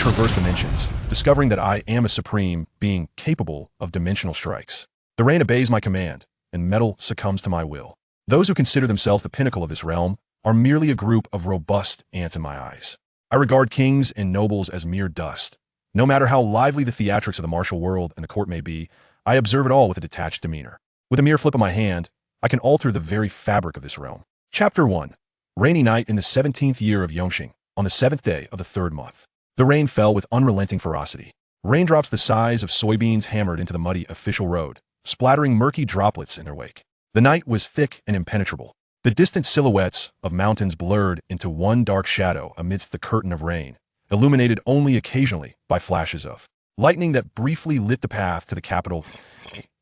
traverse dimensions, discovering that I am a supreme being capable of dimensional strikes. The rain obeys my command, and metal succumbs to my will. Those who consider themselves the pinnacle of this realm are merely a group of robust ants in my eyes. I regard kings and nobles as mere dust. No matter how lively the theatrics of the martial world and the court may be, I observe it all with a detached demeanor. With a mere flip of my hand, I can alter the very fabric of this realm. Chapter 1. Rainy night in the 17th year of Yongxing, on the 7th day of the 3rd month. The rain fell with unrelenting ferocity. Raindrops the size of soybeans hammered into the muddy official road, splattering murky droplets in their wake. The night was thick and impenetrable. The distant silhouettes of mountains blurred into one dark shadow amidst the curtain of rain, illuminated only occasionally by flashes of lightning that briefly lit the path to the capital.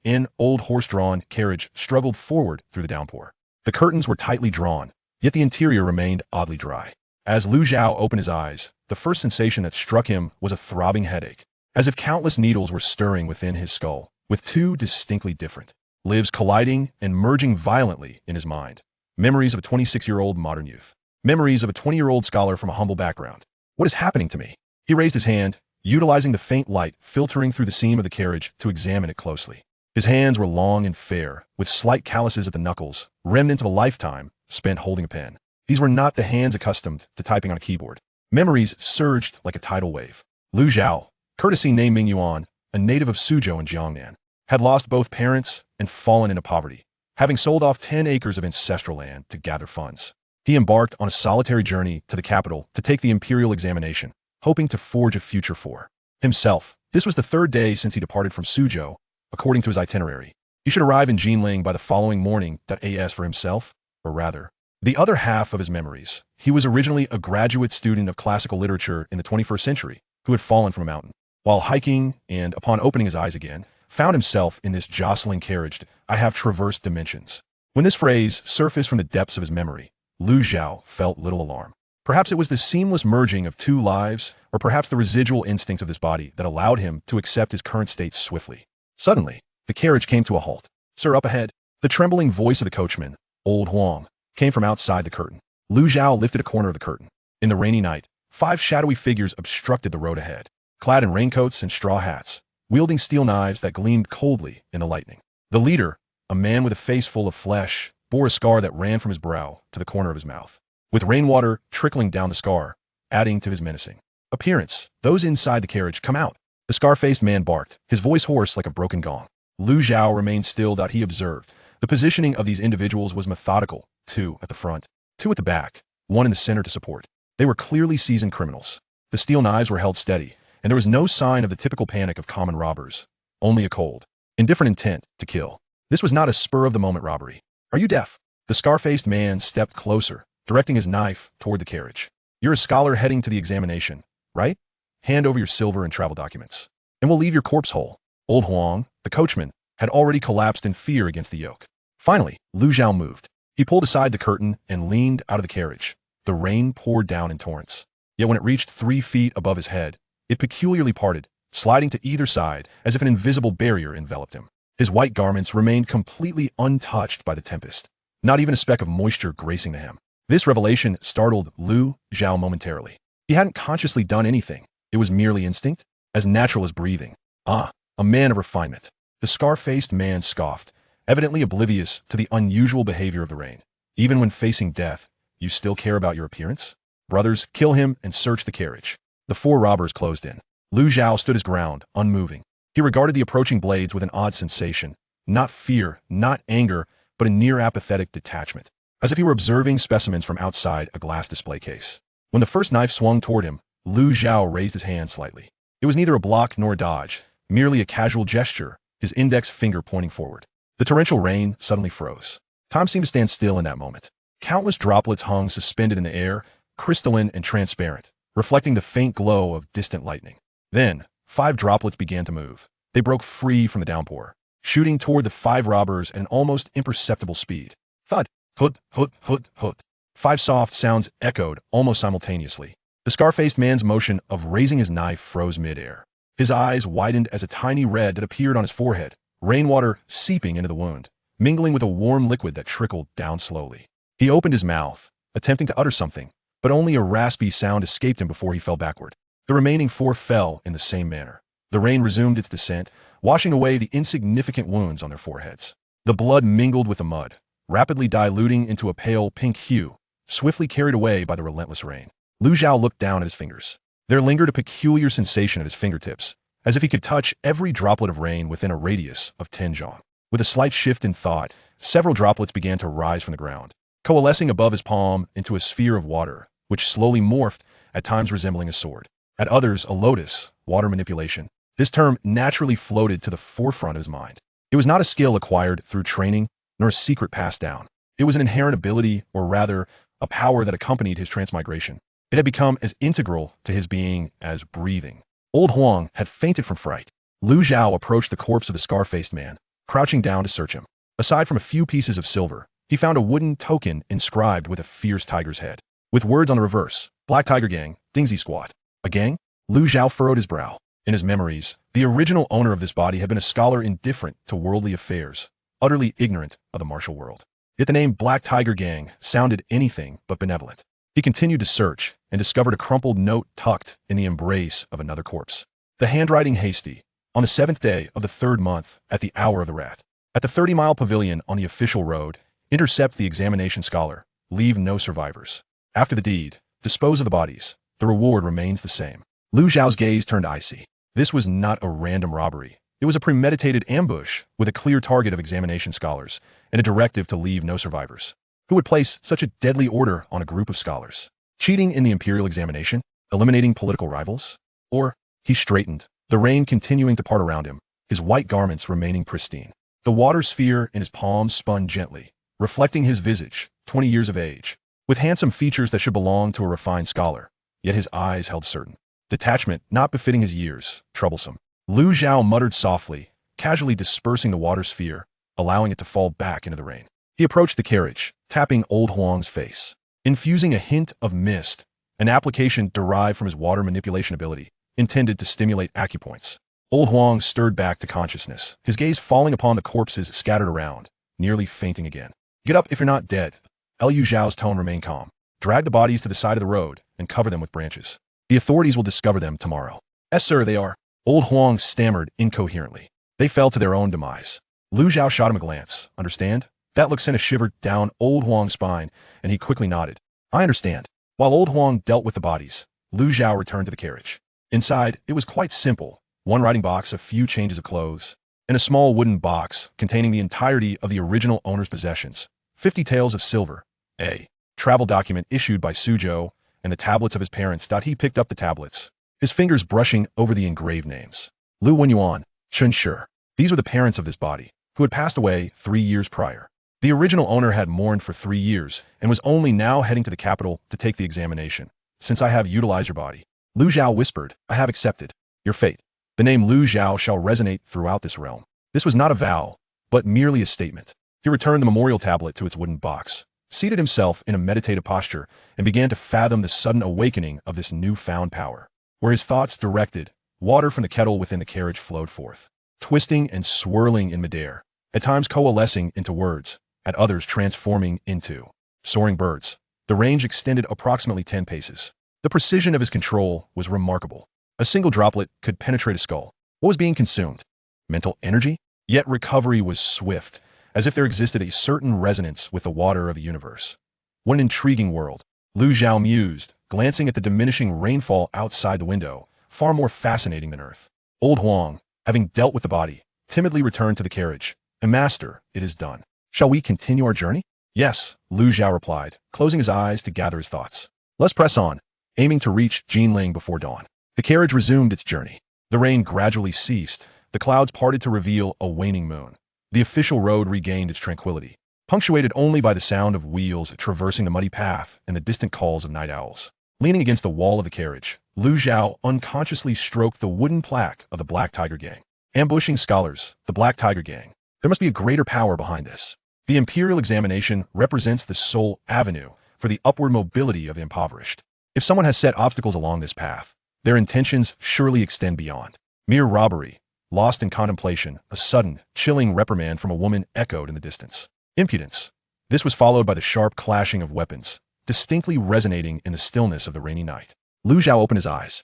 An old horse-drawn carriage struggled forward through the downpour. The curtains were tightly drawn, yet the interior remained oddly dry. As Lu Zhao opened his eyes, the first sensation that struck him was a throbbing headache, as if countless needles were stirring within his skull, with two distinctly different lives colliding and merging violently in his mind. Memories of a 26-year-old modern youth. Memories of a 20-year-old scholar from a humble background. What is happening to me? He raised his hand, utilizing the faint light filtering through the seam of the carriage to examine it closely. His hands were long and fair, with slight calluses at the knuckles, remnants of a lifetime spent holding a pen. These were not the hands accustomed to typing on a keyboard. Memories surged like a tidal wave. Lu Zhao, courtesy name Ming Yuan, a native of Suzhou in Jiangnan, had lost both parents and fallen into poverty, having sold off 10 acres of ancestral land to gather funds. He embarked on a solitary journey to the capital to take the imperial examination, hoping to forge a future for himself. This was the 3rd day since he departed from Suzhou, according to his itinerary. He should arrive in Jinling by the following morning. As for himself, or rather, the other half of his memories. He was originally a graduate student of classical literature in the 21st century who had fallen from a mountain. While hiking and, upon opening his eyes again, found himself in this jostling carriage. I have traversed dimensions. When this phrase surfaced from the depths of his memory, Lu Zhao felt little alarm. Perhaps it was the seamless merging of two lives, or perhaps the residual instincts of this body that allowed him to accept his current state swiftly. Suddenly, the carriage came to a halt. "Sir, up ahead." The trembling voice of the coachman, old Huang, came from outside the curtain. Lu Zhao lifted a corner of the curtain. In the rainy night, 5 shadowy figures obstructed the road ahead, clad in raincoats and straw hats, wielding steel knives that gleamed coldly in the lightning. The leader, a man with a face full of flesh, bore a scar that ran from his brow to the corner of his mouth, with rainwater trickling down the scar, adding to his menacing appearance. "Those inside the carriage, come out." The scar-faced man barked, his voice hoarse like a broken gong. Lu Zhao remained still. He observed. The positioning of these individuals was methodical, 2 at the front, 2 at the back, 1 in the center to support. They were clearly seasoned criminals. The steel knives were held steady, and there was no sign of the typical panic of common robbers, only a cold, indifferent intent to kill. This was not a spur-of-the-moment robbery. "Are you deaf?" The scar-faced man stepped closer, directing his knife toward the carriage. "You're a scholar heading to the examination, right? Hand over your silver and travel documents, and we'll leave your corpse whole." Old Huang, the coachman, had already collapsed in fear against the yoke. Finally, Lu Zhao moved. He pulled aside the curtain and leaned out of the carriage. The rain poured down in torrents. Yet when it reached 3 feet above his head, it peculiarly parted, sliding to either side as if an invisible barrier enveloped him. His white garments remained completely untouched by the tempest, not even a speck of moisture gracing the hem. This revelation startled Lu Zhao momentarily. He hadn't consciously done anything. It was merely instinct, as natural as breathing. "Ah, a man of refinement." The scar-faced man scoffed, evidently oblivious to the unusual behavior of the rain. "Even when facing death, you still care about your appearance? Brothers, kill him and search the carriage." The 4 robbers closed in. Lu Zhao stood his ground, unmoving. He regarded the approaching blades with an odd sensation. Not fear, not anger, but a near apathetic detachment, as if he were observing specimens from outside a glass display case. When the first knife swung toward him, Lu Zhao raised his hand slightly. It was neither a block nor a dodge, merely a casual gesture, his index finger pointing forward. The torrential rain suddenly froze. Time seemed to stand still in that moment. Countless droplets hung suspended in the air, crystalline and transparent, reflecting the faint glow of distant lightning. Then, 5 droplets began to move. They broke free from the downpour, shooting toward the 5 robbers at an almost imperceptible speed. Thud, hut, hut, hut, hut. 5 soft sounds echoed almost simultaneously. The scar-faced man's motion of raising his knife froze mid-air. His eyes widened as a tiny red that appeared on his forehead, rainwater seeping into the wound, mingling with a warm liquid that trickled down slowly. He opened his mouth, attempting to utter something, but only a raspy sound escaped him before he fell backward. The remaining 4 fell in the same manner. The rain resumed its descent, washing away the insignificant wounds on their foreheads. The blood mingled with the mud, rapidly diluting into a pale pink hue, swiftly carried away by the relentless rain. Lu Zhao looked down at his fingers. There lingered a peculiar sensation at his fingertips, as if he could touch every droplet of rain within a radius of 10 zhang. With a slight shift in thought, several droplets began to rise from the ground, coalescing above his palm into a sphere of water, which slowly morphed, at times resembling a sword. At others, a lotus, water manipulation. This term naturally floated to the forefront of his mind. It was not a skill acquired through training, nor a secret passed down. It was an inherent ability, or rather, a power that accompanied his transmigration. It had become as integral to his being as breathing. Old Huang had fainted from fright. Lu Zhao approached the corpse of the scar-faced man, crouching down to search him. Aside from a few pieces of silver, he found a wooden token inscribed with a fierce tiger's head, with words on the reverse: Black Tiger Gang, Dingxi Squad. A gang? Lu Zhao furrowed his brow. In his memories, the original owner of this body had been a scholar indifferent to worldly affairs, utterly ignorant of the martial world. Yet the name Black Tiger Gang sounded anything but benevolent. He continued to search and discovered a crumpled note tucked in the embrace of another corpse. The handwriting hasty. On the 7th day of the 3rd month, at the hour of the rat, at the 30-mile pavilion on the official road, intercept the examination scholar. Leave no survivors. After the deed, dispose of the bodies. The reward remains the same. Lu Zhao's gaze turned icy. This was not a random robbery. It was a premeditated ambush with a clear target of examination scholars and a directive to leave no survivors. Who would place such a deadly order on a group of scholars? Cheating in the imperial examination? Eliminating political rivals? Or, he straightened, the rain continuing to part around him, his white garments remaining pristine. The water sphere in his palms spun gently, reflecting his visage, 20 years of age, with handsome features that should belong to a refined scholar, yet his eyes held certain detachment not befitting his years, troublesome. Lu Zhao muttered softly, casually dispersing the water sphere, allowing it to fall back into the rain. He approached the carriage, tapping Old Huang's face, infusing a hint of mist, an application derived from his water manipulation ability, intended to stimulate acupoints. Old Huang stirred back to consciousness, his gaze falling upon the corpses scattered around, nearly fainting again. Get up if you're not dead. Lu Zhao's tone remained calm. Drag the bodies to the side of the road and cover them with branches. The authorities will discover them tomorrow. Yes, sir, they are. Old Huang stammered incoherently. They fell to their own demise. Lu Zhao shot him a glance. Understand? That look sent a shiver down Old Huang's spine, and he quickly nodded. I understand. While Old Huang dealt with the bodies, Lu Zhao returned to the carriage. Inside, it was quite simple. One writing box, a few changes of clothes, and a small wooden box containing the entirety of the original owner's possessions. 50 taels of silver. A travel document issued by Suzhou, and the tablets of his parents. He picked up the tablets, his fingers brushing over the engraved names. Lu Wenyuan, Chen Shi. These were the parents of this body, who had passed away 3 years prior. The original owner had mourned for 3 years and was only now heading to the capital to take the examination. Since I have utilized your body, Lu Zhao whispered, I have accepted your fate. The name Lu Zhao shall resonate throughout this realm. This was not a vow, but merely a statement. He returned the memorial tablet to its wooden box, seated himself in a meditative posture, and began to fathom the sudden awakening of this newfound power. Where his thoughts directed, water from the kettle within the carriage flowed forth, twisting and swirling in midair, at times coalescing into words, at others transforming into soaring birds. The range extended approximately 10 paces. The precision of his control was remarkable. A single droplet could penetrate a skull. What was being consumed? Mental energy? Yet recovery was swift, as if there existed a certain resonance with the water of the universe. What an intriguing world. Lu Zhao mused, glancing at the diminishing rainfall outside the window, far more fascinating than Earth. Old Huang, having dealt with the body, timidly returned to the carriage. Master, it is done. Shall we continue our journey? Yes, Lu Zhao replied, closing his eyes to gather his thoughts. Let's press on, aiming to reach Jinling before dawn. The carriage resumed its journey. The rain gradually ceased. The clouds parted to reveal a waning moon. The official road regained its tranquility, punctuated only by the sound of wheels traversing the muddy path and the distant calls of night owls. Leaning against the wall of the carriage, Lu Zhao unconsciously stroked the wooden plaque of the Black Tiger Gang. Ambushing scholars, the Black Tiger Gang. There must be a greater power behind this. The imperial examination represents the sole avenue for the upward mobility of the impoverished. If someone has set obstacles along this path, their intentions surely extend beyond mere robbery. Lost in contemplation, a sudden, chilling reprimand from a woman echoed in the distance. Impudence. This was followed by the sharp clashing of weapons, distinctly resonating in the stillness of the rainy night. Lu Zhao opened his eyes.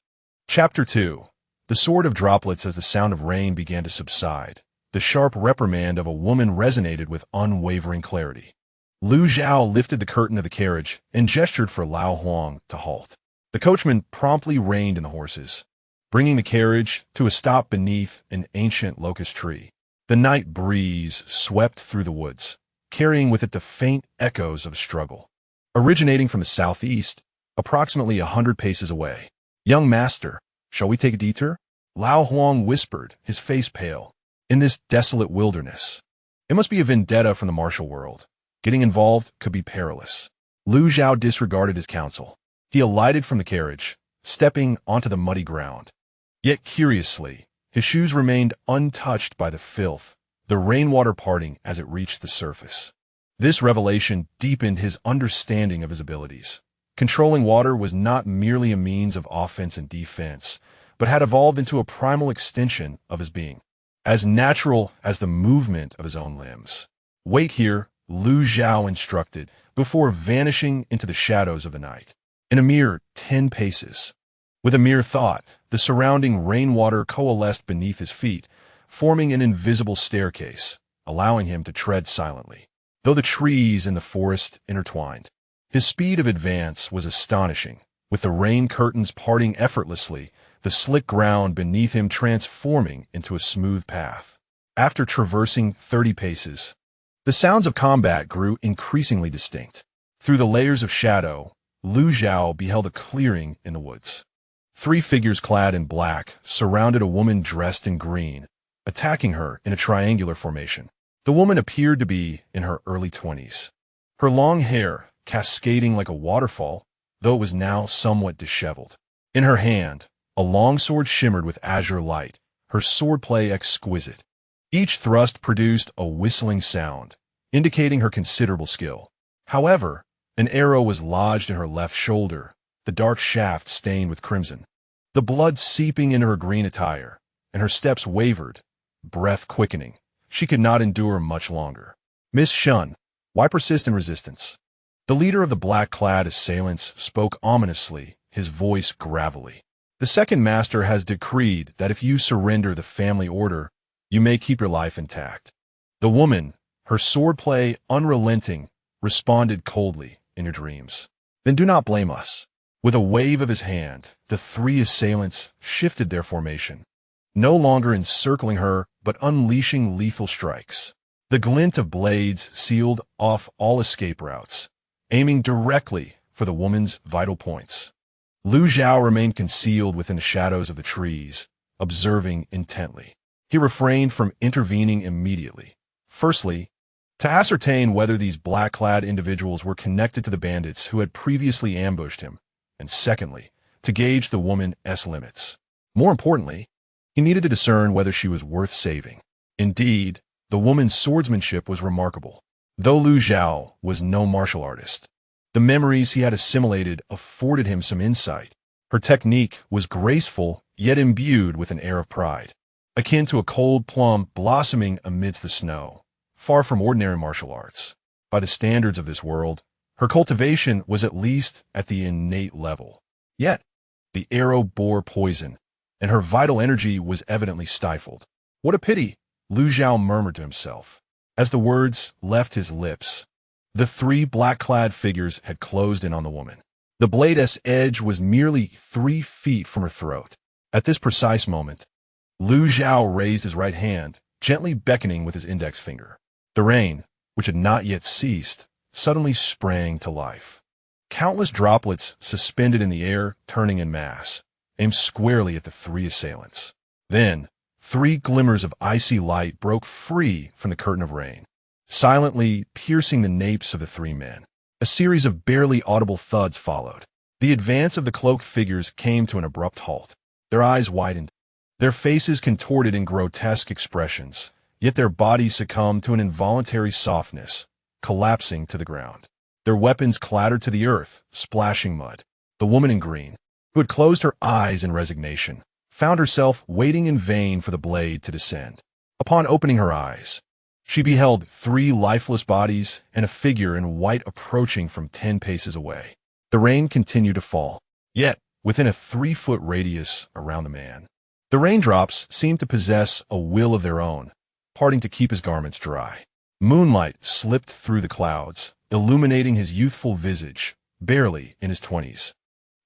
Chapter 2. The sword of droplets. As the sound of rain began to subside, the sharp reprimand of a woman resonated with unwavering clarity. Lu Zhao lifted the curtain of the carriage and gestured for Lao Huang to halt. The coachman promptly reined in the horses, bringing the carriage to a stop beneath an ancient locust tree. The night breeze swept through the woods, carrying with it the faint echoes of a struggle. Originating from the southeast, approximately 100 paces away. "Young master, shall we take a detour?" Lao Huang whispered, his face pale. "In this desolate wilderness, it must be a vendetta from the martial world. Getting involved could be perilous." Lu Zhao disregarded his counsel. He alighted from the carriage, stepping onto the muddy ground. Yet curiously, his shoes remained untouched by the filth, the rainwater parting as it reached the surface. This revelation deepened his understanding of his abilities. Controlling water was not merely a means of offense and defense, but had evolved into a primal extension of his being, as natural as the movement of his own limbs. "Wait here," Lu Zhao instructed, before vanishing into the shadows of the night. In a mere 10 paces. With a mere thought, the surrounding rainwater coalesced beneath his feet, forming an invisible staircase, allowing him to tread silently, though the trees in the forest intertwined. His speed of advance was astonishing, with the rain curtains parting effortlessly, the slick ground beneath him transforming into a smooth path. After traversing 30 paces, the sounds of combat grew increasingly distinct. Through the layers of shadow, Lu Zhao beheld a clearing in the woods. 3 figures clad in black surrounded a woman dressed in green, attacking her in a triangular formation. The woman appeared to be in her early 20s. Her long hair, cascading like a waterfall, though it was now somewhat disheveled. In her hand, a long sword shimmered with azure light, her swordplay exquisite. Each thrust produced a whistling sound, indicating her considerable skill. However, an arrow was lodged in her left shoulder, the dark shaft stained with crimson. The blood seeping into her green attire, and her steps wavered, breath quickening. She could not endure much longer. "Miss Shun, why persist in resistance?" The leader of the black-clad assailants spoke ominously, his voice gravelly. "The second master has decreed that if you surrender the family order, you may keep your life intact." The woman, her swordplay unrelenting, responded coldly, "In your dreams. Then do not blame us." With a wave of his hand, the 3 assailants shifted their formation, no longer encircling her, but unleashing lethal strikes. The glint of blades sealed off all escape routes, aiming directly for the woman's vital points. Lu Zhao remained concealed within the shadows of the trees, observing intently. He refrained from intervening immediately. Firstly, to ascertain whether these black-clad individuals were connected to the bandits who had previously ambushed him, and secondly, to gauge the woman's limits. More importantly, he needed to discern whether she was worth saving. Indeed, the woman's swordsmanship was remarkable. Though Lu Zhao was no martial artist, the memories he had assimilated afforded him some insight. Her technique was graceful, yet imbued with an air of pride, akin to a cold plum blossoming amidst the snow, far from ordinary martial arts. By the standards of this world, her cultivation was at least at the innate level. Yet, the arrow bore poison, and her vital energy was evidently stifled. "What a pity," Lu Zhao murmured to himself. As the words left his lips, the 3 black-clad figures had closed in on the woman. The blade's edge was merely 3 feet from her throat. At this precise moment, Lu Zhao raised his right hand, gently beckoning with his index finger. The rain, which had not yet ceased, suddenly sprang to life. Countless droplets suspended in the air, turning in mass, aimed squarely at the 3 assailants. Then, 3 glimmers of icy light broke free from the curtain of rain, silently piercing the napes of the 3 men. A series of barely audible thuds followed. The advance of the cloaked figures came to an abrupt halt. Their eyes widened, their faces contorted in grotesque expressions, yet their bodies succumbed to an involuntary softness, collapsing to the ground. Their weapons clattered to the earth, splashing mud. The woman in green, who had closed her eyes in resignation, found herself waiting in vain for the blade to descend. Upon opening her eyes, she beheld 3 lifeless bodies and a figure in white approaching from 10 paces away. The rain continued to fall, yet within a 3-foot radius around the man. The raindrops seemed to possess a will of their own, parting to keep his garments dry. Moonlight slipped through the clouds, illuminating his youthful visage, barely in his 20s.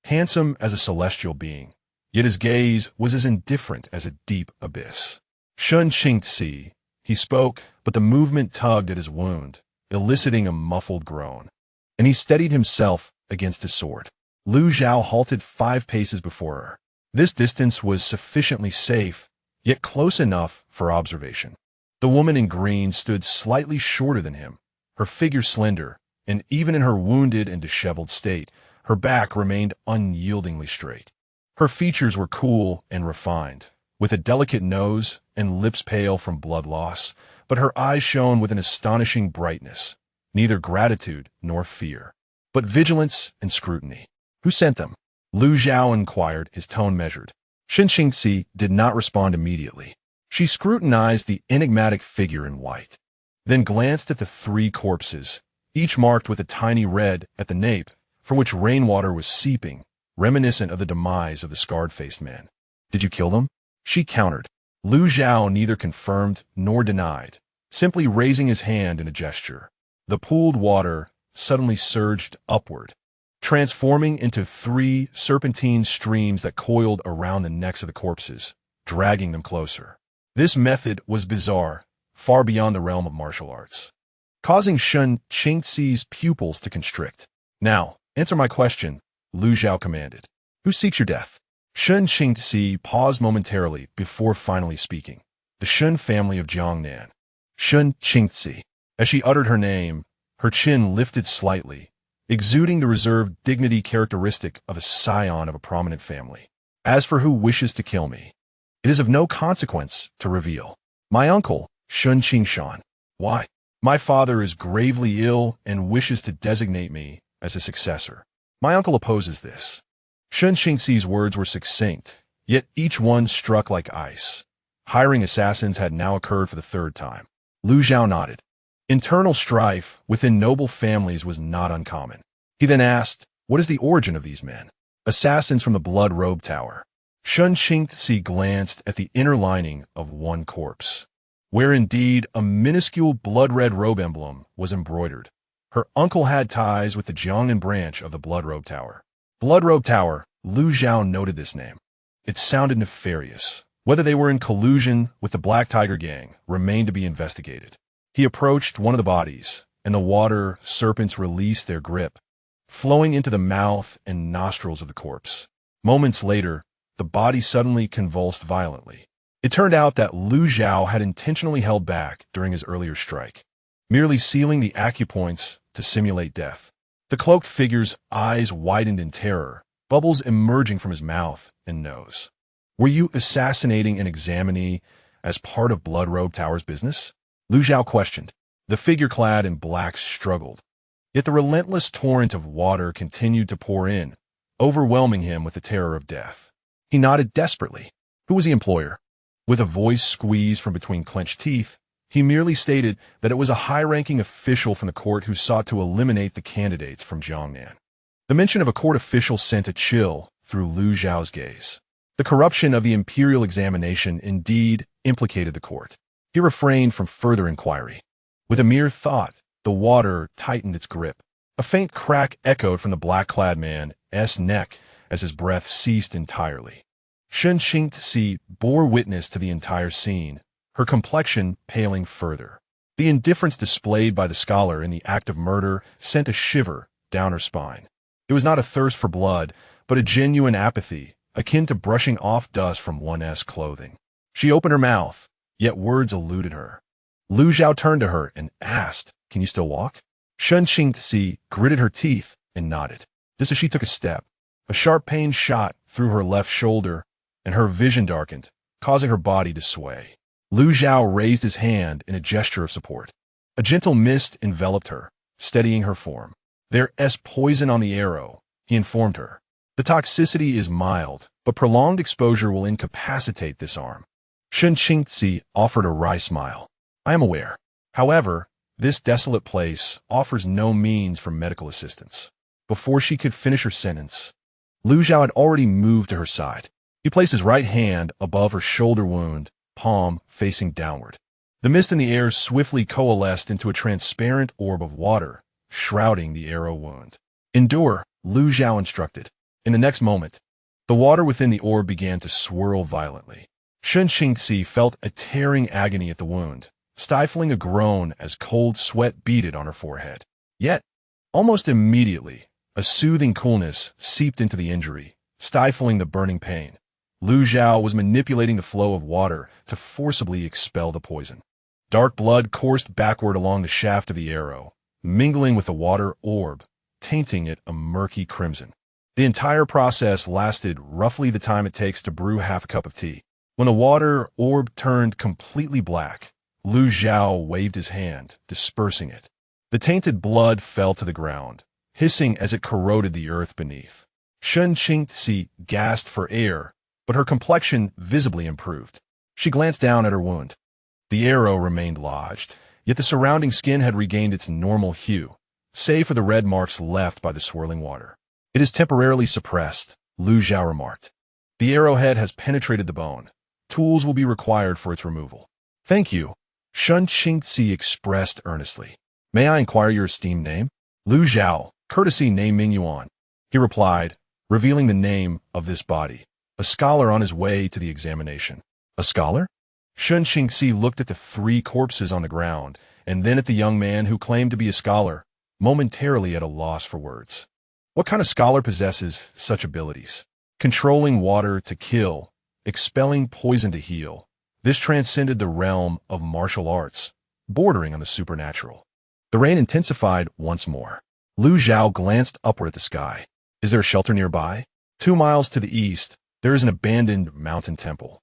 Handsome as a celestial being, yet his gaze was as indifferent as a deep abyss. Shun Qingzi, he spoke, but the movement tugged at his wound, eliciting a muffled groan. And he steadied himself against his sword. Lu Zhao halted 5 paces before her. This distance was sufficiently safe, yet close enough for observation. The woman in green stood slightly shorter than him, her figure slender, and even in her wounded and disheveled state, her back remained unyieldingly straight. Her features were cool and refined, with a delicate nose and lips pale from blood loss, but her eyes shone with an astonishing brightness, neither gratitude nor fear, but vigilance and scrutiny. Who sent them? Lu Zhao inquired, his tone measured. Shen Qingzi did not respond immediately. She scrutinized the enigmatic figure in white, then glanced at the 3 corpses, each marked with a tiny red at the nape, from which rainwater was seeping, reminiscent of the demise of the scarred-faced man. Did you kill them? She countered. Lu Zhao neither confirmed nor denied, simply raising his hand in a gesture. The pooled water suddenly surged upward, transforming into 3 serpentine streams that coiled around the necks of the corpses, dragging them closer. This method was bizarre, far beyond the realm of martial arts, causing Shun Qingzi's pupils to constrict. Now, answer my question, Lu Zhao commanded. Who seeks your death? Shun Qingzi paused momentarily before finally speaking. The Shun family of Jiangnan. Shun Qingzi. As she uttered her name, her chin lifted slightly, exuding the reserved dignity characteristic of a scion of a prominent family. As for who wishes to kill me, it is of no consequence to reveal. My uncle, Shun Qingshan. Why? My father is gravely ill and wishes to designate me as a successor. My uncle opposes this. Shun Qingzi's words were succinct, yet each one struck like ice. Hiring assassins had now occurred for the 3rd time. Lu Zhao nodded. Internal strife within noble families was not uncommon. He then asked, what is the origin of these men? Assassins from the Blood Robe Tower. Shun Qingzi glanced at the inner lining of one corpse, where indeed a minuscule blood-red robe emblem was embroidered. Her uncle had ties with the Jiangnan branch of the Blood Robe Tower. Blood Robe Tower, Lu Zhao noted this name. It sounded nefarious. Whether they were in collusion with the Black Tiger Gang remained to be investigated. He approached one of the bodies, and the water serpents released their grip, flowing into the mouth and nostrils of the corpse. Moments later, the body suddenly convulsed violently. It turned out that Lu Zhao had intentionally held back during his earlier strike, merely sealing the acupoints to simulate death. The cloaked figure's eyes widened in terror, bubbles emerging from his mouth and nose. Were you assassinating an examinee as part of Blood Robe Tower's business? Lu Zhao questioned. The figure clad in black struggled. Yet the relentless torrent of water continued to pour in, overwhelming him with the terror of death. He nodded desperately. Who was the employer? With a voice squeezed from between clenched teeth, he merely stated that it was a high-ranking official from the court who sought to eliminate the candidates from Jiangnan. The mention of a court official sent a chill through Lu Zhao's gaze. The corruption of the imperial examination indeed implicated the court. He refrained from further inquiry. With a mere thought, the water tightened its grip. A faint crack echoed from the black-clad man's neck as his breath ceased entirely. Shun Qingzi bore witness to the entire scene, her complexion paling further. The indifference displayed by the scholar in the act of murder sent a shiver down her spine. It was not a thirst for blood, but a genuine apathy, akin to brushing off dust from one's clothing. She opened her mouth, yet words eluded her. Lu Zhao turned to her and asked, "Can you still walk?" Shun Qingzi gritted her teeth and nodded. Just as she took a step, a sharp pain shot through her left shoulder, and her vision darkened, causing her body to sway. Lu Zhao raised his hand in a gesture of support. A gentle mist enveloped her, steadying her form. "There's poison on the arrow," he informed her. "The toxicity is mild, but prolonged exposure will incapacitate this arm." Shun Qingzi offered a wry smile. "I am aware. However, this desolate place offers no means for medical assistance." Before she could finish her sentence, Lu Zhao had already moved to her side. He placed his right hand above her shoulder wound, palm facing downward. The mist in the air swiftly coalesced into a transparent orb of water, shrouding the arrow wound. Endure, Lu Zhao instructed. In the next moment, the water within the orb began to swirl violently. Shen Qingzi felt a tearing agony at the wound, stifling a groan as cold sweat beaded on her forehead. Yet, almost immediately, a soothing coolness seeped into the injury, stifling the burning pain. Lu Zhao was manipulating the flow of water to forcibly expel the poison. Dark blood coursed backward along the shaft of the arrow, mingling with the water orb, tainting it a murky crimson. The entire process lasted roughly the time it takes to brew half a cup of tea. When the water orb turned completely black, Lu Zhao waved his hand, dispersing it. The tainted blood fell to the ground, hissing as it corroded the earth beneath. Shen Qingzi gasped for air, but her complexion visibly improved. She glanced down at her wound. The arrow remained lodged, yet the surrounding skin had regained its normal hue, save for the red marks left by the swirling water. It is temporarily suppressed, Lu Zhao remarked. The arrowhead has penetrated the bone. Tools will be required for its removal. Thank you, Shen Qingzi expressed earnestly. May I inquire your esteemed name? Lu Zhao, courtesy name Ming Yuan. He replied, revealing the name of this body, a scholar on his way to the examination. A scholar? Shen Qingzi looked at the 3 corpses on the ground, and then at the young man who claimed to be a scholar, momentarily at a loss for words. What kind of scholar possesses such abilities? Controlling water to kill, expelling poison to heal. This transcended the realm of martial arts, bordering on the supernatural. The rain intensified once more. Lu Zhao glanced upward at the sky. Is there a shelter nearby? 2 miles to the east, there is an abandoned mountain temple.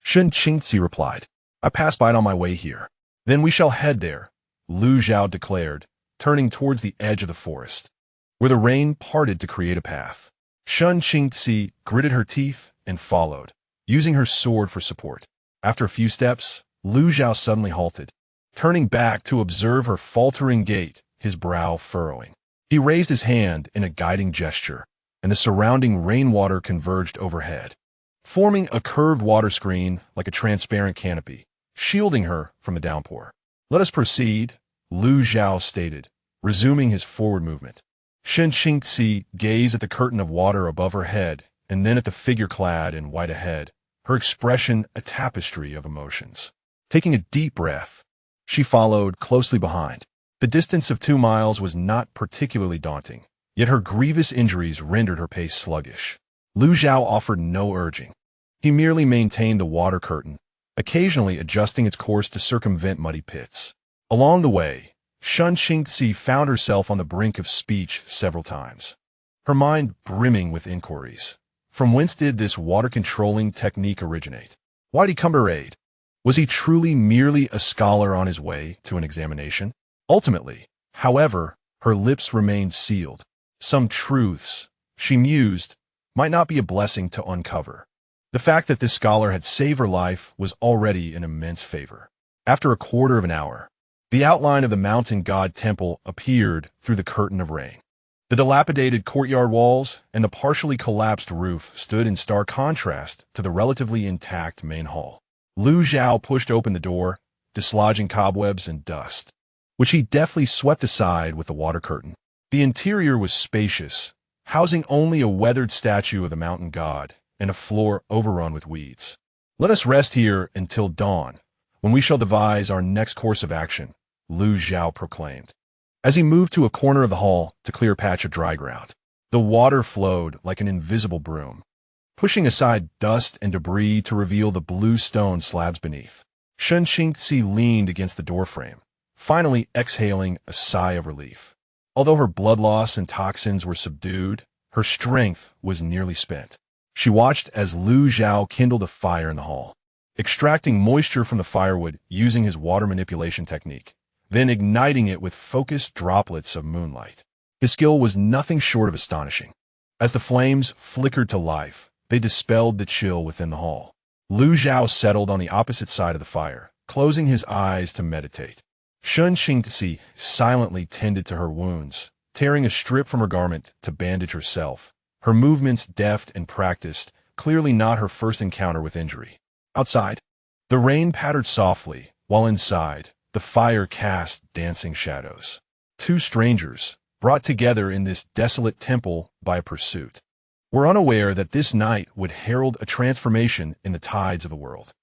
Shen Qingzi replied, I passed by it on my way here. Then we shall head there, Lu Zhao declared, turning towards the edge of the forest, where the rain parted to create a path. Shen Qingzi gritted her teeth and followed, using her sword for support. After a few steps, Lu Zhao suddenly halted, turning back to observe her faltering gait, his brow furrowing. He raised his hand in a guiding gesture, and the surrounding rainwater converged overhead, forming a curved water screen like a transparent canopy, shielding her from the downpour. Let us proceed, Lu Zhao stated, resuming his forward movement. Shen Qingzi gazed at the curtain of water above her head, and then at the figure clad in white ahead, her expression a tapestry of emotions. Taking a deep breath, she followed closely behind. The distance of 2 miles was not particularly daunting, yet her grievous injuries rendered her pace sluggish. Lu Zhao offered no urging. He merely maintained the water curtain, occasionally adjusting its course to circumvent muddy pits. Along the way, Shen Qingzi found herself on the brink of speech several times, her mind brimming with inquiries. From whence did this water-controlling technique originate? Why did he come to her aid? Was he truly merely a scholar on his way to an examination? Ultimately, however, her lips remained sealed. Some truths, she mused, might not be a blessing to uncover. The fact that this scholar had saved her life was already an immense favor. After a quarter of an hour, the outline of the mountain god temple appeared through the curtain of rain. The dilapidated courtyard walls and the partially collapsed roof stood in stark contrast to the relatively intact main hall. Lu Zhao pushed open the door, dislodging cobwebs and dust, which he deftly swept aside with the water curtain. The interior was spacious, housing only a weathered statue of the mountain god and a floor overrun with weeds. Let us rest here until dawn, when we shall devise our next course of action, Lu Zhao proclaimed, as he moved to a corner of the hall to clear a patch of dry ground. The water flowed like an invisible broom, pushing aside dust and debris to reveal the blue stone slabs beneath. Shen Qingzi leaned against the doorframe, finally exhaling a sigh of relief. Although her blood loss and toxins were subdued, her strength was nearly spent. She watched as Lu Zhao kindled a fire in the hall, extracting moisture from the firewood using his water manipulation technique, then igniting it with focused droplets of moonlight. His skill was nothing short of astonishing. As the flames flickered to life, they dispelled the chill within the hall. Lu Zhao settled on the opposite side of the fire, closing his eyes to meditate. Shen Qingzi silently tended to her wounds, tearing a strip from her garment to bandage herself, her movements deft and practiced, clearly not her first encounter with injury. Outside, the rain pattered softly, while inside, the fire cast dancing shadows. Two strangers, brought together in this desolate temple by a pursuit, were unaware that this night would herald a transformation in the tides of the world.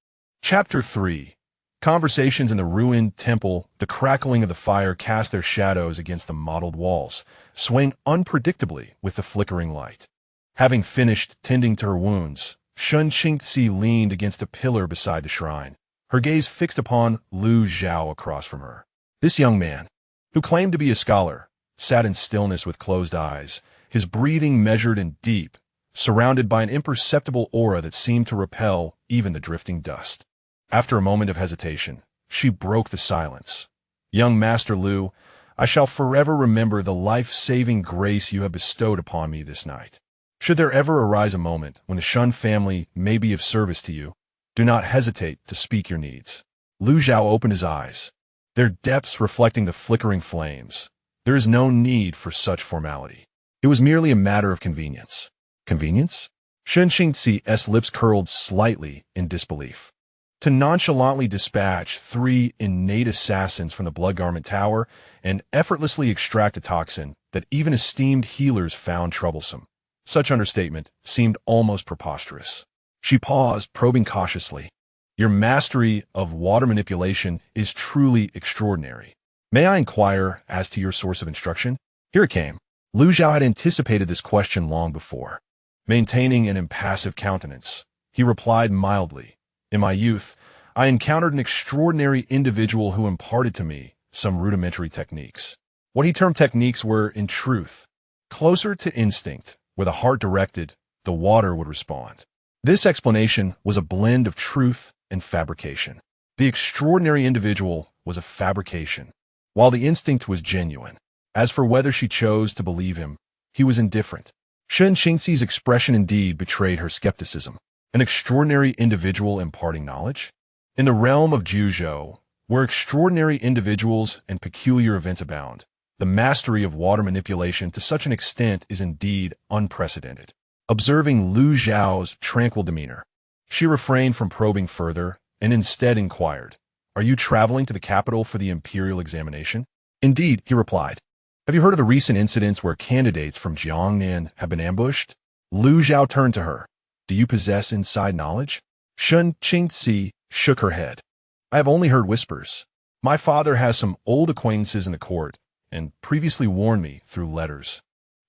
Chapter 3. Conversations in the ruined temple. The crackling of the fire cast their shadows against the mottled walls, swaying unpredictably with the flickering light. Having finished tending to her wounds, Shun Qingzi leaned against a pillar beside the shrine, her gaze fixed upon Lu Zhao across from her. This young man, who claimed to be a scholar, sat in stillness with closed eyes, his breathing measured and deep, surrounded by an imperceptible aura that seemed to repel even the drifting dust. After a moment of hesitation, she broke the silence. Young Master Lu, I shall forever remember the life-saving grace you have bestowed upon me this night. Should there ever arise a moment when the Shun family may be of service to you, do not hesitate to speak your needs. Lu Zhao opened his eyes, their depths reflecting the flickering flames. There is no need for such formality. It was merely a matter of convenience. Convenience? Shun Qingzi's lips curled slightly in disbelief. To nonchalantly dispatch 3 innate assassins from the Blood Garment Tower and effortlessly extract a toxin that even esteemed healers found troublesome. Such understatement seemed almost preposterous. She paused, probing cautiously. Your mastery of water manipulation is truly extraordinary. May I inquire as to your source of instruction? Here it came. Lu Zhao had anticipated this question long before. Maintaining an impassive countenance, he replied mildly, in my youth, I encountered an extraordinary individual who imparted to me some rudimentary techniques. What he termed techniques were, in truth, closer to instinct. Where the heart directed, the water would respond. This explanation was a blend of truth and fabrication. The extraordinary individual was a fabrication, while the instinct was genuine. As for whether she chose to believe him, he was indifferent. Shun Qingzi's expression indeed betrayed her skepticism. An extraordinary individual imparting knowledge? In the realm of Juzhou, where extraordinary individuals and peculiar events abound, the mastery of water manipulation to such an extent is indeed unprecedented. Observing Lu Zhao's tranquil demeanor, she refrained from probing further and instead inquired, Are you traveling to the capital for the imperial examination? Indeed, he replied. Have you heard of the recent incidents where candidates from Jiangnan have been ambushed? Lu Zhao turned to her. Do you possess inside knowledge? Shun Qingzi shook her head. I have only heard whispers. My father has some old acquaintances in the court, and previously warned me through letters,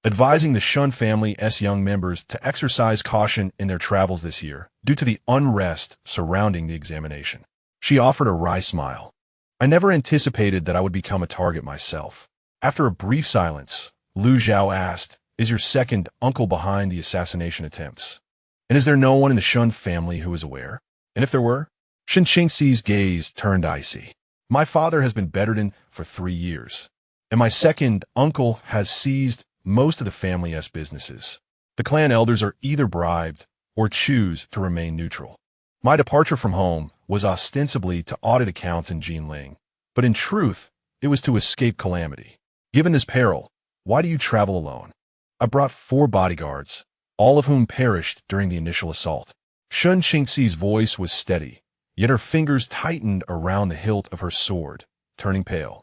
advising the Shun family's young members to exercise caution in their travels this year due to the unrest surrounding the examination. She offered a wry smile. I never anticipated that I would become a target myself. After a brief silence, Lu Zhao asked, Is your second uncle behind the assassination attempts? And is there no one in the Shun family who is aware? And if there were? Shun Qingzi's gaze turned icy. My father has been bedridden for 3 years. And my second uncle has seized most of the family's businesses. The clan elders are either bribed or choose to remain neutral. My departure from home was ostensibly to audit accounts in Jinling, but in truth, it was to escape calamity. Given this peril, why do you travel alone? I brought 4 bodyguards, all of whom perished during the initial assault. Shun Qingzi's voice was steady, yet her fingers tightened around the hilt of her sword, turning pale.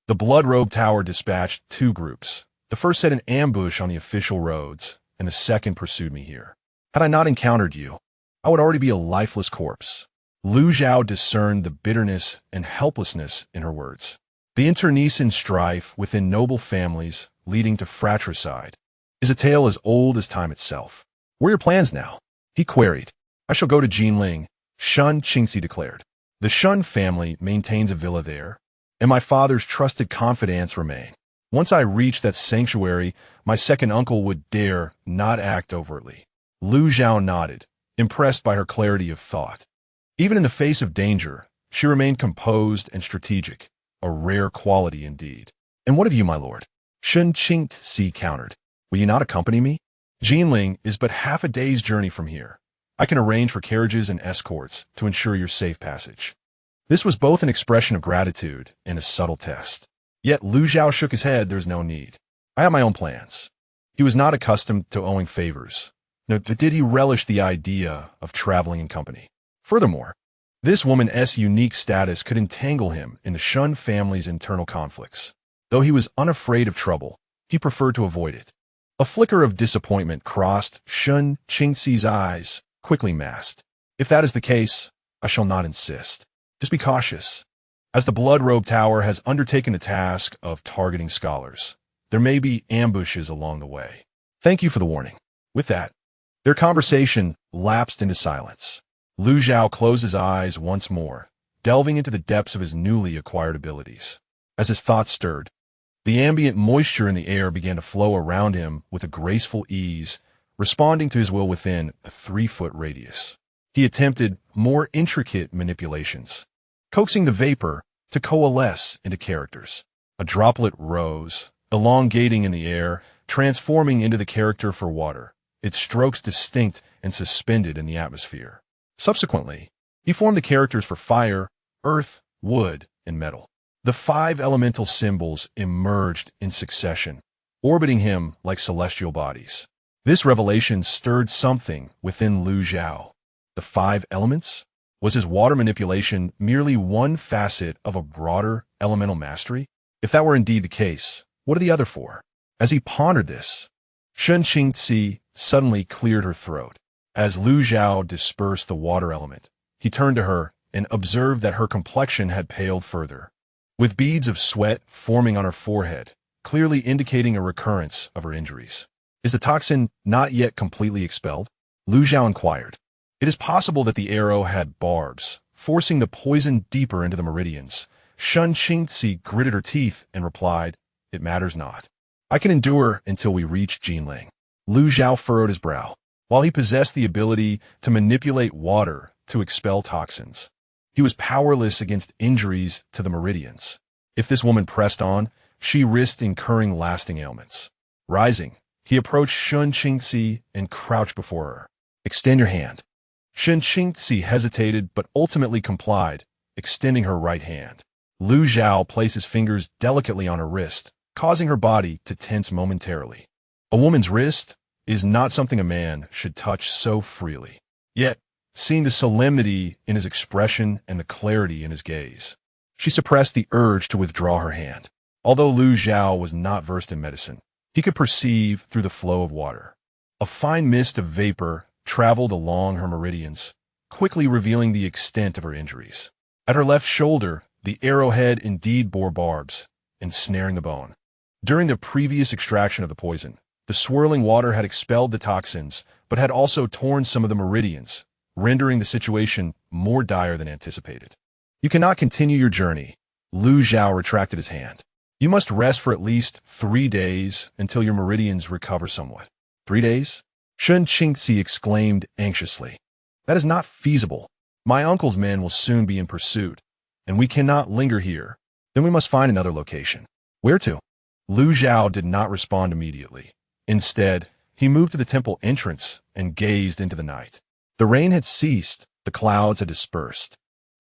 The Blood-Robe Tower dispatched 2 groups. The first set an ambush on the official roads, and the second pursued me here. Had I not encountered you, I would already be a lifeless corpse. Lu Zhao discerned the bitterness and helplessness in her words. The internecine strife within noble families leading to fratricide is a tale as old as time itself. What are your plans now? He queried. I shall go to Jinling, Shun Qingzi declared. The Shun family maintains a villa there, and my father's trusted confidants remain. Once I reach that sanctuary, my second uncle would dare not act overtly. Lu Zhao nodded, impressed by her clarity of thought. Even in the face of danger, she remained composed and strategic, a rare quality indeed. And what of you, my lord? Shun Qingzi countered. Will you not accompany me? Jinling is but half a day's journey from here. I can arrange for carriages and escorts to ensure your safe passage. This was both an expression of gratitude and a subtle test. Yet Lu Zhao shook his head. There's no need. I have my own plans. He was not accustomed to owing favors, nor did he relish the idea of traveling in company. Furthermore, this woman's unique status could entangle him in the Shun family's internal conflicts. Though he was unafraid of trouble, he preferred to avoid it. A flicker of disappointment crossed Shun Qingxi's eyes, quickly masked. If that is the case, I shall not insist. Just be cautious. As the Blood Robe Tower has undertaken the task of targeting scholars, there may be ambushes along the way. Thank you for the warning. With that, their conversation lapsed into silence. Lu Zhao closed his eyes once more, delving into the depths of his newly acquired abilities. As his thoughts stirred, the ambient moisture in the air began to flow around him with a graceful ease, responding to his will within a 3-foot radius. He attempted more intricate manipulations, coaxing the vapor to coalesce into characters. A droplet rose, elongating in the air, transforming into the character for water, its strokes distinct and suspended in the atmosphere. Subsequently, he formed the characters for fire, earth, wood, and metal. The 5 elemental symbols emerged in succession, orbiting him like celestial bodies. This revelation stirred something within Lu Zhao. The 5 elements? Was his water manipulation merely one facet of a broader elemental mastery? If that were indeed the case, what are the other 4? As he pondered this, Shun Qingxi suddenly cleared her throat. As Lu Zhao dispersed the water element, he turned to her and observed that her complexion had paled further, with beads of sweat forming on her forehead, clearly indicating a recurrence of her injuries. Is the toxin not yet completely expelled? Lu Zhao inquired. It is possible that the arrow had barbs, forcing the poison deeper into the meridians. Shun Qingxi gritted her teeth and replied, "It matters not. I can endure until we reach Jinling." Lu Zhao furrowed his brow. While he possessed the ability to manipulate water to expel toxins, he was powerless against injuries to the meridians. If this woman pressed on, she risked incurring lasting ailments. Rising, he approached Shun Qingxi and crouched before her. "Extend your hand." Shun Qingxi hesitated but ultimately complied, extending her right hand. Lu Zhao placed his fingers delicately on her wrist, causing her body to tense momentarily. A woman's wrist is not something a man should touch so freely. Yet, seeing the solemnity in his expression and the clarity in his gaze, she suppressed the urge to withdraw her hand. Although Lu Zhao was not versed in medicine, he could perceive through the flow of water. A fine mist of vapor traveled along her meridians, quickly revealing the extent of her injuries. At her left shoulder, the arrowhead indeed bore barbs, ensnaring the bone. During the previous extraction of the poison, the swirling water had expelled the toxins, but had also torn some of the meridians, rendering the situation more dire than anticipated. "You cannot continue your journey." Lu Zhao retracted his hand. "You must rest for at least 3 days until your meridians recover somewhat." 3 days? Shun Qingxi exclaimed anxiously. "That is not feasible. My uncle's men will soon be in pursuit, and we cannot linger here. Then we must find another location." "Where to?" Lu Zhao did not respond immediately. Instead, he moved to the temple entrance and gazed into the night. The rain had ceased, the clouds had dispersed,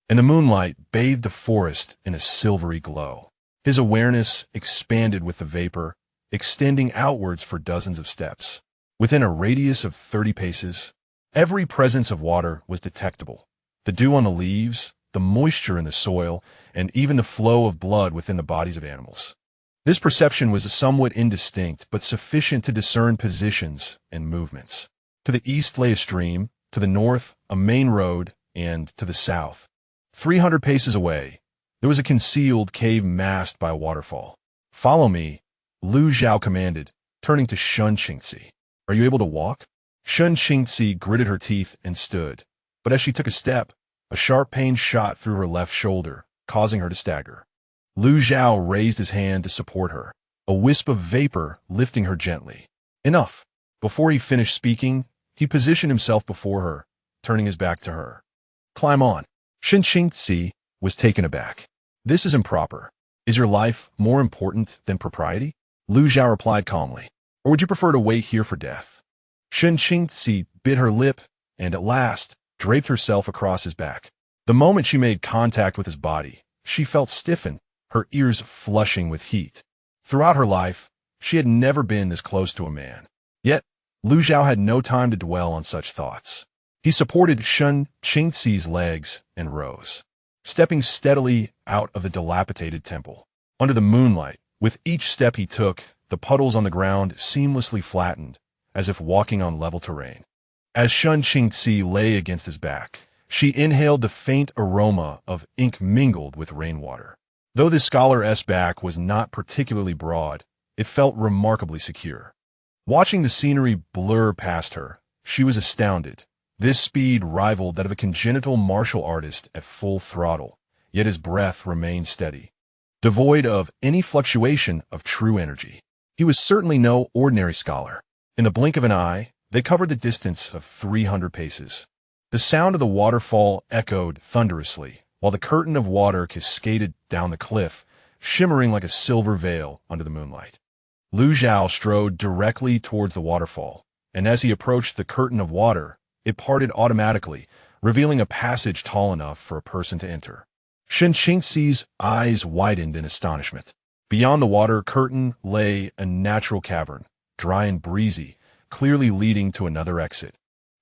and the moonlight bathed the forest in a silvery glow. His awareness expanded with the vapor, extending outwards for dozens of steps. Within a radius of 30 paces, every presence of water was detectable. The dew on the leaves, the moisture in the soil, and even the flow of blood within the bodies of animals. This perception was somewhat indistinct, but sufficient to discern positions and movements. To the east lay a stream, to the north a main road, and to the south, 300 paces away, there was a concealed cave masked by a waterfall. "Follow me," Lu Zhao commanded, turning to Shun Qingxi. "Are you able to walk?" Shun Qingxi gritted her teeth and stood, but as she took a step, a sharp pain shot through her left shoulder, causing her to stagger. Lu Zhao raised his hand to support her, a wisp of vapor lifting her gently. "Enough." Before he finished speaking, he positioned himself before her, turning his back to her. "Climb on." Shun Qingxi was taken aback. "This is improper. Is your life more important than propriety?" Lu Zhao replied calmly. "Or would you prefer to wait here for death?" Shun Qingxi bit her lip and, at last, draped herself across his back. The moment she made contact with his body, she felt stiffen, her ears flushing with heat. Throughout her life, she had never been this close to a man. Yet, Lu Zhao had no time to dwell on such thoughts. He supported Shun Qingxi's legs and rose, stepping steadily out of the dilapidated temple. Under the moonlight, with each step he took, the puddles on the ground seamlessly flattened, as if walking on level terrain. As Shun Qingxi lay against his back, she inhaled the faint aroma of ink mingled with rainwater. Though the scholar's back was not particularly broad, it felt remarkably secure. Watching the scenery blur past her, she was astounded. This speed rivaled that of a congenital martial artist at full throttle, yet his breath remained steady, devoid of any fluctuation of true energy. He was certainly no ordinary scholar. In the blink of an eye, they covered the distance of 300 paces. The sound of the waterfall echoed thunderously, while the curtain of water cascaded down the cliff, shimmering like a silver veil under the moonlight. Lu Zhao strode directly towards the waterfall, and as he approached the curtain of water, it parted automatically, revealing a passage tall enough for a person to enter. Shen Qingxi's eyes widened in astonishment. Beyond the water curtain lay a natural cavern, dry and breezy, clearly leading to another exit.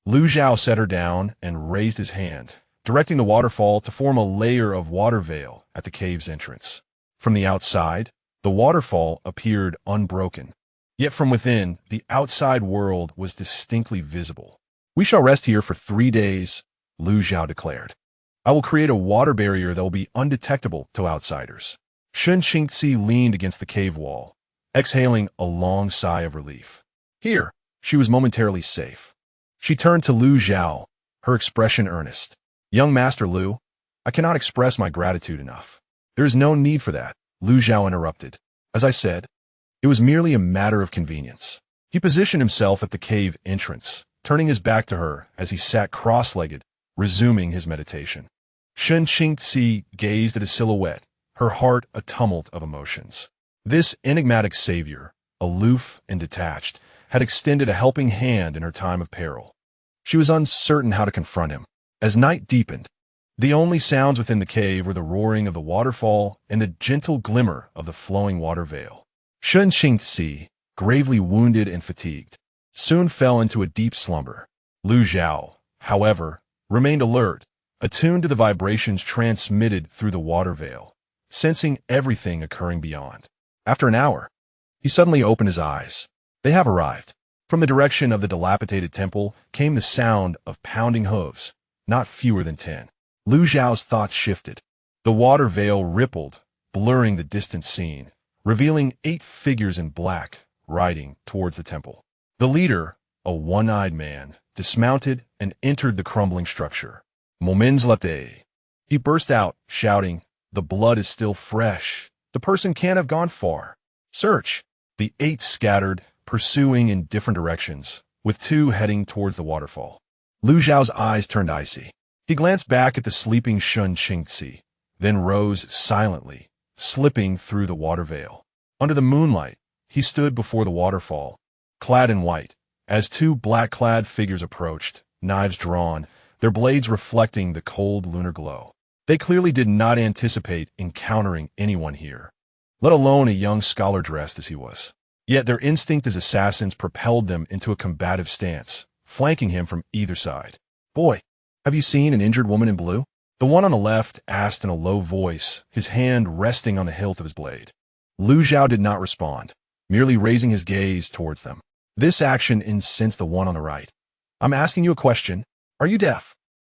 Lu Zhao set her down and raised his hand, directing the waterfall to form a layer of water veil at the cave's entrance. From the outside, the waterfall appeared unbroken, yet from within, the outside world was distinctly visible. "We shall rest here for 3 days," Lu Zhao declared. "I will create a water barrier that will be undetectable to outsiders." Shun Qingxi leaned against the cave wall, exhaling a long sigh of relief. Here, she was momentarily safe. She turned to Lu Zhao, her expression earnest. "Young Master Lu, I cannot express my gratitude enough." "There is no need for that," Lu Zhao interrupted. "As I said, it was merely a matter of convenience." He positioned himself at the cave entrance, turning his back to her as he sat cross-legged, resuming his meditation. Shun Qingxi gazed at his silhouette, her heart a tumult of emotions. This enigmatic savior, aloof and detached, had extended a helping hand in her time of peril. She was uncertain how to confront him. As night deepened, the only sounds within the cave were the roaring of the waterfall and the gentle glimmer of the flowing water veil. Shun Qingxi, gravely wounded and fatigued, soon fell into a deep slumber. Lu Zhao, however, remained alert, attuned to the vibrations transmitted through the water veil, sensing everything occurring beyond. After an hour, he suddenly opened his eyes. They have arrived. From the direction of the dilapidated temple came the sound of pounding hooves, not fewer than 10. Lu Zhao's thoughts shifted. The water veil rippled, blurring the distant scene, revealing 8 figures in black, riding towards the temple. The leader, a one-eyed man, dismounted and entered the crumbling structure. "Moments latte." He burst out, shouting, "The blood is still fresh. The person can't have gone far. Search." The 8 scattered, pursuing in different directions, with 2 heading towards the waterfall. Lu Zhao's eyes turned icy. He glanced back at the sleeping Shun Qingxi, then rose silently, slipping through the water veil. Under the moonlight, he stood before the waterfall, clad in white, as 2 black-clad figures approached, knives drawn, their blades reflecting the cold lunar glow. They clearly did not anticipate encountering anyone here, let alone a young scholar dressed as he was. Yet their instinct as assassins propelled them into a combative stance, flanking him from either side. "Boy, have you seen an injured woman in blue?" The one on the left asked in a low voice, his hand resting on the hilt of his blade. Lu Zhao did not respond, merely raising his gaze towards them. This action incensed the one on the right. "I'm asking you a question. Are you deaf?"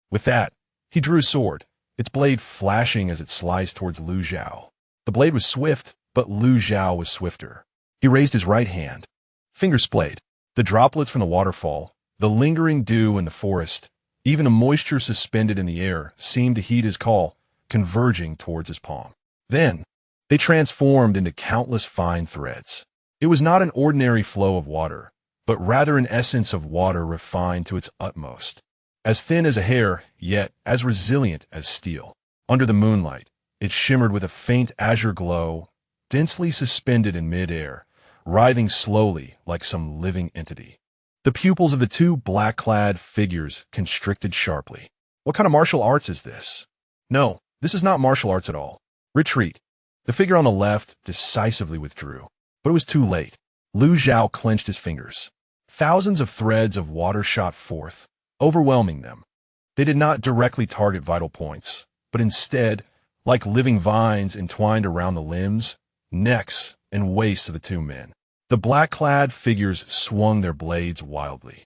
With that, he drew his sword, its blade flashing as it sliced towards Lu Zhao. The blade was swift, but Lu Zhao was swifter. He raised his right hand. Fingers splayed. The droplets from the waterfall, the lingering dew in the forest, even the moisture suspended in the air seemed to heed his call, converging towards his palm. Then, they transformed into countless fine threads. It was not an ordinary flow of water, but rather an essence of water refined to its utmost. As thin as a hair, yet as resilient as steel. Under the moonlight, it shimmered with a faint azure glow, densely suspended in mid-air, writhing slowly like some living entity. The pupils of the 2 black-clad figures constricted sharply. "What kind of martial arts is this?" "No, this is not martial arts at all. Retreat." The figure on the left decisively withdrew, but it was too late. Lu Zhao clenched his fingers. Thousands of threads of water shot forth, overwhelming them. They did not directly target vital points, but instead, like living vines entwined around the limbs, necks, and waists of the two men. The black-clad figures swung their blades wildly.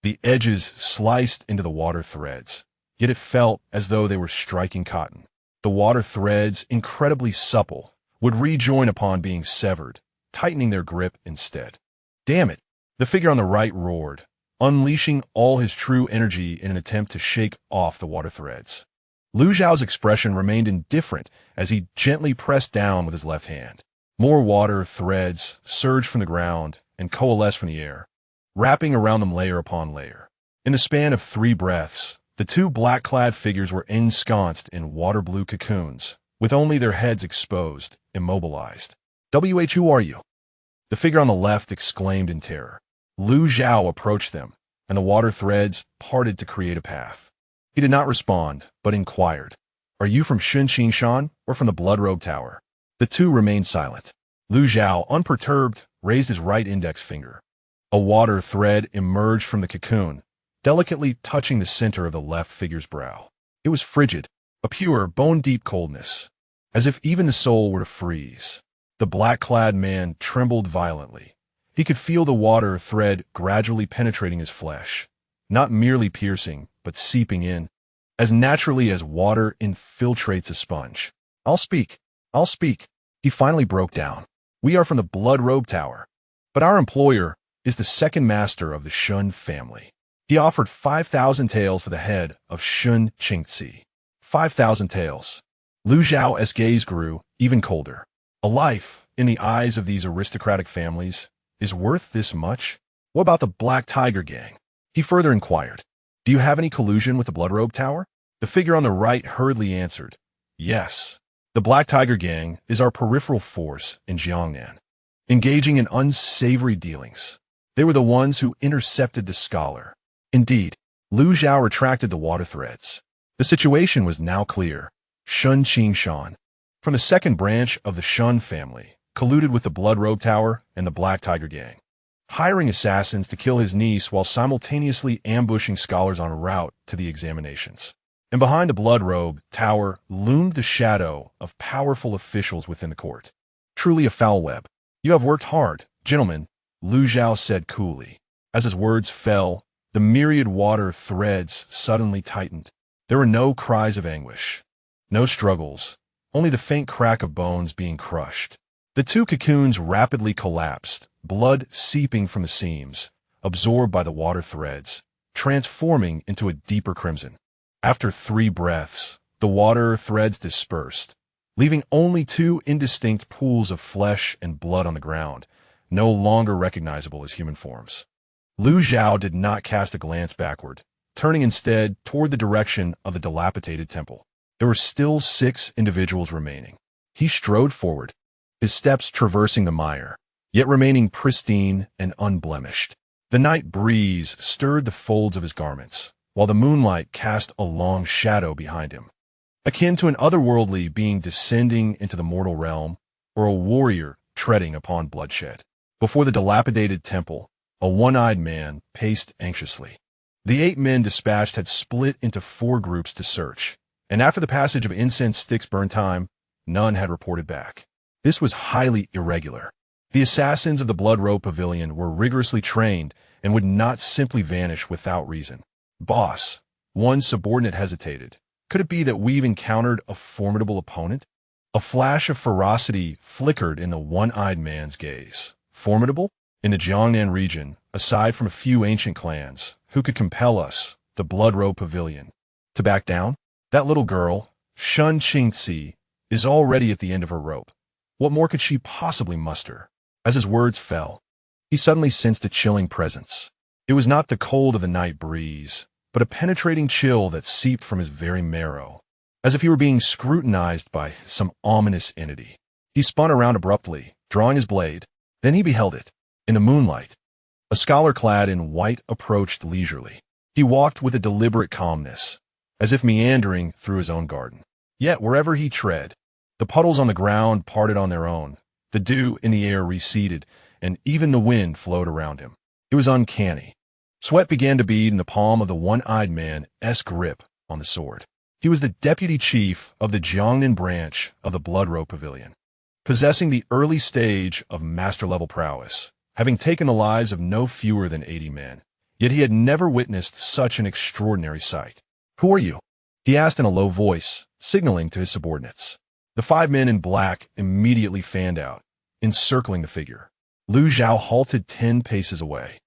The edges sliced into the water threads, yet it felt as though they were striking cotton. The water threads, incredibly supple, would rejoin upon being severed, tightening their grip instead. Damn it! The figure on the right roared, unleashing all his true energy in an attempt to shake off the water threads. Lu Zhao's expression remained indifferent as he gently pressed down with his left hand. More water threads surged from the ground and coalesced from the air, wrapping around them layer upon layer. In the span of 3 breaths, the two black-clad figures were ensconced in water-blue cocoons, with only their heads exposed, immobilized. Who are you? The figure on the left exclaimed in terror. Lu Zhao approached them, and the water threads parted to create a path. He did not respond, but inquired, "Are you from Shan or from the Blood Robe Tower?" The two remained silent. Lu Zhao, unperturbed, raised his right index finger. A water thread emerged from the cocoon, delicately touching the center of the left figure's brow. It was frigid, a pure, bone-deep coldness, as if even the soul were to freeze. The black-clad man trembled violently. He could feel the water thread gradually penetrating his flesh, not merely piercing, but seeping in, as naturally as water infiltrates a sponge. I'll speak. He finally broke down. "We are from the Blood Robe Tower, but our employer is the second master of the Shun family." He offered 5,000 taels for the head of Shun Qingzi. 5,000 taels. Lu Zhao's gaze grew even colder. A life, in the eyes of these aristocratic families, is worth this much? What about the Black Tiger Gang? He further inquired. Do you have any collusion with the Blood Robe Tower? The figure on the right hurriedly answered, "Yes. The Black Tiger Gang is our peripheral force in Jiangnan, engaging in unsavory dealings. They were the ones who intercepted the scholar." Indeed, Lu Zhao retracted the water threads. The situation was now clear. Shun Qingshan, from the second branch of the Shun family, colluded with the Blood Robe Tower and the Black Tiger Gang, hiring assassins to kill his niece while simultaneously ambushing scholars en route to the examinations. And behind the Blood Robe Tower loomed the shadow of powerful officials within the court. Truly a foul web. "You have worked hard, gentlemen," Lu Zhao said coolly. As his words fell, the myriad water threads suddenly tightened. There were no cries of anguish, no struggles, only the faint crack of bones being crushed. The two cocoons rapidly collapsed, blood seeping from the seams, absorbed by the water threads, transforming into a deeper crimson. After 3 breaths, the water threads dispersed, leaving only 2 indistinct pools of flesh and blood on the ground, no longer recognizable as human forms. Lu Zhao did not cast a glance backward, turning instead toward the direction of the dilapidated temple. There were still 6 individuals remaining. He strode forward, his steps traversing the mire, yet remaining pristine and unblemished. The night breeze stirred the folds of his garments, while the moonlight cast a long shadow behind him, akin to an otherworldly being descending into the mortal realm, or a warrior treading upon bloodshed. Before the dilapidated temple, a one-eyed man paced anxiously. The 8 men dispatched had split into 4 groups to search, and after the passage of incense sticks burn time, none had reported back. This was highly irregular. The assassins of the Blood Robe Pavilion were rigorously trained and would not simply vanish without reason. "Boss," one subordinate hesitated. "Could it be that we've encountered a formidable opponent?" A flash of ferocity flickered in the one-eyed man's gaze. Formidable? In the Jiangnan region, aside from a few ancient clans, who could compel us, the Blood Robe Pavilion, to back down? That little girl, Shun Qingzi, is already at the end of her rope. What more could she possibly muster? As his words fell, he suddenly sensed a chilling presence. It was not the cold of the night breeze, but a penetrating chill that seeped from his very marrow, as if he were being scrutinized by some ominous entity. He spun around abruptly, drawing his blade. Then he beheld it. In the moonlight, a scholar clad in white approached leisurely. He walked with a deliberate calmness, as if meandering through his own garden. Yet wherever he tread, the puddles on the ground parted on their own, the dew in the air receded, and even the wind flowed around him. It was uncanny. Sweat began to bead in the palm of the one-eyed man's grip on the sword. He was the deputy chief of the Jiangnan branch of the Blood Robe Pavilion, possessing the early stage of master-level prowess, having taken the lives of no fewer than 80 men. Yet he had never witnessed such an extraordinary sight. "Who are you?" he asked in a low voice, signaling to his subordinates. The 5 men in black immediately fanned out, encircling the figure. Lu Zhao halted 10 paces away,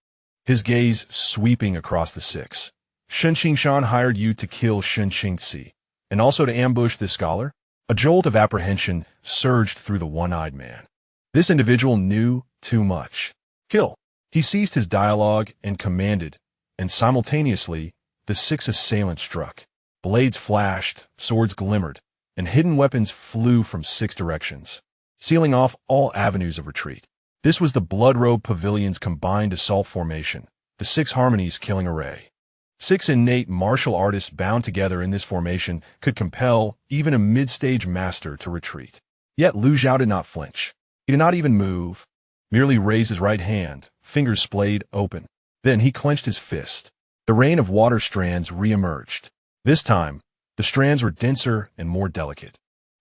his gaze sweeping across the 6. "Shen Qingshan hired you to kill Shen Qingci, and also to ambush this scholar?" A jolt of apprehension surged through the one-eyed man. This individual knew too much. "Kill!" He ceased his dialogue and commanded, and simultaneously, the 6 assailants struck. Blades flashed, swords glimmered, and hidden weapons flew from 6 directions, sealing off all avenues of retreat. This was the Blood Robe Pavilion's combined assault formation, the 6 Harmonies killing array. 6 innate martial artists bound together in this formation could compel even a mid-stage master to retreat. Yet Lu Zhao did not flinch. He did not even move, merely raised his right hand, fingers splayed open. Then he clenched his fist. The rain of water strands re-emerged. This time, the strands were denser and more delicate.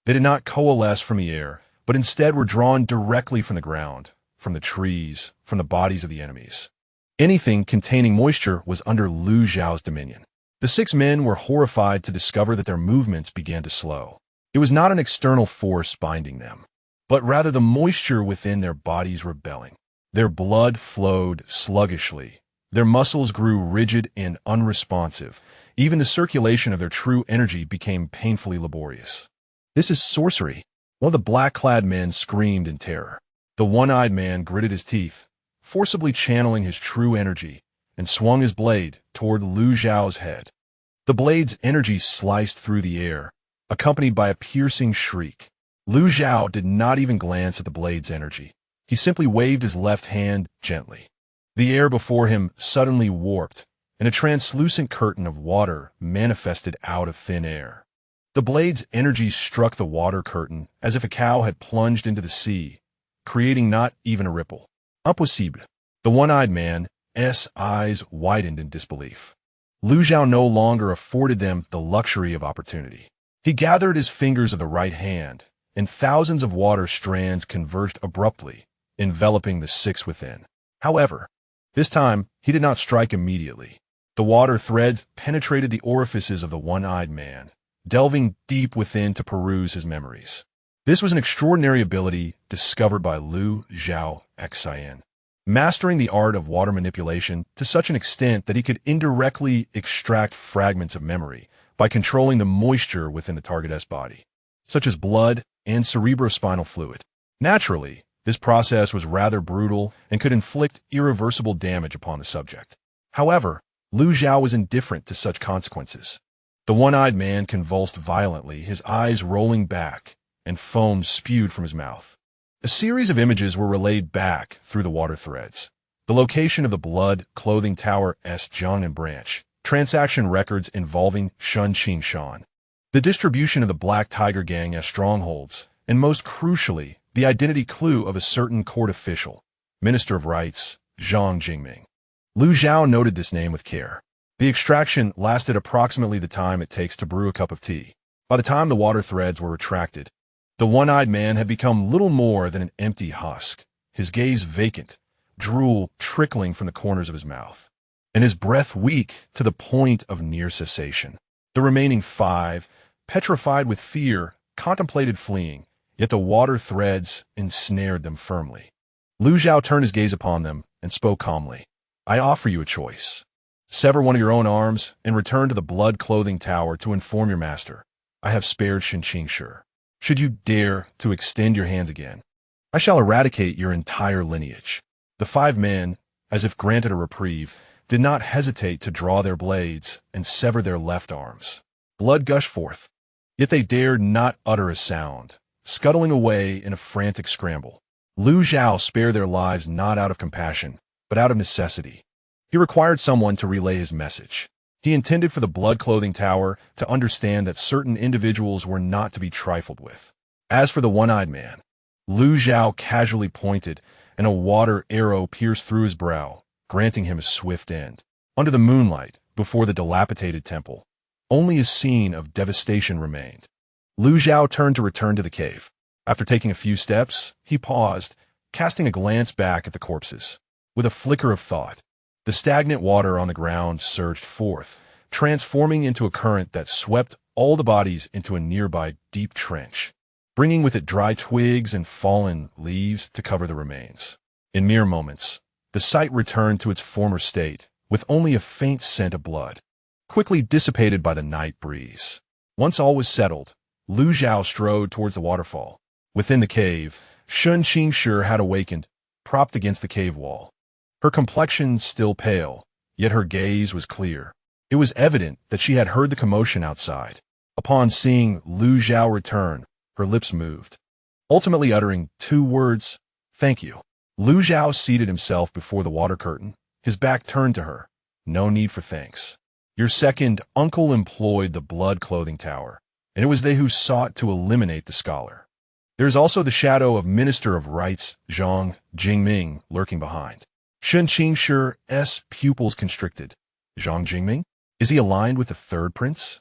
They did not coalesce from the air, but instead were drawn directly from the ground, from the trees, from the bodies of the enemies. Anything containing moisture was under Lu Zhao's dominion. The 6 men were horrified to discover that their movements began to slow. It was not an external force binding them, but rather the moisture within their bodies rebelling. Their blood flowed sluggishly. Their muscles grew rigid and unresponsive. Even the circulation of their true energy became painfully laborious. "This is sorcery!" One of the black-clad men screamed in terror. The one-eyed man gritted his teeth, forcibly channeling his true energy, and swung his blade toward Lu Zhao's head. The blade's energy sliced through the air, accompanied by a piercing shriek. Lu Zhao did not even glance at the blade's energy. He simply waved his left hand gently. The air before him suddenly warped, and a translucent curtain of water manifested out of thin air. The blade's energy struck the water curtain as if a cow had plunged into the sea, creating not even a ripple. Impossible. The one-eyed man's eyes widened in disbelief. Lu Zhao no longer afforded them the luxury of opportunity. He gathered his fingers of the right hand, and thousands of water strands converged abruptly, enveloping the 6 within. However, this time he did not strike immediately. The water threads penetrated the orifices of the one-eyed man, delving deep within to peruse his memories. This was an extraordinary ability discovered by Lu Zhao Xian, mastering the art of water manipulation to such an extent that he could indirectly extract fragments of memory by controlling the moisture within the target's body, such as blood and cerebrospinal fluid. Naturally, this process was rather brutal and could inflict irreversible damage upon the subject. However, Lu Zhao was indifferent to such consequences. The one-eyed man convulsed violently, his eyes rolling back, and foam spewed from his mouth. A series of images were relayed back through the water threads. The location of the Blood Clothing Tower's Jiangnan branch, transaction records involving Shen Qingshan, the distribution of the Black Tiger Gang as strongholds, and most crucially, the identity clue of a certain court official, Minister of Rights, Zhang Jingming. Lu Zhao noted this name with care. The extraction lasted approximately the time it takes to brew a cup of tea. By the time the water threads were retracted, the one-eyed man had become little more than an empty husk, his gaze vacant, drool trickling from the corners of his mouth, and his breath weak to the point of near cessation. The remaining 5, petrified with fear, contemplated fleeing, yet the water threads ensnared them firmly. Lu Zhao turned his gaze upon them and spoke calmly. "I offer you a choice. Sever one of your own arms and return to the Blood Clothing Tower to inform your master. I have spared Shen Qingshi. Should you dare to extend your hands again, I shall eradicate your entire lineage." The 5 men, as if granted a reprieve, did not hesitate to draw their blades and sever their left arms. Blood gushed forth, yet they dared not utter a sound, scuttling away in a frantic scramble. Lu Zhao spared their lives not out of compassion, but out of necessity. He required someone to relay his message. He intended for the Blood Clothing Tower to understand that certain individuals were not to be trifled with. As for the one-eyed man, Lu Zhao casually pointed, and a water arrow pierced through his brow, granting him a swift end. Under the moonlight, before the dilapidated temple, only a scene of devastation remained. Lu Zhao turned to return to the cave. After taking a few steps, he paused, casting a glance back at the corpses. With a flicker of thought, the stagnant water on the ground surged forth, transforming into a current that swept all the bodies into a nearby deep trench, bringing with it dry twigs and fallen leaves to cover the remains. In mere moments, the site returned to its former state, with only a faint scent of blood, quickly dissipated by the night breeze. Once all was settled, Lu Zhao strode towards the waterfall. Within the cave, Shun Qingshi had awakened, propped against the cave wall. Her complexion still pale, yet her gaze was clear. It was evident that she had heard the commotion outside. Upon seeing Lu Zhao return, her lips moved, ultimately uttering 2 words, "Thank you." Lu Zhao seated himself before the water curtain, his back turned to her. "No need for thanks. Your second uncle employed the blood clothing tower, and it was they who sought to eliminate the scholar. There is also the shadow of Minister of Rights Zhang Jingming lurking behind." Shun Qingshi's pupils constricted. Zhang Jingming? Is he aligned with the third prince?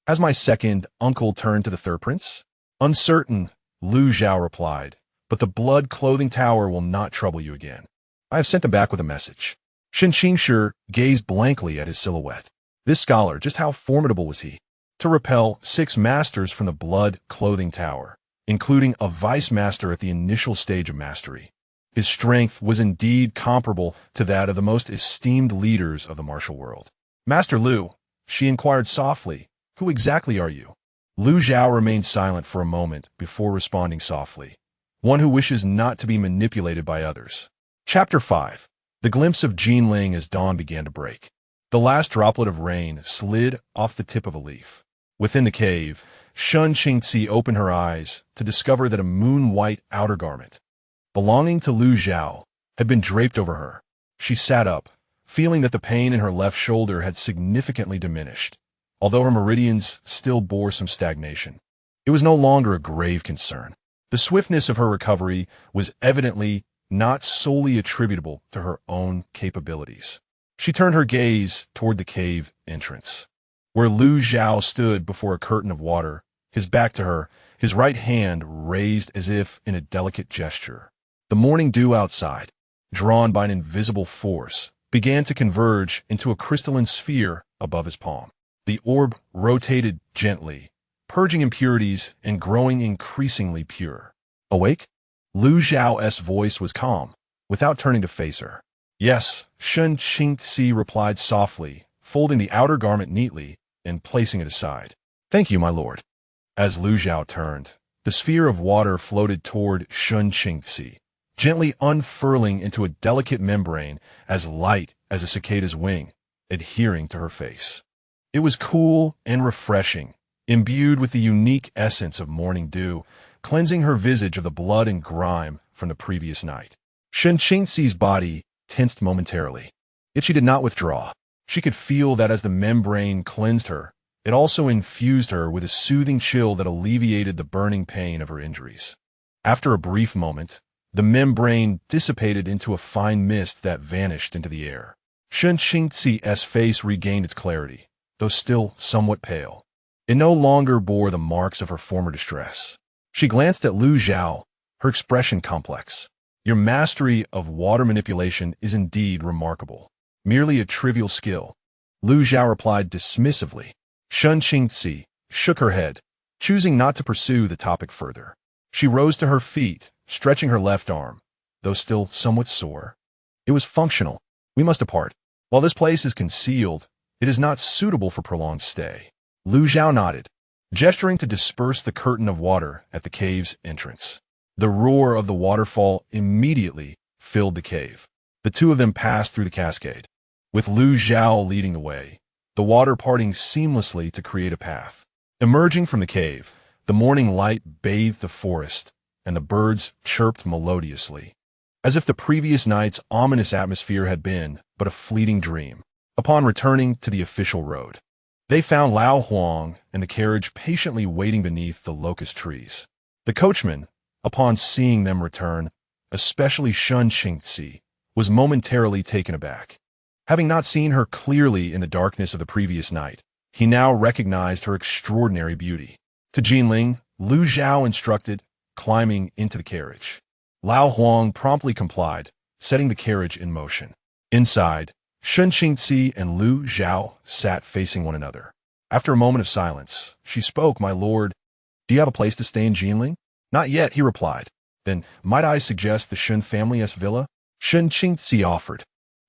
Has my second uncle turned to the third prince? Uncertain, Lu Zhao replied, but the blood clothing tower will not trouble you again. I have sent them back with a message. Shun Qingshi gazed blankly at his silhouette. This scholar, just how formidable was he? To repel 6 masters from the blood clothing tower, including a vice master at the initial stage of mastery. His strength was indeed comparable to that of the most esteemed leaders of the martial world. Master Lu, she inquired softly, who exactly are you? Lu Zhao remained silent for a moment before responding softly. One who wishes not to be manipulated by others. Chapter 5. The glimpse of Jinling as dawn began to break. The last droplet of rain slid off the tip of a leaf. Within the cave, Shun Qingci opened her eyes to discover that a moon-white outer garment, belonging to Lu Zhao, had been draped over her. She sat up, feeling that the pain in her left shoulder had significantly diminished, although her meridians still bore some stagnation. It was no longer a grave concern. The swiftness of her recovery was evidently not solely attributable to her own capabilities. She turned her gaze toward the cave entrance, where Lu Zhao stood before a curtain of water, his back to her, his right hand raised as if in a delicate gesture. The morning dew outside, drawn by an invisible force, began to converge into a crystalline sphere above his palm. The orb rotated gently, purging impurities and growing increasingly pure. Awake? Lu Zhao's voice was calm, without turning to face her. Yes, Shun Qingci replied softly, folding the outer garment neatly and placing it aside. Thank you, my lord. As Lu Zhao turned, the sphere of water floated toward Shun Qingci, gently unfurling into a delicate membrane as light as a cicada's wing, adhering to her face. It was cool and refreshing, imbued with the unique essence of morning dew, cleansing her visage of the blood and grime from the previous night. Shun Qingci's body tensed momentarily. Yet she did not withdraw. She could feel that as the membrane cleansed her, it also infused her with a soothing chill that alleviated the burning pain of her injuries. After a brief moment, the membrane dissipated into a fine mist that vanished into the air. Shun Qingci's face regained its clarity, though still somewhat pale. It no longer bore the marks of her former distress. She glanced at Lu Zhao, her expression complex. Your mastery of water manipulation is indeed remarkable. Merely a trivial skill. Lu Zhao replied dismissively. Shun Qingci shook her head, choosing not to pursue the topic further. She rose to her feet, stretching her left arm, though still somewhat sore. It was functional. We must depart. While this place is concealed, it is not suitable for prolonged stay. Lu Zhao nodded, gesturing to disperse the curtain of water at the cave's entrance. The roar of the waterfall immediately filled the cave. The two of them passed through the cascade, with Lu Zhao leading the way, the water parting seamlessly to create a path. Emerging from the cave, the morning light bathed the forest, and the birds chirped melodiously, as if the previous night's ominous atmosphere had been but a fleeting dream. Upon returning to the official road, they found Lao Huang and the carriage patiently waiting beneath the locust trees. The coachman, upon seeing them return, especially Shun Qingci, was momentarily taken aback. Having not seen her clearly in the darkness of the previous night, he now recognized her extraordinary beauty. To Jinling, Lu Zhao instructed, climbing into the carriage. Lao Huang promptly complied, setting the carriage in motion. Inside, Shen Qingzi and Lu Zhao sat facing one another. After a moment of silence, she spoke, "My lord, do you have a place to stay in Jinling?" "Not yet," he replied. "Then might I suggest the Shen family's villa?" Shen Qingzi offered.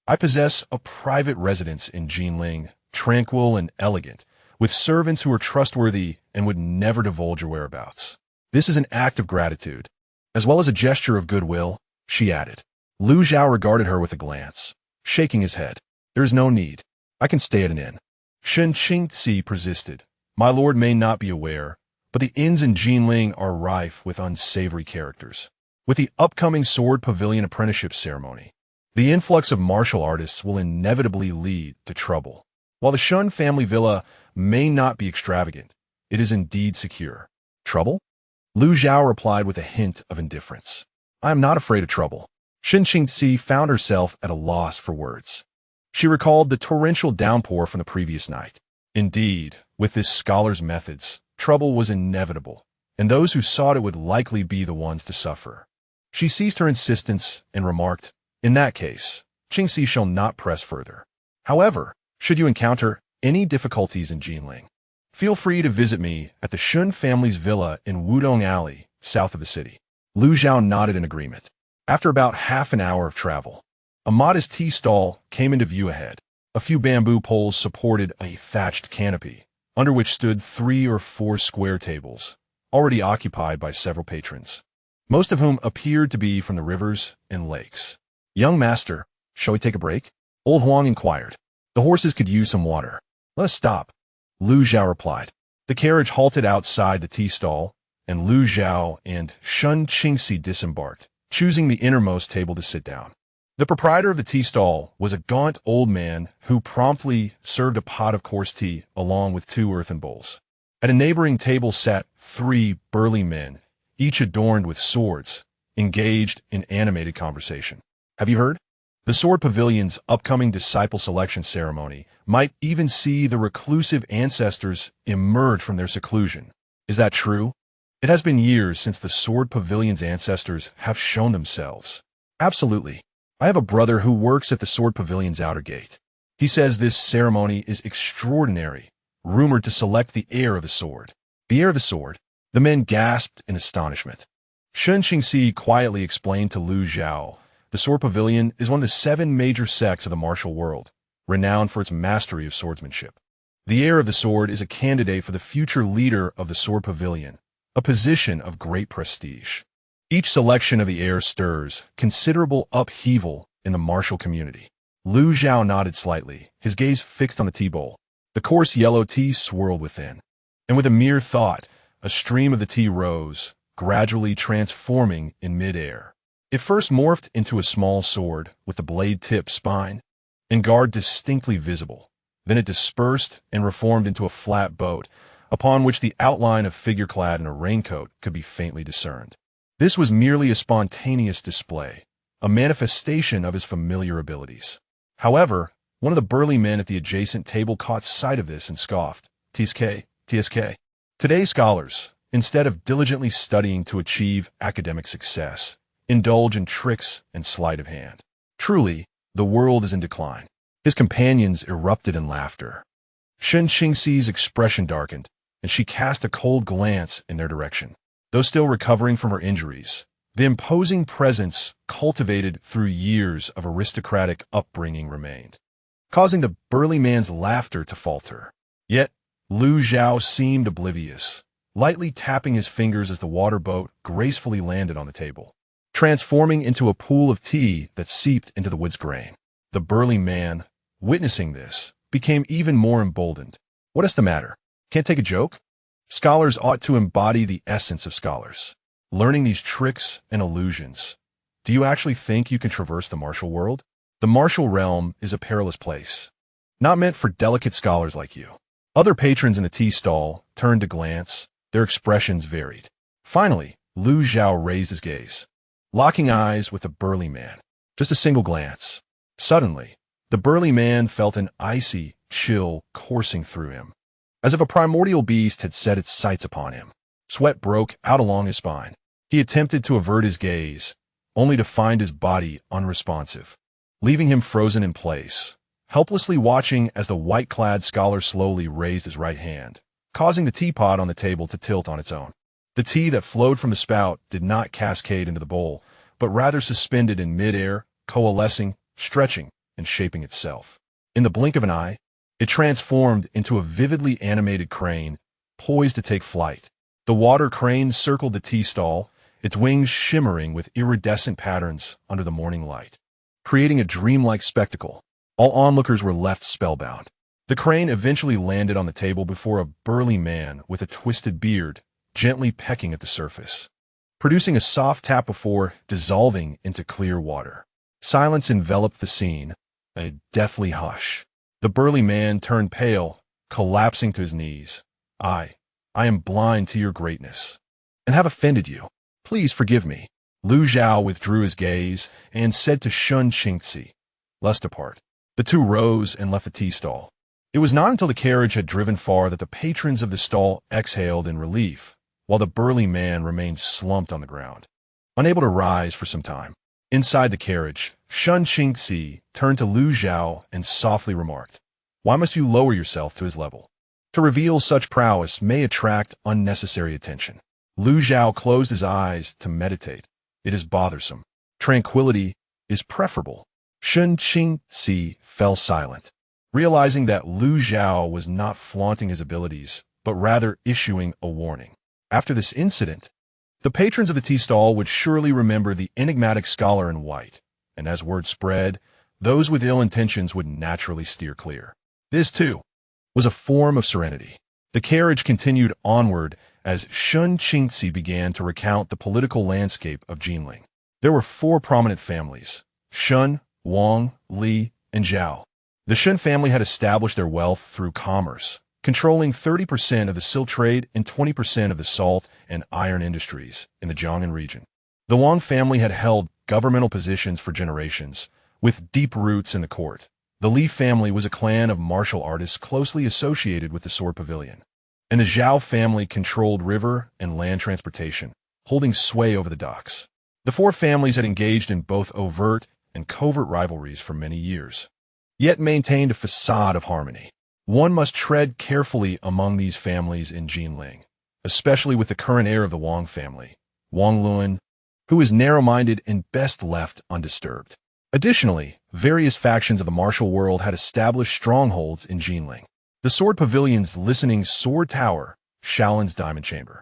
"I possess a private residence in Jinling, tranquil and elegant, with servants who are trustworthy and would never divulge your whereabouts. This is an act of gratitude, as well as a gesture of goodwill," she added. Lu Zhao regarded her with a glance, shaking his head. "There is no need. I can stay at an inn." Shen Qingzi persisted. "My lord may not be aware, but the inns in Jinling are rife with unsavory characters. With the upcoming Sword Pavilion apprenticeship ceremony, the influx of martial artists will inevitably lead to trouble. While the Shun family villa may not be extravagant, it is indeed secure." "Trouble?" Lu Zhao replied with a hint of indifference. "I am not afraid of trouble." Shen Qingzi found herself at a loss for words. She recalled the torrential downpour from the previous night. Indeed, with this scholar's methods, trouble was inevitable, and those who sought it would likely be the ones to suffer. She ceased her insistence and remarked, "In that case, Qingzi shall not press further. However, should you encounter any difficulties in Jinling, feel free to visit me at the Shun family's villa in Wudong Alley, south of the city." Lu Zhao nodded in agreement. After about half an hour of travel, a modest tea stall came into view ahead. A few bamboo poles supported a thatched canopy, under which stood 3 or 4 square tables, already occupied by several patrons, most of whom appeared to be from the rivers and lakes. "Young master, shall we take a break?" Old Huang inquired. "The horses could use some water." "Let us stop," Lu Zhao replied. The carriage halted outside the tea stall, and Lu Zhao and Shen Qingzi disembarked, choosing the innermost table to sit down. The proprietor of the tea stall was a gaunt old man who promptly served a pot of coarse tea along with 2 earthen bowls. At a neighboring table sat 3 burly men, each adorned with swords, engaged in animated conversation. "Have you heard? The Sword Pavilion's upcoming disciple selection ceremony might even see the reclusive ancestors emerge from their seclusion. Is that true? It has been years since the Sword Pavilion's ancestors have shown themselves." "Absolutely. I have a brother who works at the Sword Pavilion's outer gate. He says this ceremony is extraordinary, rumored to select the heir of the sword." "The heir of the sword?" The men gasped in astonishment. Shen Qingzi quietly explained to Lu Zhao, "The Sword Pavilion is one of the 7 major sects of the martial world, renowned for its mastery of swordsmanship. The heir of the sword is a candidate for the future leader of the Sword Pavilion, a position of great prestige. Each selection of the heir stirs considerable upheaval in the martial community." Lu Zhao nodded slightly, his gaze fixed on the tea bowl. The coarse yellow tea swirled within, and with a mere thought, a stream of the tea rose, gradually transforming in mid-air. It first morphed into a small sword with the blade tip spine and guard distinctly visible. Then it dispersed and reformed into a flat boat, upon which the outline of figure clad in a raincoat could be faintly discerned. This was merely a spontaneous display, a manifestation of his familiar abilities. However, one of the burly men at the adjacent table caught sight of this and scoffed. TSK. Today's scholars, instead of diligently studying to achieve academic success, indulge in tricks and sleight of hand. Truly, the world is in decline." His companions erupted in laughter. Shen Qingzi's expression darkened, and she cast a cold glance in their direction. Though still recovering from her injuries, the imposing presence cultivated through years of aristocratic upbringing remained, causing the burly man's laughter to falter. Yet, Lu Zhao seemed oblivious, lightly tapping his fingers as the water boat gracefully landed on the table, transforming into a pool of tea that seeped into the wood's grain. The burly man, witnessing this, became even more emboldened. "What is the matter? Can't take a joke?" Scholars ought to embody the essence of scholars, learning these tricks and illusions. Do you actually think you can traverse the martial world? The martial realm is a perilous place, not meant for delicate scholars like you. Other patrons in the tea stall turned to glance, their expressions varied. Finally, Lu Zhao raised his gaze, locking eyes with the burly man. Just a single glance. Suddenly, the burly man felt an icy chill coursing through him, as if a primordial beast had set its sights upon him. Sweat broke out along his spine. He attempted to avert his gaze, only to find his body unresponsive, leaving him frozen in place, helplessly watching as the white-clad scholar slowly raised his right hand, causing the teapot on the table to tilt on its own. The tea that flowed from the spout did not cascade into the bowl, but rather suspended in midair, coalescing, stretching, and shaping itself. In the blink of an eye, it transformed into a vividly animated crane, poised to take flight. The water crane circled the tea stall, its wings shimmering with iridescent patterns under the morning light, creating a dreamlike spectacle. All onlookers were left spellbound. The crane eventually landed on the table before a burly man with a twisted beard, gently pecking at the surface, producing a soft tap before dissolving into clear water. Silence enveloped the scene, a deathly hush. The burly man turned pale, collapsing to his knees. I am blind to your greatness, and have offended you. Please forgive me. Lu Zhao withdrew his gaze and said to Shun Qingzi, "Let's depart." The two rose and left the tea stall. It was not until the carriage had driven far that the patrons of the stall exhaled in relief, while the burly man remained slumped on the ground, unable to rise for some time. Inside the carriage, Shun Qingzi turned to Lu Zhao and softly remarked, "Why must you lower yourself to his level? To reveal such prowess may attract unnecessary attention." Lu Zhao closed his eyes to meditate. It is bothersome. Tranquility is preferable. Shun Qingzi fell silent, realizing that Lu Zhao was not flaunting his abilities, but rather issuing a warning. After this incident, the patrons of the tea stall would surely remember the enigmatic scholar in white, and as word spread, those with ill intentions would naturally steer clear. This, too, was a form of serenity. The carriage continued onward as Shun Qingzi began to recount the political landscape of Jinling. There were 4 prominent families: Shun, Wang, Li, and Zhao. The Shun family had established their wealth through commerce, controlling 30% of the silk trade and 20% of the salt and iron industries in the Jiangnan region. The Wang family had held governmental positions for generations, with deep roots in the court. The Li family was a clan of martial artists closely associated with the Sword Pavilion, and the Zhao family controlled river and land transportation, holding sway over the docks. The 4 families had engaged in both overt and covert rivalries for many years, yet maintained a facade of harmony. One must tread carefully among these families in Jinling, especially with the current heir of the Wang family, Wang Luan, who is narrow-minded and best left undisturbed. Additionally, various factions of the martial world had established strongholds in Jinling. The Sword Pavilion's listening Sword Tower, Shaolin's Diamond Chamber,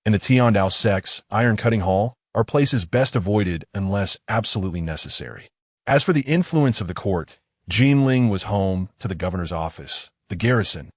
and the Tiandao Sect's Iron Cutting Hall are places best avoided unless absolutely necessary. As for the influence of the court, Jinling was home to the governor's office, the garrison,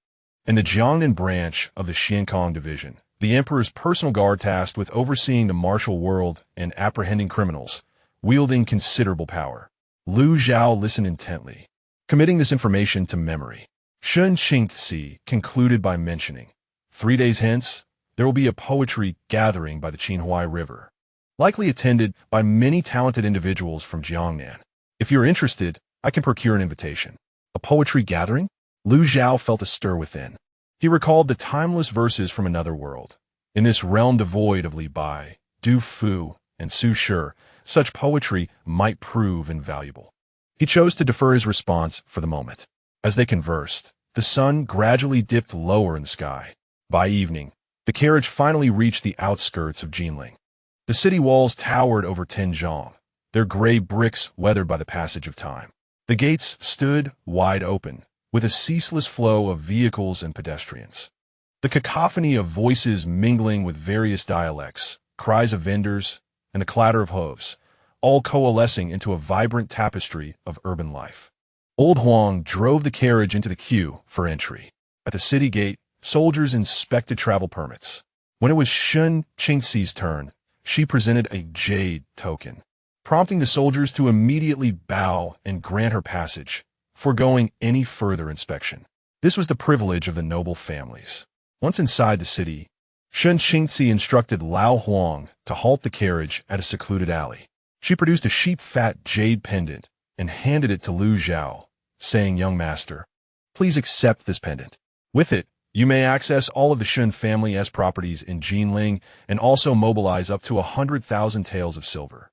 and the Jiangnan branch of the Xiankong division, the emperor's personal guard tasked with overseeing the martial world and apprehending criminals, wielding considerable power. Lu Zhao listened intently, committing this information to memory. Shun Qingzi concluded by mentioning, 3 days hence, there will be a poetry gathering by the Qinhuai River, likely attended by many talented individuals from Jiangnan. If you're interested, I can procure an invitation. A poetry gathering? Lu Zhao felt a stir within. He recalled the timeless verses from another world. In this realm devoid of Li Bai, Du Fu, and Su Shi, such poetry might prove invaluable. He chose to defer his response for the moment. As they conversed, the sun gradually dipped lower in the sky. By evening, the carriage finally reached the outskirts of Jinling. The city walls towered over Tianzhong, their gray bricks weathered by the passage of time. The gates stood wide open, with a ceaseless flow of vehicles and pedestrians. The cacophony of voices mingling with various dialects, cries of vendors, and the clatter of hooves, all coalescing into a vibrant tapestry of urban life. Old Huang drove the carriage into the queue for entry. At the city gate, soldiers inspected travel permits. When it was Shun Qingzi's turn, she presented a jade token, prompting the soldiers to immediately bow and grant her passage, foregoing any further inspection. This was the privilege of the noble families. Once inside the city, Shun Qingzi instructed Lao Huang to halt the carriage at a secluded alley. She produced a sheep-fat jade pendant and handed it to Lu Zhao, saying, "Young master, please accept this pendant. With it, you may access all of the Shun family's properties in Jinling and also mobilize up to 100,000 taels of silver."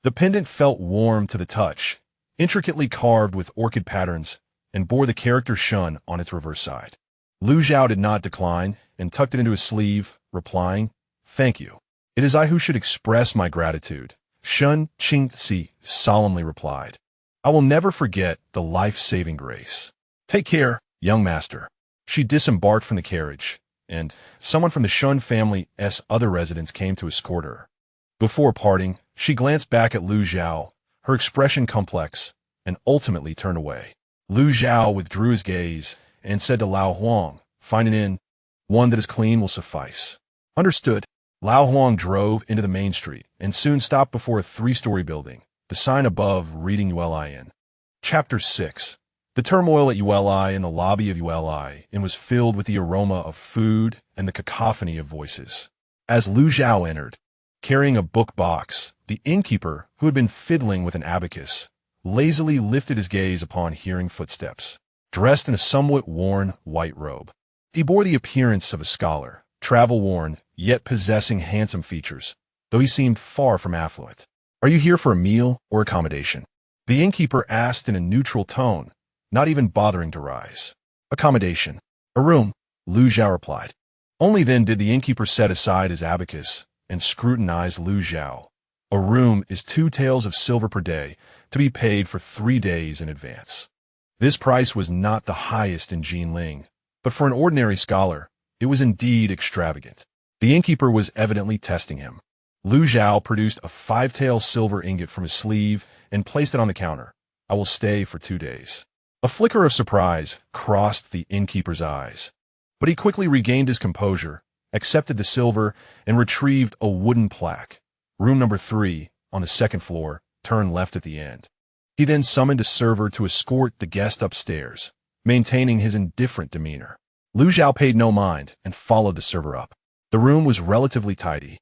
The pendant felt warm to the touch, intricately carved with orchid patterns, and bore the character Shun on its reverse side. Lu Zhao did not decline and tucked it into his sleeve, replying, "Thank you. It is I who should express my gratitude." Shun Qingxi solemnly replied, "I will never forget the life-saving grace. Take care, young master." She disembarked from the carriage, and someone from the Shun family's other residents came to escort her. Before parting, she glanced back at Lu Zhao, her expression complex, and ultimately turned away. Lu Zhao withdrew his gaze and said to Lao Huang, "Find an inn. One that is clean will suffice." "Understood." Lao Huang drove into the main street and soon stopped before a 3-story building, the sign above reading ULI Inn. Chapter 6. The turmoil at ULI in the lobby of ULI Inn was filled with the aroma of food and the cacophony of voices. As Lu Zhao entered, carrying a book box, the innkeeper, who had been fiddling with an abacus, lazily lifted his gaze upon hearing footsteps. Dressed in a somewhat worn white robe, he bore the appearance of a scholar, travel-worn, yet possessing handsome features, though he seemed far from affluent. "Are you here for a meal or accommodation?" the innkeeper asked in a neutral tone, not even bothering to rise. "Accommodation. A room," Lu Zhao replied. Only then did the innkeeper set aside his abacus and scrutinize Lu Zhao. "A room is 2 taels of silver per day, to be paid for 3 days in advance." This price was not the highest in Jinling, but for an ordinary scholar, it was indeed extravagant. The innkeeper was evidently testing him. Lu Zhao produced a 5-tael silver ingot from his sleeve and placed it on the counter. "I will stay for 2 days. A flicker of surprise crossed the innkeeper's eyes, but he quickly regained his composure, accepted the silver, and retrieved a wooden plaque. "Room number 3, on the 2nd floor, turn left at the end." He then summoned a server to escort the guest upstairs, maintaining his indifferent demeanor. Lu Zhao paid no mind and followed the server up. The room was relatively tidy,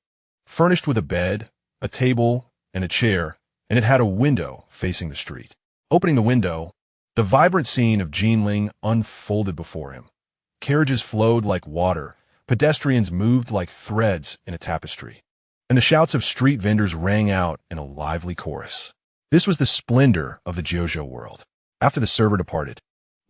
furnished with a bed, a table, and a chair, and it had a window facing the street. Opening the window, the vibrant scene of Jinling unfolded before him. Carriages flowed like water, pedestrians moved like threads in a tapestry, and the shouts of street vendors rang out in a lively chorus. This was the splendor of the Jiuzhou world. After the server departed,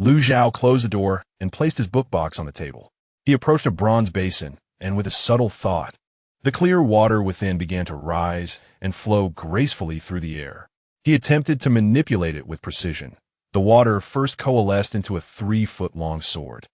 Lu Zhao closed the door and placed his book box on the table. He approached a bronze basin, and with a subtle thought, the clear water within began to rise and flow gracefully through the air. He attempted to manipulate it with precision. The water first coalesced into a 3-foot-long sword,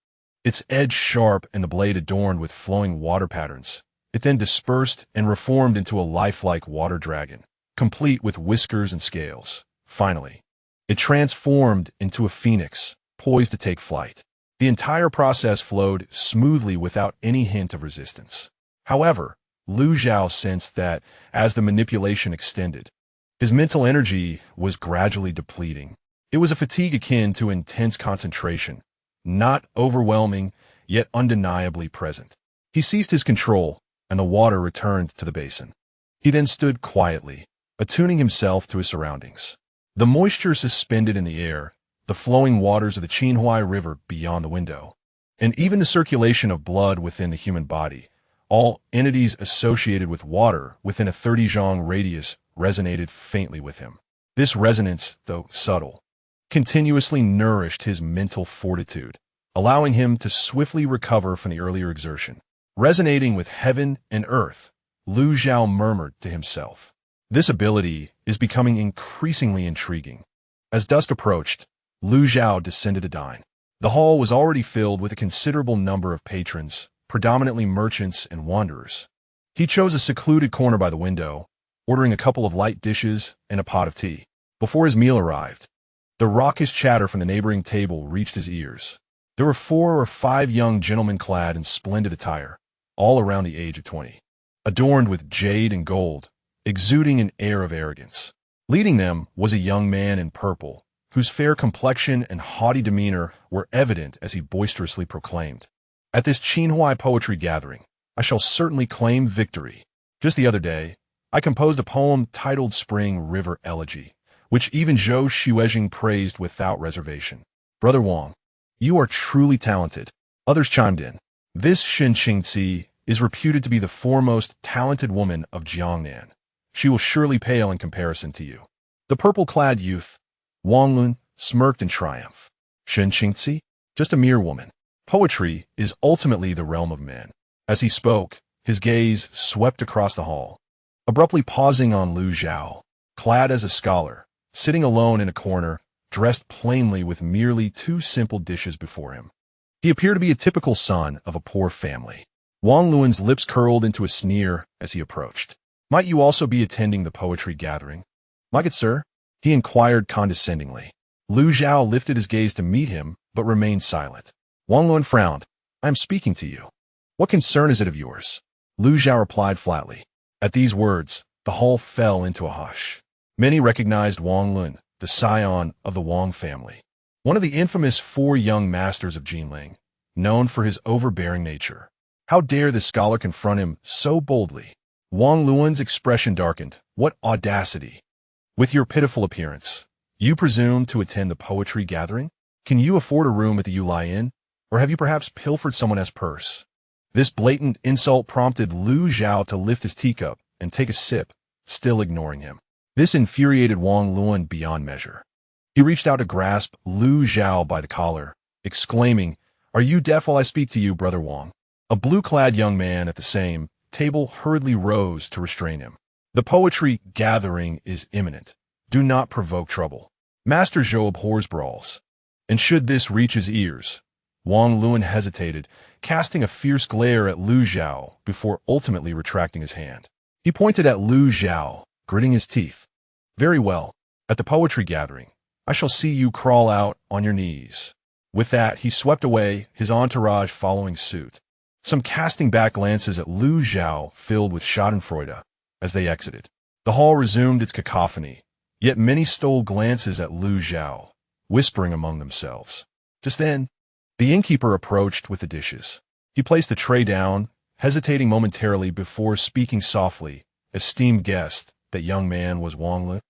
its edge sharp and the blade adorned with flowing water patterns. It then dispersed and reformed into a lifelike water dragon, complete with whiskers and scales. Finally, it transformed into a phoenix, poised to take flight. The entire process flowed smoothly without any hint of resistance. However, Lu Zhao sensed that, as the manipulation extended, his mental energy was gradually depleting. It was a fatigue akin to intense concentration, not overwhelming, yet undeniably present. He ceased his control, and the water returned to the basin. He then stood quietly, attuning himself to his surroundings. The moisture suspended in the air, the flowing waters of the Qinhuai River beyond the window, and even the circulation of blood within the human body, all entities associated with water within a 30-zhang radius, resonated faintly with him. This resonance, though subtle, continuously nourished his mental fortitude, allowing him to swiftly recover from the earlier exertion. Resonating with heaven and earth, Lu Zhao murmured to himself, "This ability is becoming increasingly intriguing." As dusk approached, Lu Zhao descended to dine. The hall was already filled with a considerable number of patrons, predominantly merchants and wanderers. He chose a secluded corner by the window, ordering a couple of light dishes and a pot of tea. Before his meal arrived, the raucous chatter from the neighboring table reached his ears. There were 4 or 5 young gentlemen clad in splendid attire, all around the age of 20, adorned with jade and gold, exuding an air of arrogance. Leading them was a young man in purple, whose fair complexion and haughty demeanor were evident as he boisterously proclaimed, "At this Qinhuai poetry gathering, I shall certainly claim victory." Just the other day, I composed a poem titled Spring River Elegy, which even Zhou Xuejing praised without reservation. Brother Wang, you are truly talented. Others chimed in. This Shen Qingzi is reputed to be the foremost talented woman of Jiangnan. She will surely pale in comparison to you. The purple-clad youth, Wang Lun, smirked in triumph. Shen Qingzi? Just a mere woman. Poetry is ultimately the realm of men. As he spoke, his gaze swept across the hall, abruptly pausing on Lu Zhao, clad as a scholar, sitting alone in a corner, dressed plainly with merely two simple dishes before him. He appeared to be a typical son of a poor family. Wang Luan's lips curled into a sneer as he approached. Might you also be attending the poetry gathering? My good sir, he inquired condescendingly. Lu Zhao lifted his gaze to meet him, but remained silent. Wang Luan frowned. I am speaking to you. What concern is it of yours? Lu Zhao replied flatly. At these words, the hall fell into a hush. Many recognized Wang Lun, the scion of the Wang family, one of the infamous four young masters of Jinling, known for his overbearing nature. How dare this scholar confront him so boldly? Wang Luan's expression darkened. What audacity! With your pitiful appearance, you presume to attend the poetry gathering? Can you afford a room at the Yulai Inn? Or have you perhaps pilfered someone else's purse? This blatant insult prompted Lu Zhao to lift his teacup and take a sip, still ignoring him. This infuriated Wang Luan beyond measure. He reached out to grasp Lu Zhao by the collar, exclaiming, Are you deaf while I speak to you, Brother Wang? A blue-clad young man at the same table hurriedly rose to restrain him. The poetry gathering is imminent. Do not provoke trouble. Master Zhou abhors brawls. And should this reach his ears? Wang Luan hesitated, casting a fierce glare at Lu Zhao before ultimately retracting his hand. He pointed at Lu Zhao, gritting his teeth. Very well. At the poetry gathering, I shall see you crawl out on your knees. With that, he swept away, his entourage following suit. Some casting back glances at Lu Zhao filled with schadenfreude as they exited. The hall resumed its cacophony, yet many stole glances at Lu Zhao, whispering among themselves. Just then, the innkeeper approached with the dishes. He placed the tray down, hesitating momentarily before speaking softly. Esteemed guest, that young man was Wang Lun,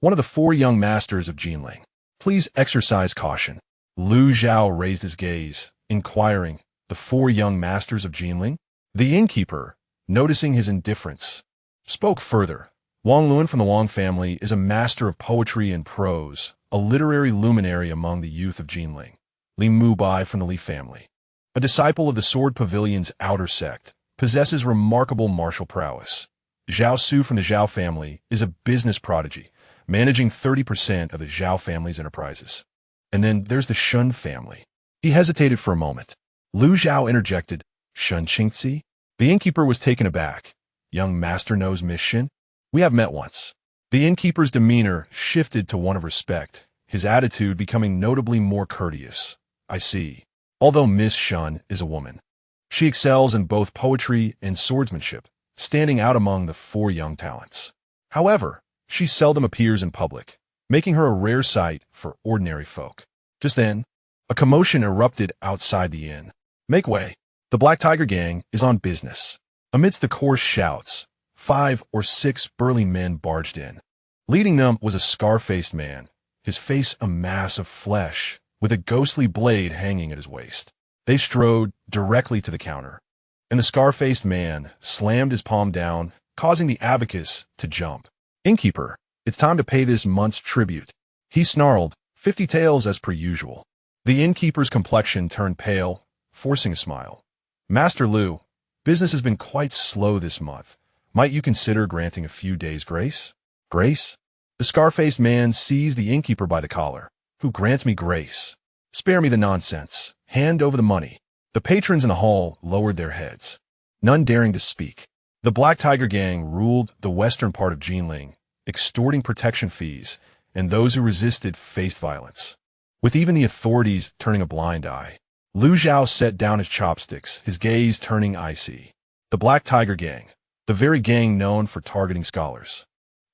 one of the four young masters of Jinling. Please exercise caution. Lu Zhao raised his gaze, inquiring, the four young masters of Jinling? The innkeeper, noticing his indifference, spoke further. Wang Luan from the Wang family is a master of poetry and prose, a literary luminary among the youth of Jinling. Li Mubai from the Li family, a disciple of the Sword Pavilion's outer sect, possesses remarkable martial prowess. Zhao Su from the Zhao family is a business prodigy, managing 30% of the Zhao family's enterprises. And then there's the Shun family. He hesitated for a moment. Lu Zhao interjected, Shun Qingzi? The innkeeper was taken aback. Young master knows Miss Shin? We have met once. The innkeeper's demeanor shifted to one of respect, his attitude becoming notably more courteous. I see. Although Miss Shun is a woman, she excels in both poetry and swordsmanship, standing out among the four young talents. However, she seldom appears in public, making her a rare sight for ordinary folk. Just then, a commotion erupted outside the inn. Make way. The Black Tiger Gang is on business. Amidst the coarse shouts, 5 or 6 burly men barged in. Leading them was a scar-faced man, his face a mass of flesh, with a ghostly blade hanging at his waist. They strode directly to the counter, and the scar-faced man slammed his palm down, causing the abacus to jump. Innkeeper, it's time to pay this month's tribute. He snarled, 50 taels as per usual. The innkeeper's complexion turned pale, forcing a smile. Master Lu, business has been quite slow this month. Might you consider granting a few days' grace? Grace? The scar-faced man seized the innkeeper by the collar. Who grants me grace? Spare me the nonsense. Hand over the money. The patrons in the hall lowered their heads, none daring to speak. The Black Tiger Gang ruled the western part of Jinling, extorting protection fees, and those who resisted faced violence, with even the authorities turning a blind eye. Lu Zhao set down his chopsticks, his gaze turning icy. The Black Tiger Gang, the very gang known for targeting scholars.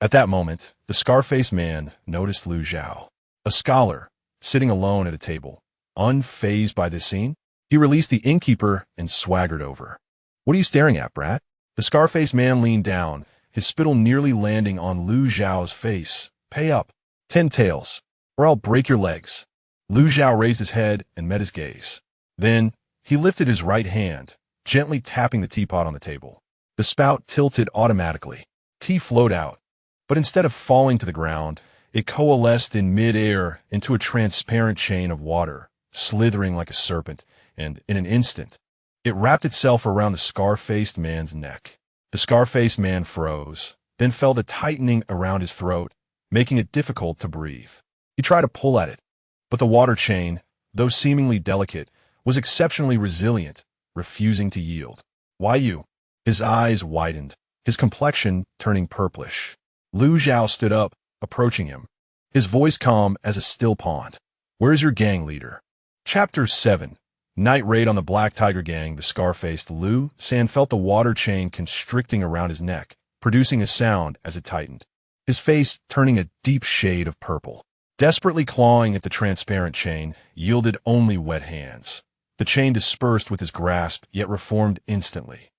At that moment, the scar-faced man noticed Lu Zhao, a scholar, sitting alone at a table. Unfazed by this scene, he released the innkeeper and swaggered over. What are you staring at, brat? The scar-faced man leaned down, his spittle nearly landing on Lu Zhao's face. "Pay up. 10 taels, or I'll break your legs." Lu Zhao raised his head and met his gaze. Then, he lifted his right hand, gently tapping the teapot on the table. The spout tilted automatically. Tea flowed out, but instead of falling to the ground, it coalesced in mid-air into a transparent chain of water, slithering like a serpent, and, in an instant, it wrapped itself around the scar-faced man's neck. The scar-faced man froze, then felt a tightening around his throat, making it difficult to breathe. He tried to pull at it, but the water chain, though seemingly delicate, was exceptionally resilient, refusing to yield. "Why you?" His eyes widened, his complexion turning purplish. Lu Zhao stood up, approaching him, his voice calm as a still pond. "Where's your gang leader?" Chapter 7. Night Raid on the Black Tiger Gang. The scar-faced Lu San felt the water chain constricting around his neck, producing a sound as it tightened, his face turning a deep shade of purple. Desperately clawing at the transparent chain yielded only wet hands. The chain dispersed with his grasp, yet reformed instantly,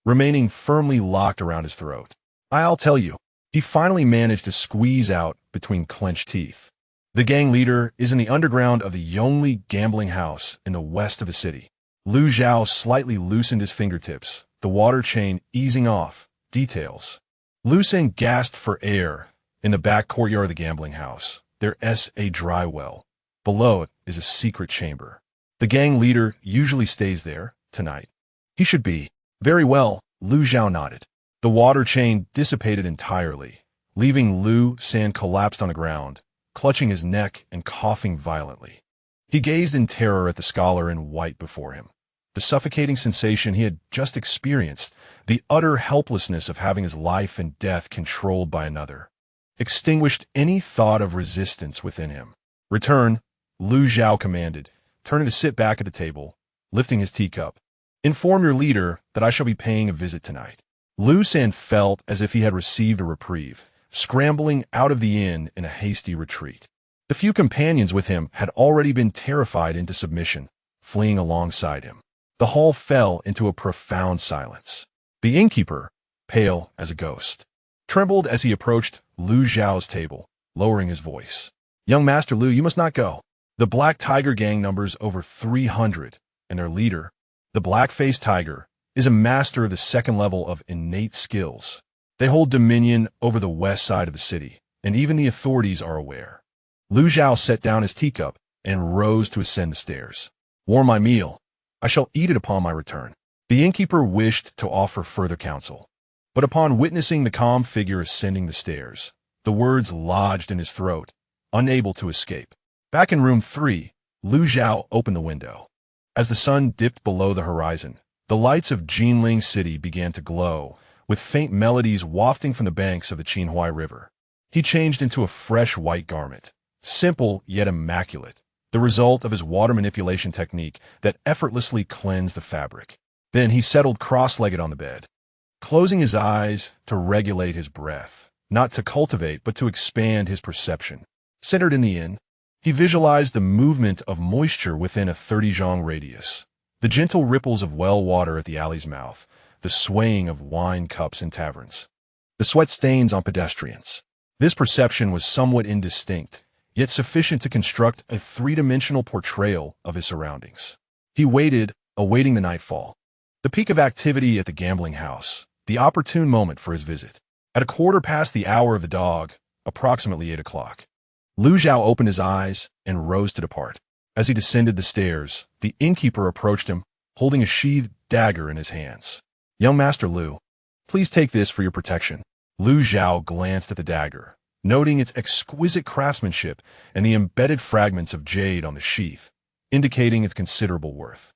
remaining firmly locked around his throat. "I'll tell you," he finally managed to squeeze out between clenched teeth. "The gang leader is in the underground of the only gambling house in the west of the city." Lu Zhao slightly loosened his fingertips, the water chain easing off. Details. Lu San gasped for air. In the back courtyard of the gambling house, there's a dry well. Below it is a secret chamber. The gang leader usually stays there, tonight. "He should be." "Very well," Lu Zhao nodded. The water chain dissipated entirely, leaving Lu San collapsed on the ground, clutching his neck and coughing violently. He gazed in terror at the scholar in white before him. The suffocating sensation he had just experienced, the utter helplessness of having his life and death controlled by another, extinguished any thought of resistance within him. "Return," Lu Zhao commanded, turning to sit back at the table, lifting his teacup. "Inform your leader that I shall be paying a visit tonight." Lu San felt as if he had received a reprieve, scrambling out of the inn in a hasty retreat. The few companions with him had already been terrified into submission, fleeing alongside him. The hall fell into a profound silence. The innkeeper, pale as a ghost, trembled as he approached Lu Zhao's table, lowering his voice. "Young Master Lu, you must not go. The Black Tiger Gang numbers over 300, and their leader, the Black-Faced Tiger, is a master of the second level of innate skills. They hold dominion over the west side of the city, and even the authorities are aware." Lu Zhao set down his teacup and rose to ascend the stairs. "Warm my meal. I shall eat it upon my return." The innkeeper wished to offer further counsel, but upon witnessing the calm figure ascending the stairs, the words lodged in his throat, unable to escape. Back in room 3, Lu Zhao opened the window. As the sun dipped below the horizon, the lights of Jinling City began to glow, with faint melodies wafting from the banks of the Qinhuai River. He changed into a fresh white garment, simple yet immaculate, the result of his water manipulation technique that effortlessly cleansed the fabric. Then he settled cross-legged on the bed, closing his eyes to regulate his breath, not to cultivate but to expand his perception. Centered in the inn, he visualized the movement of moisture within a 30-zhang radius, the gentle ripples of well water at the alley's mouth, the swaying of wine cups in taverns, the sweat stains on pedestrians. This perception was somewhat indistinct, yet sufficient to construct a three-dimensional portrayal of his surroundings. He waited, awaiting the nightfall, the peak of activity at the gambling house, the opportune moment for his visit. At a quarter past the hour of the dog, approximately 8 o'clock, Lu Zhao opened his eyes and rose to depart. As he descended the stairs, the innkeeper approached him, holding a sheathed dagger in his hands. "Young Master Lu, please take this for your protection." Lu Zhao glanced at the dagger, noting its exquisite craftsmanship and the embedded fragments of jade on the sheath, indicating its considerable worth.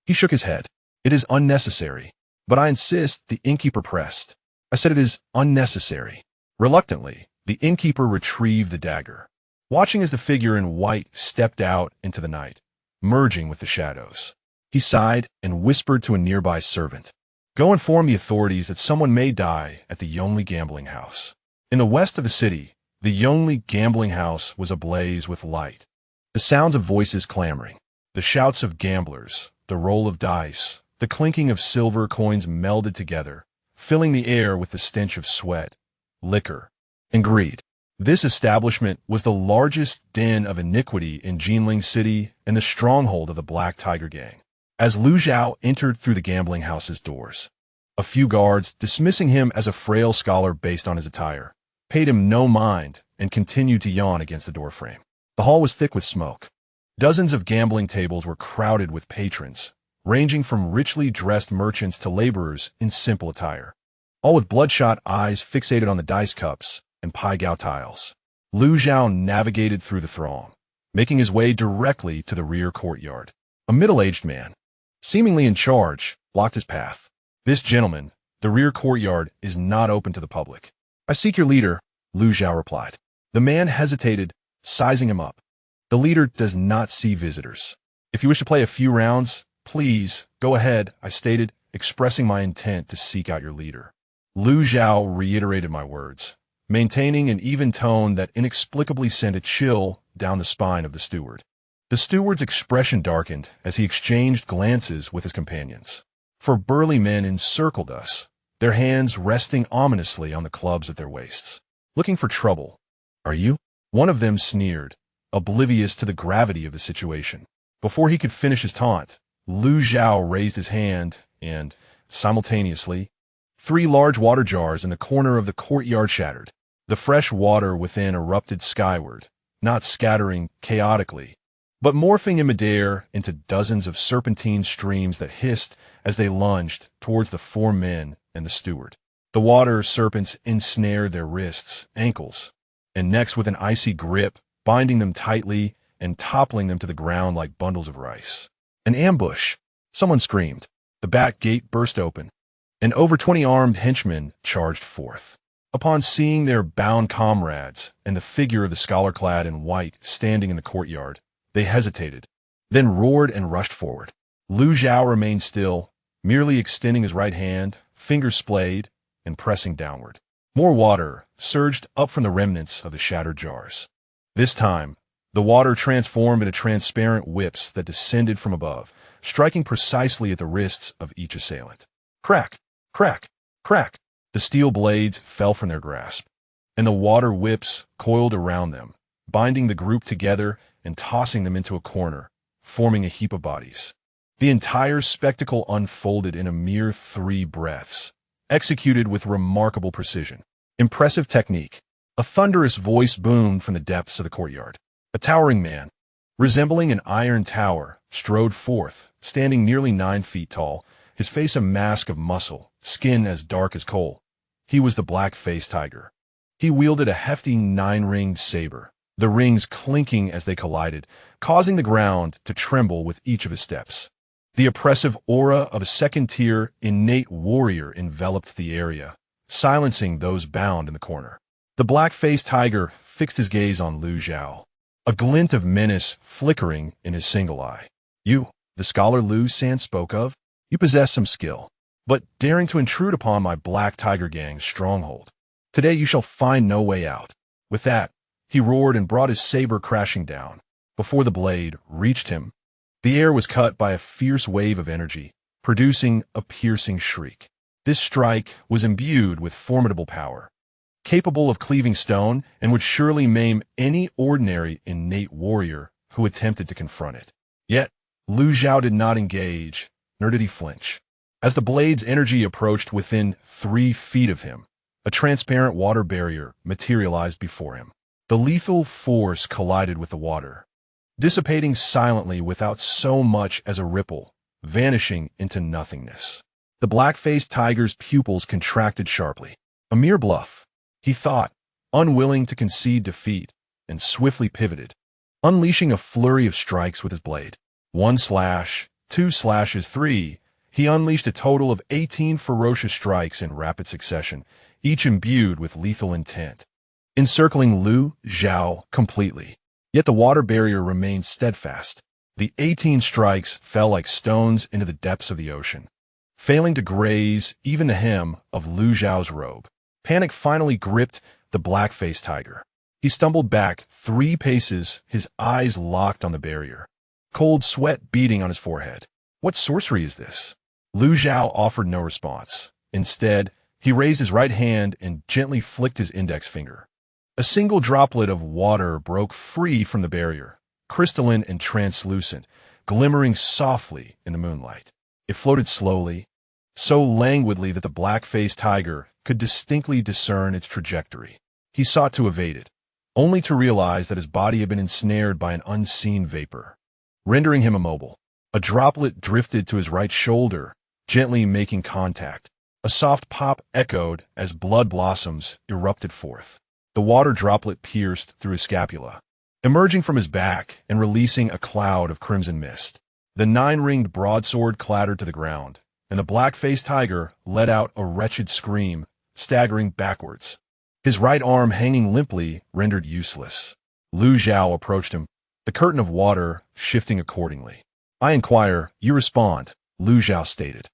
He shook his head. "It is unnecessary." "But I insist," the innkeeper pressed. "I said it is unnecessary." Reluctantly, the innkeeper retrieved the dagger, watching as the figure in white stepped out into the night, merging with the shadows. He sighed and whispered to a nearby servant, "Go inform the authorities that someone may die at the Yonglei gambling house." In the west of the city, the Yonglei gambling house was ablaze with light. The sounds of voices clamoring, the shouts of gamblers, the roll of dice, the clinking of silver coins melded together, filling the air with the stench of sweat, liquor, and greed. This establishment was the largest den of iniquity in Jinling City and the stronghold of the Black Tiger Gang. As Lu Zhao entered through the gambling house's doors, a few guards, dismissing him as a frail scholar based on his attire, paid him no mind and continued to yawn against the doorframe. The hall was thick with smoke. Dozens of gambling tables were crowded with patrons, ranging from richly dressed merchants to laborers in simple attire, all with bloodshot eyes fixated on the dice cups and pai gow tiles. Lu Zhao navigated through the throng, making his way directly to the rear courtyard. A middle-aged man, seemingly in charge, blocked his path. "This gentleman, the rear courtyard, is not open to the public." "I seek your leader," Lu Zhao replied. The man hesitated, sizing him up. "The leader does not see visitors. If you wish to play a few rounds, please, go ahead," I stated, expressing my intent to seek out your leader. Lu Zhao reiterated my words, maintaining an even tone that inexplicably sent a chill down the spine of the steward. The steward's expression darkened as he exchanged glances with his companions. 4 burly men encircled us, their hands resting ominously on the clubs at their waists. "Looking for trouble, are you?" One of them sneered, oblivious to the gravity of the situation. Before he could finish his taunt, Lu Zhao raised his hand and, simultaneously, 3 large water jars in the corner of the courtyard shattered. The fresh water within erupted skyward, not scattering chaotically, but morphing in midair into dozens of serpentine streams that hissed as they lunged towards the 4 men and the steward. The water serpents ensnared their wrists, ankles, and necks with an icy grip, binding them tightly and toppling them to the ground like bundles of rice. "An ambush!" Someone screamed. The back gate burst open, and over 20 armed henchmen charged forth. Upon seeing their bound comrades and the figure of the scholar clad in white standing in the courtyard, they hesitated, then roared and rushed forward. Lu Zhao remained still, merely extending his right hand, fingers splayed, and pressing downward. More water surged up from the remnants of the shattered jars. This time, the water transformed into transparent whips that descended from above, striking precisely at the wrists of each assailant. Crack, crack, crack. The steel blades fell from their grasp, and the water whips coiled around them, binding the group together and tossing them into a corner, forming a heap of bodies. The entire spectacle unfolded in a mere 3 breaths, executed with remarkable precision. Impressive technique. A thunderous voice boomed from the depths of the courtyard. A towering man, resembling an iron tower, strode forth, standing nearly 9 feet tall, his face a mask of muscle, skin as dark as coal. He was the Black-Faced Tiger. He wielded a hefty 9-ringed saber, the rings clinking as they collided, causing the ground to tremble with each of his steps. The oppressive aura of a second-tier, innate warrior enveloped the area, silencing those bound in the corner. The Black-Faced Tiger fixed his gaze on Lu Zhao, a glint of menace flickering in his single eye. "You, the scholar Lu San spoke of, you possess some skill, but daring to intrude upon my Black Tiger Gang's stronghold. Today you shall find no way out." With that, he roared and brought his saber crashing down. Before the blade reached him, the air was cut by a fierce wave of energy, producing a piercing shriek. This strike was imbued with formidable power, capable of cleaving stone and would surely maim any ordinary innate warrior who attempted to confront it. Yet, Lu Zhao did not engage, nor did he flinch. As the blade's energy approached within 3 feet of him, a transparent water barrier materialized before him. The lethal force collided with the water, dissipating silently without so much as a ripple, vanishing into nothingness. The Black-Faced Tiger's pupils contracted sharply. A mere bluff, he thought, unwilling to concede defeat, and swiftly pivoted, unleashing a flurry of strikes with his blade. 1 slash, 2 slashes, 3. He unleashed a total of 18 ferocious strikes in rapid succession, each imbued with lethal intent, encircling Lu Zhao completely. Yet the water barrier remained steadfast. The 18 strikes fell like stones into the depths of the ocean, failing to graze even the hem of Lu Zhao's robe. Panic finally gripped the Black-Faced Tiger. He stumbled back 3 paces, his eyes locked on the barrier, cold sweat beading on his forehead. What sorcery is this? Lu Zhao offered no response. Instead, He raised his right hand and gently flicked his index finger. A single droplet of water broke free from the barrier, crystalline and translucent, glimmering softly in the moonlight. It floated slowly, so languidly that the black-faced tiger could distinctly discern its trajectory. He sought to evade it, only to realize that his body had been ensnared by an unseen vapor, rendering him immobile. A droplet drifted to his right shoulder, gently making contact. A soft pop echoed as blood blossoms erupted forth. The water droplet pierced through his scapula, emerging from his back and releasing a cloud of crimson mist. The nine-ringed broadsword clattered to the ground, and the black-faced tiger let out a wretched scream, staggering backwards, his right arm hanging limply, rendered useless. Lu Zhao approached him, the curtain of water shifting accordingly. "I inquire, you respond," Lu Zhao stated.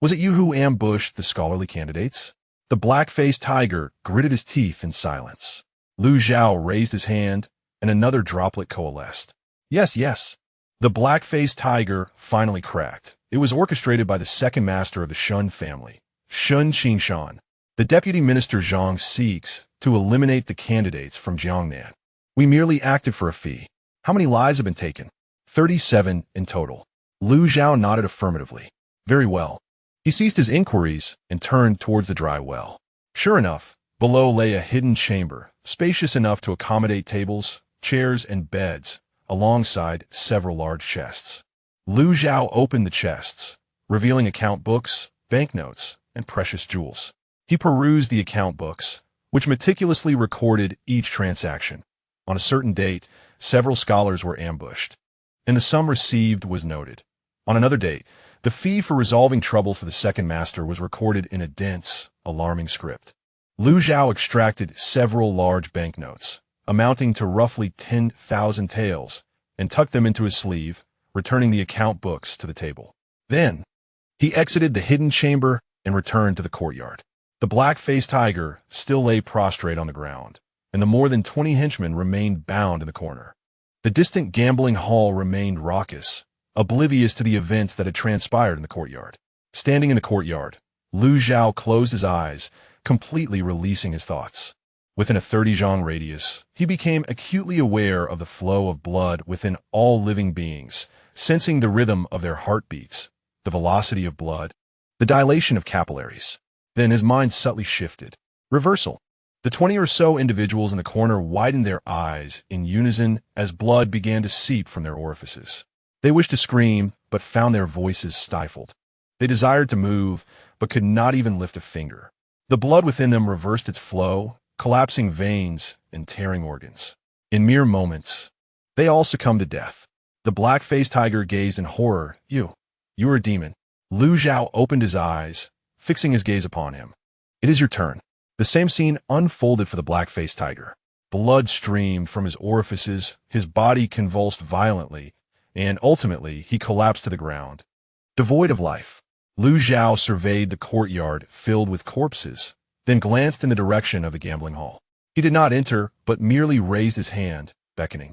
"Was it you who ambushed the scholarly candidates?" The black-faced tiger gritted his teeth in silence. Lu Zhao raised his hand, and another droplet coalesced. "Yes, yes." The black-faced tiger finally cracked. It was orchestrated by the second master of the Shun family, Shun Qingshan. The deputy minister Zhang seeks to eliminate the candidates from Jiangnan. "We merely acted for a fee. How many lives have been taken?" 37 in total. Lu Zhao nodded affirmatively. "Very well." He ceased his inquiries and turned towards the dry well. Sure enough, below lay a hidden chamber, spacious enough to accommodate tables, chairs, and beds, alongside several large chests. Lu Zhao opened the chests, revealing account books, banknotes, and precious jewels. He perused the account books, which meticulously recorded each transaction. On a certain date, several scholars were ambushed, and the sum received was noted. On another date, the fee for resolving trouble for the second master was recorded in a dense, alarming script. Lu Zhao extracted several large banknotes, amounting to roughly 10,000 taels, and tucked them into his sleeve, returning the account books to the table. Then, he exited the hidden chamber and returned to the courtyard. The black-faced tiger still lay prostrate on the ground, and the more than 20 henchmen remained bound in the corner. The distant gambling hall remained raucous, oblivious to the events that had transpired in the courtyard. Standing in the courtyard, Lu Zhao closed his eyes, completely releasing his thoughts. Within a 30-zhang radius, he became acutely aware of the flow of blood within all living beings, sensing the rhythm of their heartbeats, the velocity of blood, the dilation of capillaries. Then his mind subtly shifted. Reversal. The 20 or so individuals in the corner widened their eyes in unison as blood began to seep from their orifices. They wished to scream, but found their voices stifled. They desired to move, but could not even lift a finger. The blood within them reversed its flow, collapsing veins and tearing organs. In mere moments, they all succumbed to death. The black-faced tiger gazed in horror. You are a demon." Lu Zhao opened his eyes, fixing his gaze upon him. "It is your turn." The same scene unfolded for the black-faced tiger. Blood streamed from his orifices, his body convulsed violently, and ultimately he collapsed to the ground, devoid of life. Lu Zhao surveyed the courtyard filled with corpses, then glanced in the direction of the gambling hall. He did not enter, but merely raised his hand, beckoning.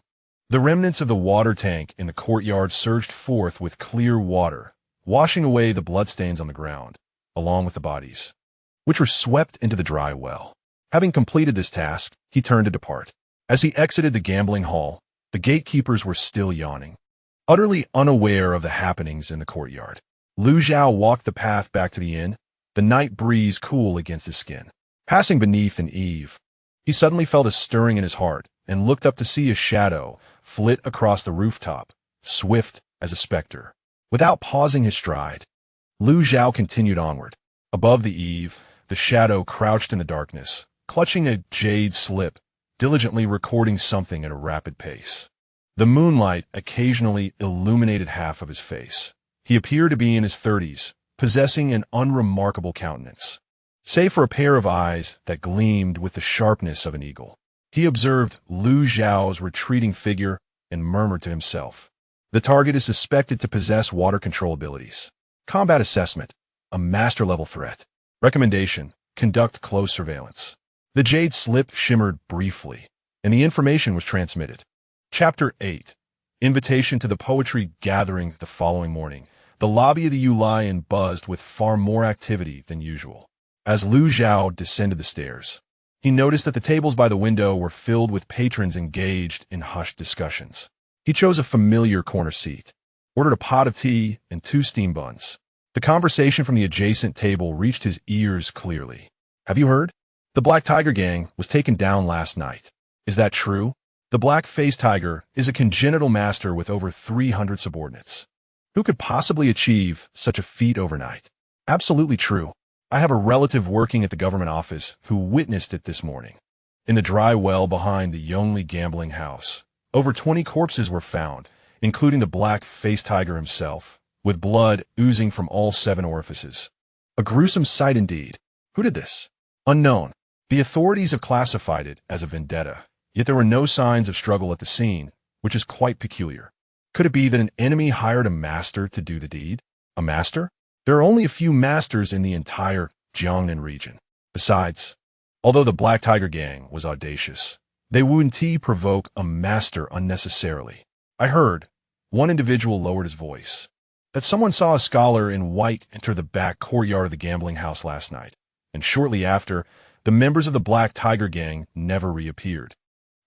The remnants of the water tank in the courtyard surged forth with clear water, washing away the bloodstains on the ground, along with the bodies, which were swept into the dry well. Having completed this task, he turned to depart. As he exited the gambling hall, the gatekeepers were still yawning, utterly unaware of the happenings in the courtyard. Lu Zhao walked the path back to the inn, the night breeze cool against his skin. Passing beneath an eave, he suddenly felt a stirring in his heart and looked up to see a shadow flit across the rooftop, swift as a specter. Without pausing his stride, Lu Zhao continued onward. Above the eave, the shadow crouched in the darkness, clutching a jade slip, diligently recording something at a rapid pace. The moonlight occasionally illuminated half of his face. He appeared to be in his 30s, possessing an unremarkable countenance, save for a pair of eyes that gleamed with the sharpness of an eagle. He observed Lu Zhao's retreating figure and murmured to himself, "The target is suspected to possess water control abilities. Combat assessment, a master-level threat. Recommendation, conduct close surveillance." The jade slip shimmered briefly, and the information was transmitted. Chapter 8. Invitation to the poetry gathering the following morning. The lobby of the Ulion buzzed with far more activity than usual. As Lu Zhao descended the stairs, he noticed that the tables by the window were filled with patrons engaged in hushed discussions. He chose a familiar corner seat, ordered a pot of tea and 2 steam buns. The conversation from the adjacent table reached his ears clearly. "Have you heard? The Black Tiger Gang was taken down last night. Is that true? The Black-Faced Tiger is a congenital master with over 300 subordinates. Who could possibly achieve such a feat overnight?" "Absolutely true. I have a relative working at the government office who witnessed it this morning. In the dry well behind the Yongli gambling house, over 20 corpses were found, including the Black-Faced Tiger himself, with blood oozing from all 7 orifices. A gruesome sight indeed. Who did this? Unknown. The authorities have classified it as a vendetta, yet there were no signs of struggle at the scene, which is quite peculiar. Could it be that an enemy hired a master to do the deed? A master? There are only a few masters in the entire Jiangnan region. Besides, although the Black Tiger Gang was audacious, they wouldn't provoke a master unnecessarily. I heard," one individual lowered his voice, "that someone saw a scholar in white enter the back courtyard of the gambling house last night, and shortly after, the members of the Black Tiger Gang never reappeared."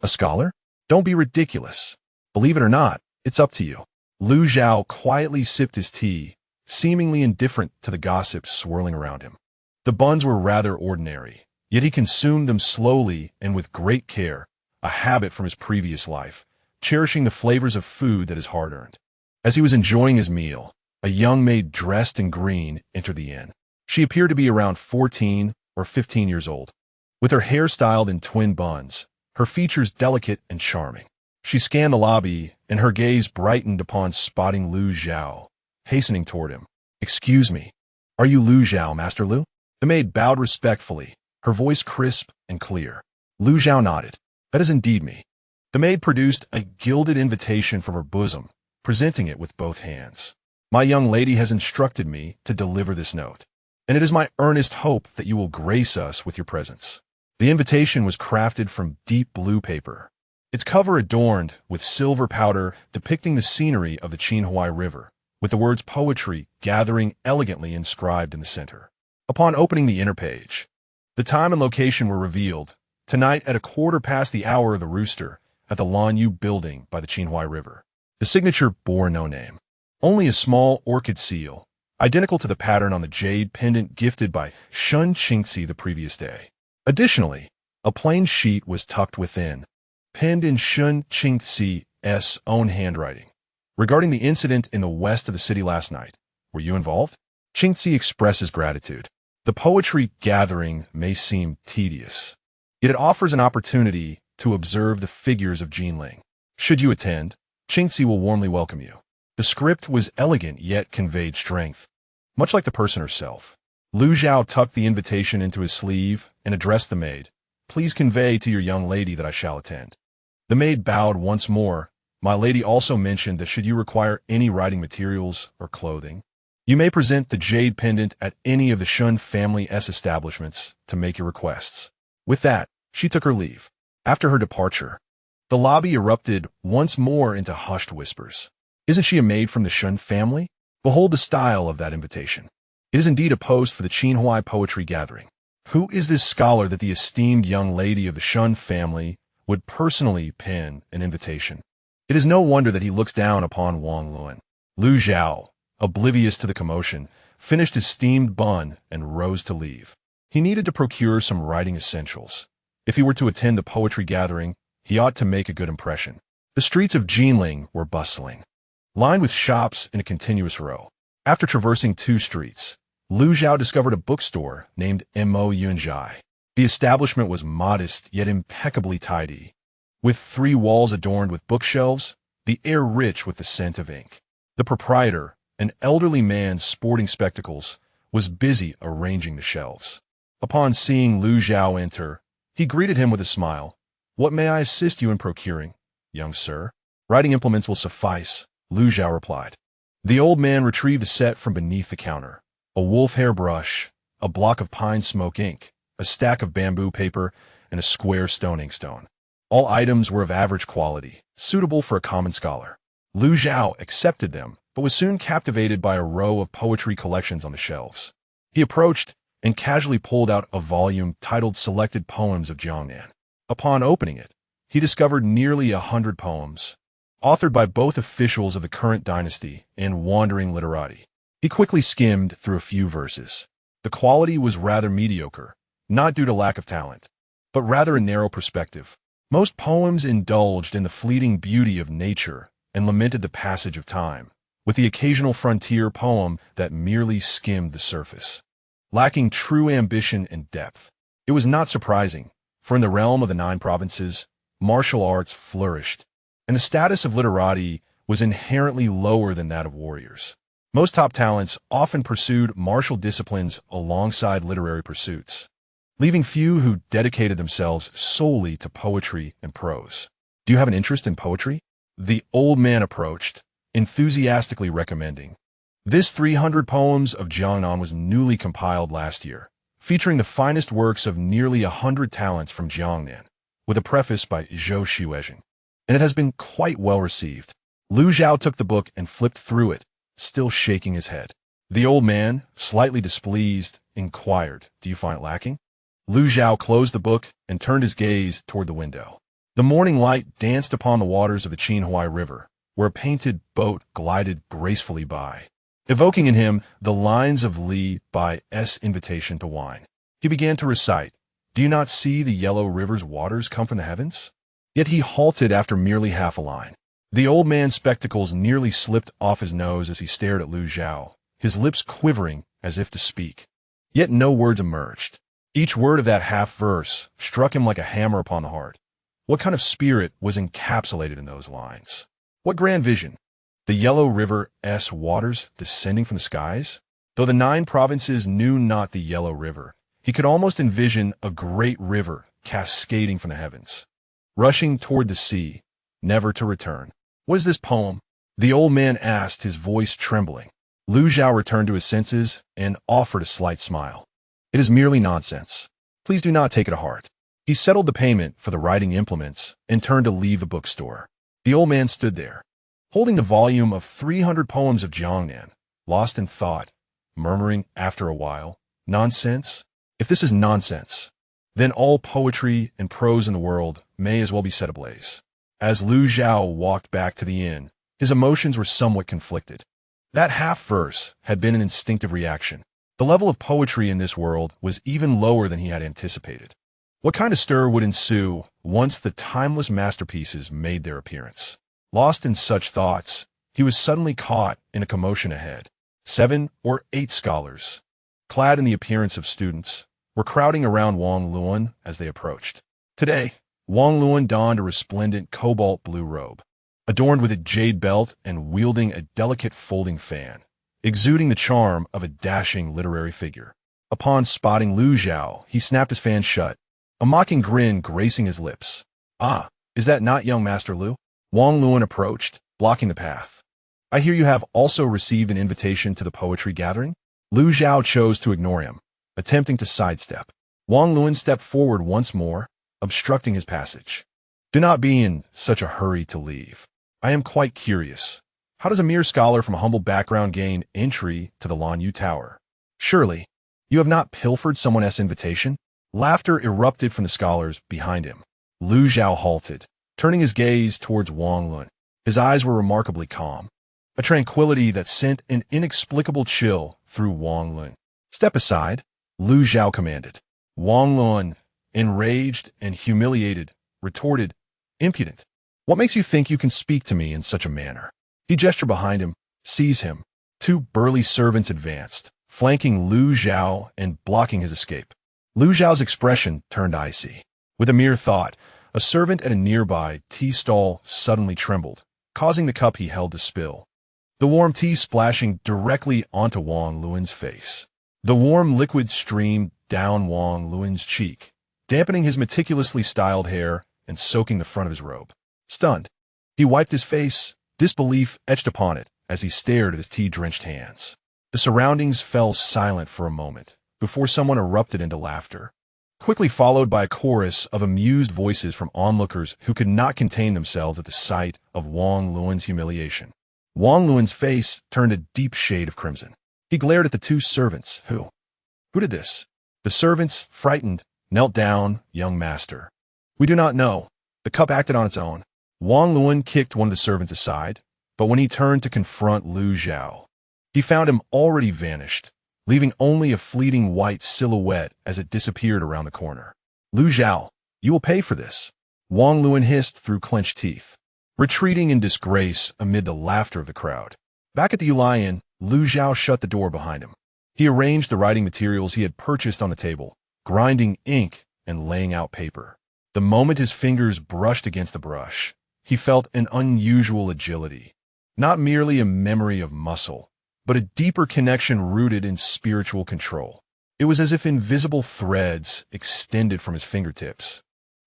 "A scholar? Don't be ridiculous. Believe it or not, it's up to you." Lu Zhao quietly sipped his tea, seemingly indifferent to the gossip swirling around him. The buns were rather ordinary, yet he consumed them slowly and with great care, a habit from his previous life, cherishing the flavors of food that is hard-earned. As he was enjoying his meal, a young maid dressed in green entered the inn. She appeared to be around 14 or 15 years old. With her hair styled in twin buns, her features delicate and charming. She scanned the lobby, and her gaze brightened upon spotting Lu Zhao, hastening toward him. "Excuse me, are you Lu Zhao, Master Lu?" The maid bowed respectfully, her voice crisp and clear. Lu Zhao nodded. "That is indeed me." The maid produced a gilded invitation from her bosom, presenting it with both hands. "My young lady has instructed me to deliver this note, and it is my earnest hope that you will grace us with your presence." The invitation was crafted from deep blue paper, its cover adorned with silver powder depicting the scenery of the Qinhuai River, with the words "poetry" gathering elegantly inscribed in the center. Upon opening the inner page, the time and location were revealed: tonight at 1/4 the hour of the rooster, at the Lanyu building by the Qinhuai River. The signature bore no name, only a small orchid seal, identical to the pattern on the jade pendant gifted by Shun Qingzi the previous day. Additionally, a plain sheet was tucked within, penned in Shun Qingzi's own handwriting. "Regarding the incident in the west of the city last night, were you involved? Qingzi expresses gratitude. The poetry gathering may seem tedious, yet it offers an opportunity to observe the figures of Jinling. Should you attend, Qingzi will warmly welcome you." The script was elegant yet conveyed strength, much like the person herself. Lu Zhao tucked the invitation into his sleeve and addressed the maid. "Please convey to your young lady that I shall attend." The maid bowed once more. "My lady also mentioned that should you require any writing materials or clothing, you may present the jade pendant at any of the Shun family's establishments to make your requests." With that, she took her leave. After her departure, the lobby erupted once more into hushed whispers. "Isn't she a maid from the Shun family? Behold the style of that invitation. It is indeed a post for the Qinhuai poetry gathering. Who is this scholar that the esteemed young lady of the Shun family would personally pen an invitation? It is no wonder that he looks down upon Wang Luan." Lu Zhao, oblivious to the commotion, finished his steamed bun and rose to leave. He needed to procure some writing essentials. If he were to attend the poetry gathering, he ought to make a good impression. The streets of Jinling were bustling, lined with shops in a continuous row. After traversing 2 streets, Lu Zhao discovered a bookstore named Mo Yunjai. The establishment was modest yet impeccably tidy, with 3 walls adorned with bookshelves, the air rich with the scent of ink. The proprietor, an elderly man sporting spectacles, was busy arranging the shelves. Upon seeing Lu Zhao enter, he greeted him with a smile. "What may I assist you in procuring, young sir?" "Writing implements will suffice," Lu Zhao replied. The old man retrieved a set from beneath the counter: a wolf hair brush, a block of pine smoke ink, a stack of bamboo paper, and a square stone inkstone. All items were of average quality, suitable for a common scholar. Lu Zhao accepted them, but was soon captivated by a row of poetry collections on the shelves. He approached and casually pulled out a volume titled Selected Poems of Jiangnan. Upon opening it, he discovered nearly 100 poems, authored by both officials of the current dynasty and wandering literati. He quickly skimmed through a few verses. The quality was rather mediocre, not due to lack of talent, but rather a narrow perspective. Most poems indulged in the fleeting beauty of nature and lamented the passage of time, with the occasional frontier poem that merely skimmed the surface. Lacking true ambition and depth, it was not surprising, for in the realm of the 9 provinces, martial arts flourished, and the status of literati was inherently lower than that of warriors. Most top talents often pursued martial disciplines alongside literary pursuits, leaving few who dedicated themselves solely to poetry and prose. Do you have an interest in poetry? The old man approached, enthusiastically recommending. This 300 poems of Jiangnan was newly compiled last year, featuring the finest works of nearly 100 talents from Jiangnan, with a preface by Zhou Xuezhen, and it has been quite well received. Lu Zhao took the book and flipped through it, still shaking his head. The old man, slightly displeased, inquired, "Do you find it lacking?" Lu Zhao closed the book and turned his gaze toward the window. The morning light danced upon the waters of the Qinhuai River, where a painted boat glided gracefully by, evoking in him the lines of Li Bai's Invitation to Wine. He began to recite, "Do you not see the yellow river's waters come from the heavens?" Yet he halted after merely half a line. The old man's spectacles nearly slipped off his nose as he stared at Lu Zhao, his lips quivering as if to speak. Yet no words emerged. Each word of that half-verse struck him like a hammer upon the heart. What kind of spirit was encapsulated in those lines? What grand vision? The yellow river's waters descending from the skies? Though the 9 provinces knew not the yellow river, he could almost envision a great river cascading from the heavens, rushing toward the sea, never to return. "What is this poem?" the old man asked, his voice trembling. Lu Zhao returned to his senses and offered a slight smile. "It is merely nonsense. Please do not take it to heart." He settled the payment for the writing implements and turned to leave the bookstore. The old man stood there, holding the volume of 300 poems of Jiangnan, lost in thought, murmuring after a while, "Nonsense? If this is nonsense, then all poetry and prose in the world may as well be set ablaze." As Lu Zhao walked back to the inn, his emotions were somewhat conflicted. That half-verse had been an instinctive reaction. The level of poetry in this world was even lower than he had anticipated. What kind of stir would ensue once the timeless masterpieces made their appearance? Lost in such thoughts, he was suddenly caught in a commotion ahead. 7 or 8 scholars, clad in the appearance of students, were crowding around Wang Luan as they approached. Today, Wang Luan donned a resplendent cobalt blue robe, adorned with a jade belt and wielding a delicate folding fan, exuding the charm of a dashing literary figure. Upon spotting Lu Zhao, he snapped his fan shut, a mocking grin gracing his lips. "Ah, is that not young Master Lu?" Wang Luan approached, blocking the path. "I hear you have also received an invitation to the poetry gathering?" Lu Zhao chose to ignore him, attempting to sidestep. Wang Luan stepped forward once more, obstructing his passage. "Do not be in such a hurry to leave. I am quite curious. How does a mere scholar from a humble background gain entry to the Lanyu Tower? Surely, you have not pilfered someone else's invitation?" Laughter erupted from the scholars behind him. Lu Zhao halted, turning his gaze towards Wang Luan. His eyes were remarkably calm, a tranquility that sent an inexplicable chill through Wang Luan. "Step aside," Lu Zhao commanded. Wang Luan, enraged and humiliated, retorted, "Impudent! What makes you think you can speak to me in such a manner?" He gestured behind him. "Seize him." 2 burly servants advanced, flanking Lu Zhao and blocking his escape. Lu Zhao's expression turned icy. With a mere thought, a servant at a nearby tea stall suddenly trembled, causing the cup he held to spill, the warm tea splashing directly onto Wang Luan's face. The warm liquid streamed down Wang Luan's cheek, dampening his meticulously styled hair and soaking the front of his robe. Stunned, he wiped his face, disbelief etched upon it as he stared at his tea-drenched hands. The surroundings fell silent for a moment, before someone erupted into laughter, quickly followed by a chorus of amused voices from onlookers who could not contain themselves at the sight of Wang Luan's humiliation. Wang Luan's face turned a deep shade of crimson. He glared at the 2 servants. Who did this?" The servants, frightened, knelt down, young master. We do not know. The cup acted on its own. Wang Luan kicked one of the servants aside, but when he turned to confront Lu Zhao, he found him already vanished, leaving only a fleeting white silhouette as it disappeared around the corner. Lu Zhao, you will pay for this, Wang Luan hissed through clenched teeth, retreating in disgrace amid the laughter of the crowd. Back at the Yulian, Lu Zhao shut the door behind him. He arranged the writing materials he had purchased on the table, grinding ink and laying out paper. The moment his fingers brushed against the brush, he felt an unusual agility. Not merely a memory of muscle, but a deeper connection rooted in spiritual control. It was as if invisible threads extended from his fingertips,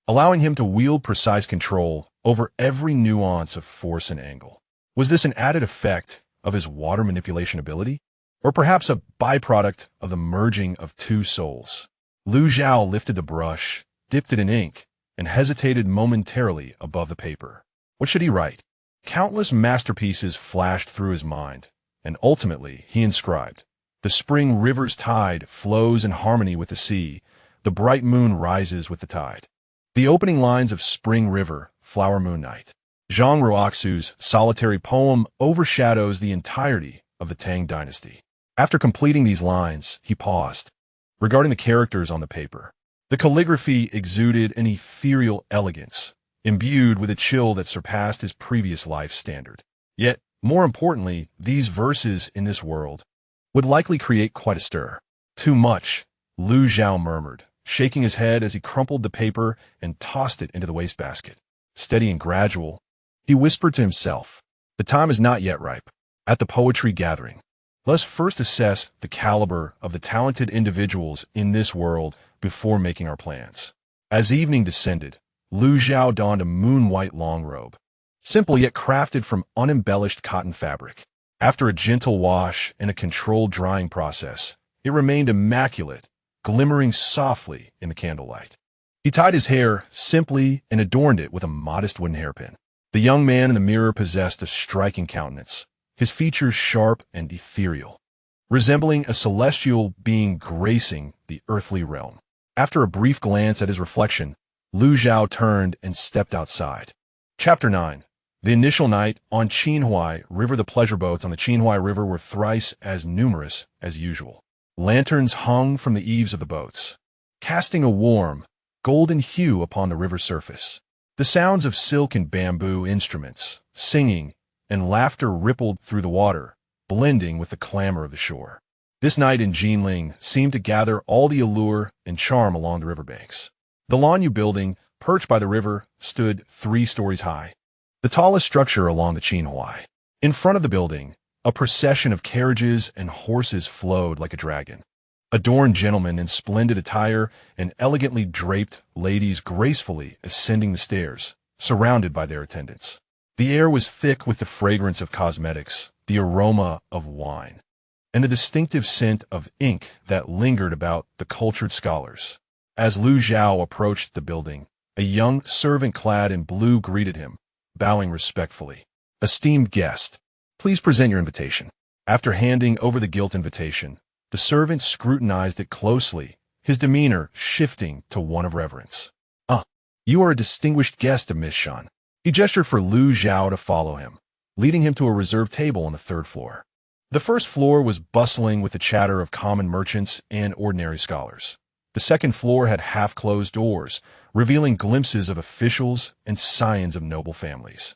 allowing him to wield precise control over every nuance of force and angle. Was this an added effect of his water manipulation ability? Or perhaps a byproduct of the merging of two souls? Lu Zhao lifted the brush, dipped it in ink, and hesitated momentarily above the paper. What should he write? Countless masterpieces flashed through his mind, and ultimately he inscribed, "The spring river's tide flows in harmony with the sea, the bright moon rises with the tide." The opening lines of Spring River, Flower Moon Night, Zhang Ruoxu's solitary poem, overshadows the entirety of the Tang dynasty. After completing these lines, he paused, regarding the characters on the paper. The calligraphy exuded an ethereal elegance, imbued with a chill that surpassed his previous life standard. Yet, more importantly, these verses in this world would likely create quite a stir. Too much, Lu Zhao murmured, shaking his head as he crumpled the paper and tossed it into the wastebasket. Steady and gradual, he whispered to himself, "The time is not yet ripe." At the poetry gathering, let's first assess the caliber of the talented individuals in this world before making our plans. As evening descended, Lu Zhao donned a moon-white long robe, simple yet crafted from unembellished cotton fabric. After a gentle wash and a controlled drying process, it remained immaculate, glimmering softly in the candlelight. He tied his hair simply and adorned it with a modest wooden hairpin. The young man in the mirror possessed a striking countenance, his features sharp and ethereal, resembling a celestial being gracing the earthly realm. After a brief glance at his reflection, Lu Zhao turned and stepped outside. Chapter 9. The initial night on Qinhuai River. The pleasure boats on the Qinhuai River were thrice as numerous as usual. Lanterns hung from the eaves of the boats, casting a warm, golden hue upon the river surface. The sounds of silk and bamboo instruments, singing, and laughter rippled through the water, blending with the clamor of the shore. This night in Jinling seemed to gather all the allure and charm along the riverbanks. The Lanyu building, perched by the river, stood 3 stories high, the tallest structure along the Qinhuai. In front of the building, a procession of carriages and horses flowed like a dragon. Adorned gentlemen in splendid attire and elegantly draped ladies gracefully ascending the stairs, surrounded by their attendants. The air was thick with the fragrance of cosmetics, the aroma of wine, and the distinctive scent of ink that lingered about the cultured scholars. As Lu Zhao approached the building, a young servant clad in blue greeted him, bowing respectfully. "Esteemed guest, please present your invitation." After handing over the gilt invitation, the servant scrutinized it closely, his demeanor shifting to one of reverence. You are a distinguished guest of Miss Shan." He gestured for Lu Zhao to follow him, leading him to a reserved table on the 3rd floor. The 1st floor was bustling with the chatter of common merchants and ordinary scholars. The 2nd floor had half-closed doors, revealing glimpses of officials and scions of noble families.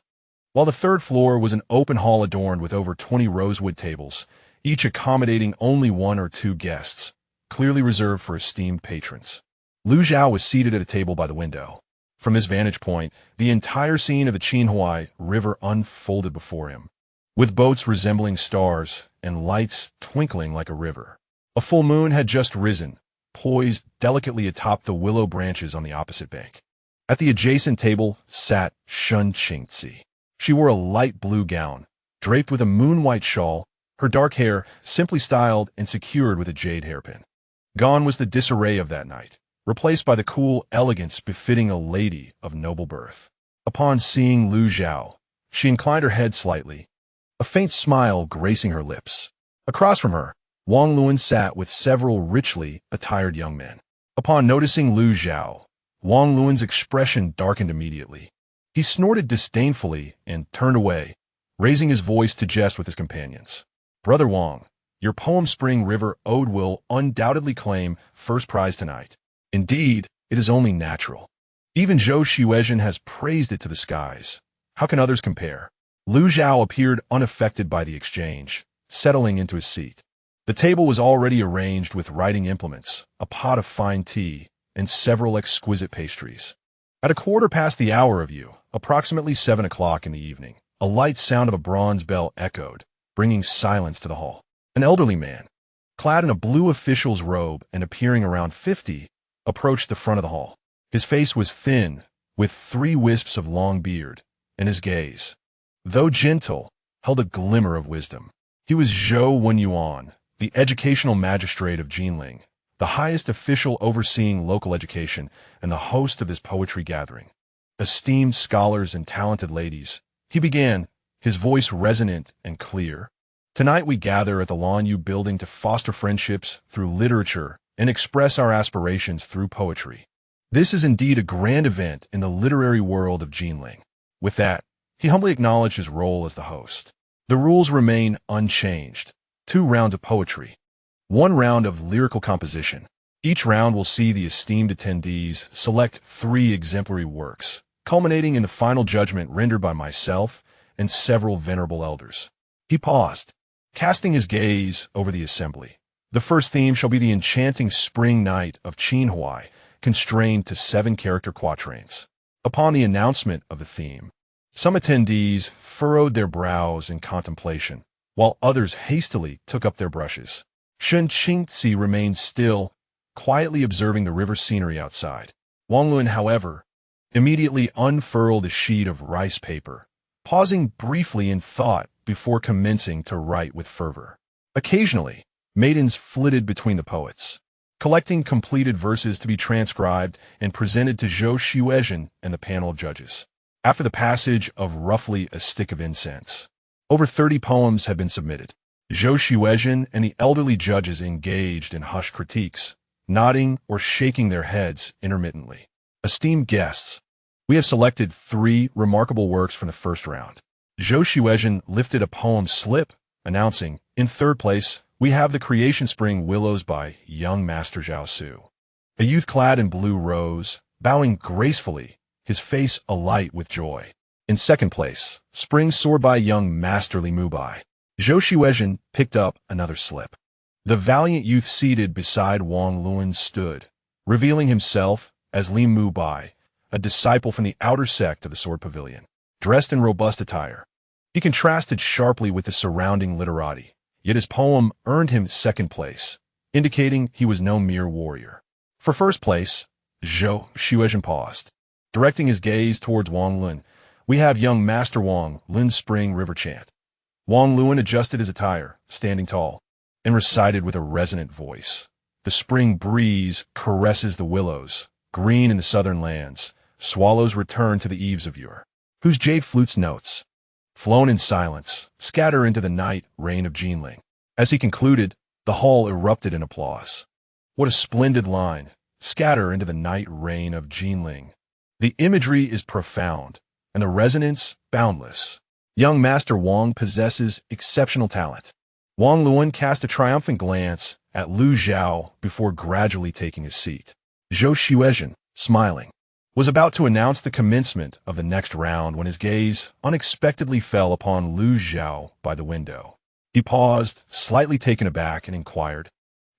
While the 3rd floor was an open hall adorned with over 20 rosewood tables, each accommodating only 1 or 2 guests, clearly reserved for esteemed patrons. Lu Zhao was seated at a table by the window. From his vantage point, the entire scene of the Qinhuai River unfolded before him, with boats resembling stars and lights twinkling like a river. A full moon had just risen, poised delicately atop the willow branches on the opposite bank. At the adjacent table sat Shun Qingzi. She wore a light blue gown, draped with a moon-white shawl, her dark hair simply styled and secured with a jade hairpin. Gone was the disarray of that night, replaced by the cool elegance befitting a lady of noble birth. Upon seeing Lu Zhao, she inclined her head slightly, a faint smile gracing her lips. Across from her, Wang Luan sat with several richly attired young men. Upon noticing Lu Zhao, Wang Luan's expression darkened immediately. He snorted disdainfully and turned away, raising his voice to jest with his companions. Brother Wang, your poem Spring River Ode will undoubtedly claim first prize tonight. Indeed, it is only natural. Even Zhou Xuezhen has praised it to the skies. How can others compare? Lu Zhao appeared unaffected by the exchange, settling into his seat. The table was already arranged with writing implements, a pot of fine tea, and several exquisite pastries. At 1/4 past the hour of you, approximately 7 o'clock in the evening, a light sound of a bronze bell echoed, bringing silence to the hall. An elderly man, clad in a blue official's robe and appearing around 50, approached the front of the hall. His face was thin, with 3 wisps of long beard, and his gaze, though gentle, held a glimmer of wisdom. He was Zhou Wenyuan, the educational magistrate of Jinling, the highest official overseeing local education and the host of this poetry gathering. Esteemed scholars and talented ladies, he began, his voice resonant and clear. Tonight we gather at the Lan Yu building to foster friendships through literature and express our aspirations through poetry. This is indeed a grand event in the literary world of Jinling. With that, he humbly acknowledged his role as the host. The rules remain unchanged. 2 rounds of poetry. 1 round of lyrical composition. Each round will see the esteemed attendees select 3 exemplary works, culminating in the final judgment rendered by myself and several venerable elders. He paused, casting his gaze over the assembly. The first theme shall be the enchanting spring night of Qinhuai, constrained to 7 character quatrains. Upon the announcement of the theme, some attendees furrowed their brows in contemplation, while others hastily took up their brushes. Shen Qingzi remained still, quietly observing the river scenery outside. Wang Luan, however, immediately unfurled a sheet of rice paper, pausing briefly in thought before commencing to write with fervor. Occasionally, maidens flitted between the poets, collecting completed verses to be transcribed and presented to Zhou Xuezhen and the panel of judges. After the passage of roughly a stick of incense, over 30 poems had been submitted. Zhou Xuezhen and the elderly judges engaged in hushed critiques, nodding or shaking their heads intermittently. Esteemed guests, we have selected 3 remarkable works from the first round. Zhou Xuezhen lifted a poem slip, announcing, in 3rd place, we have The Creation Spring Willows by young Master Zhao Su. A youth clad in blue rose, bowing gracefully, his face alight with joy. In 2nd place, Spring Soared by young Master Li Mubai. Zhou Xuezhen picked up another slip. The valiant youth seated beside Wang Luan stood, revealing himself as Li Mubai, a disciple from the outer sect of the Sword Pavilion. Dressed in robust attire, he contrasted sharply with the surrounding literati, yet his poem earned him 2nd place, indicating he was no mere warrior. For 1st place, Zhou Xuezhen paused, directing his gaze towards Wang Luan. We have young Master Wang Luan's Spring River chant. Wang Luan adjusted his attire, standing tall, and recited with a resonant voice. The spring breeze caresses the willows, green in the southern lands. Swallows return to the eaves of yore, whose jade flute's notes, flown in silence, scatter into the night rain of Jinling. As he concluded, the hall erupted in applause. What a splendid line! Scatter into the night rain of Jinling. The imagery is profound, and the resonance boundless. Young Master Wang possesses exceptional talent. Wang Luan cast a triumphant glance at Lu Zhao before gradually taking his seat. Zhou Xuezhen, smiling, was about to announce the commencement of the next round when his gaze unexpectedly fell upon Lu Zhao by the window. He paused, slightly taken aback, and inquired,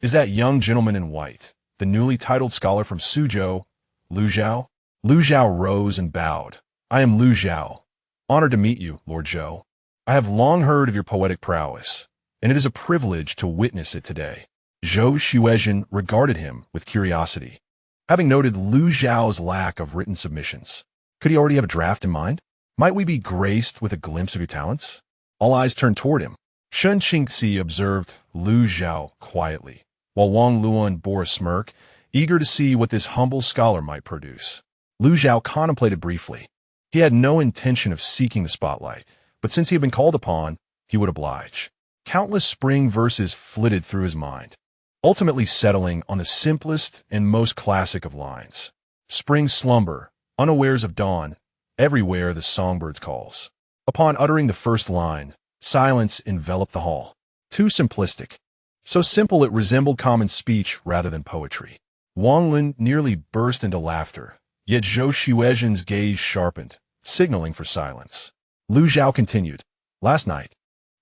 "Is that young gentleman in white the newly titled scholar from Suzhou, Lu Zhao?" Lu Zhao rose and bowed. "I am Lu Zhao. Honored to meet you, Lord Zhou. I have long heard of your poetic prowess, and it is a privilege to witness it today." Zhou Xuezhen regarded him with curiosity, having noted Lu Zhao's lack of written submissions. Could he already have a draft in mind? Might we be graced with a glimpse of your talents? All eyes turned toward him. Shen Qingzi observed Lu Zhao quietly, while Wang Luan bore a smirk, eager to see what this humble scholar might produce. Lu Zhao contemplated briefly. He had no intention of seeking the spotlight, but since he had been called upon, he would oblige. Countless spring verses flitted through his mind, ultimately settling on the simplest and most classic of lines. Spring slumber, unawares of dawn, everywhere the songbirds calls. Upon uttering the first line, silence enveloped the hall. Too simplistic. So simple it resembled common speech rather than poetry. Wang Lun nearly burst into laughter, yet Zhou Xuezhen's gaze sharpened, signaling for silence. Lu Zhao continued, "Last night,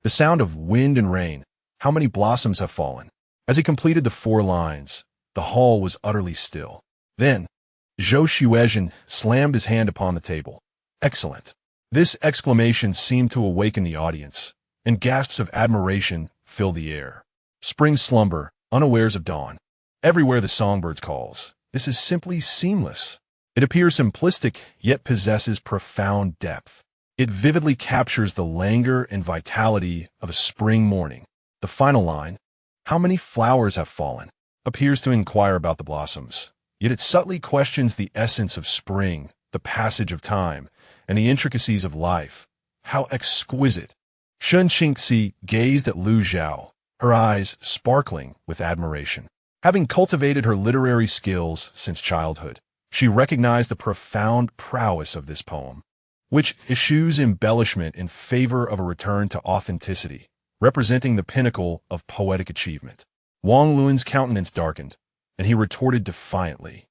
the sound of wind and rain, how many blossoms have fallen." As he completed the 4 lines, the hall was utterly still. Then, Zhou Xuezhen slammed his hand upon the table. "Excellent." This exclamation seemed to awaken the audience, and gasps of admiration filled the air. Spring slumber, unawares of dawn. Everywhere the songbirds calls. This is simply seamless. It appears simplistic, yet possesses profound depth. It vividly captures the languor and vitality of a spring morning. The final line, "How many flowers have fallen?" appears to inquire about the blossoms, yet it subtly questions the essence of spring, the passage of time, and the intricacies of life. How exquisite! Shen Qingxi gazed at Lu Zhao, her eyes sparkling with admiration. Having cultivated her literary skills since childhood, she recognized the profound prowess of this poem, which eschews embellishment in favor of a return to authenticity, representing the pinnacle of poetic achievement. Wang Lun's countenance darkened, and he retorted defiantly,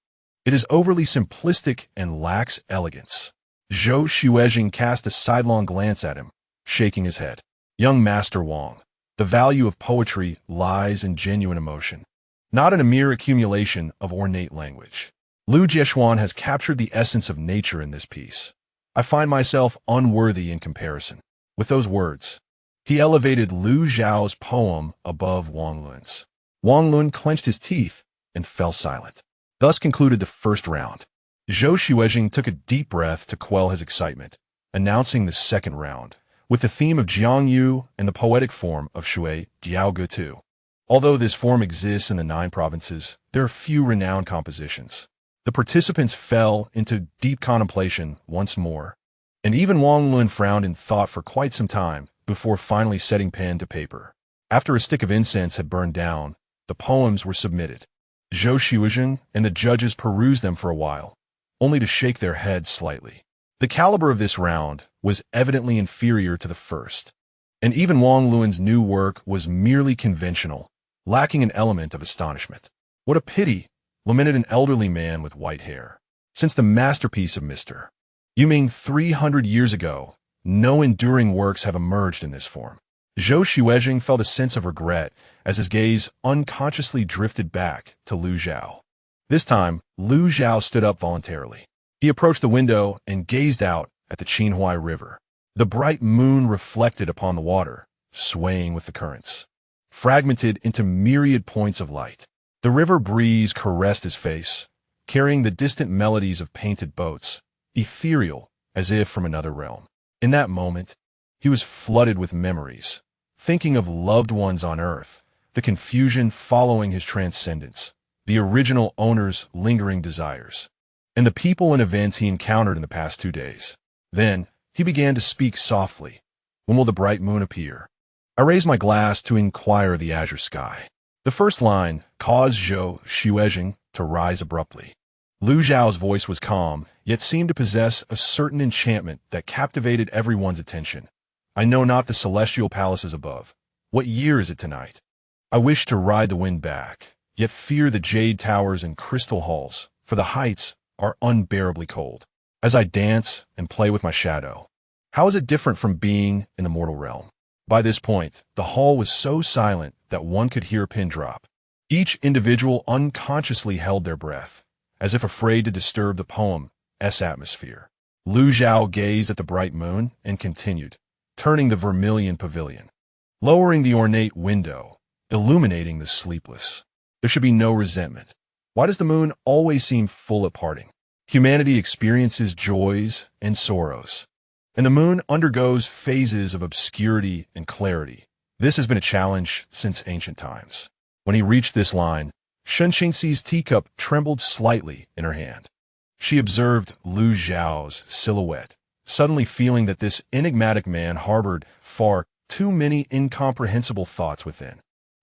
"It is overly simplistic and lacks elegance." Zhou Xuezhen cast a sidelong glance at him, shaking his head. "Young Master Wang, the value of poetry lies in genuine emotion, not in a mere accumulation of ornate language. Lu Jiexuan has captured the essence of nature in this piece. I find myself unworthy in comparison." With those words, he elevated Lu Zhao's poem above Wang Lun's. Wang Lun clenched his teeth and fell silent. Thus concluded the first round. Zhou Xuezhen took a deep breath to quell his excitement, announcing the second round, with the theme of Jiangyu and the poetic form of Shui Diaoge Tu. Although this form exists in the 9 provinces, there are few renowned compositions. The participants fell into deep contemplation once more, and even Wang Lun frowned in thought for quite some time before finally setting pen to paper. After a stick of incense had burned down, the poems were submitted. Zhou Xuezhen and the judges perused them for a while, only to shake their heads slightly. The caliber of this round was evidently inferior to the first, and even Wang Lun's new work was merely conventional, lacking an element of astonishment. "What a pity," lamented an elderly man with white hair, "since the masterpiece of Mr. You mean 300 years ago, no enduring works have emerged in this form." Zhou Xuezhen felt a sense of regret as his gaze unconsciously drifted back to Lu Zhao. This time, Lu Zhao stood up voluntarily. He approached the window and gazed out at the Qinhuai River. The bright moon reflected upon the water, swaying with the currents, fragmented into myriad points of light. The river breeze caressed his face, carrying the distant melodies of painted boats, ethereal as if from another realm. In that moment, he was flooded with memories, thinking of loved ones on earth, the confusion following his transcendence, the original owner's lingering desires, and the people and events he encountered in the past 2 days. Then, he began to speak softly. "When will the bright moon appear?" I raised my glass to inquire the azure sky. The first line caused Zhou Xuezhen to rise abruptly. Lu Zhao's voice was calm, yet seemed to possess a certain enchantment that captivated everyone's attention. "I know not the celestial palaces above. What year is it tonight? I wish to ride the wind back, yet fear the jade towers and crystal halls, for the heights are unbearably cold. As I dance and play with my shadow, how is it different from being in the mortal realm?" By this point, the hall was so silent that one could hear a pin drop. Each individual unconsciously held their breath, as if afraid to disturb the poem's atmosphere. Lu Zhao gazed at the bright moon and continued, turning the vermilion pavilion, lowering the ornate window, illuminating the sleepless. There should be no resentment. Why does the moon always seem full at parting? Humanity experiences joys and sorrows, and the moon undergoes phases of obscurity and clarity. This has been a challenge since ancient times. When he reached this line, Shen Qingxi's teacup trembled slightly in her hand. She observed Lu Zhao's silhouette, suddenly feeling that this enigmatic man harbored far too many incomprehensible thoughts within.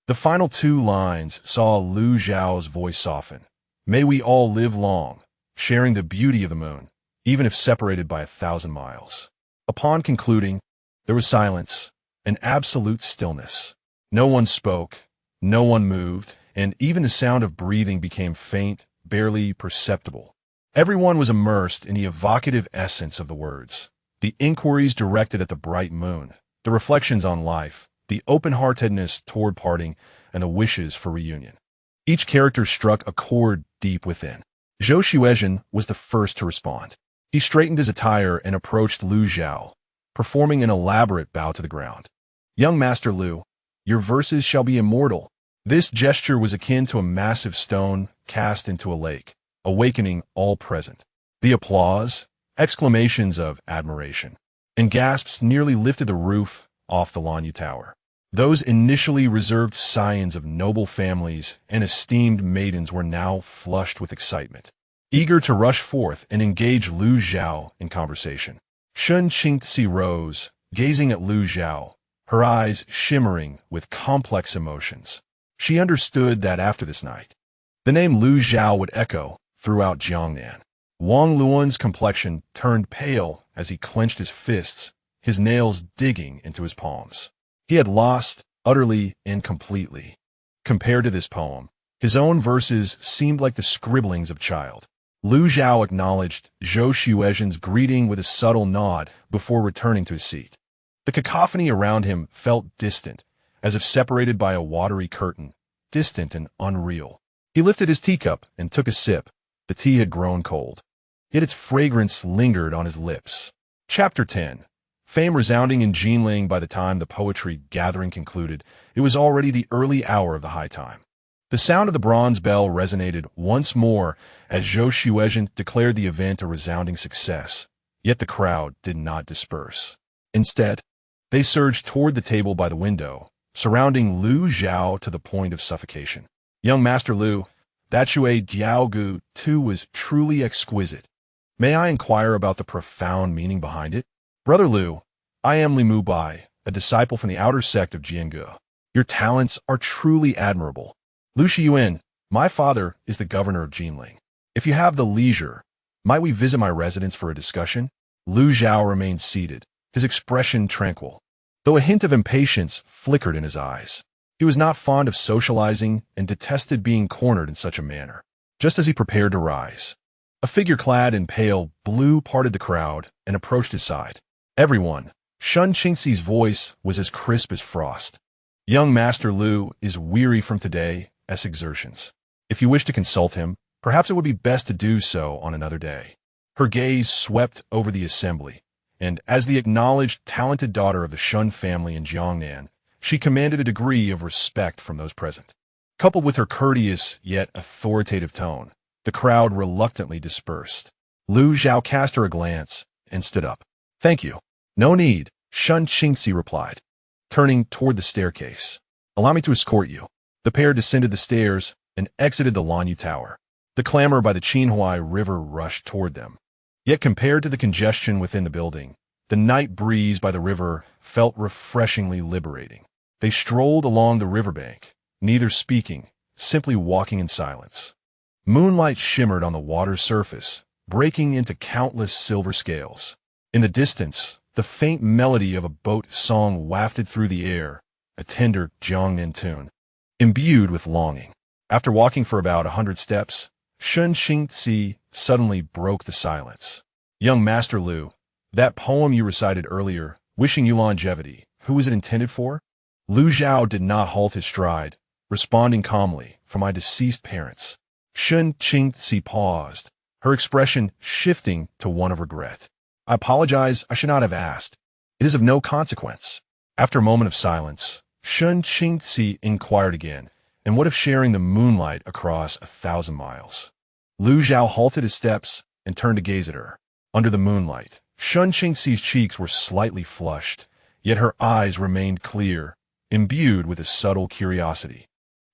The final two lines saw Lu Zhao's voice soften. May we all live long, sharing the beauty of the moon, even if separated by 1,000 miles. Upon concluding, there was silence, an absolute stillness. No one spoke, no one moved, and even the sound of breathing became faint, barely perceptible. Everyone was immersed in the evocative essence of the words, the inquiries directed at the bright moon, the reflections on life, the open-heartedness toward parting, and the wishes for reunion. Each character struck a chord deep within. Zhou Xuezhen was the first to respond. He straightened his attire and approached Lu Zhao, performing an elaborate bow to the ground. Young Master Lu, your verses shall be immortal. This gesture was akin to a massive stone cast into a lake, awakening all present. The applause, exclamations of admiration, and gasps nearly lifted the roof off the Lanyu Tower. Those initially reserved scions of noble families and esteemed maidens were now flushed with excitement, eager to rush forth and engage Lu Zhao in conversation. Shun Qingzi rose, gazing at Lu Zhao, her eyes shimmering with complex emotions. She understood that after this night, the name Lu Zhao would echo throughout Jiangnan. Wang Luan's complexion turned pale as he clenched his fists, his nails digging into his palms. He had lost utterly and completely. Compared to this poem, his own verses seemed like the scribblings of a child. Lu Zhao acknowledged Zhou Xuezhen's greeting with a subtle nod before returning to his seat. The cacophony around him felt distant, as if separated by a watery curtain, distant and unreal. He lifted his teacup and took a sip. The tea had grown cold, yet its fragrance lingered on his lips. Chapter 10. Fame resounding in Jinling. By the time the poetry gathering concluded, it was already the early hour of the high time. The sound of the bronze bell resonated once more as Zhou Xuezhen declared the event a resounding success, yet the crowd did not disperse. Instead, they surged toward the table by the window, surrounding Lu Zhao to the point of suffocation. Young Master Lu, that Shui Diaogu too was truly exquisite. May I inquire about the profound meaning behind it? Brother Lu, I am Li Mu Bai, a disciple from the outer sect of Jiange. Your talents are truly admirable. Lu Xiyuan, my father is the governor of Jinling. If you have the leisure, might we visit my residence for a discussion? Lu Zhao remained seated, his expression tranquil, though a hint of impatience flickered in his eyes. He was not fond of socializing and detested being cornered in such a manner. Just as he prepared to rise, a figure clad in pale blue parted the crowd and approached his side. Everyone, Shun Qingxi's voice was as crisp as frost. Young Master Lu is weary from today's exertions. If you wish to consult him, perhaps it would be best to do so on another day. Her gaze swept over the assembly, and as the acknowledged talented daughter of the Shun family in Jiangnan, she commanded a degree of respect from those present. Coupled with her courteous yet authoritative tone, the crowd reluctantly dispersed. Lu Zhao cast her a glance and stood up. Thank you. No need, Shun Qingxi replied, turning toward the staircase. Allow me to escort you. The pair descended the stairs and exited the Lanyu Tower. The clamor by the Qinhuai River rushed toward them. Yet compared to the congestion within the building, the night breeze by the river felt refreshingly liberating. They strolled along the riverbank, neither speaking, simply walking in silence. Moonlight shimmered on the water's surface, breaking into countless silver scales. In the distance, the faint melody of a boat song wafted through the air, a tender Jiangnan tune. Imbued with longing, after walking for about 100 steps, Shun Qingxi suddenly broke the silence. Young Master Lu, that poem you recited earlier, wishing you longevity, who was it intended for? Lu Zhao did not halt his stride, responding calmly, for my deceased parents. Shun Qingxi paused, her expression shifting to one of regret. I apologize, I should not have asked. It is of no consequence. After a moment of silence, Shun Qingxi inquired again, and what of sharing the moonlight across 1,000 miles? Lu Zhao halted his steps and turned to gaze at her. Under the moonlight, Shun Qingxi's cheeks were slightly flushed, yet her eyes remained clear, imbued with a subtle curiosity.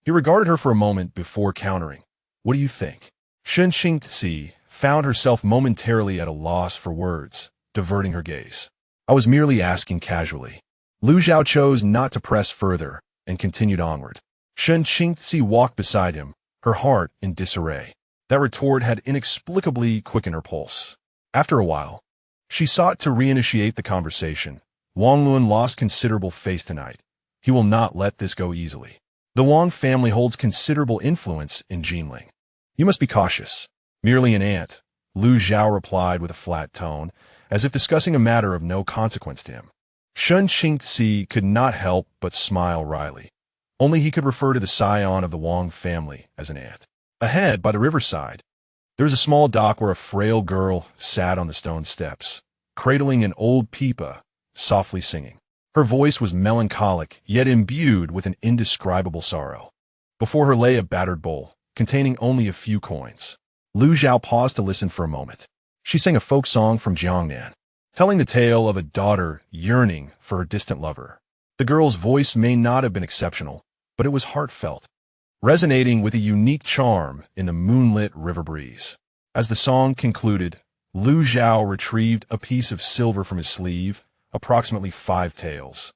He regarded her for a moment before countering. What do you think? Shun Qingxi found herself momentarily at a loss for words, diverting her gaze. I was merely asking casually. Lu Zhao chose not to press further and continued onward. Shen Qingzi walked beside him, her heart in disarray. That retort had inexplicably quickened her pulse. After a while, she sought to reinitiate the conversation. Wang Luan lost considerable face tonight. He will not let this go easily. The Wang family holds considerable influence in Jinling. You must be cautious. Merely an ant, Lu Zhao replied with a flat tone, as if discussing a matter of no consequence to him. Shen Qingzi could not help but smile wryly. Only he could refer to the scion of the Wang family as an ant. Ahead, by the riverside, there was a small dock where a frail girl sat on the stone steps, cradling an old pipa, softly singing. Her voice was melancholic, yet imbued with an indescribable sorrow. Before her lay a battered bowl, containing only a few coins. Lu Zhao paused to listen for a moment. She sang a folk song from Jiangnan, telling the tale of a daughter yearning for her distant lover. The girl's voice may not have been exceptional, but it was heartfelt, resonating with a unique charm in the moonlit river breeze. As the song concluded, Lu Zhao retrieved a piece of silver from his sleeve, approximately 5 taels,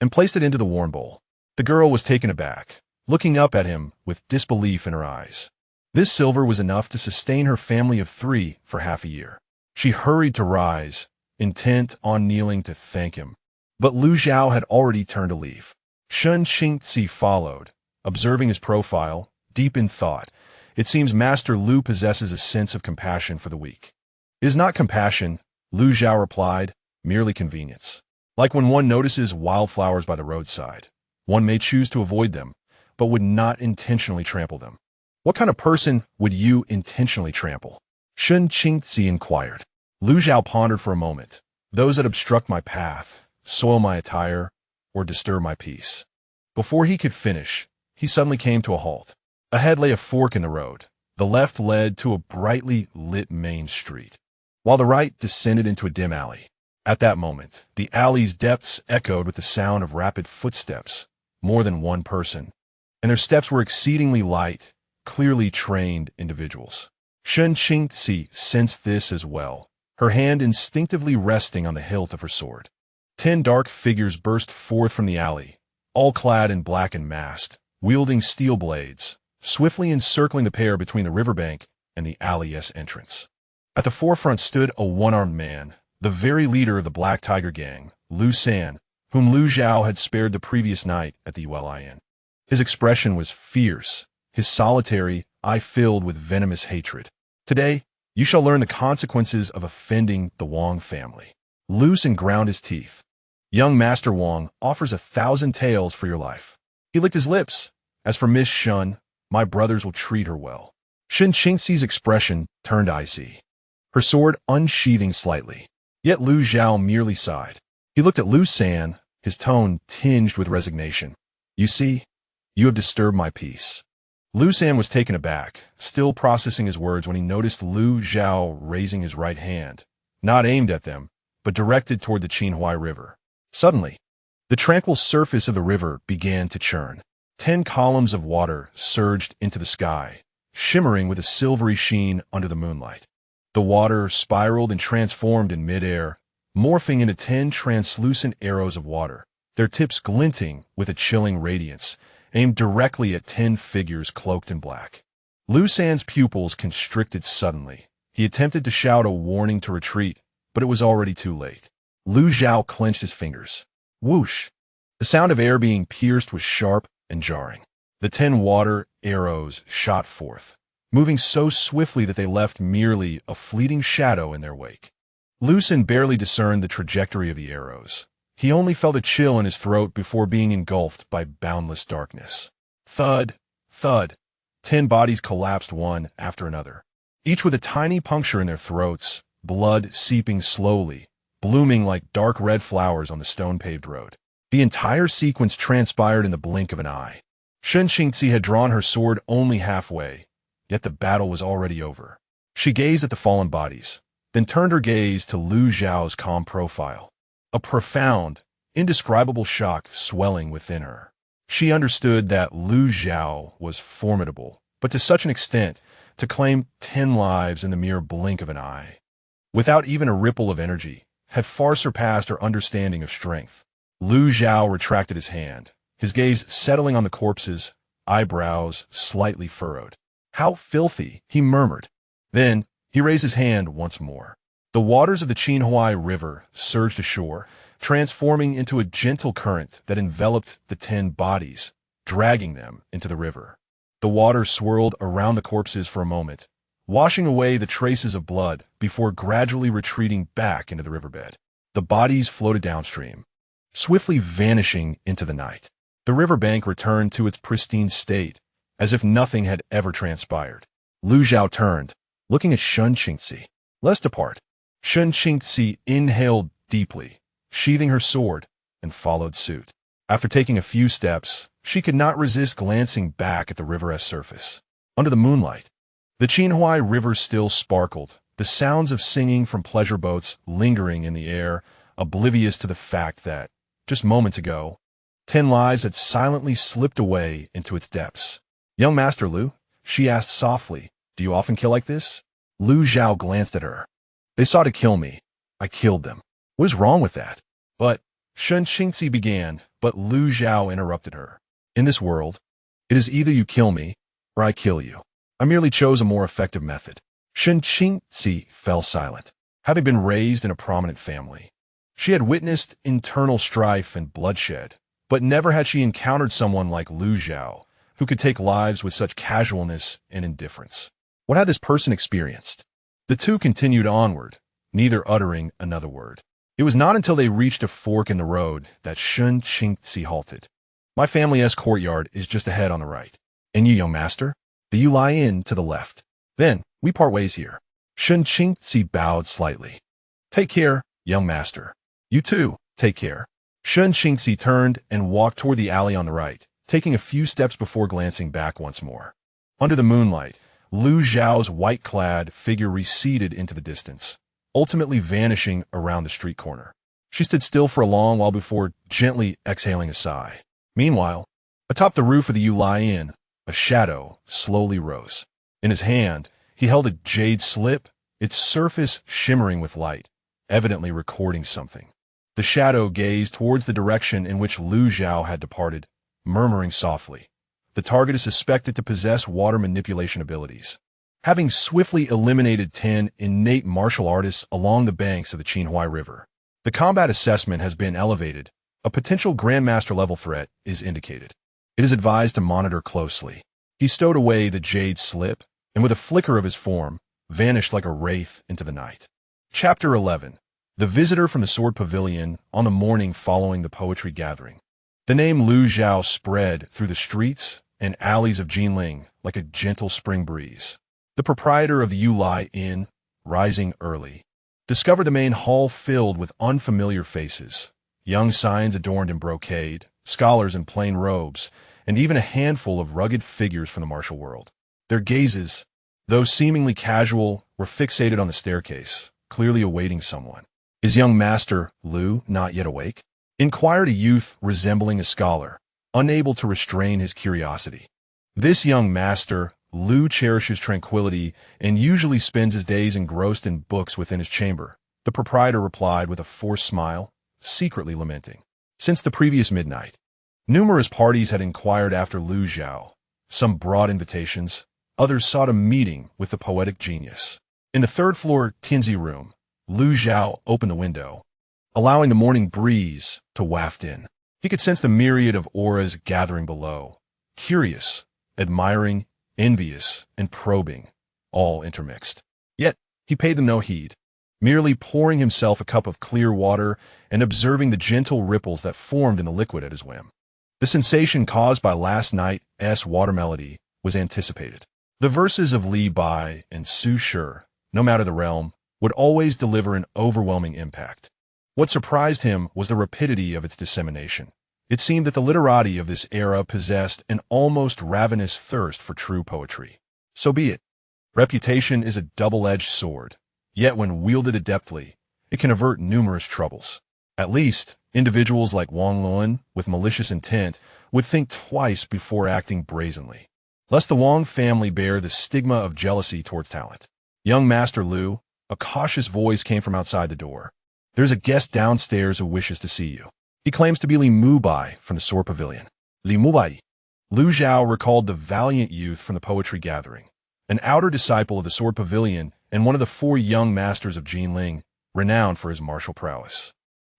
and placed it into the warm bowl. The girl was taken aback, looking up at him with disbelief in her eyes. This silver was enough to sustain her family of 3 for half a year. She hurried to rise, intent on kneeling to thank him. But Lu Zhao had already turned to leave. Shen Qingzi followed, observing his profile, deep in thought. It seems Master Lu possesses a sense of compassion for the weak. It is not compassion, Lu Zhao replied, merely convenience. Like when one notices wildflowers by the roadside. One may choose to avoid them, but would not intentionally trample them. What kind of person would you intentionally trample? Shen Qingzi inquired. Lu Zhao pondered for a moment. Those that obstruct my path, soil my attire, or disturb my peace. Before he could finish, he suddenly came to a halt. Ahead lay a fork in the road. The left led to a brightly lit main street, while the right descended into a dim alley. At that moment, the alley's depths echoed with the sound of rapid footsteps, more than one person, and their steps were exceedingly light, clearly trained individuals. Shen Qingzi sensed this as well, her hand instinctively resting on the hilt of her sword. 10 dark figures burst forth from the alley, all clad in black and masked, wielding steel blades, swiftly encircling the pair between the riverbank and the alley's entrance. At the forefront stood a one-armed man, the very leader of the Black Tiger Gang, Lu San, whom Lu Zhao had spared the previous night at the ULIN. His expression was fierce, his solitary eye filled with venomous hatred. Today, you shall learn the consequences of offending the Wang family. Lu San ground his teeth. Young Master Wang offers 1,000 taels for your life. He licked his lips. As for Miss Shun, my brothers will treat her well. Shen Qingzi's expression turned icy, her sword unsheathing slightly. Yet Lu Zhao merely sighed. He looked at Lu San, his tone tinged with resignation. You see, you have disturbed my peace. Lu San was taken aback, still processing his words when he noticed Lu Zhao raising his right hand, not aimed at them, but directed toward the Qinhuai River. Suddenly, the tranquil surface of the river began to churn. 10 columns of water surged into the sky, shimmering with a silvery sheen under the moonlight. The water spiraled and transformed in midair, morphing into 10 translucent arrows of water, their tips glinting with a chilling radiance, aimed directly at 10 figures cloaked in black. Lu San's pupils constricted suddenly. He attempted to shout a warning to retreat, but it was already too late. Lu Zhao clenched his fingers. Whoosh! The sound of air being pierced was sharp and jarring. The 10 water arrows shot forth, moving so swiftly that they left merely a fleeting shadow in their wake. Lu San barely discerned the trajectory of the arrows. He only felt a chill in his throat before being engulfed by boundless darkness. Thud, thud. 10 bodies collapsed one after another, each with a tiny puncture in their throats, blood seeping slowly, blooming like dark red flowers on the stone-paved road. The entire sequence transpired in the blink of an eye. Shen Qingzi had drawn her sword only halfway, yet the battle was already over. She gazed at the fallen bodies, then turned her gaze to Lu Zhao's calm profile. A profound, indescribable shock swelling within her. She understood that Lu Zhao was formidable, but to such an extent to claim 10 lives in the mere blink of an eye, without even a ripple of energy, had far surpassed her understanding of strength. Lu Zhao retracted his hand, his gaze settling on the corpse's eyebrows slightly furrowed. "How filthy," he murmured. Then he raised his hand once more. The waters of the Qinhuai River surged ashore, transforming into a gentle current that enveloped the 10 bodies, dragging them into the river. The water swirled around the corpses for a moment, washing away the traces of blood before gradually retreating back into the riverbed. The bodies floated downstream, swiftly vanishing into the night. The riverbank returned to its pristine state, as if nothing had ever transpired. Lu Zhao turned, looking at Shun Qingzi. "Let's depart." Shun Qingzi inhaled deeply, sheathing her sword, and followed suit. After taking a few steps, she could not resist glancing back at the river's surface. Under the moonlight, the Qinhuai River still sparkled, the sounds of singing from pleasure boats lingering in the air, oblivious to the fact that, just moments ago, 10 lives had silently slipped away into its depths. "Young Master Lu," she asked softly, "do you often kill like this?" Lu Zhao glanced at her. "They sought to kill me. I killed them. What is wrong with that?" "But," Shun Qingzi began, but Lu Zhao interrupted her. "In this world, it is either you kill me, or I kill you. I merely chose a more effective method." Shun Qingzi fell silent. Having been raised in a prominent family, she had witnessed internal strife and bloodshed, but never had she encountered someone like Lu Zhao, who could take lives with such casualness and indifference. What had this person experienced? The two continued onward, neither uttering another word. It was not until they reached a fork in the road that Shun Qingzi halted. "My family's courtyard is just ahead on the right. And you, young master? The you lie in to the left. Then, we part ways here." Shun Qingzi bowed slightly. "Take care, young master. You too, take care." Shun Qingzi turned and walked toward the alley on the right, taking a few steps before glancing back once more. Under the moonlight, Lu Zhao's white-clad figure receded into the distance, ultimately vanishing around the street corner. She stood still for a long while before gently exhaling a sigh. Meanwhile, atop the roof of the Yu-Lai-In, a shadow slowly rose. In his hand, he held a jade slip, its surface shimmering with light, evidently recording something. The shadow gazed towards the direction in which Lu Zhao had departed, murmuring softly. The target is suspected to possess water manipulation abilities. Having swiftly eliminated 10 innate martial artists along the banks of the Qinhuai River, the combat assessment has been elevated. A potential Grandmaster level threat is indicated. It is advised to monitor closely. He stowed away the jade slip, and with a flicker of his form, vanished like a wraith into the night. Chapter 11. The visitor from the Sword Pavilion on the morning following the poetry gathering. The name Lu Zhao spread through the streets and alleys of Jinling like a gentle spring breeze. The proprietor of the Yu-Lai-In, rising early, discovered the main hall filled with unfamiliar faces, young signs adorned in brocade, scholars in plain robes, and even a handful of rugged figures from the martial world. Their gazes, though seemingly casual, were fixated on the staircase, clearly awaiting someone. "Is young Master Lu not yet awake?" inquired a youth resembling a scholar, unable to restrain his curiosity. This young master, Lu, cherishes tranquility and usually spends his days engrossed in books within his chamber, the proprietor replied with a forced smile, secretly lamenting. Since the previous midnight, numerous parties had inquired after Lu Zhao. Some brought invitations, others sought a meeting with the poetic genius. In the third-floor Tianzi room, Lu Zhao opened the window, allowing the morning breeze to waft in. He could sense the myriad of auras gathering below, curious, admiring, envious, and probing, all intermixed. Yet, he paid them no heed, merely pouring himself a cup of clear water and observing the gentle ripples that formed in the liquid at his whim. The sensation caused by last night's water melody was anticipated. The verses of Li Bai and Su Shi, no matter the realm, would always deliver an overwhelming impact. What surprised him was the rapidity of its dissemination. It seemed that the literati of this era possessed an almost ravenous thirst for true poetry. So be it. Reputation is a double-edged sword, yet when wielded adeptly, it can avert numerous troubles. At least, individuals like Wang Luan, with malicious intent, would think twice before acting brazenly, lest the Wang family bear the stigma of jealousy towards talent. "Young Master Lu," a cautious voice came from outside the door. "There's a guest downstairs who wishes to see you." He claims to be Li Mubai from the Sword Pavilion. Li Mubai. Lu Zhao recalled the valiant youth from the poetry gathering, an outer disciple of the Sword Pavilion and one of the 4 young masters of Jinling, renowned for his martial prowess.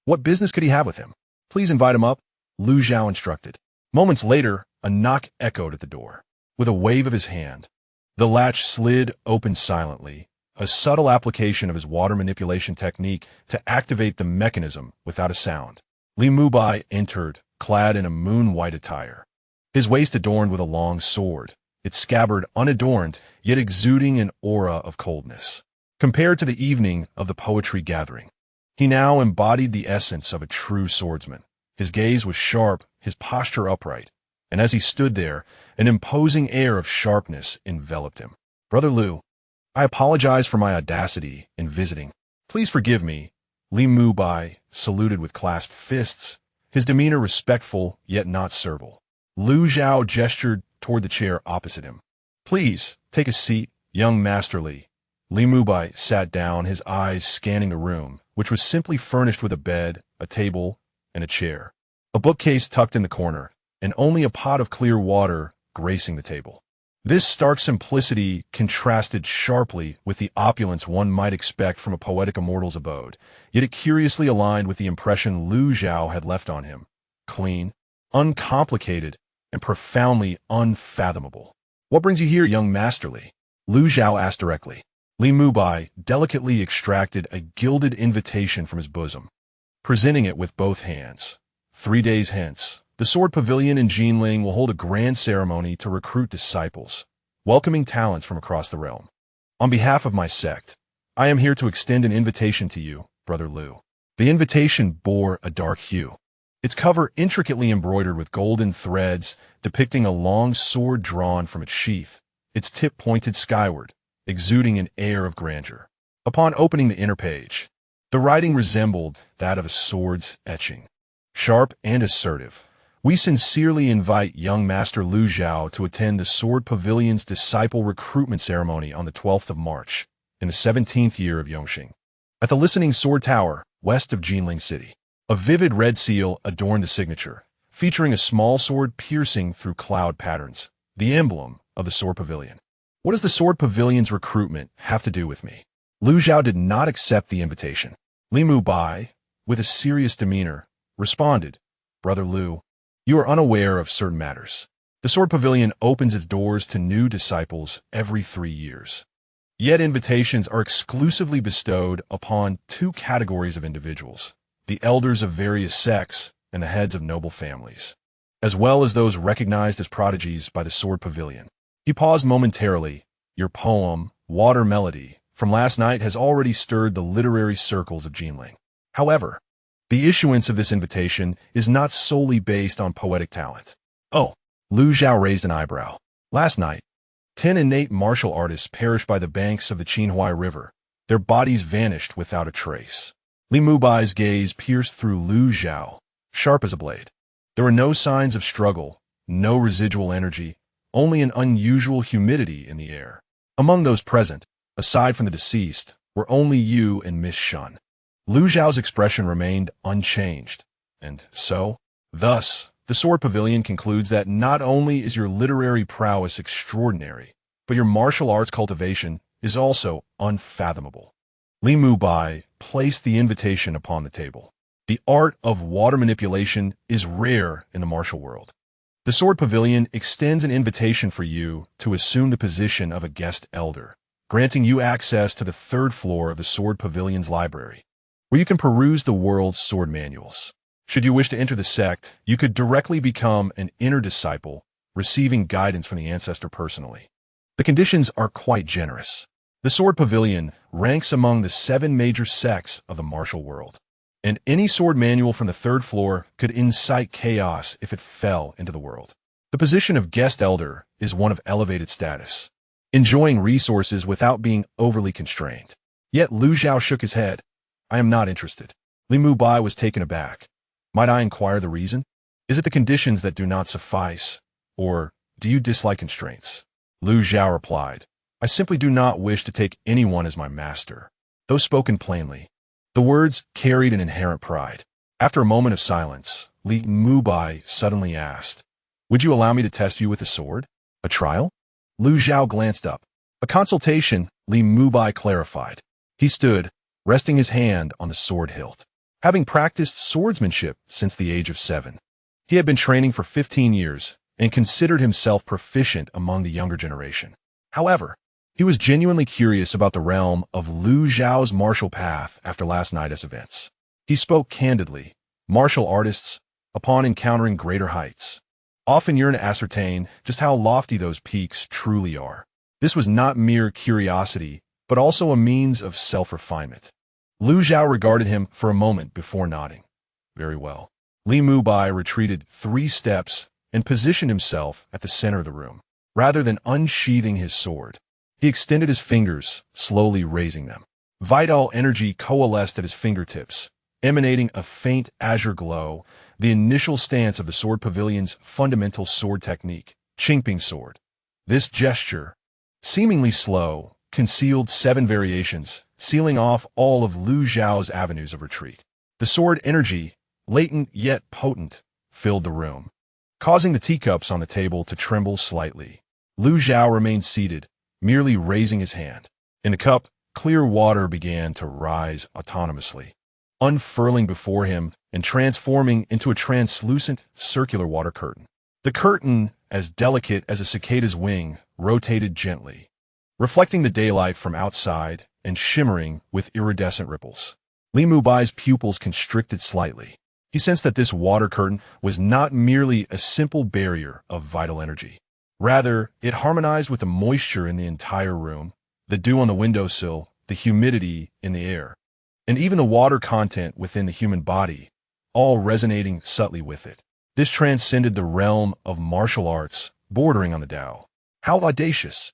What business could he have with him? Please invite him up, Lu Zhao instructed. Moments later, a knock echoed at the door. With a wave of his hand, the latch slid open silently, a subtle application of his water manipulation technique to activate the mechanism without a sound. Li Mubai entered, clad in a moon-white attire, his waist adorned with a long sword, its scabbard unadorned, yet exuding an aura of coldness. Compared to the evening of the poetry gathering, he now embodied the essence of a true swordsman. His gaze was sharp, his posture upright, and as he stood there, an imposing air of sharpness enveloped him. Brother Lu, I apologize for my audacity in visiting. Please forgive me. Li Mubai saluted with clasped fists, his demeanor respectful yet not servile. Lu Zhao gestured toward the chair opposite him. Please, take a seat, young Master Li. Li Mubai sat down, his eyes scanning the room, which was simply furnished with a bed, a table, and a chair. A bookcase tucked in the corner, and only a pot of clear water gracing the table. This stark simplicity contrasted sharply with the opulence one might expect from a poetic immortal's abode, yet it curiously aligned with the impression Lu Zhao had left on him. Clean, uncomplicated, and profoundly unfathomable. What brings you here, young Master Li? Lu Zhao asked directly. Li Mubai delicately extracted a gilded invitation from his bosom, presenting it with both hands. 3 days hence, the Sword Pavilion in Jinling will hold a grand ceremony to recruit disciples, welcoming talents from across the realm. On behalf of my sect, I am here to extend an invitation to you, Brother Lu. The invitation bore a dark hue, its cover intricately embroidered with golden threads depicting a long sword drawn from its sheath, its tip pointed skyward, exuding an air of grandeur. Upon opening the inner page, the writing resembled that of a sword's etching. Sharp and assertive, we sincerely invite young Master Lu Zhao to attend the Sword Pavilion's disciple recruitment ceremony on the 12th of March, in the 17th year of Yongxing. At the Listening Sword Tower, west of Jinling City, a vivid red seal adorned the signature, featuring a small sword piercing through cloud patterns, the emblem of the Sword Pavilion. What does the Sword Pavilion's recruitment have to do with me? Lu Zhao did not accept the invitation. Li Mubai, with a serious demeanor, responded, Brother Lu, you are unaware of certain matters. The Sword Pavilion opens its doors to new disciples every 3 years. Yet invitations are exclusively bestowed upon 2 categories of individuals, the elders of various sects and the heads of noble families, as well as those recognized as prodigies by the Sword Pavilion. He paused momentarily. Your poem, Water Melody, from last night has already stirred the literary circles of Jinling. However, the issuance of this invitation is not solely based on poetic talent. Oh, Lu Zhao raised an eyebrow. Last night, 10 innate martial artists perished by the banks of the Qinhuai River. Their bodies vanished without a trace. Li Mubai's gaze pierced through Lu Zhao, sharp as a blade. There were no signs of struggle, no residual energy, only an unusual humidity in the air. Among those present, aside from the deceased, were only you and Miss Shun. Lu Zhao's expression remained unchanged, and thus, the Sword Pavilion concludes that not only is your literary prowess extraordinary, but your martial arts cultivation is also unfathomable. Li Mubai placed the invitation upon the table. The art of water manipulation is rare in the martial world. The Sword Pavilion extends an invitation for you to assume the position of a guest elder, granting you access to the 3rd floor of the Sword Pavilion's library, where you can peruse the world's sword manuals. Should you wish to enter the sect, you could directly become an inner disciple, receiving guidance from the ancestor personally. The conditions are quite generous. The Sword Pavilion ranks among the 7 major sects of the martial world, and any sword manual from the 3rd floor could incite chaos if it fell into the world. The position of guest elder is one of elevated status, enjoying resources without being overly constrained. Yet Lu Zhao shook his head. I am not interested. Li Mubai was taken aback. Might I inquire the reason? Is it the conditions that do not suffice, or do you dislike constraints? Lu Zhao replied, I simply do not wish to take anyone as my master. Though spoken plainly, the words carried an inherent pride. After a moment of silence, Li Mubai suddenly asked, "Would you allow me to test you with a sword? A trial?" Lu Zhao glanced up. "A consultation," Li Mubai clarified. He stood, resting his hand on the sword hilt. Having practiced swordsmanship since the age of 7, he had been training for 15 years and considered himself proficient among the younger generation. However, he was genuinely curious about the realm of Lu Zhao's martial path after last night's events. He spoke candidly. Martial artists, upon encountering greater heights, often yearn to ascertain just how lofty those peaks truly are. This was not mere curiosity, but also a means of self-refinement. Lu Zhao regarded him for a moment before nodding. Very well. Li Mubai retreated 3 steps and positioned himself at the center of the room. Rather than unsheathing his sword, he extended his fingers, slowly raising them. Vital energy coalesced at his fingertips, emanating a faint azure glow, the initial stance of the sword pavilion's fundamental sword technique, Qingping sword. This gesture, seemingly slow, concealed 7 variations, sealing off all of Lu Zhao's avenues of retreat. The sword energy, latent yet potent, filled the room, causing the teacups on the table to tremble slightly. Lu Zhao remained seated, merely raising his hand. In the cup, clear water began to rise autonomously, unfurling before him and transforming into a translucent, circular water curtain. The curtain, as delicate as a cicada's wing, rotated gently, reflecting the daylight from outside and shimmering with iridescent ripples. Li Mubai's pupils constricted slightly. He sensed that this water curtain was not merely a simple barrier of vital energy. Rather, it harmonized with the moisture in the entire room, the dew on the windowsill, the humidity in the air, and even the water content within the human body, all resonating subtly with it. This transcended the realm of martial arts, bordering on the Tao. How audacious!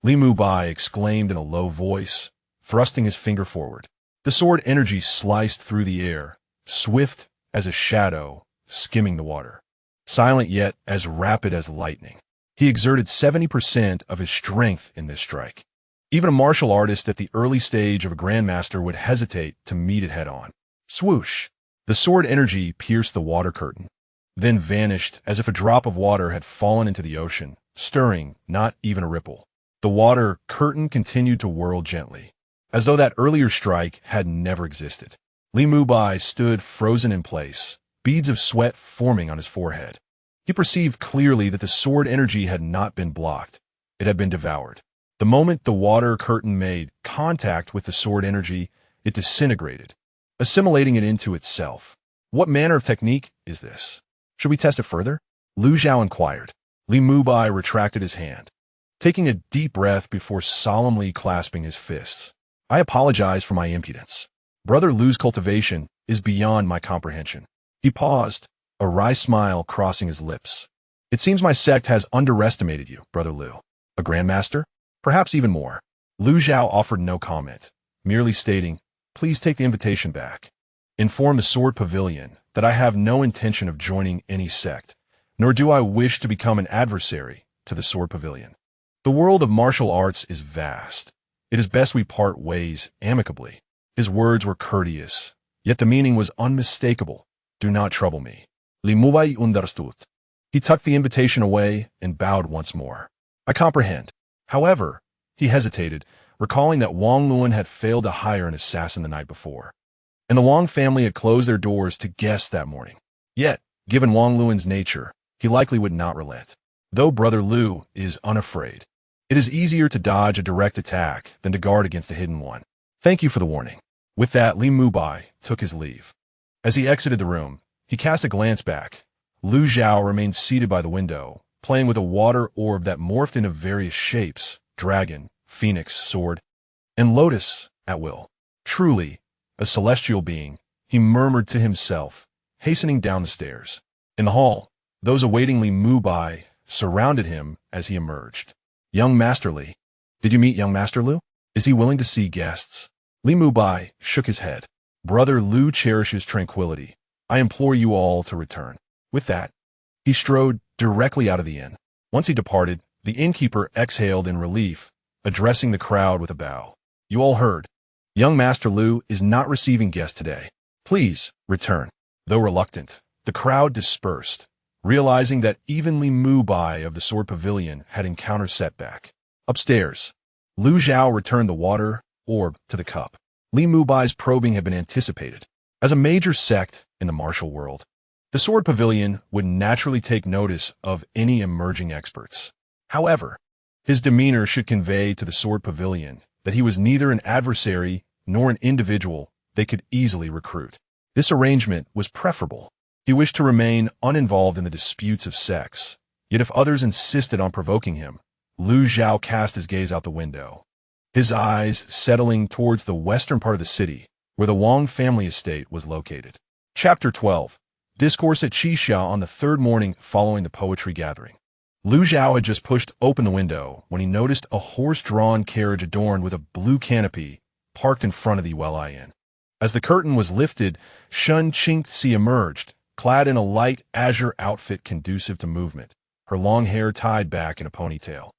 Li Mubai exclaimed in a low voice, thrusting his finger forward. The sword energy sliced through the air, swift as a shadow, skimming the water, silent yet as rapid as lightning. He exerted 70% of his strength in this strike. Even a martial artist at the early stage of a grandmaster would hesitate to meet it head-on. Swoosh! The sword energy pierced the water curtain, then vanished as if a drop of water had fallen into the ocean, stirring not even a ripple. The water curtain continued to whirl gently, as though that earlier strike had never existed. Li Mubai stood frozen in place, beads of sweat forming on his forehead. He perceived clearly that the sword energy had not been blocked. It had been devoured. The moment the water curtain made contact with the sword energy, it disintegrated, assimilating it into itself. What manner of technique is this? Should we test it further? Lu Zhao inquired. Li Mubai retracted his hand, taking a deep breath before solemnly clasping his fists. I apologize for my impudence. Brother Lu's cultivation is beyond my comprehension. He paused, a wry smile crossing his lips. It seems my sect has underestimated you, Brother Lu. A grandmaster? Perhaps even more. Lu Zhao offered no comment, merely stating, "Please take the invitation back. Inform the Sword Pavilion that I have no intention of joining any sect, nor do I wish to become an adversary to the Sword Pavilion. The world of martial arts is vast. It is best we part ways amicably." His words were courteous, yet the meaning was unmistakable. Do not trouble me. Li Mubai understood. He tucked the invitation away and bowed once more. I comprehend. However, he hesitated, recalling that Wang Luan had failed to hire an assassin the night before, and the Wang family had closed their doors to guests that morning. Yet, given Wang Luan's nature, he likely would not relent. Though Brother Lu is unafraid, it is easier to dodge a direct attack than to guard against a hidden one. Thank you for the warning. With that, Li Mubai took his leave. As he exited the room, he cast a glance back. Lu Zhao remained seated by the window, playing with a water orb that morphed into various shapes: dragon, phoenix, sword, and lotus at will. Truly, a celestial being, he murmured to himself, hastening down the stairs. In the hall, those awaiting Li Mubai surrounded him as he emerged. Young Master Li. Did you meet young Master Lu? Is he willing to see guests? Li Mubai shook his head. Brother Lu cherishes tranquility. I implore you all to return. With that, he strode directly out of the inn. Once he departed, the innkeeper exhaled in relief, addressing the crowd with a bow. You all heard. Young Master Lu is not receiving guests today. Please, return. Though reluctant, the crowd dispersed, realizing that even Li Mubai of the Sword Pavilion had encountered setback. Upstairs, Lu Zhao returned the water orb to the cup. Li Mubai's probing had been anticipated. As a major sect in the martial world, the Sword Pavilion would naturally take notice of any emerging experts. However, his demeanor should convey to the Sword Pavilion that he was neither an adversary nor an individual they could easily recruit. This arrangement was preferable. He wished to remain uninvolved in the disputes of sects, yet if others insisted on provoking him, Lu Zhao cast his gaze out the window, his eyes settling towards the western part of the city, where the Wang family estate was located. Chapter 12. Discourse at Qixia on the third morning following the poetry gathering. Lu Zhao had just pushed open the window when he noticed a horse-drawn carriage adorned with a blue canopy parked in front of the eyes.I Inn. As the curtain was lifted, Shun Qingxi emerged, clad in a light azure outfit conducive to movement, her long hair tied back in a ponytail,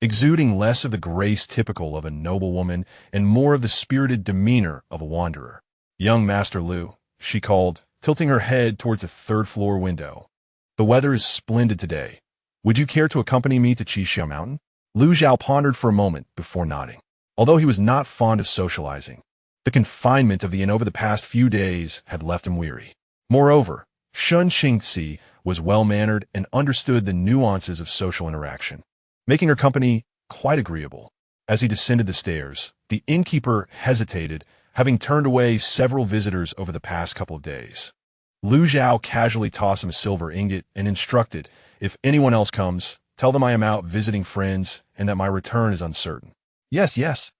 exuding less of the grace typical of a noblewoman and more of the spirited demeanor of a wanderer. "Young Master Lu," she called, tilting her head towards a third-floor window. "The weather is splendid today. Would you care to accompany me to Qixia Mountain?" Lu Zhao pondered for a moment before nodding. Although he was not fond of socializing, the confinement of the inn over the past few days had left him weary. Moreover, Shun Qingxi was well-mannered and understood the nuances of social interaction, making her company quite agreeable. As he descended the stairs, the innkeeper hesitated, having turned away several visitors over the past couple of days. Lu Zhao casually tossed him a silver ingot and instructed, "If anyone else comes, tell them I am out visiting friends and that my return is uncertain." "Yes, yes,"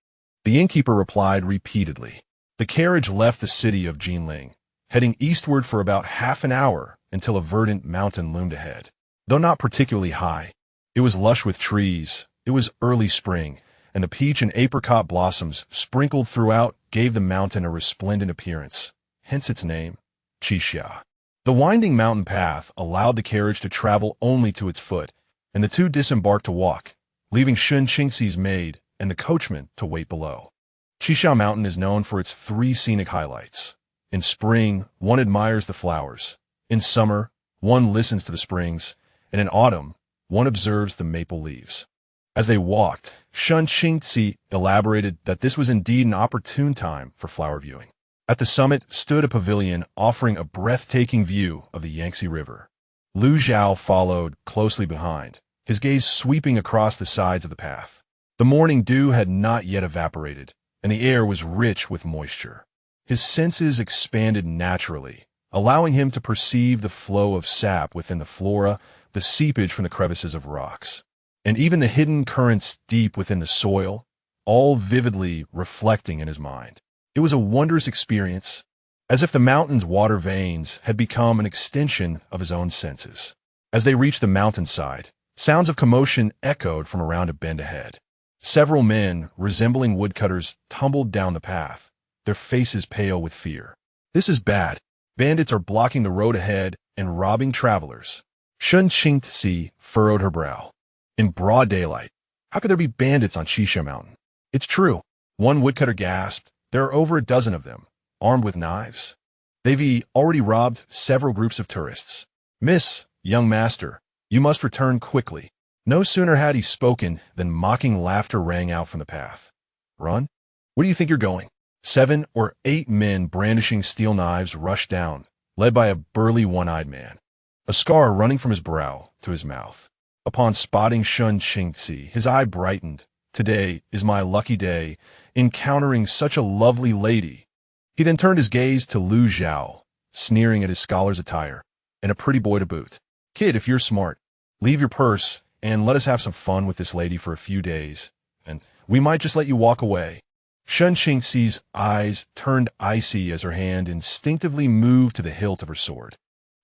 the innkeeper replied repeatedly. The carriage left the city of Jinling, heading eastward for about half an hour until a verdant mountain loomed ahead. Though not particularly high, it was lush with trees, it was early spring, and the peach and apricot blossoms sprinkled throughout gave the mountain a resplendent appearance, hence its name, Qixia. The winding mountain path allowed the carriage to travel only to its foot, and the two disembarked to walk, leaving Shun Qingxi's maid and the coachman to wait below. Qixia Mountain is known for its three scenic highlights. In spring, one admires the flowers. In summer, one listens to the springs, and in autumn, one observes the maple leaves. As they walked, Shun Qingxi elaborated that this was indeed an opportune time for flower viewing. At the summit stood a pavilion offering a breathtaking view of the Yangtze River. Lu Zhao followed closely behind, his gaze sweeping across the sides of the path. The morning dew had not yet evaporated, and the air was rich with moisture. His senses expanded naturally, allowing him to perceive the flow of sap within the flora, the seepage from the crevices of rocks, and even the hidden currents deep within the soil, all vividly reflecting in his mind. It was a wondrous experience, as if the mountain's water veins had become an extension of his own senses. As they reached the mountainside, sounds of commotion echoed from around a bend ahead. Several men, resembling woodcutters, tumbled down the path, their faces pale with fear. "This is bad. Bandits are blocking the road ahead and robbing travelers." Shun Qingxi furrowed her brow. In broad daylight, how could there be bandits on Qixia Mountain? "It's true," one woodcutter gasped. "There are over a dozen of them, armed with knives. They've already robbed several groups of tourists." "Miss, young master, you must return quickly." No sooner had he spoken than mocking laughter rang out from the path. "Run? Where do you think you're going?" 7 or 8 men brandishing steel knives rushed down, led by a burly one-eyed man, a scar running from his brow to his mouth. Upon spotting Shun Qingxi, his eye brightened. "Today is my lucky day, encountering such a lovely lady." He then turned his gaze to Lu Zhao, sneering at his scholar's attire, and a pretty boy to boot. "Kid, if you're smart, leave your purse and let us have some fun with this lady for a few days, and we might just let you walk away." Shun Qingxi's eyes turned icy as her hand instinctively moved to the hilt of her sword.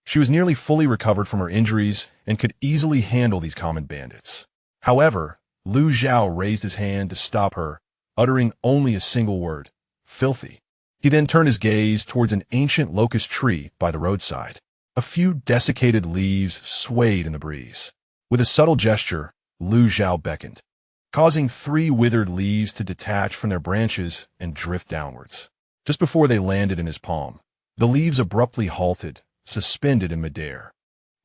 She was nearly fully recovered from her injuries and could easily handle these common bandits. However, Lu Zhao raised his hand to stop her, uttering only a single word, "Filthy." He then turned his gaze towards an ancient locust tree by the roadside. A few desiccated leaves swayed in the breeze. With a subtle gesture, Lu Zhao beckoned, causing 3 withered leaves to detach from their branches and drift downwards. Just before they landed in his palm, the leaves abruptly halted, suspended in midair.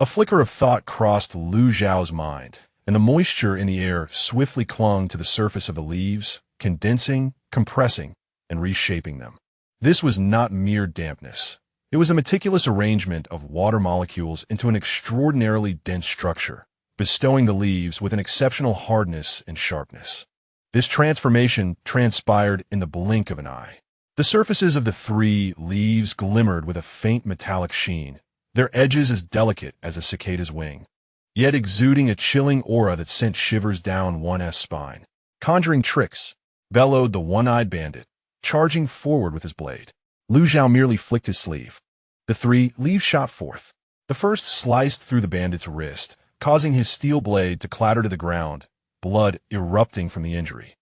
A flicker of thought crossed Lu Zhao's mind, and the moisture in the air swiftly clung to the surface of the leaves, condensing, compressing, and reshaping them. This was not mere dampness. It was a meticulous arrangement of water molecules into an extraordinarily dense structure, bestowing the leaves with an exceptional hardness and sharpness. This transformation transpired in the blink of an eye. The surfaces of the 3 leaves glimmered with a faint metallic sheen, their edges as delicate as a cicada's wing, yet exuding a chilling aura that sent shivers down one's spine. Conjuring tricks, bellowed the one-eyed bandit, charging forward with his blade. Lu Zhao merely flicked his sleeve. The 3 leaves shot forth. The first sliced through the bandit's wrist, causing his steel blade to clatter to the ground, blood erupting from the injury.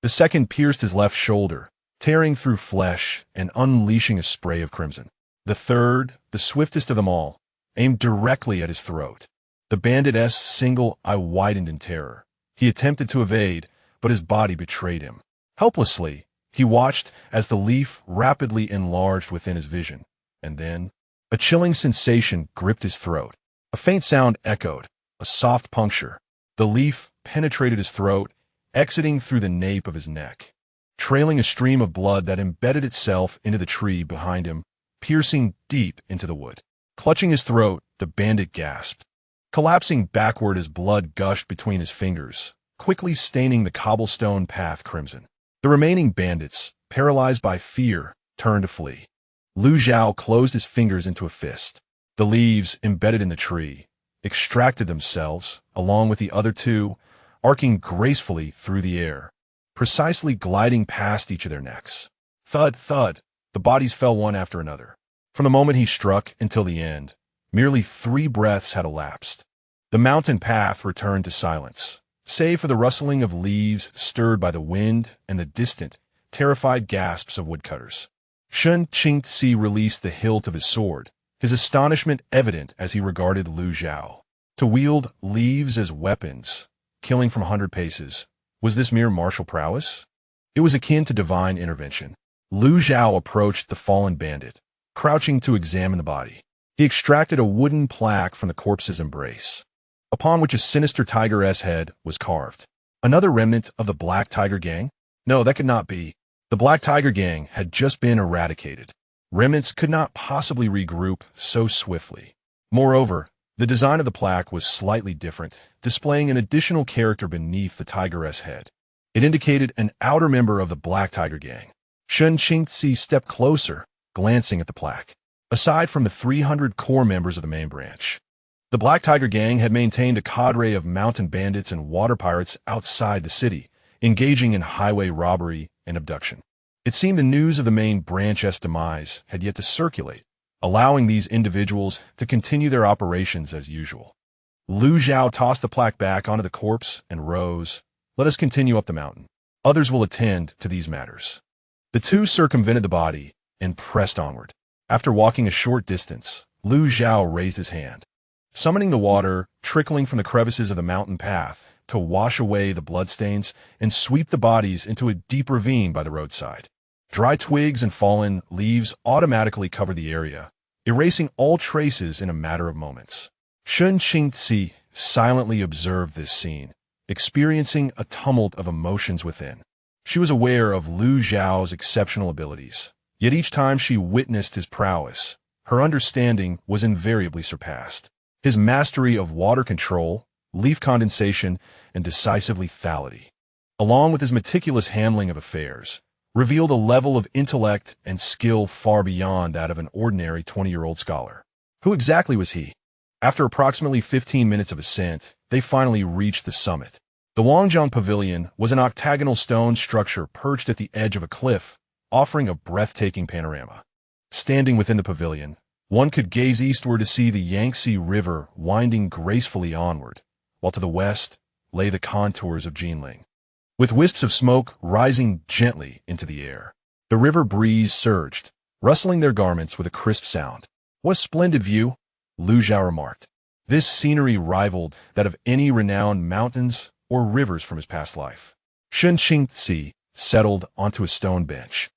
The second pierced his left shoulder, tearing through flesh and unleashing a spray of crimson. The third, the swiftest of them all, aimed directly at his throat. The bandit's single eye widened in terror. He attempted to evade, but his body betrayed him. Helplessly, he watched as the leaf rapidly enlarged within his vision, and then a chilling sensation gripped his throat. A faint sound echoed, a soft puncture. The leaf penetrated his throat, exiting through the nape of his neck, trailing a stream of blood that embedded itself into the tree behind him, piercing deep into the wood. Clutching his throat, the bandit gasped, collapsing backward as blood gushed between his fingers, quickly staining the cobblestone path crimson. The remaining bandits, paralyzed by fear, turned to flee. Lu Zhao closed his fingers into a fist. The leaves embedded in the tree extracted themselves, along with the other 2, arcing gracefully through the air, precisely gliding past each of their necks. Thud, thud, the bodies fell one after another. From the moment he struck until the end, merely 3 breaths had elapsed. The mountain path returned to silence, save for the rustling of leaves stirred by the wind and the distant, terrified gasps of woodcutters. Shen Qingzi released the hilt of his sword, his astonishment evident as he regarded Lu Zhao. To wield leaves as weapons, killing from 100 paces, was this mere martial prowess? It was akin to divine intervention. Lu Zhao approached the fallen bandit, crouching to examine the body. He extracted a wooden plaque from the corpse's embrace, upon which a sinister tiger's head was carved. Another remnant of the Black Tiger Gang? No, that could not be. The Black Tiger Gang had just been eradicated. Remnants could not possibly regroup so swiftly. Moreover, the design of the plaque was slightly different, displaying an additional character beneath the tiger's head. It indicated an outer member of the Black Tiger Gang. Shen Qingzi stepped closer, glancing at the plaque. Aside from the 300 core members of the main branch, the Black Tiger Gang had maintained a cadre of mountain bandits and water pirates outside the city, engaging in highway robbery and abduction. It seemed the news of the main branch's demise had yet to circulate, allowing these individuals to continue their operations as usual. Lu Zhao tossed the plaque back onto the corpse and rose. Let us continue up the mountain. Others will attend to these matters. The 2 circumvented the body and pressed onward. After walking a short distance, Lu Zhao raised his hand, summoning the water trickling from the crevices of the mountain path to wash away the bloodstains and sweep the bodies into a deep ravine by the roadside. Dry twigs and fallen leaves automatically covered the area, erasing all traces in a matter of moments. Shen Qingzi silently observed this scene, experiencing a tumult of emotions within. She was aware of Lu Zhao's exceptional abilities, yet each time she witnessed his prowess, her understanding was invariably surpassed. His mastery of water control, leaf condensation, and decisive lethality, along with his meticulous handling of affairs, revealed a level of intellect and skill far beyond that of an ordinary 20-year-old scholar. Who exactly was he? After approximately 15 minutes of ascent, they finally reached the summit. The Wangjiang Pavilion was an octagonal stone structure perched at the edge of a cliff, offering a breathtaking panorama. Standing within the pavilion, one could gaze eastward to see the Yangtze River winding gracefully onward, while to the west lay the contours of Jinling, with wisps of smoke rising gently into the air. The river breeze surged, rustling their garments with a crisp sound. What a splendid view, Lu Zhao remarked. This scenery rivaled that of any renowned mountains or rivers from his past life. Shen Qingzi settled onto a stone bench,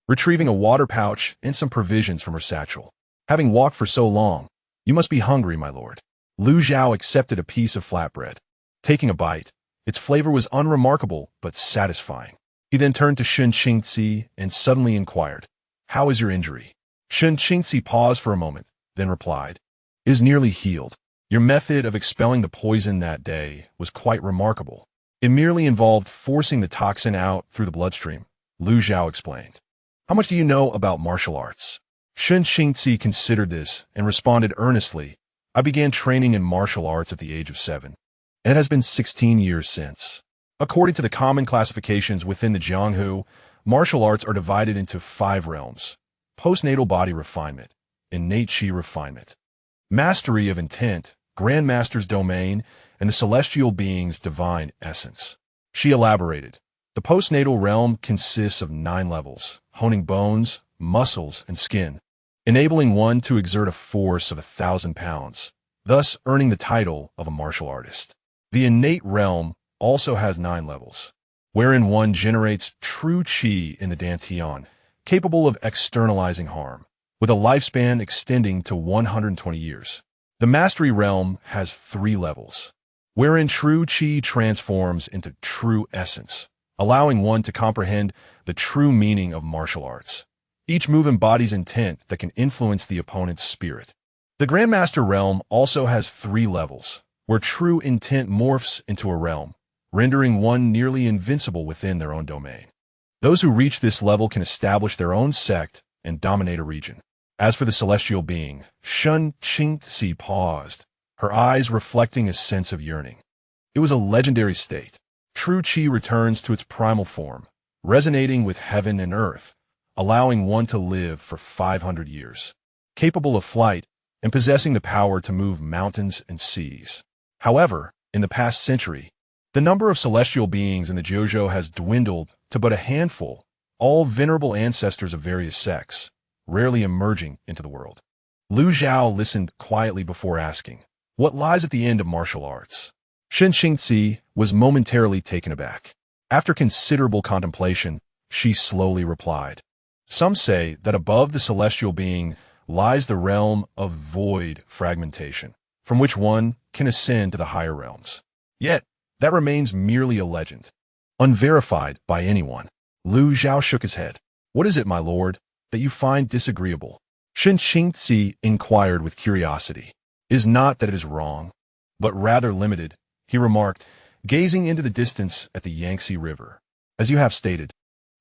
retrieving a water pouch and some provisions from her satchel. Having walked for so long, You must be hungry, my lord. Lu Zhao accepted a piece of flatbread. Taking a bite, its flavor was unremarkable but satisfying. He then turned to Shun Qingzi and suddenly inquired, "How is your injury?" Shun Qingzi paused for a moment, then replied, "It is nearly healed. Your method of expelling the poison that day was quite remarkable. It merely involved forcing the toxin out through the bloodstream," Lu Zhao explained. "How much do you know about martial arts?" Shun Qingzi considered this and responded earnestly, "I began training in martial arts at the age of 7, and it has been 16 years since." According to the common classifications within the Jianghu, martial arts are divided into 5 realms: postnatal body refinement, innate qi refinement, mastery of intent, Grandmaster's domain, and the celestial being's divine essence. She elaborated, "The postnatal realm consists of 9 levels, honing bones, muscles, and skin, enabling one to exert a force of 1,000 pounds, thus earning the title of a martial artist. The innate realm also has 9 levels, wherein one generates true qi in the dantian, capable of externalizing harm, with a lifespan extending to 120 years. The mastery realm has 3 levels, wherein true qi transforms into true essence, allowing one to comprehend the true meaning of martial arts. Each move embodies intent that can influence the opponent's spirit. The Grandmaster realm also has 3 levels, where true intent morphs into a realm, rendering one nearly invincible within their own domain. Those who reach this level can establish their own sect and dominate a region. As for the celestial being, Shun Qingzi paused, her eyes reflecting a sense of yearning. It was a legendary state. True qi returns to its primal form, resonating with heaven and earth, allowing one to live for 500 years, capable of flight and possessing the power to move mountains and seas. However, in the past century, the number of celestial beings in the Jojo has dwindled to but a handful, all venerable ancestors of various sects, rarely emerging into the world. Lu Zhao listened quietly before asking, "What lies at the end of martial arts?" Shun Qingzi was momentarily taken aback. After considerable contemplation, she slowly replied, "Some say that above the celestial being lies the realm of void fragmentation, from which one can ascend to the higher realms. Yet, that remains merely a legend, unverified by anyone." Lu Zhao shook his head. "What is it, my lord, that you find disagreeable?" Shun Qingzi inquired with curiosity. "It is not that it is wrong, but rather limited," he remarked, gazing into the distance at the Yangtze River. "As you have stated,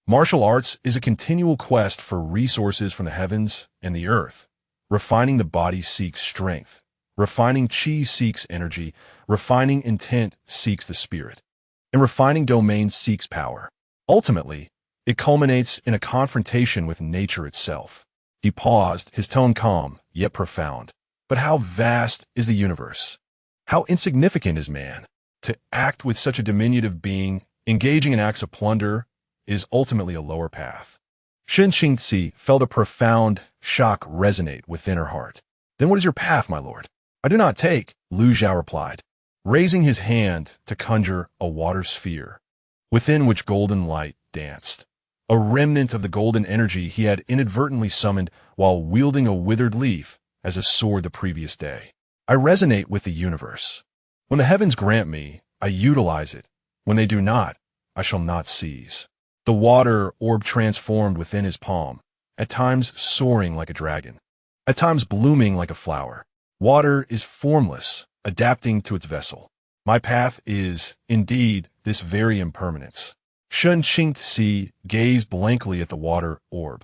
martial arts is a continual quest for resources from the heavens and the earth. Refining the body seeks strength. Refining qi seeks energy. Refining intent seeks the spirit. And refining domain seeks power. Ultimately, it culminates in a confrontation with nature itself." He paused, his tone calm, yet profound. "But how vast is the universe? How insignificant is man? To act with such a diminutive being, engaging in acts of plunder, is ultimately a lower path." Shun Qingzi felt a profound shock resonate within her heart. "Then what is your path, my lord?" "I do not take," Lu Zhao replied, raising his hand to conjure a water sphere, within which golden light danced, a remnant of the golden energy he had inadvertently summoned while wielding a withered leaf as a sword the previous day. "I resonate with the universe. When the heavens grant me, I utilize it. When they do not, I shall not seize." The water orb transformed within his palm, at times soaring like a dragon, at times blooming like a flower. Water is formless, adapting to its vessel. My path is, indeed, this very impermanence. Shun Qingzi gazed blankly at the water orb,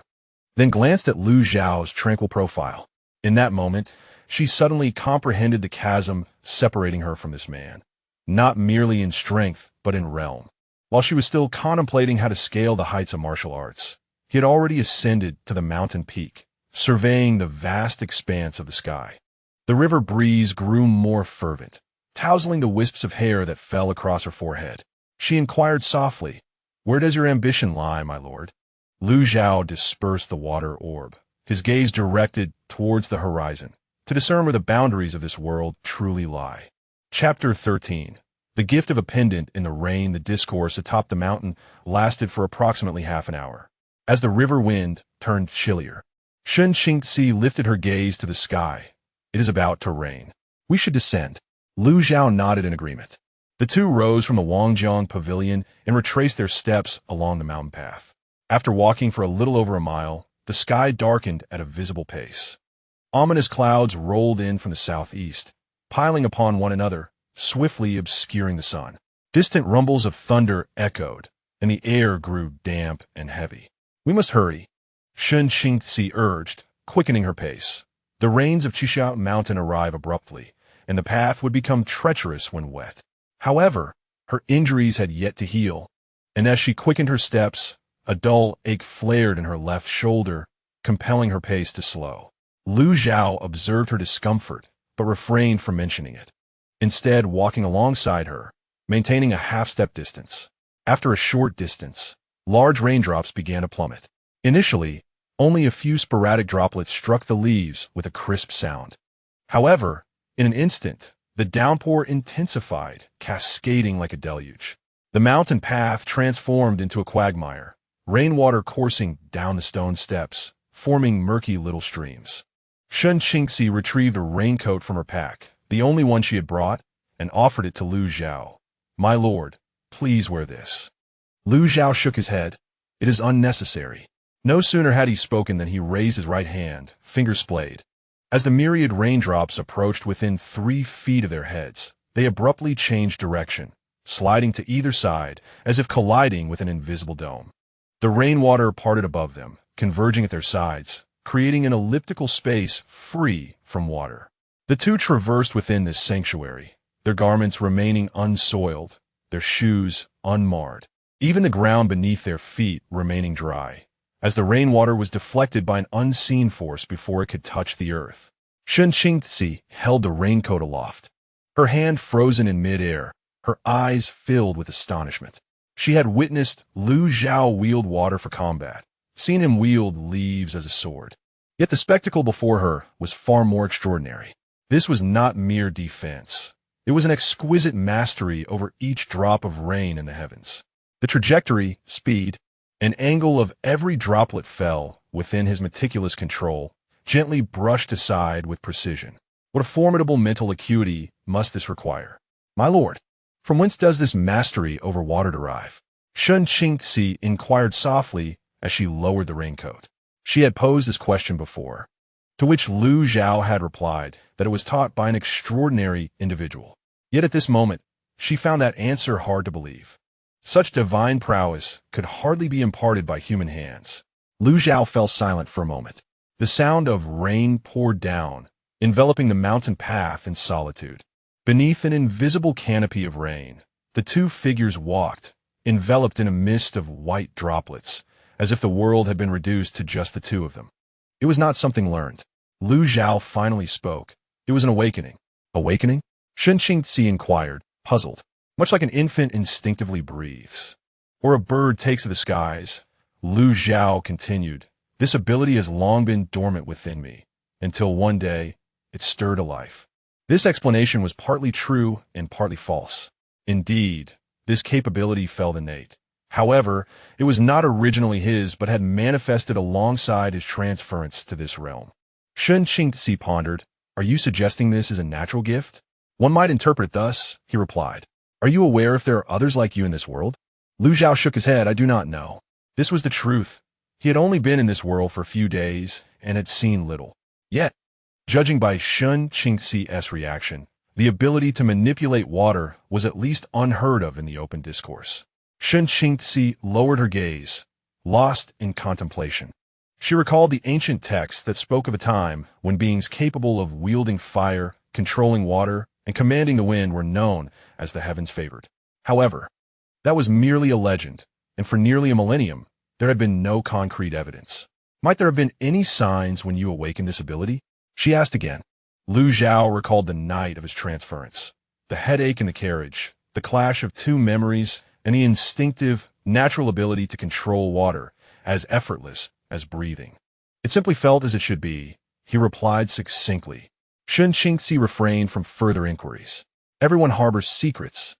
then glanced at Lu Zhao's tranquil profile. In that moment, she suddenly comprehended the chasm separating her from this man, not merely in strength, but in realm. While she was still contemplating how to scale the heights of martial arts, he had already ascended to the mountain peak, surveying the vast expanse of the sky. The river breeze grew more fervent, tousling the wisps of hair that fell across her forehead. She inquired softly, "Where does your ambition lie, my lord?" Lu Zhao dispersed the water orb, his gaze directed towards the horizon, to discern where the boundaries of this world truly lie. Chapter 13. The gift of a pendant in the rain. The discourse atop the mountain lasted for approximately half an hour. As the river wind turned chillier, Shun Qingzi lifted her gaze to the sky, It is about to rain. We should descend. Lu Zhao nodded in agreement. The two rose from the Wangjiang pavilion and retraced their steps along the mountain path. After walking for a little over a mile, the sky darkened at a visible pace. Ominous clouds rolled in from the southeast, piling upon one another, swiftly obscuring the sun. Distant rumbles of thunder echoed, and the air grew damp and heavy. We must hurry, Shen Qingzi urged, quickening her pace. The rains of Qisha Mountain arrive abruptly, and the path would become treacherous when wet. However, her injuries had yet to heal, and as she quickened her steps, a dull ache flared in her left shoulder, compelling her pace to slow. Lu Zhao observed her discomfort, but refrained from mentioning it, instead walking alongside her, maintaining a half-step distance. After a short distance, large raindrops began to plummet. Initially, only a few sporadic droplets struck the leaves with a crisp sound. However, in an instant, the downpour intensified, cascading like a deluge. The mountain path transformed into a quagmire, rainwater coursing down the stone steps, forming murky little streams. Shen Qingzi retrieved a raincoat from her pack, the only one she had brought, and offered it to Lu Zhao. "My lord, please wear this." Lu Zhao shook his head. "It is unnecessary." No sooner had he spoken than he raised his right hand, fingers splayed. As the myriad raindrops approached within 3 feet of their heads, they abruptly changed direction, sliding to either side as if colliding with an invisible dome. The rainwater parted above them, converging at their sides, creating an elliptical space free from water. The two traversed within this sanctuary, their garments remaining unsoiled, their shoes unmarred, even the ground beneath their feet remaining dry, as the rainwater was deflected by an unseen force before it could touch the earth. Shen Qingzi held the raincoat aloft, her hand frozen in midair, her eyes filled with astonishment. She had witnessed Lu Zhao wield water for combat, seen him wield leaves as a sword. Yet the spectacle before her was far more extraordinary. This was not mere defense. It was an exquisite mastery over each drop of rain in the heavens. The trajectory, speed, and angle of every droplet fell within his meticulous control, gently brushed aside with precision. What a formidable mental acuity must this require? "My lord, from whence does this mastery over water derive?" Shen Qingzi inquired softly as she lowered the raincoat. She had posed this question before, to which Lu Zhao had replied that it was taught by an extraordinary individual. Yet at this moment, she found that answer hard to believe. Such divine prowess could hardly be imparted by human hands. Lu Zhao fell silent for a moment. The sound of rain poured down, enveloping the mountain path in solitude. Beneath an invisible canopy of rain, the two figures walked, enveloped in a mist of white droplets, as if the world had been reduced to just the two of them. It was not something learned. Lu Zhao finally spoke. It was an awakening. Awakening? Shen Qingzi inquired, puzzled. Much like an infant instinctively breathes, or a bird takes to the skies, Lu Zhao continued, this ability has long been dormant within me, until one day it stirred to life. This explanation was partly true and partly false. Indeed, this capability felt innate. However, it was not originally his but had manifested alongside his transference to this realm. Shen Qingzi pondered, "Are you suggesting this is a natural gift?" "One might interpret it thus," he replied. "Are you aware if there are others like you in this world?" Lu Zhao shook his head. "I do not know." This was the truth. He had only been in this world for a few days and had seen little. Yet, judging by Shen Qingzi's reaction, the ability to manipulate water was at least unheard of in the open discourse. Shen Qingzi lowered her gaze, lost in contemplation. She recalled the ancient texts that spoke of a time when beings capable of wielding fire, controlling water, and commanding the wind were known as the heavens favored. However, that was merely a legend, and for nearly a millennium, there had been no concrete evidence. Might there have been any signs when you awakened this ability? She asked again. Lu Zhao recalled the night of his transference, the headache in the carriage, the clash of two memories, and the instinctive, natural ability to control water, as effortless as breathing. It simply felt as it should be, he replied succinctly. Shen Qingzi refrained from further inquiries. Everyone harbors secrets,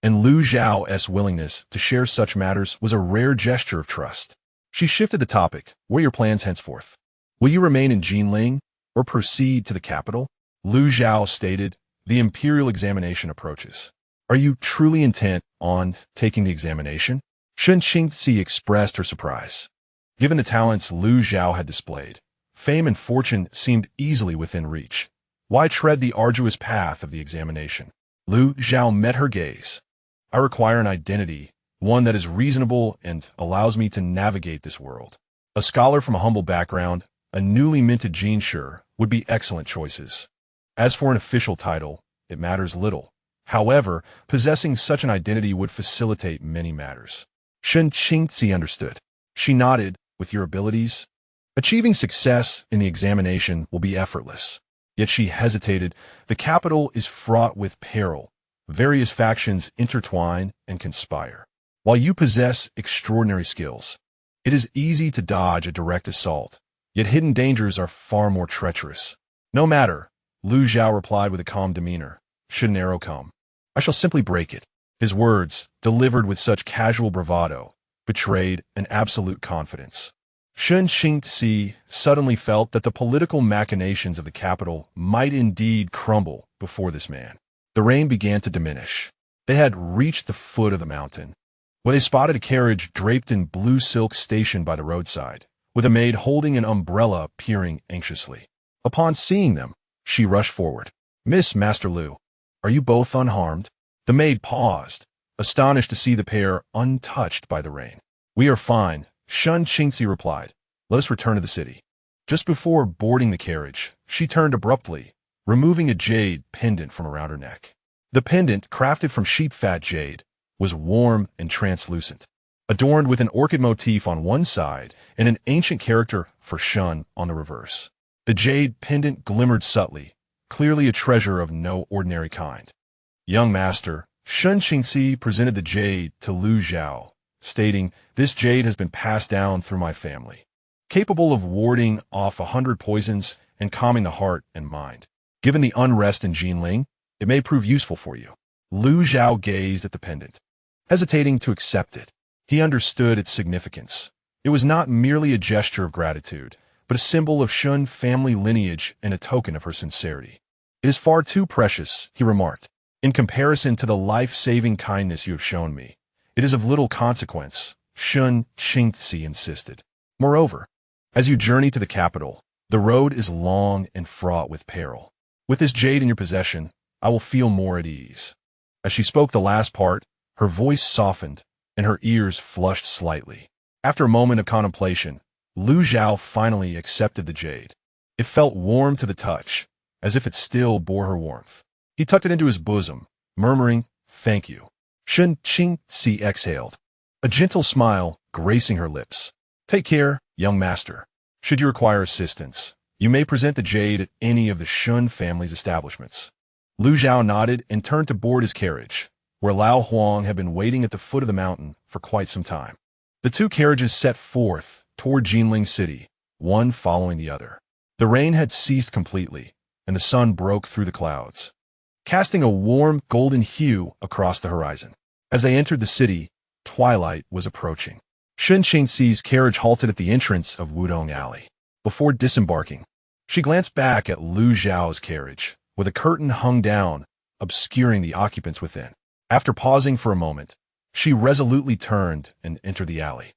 and Lu Zhao's willingness to share such matters was a rare gesture of trust. She shifted the topic. What are your plans henceforth? Will you remain in Jinling, or proceed to the capital? Lu Zhao stated, the imperial examination approaches. Are you truly intent on taking the examination? Shen Qingzi expressed her surprise. Given the talents Lu Zhao had displayed, fame and fortune seemed easily within reach. Why tread the arduous path of the examination? Lu Zhao met her gaze. I require an identity, one that is reasonable and allows me to navigate this world. A scholar from a humble background, a newly minted genshur would be excellent choices. As for an official title, it matters little. However, possessing such an identity would facilitate many matters. Shen Qingzi understood. She nodded. With your abilities, achieving success in the examination will be effortless. Yet she hesitated. The capital is fraught with peril. Various factions intertwine and conspire. While you possess extraordinary skills, it is easy to dodge a direct assault. Yet hidden dangers are far more treacherous. No matter, Lu Zhao replied with a calm demeanor. Should an arrow come, I shall simply break it. His words, delivered with such casual bravado, betrayed an absolute confidence. Shen Qingzi suddenly felt that the political machinations of the capital might indeed crumble before this man. The rain began to diminish. They had reached the foot of the mountain, where they spotted a carriage draped in blue silk stationed by the roadside, with a maid holding an umbrella peering anxiously. Upon seeing them, she rushed forward. Miss Master Lu, are you both unharmed? The maid paused, astonished to see the pair untouched by the rain. We are fine, Shen Qingzi replied. Let us return to the city. Just before boarding the carriage, she turned abruptly, removing a jade pendant from around her neck. The pendant, crafted from sheep-fat jade, was warm and translucent, adorned with an orchid motif on one side and an ancient character for Shun on the reverse. The jade pendant glimmered subtly, clearly a treasure of no ordinary kind. Young master, Shen Qingzi presented the jade to Lu Zhao, stating, this jade has been passed down through my family, capable of warding off 100 poisons and calming the heart and mind. Given the unrest in Jinling, it may prove useful for you. Lu Zhao gazed at the pendant, hesitating to accept it. He understood its significance. It was not merely a gesture of gratitude, but a symbol of Shun family lineage and a token of her sincerity. It is far too precious, he remarked. In comparison to the life-saving kindness you have shown me, it is of little consequence, Shen Qingzi insisted. Moreover, as you journey to the capital, the road is long and fraught with peril. With this jade in your possession, I will feel more at ease. As she spoke the last part, her voice softened and her ears flushed slightly. After a moment of contemplation, Lu Zhao finally accepted the jade. It felt warm to the touch, as if it still bore her warmth. He tucked it into his bosom, murmuring, thank you. Shen Qingzi exhaled, a gentle smile gracing her lips. Take care, young master. Should you require assistance, you may present the jade at any of the Shun family's establishments. Lu Zhao nodded and turned to board his carriage, where Lao Huang had been waiting at the foot of the mountain for quite some time. The two carriages set forth toward Jinling City, one following the other. The rain had ceased completely, and the sun broke through the clouds, casting a warm golden hue across the horizon. As they entered the city, twilight was approaching. Shen Qingzi's carriage halted at the entrance of Wudong Alley. Before disembarking, she glanced back at Lu Zhao's carriage, with a curtain hung down, obscuring the occupants within. After pausing for a moment, she resolutely turned and entered the alley.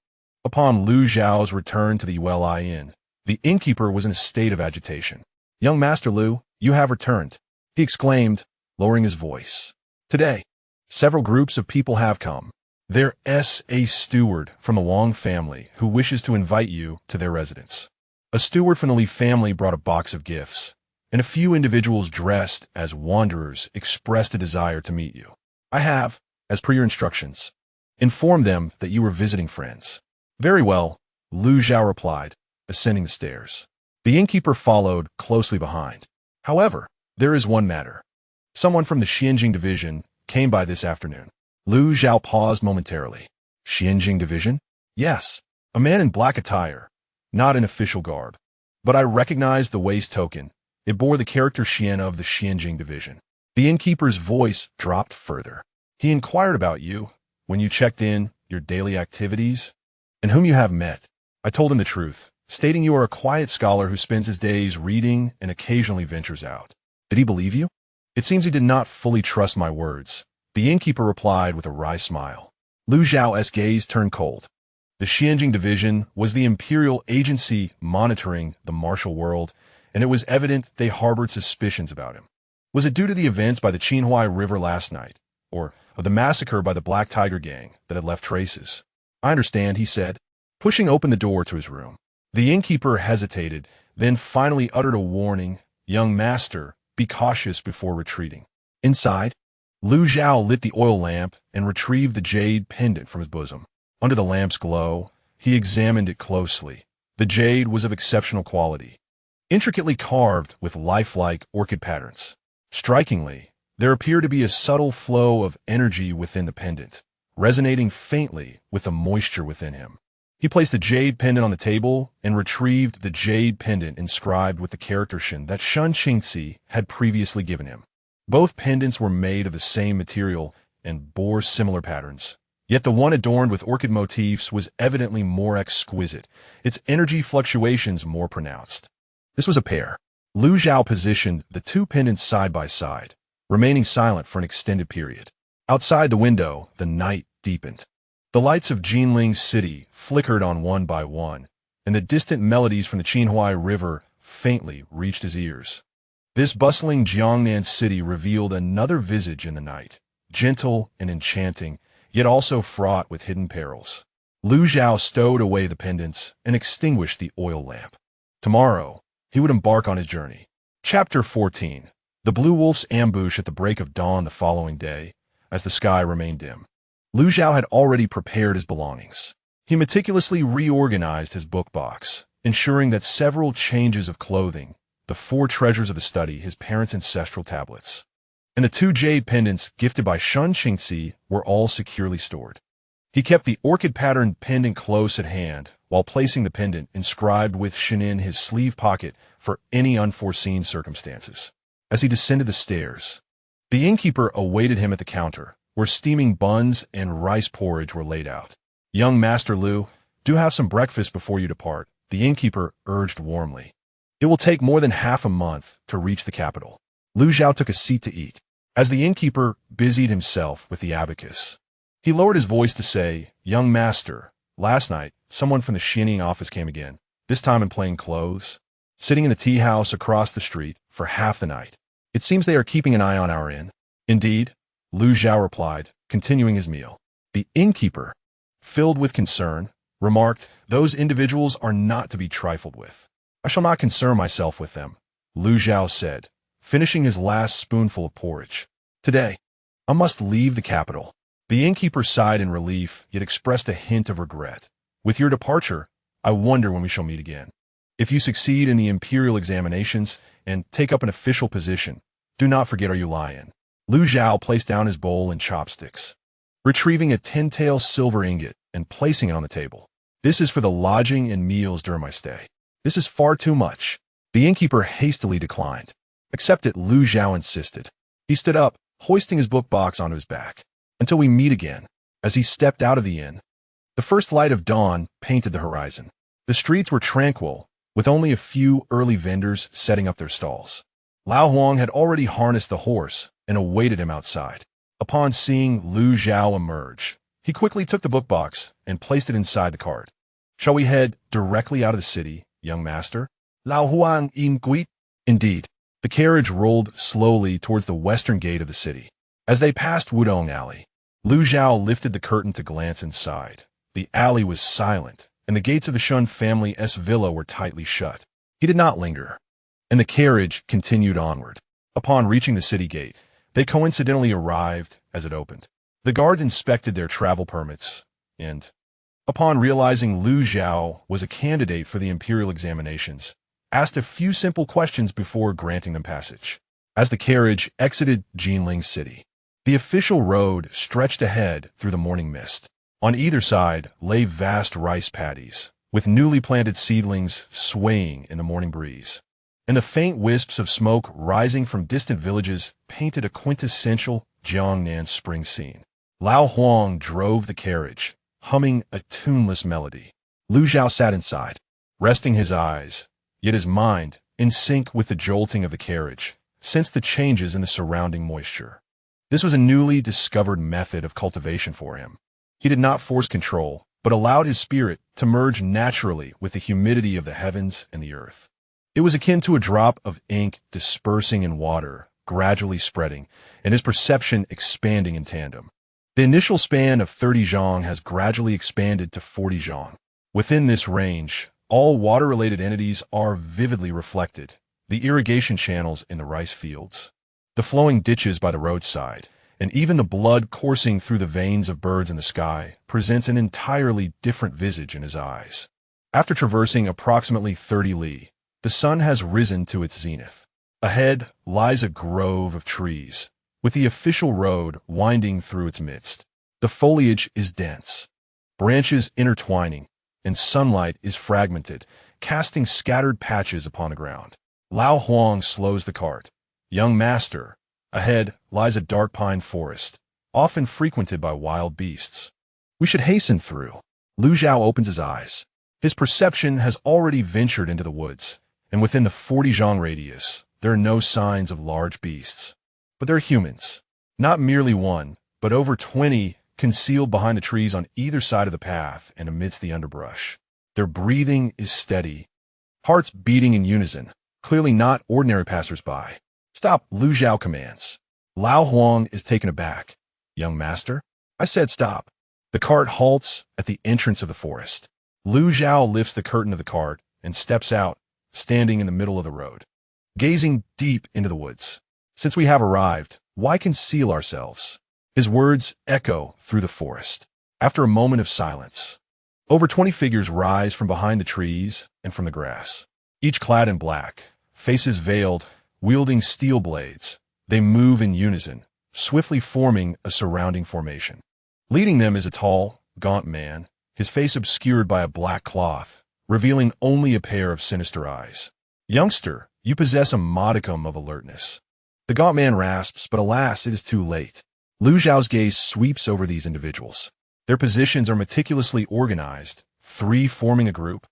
Upon Lu Zhao's return to the Ui Inn, the innkeeper was in a state of agitation. Young Master Lu, you have returned, he exclaimed, lowering his voice. Today, several groups of people have come. There's a steward from the Wang family who wishes to invite you to their residence. A steward from the Li family brought a box of gifts, and a few individuals dressed as wanderers expressed a desire to meet you. I have, as per your instructions, informed them that you were visiting friends. Very well, Lu Zhao replied, ascending the stairs. The innkeeper followed closely behind. However, there is one matter. Someone from the Xianjing division came by this afternoon. Lu Zhao paused momentarily. Xianjing division? Yes, a man in black attire, not in official garb. But I recognized the waist token. It bore the character Xian of the Xianjing division. The innkeeper's voice dropped further. He inquired about you, when you checked in, your daily activities, and whom you have met. I told him the truth, stating you are a quiet scholar who spends his days reading and occasionally ventures out. Did he believe you? It seems he did not fully trust my words. The innkeeper replied with a wry smile. Lu Zhao's gaze turned cold. The Xianjing division was the imperial agency monitoring the martial world, and it was evident they harbored suspicions about him. Was it due to the events by the Qinhuai River last night, or of the massacre by the Black Tiger gang that had left traces? I understand, he said, pushing open the door to his room. The innkeeper hesitated, then finally uttered a warning, "Young master, be cautious before retreating." Inside, Lu Zhao lit the oil lamp and retrieved the jade pendant from his bosom. Under the lamp's glow, he examined it closely. The jade was of exceptional quality, intricately carved with lifelike orchid patterns. Strikingly, there appeared to be a subtle flow of energy within the pendant, resonating faintly with the moisture within him. He placed the jade pendant on the table and retrieved the jade pendant inscribed with the character Shen that Shun Qingzi had previously given him. Both pendants were made of the same material and bore similar patterns. Yet the one adorned with orchid motifs was evidently more exquisite, its energy fluctuations more pronounced. This was a pair. Lu Zhao positioned the two pendants side by side, remaining silent for an extended period. Outside the window, the night deepened. The lights of Jinling's city flickered on one by one, and the distant melodies from the Qinhuai River faintly reached his ears. This bustling Jiangnan city revealed another visage in the night, gentle and enchanting, yet also fraught with hidden perils. Lu Zhao stowed away the pendants and extinguished the oil lamp. Tomorrow, he would embark on his journey. Chapter 14. The Blue Wolf's ambush at the break of dawn the following day, as the sky remained dim. Lu Zhao had already prepared his belongings. He meticulously reorganized his book box, ensuring that several changes of clothing, the 4 treasures of the study, his parents' ancestral tablets, and the 2 jade pendants gifted by Shun Qingzi were all securely stored. He kept the orchid-patterned pendant close at hand, while placing the pendant inscribed with Shen in his sleeve pocket for any unforeseen circumstances. As he descended the stairs, the innkeeper awaited him at the counter, where steaming buns and rice porridge were laid out. "Young Master Lu, do have some breakfast before you depart," the innkeeper urged warmly. "It will take more than half a month to reach the capital." Lu Zhao took a seat to eat. As the innkeeper busied himself with the abacus, he lowered his voice to say, "Young master, last night, someone from the Xianjing office came again, this time in plain clothes, sitting in the tea house across the street for half the night. It seems they are keeping an eye on our inn." "Indeed," Lu Zhao replied, continuing his meal. The innkeeper, filled with concern, remarked, "Those individuals are not to be trifled with." "I shall not concern myself with them," Lu Zhao said, finishing his last spoonful of porridge. "Today, I must leave the capital." The innkeeper sighed in relief, yet expressed a hint of regret. "With your departure, I wonder when we shall meet again. If you succeed in the imperial examinations and take up an official position, do not forget our Yulian." Lu Zhao placed down his bowl and chopsticks, retrieving a 10-tael silver ingot and placing it on the table. "This is for the lodging and meals during my stay." "This is far too much." The innkeeper hastily declined. "Accept it," Lu Zhao insisted. He stood up, hoisting his book box onto his back. "Until we meet again." As he stepped out of the inn, the first light of dawn painted the horizon. The streets were tranquil, with only a few early vendors setting up their stalls. Lao Huang had already harnessed the horse and awaited him outside. Upon seeing Lu Zhao emerge, he quickly took the book box and placed it inside the cart. "Shall we head directly out of the city, young master?" Lao Huang inquired. "Indeed." The carriage rolled slowly towards the western gate of the city. As they passed Wudong Alley, Lu Zhao lifted the curtain to glance inside. The alley was silent, and the gates of the Shun family's villa were tightly shut. He did not linger, and the carriage continued onward. Upon reaching the city gate, they coincidentally arrived as it opened. The guards inspected their travel permits, and, upon realizing Lu Zhao was a candidate for the imperial examinations, asked a few simple questions before granting them passage. As the carriage exited Jinling City, the official road stretched ahead through the morning mist. On either side lay vast rice paddies, with newly planted seedlings swaying in the morning breeze, and the faint wisps of smoke rising from distant villages painted a quintessential Jiangnan spring scene. Lao Huang drove the carriage, humming a tuneless melody. Lu Zhao sat inside, resting his eyes, yet his mind, in sync with the jolting of the carriage, sensed the changes in the surrounding moisture. This was a newly discovered method of cultivation for him. He did not force control, but allowed his spirit to merge naturally with the humidity of the heavens and the earth. It was akin to a drop of ink dispersing in water, gradually spreading, and his perception expanding in tandem. The initial span of 30 zhang has gradually expanded to 40 zhang. Within this range, all water-related entities are vividly reflected. The irrigation channels in the rice fields, the flowing ditches by the roadside, and even the blood coursing through the veins of birds in the sky presents an entirely different visage in his eyes. After traversing approximately 30 li, the sun has risen to its zenith. Ahead lies a grove of trees, with the official road winding through its midst. The foliage is dense, branches intertwining, and sunlight is fragmented, casting scattered patches upon the ground. Lao Huang slows the cart. Young master, ahead lies a dark pine forest, often frequented by wild beasts. We should hasten through. Lu Zhao opens his eyes. His perception has already ventured into the woods, and within the 40 zhang radius, there are no signs of large beasts. But there are humans. Not merely one, but over 20 concealed behind the trees on either side of the path and amidst the underbrush. Their breathing is steady, hearts beating in unison, clearly not ordinary passers-by. Stop, Lu Zhao commands. Lao Huang is taken aback. Young master? I said stop. The cart halts at the entrance of the forest. Lu Zhao lifts the curtain of the cart and steps out, standing in the middle of the road, gazing deep into the woods. Since we have arrived, why conceal ourselves? His words echo through the forest. After a moment of silence, over 20 figures rise from behind the trees and from the grass. Each clad in black, faces veiled, wielding steel blades. They move in unison, swiftly forming a surrounding formation. Leading them is a tall, gaunt man, his face obscured by a black cloth, revealing only a pair of sinister eyes. Youngster, you possess a modicum of alertness. The gaunt man rasps, but alas, it is too late. Lu Zhao's gaze sweeps over these individuals. Their positions are meticulously organized, 3 forming a group,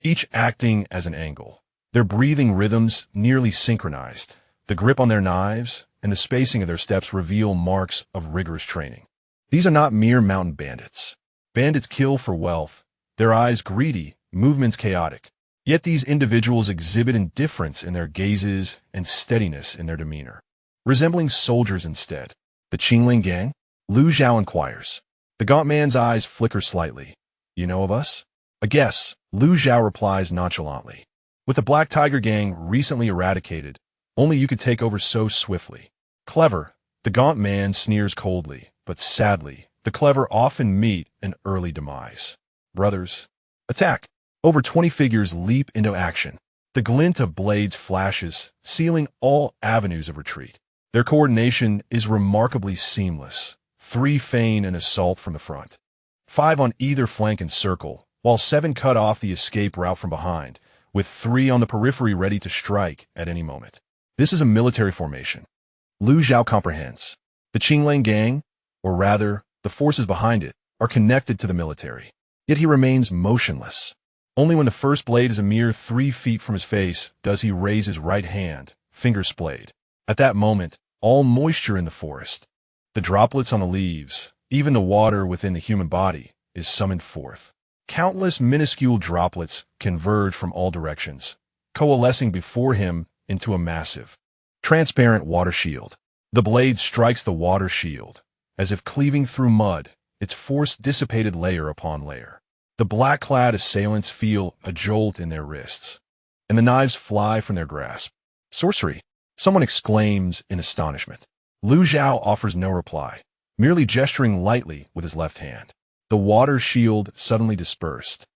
each acting as an angle. Their breathing rhythms nearly synchronized. The grip on their knives and the spacing of their steps reveal marks of rigorous training. These are not mere mountain bandits. Bandits kill for wealth, their eyes greedy, movements chaotic. Yet these individuals exhibit indifference in their gazes and steadiness in their demeanor, resembling soldiers instead. The Qingling gang? Lu Zhao inquires. The gaunt man's eyes flicker slightly. You know of us? A guess, Lu Zhao replies nonchalantly. With the Black Tiger gang recently eradicated, only you could take over so swiftly. Clever, the gaunt man sneers coldly, but sadly, the clever often meet an early demise. Brothers, attack! Over 20 figures leap into action. The glint of blades flashes, sealing all avenues of retreat. Their coordination is remarkably seamless. 3 feign an assault from the front. 5 on either flank encircle, while 7 cut off the escape route from behind, with 3 on the periphery ready to strike at any moment. This is a military formation. Lu Zhao comprehends. The Qingling gang, or rather, the forces behind it, are connected to the military. Yet he remains motionless. Only when the first blade is a mere 3 feet from his face does he raise his right hand, finger splayed. At that moment, all moisture in the forest, the droplets on the leaves, even the water within the human body, is summoned forth. Countless minuscule droplets converge from all directions, coalescing before him into a massive, transparent water shield. The blade strikes the water shield, as if cleaving through mud, its force dissipated layer upon layer. The black-clad assailants feel a jolt in their wrists, and the knives fly from their grasp. Sorcery! Someone exclaims in astonishment. Lu Zhao offers no reply, merely gesturing lightly with his left hand. The water shield suddenly dispersed,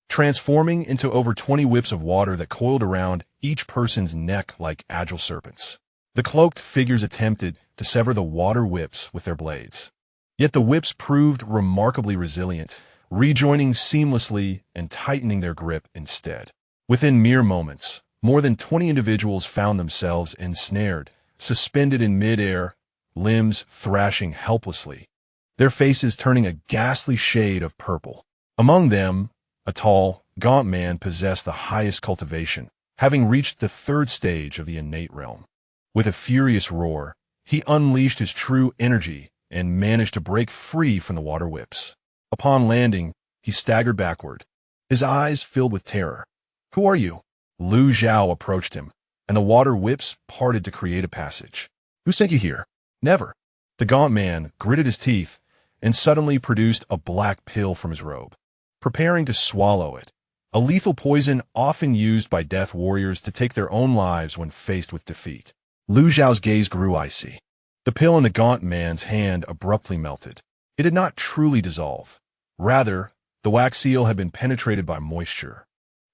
transforming into over 20 whips of water that coiled around each person's neck like agile serpents. The cloaked figures attempted to sever the water whips with their blades. Yet the whips proved remarkably resilient, rejoining seamlessly and tightening their grip instead. Within mere moments, more than 20 individuals found themselves ensnared, suspended in midair, limbs thrashing helplessly, their faces turning a ghastly shade of purple. Among them, a tall, gaunt man possessed the highest cultivation, having reached the 3rd stage of the innate realm. With a furious roar, he unleashed his true energy and managed to break free from the water whips. Upon landing, he staggered backward, his eyes filled with terror. "Who are you?" Lu Zhao approached him, and the water whips parted to create a passage. "Who sent you here?" "Never." The gaunt man gritted his teeth and suddenly produced a black pill from his robe, preparing to swallow it, a lethal poison often used by death warriors to take their own lives when faced with defeat. Lu Zhao's gaze grew icy. The pill in the gaunt man's hand abruptly melted. It did not truly dissolve. Rather, the wax seal had been penetrated by moisture,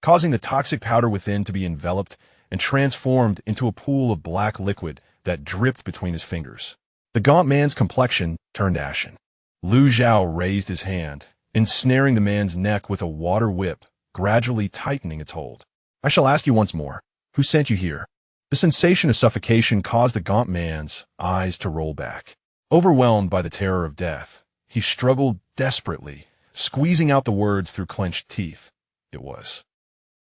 causing the toxic powder within to be enveloped and transformed into a pool of black liquid that dripped between his fingers. The gaunt man's complexion turned ashen. Lu Zhao raised his hand, ensnaring the man's neck with a water whip, gradually tightening its hold. "I shall ask you once more, who sent you here?" The sensation of suffocation caused the gaunt man's eyes to roll back. Overwhelmed by the terror of death, he struggled desperately, squeezing out the words through clenched teeth. It was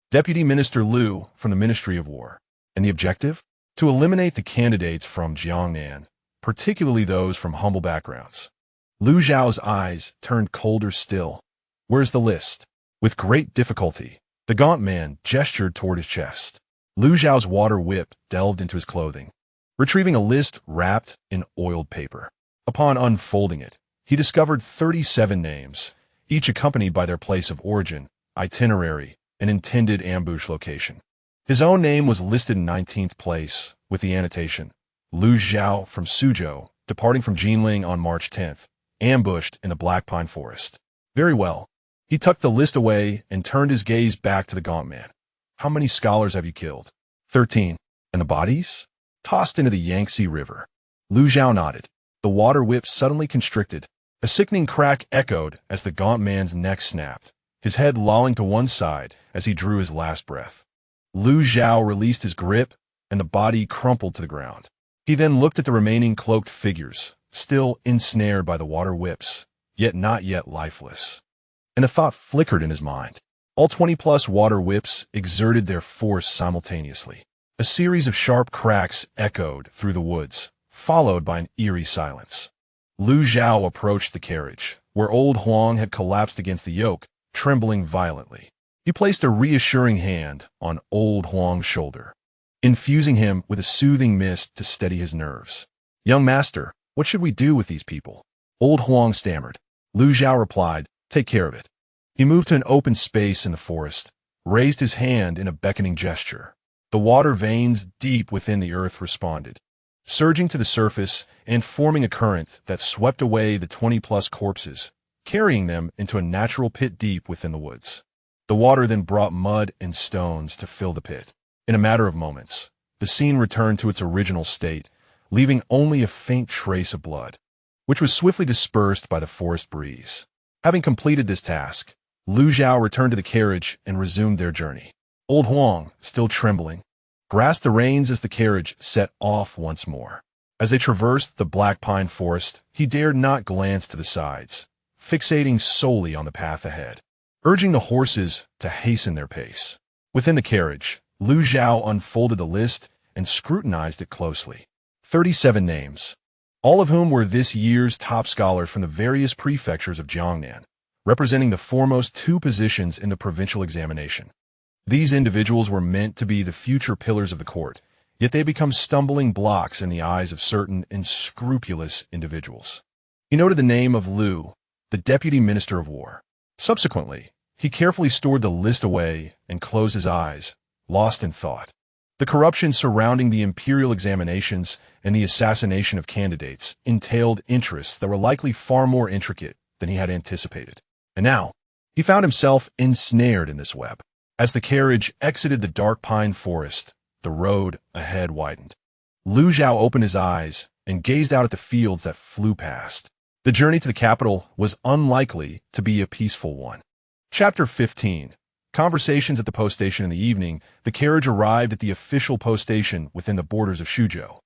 Deputy Minister Lu from the Ministry of War. And the objective? To eliminate the candidates from Jiangnan, particularly those from humble backgrounds. Lu Zhao's eyes turned colder still. "Where's the list?" With great difficulty, the gaunt man gestured toward his chest. Lu Zhao's water whip delved into his clothing, retrieving a list wrapped in oiled paper. Upon unfolding it, he discovered 37 names, each accompanied by their place of origin, itinerary, and intended ambush location. His own name was listed in 19th place, with the annotation, Lu Zhao from Suzhou, departing from Jinling on March 10th, ambushed in the Black Pine Forest. Very well. He tucked the list away and turned his gaze back to the gaunt man. "How many scholars have you killed?" 13. "And the bodies?" "Tossed into the Yangtze River." Lu Zhao nodded. The water whip suddenly constricted. A sickening crack echoed as the gaunt man's neck snapped, his head lolling to one side as he drew his last breath. Lu Zhao released his grip, and the body crumpled to the ground. He then looked at the remaining cloaked figures, still ensnared by the water whips, yet not yet lifeless. And a thought flickered in his mind. All 20-plus water whips exerted their force simultaneously. A series of sharp cracks echoed through the woods, followed by an eerie silence. Lu Zhao approached the carriage, where old Huang had collapsed against the yoke, trembling violently. He placed a reassuring hand on old Huang's shoulder, infusing him with a soothing mist to steady his nerves. "Young master, what should we do with these people?" Old Huang stammered. Lu Zhao replied, "Take care of it." He moved to an open space in the forest, raised his hand in a beckoning gesture. The water veins deep within the earth responded, surging to the surface and forming a current that swept away the 20-plus corpses, carrying them into a natural pit deep within the woods. The water then brought mud and stones to fill the pit. In a matter of moments, the scene returned to its original state, leaving only a faint trace of blood, which was swiftly dispersed by the forest breeze. Having completed this task, Lu Zhao returned to the carriage and resumed their journey. Old Huang, still trembling, grasped the reins as the carriage set off once more. As they traversed the Black Pine Forest, he dared not glance to the sides, fixating solely on the path ahead, urging the horses to hasten their pace. Within the carriage, Lu Zhao unfolded the list and scrutinized it closely. 37 names, all of whom were this year's top scholars from the various prefectures of Jiangnan, representing the foremost two positions in the provincial examination. These individuals were meant to be the future pillars of the court, yet they become stumbling blocks in the eyes of certain unscrupulous individuals. He noted the name of Lu, the Deputy Minister of War. Subsequently, he carefully stored the list away and closed his eyes, lost in thought. The corruption surrounding the imperial examinations and the assassination of candidates entailed interests that were likely far more intricate than he had anticipated. And now, he found himself ensnared in this web. As the carriage exited the dark pine forest, the road ahead widened. Lu Zhao opened his eyes and gazed out at the fields that flew past. The journey to the capital was unlikely to be a peaceful one. Chapter 15. Conversations at the post station. In the evening, the carriage arrived at the official post station within the borders of Suzhou.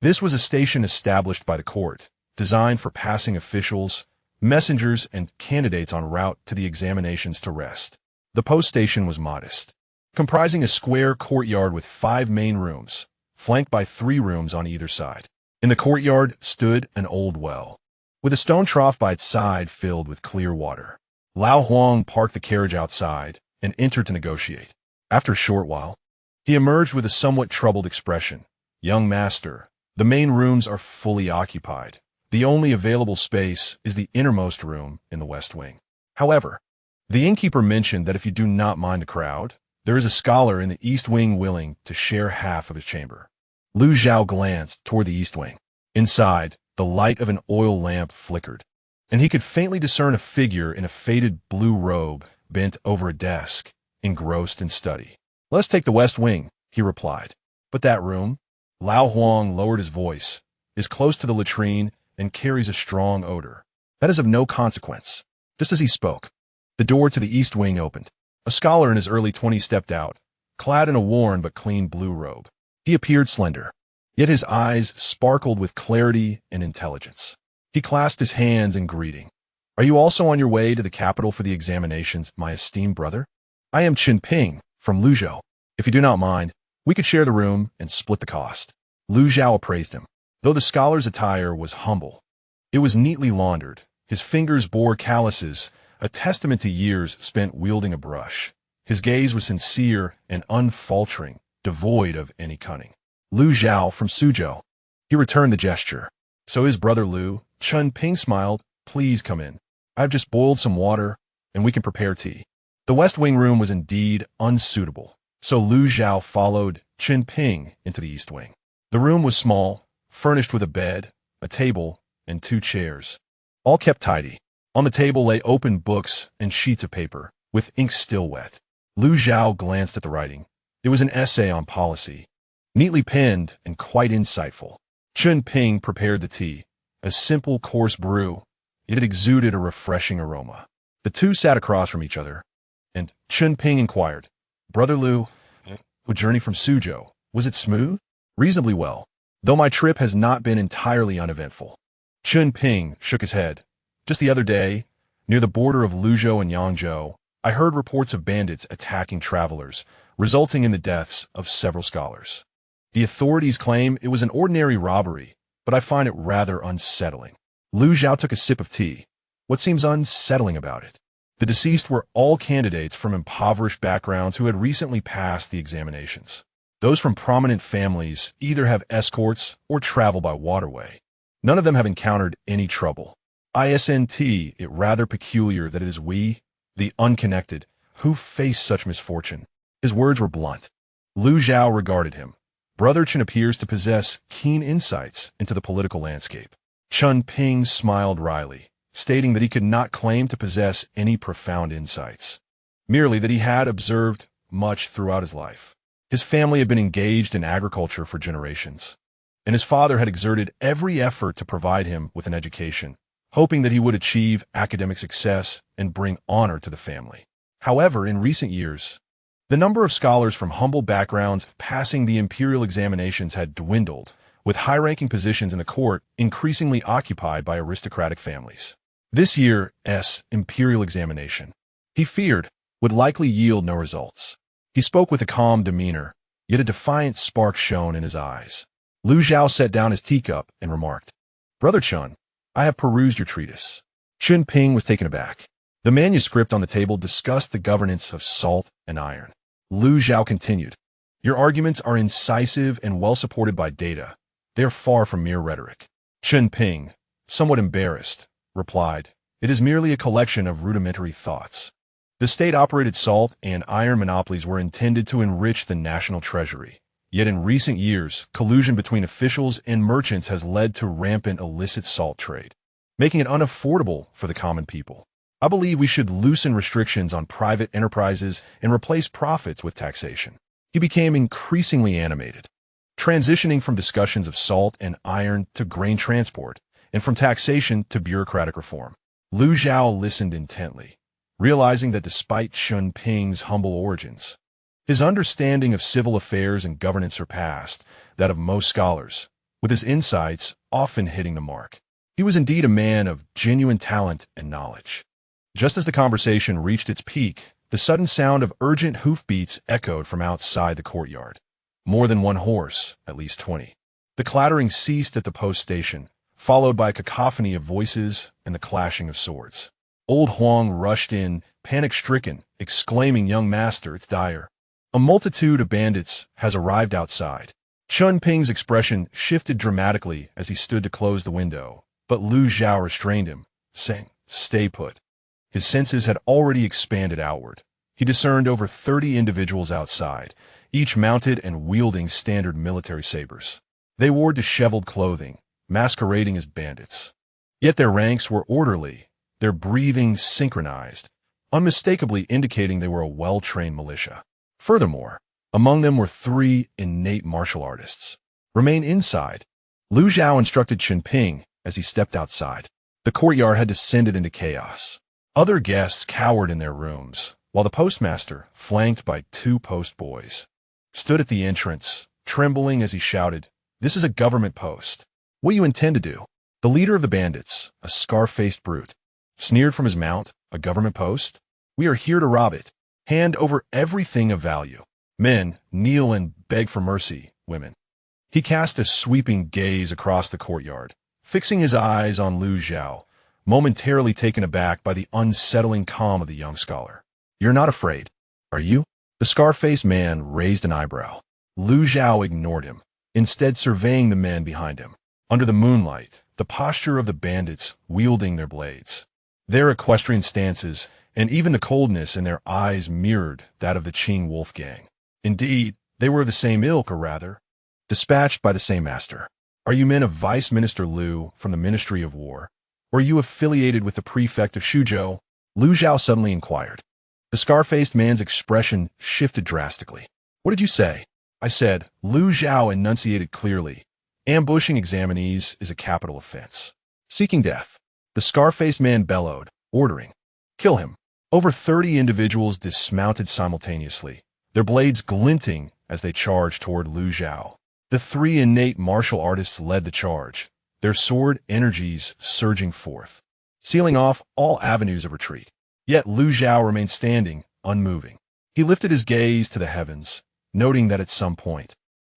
This was a station established by the court, designed for passing officials, messengers, and candidates en route to the examinations to rest. The post station was modest, comprising a square courtyard with 5 main rooms, flanked by 3 rooms on either side. In the courtyard stood an old well, with a stone trough by its side filled with clear water. Lao Huang parked the carriage outside and entered to negotiate. After a short while, he emerged with a somewhat troubled expression. "Young master, the main rooms are fully occupied. The only available space is the innermost room in the west wing. However, the innkeeper mentioned that if you do not mind the crowd, there is a scholar in the east wing willing to share half of his chamber." Lu Zhao glanced toward the east wing. Inside, the light of an oil lamp flickered, and he could faintly discern a figure in a faded blue robe bent over a desk, engrossed in study. "Let's take the west wing," he replied. "But that room," Lao Huang lowered his voice, "is close to the latrine and carries a strong odor. That is of no consequence." Just as he spoke, the door to the east wing opened. A scholar in his early 20s stepped out, clad in a worn but clean blue robe. He appeared slender, yet his eyes sparkled with clarity and intelligence. He clasped his hands in greeting. "Are you also on your way to the capital for the examinations, my esteemed brother?" "I am Chen Ping, from Luzhou. If you do not mind, we could share the room and split the cost." Lu Zhao appraised him. Though the scholar's attire was humble, it was neatly laundered. His fingers bore calluses, a testament to years spent wielding a brush. His gaze was sincere and unfaltering, devoid of any cunning. "Lu Zhao from Suzhou." He returned the gesture. "So his brother Lu." Chen Ping smiled. "Please come in. I've just boiled some water, and we can prepare tea." The west wing room was indeed unsuitable, so Lu Zhao followed Chen Ping into the east wing. The room was small, furnished with a bed, a table, and 2 chairs, all kept tidy. On the table lay open books and sheets of paper, with ink still wet. Lu Zhao glanced at the writing. It was an essay on policy, neatly penned and quite insightful. Chen Ping prepared the tea, a simple coarse brew, yet it exuded a refreshing aroma. The two sat across from each other, and Chen Ping inquired, "Brother Lu, the journey from Suzhou, was it smooth?" "Reasonably well, though my trip has not been entirely uneventful." Chen Ping shook his head. "Just the other day, near the border of Luzhou and Yangzhou, I heard reports of bandits attacking travelers, resulting in the deaths of several scholars. The authorities claim it was an ordinary robbery, but I find it rather unsettling." Lu Zhao took a sip of tea. "What seems unsettling about it?" The deceased were all candidates from impoverished backgrounds who had recently passed the examinations. Those from prominent families either have escorts or travel by waterway. None of them have encountered any trouble. Isn't it rather peculiar that it is we, the unconnected, who face such misfortune? His words were blunt. Lu Zhao regarded him. Brother Chen appears to possess keen insights into the political landscape. Chen Ping smiled wryly, stating that he could not claim to possess any profound insights, merely that he had observed much throughout his life. His family had been engaged in agriculture for generations, and his father had exerted every effort to provide him with an education, hoping that he would achieve academic success and bring honor to the family. However, in recent years, the number of scholars from humble backgrounds passing the imperial examinations had dwindled, with high-ranking positions in the court increasingly occupied by aristocratic families. This year's imperial examination, he feared, would likely yield no results. He spoke with a calm demeanor, yet a defiant spark shone in his eyes. Lu Zhao set down his teacup and remarked, "Brother Chen, I have perused your treatise." Chen Ping was taken aback. The manuscript on the table discussed the governance of salt and iron. Lu Zhao continued, "Your arguments are incisive and well supported by data. They are far from mere rhetoric." Chen Ping, somewhat embarrassed, replied, "It is merely a collection of rudimentary thoughts. The state-operated salt and iron monopolies were intended to enrich the national treasury. Yet in recent years, collusion between officials and merchants has led to rampant illicit salt trade, making it unaffordable for the common people. I believe we should loosen restrictions on private enterprises and replace profits with taxation." He became increasingly animated, transitioning from discussions of salt and iron to grain transport, and from taxation to bureaucratic reform. Lu Zhao listened intently, realizing that despite Chen Ping's humble origins, his understanding of civil affairs and governance surpassed that of most scholars, with his insights often hitting the mark. He was indeed a man of genuine talent and knowledge. Just as the conversation reached its peak, the sudden sound of urgent hoofbeats echoed from outside the courtyard. More than one horse, at least 20. The clattering ceased at the post station, followed by a cacophony of voices and the clashing of swords. Old Huang rushed in, panic-stricken, exclaiming, "Young master, it's dire. A multitude of bandits has arrived outside." Chun Ping's expression shifted dramatically as he stood to close the window, but Lu Zhao restrained him, saying, "Stay put." His senses had already expanded outward. He discerned over 30 individuals outside, each mounted and wielding standard military sabers. They wore disheveled clothing, masquerading as bandits. Yet their ranks were orderly, their breathing synchronized, unmistakably indicating they were a well-trained militia. Furthermore, among them were 3 innate martial artists. "Remain inside," Lu Zhao instructed Chun Ping as he stepped outside. The courtyard had descended into chaos. Other guests cowered in their rooms, while the postmaster, flanked by 2 postboys, stood at the entrance, trembling as he shouted, "This is a government post. What do you intend to do?" The leader of the bandits, a scar-faced brute, sneered from his mount, "A government post? We are here to rob it. Hand over everything of value. Men, kneel and beg for mercy, women." He cast a sweeping gaze across the courtyard, fixing his eyes on Lu Zhao, momentarily taken aback by the unsettling calm of the young scholar. "You're not afraid, are you?" The scar-faced man raised an eyebrow. Lu Zhao ignored him, instead surveying the men behind him. Under the moonlight, the posture of the bandits wielding their blades, their equestrian stances, and even the coldness in their eyes mirrored that of the Qing wolf gang. Indeed, they were of the same ilk, or rather, dispatched by the same master. "Are you men of Vice Minister Liu from the Ministry of War? Or are you affiliated with the prefect of Shuzhou?" Lu Zhao suddenly inquired. The scar-faced man's expression shifted drastically. "What did you say?" "I said," Lu Zhao enunciated clearly, "ambushing examinees is a capital offense. Seeking death." The scar-faced man bellowed, ordering, "Kill him." Over 30 individuals dismounted simultaneously, their blades glinting as they charged toward Lu Zhao. The 3 innate martial artists led the charge, their sword energies surging forth, sealing off all avenues of retreat. Yet Lu Zhao remained standing, unmoving. He lifted his gaze to the heavens, noting that at some point,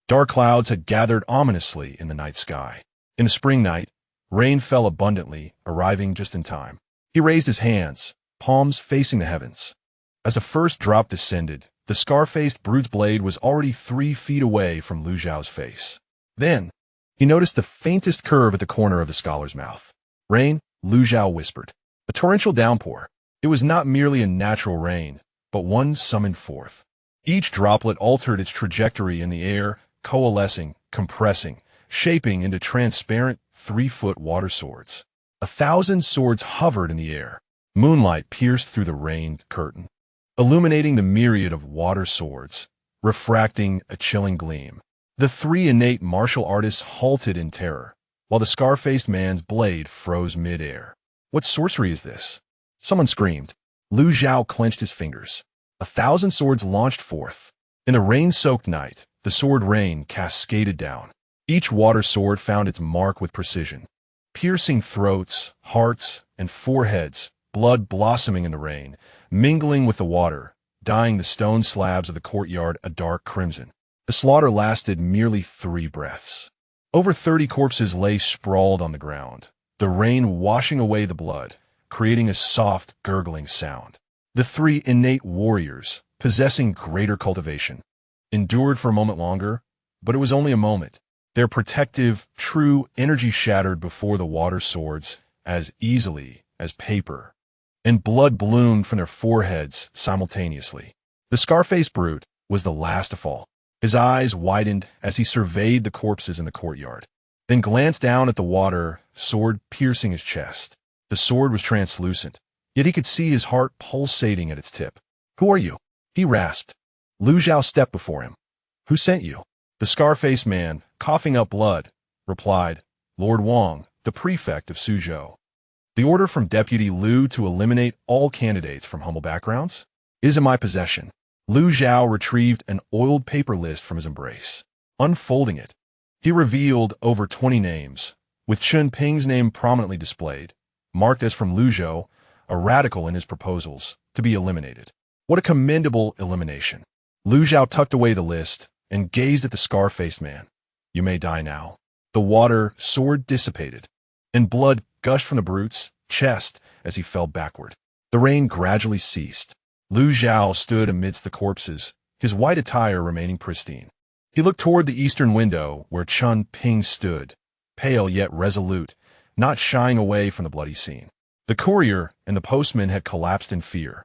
dark clouds had gathered ominously in the night sky. In the spring night, rain fell abundantly, arriving just in time. He raised his hands, palms facing the heavens. As the first drop descended, the scar-faced brute's blade was already 3 feet away from Lu Zhao's face. Then, he noticed the faintest curve at the corner of the scholar's mouth. "Rain," Lu Zhao whispered. A torrential downpour. It was not merely a natural rain, but one summoned forth. Each droplet altered its trajectory in the air, coalescing, compressing, shaping into transparent 3-foot water swords. 1,000 swords hovered in the air. Moonlight pierced through the rain curtain, illuminating the myriad of water swords, refracting a chilling gleam. The 3 innate martial artists halted in terror, while the scar-faced man's blade froze mid-air. "What sorcery is this?" someone screamed. Lu Zhao clenched his fingers. 1,000 swords launched forth. In the rain-soaked night, the sword rain cascaded down. Each water sword found its mark with precision, piercing throats, hearts, and foreheads, blood blossoming in the rain, mingling with the water, dyeing the stone slabs of the courtyard a dark crimson. The slaughter lasted merely 3 breaths. Over 30 corpses lay sprawled on the ground, the rain washing away the blood, creating a soft, gurgling sound. The 3 innate warriors, possessing greater cultivation, endured for a moment longer, but it was only a moment. Their protective, true energy shattered before the water swords as easily as paper, and blood bloomed from their foreheads simultaneously. The scar-faced brute was the last to fall. His eyes widened as he surveyed the corpses in the courtyard, then glanced down at the water, sword piercing his chest. The sword was translucent, yet he could see his heart pulsating at its tip. "Who are you?" he rasped. Lu Zhao stepped before him. "Who sent you?" The scar-faced man, coughing up blood, replied, "Lord Wang, the prefect of Suzhou. The order from Deputy Liu to eliminate all candidates from humble backgrounds is in my possession." Lu Zhao retrieved an oiled paper list from his embrace. Unfolding it, he revealed over 20 names, with Chun Ping's name prominently displayed, marked as from Lu Zhou, a radical in his proposals, to be eliminated. What a commendable elimination. Lu Zhao tucked away the list, and gazed at the scar-faced man. You may die now. The water, sword dissipated, and blood gushed from the brute's chest as he fell backward. The rain gradually ceased. Lu Zhao stood amidst the corpses, his white attire remaining pristine. He looked toward the eastern window where Chun Ping stood, pale yet resolute, not shying away from the bloody scene. The courier and the postman had collapsed in fear,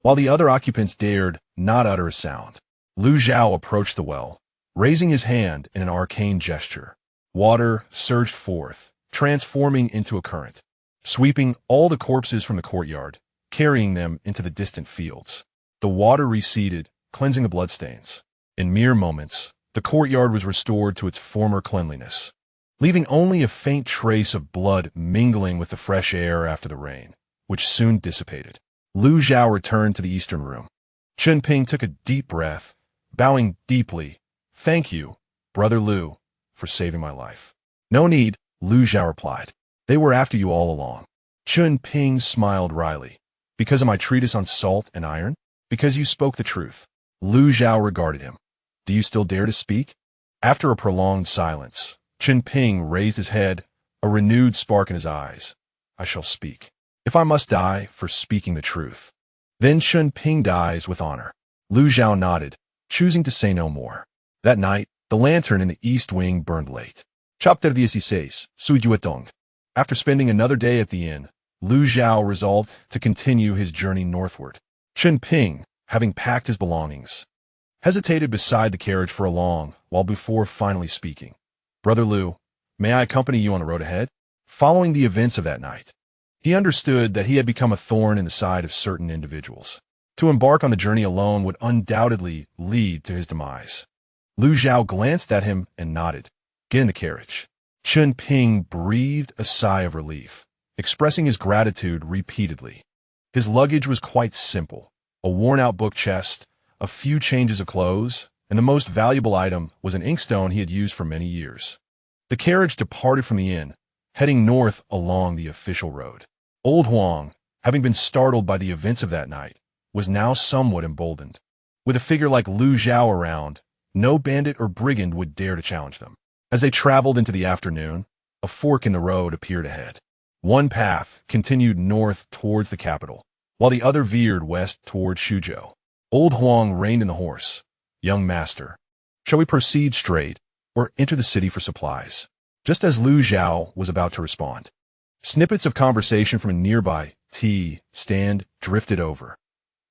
while the other occupants dared not utter a sound. Lu Zhao approached the well, raising his hand in an arcane gesture. Water surged forth, transforming into a current, sweeping all the corpses from the courtyard, carrying them into the distant fields. The water receded, cleansing the bloodstains. In mere moments, the courtyard was restored to its former cleanliness, leaving only a faint trace of blood mingling with the fresh air after the rain, which soon dissipated. Lu Zhao returned to the eastern room. Chun Ping took a deep breath, bowing deeply. Thank you, Brother Lu, for saving my life. No need, Lu Zhao replied. They were after you all along. Chun Ping smiled wryly. Because of my treatise on salt and iron? Because you spoke the truth. Lu Zhao regarded him. Do you still dare to speak? After a prolonged silence, Chun Ping raised his head, a renewed spark in his eyes. I shall speak. If I must die for speaking the truth, then Chun Ping dies with honor. Lu Zhao nodded, choosing to say no more. That night, the lantern in the east wing burned late. Chapter 16, Sujuetong. After spending another day at the inn, Lu Zhao resolved to continue his journey northward. Chun Ping, having packed his belongings, hesitated beside the carriage for a long while before finally speaking. Brother Lu, may I accompany you on the road ahead? Following the events of that night, he understood that he had become a thorn in the side of certain individuals. To embark on the journey alone would undoubtedly lead to his demise. Lu Zhao glanced at him and nodded. Get in the carriage. Chun Ping breathed a sigh of relief, expressing his gratitude repeatedly. His luggage was quite simple. A worn-out book chest, a few changes of clothes, and the most valuable item was an inkstone he had used for many years. The carriage departed from the inn, heading north along the official road. Old Huang, having been startled by the events of that night, was now somewhat emboldened. With a figure like Lu Zhao around, no bandit or brigand would dare to challenge them. As they traveled into the afternoon, a fork in the road appeared ahead. One path continued north towards the capital, while the other veered west toward Shuzhou. Old Huang reined in the horse. Young master, shall we proceed straight, or enter the city for supplies? Just as Lu Zhao was about to respond, snippets of conversation from a nearby tea stand drifted over.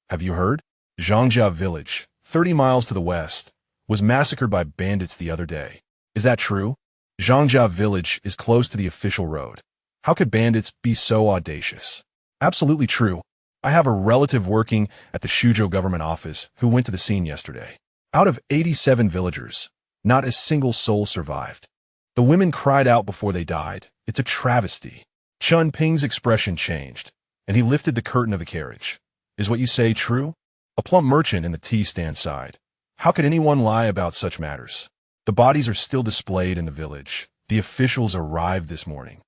Have you heard? Zhangjia village, 30 miles to the west, was massacred by bandits the other day. Is that true? Zhangjia village is close to the official road. How could bandits be so audacious? Absolutely true. I have a relative working at the Shuzhou government office who went to the scene yesterday. Out of 87 villagers, not a single soul survived. The women cried out before they died. It's a travesty. Chun Ping's expression changed, and he lifted the curtain of the carriage. Is what you say true? A plump merchant in the tea stand sighed. How could anyone lie about such matters? The bodies are still displayed in the village. The officials arrived this morning,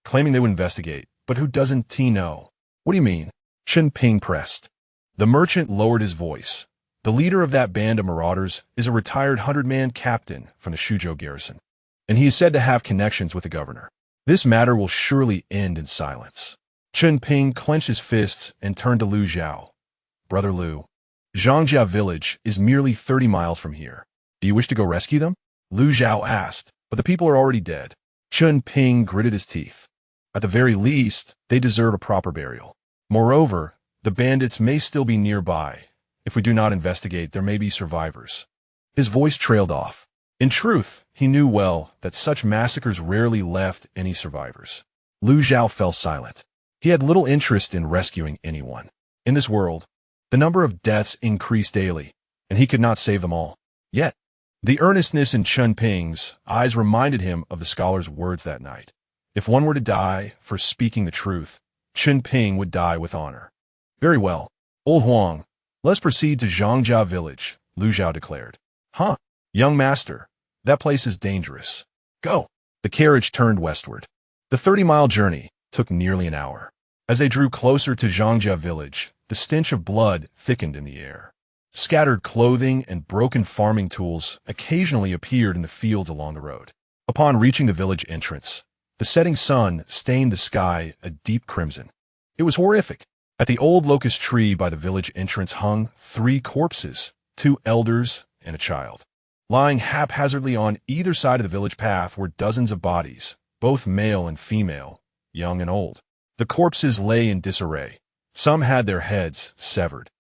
claiming they would investigate. But who doesn't know? What do you mean? Chun Ping pressed. The merchant lowered his voice. The leader of that band of marauders is a retired 100-man captain from the Shuzhou garrison, and he is said to have connections with the governor. This matter will surely end in silence. Chun Ping clenched his fists and turned to Lu Zhao. Brother Lu, Zhangjia village is merely 30 miles from here. Do you wish to go rescue them? Lu Zhao asked, but the people are already dead. Chun Ping gritted his teeth. At the very least, they deserve a proper burial. Moreover, the bandits may still be nearby. If we do not investigate, there may be survivors. His voice trailed off. In truth, he knew well that such massacres rarely left any survivors. Lu Zhao fell silent. He had little interest in rescuing anyone. In this world, the number of deaths increased daily, and he could not save them all. Yet, the earnestness in Chun Ping's eyes reminded him of the scholar's words that night. If one were to die for speaking the truth, Chun Ping would die with honor. Very well. Old Huang, let's proceed to Zhangjia village, Lu Zhao declared. Huh? Young master, that place is dangerous. Go. The carriage turned westward. The 30-mile journey took nearly an hour. As they drew closer to Zhangjia village, the stench of blood thickened in the air. Scattered clothing and broken farming tools occasionally appeared in the fields along the road. Upon reaching the village entrance, the setting sun stained the sky a deep crimson. It was horrific. At the old locust tree by the village entrance hung 3 corpses, 2 elders and a child. Lying haphazardly on either side of the village path were dozens of bodies, both male and female, young and old. The corpses lay in disarray. Some had their heads severed,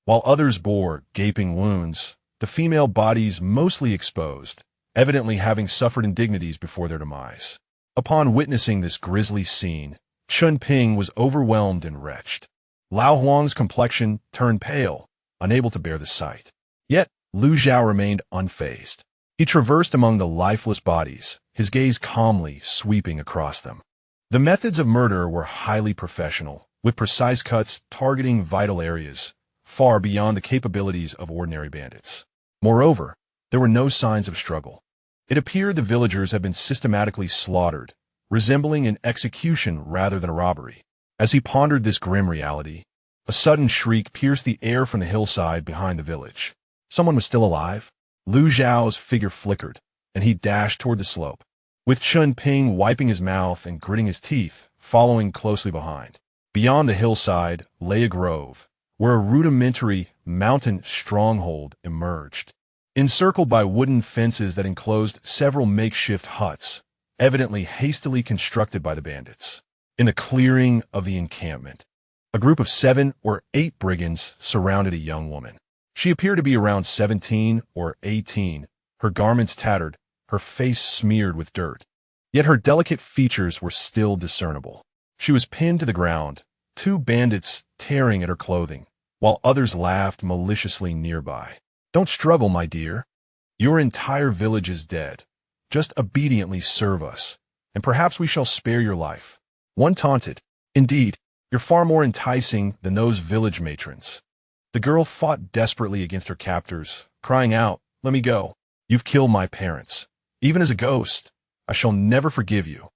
while others bore gaping wounds, the female bodies mostly exposed, evidently having suffered indignities before their demise. Upon witnessing this grisly scene, Chun Ping was overwhelmed and wretched. Lao Huang's complexion turned pale, unable to bear the sight. Yet, Lu Zhao remained unfazed. He traversed among the lifeless bodies, his gaze calmly sweeping across them. The methods of murder were highly professional, with precise cuts targeting vital areas, far beyond the capabilities of ordinary bandits. Moreover, there were no signs of struggle. It appeared the villagers had been systematically slaughtered, resembling an execution rather than a robbery. As he pondered this grim reality, a sudden shriek pierced the air from the hillside behind the village. Someone was still alive? Lu Zhao's figure flickered, and he dashed toward the slope, with Chun Ping wiping his mouth and gritting his teeth, following closely behind. Beyond the hillside lay a grove, where a rudimentary mountain stronghold emerged. Encircled by wooden fences that enclosed several makeshift huts, evidently hastily constructed by the bandits. In the clearing of the encampment, a group of 7 or 8 brigands surrounded a young woman. She appeared to be around 17 or 18, her garments tattered, her face smeared with dirt. Yet her delicate features were still discernible. She was pinned to the ground, 2 bandits tearing at her clothing, while others laughed maliciously nearby. "Don't struggle, my dear. Your entire village is dead. Just obediently serve us, and perhaps we shall spare your life." One taunted, "Indeed, you're far more enticing than those village matrons." The girl fought desperately against her captors, crying out, "Let me go. You've killed my parents. Even as a ghost, I shall never forgive you."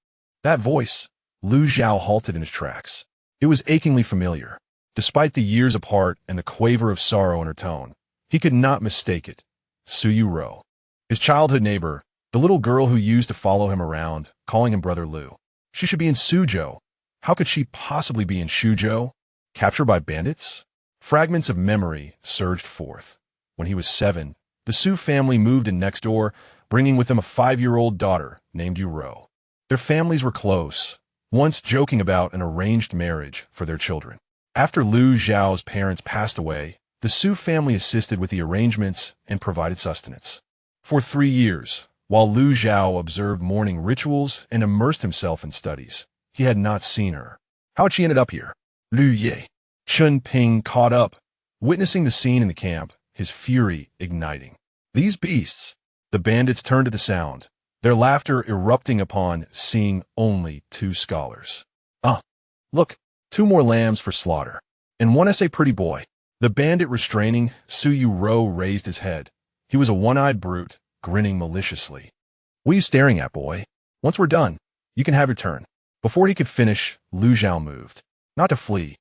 That voice, Lu Zhao halted in his tracks. It was achingly familiar. Despite the years apart and the quaver of sorrow in her tone, he could not mistake it. Suyu Ro, his childhood neighbor, the little girl who used to follow him around, calling him Brother Lu. She should be in Suzhou. How could she possibly be in Shuzhou? Captured by bandits? Fragments of memory surged forth. When he was 7, the Su family moved in next door, bringing with them a 5-year-old daughter named Uro. Their families were close, once joking about an arranged marriage for their children. After Lu Zhao's parents passed away, the Su family assisted with the arrangements and provided sustenance. For 3 years, while Lu Zhao observed mourning rituals and immersed himself in studies, he had not seen her. How had she ended up here? Lu Ye. Chun Ping caught up, witnessing the scene in the camp, his fury igniting. These beasts! The bandits turned to the sound, their laughter erupting upon seeing only 2 scholars. Look, 2 more lambs for slaughter. And one essay pretty boy. The bandit restraining Suyu Ro raised his head. He was a one-eyed brute, grinning maliciously. "What are you staring at, boy? Once we're done, you can have your turn." Before he could finish, Lu Zhao moved, not to flee,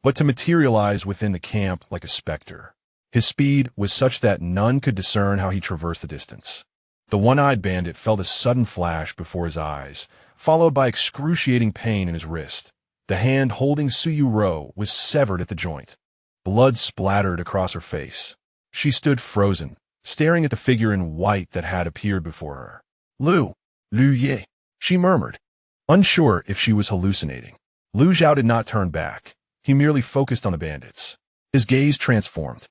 but to materialize within the camp like a specter. His speed was such that none could discern how he traversed the distance. The one-eyed bandit felt a sudden flash before his eyes, followed by excruciating pain in his wrist. The hand holding Suyu Ro was severed at the joint. Blood splattered across her face. She stood frozen, staring at the figure in white that had appeared before her. Lu Ye, she murmured, unsure if she was hallucinating. Lu Zhao did not turn back. He merely focused on the bandits. His gaze transformed.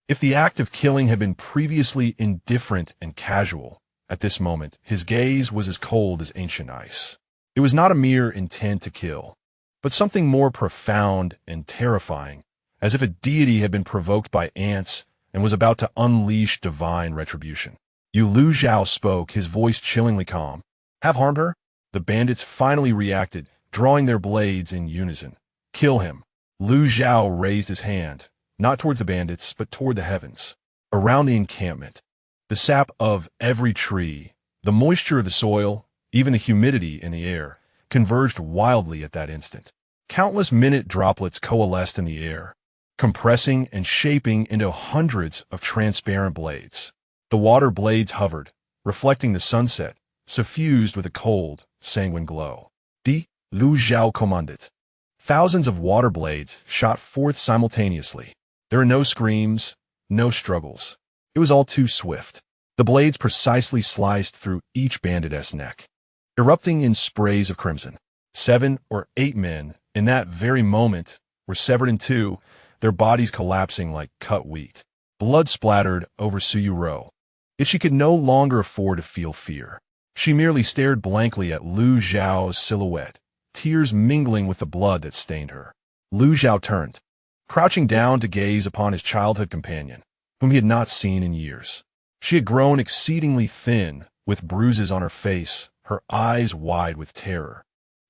If the act of killing had been previously indifferent and casual, at this moment his gaze was as cold as ancient ice. It was not a mere intent to kill, but something more profound and terrifying, as if a deity had been provoked by ants and was about to unleash divine retribution. Lu Zhao spoke, his voice chillingly calm. "Have harmed her?" The bandits finally reacted, drawing their blades in unison. "Kill him." Lu Zhao raised his hand, not towards the bandits, but toward the heavens. Around the encampment, the sap of every tree, the moisture of the soil, even the humidity in the air, converged wildly at that instant. Countless minute droplets coalesced in the air, compressing and shaping into hundreds of transparent blades. The water blades hovered, reflecting the sunset, suffused with a cold, sanguine glow. Lu Zhao commanded. Thousands of water blades shot forth simultaneously. There were no screams, no struggles. It was all too swift. The blades precisely sliced through each bandit's neck, erupting in sprays of crimson. 7 or 8 men, in that very moment, were severed in two, their bodies collapsing like cut wheat. Blood splattered over Suyuro. Yet she could no longer afford to feel fear. She merely stared blankly at Lu Zhao's silhouette, tears mingling with the blood that stained her. Lu Zhao turned, crouching down to gaze upon his childhood companion, whom he had not seen in years. She had grown exceedingly thin, with bruises on her face, her eyes wide with terror,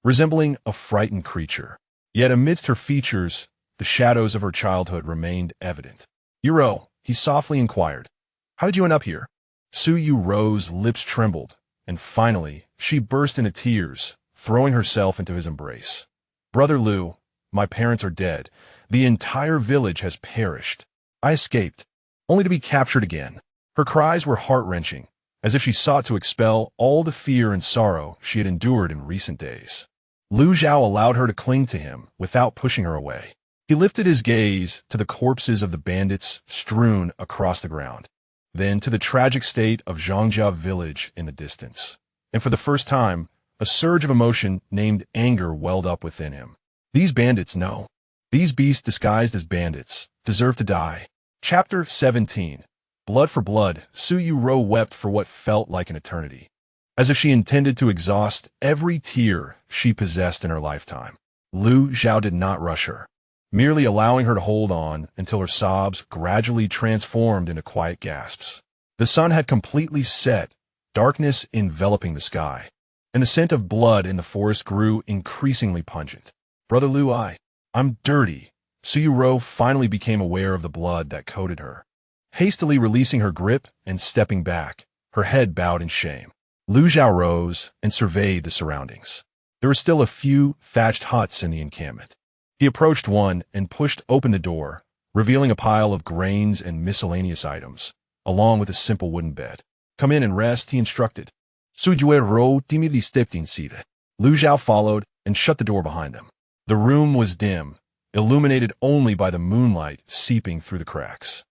resembling a frightened creature. Yet amidst her features, the shadows of her childhood remained evident. "Yuro," he softly inquired, "how did you end up here?" Suyuro's lips trembled, and finally, she burst into tears, throwing herself into his embrace. "Brother Lu, my parents are dead. The entire village has perished. I escaped, only to be captured again." Her cries were heart-wrenching, as if she sought to expel all the fear and sorrow she had endured in recent days. Lu Zhao allowed her to cling to him without pushing her away. He lifted his gaze to the corpses of the bandits strewn across the ground, then to the tragic state of Zhangjia village in the distance. And for the first time, a surge of emotion named anger welled up within him. These bandits, no. These beasts disguised as bandits, deserve to die. Chapter 17. Blood for blood, Suyuro wept for what felt like an eternity, as if she intended to exhaust every tear she possessed in her lifetime. Lu Zhao did not rush her, merely allowing her to hold on until her sobs gradually transformed into quiet gasps. The sun had completely set, darkness enveloping the sky, and the scent of blood in the forest grew increasingly pungent. "Brother Lu, I'm dirty." Suyuro finally became aware of the blood that coated her. Hastily releasing her grip and stepping back, her head bowed in shame. Lu Zhao rose and surveyed the surroundings. There were still a few thatched huts in the encampment. He approached one and pushed open the door, revealing a pile of grains and miscellaneous items, along with a simple wooden bed. "Come in and rest," he instructed. Suyuro timidly stepped inside. Lu Zhao followed and shut the door behind them. The room was dim, illuminated only by the moonlight seeping through the cracks,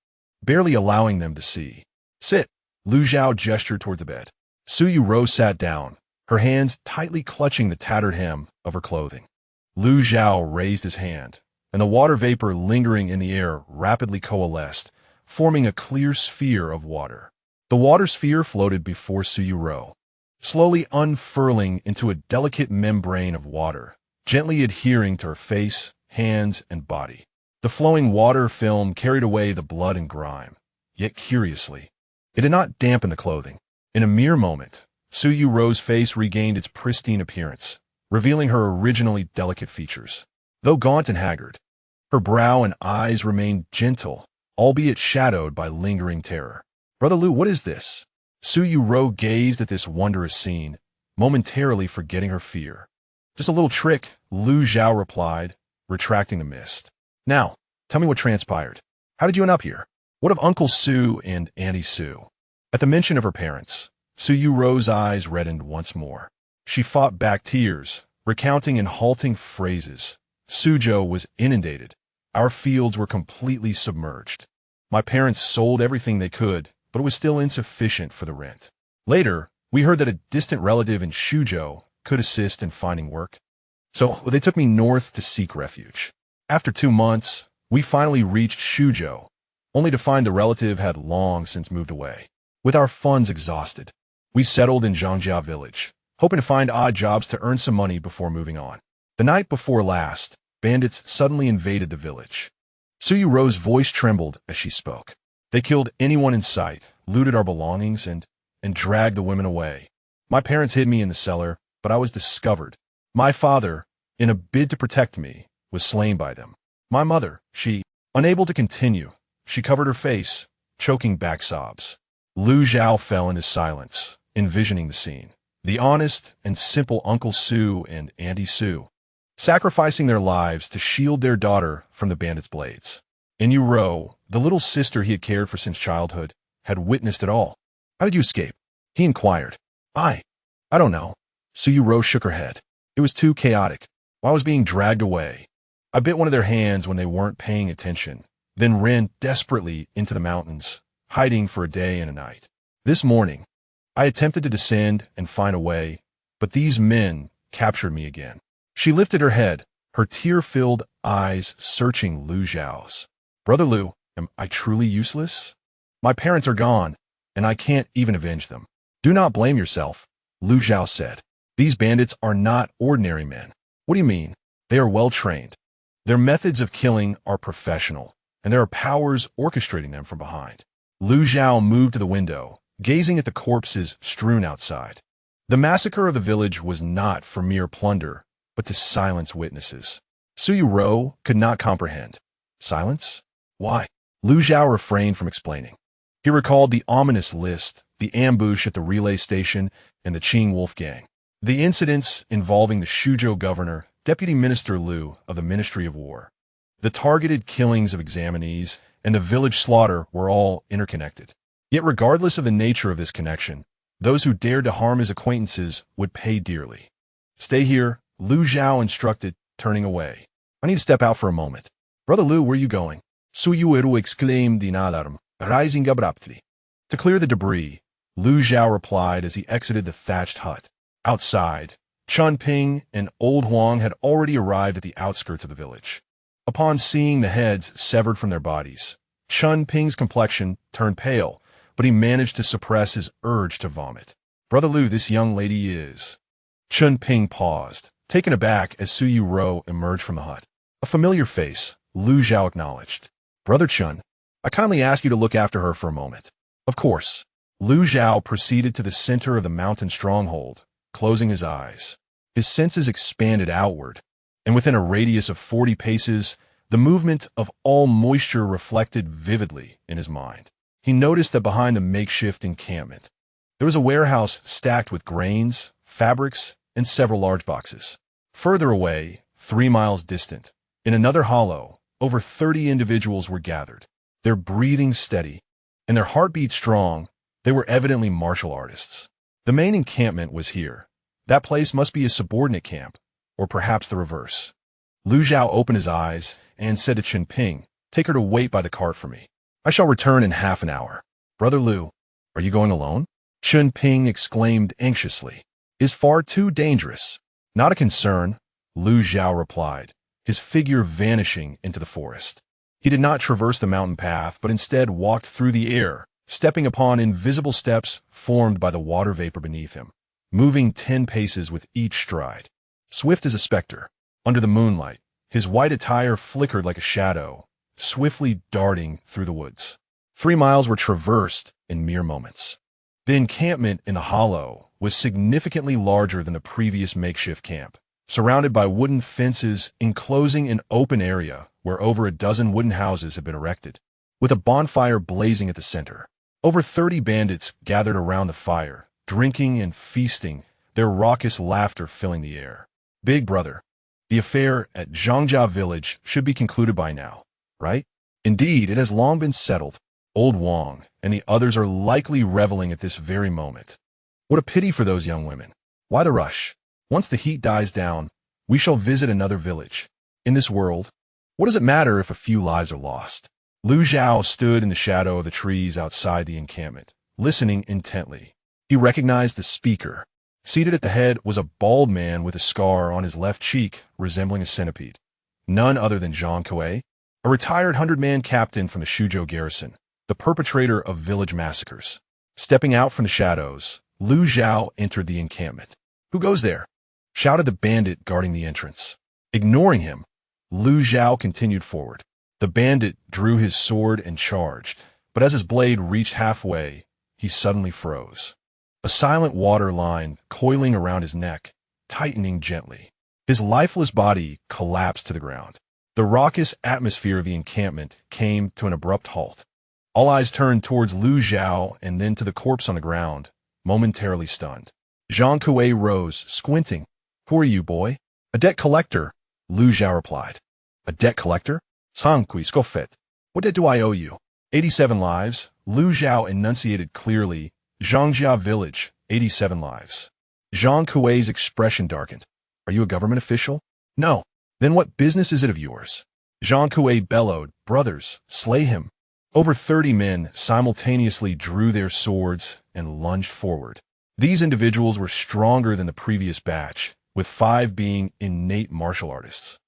barely allowing them to see. "Sit." Lu Zhao gestured towards the bed. Suyuro sat down, her hands tightly clutching the tattered hem of her clothing. Lu Zhao raised his hand, and the water vapor lingering in the air rapidly coalesced, forming a clear sphere of water. The water sphere floated before Suyuro, slowly unfurling into a delicate membrane of water, gently adhering to her face, hands, and body. The flowing water film carried away the blood and grime, yet curiously, it did not dampen the clothing. In a mere moment, Suyuro's face regained its pristine appearance, revealing her originally delicate features. Though gaunt and haggard, her brow and eyes remained gentle, albeit shadowed by lingering terror. "Brother Lu, what is this?" Suyuro gazed at this wondrous scene, momentarily forgetting her fear. "Just a little trick," Lu Zhao replied, retracting the mist. "Now, tell me what transpired. How did you end up here? What of Uncle Su and Auntie Su?" At the mention of her parents, Suyuro's eyes reddened once more. She fought back tears, recounting in halting phrases. "Suzhou was inundated. Our fields were completely submerged. My parents sold everything they could, but it was still insufficient for the rent. Later, we heard that a distant relative in Shuzhou could assist in finding work. So they took me north to seek refuge. After 2 months, we finally reached Shuzhou, only to find the relative had long since moved away. With our funds exhausted, we settled in Zhangjia village, hoping to find odd jobs to earn some money before moving on. The night before last, bandits suddenly invaded the village. Suyuro's voice trembled as she spoke. They killed anyone in sight, looted our belongings, and dragged the women away. My parents hid me in the cellar, but I was discovered. My father, in a bid to protect me, was slain by them. My mother, unable to continue, she covered her face, choking back sobs. Lu Zhao fell into silence, envisioning the scene. The honest and simple Uncle Su and Auntie Su, sacrificing their lives to shield their daughter from the bandits' blades. And Yu, the little sister he had cared for since childhood, had witnessed it all. How did you escape? He inquired. I don't know. Yu shook her head. It was too chaotic. While I was being dragged away, I bit one of their hands when they weren't paying attention, then ran desperately into the mountains, hiding for a day and a night. This morning, I attempted to descend and find a way, but these men captured me again. She lifted her head, her tear-filled eyes searching Lu Zhao's. Brother Lu, am I truly useless? My parents are gone, and I can't even avenge them. Do not blame yourself, Lu Zhao said. These bandits are not ordinary men. What do you mean? They are well-trained. Their methods of killing are professional, and there are powers orchestrating them from behind. Lu Zhao moved to the window, gazing at the corpses strewn outside. The massacre of the village was not for mere plunder, but to silence witnesses. Yu could not comprehend. Silence? Why? Lu Zhao refrained from explaining. He recalled the ominous list, the ambush at the relay station, and the Qing Wolf gang. The incidents involving the Shuzhou governor, Deputy Minister Liu of the Ministry of War. The targeted killings of examinees and the village slaughter were all interconnected. Yet regardless of the nature of this connection, those who dared to harm his acquaintances would pay dearly. Stay here, Lu Zhao instructed, turning away. I need to step out for a moment. Brother Lu, where are you going? Yu exclaimed in alarm, rising abruptly. To clear the debris, Lu Zhao replied as he exited the thatched hut. Outside, Chun Ping and Old Huang had already arrived at the outskirts of the village. Upon seeing the heads severed from their bodies, Chun Ping's complexion turned pale, but he managed to suppress his urge to vomit. Brother Lu, this young lady is... Chun Ping paused, taken aback as Yu emerged from the hut. A familiar face, Lu Zhao acknowledged. Brother Chun, I kindly ask you to look after her for a moment. Of course. Lu Zhao proceeded to the center of the mountain stronghold, closing his eyes. His senses expanded outward, and within a radius of 40 paces, the movement of all moisture reflected vividly in his mind. He noticed that behind the makeshift encampment, there was a warehouse stacked with grains, fabrics, and several large boxes. Further away, 3 miles distant, in another hollow, over 30 individuals were gathered. Their breathing steady, and their heartbeat strong. They were evidently martial artists. The main encampment was here. That place must be a subordinate camp, or perhaps the reverse. Lu Zhao opened his eyes and said to Chun Ping, take her to wait by the cart for me. I shall return in half an hour. Brother Lu, are you going alone? Chun Ping exclaimed anxiously. Is far too dangerous. Not a concern, Lu Zhao replied, his figure vanishing into the forest. He did not traverse the mountain path, but instead walked through the air, stepping upon invisible steps formed by the water vapor beneath him, moving 10 paces with each stride. Swift as a specter, under the moonlight, his white attire flickered like a shadow, swiftly darting through the woods. 3 miles were traversed in mere moments. The encampment in the hollow was significantly larger than the previous makeshift camp, surrounded by wooden fences enclosing an open area where over a dozen wooden houses had been erected, with a bonfire blazing at the center. Over 30 bandits gathered around the fire, drinking and feasting, their raucous laughter filling the air. Big brother, the affair at Zhangjia village should be concluded by now, right? Indeed, it has long been settled. Old Wang and the others are likely reveling at this very moment. What a pity for those young women. Why the rush? Once the heat dies down, we shall visit another village. In this world, what does it matter if a few lives are lost? Lu Zhao stood in the shadow of the trees outside the encampment, listening intently. He recognized the speaker. Seated at the head was a bald man with a scar on his left cheek resembling a centipede. None other than Zhang Kuei, a retired 100-man captain from the Shuzhou garrison, the perpetrator of village massacres. Stepping out from the shadows, Lu Zhao entered the encampment. Who goes there? Shouted the bandit guarding the entrance. Ignoring him, Lu Zhao continued forward. The bandit drew his sword and charged, but as his blade reached halfway, he suddenly froze. A silent water line coiling around his neck, tightening gently. His lifeless body collapsed to the ground. The raucous atmosphere of the encampment came to an abrupt halt. All eyes turned towards Lu Zhao and then to the corpse on the ground, momentarily stunned. Zhang Kuei rose, squinting. Who are you, boy? A debt collector, Lu Zhao replied. A debt collector? Sang Kui Skofet. What debt do I owe you? 87 lives. Lu Zhao enunciated clearly. Zhangjia village, 87 lives. Zhang Kuei's expression darkened. Are you a government official? No. Then what business is it of yours? Zhang Kuei bellowed, brothers, slay him. Over 30 men simultaneously drew their swords and lunged forward. These individuals were stronger than the previous batch, with 5 being innate martial artists.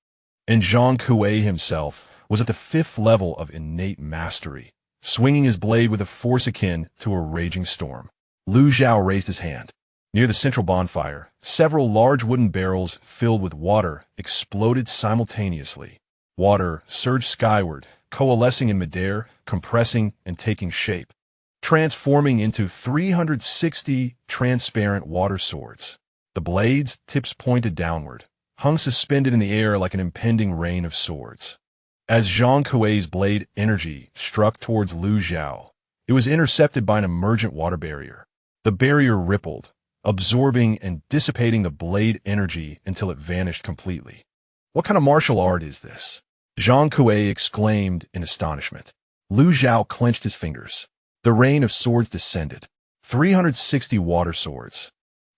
And Zhang Kuei himself was at the 5th level of innate mastery, swinging his blade with a force akin to a raging storm. Lu Zhao raised his hand. Near the central bonfire, several large wooden barrels filled with water exploded simultaneously. Water surged skyward, coalescing in midair, compressing and taking shape, transforming into 360 transparent water swords. The blades, tips pointed downward, hung suspended in the air like an impending rain of swords. As Zhang Kuei's blade energy struck towards Lu Zhao, it was intercepted by an emergent water barrier. The barrier rippled, absorbing and dissipating the blade energy until it vanished completely. What kind of martial art is this? Zhang Kuei exclaimed in astonishment. Lu Zhao clenched his fingers. The rain of swords descended. 360 water swords,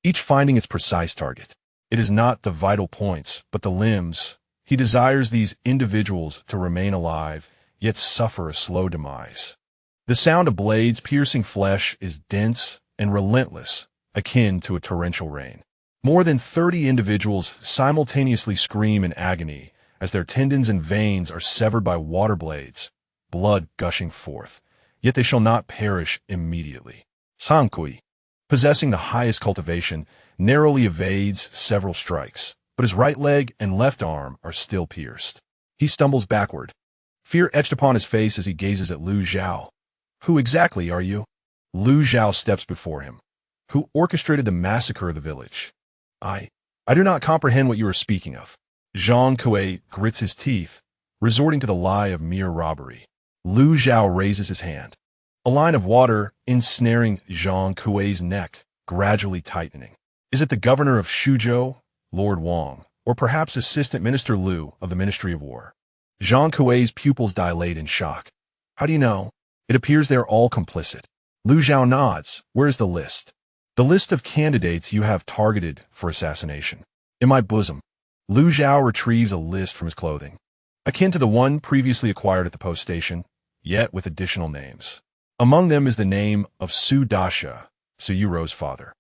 each finding its precise target. It is not the vital points, but the limbs. He desires these individuals to remain alive, yet suffer a slow demise. The sound of blades piercing flesh is dense and relentless, akin to a torrential rain. More than 30 individuals simultaneously scream in agony as their tendons and veins are severed by water blades, blood gushing forth. Yet they shall not perish immediately. Sankui, possessing the highest cultivation, narrowly evades several strikes, but his right leg and left arm are still pierced. He stumbles backward, fear etched upon his face as he gazes at Lu Zhao. Who exactly are you? Lu Zhao steps before him. Who orchestrated the massacre of the village? I do not comprehend what you are speaking of. Zhang Kuei grits his teeth, resorting to the lie of mere robbery. Lu Zhao raises his hand. A line of water ensnaring Zhang Kuei's neck, gradually tightening. Is it the governor of Shuzhou, Lord Wang, or perhaps Assistant Minister Liu of the Ministry of War? Zhang Kuei's pupils dilate in shock. How do you know? It appears they're all complicit. Lu Zhao nods. Where's the list? The list of candidates you have targeted for assassination. In my bosom. Lu Zhao retrieves a list from his clothing, akin to the one previously acquired at the post station, yet with additional names. Among them is the name of Su Dasha, Su Yuro's father,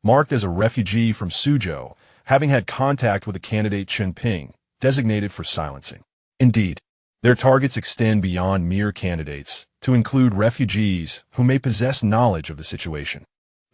marked as a refugee from Suzhou, having had contact with the candidate Chen Ping, designated for silencing. Indeed, their targets extend beyond mere candidates to include refugees who may possess knowledge of the situation.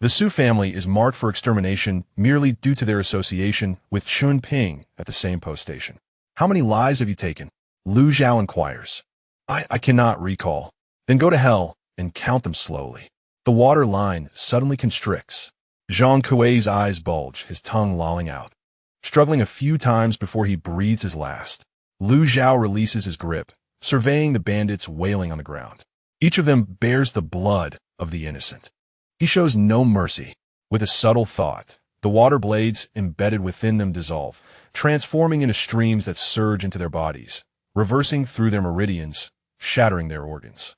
The Su family is marked for extermination merely due to their association with Chen Ping at the same post station. How many lives have you taken? Lu Zhao inquires. I cannot recall. Then go to hell and count them slowly. The water line suddenly constricts. Zhang Kuei's eyes bulge, his tongue lolling out. Struggling a few times before he breathes his last, Lu Zhao releases his grip, surveying the bandits wailing on the ground. Each of them bears the blood of the innocent. He shows no mercy. With a subtle thought, the water blades embedded within them dissolve, transforming into streams that surge into their bodies, reversing through their meridians, shattering their organs.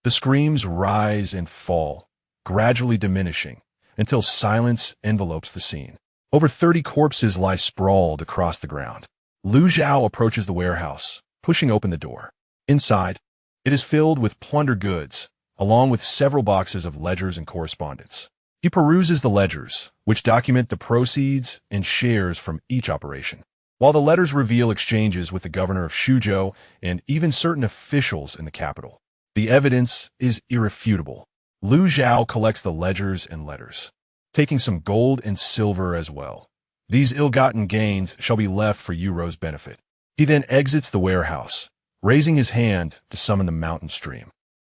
The screams rise and fall, gradually diminishing, until silence envelopes the scene. Over 30 corpses lie sprawled across the ground. Lu Zhao approaches the warehouse, pushing open the door. Inside, it is filled with plundered goods, along with several boxes of ledgers and correspondence. He peruses the ledgers, which document the proceeds and shares from each operation, while the letters reveal exchanges with the governor of Shuzhou and even certain officials in the capital. The evidence is irrefutable. Lu Zhao collects the ledgers and letters, taking some gold and silver as well. These ill-gotten gains shall be left for Yuro's benefit. He then exits the warehouse, raising his hand to summon the mountain stream.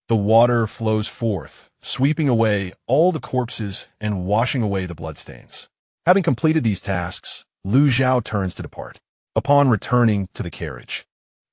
The water flows forth, sweeping away all the corpses and washing away the bloodstains. Having completed these tasks, Lu Zhao turns to depart. Upon returning to the carriage,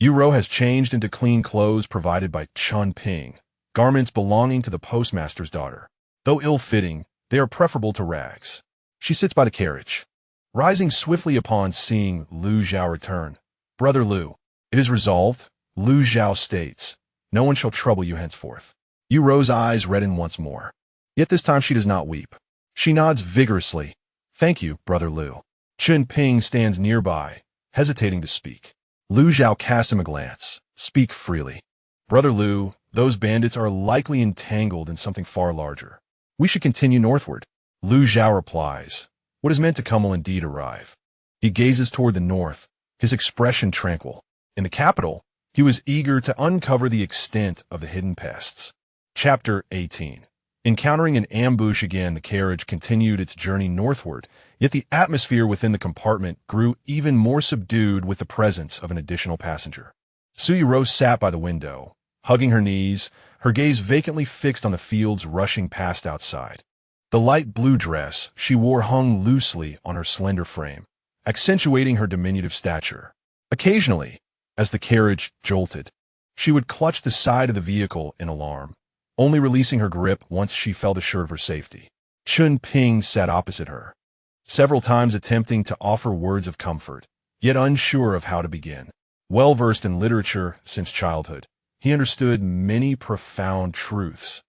Yuro has changed into clean clothes provided by Chen Ping, garments belonging to the postmaster's daughter. Though ill-fitting, they are preferable to rags. She sits by the carriage, rising swiftly upon seeing Lu Zhao return. Brother Lu, it is resolved, Lu Zhao states. No one shall trouble you henceforth. Yu Ro's eyes redden once more. Yet this time she does not weep. She nods vigorously. Thank you, Brother Lu. Chen Ping stands nearby, hesitating to speak. Lu Zhao casts him a glance. Speak freely. Brother Lu, those bandits are likely entangled in something far larger. We should continue northward. Lu Zhao replies. What is meant to come will indeed arrive. He gazes toward the north, his expression tranquil. In the capital, he was eager to uncover the extent of the hidden pests. Chapter 18. Encountering an ambush again, the carriage continued its journey northward, yet the atmosphere within the compartment grew even more subdued with the presence of an additional passenger. Su Rose sat by the window, hugging her knees, her gaze vacantly fixed on the fields rushing past outside. The light blue dress she wore hung loosely on her slender frame, accentuating her diminutive stature. Occasionally, as the carriage jolted, she would clutch the side of the vehicle in alarm, only releasing her grip once she felt assured of her safety. Chun Ping sat opposite her, several times attempting to offer words of comfort, yet unsure of how to begin. Well-versed in literature since childhood, he understood many profound truths.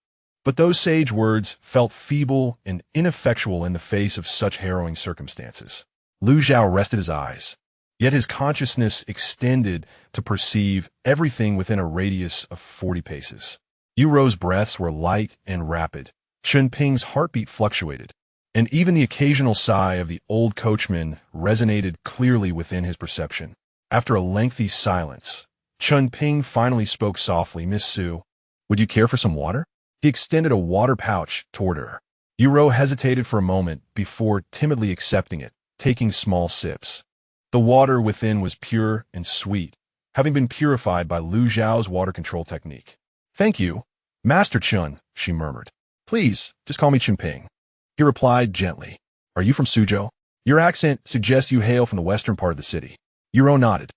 But those sage words felt feeble and ineffectual in the face of such harrowing circumstances. Lu Zhao rested his eyes, yet his consciousness extended to perceive everything within a radius of 40 paces. Yu Ro's breaths were light and rapid. Chun Ping's heartbeat fluctuated, and even the occasional sigh of the old coachman resonated clearly within his perception. After a lengthy silence, Chun Ping finally spoke softly. Miss Su, would you care for some water? He extended a water pouch toward her. Yu Ro hesitated for a moment before timidly accepting it, taking small sips. The water within was pure and sweet, having been purified by Lu Zhao's water control technique. Thank you, Master Chun, she murmured. Please, just call me Chun Ping. He replied gently. Are you from Suzhou? Your accent suggests you hail from the western part of the city. Yu Ro nodded.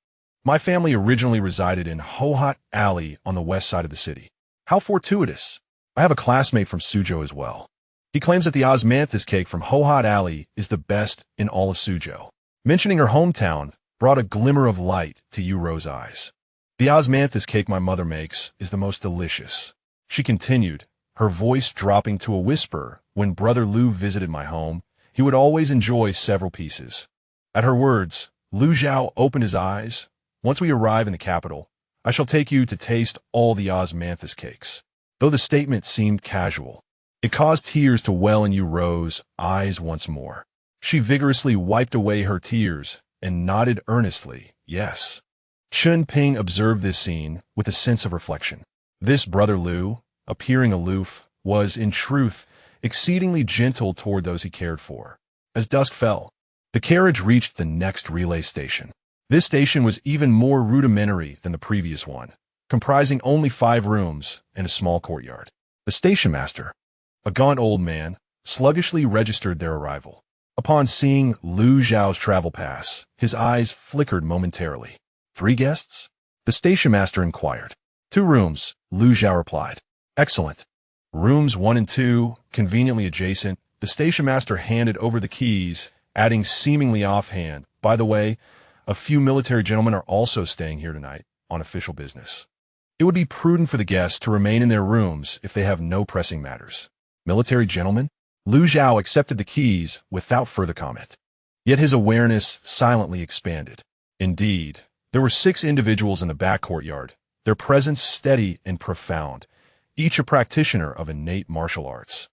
My family originally resided in Hohat Alley on the west side of the city. How fortuitous. I have a classmate from Suzhou as well. He claims that the osmanthus cake from Hohat Alley is the best in all of Suzhou. Mentioning her hometown brought a glimmer of light to Yu Ro's eyes. The osmanthus cake my mother makes is the most delicious. She continued, her voice dropping to a whisper. When Brother Lu visited my home, he would always enjoy several pieces. At her words, Lu Zhao opened his eyes. Once we arrive in the capital, I shall take you to taste all the osmanthus cakes. Though the statement seemed casual, it caused tears to well in Yu Ro's eyes once more. She vigorously wiped away her tears and nodded earnestly, yes. Chun Ping observed this scene with a sense of reflection. This Brother Lu, appearing aloof, was, in truth, exceedingly gentle toward those he cared for. As dusk fell, the carriage reached the next relay station. This station was even more rudimentary than the previous one, comprising only 5 rooms and a small courtyard. The station master, a gaunt old man, sluggishly registered their arrival. Upon seeing Lu Zhao's travel pass, his eyes flickered momentarily. 3 guests? The station master inquired. 2 rooms, Lu Zhao replied. Excellent. Rooms 1 and 2, conveniently adjacent, the station master handed over the keys, adding seemingly offhand, by the way, a few military gentlemen are also staying here tonight on official business. It would be prudent for the guests to remain in their rooms if they have no pressing matters. Military gentlemen? Lu Zhao accepted the keys without further comment. Yet his awareness silently expanded. Indeed, there were 6 individuals in the back courtyard, their presence steady and profound, each a practitioner of innate martial arts.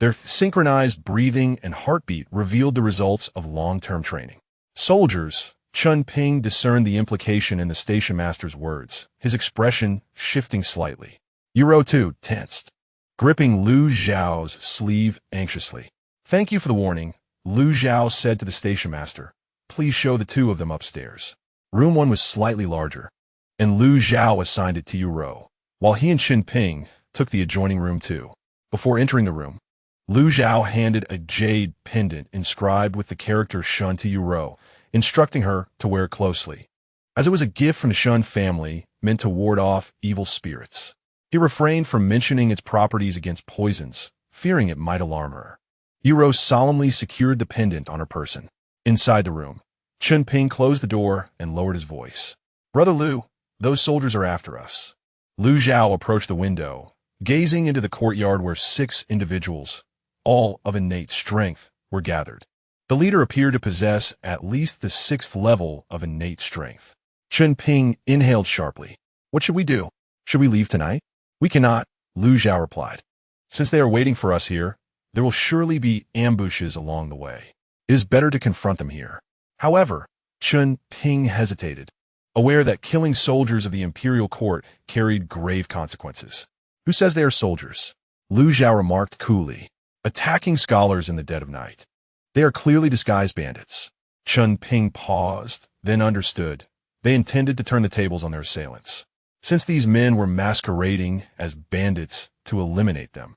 Their synchronized breathing and heartbeat revealed the results of long-term training. Soldiers, Chun Ping discerned the implication in the station master's words, his expression shifting slightly. Yu Ro too tensed, gripping Lu Zhao's sleeve anxiously. Thank you for the warning, Lu Zhao said to the station master. Please show the 2 of them upstairs. Room 1 was slightly larger, and Lu Zhao assigned it to Yu Ro, while he and Chun Ping took the adjoining room 2. Before entering the room, Lu Zhao handed a jade pendant inscribed with the character Shun to Yu Ro, instructing her to wear it closely, as it was a gift from the Shun family meant to ward off evil spirits. He refrained from mentioning its properties against poisons, fearing it might alarm her. Yu Ro solemnly secured the pendant on her person. Inside the room, Chun Ping closed the door and lowered his voice. Brother Lu, those soldiers are after us. Lu Zhao approached the window, gazing into the courtyard where 6 individuals, all of innate strength, were gathered. The leader appeared to possess at least the 6th level of innate strength. Chen Ping inhaled sharply. What should we do? Should we leave tonight? We cannot, Lu Zhao replied. Since they are waiting for us here, there will surely be ambushes along the way. It is better to confront them here. However, Chen Ping hesitated, aware that killing soldiers of the imperial court carried grave consequences. Who says they are soldiers? Lu Zhao remarked coolly. Attacking scholars in the dead of night. They are clearly disguised bandits. Chen Ping paused, then understood. They intended to turn the tables on their assailants. Since these men were masquerading as bandits to eliminate them,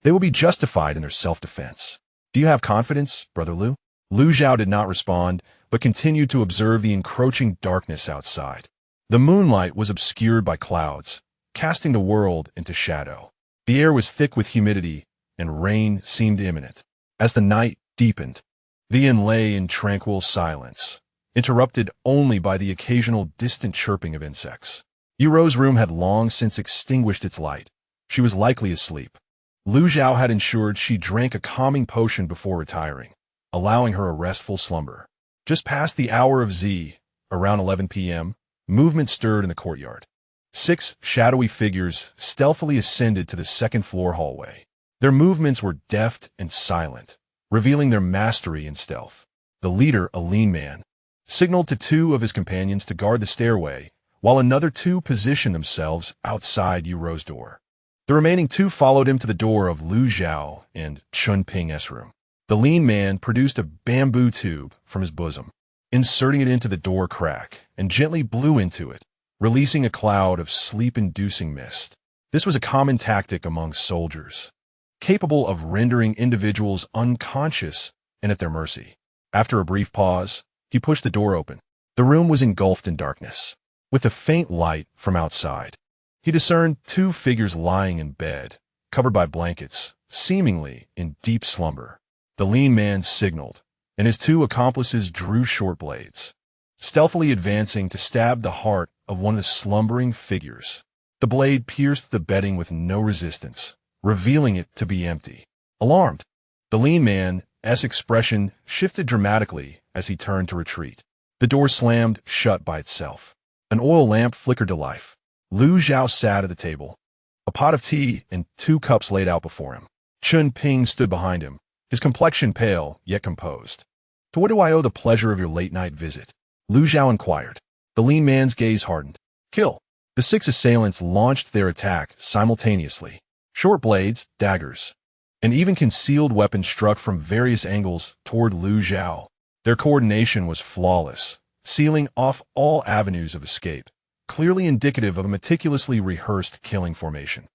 they will be justified in their self-defense. Do you have confidence, Brother Lu? Lu Zhao did not respond, but continued to observe the encroaching darkness outside. The moonlight was obscured by clouds, casting the world into shadow. The air was thick with humidity, and rain seemed imminent. As the night deepened, the inn lay in tranquil silence, interrupted only by the occasional distant chirping of insects. Yuro's room had long since extinguished its light. She was likely asleep. Lu Zhao had ensured she drank a calming potion before retiring, allowing her a restful slumber. Just past the hour of Z, around 11 p.m., movement stirred in the courtyard. 6 shadowy figures stealthily ascended to the second-floor hallway. Their movements were deft and silent, revealing their mastery in stealth. The leader, a lean man, signaled to 2 of his companions to guard the stairway, while another 2 positioned themselves outside Yuro's door. The remaining 2 followed him to the door of Lu Zhao and Chen Ping's room. The lean man produced a bamboo tube from his bosom, inserting it into the door crack, and gently blew into it, releasing a cloud of sleep-inducing mist. This was a common tactic among soldiers, capable of rendering individuals unconscious and at their mercy. After a brief pause, he pushed the door open. The room was engulfed in darkness. With a faint light from outside, he discerned 2 figures lying in bed, covered by blankets, seemingly in deep slumber. The lean man signaled, and his 2 accomplices drew short blades, stealthily advancing to stab the heart of one of the slumbering figures. The blade pierced the bedding with no resistance, revealing it to be empty. Alarmed, the lean man's expression shifted dramatically as he turned to retreat. The door slammed shut by itself. An oil lamp flickered to life. Lu Zhao sat at the table, a pot of tea and 2 cups laid out before him. Chen Ping stood behind him, his complexion pale yet composed. To what do I owe the pleasure of your late-night visit? Lu Zhao inquired. The lean man's gaze hardened. Kill. The 6 assailants launched their attack simultaneously. Short blades, daggers, and even concealed weapons struck from various angles toward Lu Zhao. Their coordination was flawless, sealing off all avenues of escape, clearly indicative of a meticulously rehearsed killing formation.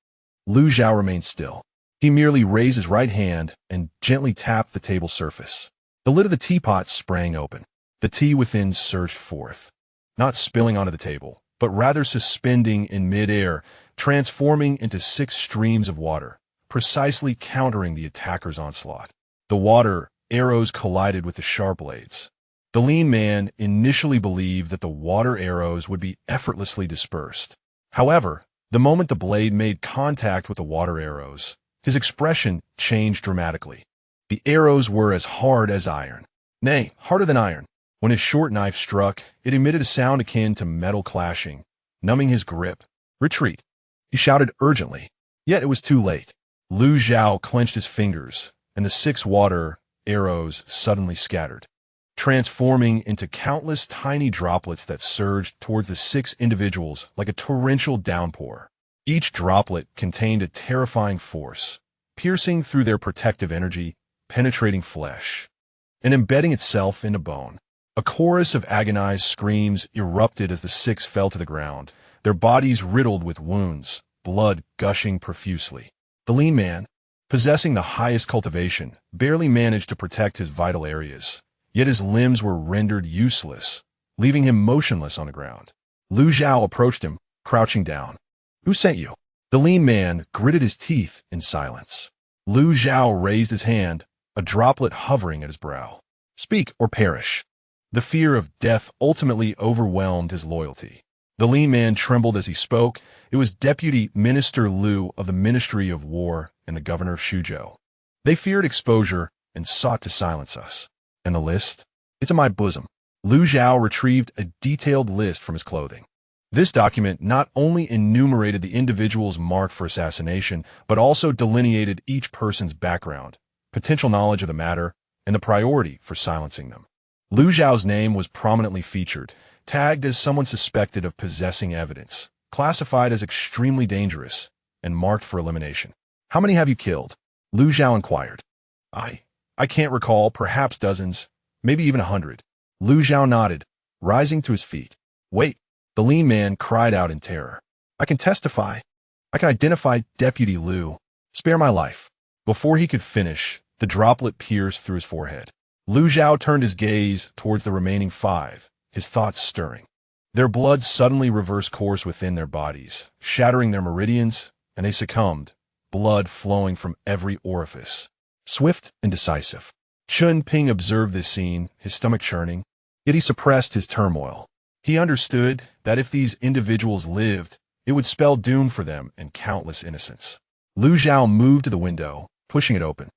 Lu Zhao remained still. He merely raised his right hand and gently tapped the table surface. The lid of the teapot sprang open. The tea within surged forth, not spilling onto the table, but rather suspending in mid-air, transforming into 6 streams of water, precisely countering the attacker's onslaught. The water arrows collided with the sharp blades. The lean man initially believed that the water arrows would be effortlessly dispersed. However, the moment the blade made contact with the water arrows, his expression changed dramatically. The arrows were as hard as iron. Nay, harder than iron. When his short knife struck, it emitted a sound akin to metal clashing, numbing his grip. Retreat. He shouted urgently. Yet it was too late. Lu Zhao clenched his fingers, and the 6 water arrows suddenly scattered, transforming into countless tiny droplets that surged towards the 6 individuals like a torrential downpour. Each droplet contained a terrifying force, piercing through their protective energy, penetrating flesh, and embedding itself into bone. A chorus of agonized screams erupted as the 6 fell to the ground, their bodies riddled with wounds, blood gushing profusely. The lean man, possessing the highest cultivation, barely managed to protect his vital areas, yet his limbs were rendered useless, leaving him motionless on the ground. Lu Zhao approached him, crouching down. Who sent you? The lean man gritted his teeth in silence. Lu Zhao raised his hand, a droplet hovering at his brow. Speak or perish. The fear of death ultimately overwhelmed his loyalty. The lean man trembled as he spoke. It was Deputy Minister Liu of the Ministry of War and the governor of Shuzhou. They feared exposure and sought to silence us. And the list? It's in my bosom. Liu Zhao retrieved a detailed list from his clothing. This document not only enumerated the individuals marked for assassination, but also delineated each person's background, potential knowledge of the matter, and the priority for silencing them. Liu Zhao's name was prominently featured, tagged as someone suspected of possessing evidence, classified as extremely dangerous, and marked for elimination. How many have you killed? Liu Zhao inquired. I can't recall, perhaps dozens, maybe even 100. Liu Zhao nodded, rising to his feet. Wait, the lean man cried out in terror. I can testify. I can identify Deputy Liu. Spare my life. Before he could finish, the droplet pierced through his forehead. Liu Zhao turned his gaze towards the remaining 5, his thoughts stirring. Their blood suddenly reversed course within their bodies, shattering their meridians, and they succumbed, blood flowing from every orifice. Swift and decisive. Chun Ping observed this scene, his stomach churning, yet he suppressed his turmoil. He understood that if these individuals lived, it would spell doom for them and countless innocents. Liu Zhao moved to the window, pushing it open.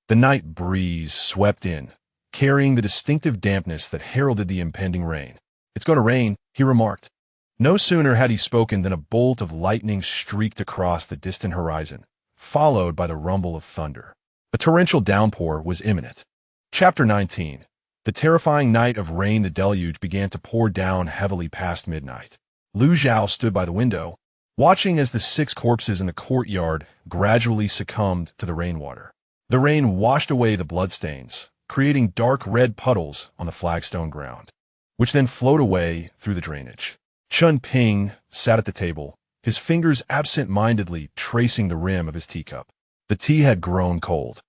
The night breeze swept in, carrying the distinctive dampness that heralded the impending rain. It's going to rain, he remarked. No sooner had he spoken than a bolt of lightning streaked across the distant horizon, followed by the rumble of thunder. A torrential downpour was imminent. Chapter 19. The terrifying night of rain. The deluge began to pour down heavily past midnight. Liu Zhao stood by the window, watching as the 6 corpses in the courtyard gradually succumbed to the rainwater. The rain washed away the bloodstains, creating dark red puddles on the flagstone ground, which then flowed away through the drainage. Chun Ping sat at the table, his fingers absent-mindedly tracing the rim of his teacup. The tea had grown cold,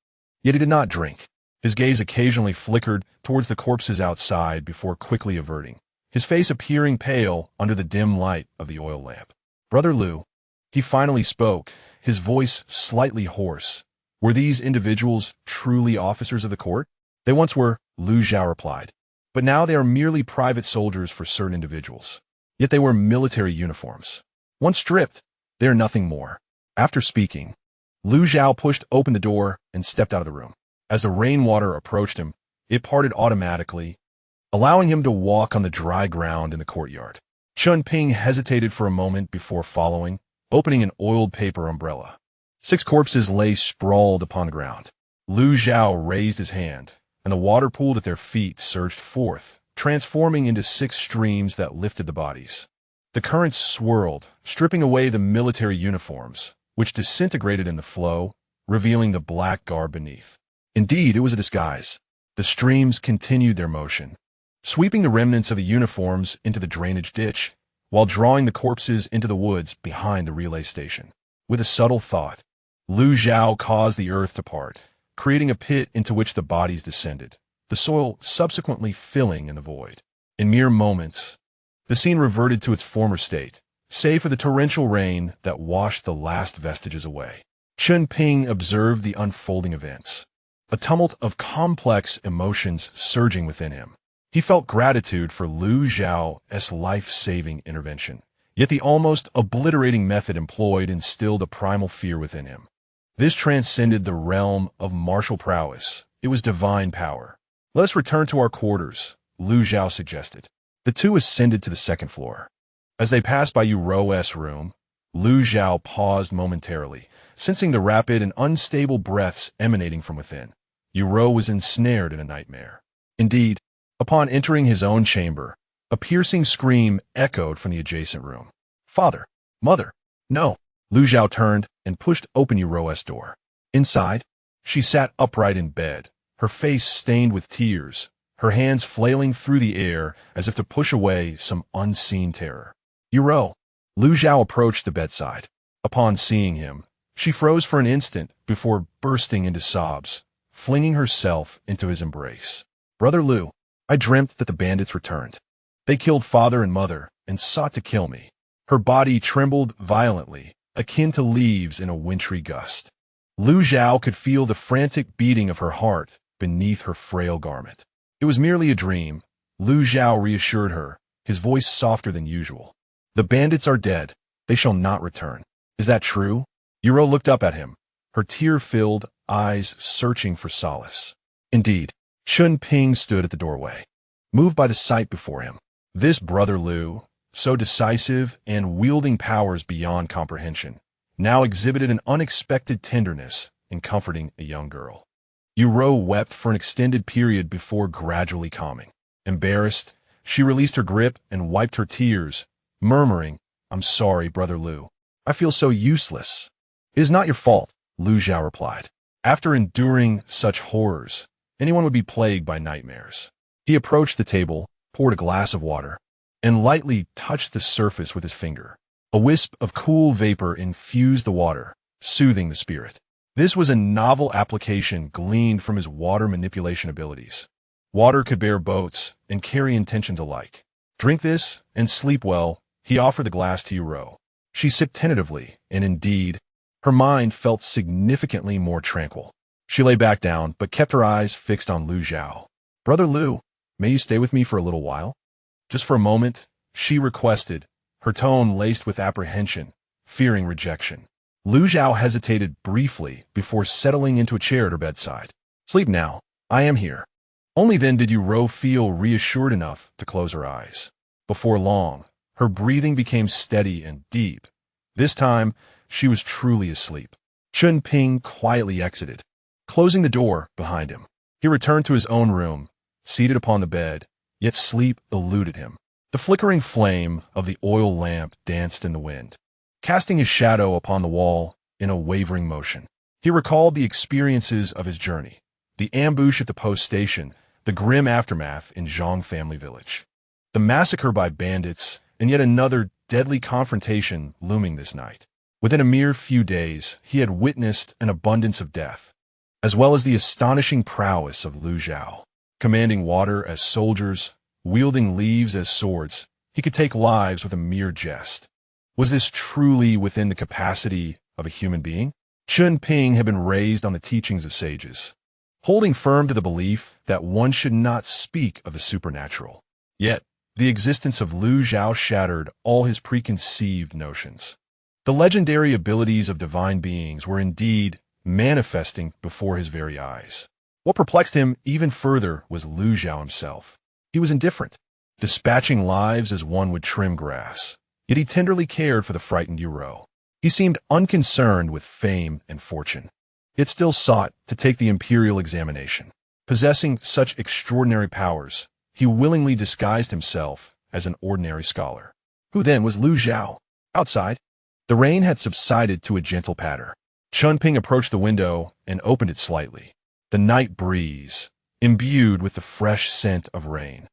yet he did not drink. His gaze occasionally flickered towards the corpses outside before quickly averting, his face appearing pale under the dim light of the oil lamp. Brother Liu, he finally spoke, his voice slightly hoarse. Were these individuals truly officers of the court? They once were, Liu Zhao replied. But now they are merely private soldiers for certain individuals. Yet they wear military uniforms. Once stripped, they are nothing more. After speaking, Liu Zhao pushed open the door and stepped out of the room. As the rainwater approached him, it parted automatically, allowing him to walk on the dry ground in the courtyard. Chun Ping hesitated for a moment before following, opening an oiled paper umbrella. 6 corpses lay sprawled upon the ground. Liu Zhao raised his hand, and the water pooled at their feet surged forth, transforming into 6 streams that lifted the bodies. The currents swirled, stripping away the military uniforms, which disintegrated in the flow, revealing the black garb beneath. Indeed, it was a disguise. The streams continued their motion, sweeping the remnants of the uniforms into the drainage ditch, while drawing the corpses into the woods behind the relay station. With a subtle thought, Liu Zhao caused the earth to part, creating a pit into which the bodies descended, the soil subsequently filling in the void. In mere moments, the scene reverted to its former state, save for the torrential rain that washed the last vestiges away. Chun Ping observed the unfolding events, a tumult of complex emotions surging within him. He felt gratitude for Liu Zhao's life-saving intervention, yet the almost obliterating method employed instilled a primal fear within him. This transcended the realm of martial prowess. It was divine power. Let us return to our quarters, Liu Zhao suggested. The 2 ascended to the 2nd floor. As they passed by Yuro's room, Liu Zhao paused momentarily, sensing the rapid and unstable breaths emanating from within. Yuro was ensnared in a nightmare. Indeed, upon entering his own chamber, a piercing scream echoed from the adjacent room. Father, mother, no. Liu Zhao turned and pushed open Yuro's door. Inside, she sat upright in bed, her face stained with tears, her hands flailing through the air as if to push away some unseen terror. Yuro. Liu Zhao approached the bedside. Upon seeing him, she froze for an instant before bursting into sobs, flinging herself into his embrace. Brother Liu, I dreamt that the bandits returned. They killed father and mother and sought to kill me. Her body trembled violently, akin to leaves in a wintry gust. Liu Zhao could feel the frantic beating of her heart beneath her frail garment. It was merely a dream, Liu Zhao reassured her, his voice softer than usual. The bandits are dead. They shall not return. Is that true? Yuro looked up at him, her tear-filled eyes searching for solace. Indeed, Chun Ping stood at the doorway, moved by the sight before him. This brother Liu, so decisive and wielding powers beyond comprehension, now exhibited an unexpected tenderness in comforting a young girl. Yuro wept for an extended period before gradually calming. Embarrassed, she released her grip and wiped her tears, murmuring, "I'm sorry, brother Liu. I feel so useless." "It is not your fault," Lu Zhao replied. "After enduring such horrors, anyone would be plagued by nightmares." He approached the table, poured a glass of water, and lightly touched the surface with his finger. A wisp of cool vapor infused the water, soothing the spirit. This was a novel application gleaned from his water manipulation abilities. Water could bear boats and carry intentions alike. "Drink this and sleep well," he offered the glass to Yuro. She sipped tentatively, and indeed, her mind felt significantly more tranquil. She lay back down, but kept her eyes fixed on Lu Zhao. "Brother Liu, may you stay with me for a little while?" "Just for a moment," she requested, her tone laced with apprehension, fearing rejection. Lu Zhao hesitated briefly before settling into a chair at her bedside. "Sleep now. I am here." Only then did Yuro feel reassured enough to close her eyes. Before long, her breathing became steady and deep. This time, she was truly asleep. Chun Ping quietly exited, closing the door behind him. He returned to his own room, seated upon the bed, yet sleep eluded him. The flickering flame of the oil lamp danced in the wind, casting his shadow upon the wall in a wavering motion. He recalled the experiences of his journey, the ambush at the post station, the grim aftermath in Zhang family village, the massacre by bandits, and yet another deadly confrontation looming this night. Within a mere few days, he had witnessed an abundance of death, as well as the astonishing prowess of Lu Zhao. Commanding water as soldiers, wielding leaves as swords, he could take lives with a mere jest. Was this truly within the capacity of a human being? Chun Ping had been raised on the teachings of sages, holding firm to the belief that one should not speak of the supernatural. Yet, the existence of Lu Zhao shattered all his preconceived notions. The legendary abilities of divine beings were indeed manifesting before his very eyes. What perplexed him even further was Lu Zhao himself. He was indifferent, dispatching lives as one would trim grass. Yet he tenderly cared for the frightened Yuro. He seemed unconcerned with fame and fortune, yet still sought to take the imperial examination. Possessing such extraordinary powers, he willingly disguised himself as an ordinary scholar. Who then was Lu Zhao? Outside, the rain had subsided to a gentle patter. Chun Ping approached the window and opened it slightly. The night breeze, imbued with the fresh scent of rain,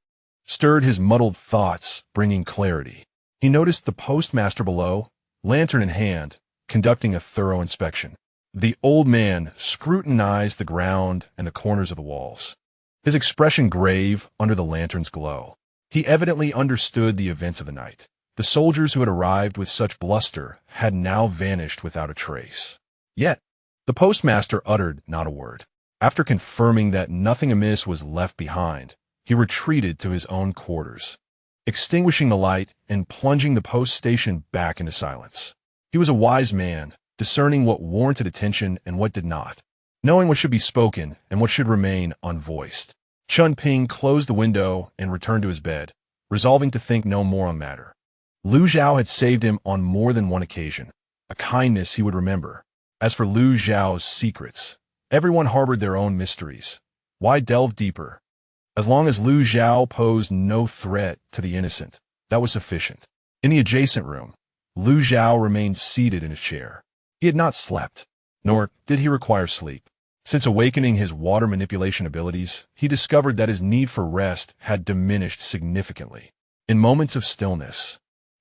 stirred his muddled thoughts, bringing clarity. He noticed the postmaster below, lantern in hand, conducting a thorough inspection. The old man scrutinized the ground and the corners of the walls, his expression grave under the lantern's glow. He evidently understood the events of the night. The soldiers who had arrived with such bluster had now vanished without a trace. Yet, the postmaster uttered not a word. After confirming that nothing amiss was left behind, he retreated to his own quarters, extinguishing the light and plunging the post station back into silence. He was a wise man, discerning what warranted attention and what did not, knowing what should be spoken and what should remain unvoiced. Chun Ping closed the window and returned to his bed, resolving to think no more on the matter. Lu Zhao had saved him on more than one occasion, a kindness he would remember. As for Lu Zhao's secrets, everyone harbored their own mysteries. Why delve deeper? As long as Lu Zhao posed no threat to the innocent, that was sufficient. In the adjacent room, Lu Zhao remained seated in his chair. He had not slept, nor did he require sleep. Since awakening his water manipulation abilities, he discovered that his need for rest had diminished significantly. In moments of stillness,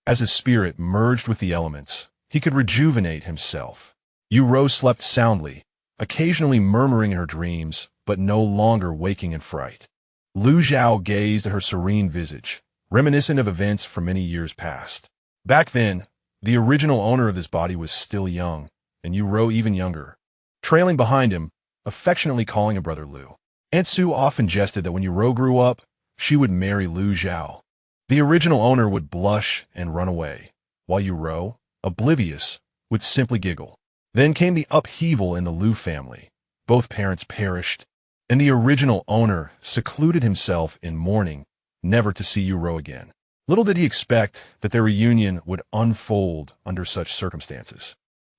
as his spirit merged with the elements, he could rejuvenate himself. Yuro slept soundly, occasionally murmuring in her dreams, but no longer waking in fright. Lu Zhao gazed at her serene visage, reminiscent of events from many years past. Back then, the original owner of this body was still young, and Yuro even younger. Trailing behind him, affectionately calling him Brother Liu. Aunt Su often jested that when Yuro grew up, she would marry Lu Zhao. The original owner would blush and run away, while Yu Rou, oblivious, would simply giggle. Then came the upheaval in the Liu family. Both parents perished, and the original owner secluded himself in mourning, never to see Yu Rou again. Little did he expect that their reunion would unfold under such circumstances.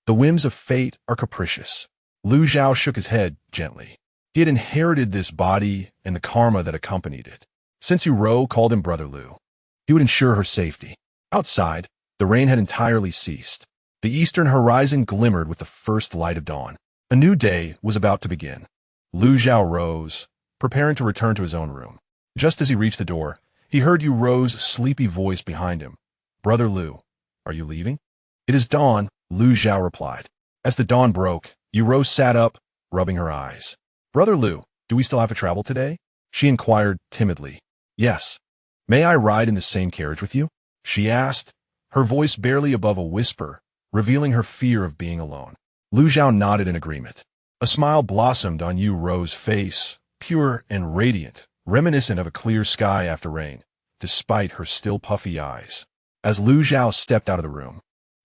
The whims of fate are capricious. Lu Zhao shook his head gently. He had inherited this body and the karma that accompanied it. Since Yu Rou called him Brother Lu, he would ensure her safety. Outside, the rain had entirely ceased. The eastern horizon glimmered with the first light of dawn. A new day was about to begin. Lu Zhao rose, preparing to return to his own room. Just as he reached the door, he heard Yu Rou's sleepy voice behind him. "Brother Lu, are you leaving?" "It is dawn," Lu Zhao replied. As the dawn broke, Yu Rou sat up, rubbing her eyes. "Brother Lu, do we still have to travel today?" she inquired timidly. "Yes." "May I ride in the same carriage with you?" she asked, her voice barely above a whisper, revealing her fear of being alone. Lu Zhao nodded in agreement. A smile blossomed on Yu Rou's face, pure and radiant, reminiscent of a clear sky after rain, despite her still puffy eyes. As Lu Zhao stepped out of the room,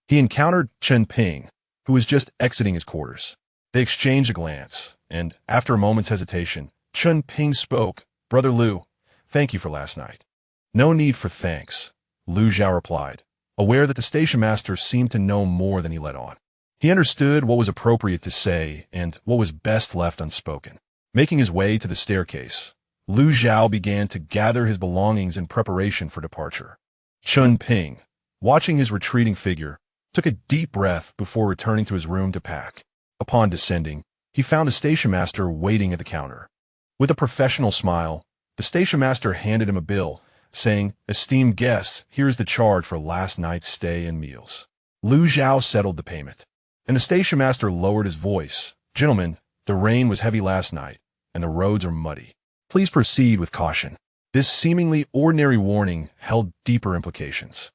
he encountered Chen Ping, who was just exiting his quarters. They exchanged a glance, and after a moment's hesitation, Chen Ping spoke. "Brother Lu, thank you for last night." "No need for thanks," Lu Zhao replied, aware that the station master seemed to know more than he let on. He understood what was appropriate to say and what was best left unspoken. Making his way to the staircase, Lu Zhao began to gather his belongings in preparation for departure. Chen Ping, watching his retreating figure, took a deep breath before returning to his room to pack. Upon descending, he found the station master waiting at the counter. With a professional smile, the station master handed him a bill, saying, "Esteemed guests, here is the charge for last night's stay and meals." Lu Zhao settled the payment, and the station master lowered his voice. "Gentlemen, the rain was heavy last night, and the roads are muddy. Please proceed with caution." This seemingly ordinary warning held deeper implications.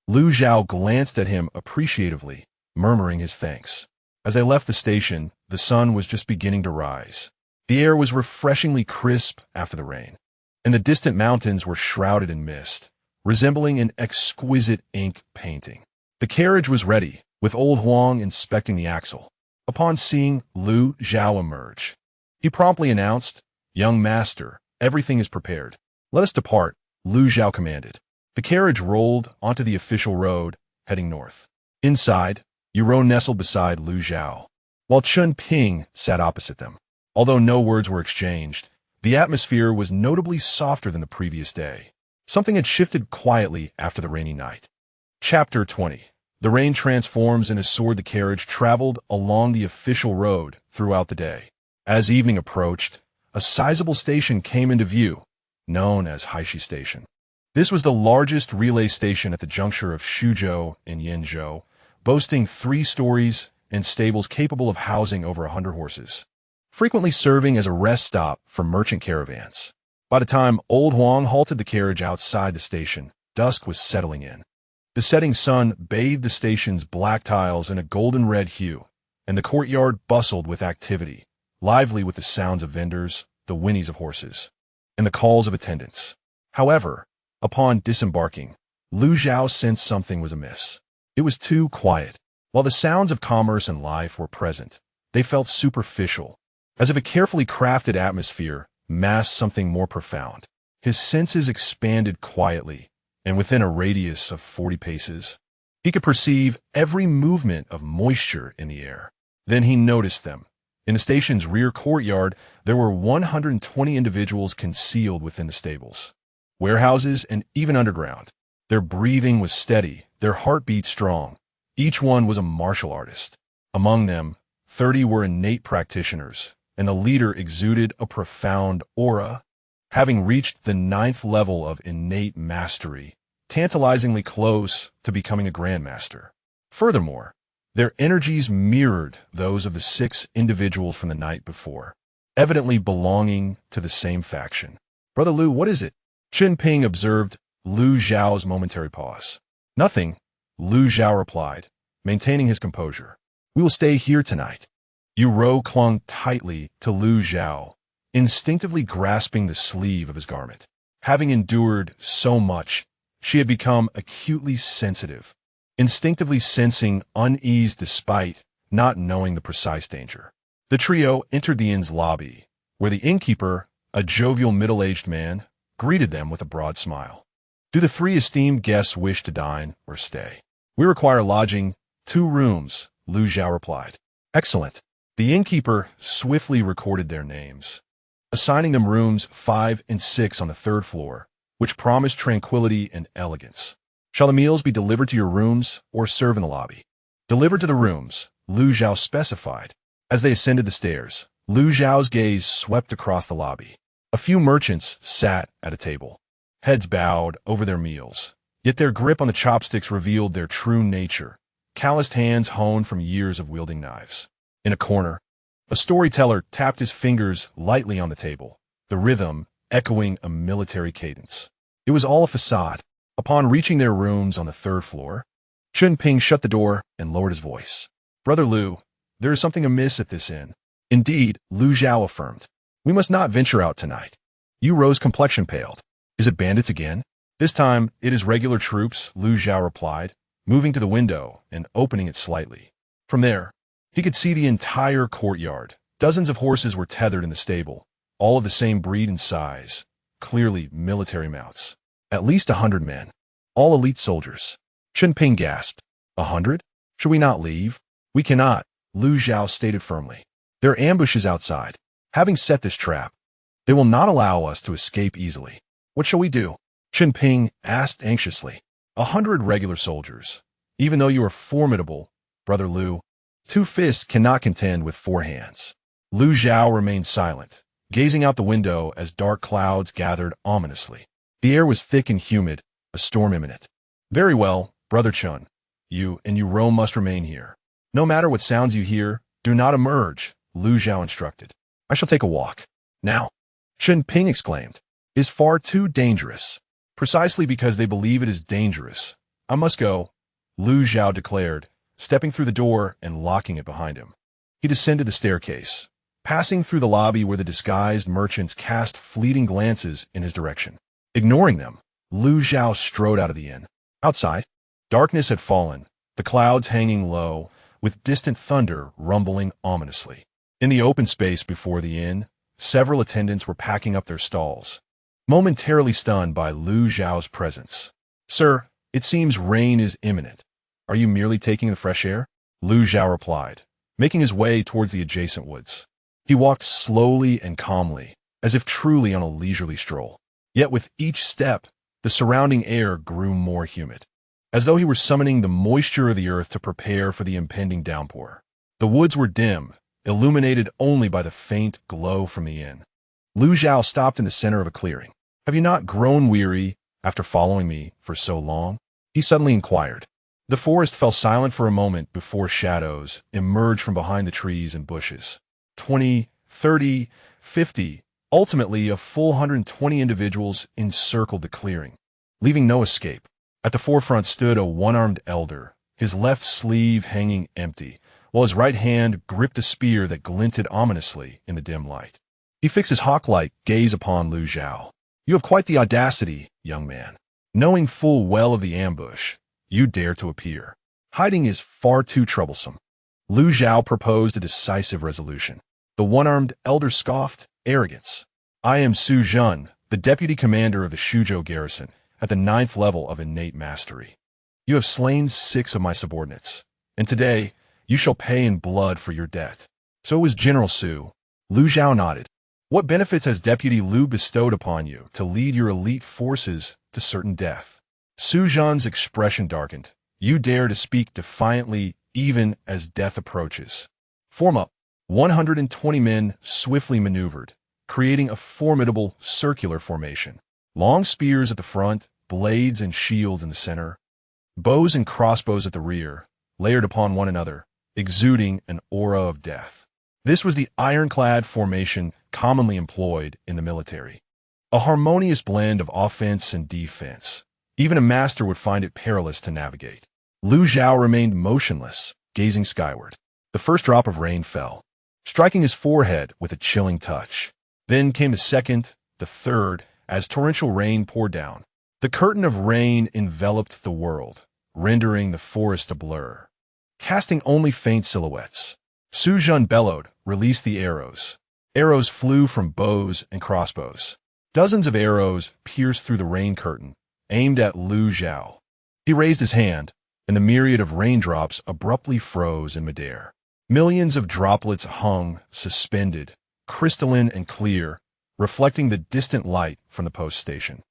Lu Zhao glanced at him appreciatively, murmuring his thanks. As they left the station, the sun was just beginning to rise. The air was refreshingly crisp after the rain, and the distant mountains were shrouded in mist, resembling an exquisite ink painting. The carriage was ready, with old Huang inspecting the axle. Upon seeing Lu Zhao emerge, he promptly announced, "Young master, everything is prepared. Let us depart," Lu Zhao commanded. The carriage rolled onto the official road, heading north. Inside, Yu Rou nestled beside Lu Zhao, while Chen Ping sat opposite them. Although no words were exchanged, the atmosphere was notably softer than the previous day. Something had shifted quietly after the rainy night. Chapter 20. The rain transforms and as soared the carriage traveled along the official road throughout the day. As evening approached, a sizable station came into view, known as Haishi Station. This was the largest relay station at the juncture of Shuzhou and Yenzhou, boasting 3 stories and stables capable of housing over 100 horses, frequently serving as a rest stop for merchant caravans. By the time old Huang halted the carriage outside the station, dusk was settling in. The setting sun bathed the station's black tiles in a golden-red hue, and the courtyard bustled with activity, lively with the sounds of vendors, the whinnies of horses, and the calls of attendants. However, upon disembarking, Lu Zhao sensed something was amiss. It was too quiet. While the sounds of commerce and life were present, they felt superficial, as if a carefully crafted atmosphere masked something more profound. His senses expanded quietly, and within a radius of 40 paces, he could perceive every movement of moisture in the air. Then he noticed them. In the station's rear courtyard, there were 120 individuals concealed within the stables, warehouses, and even underground. Their breathing was steady, their heartbeat strong. Each one was a martial artist. Among them, 30 were innate practitioners, and the leader exuded a profound aura, having reached the 9th level of innate mastery, tantalizingly close to becoming a grandmaster. Furthermore, their energies mirrored those of the 6 individuals from the night before, evidently belonging to the same faction. "Brother Lu, what is it?" Chen Ping observed Lu Zhao's momentary pause. "Nothing," Lu Zhao replied, maintaining his composure. "We will stay here tonight." Yu Rou clung tightly to Lu Zhao, instinctively grasping the sleeve of his garment. Having endured so much, She had become acutely sensitive, instinctively sensing unease despite not knowing the precise danger. The trio entered the inn's lobby, where the innkeeper, a jovial middle-aged man, greeted them with a broad smile. "Do the three esteemed guests wish to dine or stay?" "We require lodging, 2 rooms," Lu Zhao replied. "Excellent." The innkeeper swiftly recorded their names, assigning them rooms 5 and 6 on the 3rd floor, which promised tranquility and elegance. "Shall the meals be delivered to your rooms or served in the lobby?" "Delivered to the rooms," Lu Zhao specified. As they ascended the stairs, Lu Zhao's gaze swept across the lobby. A few merchants sat at a table, heads bowed over their meals, yet their grip on the chopsticks revealed their true nature, calloused hands honed from years of wielding knives. In a corner, a storyteller tapped his fingers lightly on the table, the rhythm echoing a military cadence. It was all a facade. Upon reaching their rooms on the 3rd floor, Chun Ping shut the door and lowered his voice. "Brother Lu, there is something amiss at this inn." "Indeed," Lu Zhao affirmed. "We must not venture out tonight." Yu Ro's complexion paled. "Is it bandits again?" "This time, it is regular troops," Lu Zhao replied, moving to the window and opening it slightly. From there, he could see the entire courtyard. Dozens of horses were tethered in the stable, all of the same breed and size, clearly military mounts. At least 100 men, all elite soldiers. Chun Ping gasped. 100? Should we not leave? "We cannot," Lu Zhao stated firmly. "There are ambushes outside. Having set this trap, they will not allow us to escape easily. What shall we do?" Chun Ping asked anxiously. 100 regular soldiers. Even though you are formidable, Brother Lu, 2 fists cannot contend with 4 hands. Lu Zhao remained silent, gazing out the window as dark clouds gathered ominously. The air was thick and humid, a storm imminent. "Very well, Brother Chun. You and Yu Ro must remain here. No matter what sounds you hear, do not emerge," Lu Zhao instructed. "I shall take a walk." "Now," Chun Ping exclaimed, "is far too dangerous." "Precisely because they believe it is dangerous, I must go," Lu Zhao declared, stepping through the door and locking it behind him. He descended the staircase, passing through the lobby where the disguised merchants cast fleeting glances in his direction. Ignoring them, Lu Zhao strode out of the inn. Outside, darkness had fallen, the clouds hanging low, with distant thunder rumbling ominously. In the open space before the inn, several attendants were packing up their stalls, momentarily stunned by Lu Zhao's presence. "Sir, it seems rain is imminent. Are you merely taking the fresh air?" Lu Zhao replied, making his way towards the adjacent woods. He walked slowly and calmly, as if truly on a leisurely stroll. Yet with each step, the surrounding air grew more humid, as though he were summoning the moisture of the earth to prepare for the impending downpour. The woods were dim, illuminated only by the faint glow from the inn. Lu Zhao stopped in the center of a clearing. "Have you not grown weary after following me for so long?" he suddenly inquired. The forest fell silent for a moment before shadows emerged from behind the trees and bushes. 20, 30, 50, ultimately a full 120 individuals encircled the clearing, leaving no escape. At the forefront stood a one-armed elder, his left sleeve hanging empty, while his right hand gripped a spear that glinted ominously in the dim light. He fixed his hawk-like gaze upon Lu Zhao. "You have quite the audacity, young man. Knowing full well of the ambush, you dare to appear. Hiding is far too troublesome." Lu Zhao proposed a decisive resolution. The one-armed elder scoffed, "Arrogance. I am Su Zhen, the deputy commander of the Shuzhou garrison, at the 9th level of innate mastery. You have slain 6 of my subordinates, and today you shall pay in blood for your debt." "So is General Su." Lu Zhao nodded. "What benefits has Deputy Lu bestowed upon you to lead your elite forces to certain death?" Su Zhen's expression darkened. "You dare to speak defiantly even as death approaches. Form up." 120 men swiftly maneuvered, creating a formidable circular formation. Long spears at the front, blades and shields in the center, bows and crossbows at the rear, layered upon one another, exuding an aura of death. This was the ironclad formation commonly employed in the military. A harmonious blend of offense and defense. Even a master would find it perilous to navigate. Lu Zhao remained motionless, gazing skyward. The first drop of rain fell, striking his forehead with a chilling touch. Then came the second, the third, as torrential rain poured down, The curtain of rain enveloped the world, rendering the forest a blur, casting only faint silhouettes. Su Jun bellowed, "Release the arrows." Arrows flew from bows and crossbows. Dozens of arrows pierced through the rain curtain, aimed at Lu Zhao. He raised his hand, and the myriad of raindrops abruptly froze in midair. Millions of droplets hung, suspended, crystalline and clear, reflecting the distant light from the post station.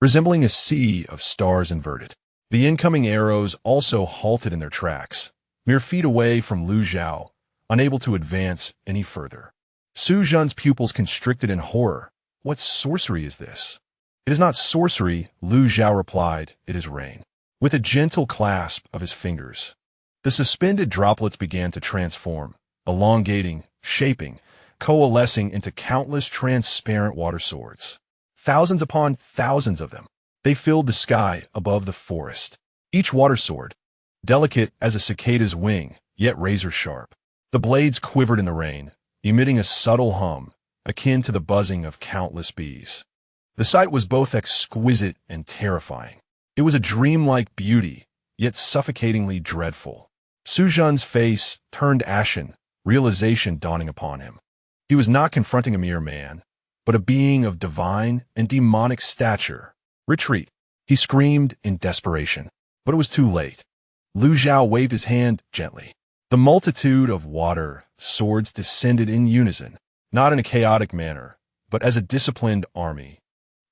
Resembling a sea of stars inverted, the incoming arrows also halted in their tracks, mere feet away from Lu Zhao, unable to advance any further. Su Jun's pupils constricted in horror. "What sorcery is this?" "It is not sorcery," Lu Zhao replied, "it is rain." With a gentle clasp of his fingers, the suspended droplets began to transform, elongating, shaping, coalescing into countless transparent water swords. Thousands upon thousands of them. They filled the sky above the forest. Each water sword, delicate as a cicada's wing, yet razor-sharp. The blades quivered in the rain, emitting a subtle hum, akin to the buzzing of countless bees. The sight was both exquisite and terrifying. It was a dreamlike beauty, yet suffocatingly dreadful. Su Jun's face turned ashen, realization dawning upon him. He was not confronting a mere man, but a being of divine and demonic stature. "Retreat!" he screamed in desperation. But it was too late. Lu Zhao waved his hand gently. The multitude of water swords descended in unison, not in a chaotic manner, but as a disciplined army,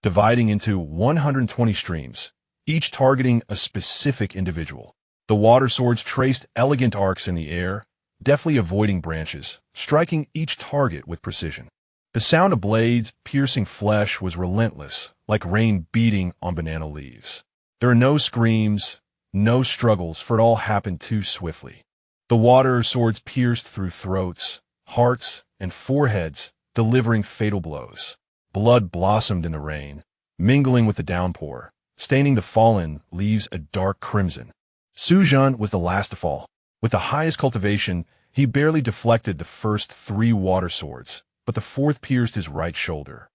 dividing into 120 streams, each targeting a specific individual. The water swords traced elegant arcs in the air, deftly avoiding branches, striking each target with precision. The sound of blades piercing flesh was relentless, like rain beating on banana leaves. There are no screams, no struggles, for it all happened too swiftly. The water swords pierced through throats, hearts, and foreheads, delivering fatal blows. Blood blossomed in the rain, mingling with the downpour, staining the fallen leaves a dark crimson. Su Jun was the last to fall. With the highest cultivation, he barely deflected the first 3 water swords, but the 4th pierced his right shoulder.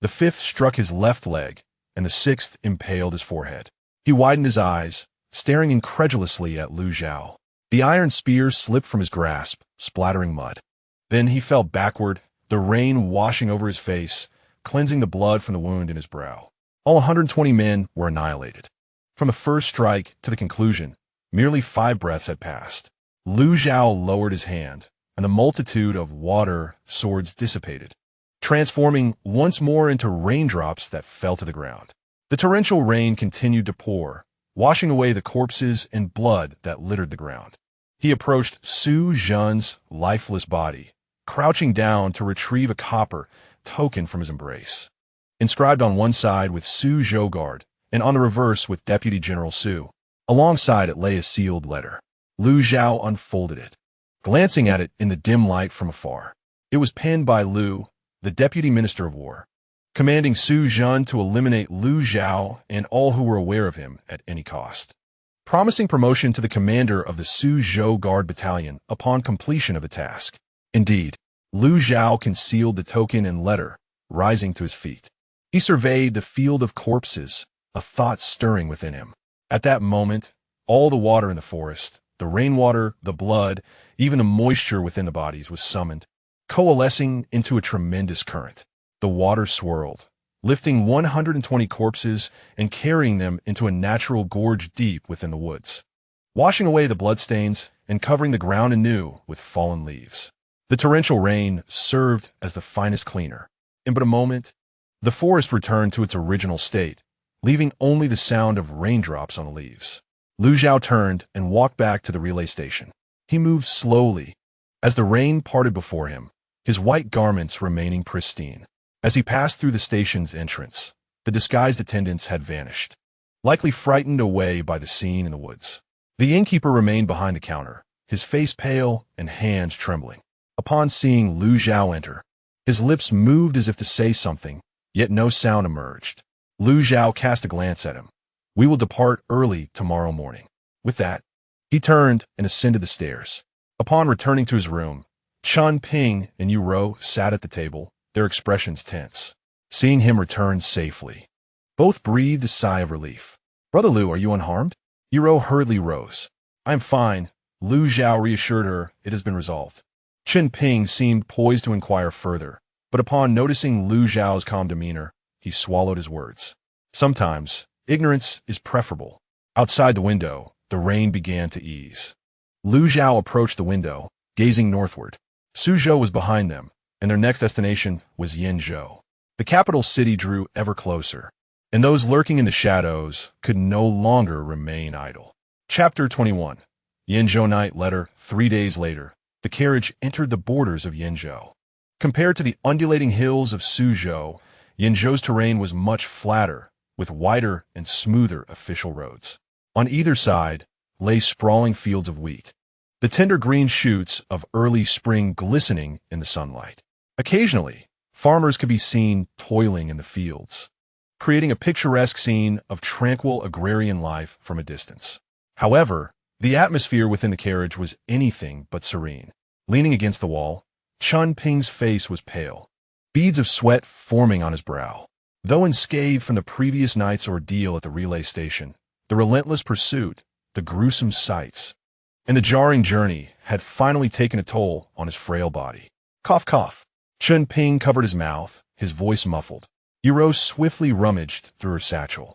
The 5th struck his left leg, and the 6th impaled his forehead. He widened his eyes, staring incredulously at Lu Zhao. The iron spear slipped from his grasp, splattering mud. Then he fell backward, the rain washing over his face, cleansing the blood from the wound in his brow. All 120 men were annihilated. From the first strike to the conclusion, merely 5 breaths had passed. Lu Zhao lowered his hand, and the multitude of water swords dissipated, transforming once more into raindrops that fell to the ground. The torrential rain continued to pour, washing away the corpses and blood that littered the ground. He approached Su Jun's lifeless body, crouching down to retrieve a copper token from his embrace. Inscribed on one side with Su Zhou Guard, and on the reverse with Deputy General Su. Alongside it lay a sealed letter. Lu Zhao unfolded it, glancing at it in the dim light from afar. It was penned by Lu, the Deputy Minister of War, commanding Su Jun to eliminate Lu Zhao and all who were aware of him at any cost, promising promotion to the commander of the Su Zhou Guard Battalion upon completion of the task. Indeed, Lu Zhao concealed the token and letter, rising to his feet. He surveyed the field of corpses, a thought stirring within him. At that moment, all the water in the forest, the rainwater, the blood, even the moisture within the bodies was summoned, coalescing into a tremendous current. The water swirled, lifting 120 corpses and carrying them into a natural gorge deep within the woods, washing away the bloodstains and covering the ground anew with fallen leaves. The torrential rain served as the finest cleaner. In but a moment, the forest returned to its original state, leaving only the sound of raindrops on the leaves. Lu Zhao turned and walked back to the relay station. He moved slowly, as the rain parted before him, his white garments remaining pristine. As he passed through the station's entrance, the disguised attendants had vanished, likely frightened away by the scene in the woods. The innkeeper remained behind the counter, his face pale and hands trembling. Upon seeing Lu Zhao enter, his lips moved as if to say something, yet no sound emerged. Lu Zhao cast a glance at him. "We will depart early tomorrow morning." With that, he turned and ascended the stairs. Upon returning to his room, Chun Ping and Yu Rou sat at the table, their expressions tense. Seeing him return safely, Both breathed a sigh of relief. Brother Lu, are you unharmed? Yiro hurriedly rose. I am fine. Lu Zhao reassured her it has been resolved. Chen Ping seemed poised to inquire further, but upon noticing Lu Zhao's calm demeanor, he swallowed his words. Sometimes, ignorance is preferable. Outside the window, the rain began to ease. Lu Zhao approached the window, gazing northward. Suzhou was behind them, and their next destination was Yinzhou. The capital city drew ever closer, and those lurking in the shadows could no longer remain idle. Chapter 21. Yinzhou Night Letter. 3 days later, the carriage entered the borders of Yinzhou. Compared to the undulating hills of Suzhou, Yinzhou's terrain was much flatter, with wider and smoother official roads. On either side lay sprawling fields of wheat, the tender green shoots of early spring glistening in the sunlight. Occasionally, farmers could be seen toiling in the fields, creating a picturesque scene of tranquil agrarian life from a distance. However, the atmosphere within the carriage was anything but serene. Leaning against the wall, Chen Ping's face was pale, beads of sweat forming on his brow. Though unscathed from the previous night's ordeal at the relay station, the relentless pursuit, the gruesome sights, and the jarring journey had finally taken a toll on his frail body. Cough, cough. Chen Ping covered his mouth, his voice muffled. Yiro swiftly rummaged through her satchel,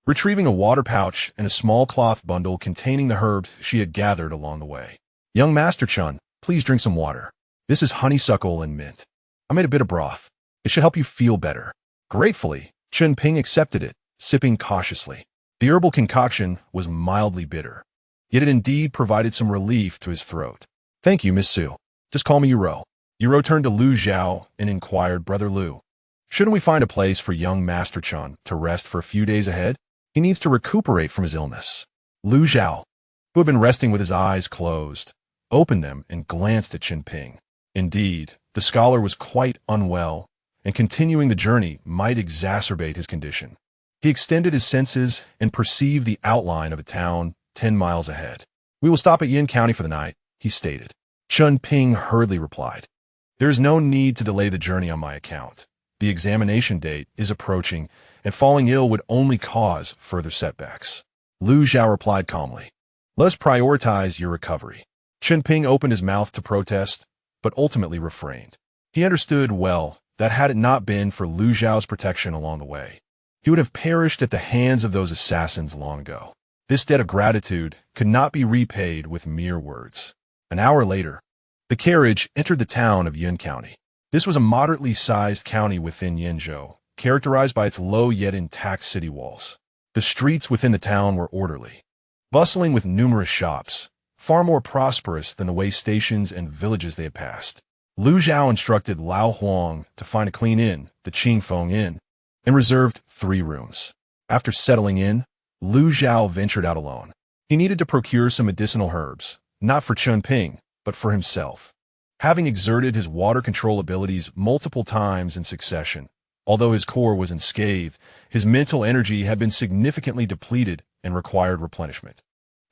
retrieving a water pouch and a small cloth bundle containing the herbs she had gathered along the way. Young Master Chen, please drink some water. This is honeysuckle and mint. I made a bit of broth. It should help you feel better. Gratefully, Chen Ping accepted it, sipping cautiously. The herbal concoction was mildly bitter, yet it indeed provided some relief to his throat. Thank you, Miss Su. Just call me Yiro. Yiro turned to Lu Zhao and inquired, Brother Lu, shouldn't we find a place for young Master Chen to rest for a few days ahead? He needs to recuperate from his illness. Lu Zhao, who had been resting with his eyes closed, opened them and glanced at Chen Ping. Indeed, the scholar was quite unwell, and continuing the journey might exacerbate his condition. He extended his senses and perceived the outline of a town 10 miles ahead. We will stop at Yin County for the night, he stated. Chen Ping hurriedly replied. There is no need to delay the journey on my account. The examination date is approaching, and falling ill would only cause further setbacks. Lu Zhao replied calmly. Let's prioritize your recovery. Chen Ping opened his mouth to protest, but ultimately refrained. He understood well that had it not been for Lu Zhao's protection along the way, he would have perished at the hands of those assassins long ago. This debt of gratitude could not be repaid with mere words. An hour later, the carriage entered the town of Yun County. This was a moderately sized county within Yinzhou, characterized by its low yet intact city walls. The streets within the town were orderly, bustling with numerous shops, far more prosperous than the way stations and villages they had passed. Lu Zhao instructed Lao Huang to find a clean inn, the Qingfeng Inn, and reserved 3 rooms. After settling in, Lu Zhao ventured out alone. He needed to procure some medicinal herbs, not for Chen Ping, but for himself. Having exerted his water control abilities multiple times in succession, although his core was unscathed, his mental energy had been significantly depleted and required replenishment.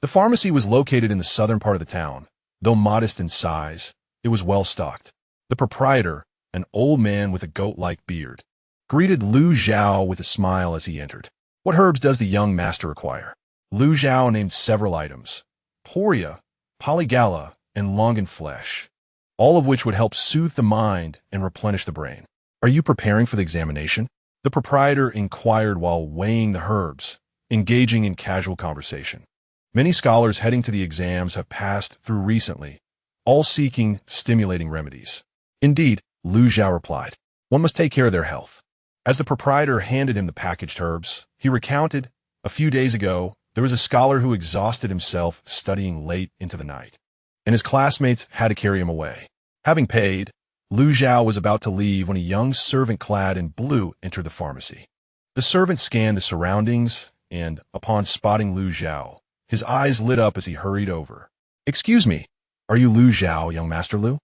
The pharmacy was located in the southern part of the town. Though modest in size, it was well stocked. The proprietor, an old man with a goat-like beard, greeted Lu Zhao with a smile as he entered. What herbs does the young master require? Lu Zhao named several items: poria, polygala, and longan flesh, all of which would help soothe the mind and replenish the brain. Are you preparing for the examination? The proprietor inquired while weighing the herbs, engaging in casual conversation. Many scholars heading to the exams have passed through recently, all seeking stimulating remedies. Indeed, Lu Zhao replied, one must take care of their health. As the proprietor handed him the packaged herbs, he recounted, a few days ago, there was a scholar who exhausted himself studying late into the night, and his classmates had to carry him away. Having paid, Lu Zhao was about to leave when a young servant clad in blue entered the pharmacy. The servant scanned the surroundings, and, upon spotting Lu Zhao, his eyes lit up as he hurried over. Excuse me, are you Lu Zhao, young Master Lu?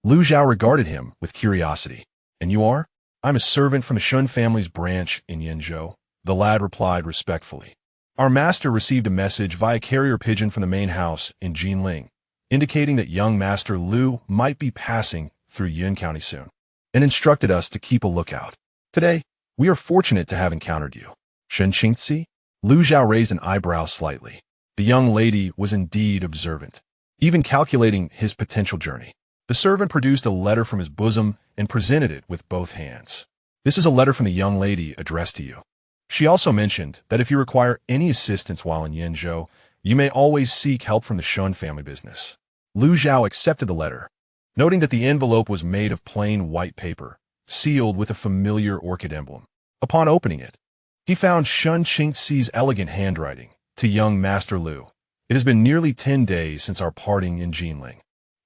Lu Zhao regarded him with curiosity. And you are? I'm a servant from the Shun family's branch in Yinzhou, the lad replied respectfully. Our master received a message via carrier pigeon from the main house in Jinling, indicating that young Master Lu might be passing through Yun County soon, and instructed us to keep a lookout. Today, we are fortunate to have encountered you. Shen Qingzi? Lu Zhao raised an eyebrow slightly. The young lady was indeed observant, even calculating his potential journey. The servant produced a letter from his bosom and presented it with both hands. This is a letter from the young lady addressed to you. She also mentioned that if you require any assistance while in Yenzhou, you may always seek help from the Shun family business. Lu Zhao accepted the letter, noting that the envelope was made of plain white paper, sealed with a familiar orchid emblem. Upon opening it, he found Shun Qingzi's elegant handwriting. To young Master Lu, it has been nearly 10 days since our parting in Jinling.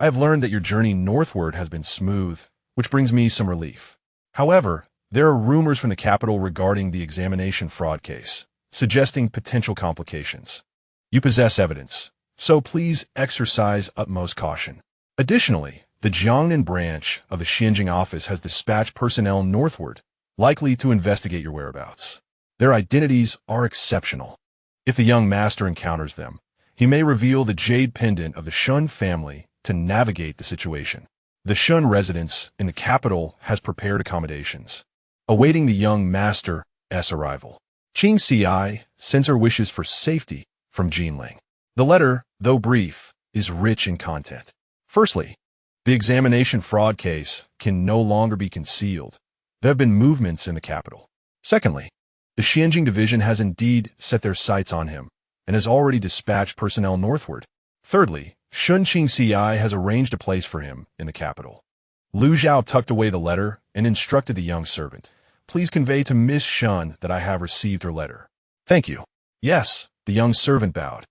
I have learned that your journey northward has been smooth, which brings me some relief. However, there are rumors from the capital regarding the examination fraud case, suggesting potential complications. You possess evidence, so please exercise utmost caution. Additionally, the Jiangnan branch of the Xinjiang office has dispatched personnel northward, likely to investigate your whereabouts. Their identities are exceptional. If the young master encounters them, he may reveal the jade pendant of the Shun family to navigate the situation. The Shun residence in the capital has prepared accommodations, awaiting the young master's arrival. Qingzi sends her wishes for safety from Jinling. The letter, though brief, is rich in content. Firstly, the examination fraud case can no longer be concealed. There have been movements in the capital. Secondly, the Xinjiang division has indeed set their sights on him and has already dispatched personnel northward. Thirdly, Shun Qingzi has arranged a place for him in the capital. Lu Zhao tucked away the letter and instructed the young servant, "Please convey to Miss Shun that I have received her letter." "Thank you." "Yes," the young servant bowed,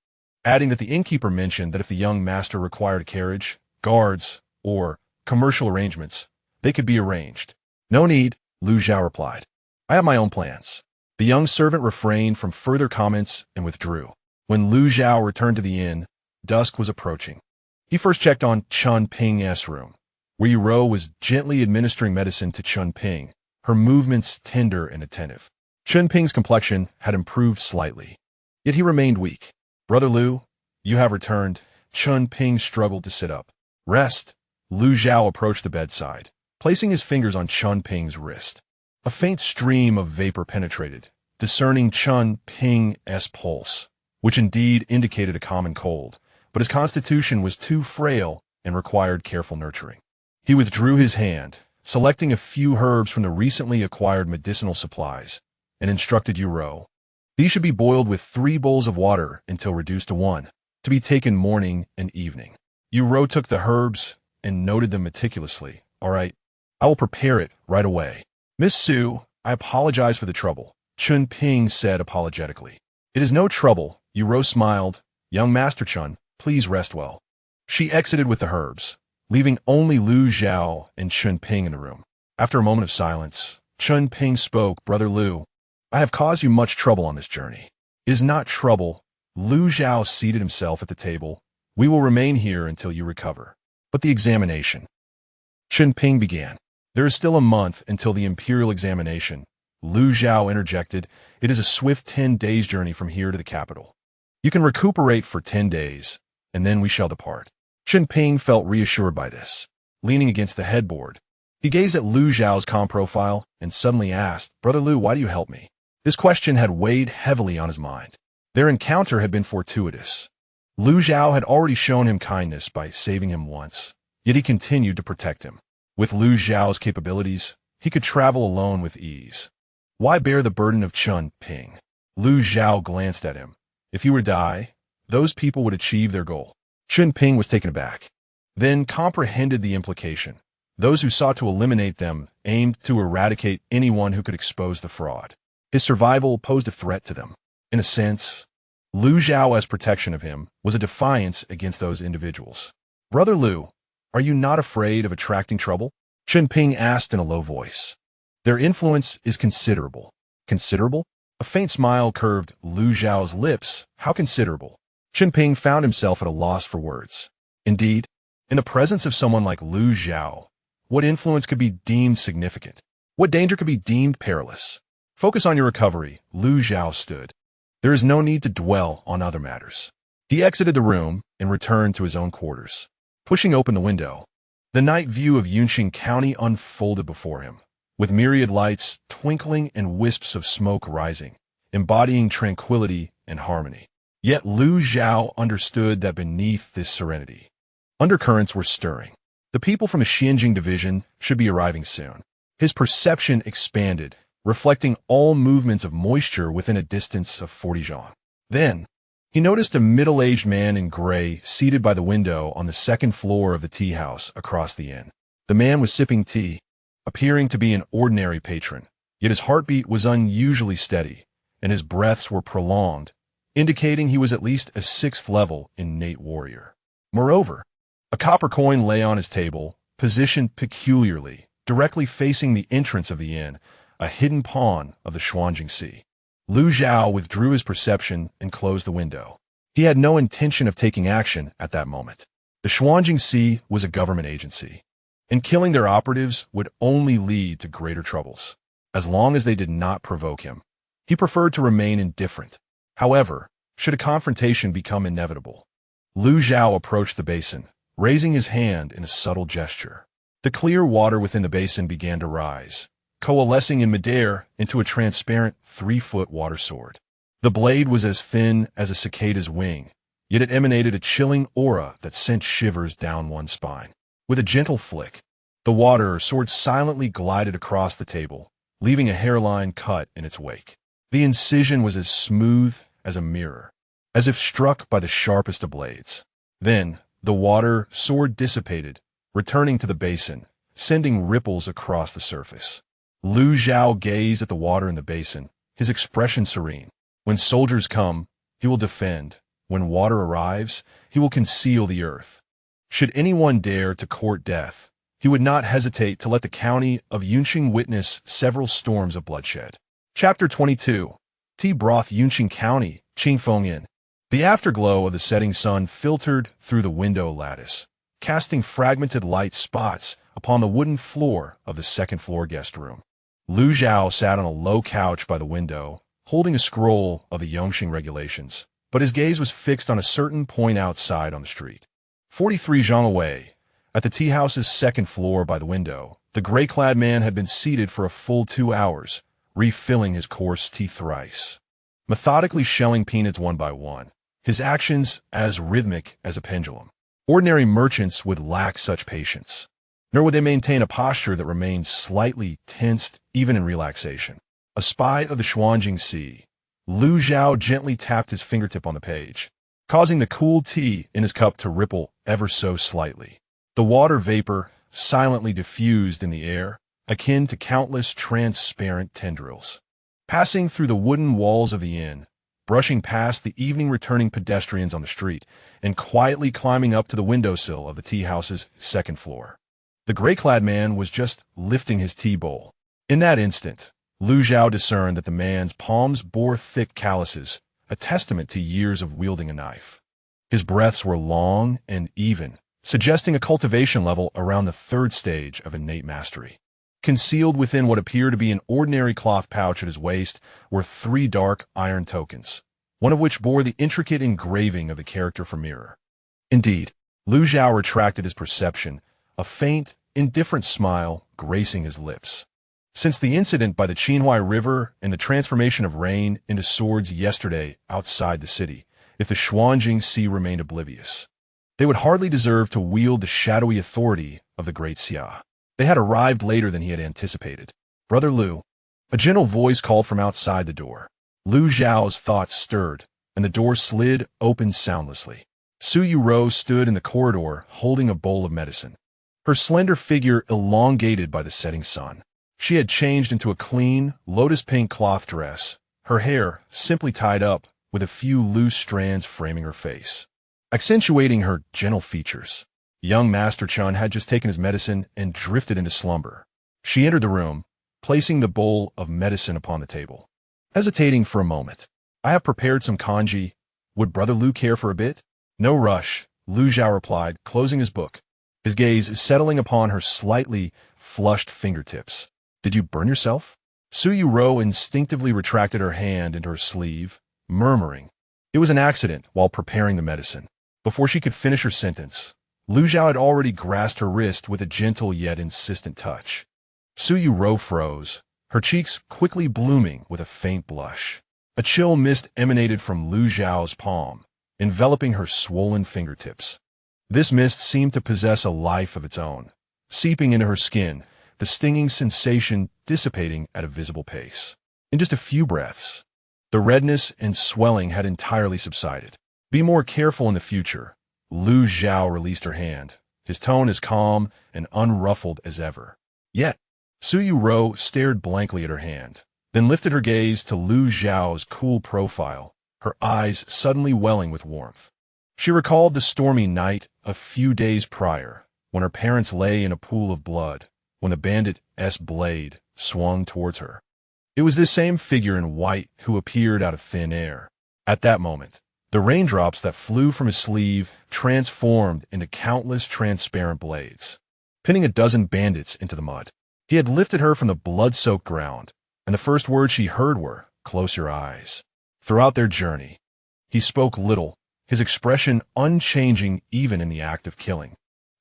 adding that the innkeeper mentioned that if the young master required a carriage, guards, or commercial arrangements, they could be arranged. "No need," Lu Zhao replied. "I have my own plans." The young servant refrained from further comments and withdrew. When Lu Zhao returned to the inn, dusk was approaching. He first checked on Chun Ping's room, where Yu Rou was gently administering medicine to Chun Ping, her movements tender and attentive. Chun Ping's complexion had improved slightly, yet he remained weak. "Brother Lu, you have returned." Chun Ping struggled to sit up. "Rest." Lu Zhao approached the bedside, placing his fingers on Chun Ping's wrist. A faint stream of vapor penetrated, discerning Chun Ping's pulse, which indeed indicated a common cold, but his constitution was too frail and required careful nurturing. He withdrew his hand, selecting a few herbs from the recently acquired medicinal supplies, and instructed Yu Rou. These should be boiled with 3 bowls of water until reduced to 1, to be taken morning and evening. Yu Rou took the herbs and noted them meticulously. "All right, I will prepare it right away." "Miss Su, I apologize for the trouble," Chun Ping said apologetically. "It is no trouble," Yu Rou smiled. "Young Master Chun, please rest well." She exited with the herbs, leaving only Lu Zhao and Chun Ping in the room. After a moment of silence, Chun Ping spoke. "Brother Lu, I have caused you much trouble on this journey." "It is not trouble." Lu Zhao seated himself at the table. "We will remain here until you recover." "But the examination," Chun Ping began. "There is still a month until the imperial examination," Lu Zhao interjected. "It is a swift 10 days journey from here to the capital. You can recuperate for 10 days, and then we shall depart." Chun Ping felt reassured by this. Leaning against the headboard, he gazed at Lu Zhao's calm profile and suddenly asked, "Brother Lu, why do you help me?" This question had weighed heavily on his mind. Their encounter had been fortuitous. Lu Zhao had already shown him kindness by saving him once, yet he continued to protect him. With Lu Zhao's capabilities, he could travel alone with ease. Why bear the burden of Chun Ping? Lu Zhao glanced at him. If he were to die, those people would achieve their goal. Chun Ping was taken aback, then comprehended the implication. Those who sought to eliminate them aimed to eradicate anyone who could expose the fraud. His survival posed a threat to them. In a sense, Lu Zhao's protection of him was a defiance against those individuals. "Brother Lu, are you not afraid of attracting trouble?" Chun Ping asked in a low voice. "Their influence is considerable." "Considerable?" A faint smile curved Lu Zhao's lips. "How considerable?" Chun Ping found himself at a loss for words. Indeed, in the presence of someone like Lu Zhao, what influence could be deemed significant? What danger could be deemed perilous? "Focus on your recovery," Lu Zhao stood. "There is no need to dwell on other matters." He exited the room and returned to his own quarters. Pushing open the window, the night view of Yunqing County unfolded before him, with myriad lights twinkling and wisps of smoke rising, embodying tranquility and harmony. Yet Lu Zhao understood that beneath this serenity, undercurrents were stirring. The people from the Xianjing division should be arriving soon. His perception expanded, reflecting all movements of moisture within a distance of 40 zhang. Then, he noticed a middle-aged man in gray seated by the window on the second floor of the tea house across the inn. The man was sipping tea, appearing to be an ordinary patron, yet his heartbeat was unusually steady, and his breaths were prolonged, indicating he was at least a 6th level innate warrior. Moreover, a copper coin lay on his table, positioned peculiarly, directly facing the entrance of the inn, a hidden pawn of the Xuanjing Sea. Lu Zhao withdrew his perception and closed the window. He had no intention of taking action at that moment. The Xuanjing Sea was a government agency, and killing their operatives would only lead to greater troubles. As long as they did not provoke him, he preferred to remain indifferent. However, should a confrontation become inevitable, Lu Zhao approached the basin, raising his hand in a subtle gesture. The clear water within the basin began to rise, coalescing in midair into a transparent 3-foot water sword. The blade was as thin as a cicada's wing, yet it emanated a chilling aura that sent shivers down one's spine. With a gentle flick, the water sword silently glided across the table, leaving a hairline cut in its wake. The incision was as smooth as a mirror, as if struck by the sharpest of blades. Then, the water sword dissipated, returning to the basin, sending ripples across the surface. Lu Zhao gazed at the water in the basin, his expression serene. When soldiers come, he will defend. When water arrives, he will conceal the earth. Should anyone dare to court death, he would not hesitate to let the county of Yunqing witness several storms of bloodshed. Chapter 22. Tea Broth Yunqing County, Qingfeng Inn. The afterglow of the setting sun filtered through the window lattice, casting fragmented light spots upon the wooden floor of the second-floor guest room. Lu Zhao sat on a low couch by the window, holding a scroll of the Yongxing regulations, but his gaze was fixed on a certain point outside on the street. 43 zhang away, at the tea house's second floor by the window, the gray-clad man had been seated for a full 2 hours, refilling his coarse tea thrice, methodically shelling peanuts one by one, his actions as rhythmic as a pendulum. Ordinary merchants would lack such patience, nor would they maintain a posture that remained slightly tensed even in relaxation. A spy of the Xuanjing Sea, Lu Zhao gently tapped his fingertip on the page, causing the cool tea in his cup to ripple ever so slightly. The water vapor silently diffused in the air, akin to countless transparent tendrils, passing through the wooden walls of the inn, brushing past the evening-returning pedestrians on the street, and quietly climbing up to the windowsill of the tea house's second floor. The gray-clad man was just lifting his tea bowl. In that instant, Lu Zhao discerned that the man's palms bore thick calluses, a testament to years of wielding a knife. His breaths were long and even, suggesting a cultivation level around the 3rd stage of innate mastery. Concealed within what appeared to be an ordinary cloth pouch at his waist were 3 dark iron tokens, one of which bore the intricate engraving of the character for mirror. Indeed, Lu Zhao retracted his perception, a faint, indifferent smile gracing his lips. Since the incident by the Qinhuai River and the transformation of rain into swords yesterday outside the city, if the Xuanjing Sea remained oblivious, they would hardly deserve to wield the shadowy authority of the Great Xia. They had arrived later than he had anticipated. Brother Lu, a gentle voice called from outside the door. Lu Zhao's thoughts stirred, and the door slid open soundlessly. Su Yuro stood in the corridor holding a bowl of medicine, her slender figure elongated by the setting sun. She had changed into a clean, lotus-pink cloth dress, her hair simply tied up with a few loose strands framing her face, accentuating her gentle features. Young Master Chun had just taken his medicine and drifted into slumber. She entered the room, placing the bowl of medicine upon the table. Hesitating for a moment, "I have prepared some congee. Would Brother Lu care for a bit?" "No rush," Lu Zhao replied, closing his book, his gaze settling upon her slightly flushed fingertips. "Did you burn yourself?" Su Yuro instinctively retracted her hand into her sleeve, murmuring, "It was an accident while preparing the medicine." Before she could finish her sentence, Lu Zhao had already grasped her wrist with a gentle yet insistent touch. Su Yuro froze, her cheeks quickly blooming with a faint blush. A chill mist emanated from Lu Zhao's palm, enveloping her swollen fingertips. This mist seemed to possess a life of its own, seeping into her skin, the stinging sensation dissipating at a visible pace. In just a few breaths, the redness and swelling had entirely subsided. Be more careful in the future. Lu Zhao released her hand, his tone as calm and unruffled as ever. Yet, Su Yu stared blankly at her hand, then lifted her gaze to Lu Zhao's cool profile, her eyes suddenly welling with warmth. She recalled the stormy night a few days prior, when her parents lay in a pool of blood, when the bandit's blade swung towards her. It was this same figure in white who appeared out of thin air. At that moment, the raindrops that flew from his sleeve transformed into countless transparent blades, pinning a dozen bandits into the mud. He had lifted her from the blood-soaked ground, and the first words she heard were, "Close your eyes." Throughout their journey, he spoke little, his expression unchanging even in the act of killing.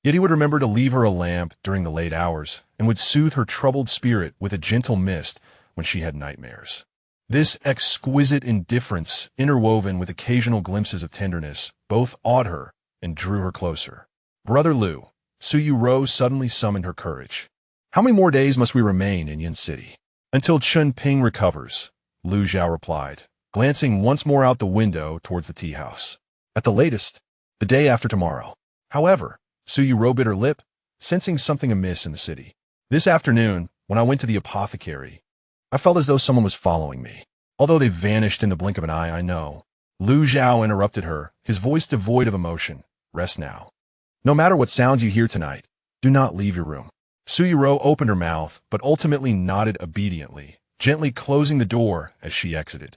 Yet he would remember to leave her a lamp during the late hours, and would soothe her troubled spirit with a gentle mist when she had nightmares. This exquisite indifference, interwoven with occasional glimpses of tenderness, both awed her and drew her closer. "Brother Lu," Su Yu suddenly summoned her courage. "How many more days must we remain in Yin City?" "Until Chun Ping recovers," Lu Zhao replied, glancing once more out the window towards the tea house. "At the latest, the day after tomorrow." However, Su Yu bit her lip, sensing something amiss in the city. "This afternoon, when I went to the apothecary, I felt as though someone was following me. Although they vanished in the blink of an eye, I know." Lu Zhao interrupted her, his voice devoid of emotion. "Rest now. No matter what sounds you hear tonight, do not leave your room." Su Yu opened her mouth, but ultimately nodded obediently, gently closing the door as she exited.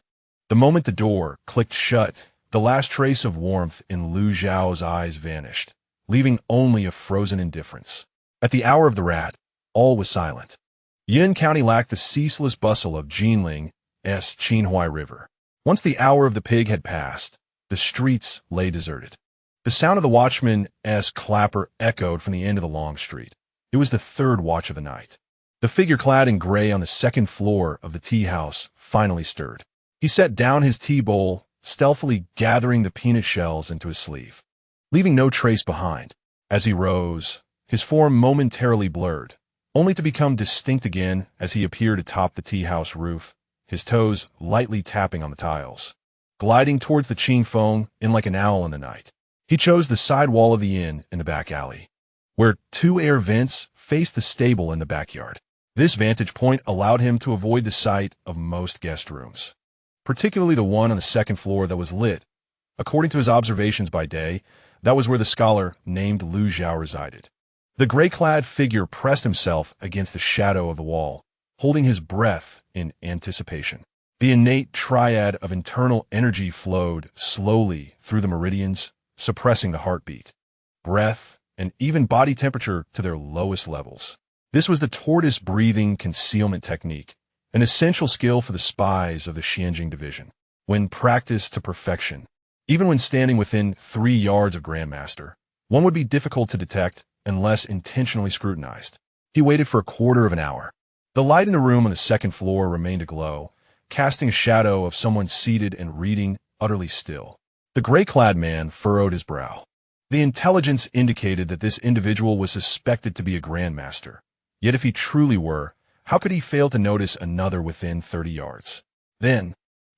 The moment the door clicked shut, the last trace of warmth in Lu Zhao's eyes vanished, leaving only a frozen indifference. At the hour of the rat, all was silent. Yin County lacked the ceaseless bustle of Jinling's Qinhuai River. Once the hour of the pig had passed, the streets lay deserted. The sound of the watchman's clapper echoed from the end of the long street. It was the third watch of the night. The figure clad in gray on the second floor of the tea house finally stirred. He set down his tea bowl, stealthily gathering the peanut shells into his sleeve, leaving no trace behind. As he rose, his form momentarily blurred, only to become distinct again as he appeared atop the tea house roof, his toes lightly tapping on the tiles. Gliding towards the Qing Feng in like an owl in the night, he chose the side wall of the inn in the back alley, where two air vents faced the stable in the backyard. This vantage point allowed him to avoid the sight of most guest rooms, particularly the one on the second floor that was lit. According to his observations by day, that was where the scholar named Lu Zhao resided. The gray-clad figure pressed himself against the shadow of the wall, holding his breath in anticipation. The innate triad of internal energy flowed slowly through the meridians, suppressing the heartbeat, breath, and even body temperature to their lowest levels. This was the tortoise-breathing concealment technique, an essential skill for the spies of the Xianjing Division. When practiced to perfection, even when standing within 3 yards of Grandmaster, one would be difficult to detect unless intentionally scrutinized. He waited for a quarter of an hour. The light in the room on the second floor remained aglow, casting a shadow of someone seated and reading, utterly still. The gray-clad man furrowed his brow. The intelligence indicated that this individual was suspected to be a Grandmaster. Yet if he truly were, how could he fail to notice another within 30 yards? Then,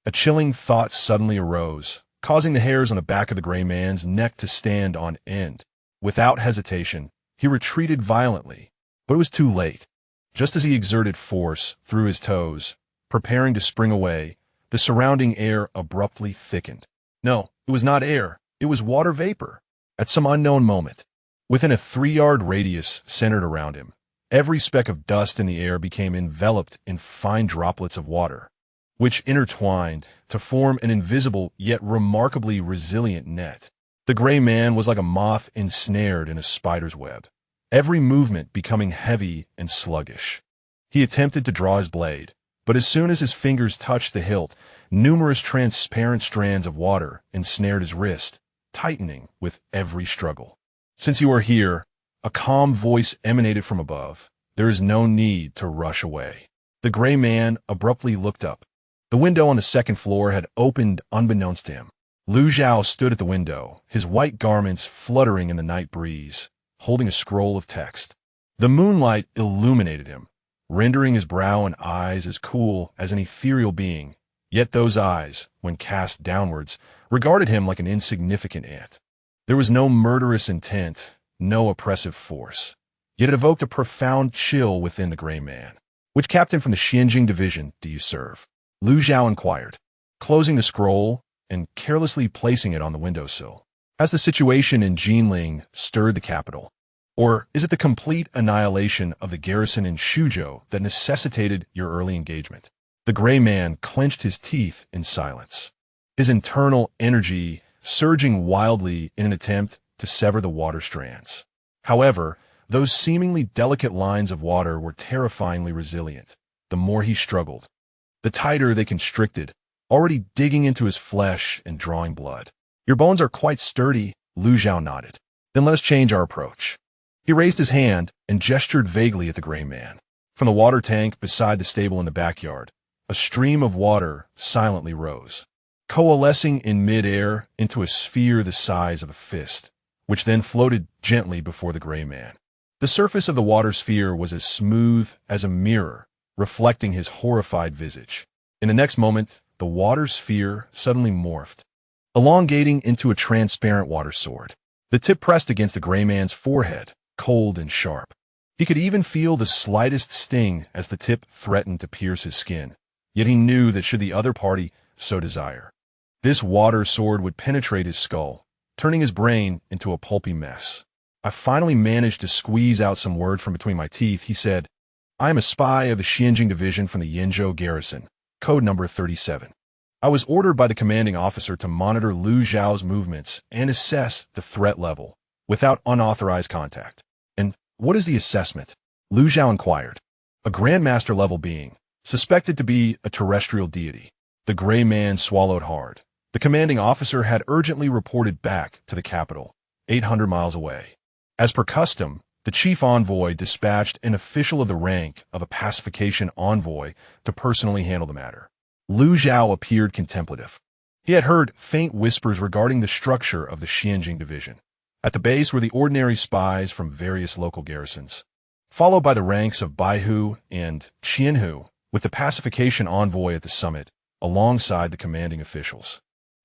a chilling thought suddenly arose, causing the hairs on the back of the gray man's neck to stand on end. Without hesitation, he retreated violently, but it was too late. Just as he exerted force through his toes, preparing to spring away, the surrounding air abruptly thickened. No, it was not air, it was water vapor. At some unknown moment, within a 3-yard radius centered around him, every speck of dust in the air became enveloped in fine droplets of water, which intertwined to form an invisible yet remarkably resilient net. The gray man was like a moth ensnared in a spider's web, every movement becoming heavy and sluggish. He attempted to draw his blade, but as soon as his fingers touched the hilt, numerous transparent strands of water ensnared his wrist, tightening with every struggle. "Since you are here," a calm voice emanated from above, "there is no need to rush away." The gray man abruptly looked up, The window on the second floor had opened unbeknownst to him. Lu Zhao stood at the window, his white garments fluttering in the night breeze, holding a scroll of text. The moonlight illuminated him, rendering his brow and eyes as cool as an ethereal being, yet those eyes, when cast downwards, regarded him like an insignificant ant. There was no murderous intent, no oppressive force, yet it evoked a profound chill within the gray man. Which captain from the Xianjing division do you serve? Lu Zhao inquired, closing the scroll and carelessly placing it on the windowsill. Has the situation in Jinling stirred the capital? Or is it the complete annihilation of the garrison in Shuzhou that necessitated your early engagement? The gray man clenched his teeth in silence, his internal energy surging wildly in an attempt to sever the water strands. However, those seemingly delicate lines of water were terrifyingly resilient. The more he struggled, the tighter they constricted, already digging into his flesh and drawing blood. Your bones are quite sturdy, Lu Zhao nodded. Then let us change our approach. He raised his hand and gestured vaguely at the gray man. From the water tank beside the stable in the backyard, a stream of water silently rose, coalescing in mid-air into a sphere the size of a fist, which then floated gently before the gray man. The surface of the water sphere was as smooth as a mirror, reflecting his horrified visage. In the next moment, the water sphere suddenly morphed, elongating into a transparent water sword. The tip pressed against the gray man's forehead, cold and sharp. He could even feel the slightest sting as the tip threatened to pierce his skin, yet he knew that should the other party so desire, this water sword would penetrate his skull, turning his brain into a pulpy mess. I finally managed to squeeze out some word from between my teeth. He said, I am a spy of the Xianjing division from the Yenzhou garrison, code number 37. I was ordered by the commanding officer to monitor Lu Zhao's movements and assess the threat level without unauthorized contact. And what is the assessment? Lu Zhao inquired. A grandmaster level being, suspected to be a terrestrial deity. The gray man swallowed hard. The commanding officer had urgently reported back to the capital, 800 miles away. As per custom, the chief envoy dispatched an official of the rank of a pacification envoy to personally handle the matter. Lu Zhao appeared contemplative. He had heard faint whispers regarding the structure of the Xianjing division. At the base were the ordinary spies from various local garrisons, followed by the ranks of Baihu and Qianhu, with the pacification envoy at the summit, alongside the commanding officials.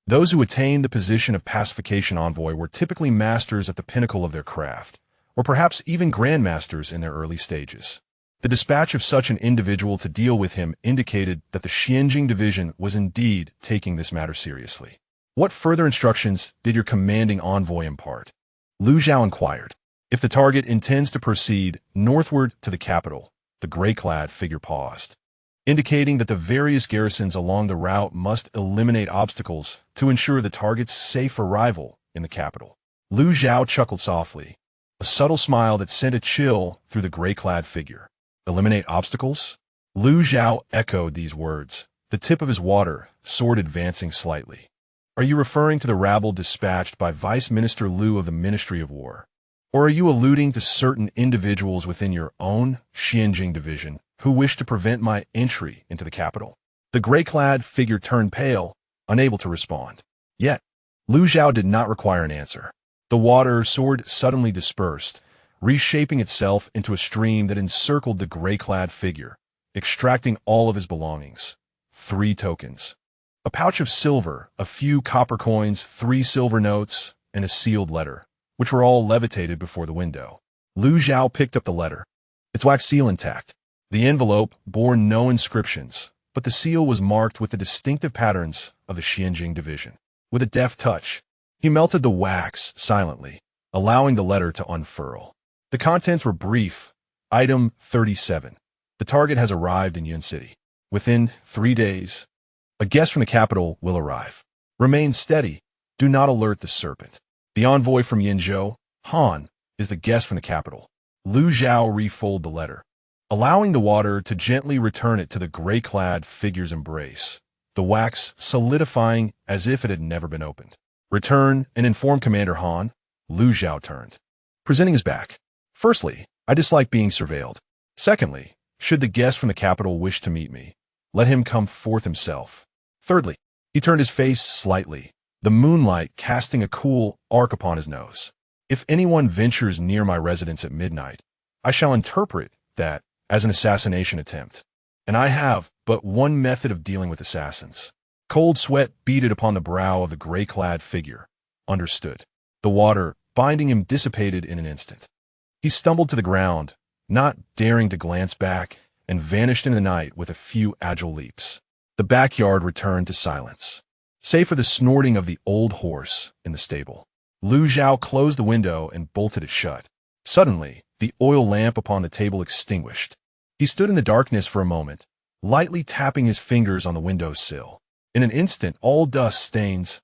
Those who attained the position of pacification envoy were typically masters at the pinnacle of their craft, or perhaps even grandmasters in their early stages. The dispatch of such an individual to deal with him indicated that the Xianjing division was indeed taking this matter seriously. What further instructions did your commanding envoy impart? Lu Zhao inquired. If the target intends to proceed northward to the capital, the gray-clad figure paused, indicating that the various garrisons along the route must eliminate obstacles to ensure the target's safe arrival in the capital. Lu Zhao chuckled softly, a subtle smile that sent a chill through the gray-clad figure. Eliminate obstacles? Lu Zhao echoed these words, the tip of his water sword advancing slightly. Are you referring to the rabble dispatched by Vice Minister Liu of the Ministry of War? Or are you alluding to certain individuals within your own Xianjing division who wish to prevent my entry into the capital? The gray-clad figure turned pale, unable to respond. Yet, Lu Zhao did not require an answer. The water sword suddenly dispersed, reshaping itself into a stream that encircled the gray-clad figure, extracting all of his belongings. 3 tokens. A pouch of silver, a few copper coins, 3 silver notes, and a sealed letter, which were all levitated before the window. Lu Zhao picked up the letter, its wax seal intact. The envelope bore no inscriptions, but the seal was marked with the distinctive patterns of the Xianjing division. With a deft touch, he melted the wax silently, allowing the letter to unfurl. The contents were brief. Item 37. The target has arrived in Yun City. Within 3 days, a guest from the capital will arrive. Remain steady. Do not alert the serpent. The envoy from Yenzhou, Han, is the guest from the capital. Lu Zhao refolded the letter, allowing the water to gently return it to the gray-clad figure's embrace, the wax solidifying as if it had never been opened. Return and inform Commander Han. Lu Zhao turned, presenting his back. Firstly, I dislike being surveilled. Secondly, should the guest from the capital wish to meet me, Let him come forth himself. Thirdly, he turned his face slightly, the moonlight casting a cool arc upon his nose. If anyone ventures near my residence at midnight, I shall interpret that as an assassination attempt. And I have but one method of dealing with assassins. Cold sweat beaded upon the brow of the gray-clad figure. Understood. The water, binding him, dissipated in an instant. He stumbled to the ground, not daring to glance back, and vanished in the night with a few agile leaps. The backyard returned to silence, save for the snorting of the old horse in the stable. Lu Zhao closed the window and bolted it shut. Suddenly, the oil lamp upon the table extinguished. He stood in the darkness for a moment, lightly tapping his fingers on the window sill. In an instant, all dust stains,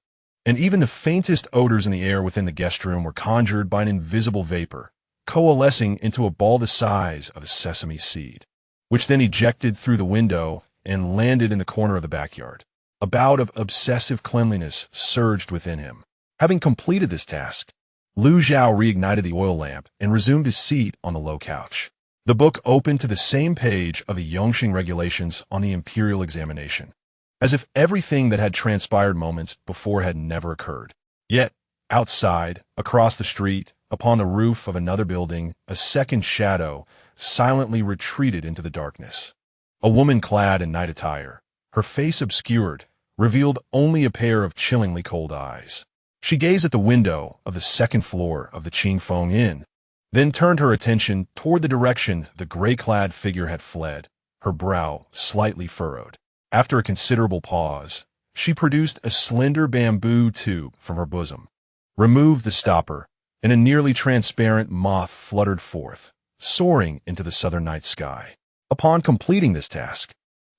and even the faintest odors in the air within the guest room were conjured by an invisible vapor, coalescing into a ball the size of a sesame seed, which then ejected through the window and landed in the corner of the backyard. A bout of obsessive cleanliness surged within him. Having completed this task, Lu Zhao reignited the oil lamp and resumed his seat on the low couch. The book opened to the same page of the Yongxing regulations on the imperial examination, as if everything that had transpired moments before had never occurred. Yet, outside, across the street, upon the roof of another building, a second shadow silently retreated into the darkness. A woman clad in night attire, her face obscured, revealed only a pair of chillingly cold eyes. She gazed at the window of the second floor of the Qingfeng Inn, then turned her attention toward the direction the gray-clad figure had fled, her brow slightly furrowed. After a considerable pause, she produced a slender bamboo tube from her bosom, removed the stopper, and a nearly transparent moth fluttered forth, soaring into the southern night sky. Upon completing this task,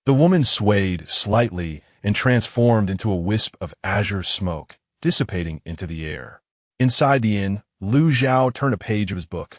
the woman swayed slightly and transformed into a wisp of azure smoke, dissipating into the air. Inside the inn, Lu Zhao turned a page of his book,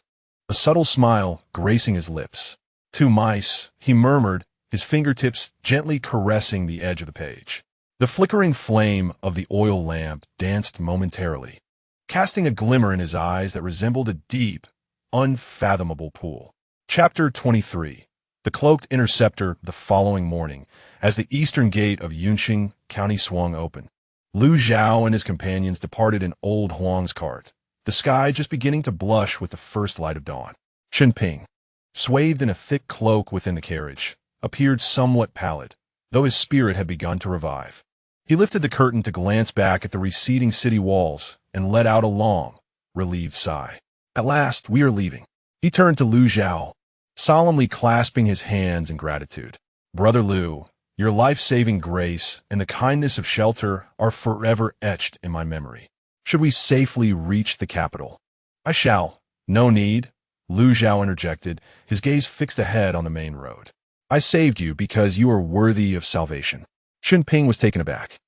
a subtle smile gracing his lips. "Two mice," he murmured, his fingertips gently caressing the edge of the page. The flickering flame of the oil lamp danced momentarily, casting a glimmer in his eyes that resembled a deep, unfathomable pool. Chapter 23. The cloaked interceptor. The following morning, as the eastern gate of Yunqing County swung open, Lu Zhao and his companions departed in old Huang's cart, the sky just beginning to blush with the first light of dawn. Chen Ping, swathed in a thick cloak within the carriage, appeared somewhat pallid, though his spirit had begun to revive. He lifted the curtain to glance back at the receding city walls and let out a long, relieved sigh. "At last, we are leaving." He turned to Lu Zhao, solemnly clasping his hands in gratitude. "Brother Lu, your life-saving grace and the kindness of shelter are forever etched in my memory. Should we safely reach the capital?" "I shall." "No need," Lu Zhao interjected, his gaze fixed ahead on the main road. "I saved you because you are worthy of salvation." Chen Ping was taken aback.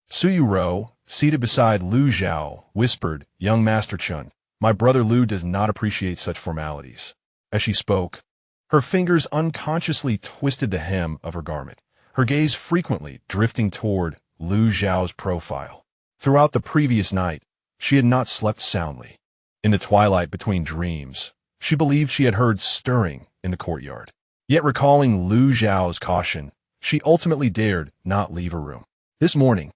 Suyu Ro, seated beside Lu Zhao, whispered, "Young Master Chen, my brother Lu does not appreciate such formalities." As she spoke, her fingers unconsciously twisted the hem of her garment, her gaze frequently drifting toward Lu Zhao's profile. Throughout the previous night, she had not slept soundly. In the twilight between dreams, she believed she had heard stirring in the courtyard. Yet recalling Lu Zhao's caution, she ultimately dared not leave her room. This morning,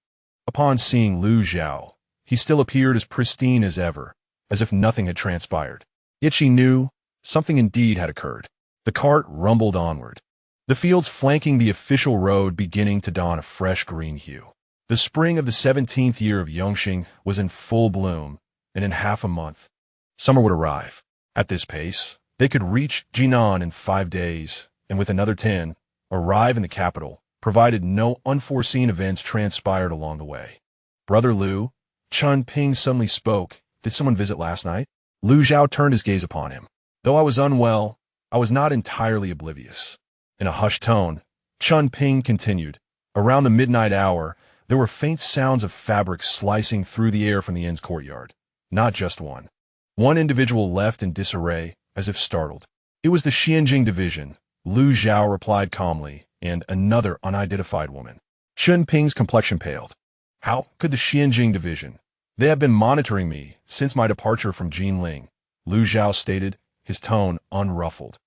upon seeing Lu Zhao, he still appeared as pristine as ever, as if nothing had transpired. Yet she knew something indeed had occurred. The cart rumbled onward, the fields flanking the official road beginning to don a fresh green hue. The spring of the 17th year of Yongxing was in full bloom, and in half a month, summer would arrive. At this pace, they could reach Jinan in 5 days, and with another 10, arrive in the capital, provided no unforeseen events transpired along the way. "Brother Lu," Chen Ping suddenly spoke, "did someone visit last night?" Lu Zhao turned his gaze upon him. "Though I was unwell, I was not entirely oblivious." In a hushed tone, Chen Ping continued, "Around the midnight hour, there were faint sounds of fabric slicing through the air from the inn's courtyard. Not just one. One individual left in disarray, as if startled. It was the Xianjing division," Lu Zhao replied calmly, "and another unidentified woman." Chen Ping's complexion paled. "How could the Xianjing division? They have been monitoring me since my departure from Jinling," Lu Zhao stated, his tone unruffled.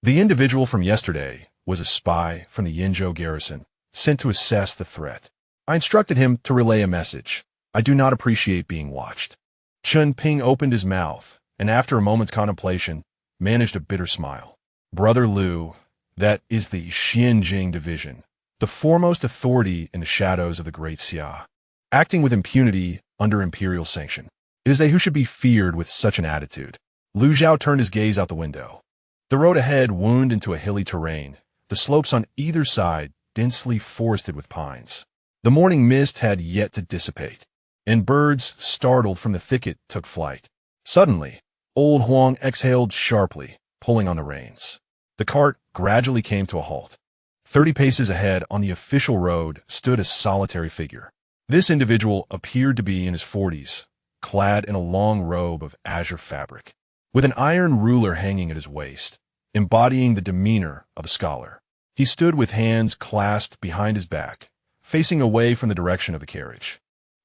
"The individual from yesterday was a spy from the Yinzhou garrison," sent to assess the threat. I instructed him to relay a message. I do not appreciate being watched. Chen Ping opened his mouth, and after a moment's contemplation, managed a bitter smile. Brother Liu, that is the Xianjing division, the foremost authority in the shadows of the Great Xia, acting with impunity under imperial sanction. It is they who should be feared with such an attitude. Lu Zhao turned his gaze out the window. The road ahead wound into a hilly terrain, the slopes on either side densely forested with pines. The morning mist had yet to dissipate, and birds, startled from the thicket, took flight. Suddenly, old Huang exhaled sharply, pulling on the reins. The cart gradually came to a halt. 30 paces ahead on the official road stood a solitary figure. This individual appeared to be in his 40s, clad in a long robe of azure fabric, with an iron ruler hanging at his waist, embodying the demeanor of a scholar. He stood with hands clasped behind his back, facing away from the direction of the carriage,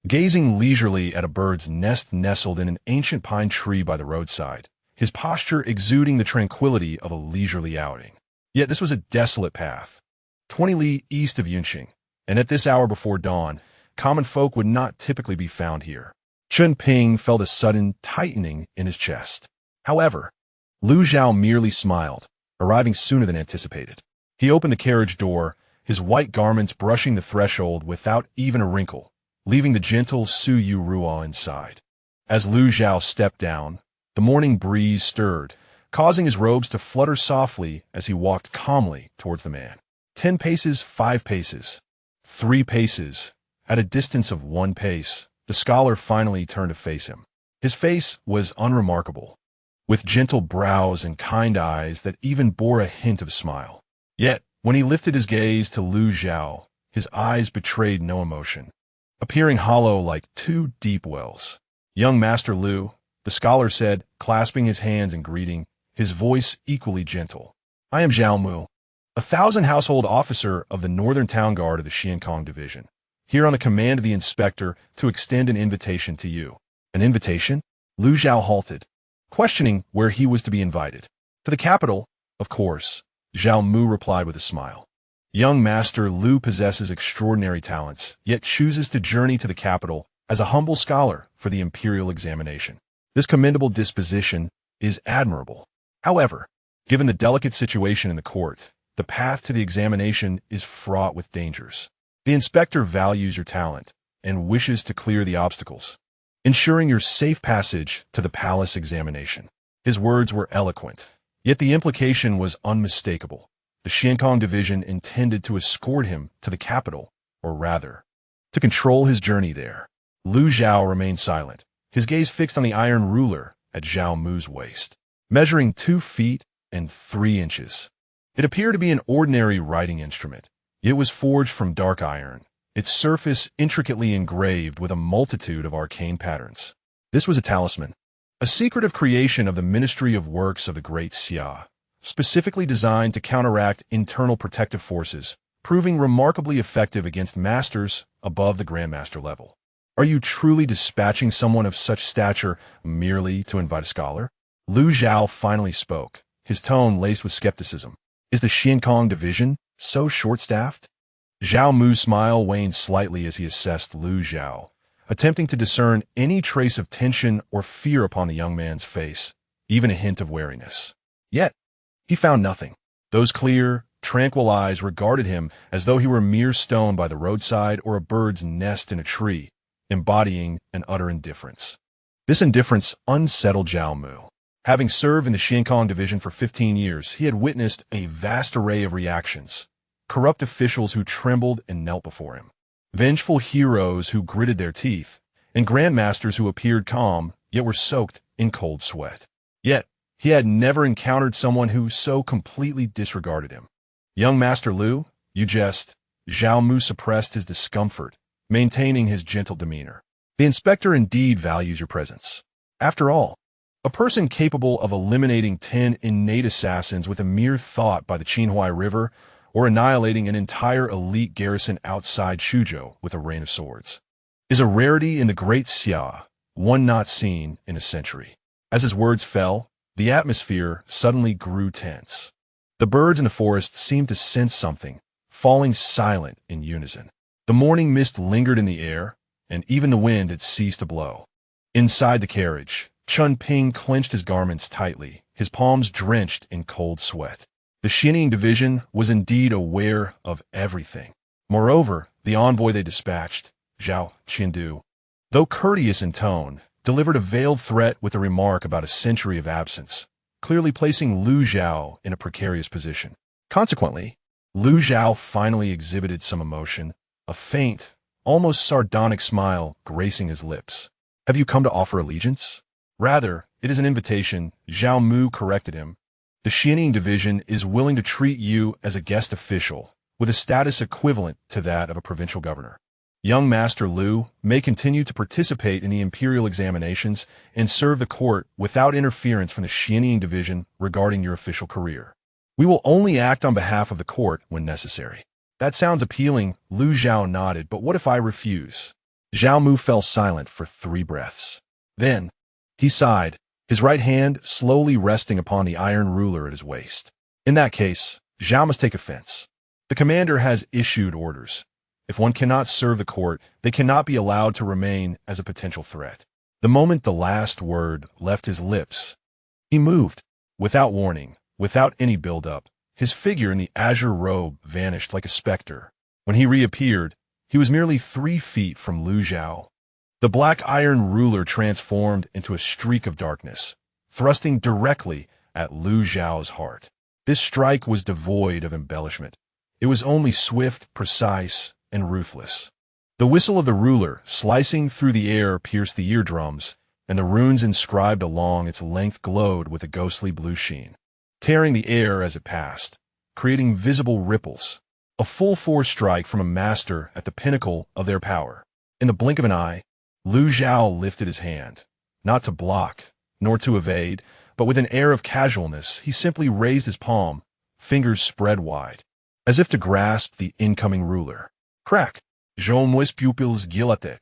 gazing leisurely at a bird's nest nestled in an ancient pine tree by the roadside, his posture exuding the tranquility of a leisurely outing. Yet this was a desolate path, 20 li east of Yunqing, and at this hour before dawn, common folk would not typically be found here. Chen Ping felt a sudden tightening in his chest. However, Lu Zhao merely smiled, arriving sooner than anticipated. He opened the carriage door, his white garments brushing the threshold without even a wrinkle, leaving the gentle Su Yu Ruo inside. As Lu Zhao stepped down, the morning breeze stirred, causing his robes to flutter softly as he walked calmly towards the man. 10 paces, 5 paces, 3 paces. At a distance of 1 pace, the scholar finally turned to face him. His face was unremarkable, with gentle brows and kind eyes that even bore a hint of smile. Yet, when he lifted his gaze to Lu Zhao, his eyes betrayed no emotion, appearing hollow like 2 deep wells. "Young Master Lu," the scholar said, clasping his hands in greeting, his voice equally gentle. "I am Zhao Mu, a 1,000 household officer of the Northern Town Guard of the Xiankong Division, here on the command of the inspector to extend an invitation to you." An invitation? Lu Zhao halted, questioning where he was to be invited. "To the capital, of course," Zhao Mu replied with a smile. "Young Master Lu possesses extraordinary talents, yet chooses to journey to the capital as a humble scholar for the imperial examination. This commendable disposition is admirable. However, given the delicate situation in the court, the path to the examination is fraught with dangers. The inspector values your talent and wishes to clear the obstacles, ensuring your safe passage to the palace examination." His words were eloquent, yet the implication was unmistakable. The Xiankong Division intended to escort him to the capital, or rather, to control his journey there. Lu Zhao remained silent, his gaze fixed on the iron ruler at Zhao Mu's waist, measuring 2 feet and 3 inches. It appeared to be an ordinary writing instrument. It was forged from dark iron, its surface intricately engraved with a multitude of arcane patterns. This was a talisman, a secretive creation of the Ministry of Works of the Great Xia, specifically designed to counteract internal protective forces, proving remarkably effective against masters above the Grandmaster level. "Are you truly dispatching someone of such stature merely to invite a scholar?" Lu Zhao finally spoke, his tone laced with skepticism. "Is the Xiankong Division so short-staffed?" Zhao Mu's smile waned slightly as he assessed Lu Zhao, attempting to discern any trace of tension or fear upon the young man's face, even a hint of wariness. Yet, he found nothing. Those clear, tranquil eyes regarded him as though he were a mere stone by the roadside or a bird's nest in a tree, embodying an utter indifference. This indifference unsettled Zhao Mu. Having served in the Xiankong Division for 15 years, he had witnessed a vast array of reactions. Corrupt officials who trembled and knelt before him, vengeful heroes who gritted their teeth, and grandmasters who appeared calm, yet were soaked in cold sweat. Yet, he had never encountered someone who so completely disregarded him. "Young Master Lu, you jest." Zhao Mu suppressed his discomfort, maintaining his gentle demeanor. "The inspector indeed values your presence. After all, a person capable of eliminating 10 innate assassins with a mere thought by the Qinhuai River, or annihilating an entire elite garrison outside Suzhou with a rain of swords, is a rarity in the Great Xia, one not seen in a century." As his words fell, the atmosphere suddenly grew tense. The birds in the forest seemed to sense something, falling silent in unison. The morning mist lingered in the air, and even the wind had ceased to blow. Inside the carriage, Chun Ping clenched his garments tightly, his palms drenched in cold sweat. The Xianying division was indeed aware of everything. Moreover, the envoy they dispatched, Zhao Qindu, though courteous in tone, delivered a veiled threat with a remark about a century of absence, clearly placing Lu Zhao in a precarious position. Consequently, Lu Zhao finally exhibited some emotion, a faint, almost sardonic smile gracing his lips. "Have you come to offer allegiance?" "Rather, it is an invitation," Zhao Mu corrected him. "The Xianying division is willing to treat you as a guest official, with a status equivalent to that of a provincial governor. Young Master Lu may continue to participate in the imperial examinations and serve the court without interference from the Xianying division regarding your official career. We will only act on behalf of the court when necessary." "That sounds appealing," Lu Zhao nodded, "but what if I refuse?" Zhao Mu fell silent for 3 breaths. Then, he sighed, his right hand slowly resting upon the iron ruler at his waist. "In that case, Zhao must take offense. The commander has issued orders. If one cannot serve the court, they cannot be allowed to remain as a potential threat." The moment the last word left his lips, he moved. Without warning, without any build-up, his figure in the azure robe vanished like a specter. When he reappeared, he was merely 3 feet from Lu Zhao. The black iron ruler transformed into a streak of darkness, thrusting directly at Lu Zhao's heart. This strike was devoid of embellishment. It was only swift, precise, and ruthless. The whistle of the ruler, slicing through the air, pierced the eardrums, and the runes inscribed along its length glowed with a ghostly blue sheen, tearing the air as it passed, creating visible ripples. A full-force strike from a master at the pinnacle of their power. In the blink of an eye, Lu Zhao lifted his hand, not to block, nor to evade, but with an air of casualness, he simply raised his palm, fingers spread wide, as if to grasp the incoming ruler. Crack! Zhongmui's pupils dilated.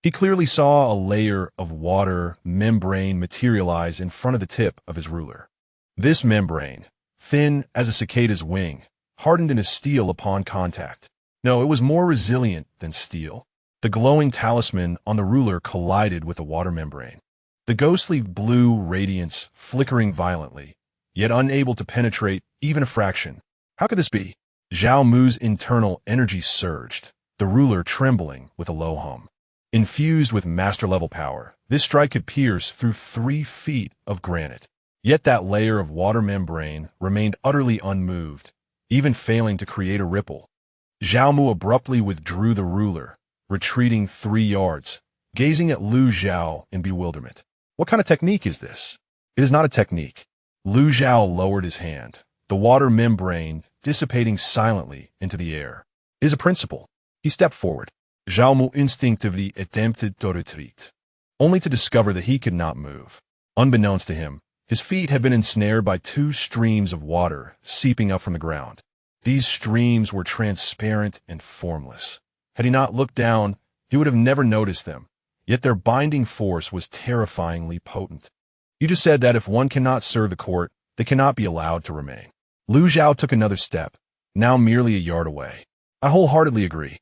He clearly saw a layer of water membrane materialize in front of the tip of his ruler. This membrane, thin as a cicada's wing, hardened into steel upon contact. No, it was more resilient than steel. The glowing talisman on the ruler collided with the water membrane. The ghostly blue radiance flickering violently, yet unable to penetrate even a fraction. How could this be? Zhao Mu's internal energy surged, the ruler trembling with a low hum. Infused with master-level power, this strike could pierce through 3 feet of granite. Yet that layer of water membrane remained utterly unmoved, even failing to create a ripple. Zhao Mu abruptly withdrew the ruler, retreating 3 yards, gazing at Lu Zhao in bewilderment. What kind of technique is this? It is not a technique. Lu Zhao lowered his hand, the water membrane dissipating silently into the air. It is a principle. He stepped forward. Zhao Mu instinctively attempted to retreat, only to discover that he could not move. Unbeknownst to him, his feet had been ensnared by 2 streams of water seeping up from the ground. These streams were transparent and formless. Had he not looked down, he would have never noticed them, yet their binding force was terrifyingly potent. "You just said that if one cannot serve the court, they cannot be allowed to remain." Lu Zhao took another step, now merely a yard away. "I wholeheartedly agree."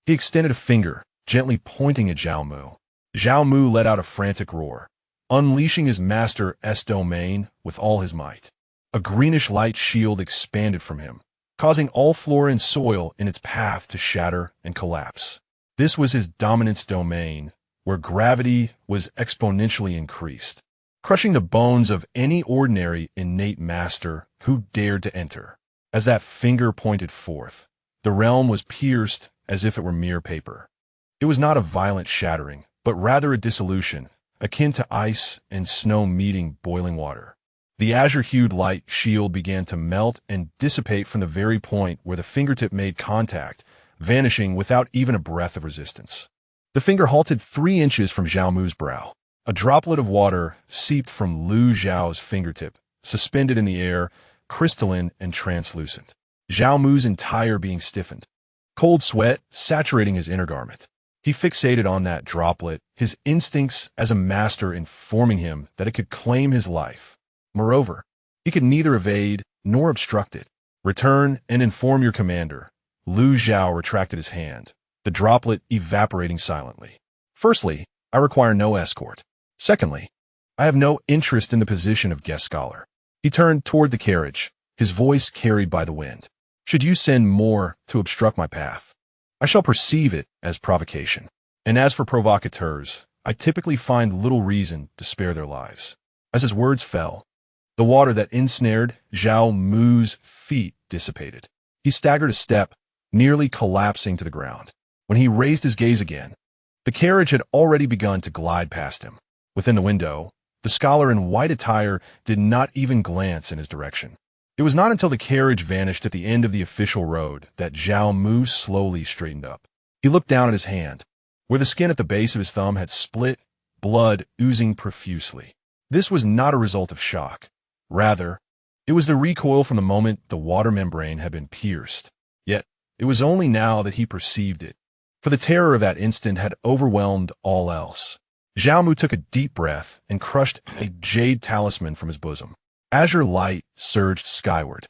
He extended a finger, gently pointing at Zhao Mu. Zhao Mu let out a frantic roar, unleashing his master's domain with all his might. A greenish light shield expanded from him, causing all flora and soil in its path to shatter and collapse. This was his dominance domain, where gravity was exponentially increased, crushing the bones of any ordinary innate master who dared to enter. As that finger pointed forth, the realm was pierced as if it were mere paper. It was not a violent shattering, but rather a dissolution, akin to ice and snow meeting boiling water. The azure-hued light shield began to melt and dissipate from the very point where the fingertip made contact, vanishing without even a breath of resistance. The finger halted 3 inches from Zhao Mu's brow. A droplet of water seeped from Lu Zhao's fingertip, suspended in the air, crystalline and translucent. Zhao Mu's entire being stiffened, cold sweat saturating his inner garment. He fixated on that droplet, his instincts as a master informing him that it could claim his life. Moreover, he could neither evade nor obstruct it. "Return and inform your commander," Lu Zhao retracted his hand, the droplet evaporating silently. Firstly, I require no escort. Secondly, I have no interest in the position of guest scholar. He turned toward the carriage, his voice carried by the wind. Should you send more to obstruct my path, I shall perceive it as provocation. And as for provocateurs, I typically find little reason to spare their lives. As his words fell, the water that ensnared Zhao Mu's feet dissipated. He staggered a step, nearly collapsing to the ground. When he raised his gaze again, the carriage had already begun to glide past him. Within the window, the scholar in white attire did not even glance in his direction. It was not until the carriage vanished at the end of the official road that Zhao Mu slowly straightened up. He looked down at his hand, where the skin at the base of his thumb had split, blood oozing profusely. This was not a result of shock. Rather, it was the recoil from the moment the water membrane had been pierced. Yet, it was only now that he perceived it, for the terror of that instant had overwhelmed all else. Zhao Mu took a deep breath and crushed a jade talisman from his bosom. Azure light surged skyward,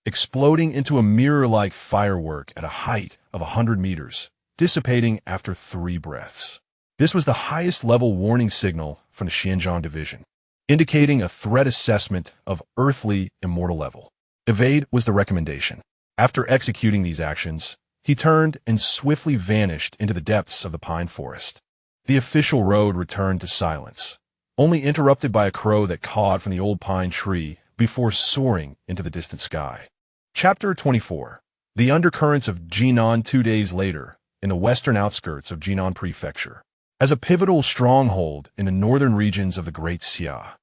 exploding into a mirror-like firework at a height of 100 meters, dissipating after 3 breaths. This was the highest-level warning signal from the Xianzhang division, indicating a threat assessment of earthly immortal level. Evade was the recommendation. After executing these actions, he turned and swiftly vanished into the depths of the pine forest. The official road returned to silence, only interrupted by a crow that cawed from the old pine tree before soaring into the distant sky. Chapter 24. The Undercurrents of Jinan 2 days later, in the western outskirts of Jinan Prefecture. As a pivotal stronghold in the northern regions of the Great Xia,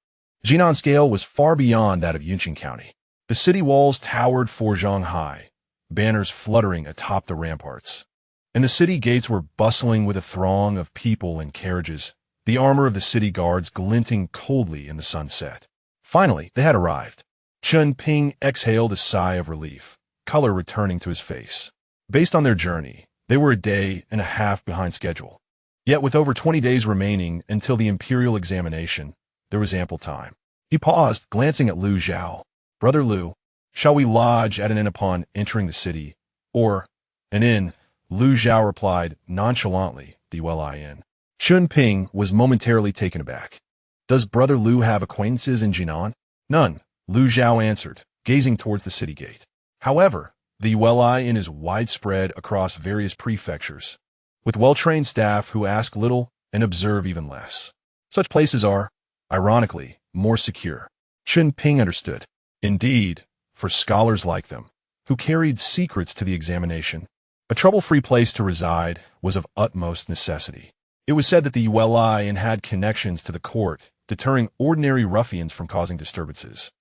Jinan's scale was far beyond that of Yunqing County. The city walls towered 4 zhang high, banners fluttering atop the ramparts, and the city gates were bustling with a throng of people and carriages, the armor of the city guards glinting coldly in the sunset. Finally, they had arrived. Chen Ping exhaled a sigh of relief, color returning to his face. Based on their journey, they were a day and a half behind schedule. Yet with over 20 days remaining until the imperial examination, there was ample time. He paused, glancing at Lu Zhao. Brother Lu, shall we lodge at an inn upon entering the city, or an inn? Lu Zhao replied nonchalantly, the eyes.I inn. Chun Ping was momentarily taken aback. Does Brother Lu have acquaintances in Jinan? None, Lu Zhao answered, gazing towards the city gate. However, the eyes.I inn is widespread across various prefectures, with well-trained staff who ask little and observe even less. Such places are, ironically, more secure. Chun Ping understood. Indeed, for scholars like them, who carried secrets to the examination, a trouble-free place to reside was of utmost necessity. It was said that the eyes.I inn had connections to the court, deterring ordinary ruffians from causing disturbances,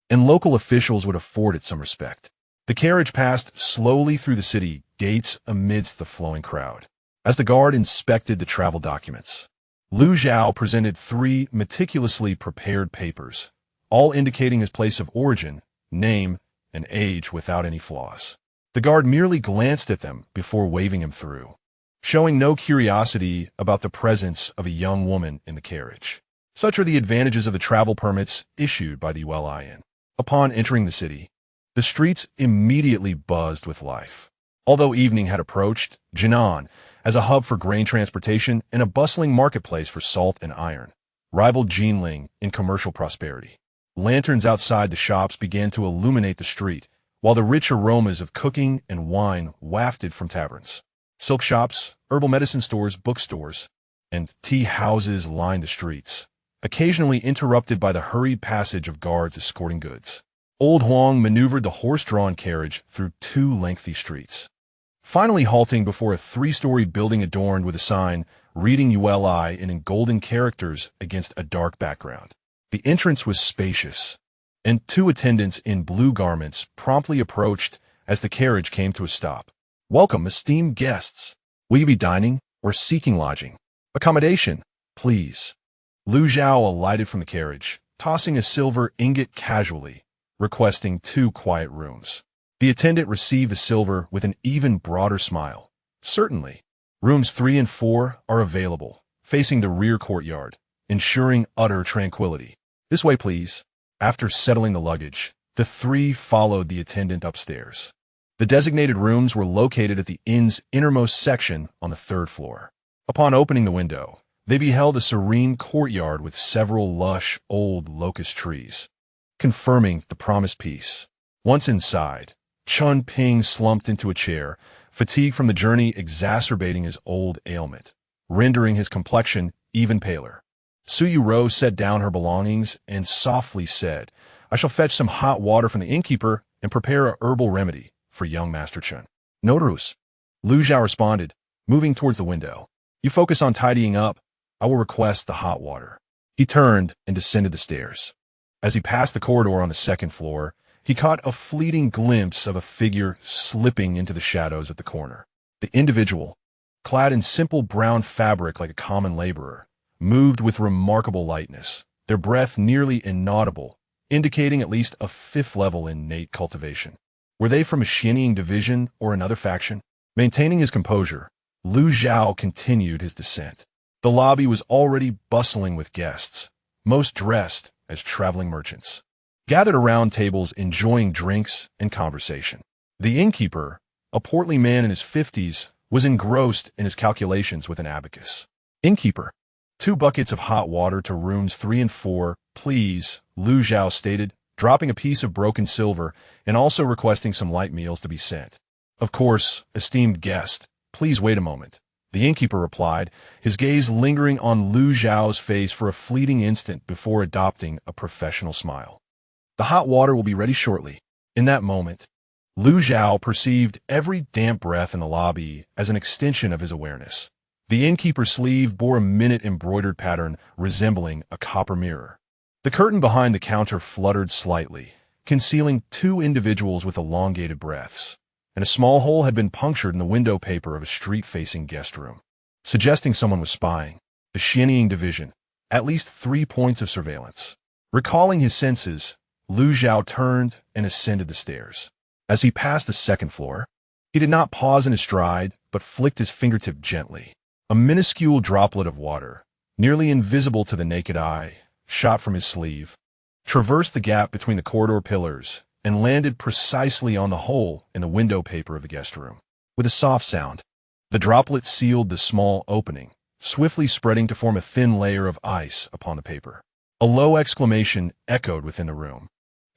and local officials would afford it some respect. The carriage passed slowly through the city gates amidst the flowing crowd. As the guard inspected the travel documents, Lu Zhao presented 3 meticulously prepared papers, all indicating his place of origin, name, and age without any flaws. The guard merely glanced at them before waving him through, showing no curiosity about the presence of a young woman in the carriage. Such are the advantages of the travel permits issued by the eyes.I inn. Upon entering the city, the streets immediately buzzed with life. Although evening had approached, Jinan, as a hub for grain transportation and a bustling marketplace for salt and iron, rivaled Jinling in commercial prosperity. Lanterns outside the shops began to illuminate the street, while the rich aromas of cooking and wine wafted from taverns. Silk shops, herbal medicine stores, bookstores, and tea houses lined the streets, occasionally interrupted by the hurried passage of guards escorting goods. Old Huang maneuvered the horse-drawn carriage through 2 lengthy streets, finally halting before a 3-story building adorned with a sign reading eyes.I in golden characters against a dark background. The entrance was spacious, and 2 attendants in blue garments promptly approached as the carriage came to a stop. Welcome, esteemed guests. Will you be dining or seeking lodging? Accommodation, please. Lu Zhao alighted from the carriage, tossing a silver ingot casually, requesting 2 quiet rooms. The attendant received the silver with an even broader smile. Certainly. Rooms 3 and 4 are available, facing the rear courtyard, ensuring utter tranquility. This way, please. After settling the luggage, the 3 followed the attendant upstairs. The designated rooms were located at the inn's innermost section on the third floor. Upon opening the window, they beheld a serene courtyard with several lush, old locust trees, confirming the promised peace. Once inside, Chun Ping slumped into a chair, fatigue from the journey exacerbating his old ailment, rendering his complexion even paler. Suyu Ro set down her belongings and softly said, "I shall fetch some hot water from the innkeeper and prepare a herbal remedy for young Master Chun." "Notarus," Lu Zhao responded, moving towards the window. "You focus on tidying up. I will request the hot water." He turned and descended the stairs. As he passed the corridor on the second floor, he caught a fleeting glimpse of a figure slipping into the shadows at the corner. The individual, clad in simple brown fabric like a common laborer, moved with remarkable lightness, their breath nearly inaudible, indicating at least a fifth-level innate cultivation. Were they from a Xianying division or another faction? Maintaining his composure, Lu Zhao continued his descent. The lobby was already bustling with guests, most dressed as traveling merchants, gathered around tables enjoying drinks and conversation. The innkeeper, a portly man in his 50s, was engrossed in his calculations with an abacus. "Innkeeper, 2 buckets of hot water to rooms 3 and 4, please," Lu Zhao stated, dropping a piece of broken silver and also requesting some light meals to be sent. "Of course, esteemed guest, please wait a moment," the innkeeper replied, his gaze lingering on Lu Zhao's face for a fleeting instant before adopting a professional smile. "The hot water will be ready shortly." In that moment, Lu Zhao perceived every damp breath in the lobby as an extension of his awareness. The innkeeper's sleeve bore a minute embroidered pattern resembling a copper mirror. The curtain behind the counter fluttered slightly, concealing 2 individuals with elongated breaths, and a small hole had been punctured in the window paper of a street-facing guest room, suggesting someone was spying. The Xianying division, at least 3 points of surveillance. Recalling his senses, Lu Zhao turned and ascended the stairs. As he passed the second floor, he did not pause in his stride, but flicked his fingertip gently. A minuscule droplet of water, nearly invisible to the naked eye, shot from his sleeve, traversed the gap between the corridor pillars, and landed precisely on the hole in the window paper of the guest room. With a soft sound, the droplet sealed the small opening, swiftly spreading to form a thin layer of ice upon the paper. A low exclamation echoed within the room,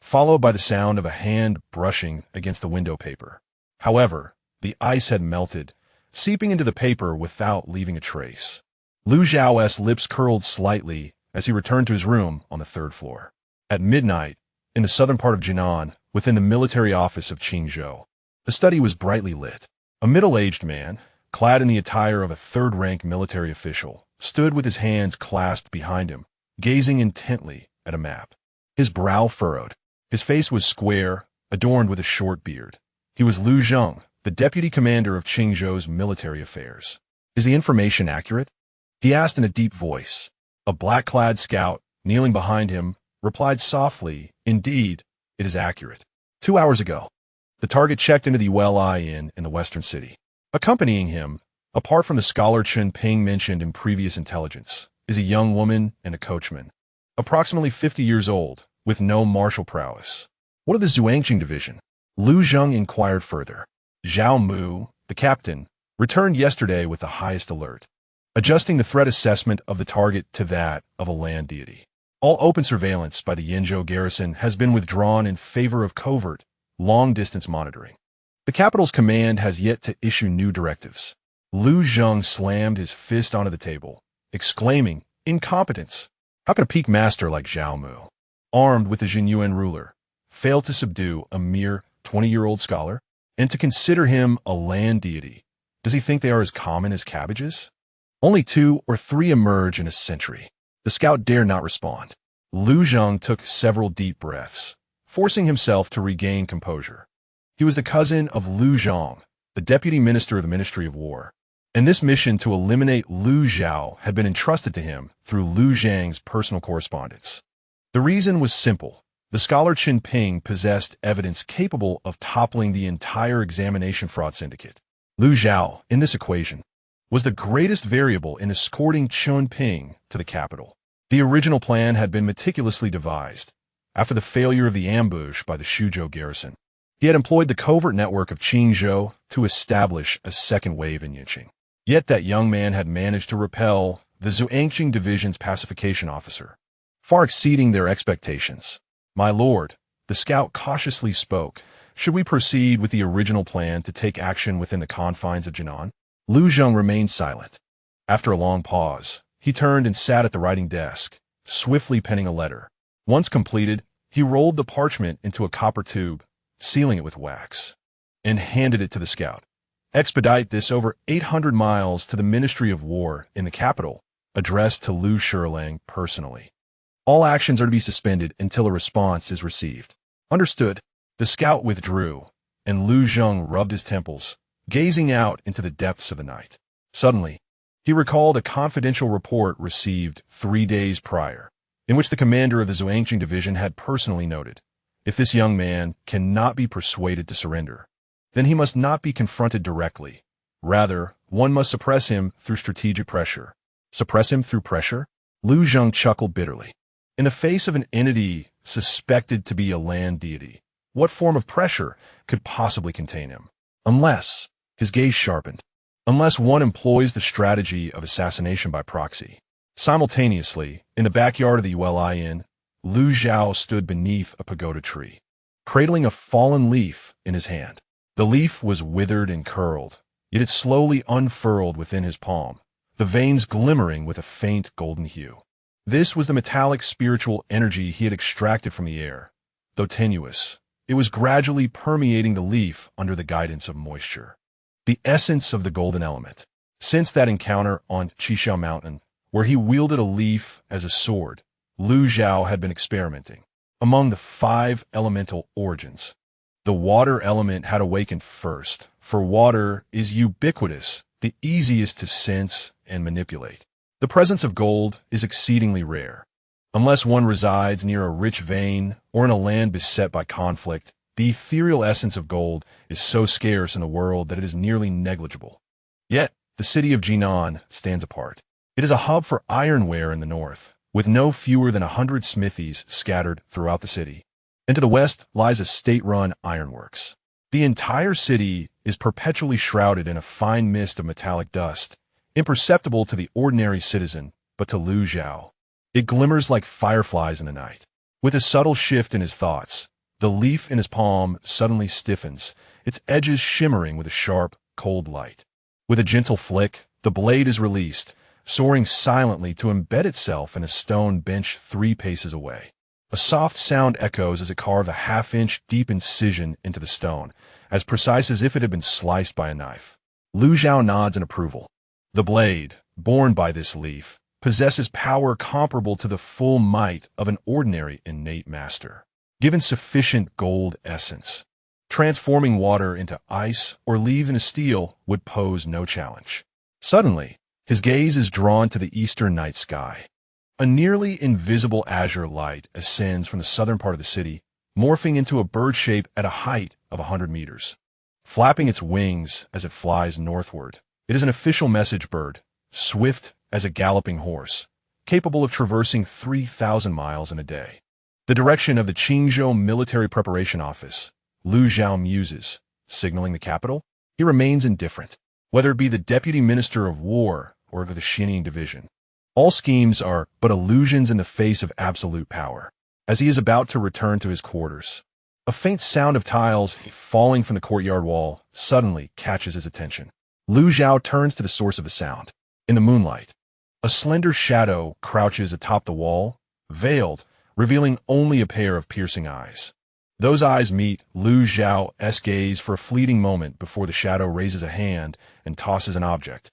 followed by the sound of a hand brushing against the window paper. However, the ice had melted, seeping into the paper without leaving a trace. Lu Zhao's lips curled slightly as he returned to his room on the third floor. At midnight, in the southern part of Jinan, within the military office of Qingzhou, the study was brightly lit. A middle-aged man, clad in the attire of a third-rank military official, stood with his hands clasped behind him, gazing intently at a map. His brow furrowed. His face was square, adorned with a short beard. He was Lu Zheng, the deputy commander of Qingzhou's military affairs. "Is the information accurate?" he asked in a deep voice. A black-clad scout, kneeling behind him, replied softly, "Indeed, it is accurate. 2 hours ago, the target checked into the eyes.I Inn in the western city. Accompanying him, apart from the scholar Chun Ping mentioned in previous intelligence, is a young woman and a coachman, approximately 50 years old, with no martial prowess." "What of the Zhuangqing division?" Lu Zheng inquired further. "Zhao Mu, the captain, returned yesterday with the highest alert, adjusting the threat assessment of the target to that of a land deity. All open surveillance by the Yinzhou garrison has been withdrawn in favor of covert, long-distance monitoring. The capital's command has yet to issue new directives." Lu Zheng slammed his fist onto the table, exclaiming, "Incompetence! How can a peak master like Zhao Mu, armed with the Jinyuan ruler, fail to subdue a mere 20-year-old scholar? And to consider him a land deity, does he think they are as common as cabbages? Only 2 or 3 emerge in a century." The scout dared not respond. Lu Zheng took several deep breaths, forcing himself to regain composure. He was the cousin of Lu Zhang, the deputy minister of the Ministry of War, and this mission to eliminate Lu Zhao had been entrusted to him through Lu Zhang's personal correspondence. The reason was simple. The scholar Qin Ping possessed evidence capable of toppling the entire examination fraud syndicate. Lu Zhao, in this equation, was the greatest variable in escorting Qin Ping to the capital. The original plan had been meticulously devised after the failure of the ambush by the Shuzhou garrison. He had employed the covert network of Qingzhou to establish a second wave in Yinqing. Yet that young man had managed to repel the Zhuangqing division's pacification officer, far exceeding their expectations. "My lord," the scout cautiously spoke, "should we proceed with the original plan to take action within the confines of Jinan?" Lu Zheng remained silent. After a long pause, he turned and sat at the writing desk, swiftly penning a letter. Once completed, he rolled the parchment into a copper tube, sealing it with wax, and handed it to the scout. "Expedite this over 800 miles to the Ministry of War in the capital, addressed to Lu Shilang personally. All actions are to be suspended until a response is received." "Understood." The scout withdrew, and Lu Zheng rubbed his temples, gazing out into the depths of the night. Suddenly, he recalled a confidential report received 3 days prior, in which the commander of the Zhuangqing division had personally noted, "If this young man cannot be persuaded to surrender, then he must not be confronted directly. Rather, one must suppress him through strategic pressure." Suppress him through pressure? Lu Zheng chuckled bitterly. In the face of an entity suspected to be a land deity, what form of pressure could possibly contain him? Unless, his gaze sharpened, unless one employs the strategy of assassination by proxy. Simultaneously, in the backyard of the Uli Inn, Lu Zhao stood beneath a pagoda tree, cradling a fallen leaf in his hand. The leaf was withered and curled, yet it slowly unfurled within his palm, the veins glimmering with a faint golden hue. This was the metallic spiritual energy he had extracted from the air. Though tenuous, it was gradually permeating the leaf under the guidance of moisture. The essence of the golden element. Since that encounter on Qishao Mountain, where he wielded a leaf as a sword, Lu Zhao had been experimenting. Among the 5 elemental origins, the water element had awakened first, for water is ubiquitous, the easiest to sense and manipulate. The presence of gold is exceedingly rare. Unless one resides near a rich vein or in a land beset by conflict, the ethereal essence of gold is so scarce in the world that it is nearly negligible. Yet, the city of Jinan stands apart. It is a hub for ironware in the north, with no fewer than 100 smithies scattered throughout the city. And to the west lies a state-run ironworks. The entire city is perpetually shrouded in a fine mist of metallic dust, imperceptible to the ordinary citizen, but to Lu Zhao. It glimmers like fireflies in the night. With a subtle shift in his thoughts, the leaf in his palm suddenly stiffens, its edges shimmering with a sharp, cold light. With a gentle flick, the blade is released, soaring silently to embed itself in a stone bench 3 paces away. A soft sound echoes as it carves a half-inch deep incision into the stone, as precise as if it had been sliced by a knife. Lu Zhao nods in approval. The blade, born by this leaf, possesses power comparable to the full might of an ordinary innate master. Given sufficient gold essence, transforming water into ice or leaves into steel would pose no challenge. Suddenly, his gaze is drawn to the eastern night sky. A nearly invisible azure light ascends from the southern part of the city, morphing into a bird shape at a height of 100 meters. Flapping its wings as it flies northward, it is an official message bird, swift as a galloping horse, capable of traversing 3,000 miles in a day. The direction of the Qingzhou Military Preparation Office, Lu Zhao muses, signaling the capital. He remains indifferent, whether it be the Deputy Minister of War or the Xining Division. All schemes are but illusions in the face of absolute power. As he is about to return to his quarters, a faint sound of tiles falling from the courtyard wall suddenly catches his attention. Lu Zhao turns to the source of the sound. In the moonlight, a slender shadow crouches atop the wall, veiled, revealing only a pair of piercing eyes. Those eyes meet Lu Zhao's gaze for a fleeting moment before the shadow raises a hand and tosses an object.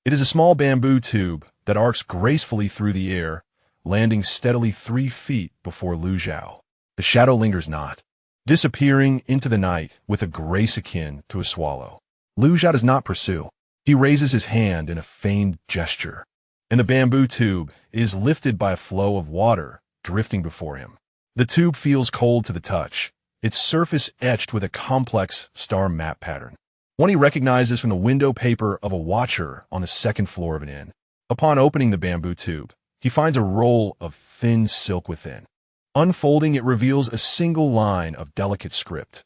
It is a small bamboo tube that arcs gracefully through the air, landing steadily 3 feet before Lu Zhao. The shadow lingers not, disappearing into the night with a grace akin to a swallow. Lu Zhao does not pursue. He raises his hand in a feigned gesture, and the bamboo tube is lifted by a flow of water drifting before him. The tube feels cold to the touch, its surface etched with a complex star map pattern, one he recognizes from the window paper of a watcher on the 2nd floor of an inn. Upon opening the bamboo tube, he finds a roll of thin silk within. Unfolding, it reveals a single line of delicate script.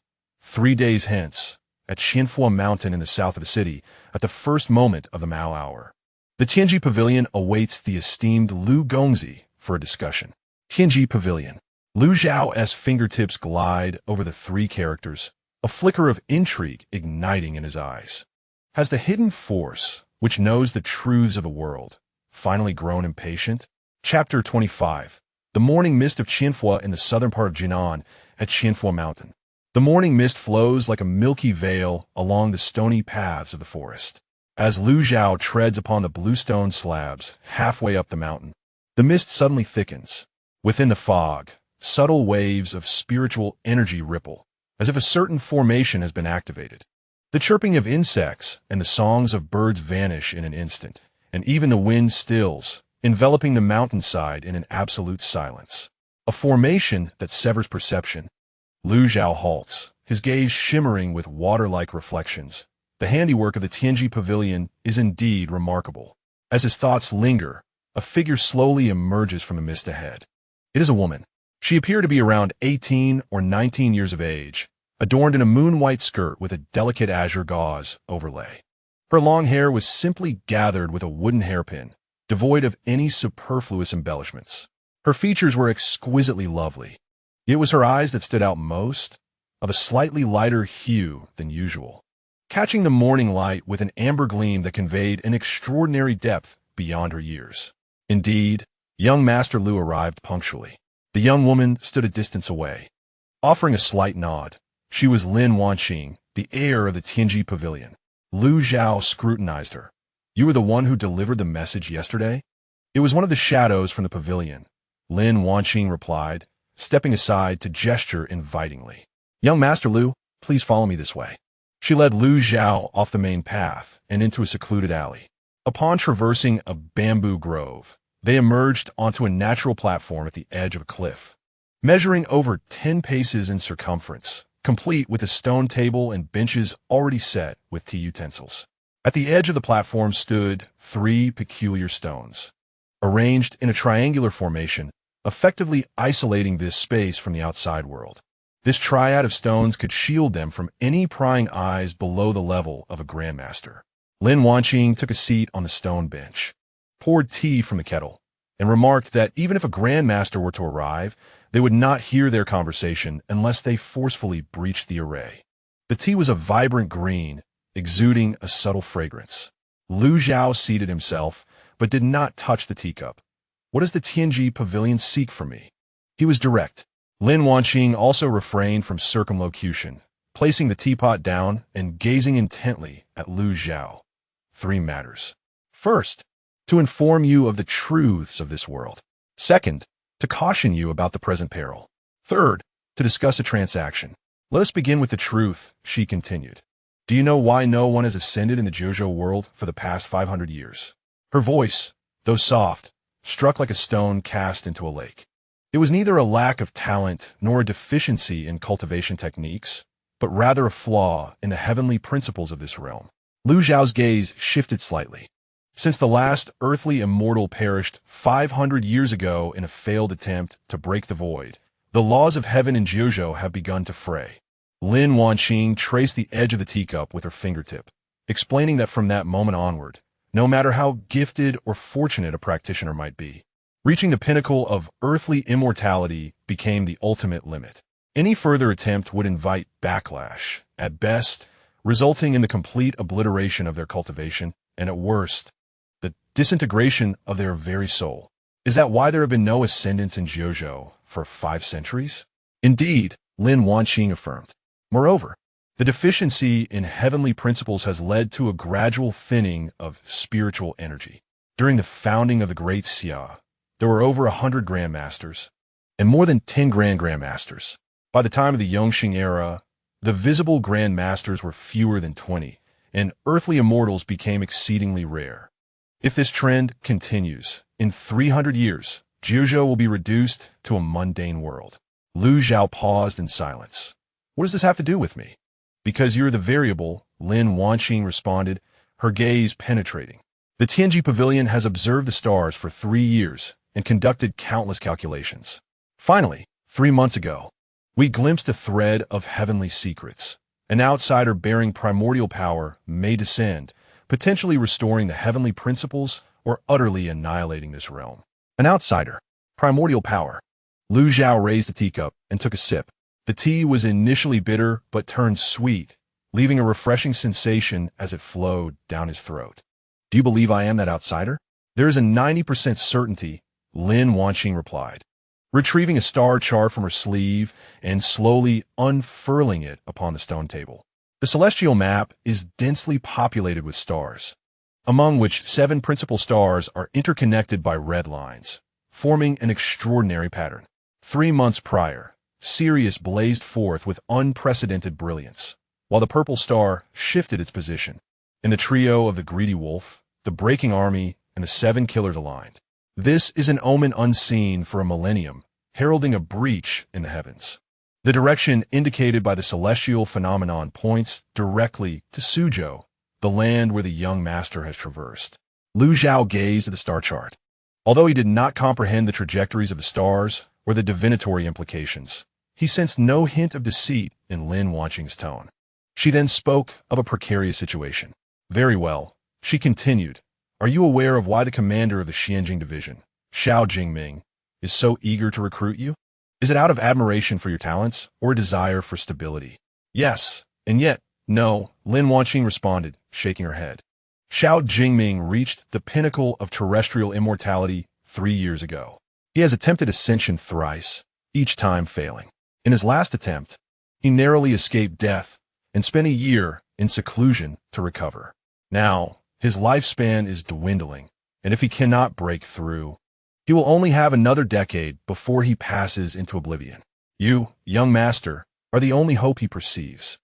3 days hence, at Qianfo Mountain in the south of the city, at the first moment of the Mao hour. The Tianji Pavilion awaits the esteemed Lu Gongzi for a discussion. Tianji Pavilion. Lu Zhao's fingertips glide over the three characters, a flicker of intrigue igniting in his eyes. Has the hidden force, which knows the truths of the world, finally grown impatient? Chapter 25. The morning mist of Qianfo in the southern part of Jinan at Qianfo Mountain. The morning mist flows like a milky veil along the stony paths of the forest. As Lu Zhao treads upon the bluestone slabs halfway up the mountain, the mist suddenly thickens. Within the fog, subtle waves of spiritual energy ripple, as if a certain formation has been activated. The chirping of insects and the songs of birds vanish in an instant, and even the wind stills, enveloping the mountainside in an absolute silence. A formation that severs perception. Lu Zhao halts, his gaze shimmering with water-like reflections. The handiwork of the Tianji Pavilion is indeed remarkable. As his thoughts linger, a figure slowly emerges from the mist ahead. It is a woman. She appeared to be around 18 or 19 years of age, adorned in a moon-white skirt with a delicate azure gauze overlay. Her long hair was simply gathered with a wooden hairpin, devoid of any superfluous embellishments. Her features were exquisitely lovely. It was her eyes that stood out most, of a slightly lighter hue than usual, catching the morning light with an amber gleam that conveyed an extraordinary depth beyond her years. Indeed, young Master Lu arrived punctually. The young woman stood a distance away, offering a slight nod. She was Lin Wanqing, the heir of the Tianji Pavilion. Lu Zhao scrutinized her. You were the one who delivered the message yesterday? It was one of the shadows from the pavilion, Lin Wanqing replied, stepping aside to gesture invitingly. Young Master Lu, please follow me this way. She led Lu Zhao off the main path and into a secluded alley. Upon traversing a bamboo grove, they emerged onto a natural platform at the edge of a cliff, measuring over 10 paces in circumference, complete with a stone table and benches already set with tea utensils. At the edge of the platform stood 3 peculiar stones, arranged in a triangular formation, effectively isolating this space from the outside world. This triad of stones could shield them from any prying eyes below the level of a grandmaster. Lin Wanqing took a seat on the stone bench, poured tea from the kettle, and remarked that even if a grandmaster were to arrive, they would not hear their conversation unless they forcefully breached the array. The tea was a vibrant green, exuding a subtle fragrance. Lu Zhao seated himself, but did not touch the teacup. What does the Tianji Pavilion seek from me? He was direct. Lin Wanqing also refrained from circumlocution, placing the teapot down and gazing intently at Lu Zhao. 3 matters. First, to inform you of the truths of this world. Second, to caution you about the present peril. Third, to discuss a transaction. Let us begin with the truth, she continued. Do you know why no one has ascended in the Jiuzhou world for the past 500 years? Her voice, though soft, struck like a stone cast into a lake. It was neither a lack of talent nor a deficiency in cultivation techniques, but rather a flaw in the heavenly principles of this realm. Lu Zhao's gaze shifted slightly. Since the last earthly immortal perished 500 years ago in a failed attempt to break the void, the laws of heaven in Jiuzhou have begun to fray. Lin Wanqing traced the edge of the teacup with her fingertip, explaining that from that moment onward, no matter how gifted or fortunate a practitioner might be, reaching the pinnacle of earthly immortality became the ultimate limit. Any further attempt would invite backlash, at best, resulting in the complete obliteration of their cultivation, and at worst, the disintegration of their very soul. Is that why there have been no ascendants in Jiuzhou for 5 centuries? Indeed, Lin Wanqing affirmed. Moreover, the deficiency in heavenly principles has led to a gradual thinning of spiritual energy. During the founding of the Great Xia, there were over 100 grandmasters, and more than 10 grandmasters. By the time of the Yongxing era, the visible grandmasters were fewer than 20, and earthly immortals became exceedingly rare. If this trend continues, in 300 years, Jiuzhou will be reduced to a mundane world. Lu Zhao paused in silence. What does this have to do with me? Because you're the variable, Lin Wanqing responded, her gaze penetrating. The Tianji Pavilion has observed the stars for 3 years and conducted countless calculations. Finally, 3 months ago, We glimpsed a thread of heavenly secrets. An outsider bearing primordial power may descend, potentially restoring the heavenly principles or utterly annihilating this realm. An outsider. Primordial power. Lu Zhao raised the teacup and took a sip. The tea was initially bitter but turned sweet, leaving a refreshing sensation as it flowed down his throat. Do you believe I am that outsider? There is a 90% certainty, Lin Wanqing replied, retrieving a star chart from her sleeve and slowly unfurling it upon the stone table. The celestial map is densely populated with stars, among which 7 principal stars are interconnected by red lines, forming an extraordinary pattern. 3 months prior, Sirius blazed forth with unprecedented brilliance, while the purple star shifted its position. In the trio of the greedy wolf, the breaking army, and the 7 killers aligned. This is an omen unseen for a millennium, heralding a breach in the heavens. The direction indicated by the celestial phenomenon points directly to Suzhou, the land where the young master has traversed. Lu Zhao gazed at the star chart. Although he did not comprehend the trajectories of the stars or the divinatory implications, he sensed no hint of deceit in Lin Wanqing's tone. She then spoke of a precarious situation. Very well, she continued. Are you aware of why the commander of the Xianjing division, Xiao Jingming, is so eager to recruit you? Is it out of admiration for your talents or a desire for stability? Yes, and yet, no, Lin Wanqing responded, shaking her head. Xiao Jingming reached the pinnacle of terrestrial immortality 3 years ago. He has attempted ascension thrice, each time failing. In his last attempt, he narrowly escaped death and spent a year in seclusion to recover. Now, his lifespan is dwindling, and if he cannot break through, he will only have another decade before he passes into oblivion. You, young master, are the only hope he perceives.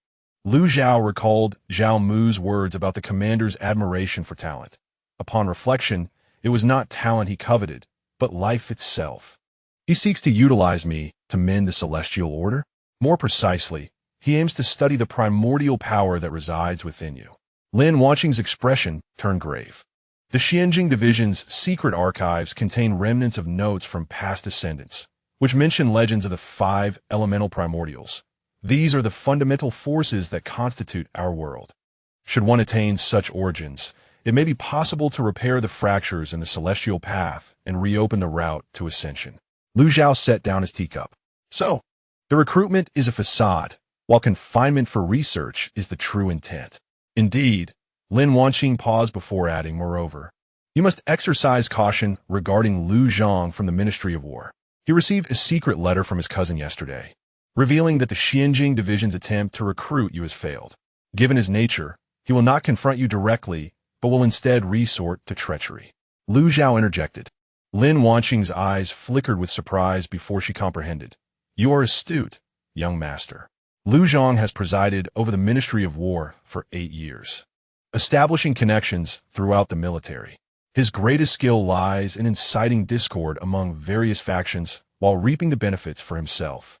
Lu Zhao recalled Zhao Mu's words about the commander's admiration for talent. Upon reflection, it was not talent he coveted, but life itself. He seeks to utilize me to mend the celestial order. More precisely, he aims to study the primordial power that resides within you. Lin Wanqing's expression turned grave. The Xianjing Division's secret archives contain remnants of notes from past descendants, which mention legends of the 5 elemental primordials. These are the fundamental forces that constitute our world. Should one attain such origins, it may be possible to repair the fractures in the celestial path and reopen the route to ascension. Lu Zhao set down his teacup. So, the recruitment is a facade, while confinement for research is the true intent. Indeed, Lin Wanqing paused before adding, moreover, you must exercise caution regarding Lu Zhang from the Ministry of War. He received a secret letter from his cousin yesterday, revealing that the Xianjing Division's attempt to recruit you has failed. Given his nature, he will not confront you directly, but will instead resort to treachery. Lu Zhao interjected. Lin Wanqing's eyes flickered with surprise before she comprehended. You are astute, young master. Lu Zhang has presided over the Ministry of War for 8 years, establishing connections throughout the military. His greatest skill lies in inciting discord among various factions while reaping the benefits for himself.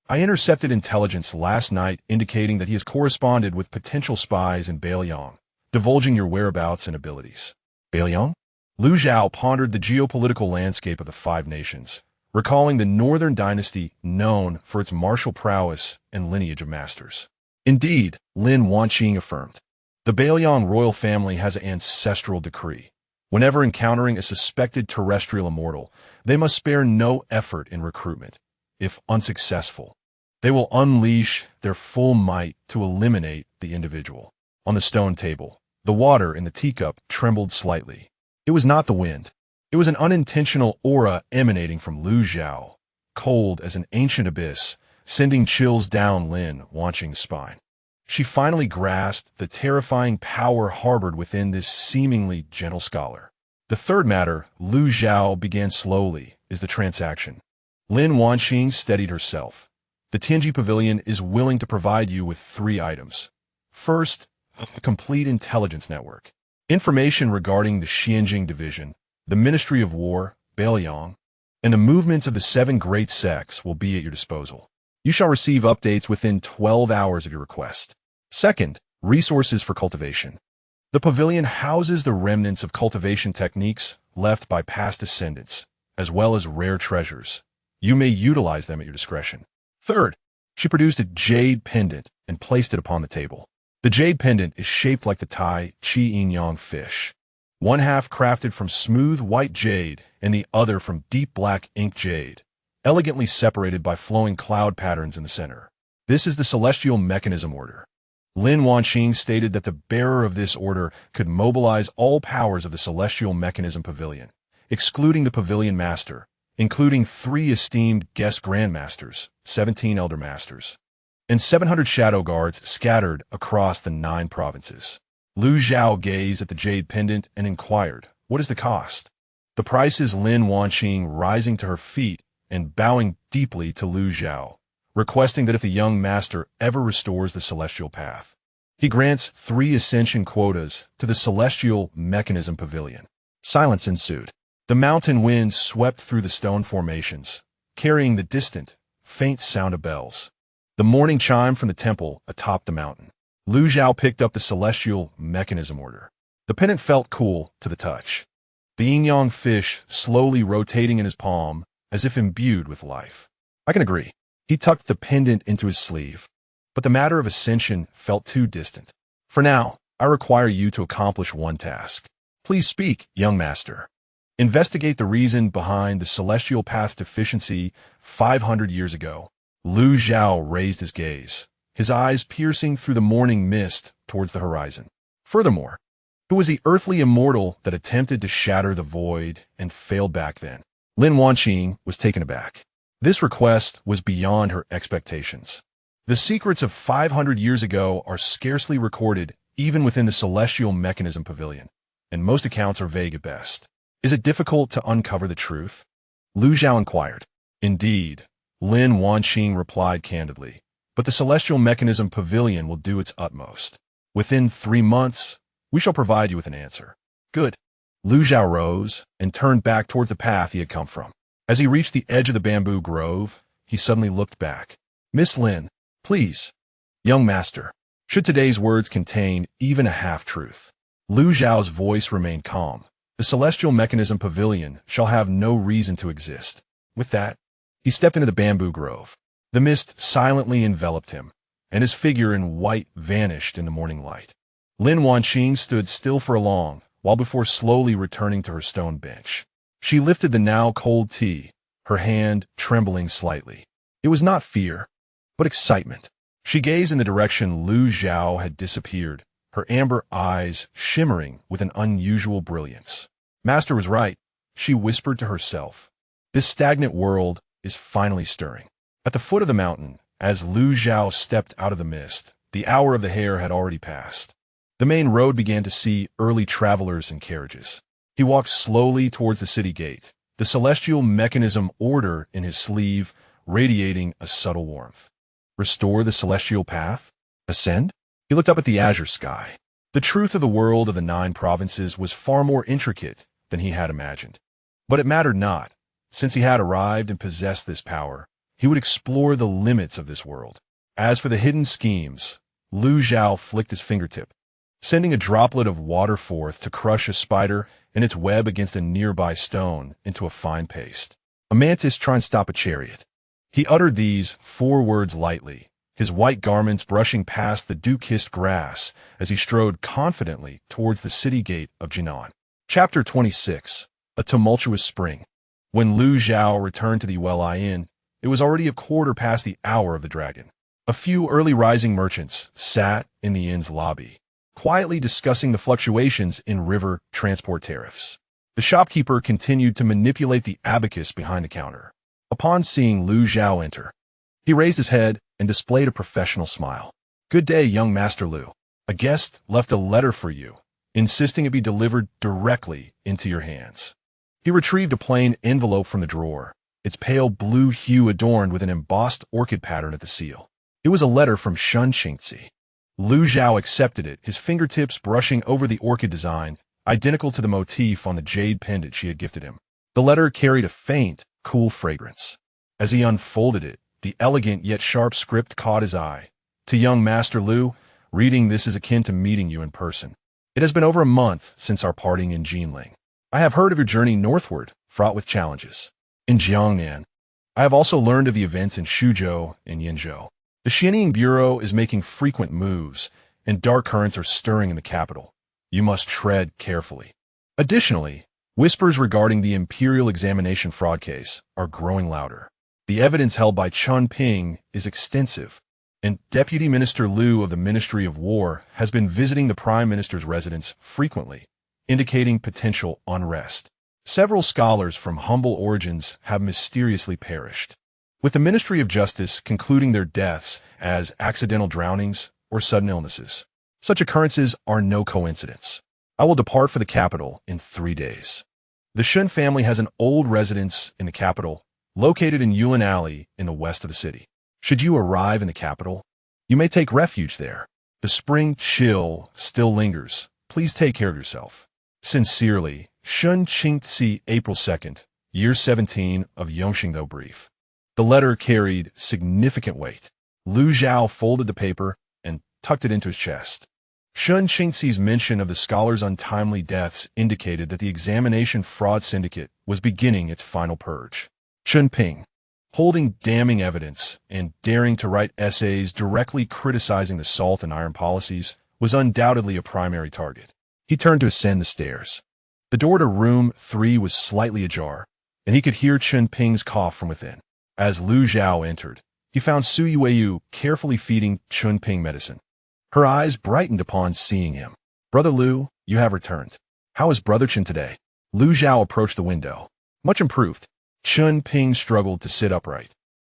I intercepted intelligence last night indicating that he has corresponded with potential spies in Beiliang, divulging your whereabouts and abilities. Beiliang? Lu Zhao pondered the geopolitical landscape of the 5 nations, recalling the northern dynasty known for its martial prowess and lineage of masters. Indeed, Lin Wanqing affirmed, the Beiliang royal family has an ancestral decree. Whenever encountering a suspected terrestrial immortal, they must spare no effort in recruitment. If unsuccessful, they will unleash their full might to eliminate the individual. On the stone table, the water in the teacup trembled slightly. It was not the wind. It was an unintentional aura emanating from Lu Zhao, cold as an ancient abyss, sending chills down Lin Wanqing's spine. She finally grasped the terrifying power harbored within this seemingly gentle scholar. The third matter, Lu Zhao began slowly, is the transaction. Lin Wanqing steadied herself. The Tianji Pavilion is willing to provide you with 3 items. First, a complete intelligence network. Information regarding the Xianjing Division, the Ministry of War, Beiliang, and the movements of the 7 great sects will be at your disposal. You shall receive updates within 12 hours of your request. Second, resources for cultivation. The pavilion houses the remnants of cultivation techniques left by past descendants, as well as rare treasures. You may utilize them at your discretion. Third, She produced a jade pendant and placed it upon the table. The jade pendant is shaped like the Tai Chi yin-yang fish, one half crafted from smooth white jade and the other from deep black ink jade, elegantly separated by flowing cloud patterns in the center. This is the celestial mechanism order. Lin Wanqing stated that the bearer of this order could mobilize all powers of the celestial mechanism pavilion, excluding the pavilion master, including 3 esteemed guest grandmasters, 17 elder masters, and 700 shadow guards scattered across the 9 provinces. Lu Zhao gazed at the jade pendant and inquired, "What is the cost?" The price is Lin Wanqing, rising to her feet and bowing deeply to Lu Zhao, requesting that if the young master ever restores the celestial path, he grants 3 ascension quotas to the celestial mechanism pavilion. Silence ensued. The mountain winds swept through the stone formations, carrying the distant, faint sound of bells. The morning chime from the temple atop the mountain. Lu Zhao picked up the celestial mechanism order. The pendant felt cool to the touch. The yin-yang fish slowly rotating in his palm as if imbued with life. I can agree. He tucked the pendant into his sleeve. But the matter of ascension felt too distant. For now, I require you to accomplish one task. Please speak, young master. Investigate the reason behind the celestial path's deficiency 500 years ago. Lu Zhao raised his gaze, his eyes piercing through the morning mist towards the horizon. Furthermore, who was the earthly immortal that attempted to shatter the void and failed back then? Lin Wanqing was taken aback. This request was beyond her expectations. The secrets of 500 years ago are scarcely recorded even within the celestial mechanism pavilion, and most accounts are vague at best. Is it difficult to uncover the truth? Lu Zhao inquired. Indeed, Lin Wanqing replied candidly, but the celestial mechanism pavilion will do its utmost. Within 3 months, we shall provide you with an answer. Good. Lu Zhao rose and turned back towards the path he had come from. As he reached the edge of the bamboo grove, he suddenly looked back. Miss Lin, please. Young master, should today's words contain even a half-truth? Lu Zhao's voice remained calm. The celestial mechanism pavilion shall have no reason to exist. With that, he stepped into the bamboo grove. The mist silently enveloped him, and his figure in white vanished in the morning light. Lin Wanqing stood still for a long while before slowly returning to her stone bench. She lifted the now cold tea, her hand trembling slightly. It was not fear, but excitement. She gazed in the direction Lu Zhao had disappeared, her amber eyes shimmering with an unusual brilliance. Master was right, she whispered to herself. This stagnant world is finally stirring. At the foot of the mountain, as Lu Zhao stepped out of the mist, the hour of the hare had already passed. The main road began to see early travelers and carriages. He walked slowly towards the city gate, the celestial mechanism order in his sleeve radiating a subtle warmth. Restore the celestial path? Ascend? He looked up at the azure sky. The truth of the world of the 9 provinces was far more intricate than he had imagined. But it mattered not. Since he had arrived and possessed this power, he would explore the limits of this world. As for the hidden schemes, Lu Zhao flicked his fingertip, sending a droplet of water forth to crush a spider and its web against a nearby stone into a fine paste. A mantis trying to stop a chariot. He uttered these 4 words lightly, his white garments brushing past the dew-kissed grass as he strode confidently towards the city gate of Jinan. Chapter 26. A Tumultuous Spring. When Lu Zhao returned to the eyes.I Inn, it was already a quarter past the hour of the dragon. A few early rising merchants sat in the inn's lobby, quietly discussing the fluctuations in river transport tariffs. The shopkeeper continued to manipulate the abacus behind the counter. Upon seeing Lu Zhao enter, he raised his head and displayed a professional smile. Good day, young Master Lu. A guest left a letter for you, insisting it be delivered directly into your hands. He retrieved a plain envelope from the drawer, its pale blue hue adorned with an embossed orchid pattern at the seal. It was a letter from Shun Qingzi. Lu Zhao accepted it, his fingertips brushing over the orchid design, identical to the motif on the jade pendant she had gifted him. The letter carried a faint, cool fragrance. As he unfolded it, the elegant yet sharp script caught his eye. To young Master Lu, reading this is akin to meeting you in person. It has been over a month since our parting in Jinling. I have heard of your journey northward, fraught with challenges. In Jiangnan, I have also learned of the events in Shuzhou and Yinzhou. The Xianying Bureau is making frequent moves, and dark currents are stirring in the capital. You must tread carefully. Additionally, whispers regarding the Imperial Examination fraud case are growing louder. The evidence held by Chun Ping is extensive, and Deputy Minister Liu of the Ministry of War has been visiting the Prime Minister's residence frequently, indicating potential unrest. Several scholars from humble origins have mysteriously perished, with the Ministry of Justice concluding their deaths as accidental drownings or sudden illnesses. Such occurrences are no coincidence. I will depart for the capital in 3 days. The Shun family has an old residence in the capital, located in Yulin Alley in the west of the city. Should you arrive in the capital, you may take refuge there. The spring chill still lingers. Please take care of yourself. Sincerely, Shun Qingzi, April 2nd, year 17 of Yongxingdo brief. The letter carried significant weight. Lu Zhao folded the paper and tucked it into his chest. Shun Qingzi's mention of the scholar's untimely deaths indicated that the examination fraud syndicate was beginning its final purge. Chun Ping, holding damning evidence and daring to write essays directly criticizing the salt and iron policies, was undoubtedly a primary target. He turned to ascend the stairs. The door to room 3 was slightly ajar, and he could hear Chun Ping's cough from within. As Lu Zhao entered, he found Su Yueyu carefully feeding Chun Ping medicine. Her eyes brightened upon seeing him. "Brother Lu, you have returned. How is Brother Chen today?" Lu Zhao approached the window. "Much improved." Chun Ping struggled to sit upright.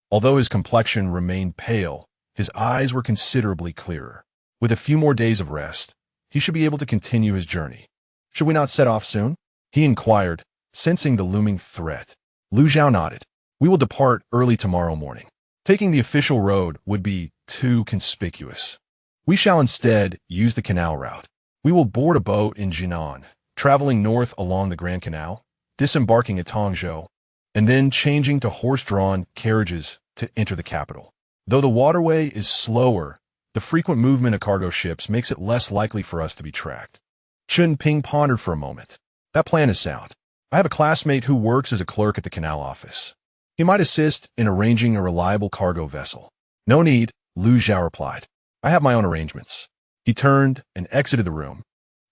Although his complexion remained pale, his eyes were considerably clearer. With a few more days of rest, he should be able to continue his journey. "Should we not set off soon?" he inquired, sensing the looming threat. Lu Zhao nodded. "We will depart early tomorrow morning. Taking the official road would be too conspicuous. We shall instead use the canal route. We will board a boat in Jinan, traveling north along the Grand Canal, disembarking at Tongzhou, and then changing to horse-drawn carriages to enter the capital. Though the waterway is slower, the frequent movement of cargo ships makes it less likely for us to be tracked." Chun Ping pondered for a moment. "That plan is sound. I have a classmate who works as a clerk at the canal office. He might assist in arranging a reliable cargo vessel." "No need," Lu Zhao replied. "I have my own arrangements." He turned and exited the room,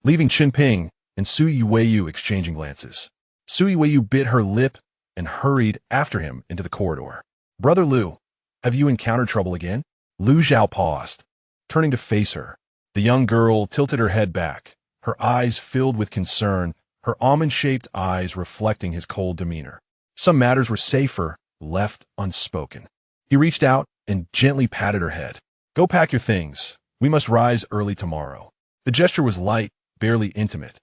leaving Chun Ping and Su Yueyu exchanging glances. Su Yueyu bit her lip and hurried after him into the corridor. "Brother Lu, have you encountered trouble again?" Lu Zhao paused, turning to face her. The young girl tilted her head back, her eyes filled with concern, her almond-shaped eyes reflecting his cold demeanor. Some matters were safer left unspoken. He reached out and gently patted her head. "Go pack your things. We must rise early tomorrow." The gesture was light, barely intimate,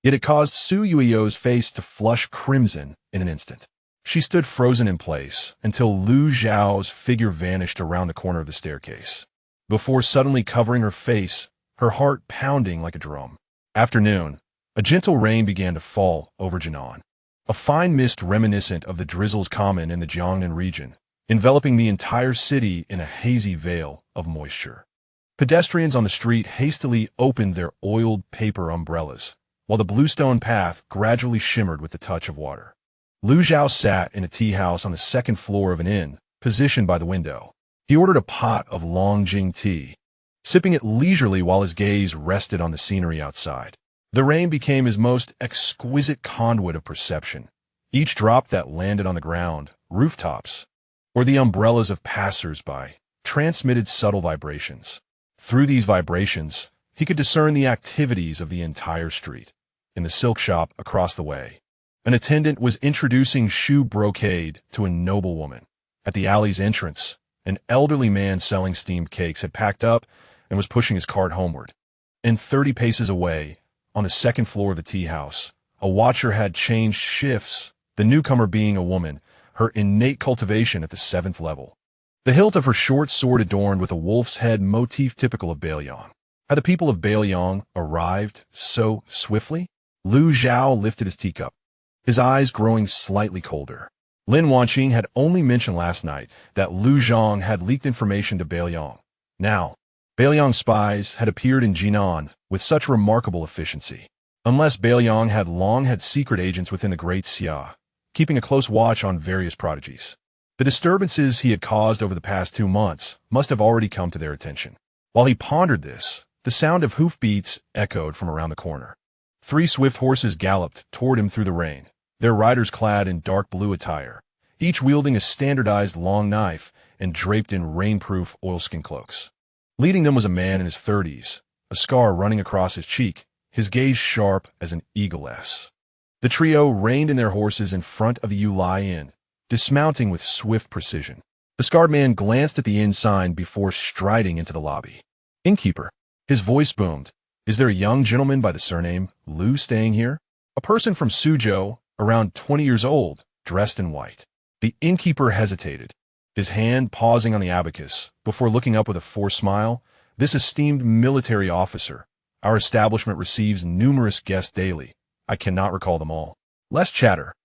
yet it caused Su Yueyu's face to flush crimson in an instant. She stood frozen in place until Lu Zhao's figure vanished around the corner of the staircase, before suddenly covering her face, her heart pounding like a drum. Afternoon, a gentle rain began to fall over Jinan, a fine mist reminiscent of the drizzles common in the Jiangnan region, enveloping the entire city in a hazy veil of moisture. Pedestrians on the street hastily opened their oiled paper umbrellas, while the bluestone path gradually shimmered with the touch of water. Lu Zhao sat in a tea house on the second floor of an inn, positioned by the window. He ordered a pot of Longjing tea, sipping it leisurely while his gaze rested on the scenery outside. The rain became his most exquisite conduit of perception. Each drop that landed on the ground, rooftops, or the umbrellas of passers-by transmitted subtle vibrations. Through these vibrations, he could discern the activities of the entire street. In the silk shop across the way, an attendant was introducing shoe brocade to a noble woman. At the alley's entrance, an elderly man selling steamed cakes had packed up and was pushing his cart homeward. And 30 paces away, on the second floor of the tea house, a watcher had changed shifts, the newcomer being a woman, her innate cultivation at the 7th level. The hilt of her short sword adorned with a wolf's head motif typical of Bailiang. Had the people of Bailiang arrived so swiftly? Lu Zhao lifted his teacup, his eyes growing slightly colder. Lin Wanqing had only mentioned last night that Lu Zhang had leaked information to Bailiang. Now, Bailiang spies had appeared in Jinan with such remarkable efficiency. Unless Bailiang had long had secret agents within the Great Xia, keeping a close watch on various prodigies. The disturbances he had caused over the past 2 months must have already come to their attention. While he pondered this, the sound of hoofbeats echoed from around the corner. 3 swift horses galloped toward him through the rain, their riders clad in dark blue attire, each wielding a standardized long knife and draped in rainproof oilskin cloaks. Leading them was a man in his 30s, a scar running across his cheek, his gaze sharp as an eagle's. The trio reined in their horses in front of the eyes.I Inn, dismounting with swift precision. The scarred man glanced at the inn sign before striding into the lobby. "Innkeeper." His voice boomed. "Is there a young gentleman by the surname Liu staying here?" A person from Suzhou, around 20 years old, dressed in white. The innkeeper hesitated, his hand pausing on the abacus, before looking up with a forced smile. "This esteemed military officer. Our establishment receives numerous guests daily. I cannot recall them all." "Less chatter,"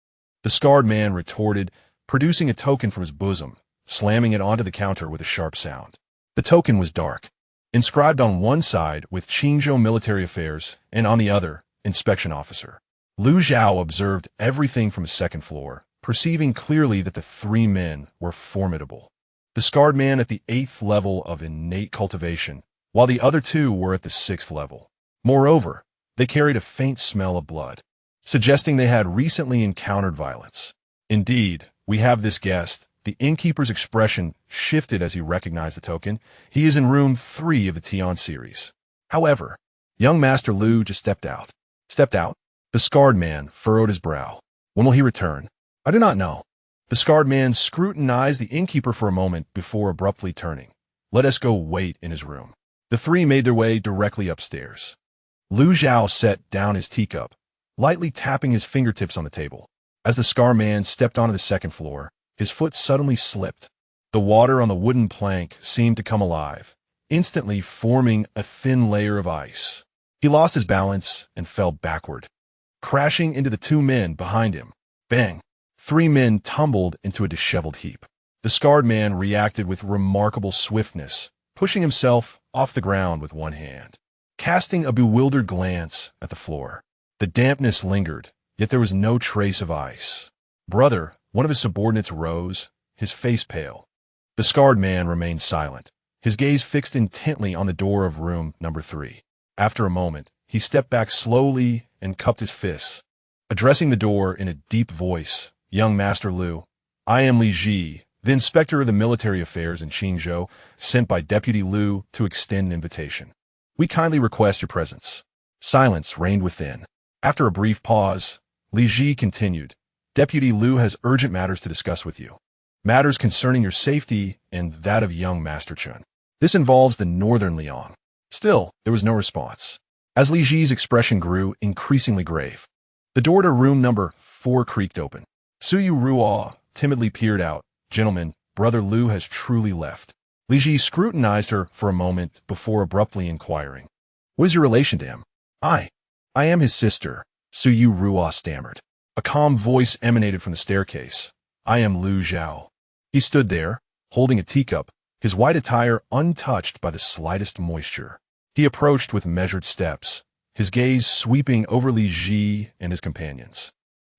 the scarred man retorted, producing a token from his bosom, slamming it onto the counter with a sharp sound. The token was dark, inscribed on one side with Qingzhou Military Affairs and on the other, Inspection Officer. Liu Zhao observed everything from his second floor, perceiving clearly that the 3 men were formidable. The scarred man at the 8th level of innate cultivation, while the other 2 were at the 6th level. Moreover, they carried a faint smell of blood, suggesting they had recently encountered violence. "Indeed, we have this guest." The innkeeper's expression shifted as he recognized the token. "He is in room 3 of the Tian series." However, young Master Liu just stepped out. "Stepped out?" The scarred man furrowed his brow. "When will he return?" "I do not know." The scarred man scrutinized the innkeeper for a moment before abruptly turning. "Let us go wait in his room." The 3 made their way directly upstairs. Liu Zhao set down his teacup, lightly tapping his fingertips on the table. As the scarred man stepped onto the second floor, his foot suddenly slipped. The water on the wooden plank seemed to come alive, instantly forming a thin layer of ice. He lost his balance and fell backward, crashing into the 2 men behind him. Bang! 3 men tumbled into a disheveled heap. The scarred man reacted with remarkable swiftness, pushing himself off the ground with one hand, casting a bewildered glance at the floor. The dampness lingered, yet there was no trace of ice. "Brother," one of his subordinates rose, his face pale. The scarred man remained silent, his gaze fixed intently on the door of room number 3. After a moment, he stepped back slowly and cupped his fists. Addressing the door in a deep voice, "Young Master Liu, I am Li Ji, the inspector of the military affairs in Qingzhou, sent by Deputy Liu to extend an invitation. We kindly request your presence." Silence reigned within. After a brief pause, Li Ji continued, "Deputy Liu has urgent matters to discuss with you. Matters concerning your safety and that of young Master Chun. This involves the northern Liang." Still, there was no response. As Li Ji's expression grew increasingly grave, the door to room number 4 creaked open. Suyu Ruo timidly peered out. "Gentlemen, Brother Liu has truly left." Li Ji scrutinized her for a moment before abruptly inquiring, "What is your relation to him?" I am his sister," Suyu Ruo stammered. A calm voice emanated from the staircase. "I am Liu Zhao." He stood there, holding a teacup, his white attire untouched by the slightest moisture. He approached with measured steps, his gaze sweeping over Li Ji and his companions.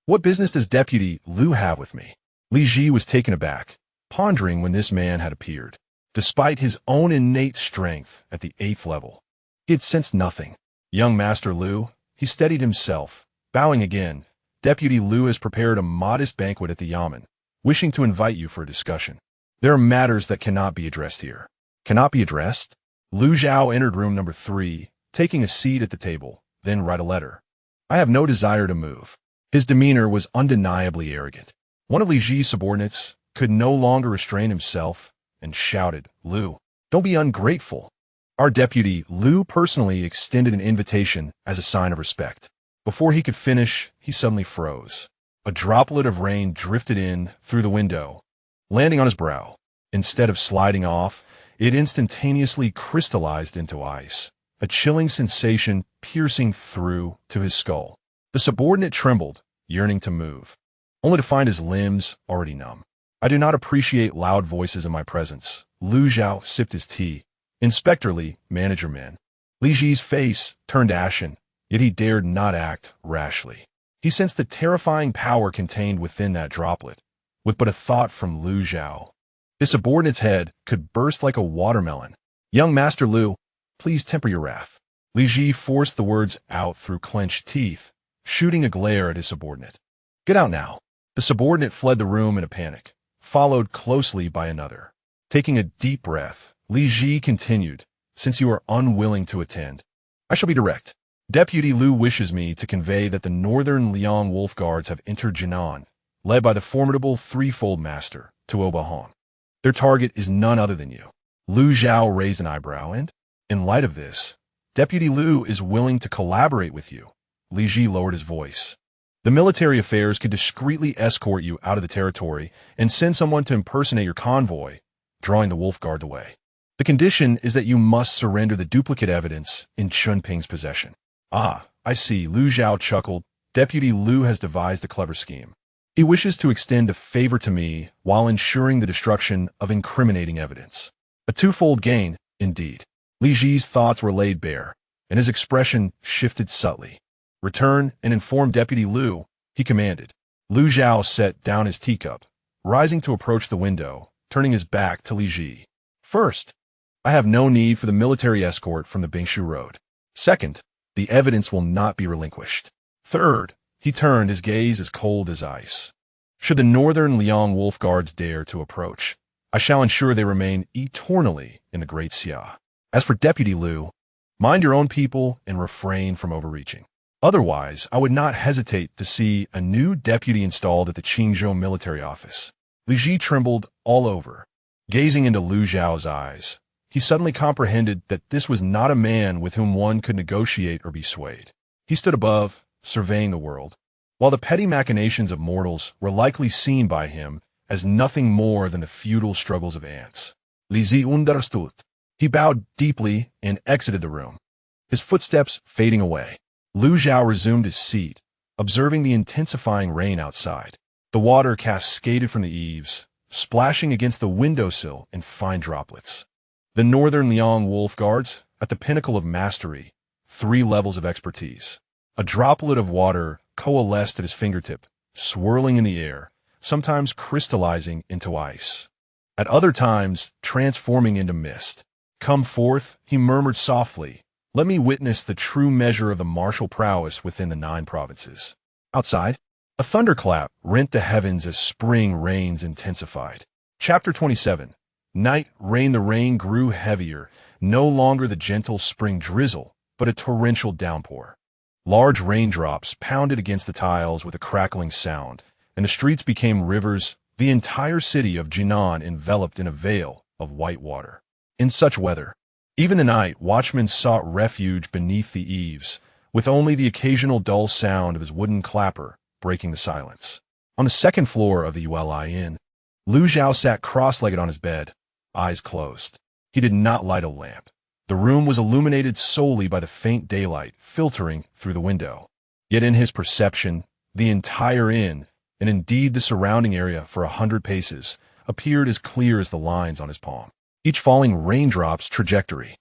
"What business does Deputy Liu have with me?" Li Ji was taken aback, pondering when this man had appeared. Despite his own innate strength at the 8th level, he had sensed nothing. "Young Master Liu," he steadied himself, bowing again. "Deputy Liu has prepared a modest banquet at the Yamen, wishing to invite you for a discussion. There are matters that cannot be addressed here." "Cannot be addressed?" Liu Zhao entered room number 3, taking a seat at the table, then write a letter. "I have no desire to move." His demeanor was undeniably arrogant. One of Li Ji's subordinates could no longer restrain himself and shouted, "Liu, don't be ungrateful." Our deputy, Liu, personally extended an invitation as a sign of respect. Before he could finish, he suddenly froze. A droplet of rain drifted in through the window, landing on his brow. Instead of sliding off, it instantaneously crystallized into ice, a chilling sensation piercing through to his skull. The subordinate trembled, yearning to move, only to find his limbs already numb. "I do not appreciate loud voices in my presence." Liu Zhao sipped his tea. "Inspector Li, manager man." Li Ji's face turned ashen, yet he dared not act rashly. He sensed the terrifying power contained within that droplet, with but a thought from Lu Zhao. His subordinate's head could burst like a watermelon. "Young Master Lu, please temper your wrath." Li Ji forced the words out through clenched teeth, shooting a glare at his subordinate. "Get out now." The subordinate fled the room in a panic, followed closely by another. Taking a deep breath, Li Ji continued, "Since you are unwilling to attend, I shall be direct. Deputy Lu wishes me to convey that the Northern Liang Wolf Guards have entered Jinan, led by the formidable threefold master, Tuoba Hong. Their target is none other than you." Lu Zhao raised an eyebrow and, in light of this, Deputy Lu is willing to collaborate with you. Li Ji lowered his voice. "The military affairs could discreetly escort you out of the territory and send someone to impersonate your convoy, drawing the Wolf Guards away. The condition is that you must surrender the duplicate evidence in Chunping's possession." "Ah, I see," Lu Zhao chuckled. "Deputy Lu has devised a clever scheme. He wishes to extend a favor to me while ensuring the destruction of incriminating evidence. A twofold gain, indeed." Li Ji's thoughts were laid bare, and his expression shifted subtly. "Return and inform Deputy Lu," he commanded. Lu Zhao set down his teacup, rising to approach the window, turning his back to Li Ji. "First, I have no need for the military escort from the Bingshu Road. Second, the evidence will not be relinquished. Third," he turned, his gaze as cold as ice, "should the Northern Liang Wolf Guards dare to approach, I shall ensure they remain eternally in the Great Xia. As for Deputy Lu, mind your own people and refrain from overreaching. Otherwise, I would not hesitate to see a new deputy installed at the Qingzhou military office." Li Ji trembled all over. Gazing into Lu Zhao's eyes, he suddenly comprehended that this was not a man with whom one could negotiate or be swayed. He stood above, surveying the world, while the petty machinations of mortals were likely seen by him as nothing more than the futile struggles of ants. Li Ji understood. He bowed deeply and exited the room, his footsteps fading away. Lu Zhao resumed his seat, observing the intensifying rain outside. The water cascaded from the eaves, splashing against the windowsill in fine droplets. The Northern Liang Wolf Guards, at the pinnacle of mastery, 3 levels of expertise. A droplet of water coalesced at his fingertip, swirling in the air, sometimes crystallizing into ice. At other times, transforming into mist. "Come forth," he murmured softly. "Let me witness the true measure of the martial prowess within the 9 provinces." Outside, a thunderclap rent the heavens as spring rains intensified. Chapter 27. Night rain. The rain grew heavier, no longer the gentle spring drizzle, but a torrential downpour. Large raindrops pounded against the tiles with a crackling sound, and the streets became rivers, the entire city of Jinan enveloped in a veil of white water. In such weather, even the night watchman sought refuge beneath the eaves, with only the occasional dull sound of his wooden clapper breaking the silence. On the second floor of the eyes.I Inn, Lu Zhao sat cross-legged on his bed, eyes closed. He did not light a lamp. The room was illuminated solely by the faint daylight filtering through the window. Yet in his perception, the entire inn, and indeed the surrounding area for 100 paces, appeared as clear as the lines on his palm. Each falling raindrop's trajectory,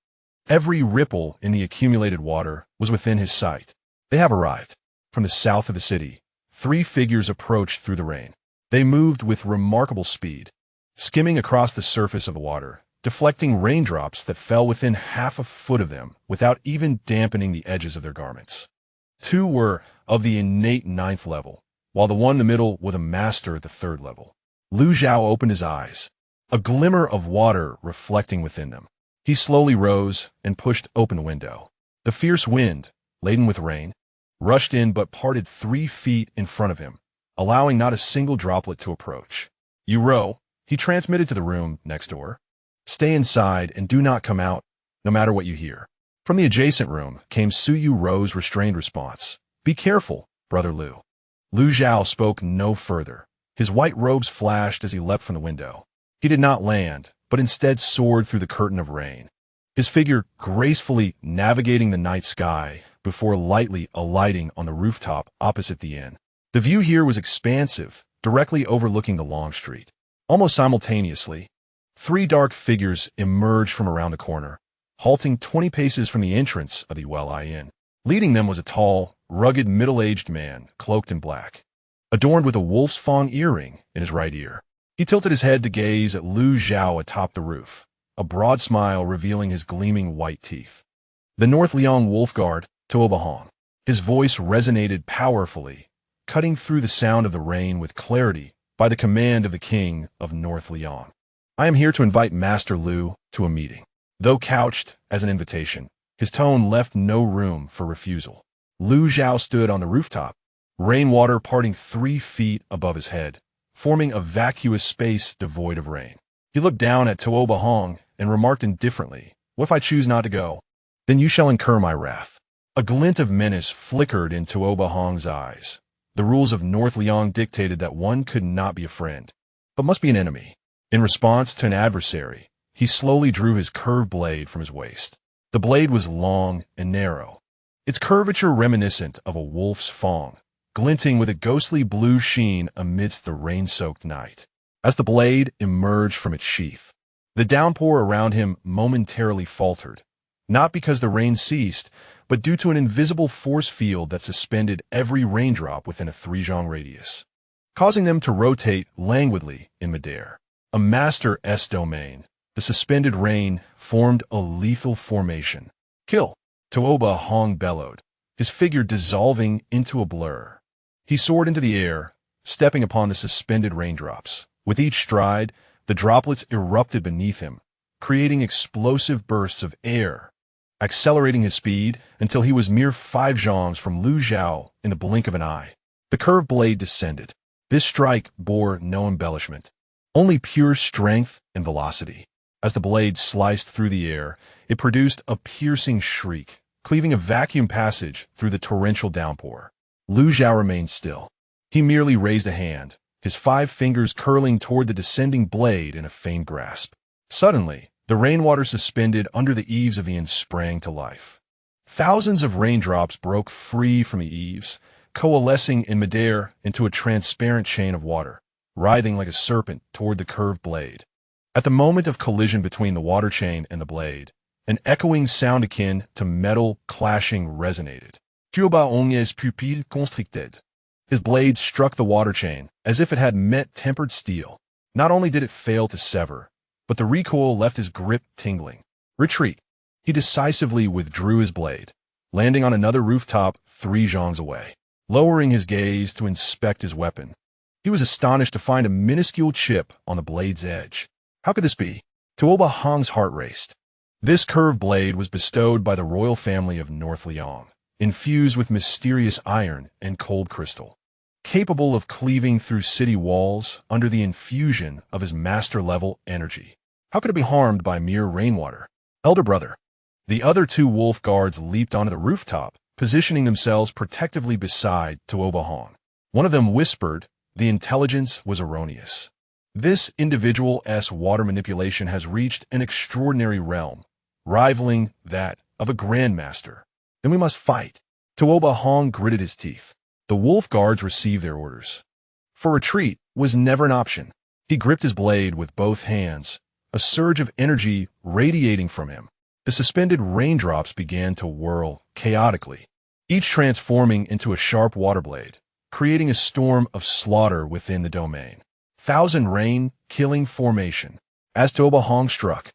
every ripple in the accumulated water was within his sight. "They have arrived." From the south of the city, 3 figures approached through the rain. They moved with remarkable speed, skimming across the surface of the water, deflecting raindrops that fell within half a foot of them without even dampening the edges of their garments. 2 were of the innate 9th level, while the one in the middle was a master at the 3rd level. Lu Zhao opened his eyes, a glimmer of water reflecting within them. He slowly rose and pushed open the window. The fierce wind, laden with rain, rushed in but parted 3 feet in front of him, allowing not a single droplet to approach. "You row," he transmitted to the room next door. "Stay inside and do not come out, no matter what you hear." From the adjacent room came Suyu Ro's restrained response. "Be careful, Brother Lu." Lu Zhao spoke no further. His white robes flashed as he leapt from the window. He did not land, but instead soared through the curtain of rain, his figure gracefully navigating the night sky before lightly alighting on the rooftop opposite the inn. The view here was expansive, directly overlooking the long street. Almost simultaneously, 3 dark figures emerged from around the corner, halting 20 paces from the entrance of the eyes.I Inn. Leading them was a tall, rugged, middle-aged man, cloaked in black. adorned with a wolf's fawn earring in his right ear. He tilted his head to gaze at Lu Zhao atop the roof, a broad smile revealing his gleaming white teeth. The North Liang Wolf Guard, Tuoba Hong. His voice resonated powerfully, cutting through the sound of the rain with clarity by the command of the king of North Liang. I am here to invite Master Lu to a meeting. Though couched as an invitation, his tone left no room for refusal. Lu Zhao stood on the rooftop, rainwater parting 3 feet above his head, forming a vacuous space devoid of rain. He looked down at Tuoba Hong and remarked indifferently, "What if I choose not to go? Then you shall incur my wrath." A glint of menace flickered in Tuoba Hong's eyes. The rules of North Liang dictated that one could not be a friend, but must be an enemy. In response to an adversary, he slowly drew his curved blade from his waist. The blade was long and narrow, its curvature reminiscent of a wolf's fang, glinting with a ghostly blue sheen amidst the rain-soaked night. As the blade emerged from its sheath, the downpour around him momentarily faltered, not because the rain ceased, but due to an invisible force field that suspended every raindrop within a 3-zhang radius, causing them to rotate languidly in midair. A Master S domain, the suspended rain formed a lethal formation. "Kill!" Tuoba Hong bellowed, his figure dissolving into a blur. He soared into the air, stepping upon the suspended raindrops. With each stride, the droplets erupted beneath him, creating explosive bursts of air, accelerating his speed until he was mere 5 zhangs from Lu Zhao in the blink of an eye. The curved blade descended. This strike bore no embellishment, only pure strength and velocity. As the blade sliced through the air, it produced a piercing shriek, cleaving a vacuum passage through the torrential downpour. Lu Zhao remained still. He merely raised a hand, his 5 fingers curling toward the descending blade in a faint grasp. Suddenly, the rainwater suspended under the eaves of the inn sprang to life. Thousands of raindrops broke free from the eaves, coalescing in midair into a transparent chain of water, writhing like a serpent toward the curved blade. At the moment of collision between the water chain and the blade, an echoing sound akin to metal clashing resonated. Tuoba Hong's pupille constricted. His blade struck the water chain as if it had met tempered steel. Not only did it fail to sever, but the recoil left his grip tingling. "Retreat." He decisively withdrew his blade, landing on another rooftop 3 zhangs away. Lowering his gaze to inspect his weapon, he was astonished to find a minuscule chip on the blade's edge. How could this be? Tuoba Hong's heart raced. This curved blade was bestowed by the royal family of North Liang, infused with mysterious iron and cold crystal, capable of cleaving through city walls under the infusion of his master-level energy. How could it be harmed by mere rainwater? "Elder brother." The other 2 wolf guards leaped onto the rooftop, positioning themselves protectively beside Tuoba Hong. One of them whispered, "The intelligence was erroneous. This individual's water manipulation has reached an extraordinary realm, rivaling that of a grandmaster. Then we must fight." Tuoba Hong gritted his teeth. The wolf guards received their orders. For retreat was never an option. He gripped his blade with both hands, a surge of energy radiating from him. The suspended raindrops began to whirl chaotically, each transforming into a sharp water blade, creating a storm of slaughter within the domain. 1,000 rain-killing formation. As Tuoba Hong struck,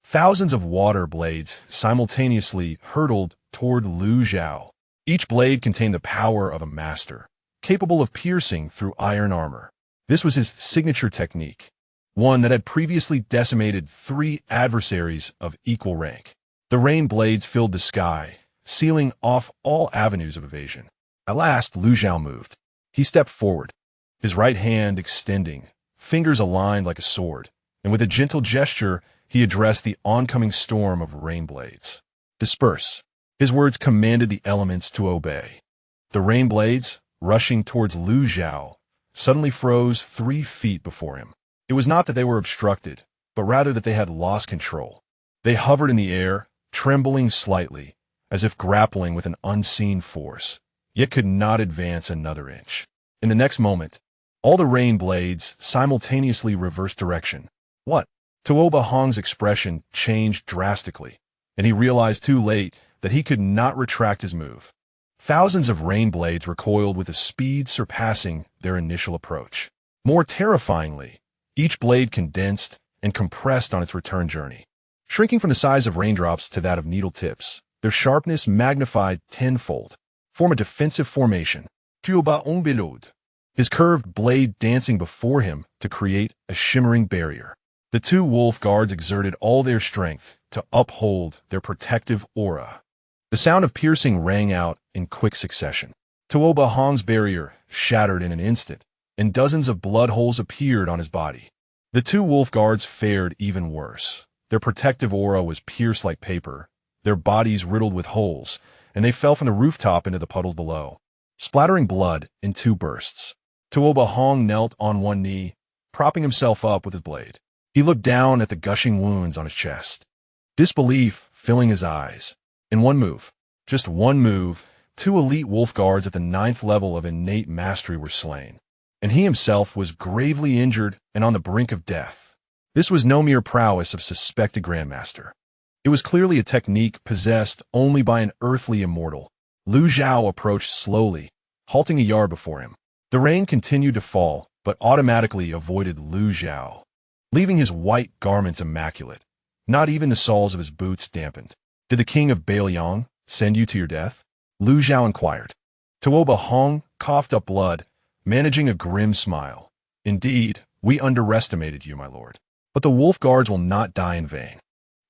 thousands of water blades simultaneously hurtled toward Lu Zhao. Each blade contained the power of a master, capable of piercing through iron armor. This was his signature technique, one that had previously decimated 3 adversaries of equal rank. The rain blades filled the sky, sealing off all avenues of evasion. At last, Lu Zhao moved. He stepped forward, his right hand extending, fingers aligned like a sword, and with a gentle gesture, he addressed the oncoming storm of rain blades. "Disperse." His words commanded the elements to obey. The rain blades, rushing towards Lu Zhao, suddenly froze 3 feet before him. It was not that they were obstructed, but rather that they had lost control. They hovered in the air, trembling slightly, as if grappling with an unseen force, yet could not advance another inch. In the next moment, all the rain blades simultaneously reversed direction. "What?" Tuoba Hong's expression changed drastically, and he realized too late that he could not retract his move. Thousands of rain blades recoiled with a speed surpassing their initial approach. More terrifyingly, each blade condensed and compressed on its return journey. Shrinking from the size of raindrops to that of needle tips, their sharpness magnified tenfold. Form a defensive formation. His curved blade dancing before him to create a shimmering barrier. The two wolf guards exerted all their strength to uphold their protective aura. The sound of piercing rang out in quick succession. Tuoba Hong's barrier shattered in an instant, and dozens of blood holes appeared on his body. The two wolf guards fared even worse. Their protective aura was pierced like paper, their bodies riddled with holes, and they fell from the rooftop into the puddles below, splattering blood in two bursts. Tuoba Hong knelt on one knee, propping himself up with his blade. He looked down at the gushing wounds on his chest, disbelief filling his eyes. In one move, just one move, two elite wolf guards at the 9th level of innate mastery were slain, and he himself was gravely injured and on the brink of death. This was no mere prowess of suspected grandmaster. It was clearly a technique possessed only by an earthly immortal. Lu Zhao approached slowly, halting a yard before him. The rain continued to fall, but automatically avoided Lu Zhao, leaving his white garments immaculate. Not even the soles of his boots dampened. "Did the king of Bailiang send you to your death?" Lu Zhao inquired. Tuoba Hong coughed up blood, managing a grim smile. "Indeed, we underestimated you, my lord. But the wolf guards will not die in vain.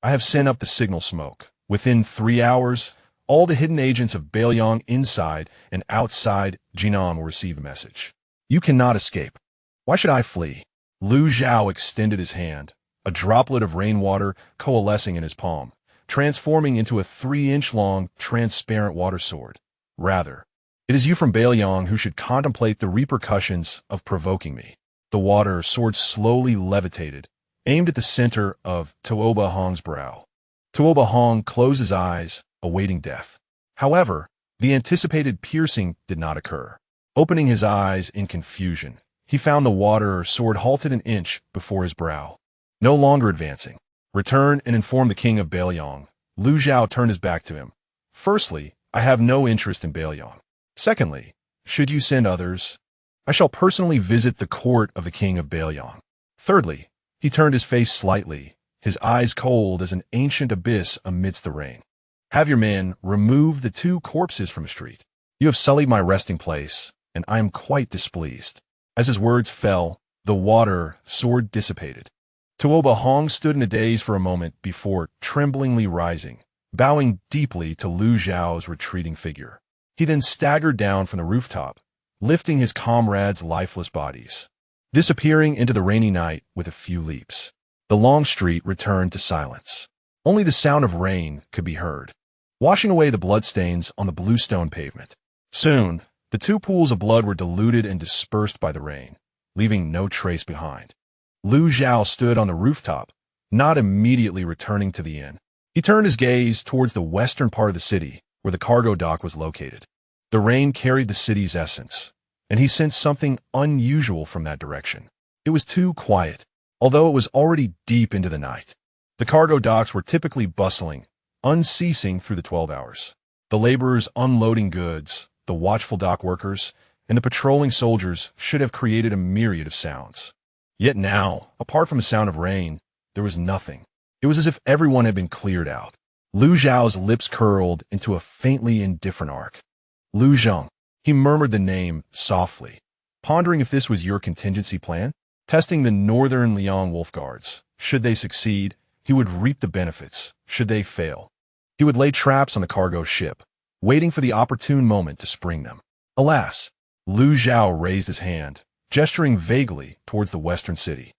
I have sent up the signal smoke. Within 3 hours, all the hidden agents of Bailiang inside and outside Jinan will receive a message. You cannot escape. Why should I flee?" Lu Zhao extended his hand, a droplet of rainwater coalescing in his palm, transforming into a 3-inch-long, transparent water sword. "Rather, it is you from Bailiang who should contemplate the repercussions of provoking me." The water sword slowly levitated, aimed at the center of Tuoba Hong's brow. Tuoba Hong closed his eyes, awaiting death. However, the anticipated piercing did not occur. Opening his eyes in confusion, he found the water sword halted an inch before his brow. No longer advancing. "Return and inform the king of Bailiang." Lu Zhao turned his back to him. "Firstly, I have no interest in Bailiang. Secondly, should you send others, I shall personally visit the court of the king of Bailiang. Thirdly," he turned his face slightly, his eyes cold as an ancient abyss amidst the rain, "have your men remove the 2 corpses from the street. You have sullied my resting place, and I am quite displeased." As his words fell, the water sword dissipated. Tuoba Hong stood in a daze for a moment before tremblingly rising, bowing deeply to Lu Zhao's retreating figure. He then staggered down from the rooftop, lifting his comrades' lifeless bodies, disappearing into the rainy night with a few leaps. The long street returned to silence. Only the sound of rain could be heard, washing away the bloodstains on the bluestone pavement. Soon, the 2 pools of blood were diluted and dispersed by the rain, leaving no trace behind. Lu Zhao stood on the rooftop, not immediately returning to the inn. He turned his gaze towards the western part of the city, where the cargo dock was located. The rain carried the city's essence, and he sensed something unusual from that direction. It was too quiet, although it was already deep into the night. The cargo docks were typically bustling, unceasing through the 12 hours. The laborers unloading goods, the watchful dock workers, and the patrolling soldiers should have created a myriad of sounds. Yet now, apart from the sound of rain, there was nothing. It was as if everyone had been cleared out. Lu Zhao's lips curled into a faintly indifferent arc. "Lu Zheng," he murmured the name softly, pondering if this was your contingency plan. Testing the northern Liang wolf guards. Should they succeed, he would reap the benefits. Should they fail, he would lay traps on the cargo ship, waiting for the opportune moment to spring them. Alas, Lu Zhao raised his hand, gesturing vaguely towards the western city.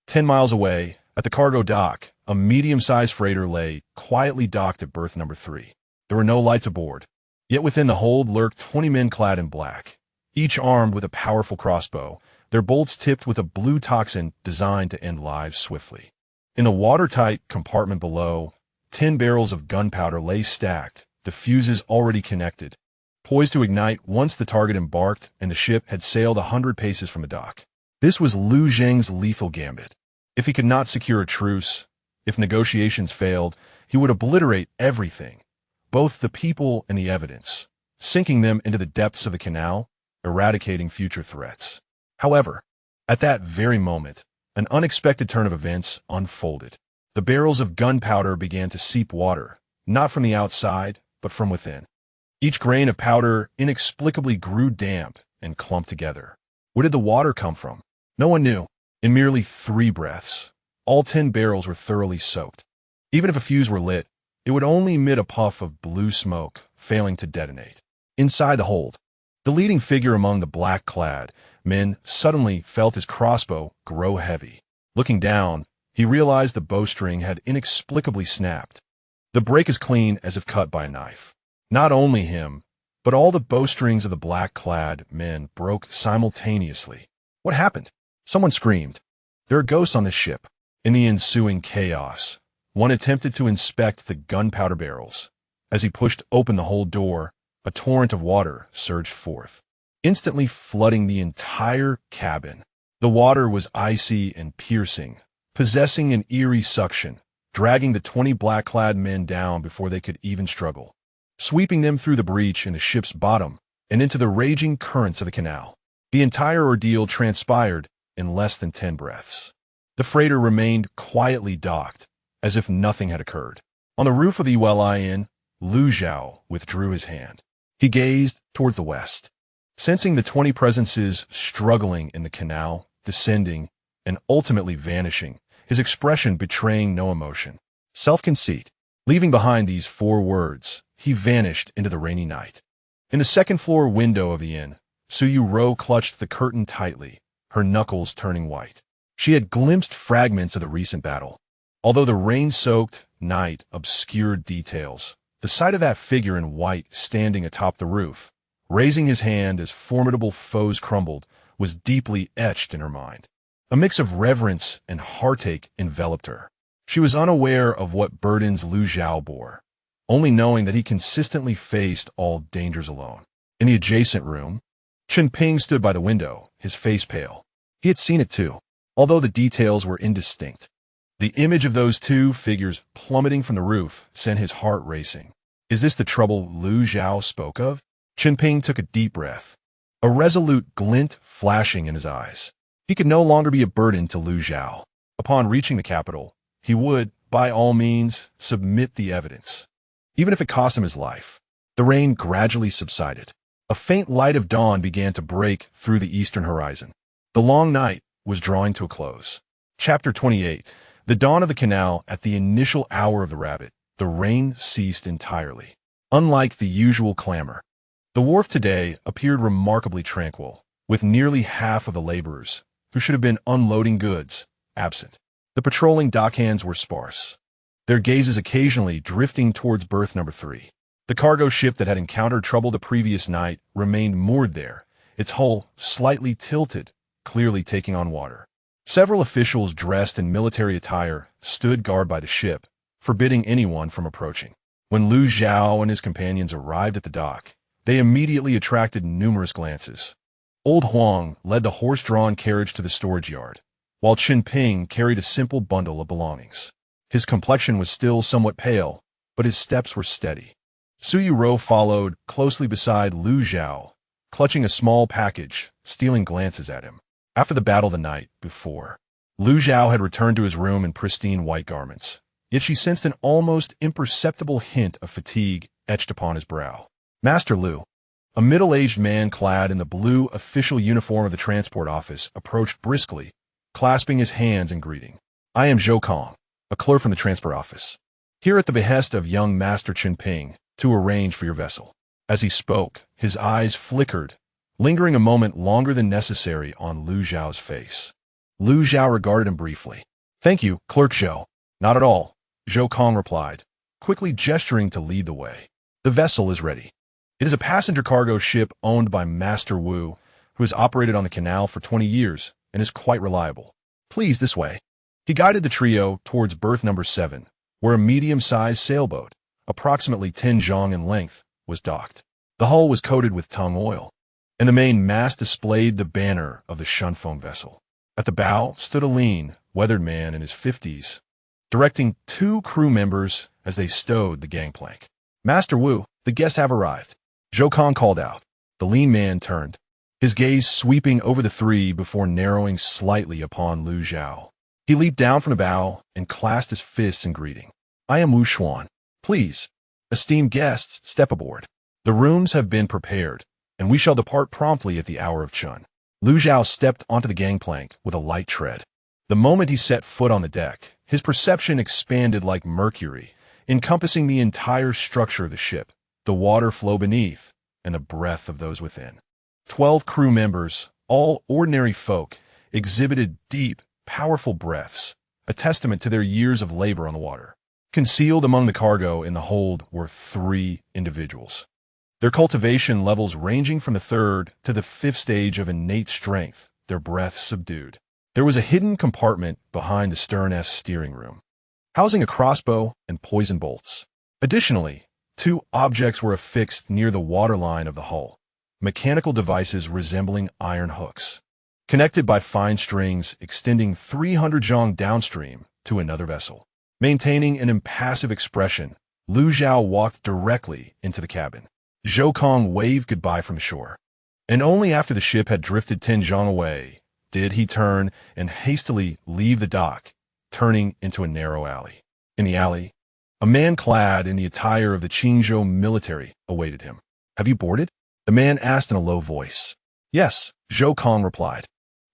10 miles away, at the cargo dock, a medium-sized freighter lay quietly docked at berth number 3. There were no lights aboard, yet within the hold lurked 20 men clad in black, each armed with a powerful crossbow, their bolts tipped with a blue toxin designed to end lives swiftly. In a watertight compartment below, 10 barrels of gunpowder lay stacked, the fuses already connected, poised to ignite once the target embarked and the ship had sailed 100 paces from the dock. This was Lu Zheng's lethal gambit. If he could not secure a truce, if negotiations failed, he would obliterate everything, both the people and the evidence, sinking them into the depths of the canal, eradicating future threats. However, at that very moment, an unexpected turn of events unfolded. The barrels of gunpowder began to seep water, not from the outside, but from within. Each grain of powder inexplicably grew damp and clumped together. Where did the water come from? No one knew. In merely 3 breaths, all 10 barrels were thoroughly soaked. Even if a fuse were lit, it would only emit a puff of blue smoke, failing to detonate. Inside the hold, the leading figure among the black-clad men suddenly felt his crossbow grow heavy. Looking down, he realized the bowstring had inexplicably snapped. The break as clean as if cut by a knife. Not only him, but all the bowstrings of the black-clad men broke simultaneously. What happened? Someone screamed. There are ghosts on this ship. In the ensuing chaos, one attempted to inspect the gunpowder barrels. As he pushed open the hold door, a torrent of water surged forth, instantly flooding the entire cabin. The water was icy and piercing, possessing an eerie suction, dragging the 20 black-clad men down before they could even struggle, sweeping them through the breach in the ship's bottom and into the raging currents of the canal. The entire ordeal transpired in less than 10 breaths. The freighter remained quietly docked, as if nothing had occurred. On the roof of the Inn, Lu Zhao withdrew his hand. He gazed towards the west, sensing the 20 presences struggling in the canal, descending, and ultimately vanishing, his expression betraying no emotion. Self-conceit. Leaving behind these 4 words, he vanished into the rainy night. In the second-floor window of the inn, Suyu Ro clutched the curtain tightly, her knuckles turning white. She had glimpsed fragments of the recent battle. Although the rain-soaked night obscured details, the sight of that figure in white standing atop the roof, raising his hand as formidable foes crumbled, was deeply etched in her mind. A mix of reverence and heartache enveloped her. She was unaware of what burdens Lu Zhao bore, only knowing that he consistently faced all dangers alone. In the adjacent room, Chen Ping stood by the window, his face pale. He had seen it too, although the details were indistinct. The image of those 2 figures plummeting from the roof sent his heart racing. Is this the trouble Lu Zhao spoke of? Chen Ping took a deep breath, a resolute glint flashing in his eyes. He could no longer be a burden to Lu Zhao. Upon reaching the capital, he would, by all means, submit the evidence, even if it cost him his life. The rain gradually subsided. A faint light of dawn began to break through the eastern horizon. The long night was drawing to a close. Chapter 28. The dawn of the canal. At the initial hour of the rabbit, the rain ceased entirely. Unlike the usual clamor, the wharf today appeared remarkably tranquil, with nearly half of the laborers, who should have been unloading goods, absent. The patrolling dockhands were sparse, their gazes occasionally drifting towards berth number 3. The cargo ship that had encountered trouble the previous night remained moored there, its hull slightly tilted, clearly taking on water. Several officials dressed in military attire stood guard by the ship, forbidding anyone from approaching. When Lu Zhao and his companions arrived at the dock, they immediately attracted numerous glances. Old Huang led the horse-drawn carriage to the storage yard, while Chen Ping carried a simple bundle of belongings. His complexion was still somewhat pale, but his steps were steady. Suyu Ro followed closely beside Lu Zhao, clutching a small package, stealing glances at him. After the battle the night before, Lu Zhao had returned to his room in pristine white garments, yet she sensed an almost imperceptible hint of fatigue etched upon his brow. Master Lu, a middle-aged man clad in the blue official uniform of the transport office, approached briskly, clasping his hands in greeting. I am Zhou Kong, a clerk from the transport office, here at the behest of young Master Chen Ping, to arrange for your vessel. As he spoke, his eyes flickered, lingering a moment longer than necessary on Lu Zhao's face. Lu Zhao regarded him briefly. Thank you, Clerk Zhou. Not at all, Zhou Kong replied, quickly gesturing to lead the way. The vessel is ready. It is a passenger cargo ship owned by Master Wu, who has operated on the canal for 20 years and is quite reliable. Please, this way. He guided the trio towards berth number 7, where a medium-sized sailboat, approximately 10 zhang in length, was docked. The hull was coated with tung oil, and the main mast displayed the banner of the Shunfeng vessel. At the bow stood a lean, weathered man in his 50s, directing 2 crew members as they stowed the gangplank. Master Wu, the guests have arrived. Zhou Kong called out. The lean man turned, his gaze sweeping over the three before narrowing slightly upon Lu Zhao. He leaped down from the bow and clasped his fists in greeting. I am Wu Xuan. Please, esteemed guests, step aboard. The rooms have been prepared, and we shall depart promptly at the hour of Chun. Lu Zhao stepped onto the gangplank with a light tread. The moment he set foot on the deck, his perception expanded like mercury, encompassing the entire structure of the ship, the water flow beneath, and the breath of those within. 12 crew members, all ordinary folk, exhibited deep, powerful breaths, a testament to their years of labor on the water. Concealed among the cargo in the hold were 3 individuals. Their cultivation levels ranging from the 3rd to the 5th stage of innate strength, their breaths subdued. There was a hidden compartment behind the stern-S steering room, housing a crossbow and poison bolts. Additionally, 2 objects were affixed near the waterline of the hull, mechanical devices resembling iron hooks, connected by fine strings extending 300 zhang downstream to another vessel. Maintaining an impassive expression, Lu Zhao walked directly into the cabin. Zhou Kong waved goodbye from the shore, and only after the ship had drifted 10 zhang away did he turn and hastily leave the dock, turning into a narrow alley. In the alley, a man clad in the attire of the Qingzhou military awaited him. Have you boarded? The man asked in a low voice. Yes, Zhou Kong replied.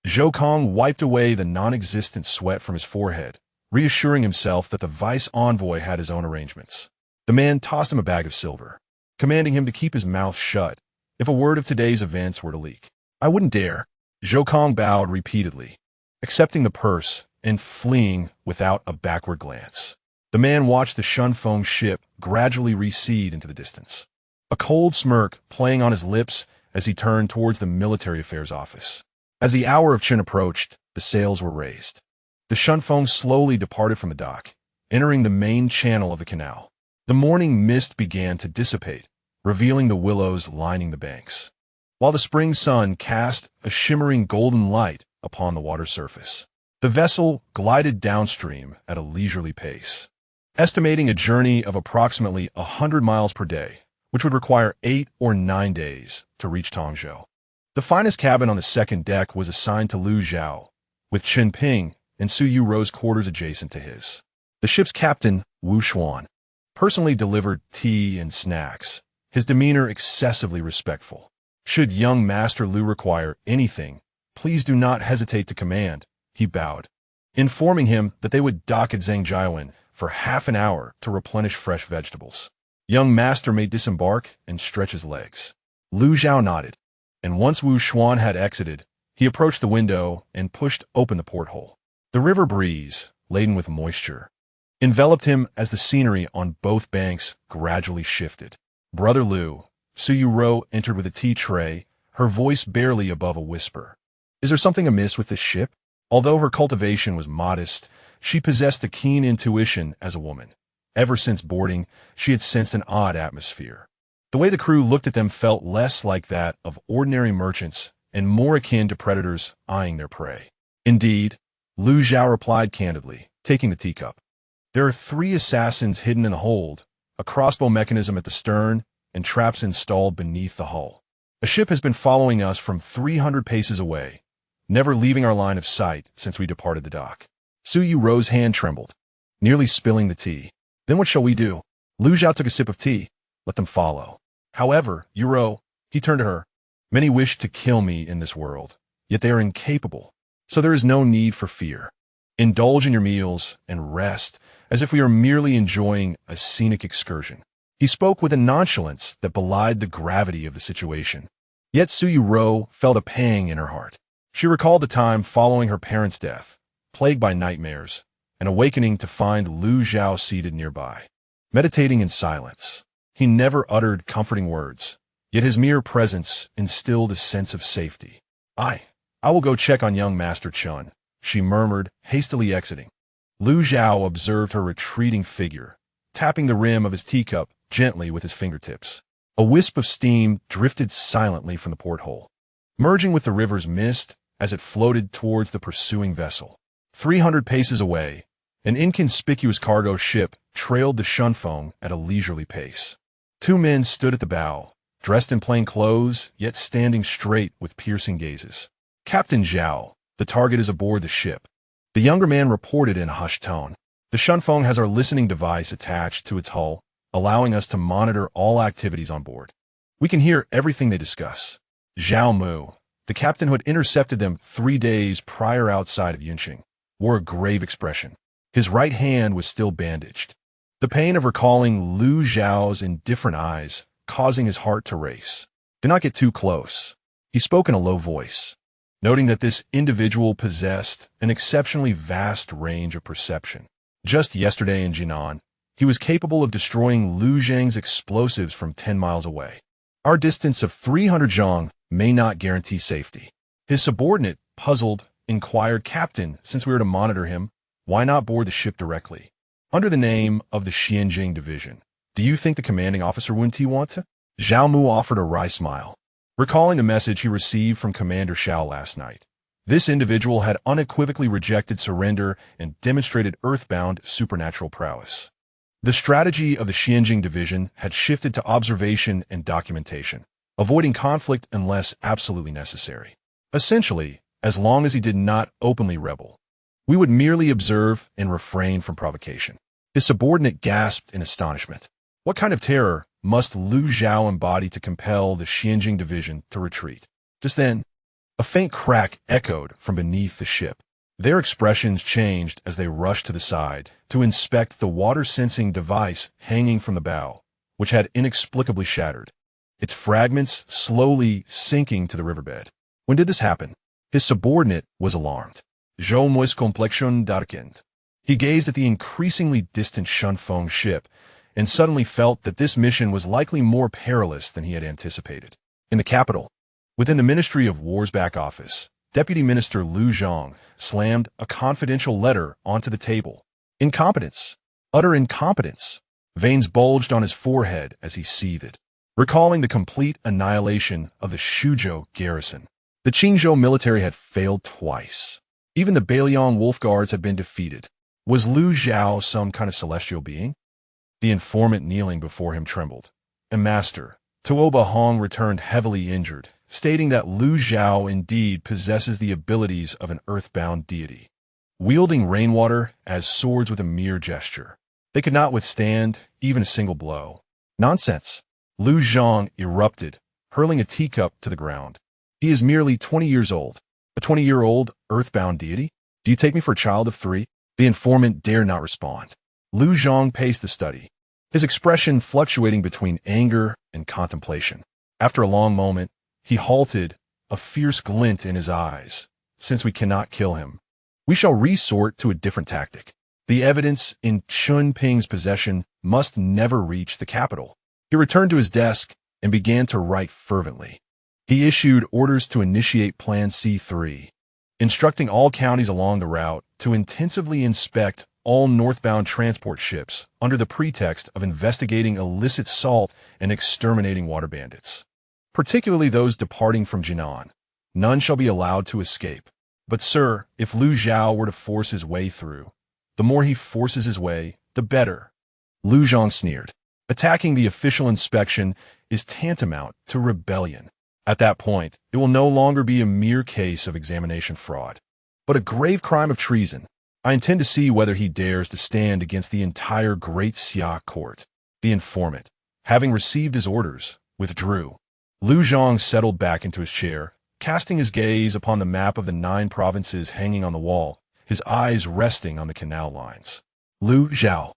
Zhou Kong wiped away the non-existent sweat from his forehead, reassuring himself that the vice envoy had his own arrangements. The man tossed him a bag of silver, commanding him to keep his mouth shut if a word of today's events were to leak. I wouldn't dare. Zhou Kong bowed repeatedly, accepting the purse and fleeing without a backward glance. The man watched the Shunfeng ship gradually recede into the distance, a cold smirk playing on his lips as he turned towards the military affairs office. As the hour of Qin approached, the sails were raised. The Shunfeng slowly departed from the dock, entering the main channel of the canal. The morning mist began to dissipate, revealing the willows lining the banks, while the spring sun cast a shimmering golden light upon the water surface. The vessel glided downstream at a leisurely pace, estimating a journey of approximately 100 miles per day, which would require 8 or 9 days to reach Tongzhou. The finest cabin on the second deck was assigned to Lu Zhao, with Chen Ping and Su Yuro's quarters adjacent to his. The ship's captain, Wu Xuan, personally delivered tea and snacks, his demeanor excessively respectful. Should young Master Lu require anything, please do not hesitate to command, he bowed, informing him that they would dock at Zhangjiawen for half an hour to replenish fresh vegetables. Young Master may disembark and stretch his legs. Lu Zhao nodded, and once Wu Xuan had exited, he approached the window and pushed open the porthole. The river breeze, laden with moisture, enveloped him as the scenery on both banks gradually shifted. Brother Lu, Su Yuro entered with a tea tray, her voice barely above a whisper. Is there something amiss with this ship? Although her cultivation was modest, she possessed a keen intuition as a woman. Ever since boarding, she had sensed an odd atmosphere. The way the crew looked at them felt less like that of ordinary merchants and more akin to predators eyeing their prey. Indeed, Lu Zhao replied candidly, taking the teacup. There are 3 assassins hidden in the hold, a crossbow mechanism at the stern, and traps installed beneath the hull. A ship has been following us from 300 paces away, never leaving our line of sight since we departed the dock. Su Yuro's hand trembled, nearly spilling the tea. Then what shall we do? Lu Zhao took a sip of tea. Let them follow. However, Yuro, he turned to her, many wish to kill me in this world, yet they are incapable, so there is no need for fear. Indulge in your meals and rest as if we are merely enjoying a scenic excursion. He spoke with a nonchalance that belied the gravity of the situation. Yet Su Yuro felt a pang in her heart. She recalled the time following her parents' death, plagued by nightmares, and awakening to find Lu Zhao seated nearby, meditating in silence. He never uttered comforting words, yet his mere presence instilled a sense of safety. I will go check on young Master Chun, she murmured, hastily exiting. Lu Zhao observed her retreating figure, tapping the rim of his teacup gently with his fingertips. A wisp of steam drifted silently from the porthole, merging with the river's mist as it floated towards the pursuing vessel. 300 paces away, an inconspicuous cargo ship trailed the Shunfeng at a leisurely pace. 2 men stood at the bow, dressed in plain clothes, yet standing straight with piercing gazes. Captain Zhao, the target is aboard the ship. The younger man reported in a hushed tone. The Shunfeng has our listening device attached to its hull, allowing us to monitor all activities on board. We can hear everything they discuss. Zhao Mu, the captain who had intercepted them 3 days prior outside of Yunqing, wore a grave expression. His right hand was still bandaged. The pain of recalling Lu Zhao's indifferent eyes causing his heart to race. Do not get too close. He spoke in a low voice, noting that this individual possessed an exceptionally vast range of perception. Just yesterday in Jinan, he was capable of destroying Lu Zhang's explosives from 10 miles away. Our distance of 300 zhang may not guarantee safety. His subordinate, puzzled, inquired, Captain, since we are to monitor him, why not board the ship directly? Under the name of the Xianjing Division, do you think the commanding officer wouldn't want to? Zhao Mu offered a wry smile, recalling the message he received from Commander Xiao last night. This individual had unequivocally rejected surrender and demonstrated earthbound supernatural prowess. The strategy of the Xianjing Division had shifted to observation and documentation, avoiding conflict unless absolutely necessary. Essentially, as long as he did not openly rebel, we would merely observe and refrain from provocation. His subordinate gasped in astonishment. What kind of terror must Lu Zhao embody to compel the Xianjing Division to retreat? Just then, a faint crack echoed from beneath the ship. Their expressions changed as they rushed to the side to inspect the water-sensing device hanging from the bow, which had inexplicably shattered, its fragments slowly sinking to the riverbed. When did this happen? His subordinate was alarmed. Zhou Mui's complexion darkened. He gazed at the increasingly distant Shunfeng ship and suddenly felt that this mission was likely more perilous than he had anticipated. In the capital, within the Ministry of War's back office, Deputy Minister Lu Zhang slammed a confidential letter onto the table. Incompetence. Utter incompetence. Veins bulged on his forehead as he seethed, recalling the complete annihilation of the Shuzhou garrison. The Qingzhou military had failed twice. Even the Bailiang Wolf Guards had been defeated. Was Lu Zhao some kind of celestial being? The informant kneeling before him trembled. And Master, Tuoba Hong returned heavily injured, stating that Lu Zhao indeed possesses the abilities of an earthbound deity, wielding rainwater as swords with a mere gesture. They could not withstand even a single blow. Nonsense. Lu Zhang erupted, hurling a teacup to the ground. He is merely 20 years old. A 20-year-old earthbound deity? Do you take me for a child of 3? The informant dared not respond. Lu Zhang paced the study, his expression fluctuating between anger and contemplation. After a long moment, he halted, a fierce glint in his eyes. Since we cannot kill him, we shall resort to a different tactic. The evidence in Chun Ping's possession must never reach the capital. He returned to his desk and began to write fervently. He issued orders to initiate Plan C3, instructing all counties along the route to intensively inspect all northbound transport ships under the pretext of investigating illicit salt and exterminating water bandits, particularly those departing from Jinan. None shall be allowed to escape. But sir, if Lu Zhao were to force his way through, the more he forces his way, the better. Lu Zhang sneered. Attacking the official inspection is tantamount to rebellion. At that point, it will no longer be a mere case of examination fraud, but a grave crime of treason. I intend to see whether he dares to stand against the entire Great Xia court. The informant, having received his orders, withdrew. Lu Zhang settled back into his chair, casting his gaze upon the map of the 9 provinces hanging on the wall, his eyes resting on the canal lines. Lu Zhao.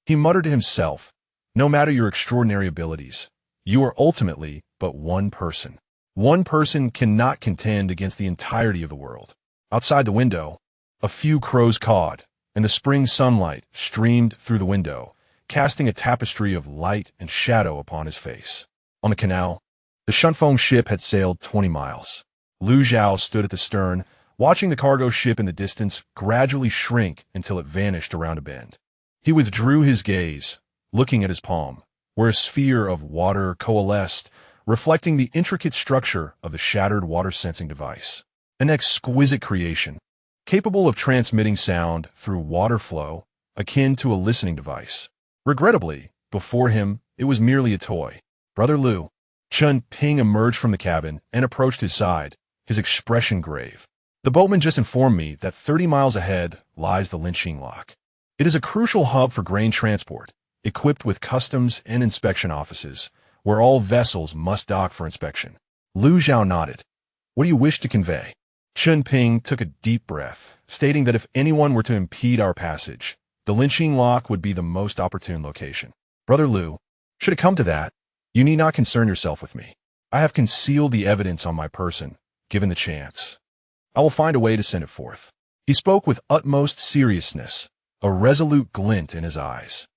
He muttered to himself, no matter your extraordinary abilities, you are ultimately but one person. One person cannot contend against the entirety of the world. Outside the window, a few crows cawed, and the spring sunlight streamed through the window, casting a tapestry of light and shadow upon his face. On the canal, the Shunfeng ship had sailed 20 miles. Lu Zhao stood at the stern, watching the cargo ship in the distance gradually shrink until it vanished around a bend. He withdrew his gaze, looking at his palm, where a sphere of water coalesced, reflecting the intricate structure of the shattered water-sensing device. An exquisite creation, capable of transmitting sound through water flow, akin to a listening device. Regrettably, before him, it was merely a toy. Brother Lu, Chun Ping emerged from the cabin and approached his side, his expression grave. The boatman just informed me that 30 miles ahead lies the Linqing Lock. It is a crucial hub for grain transport, equipped with customs and inspection offices, where all vessels must dock for inspection. Lu Zhao nodded. What do you wish to convey? Chun Ping took a deep breath, stating that if anyone were to impede our passage, the Linqing Lock would be the most opportune location. Brother Lu, should it come to that, you need not concern yourself with me. I have concealed the evidence on my person, given the chance. I will find a way to send it forth. He spoke with utmost seriousness, a resolute glint in his eyes.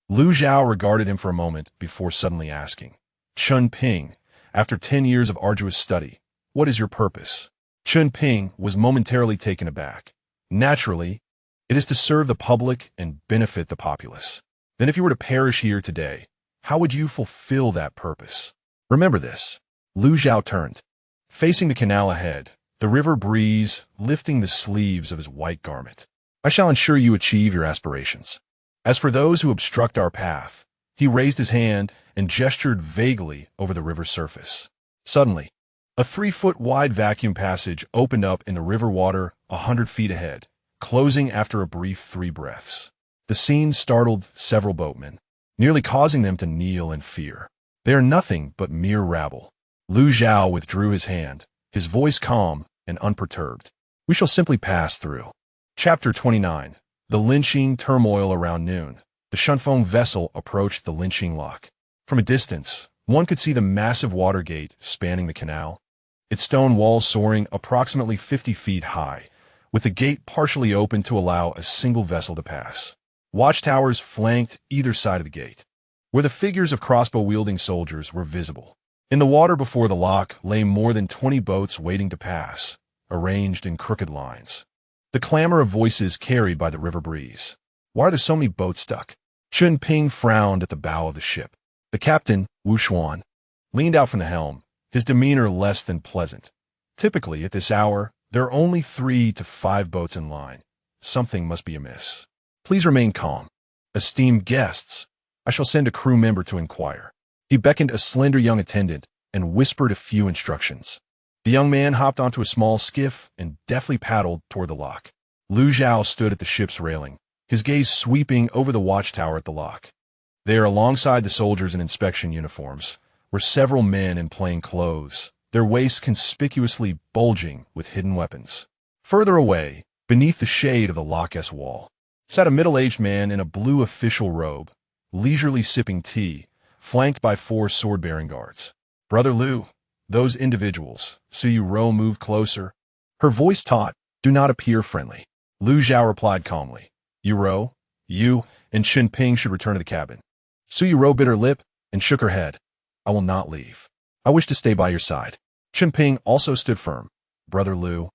Lu Zhao regarded him for a moment before suddenly asking, Chun Ping, after 10 years of arduous study, what is your purpose? Chun Ping was momentarily taken aback. Naturally, it is to serve the public and benefit the populace. Then if you were to perish here today, how would you fulfill that purpose? Remember this. Lu Zhao turned, facing the canal ahead, the river breeze lifting the sleeves of his white garment. I shall ensure you achieve your aspirations. As for those who obstruct our path, he raised his hand and gestured vaguely over the river's surface. Suddenly, a 3-foot-wide vacuum passage opened up in the river water 100 feet ahead, closing after a brief 3 breaths. The scene startled several boatmen, nearly causing them to kneel in fear. They are nothing but mere rabble. Lu Zhao withdrew his hand, his voice calm and unperturbed. We shall simply pass through. Chapter 29. The Linqing turmoil around noon. The Shunfeng vessel approached the Linqing Lock. From a distance, one could see the massive water gate spanning the canal, its stone walls soaring approximately 50 feet high, with the gate partially open to allow a single vessel to pass. Watchtowers flanked either side of the gate, where the figures of crossbow-wielding soldiers were visible. In the water before the lock lay more than 20 boats waiting to pass, arranged in crooked lines. The clamor of voices carried by the river breeze. Why are there so many boats stuck? Chun Ping frowned at the bow of the ship. The captain, Wu Xuan, leaned out from the helm, his demeanor less than pleasant. Typically, at this hour, there are only 3 to 5 boats in line. Something must be amiss. Please remain calm. Esteemed guests, I shall send a crew member to inquire. He beckoned a slender young attendant and whispered a few instructions. The young man hopped onto a small skiff and deftly paddled toward the lock. Lu Zhao stood at the ship's railing, his gaze sweeping over the watchtower at the lock. There, alongside the soldiers in inspection uniforms, were several men in plain clothes, their waists conspicuously bulging with hidden weapons. Further away, beneath the shade of the lock's wall, sat a middle-aged man in a blue official robe, leisurely sipping tea, flanked by 4 sword-bearing guards. Brother Lu, those individuals, so you row moved closer. Her voice taut, do not appear friendly. Lu Zhao replied calmly. You row, you and Chun Ping should return to the cabin. Su Yuro bit her lip and shook her head. I will not leave. I wish to stay by your side. Chun Ping also stood firm. Brother Lu,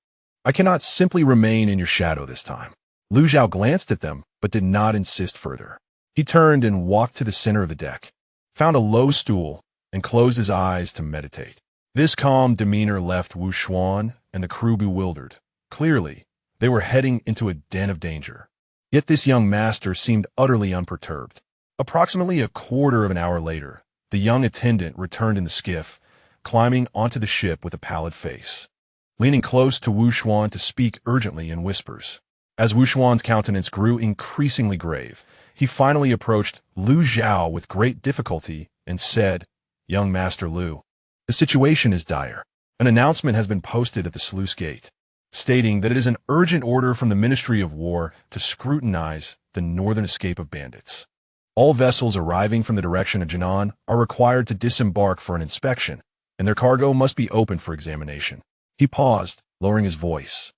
I cannot simply remain in your shadow this time. Lu Zhao glanced at them, but did not insist further. He turned and walked to the center of the deck, found a low stool, and closed his eyes to meditate. This calm demeanor left Wu Xuan and the crew bewildered. Clearly, they were heading into a den of danger. Yet this young master seemed utterly unperturbed. Approximately a quarter of an hour later, the young attendant returned in the skiff, climbing onto the ship with a pallid face, leaning close to Wu Xuan to speak urgently in whispers. As Wu Xuan's countenance grew increasingly grave, he finally approached Lu Zhao with great difficulty and said, Young Master Lu, the situation is dire. An announcement has been posted at the sluice gate, stating that it is an urgent order from the Ministry of War to scrutinize the northern escape of bandits. All vessels arriving from the direction of Jinan are required to disembark for an inspection, and their cargo must be opened for examination. He paused, lowering his voice.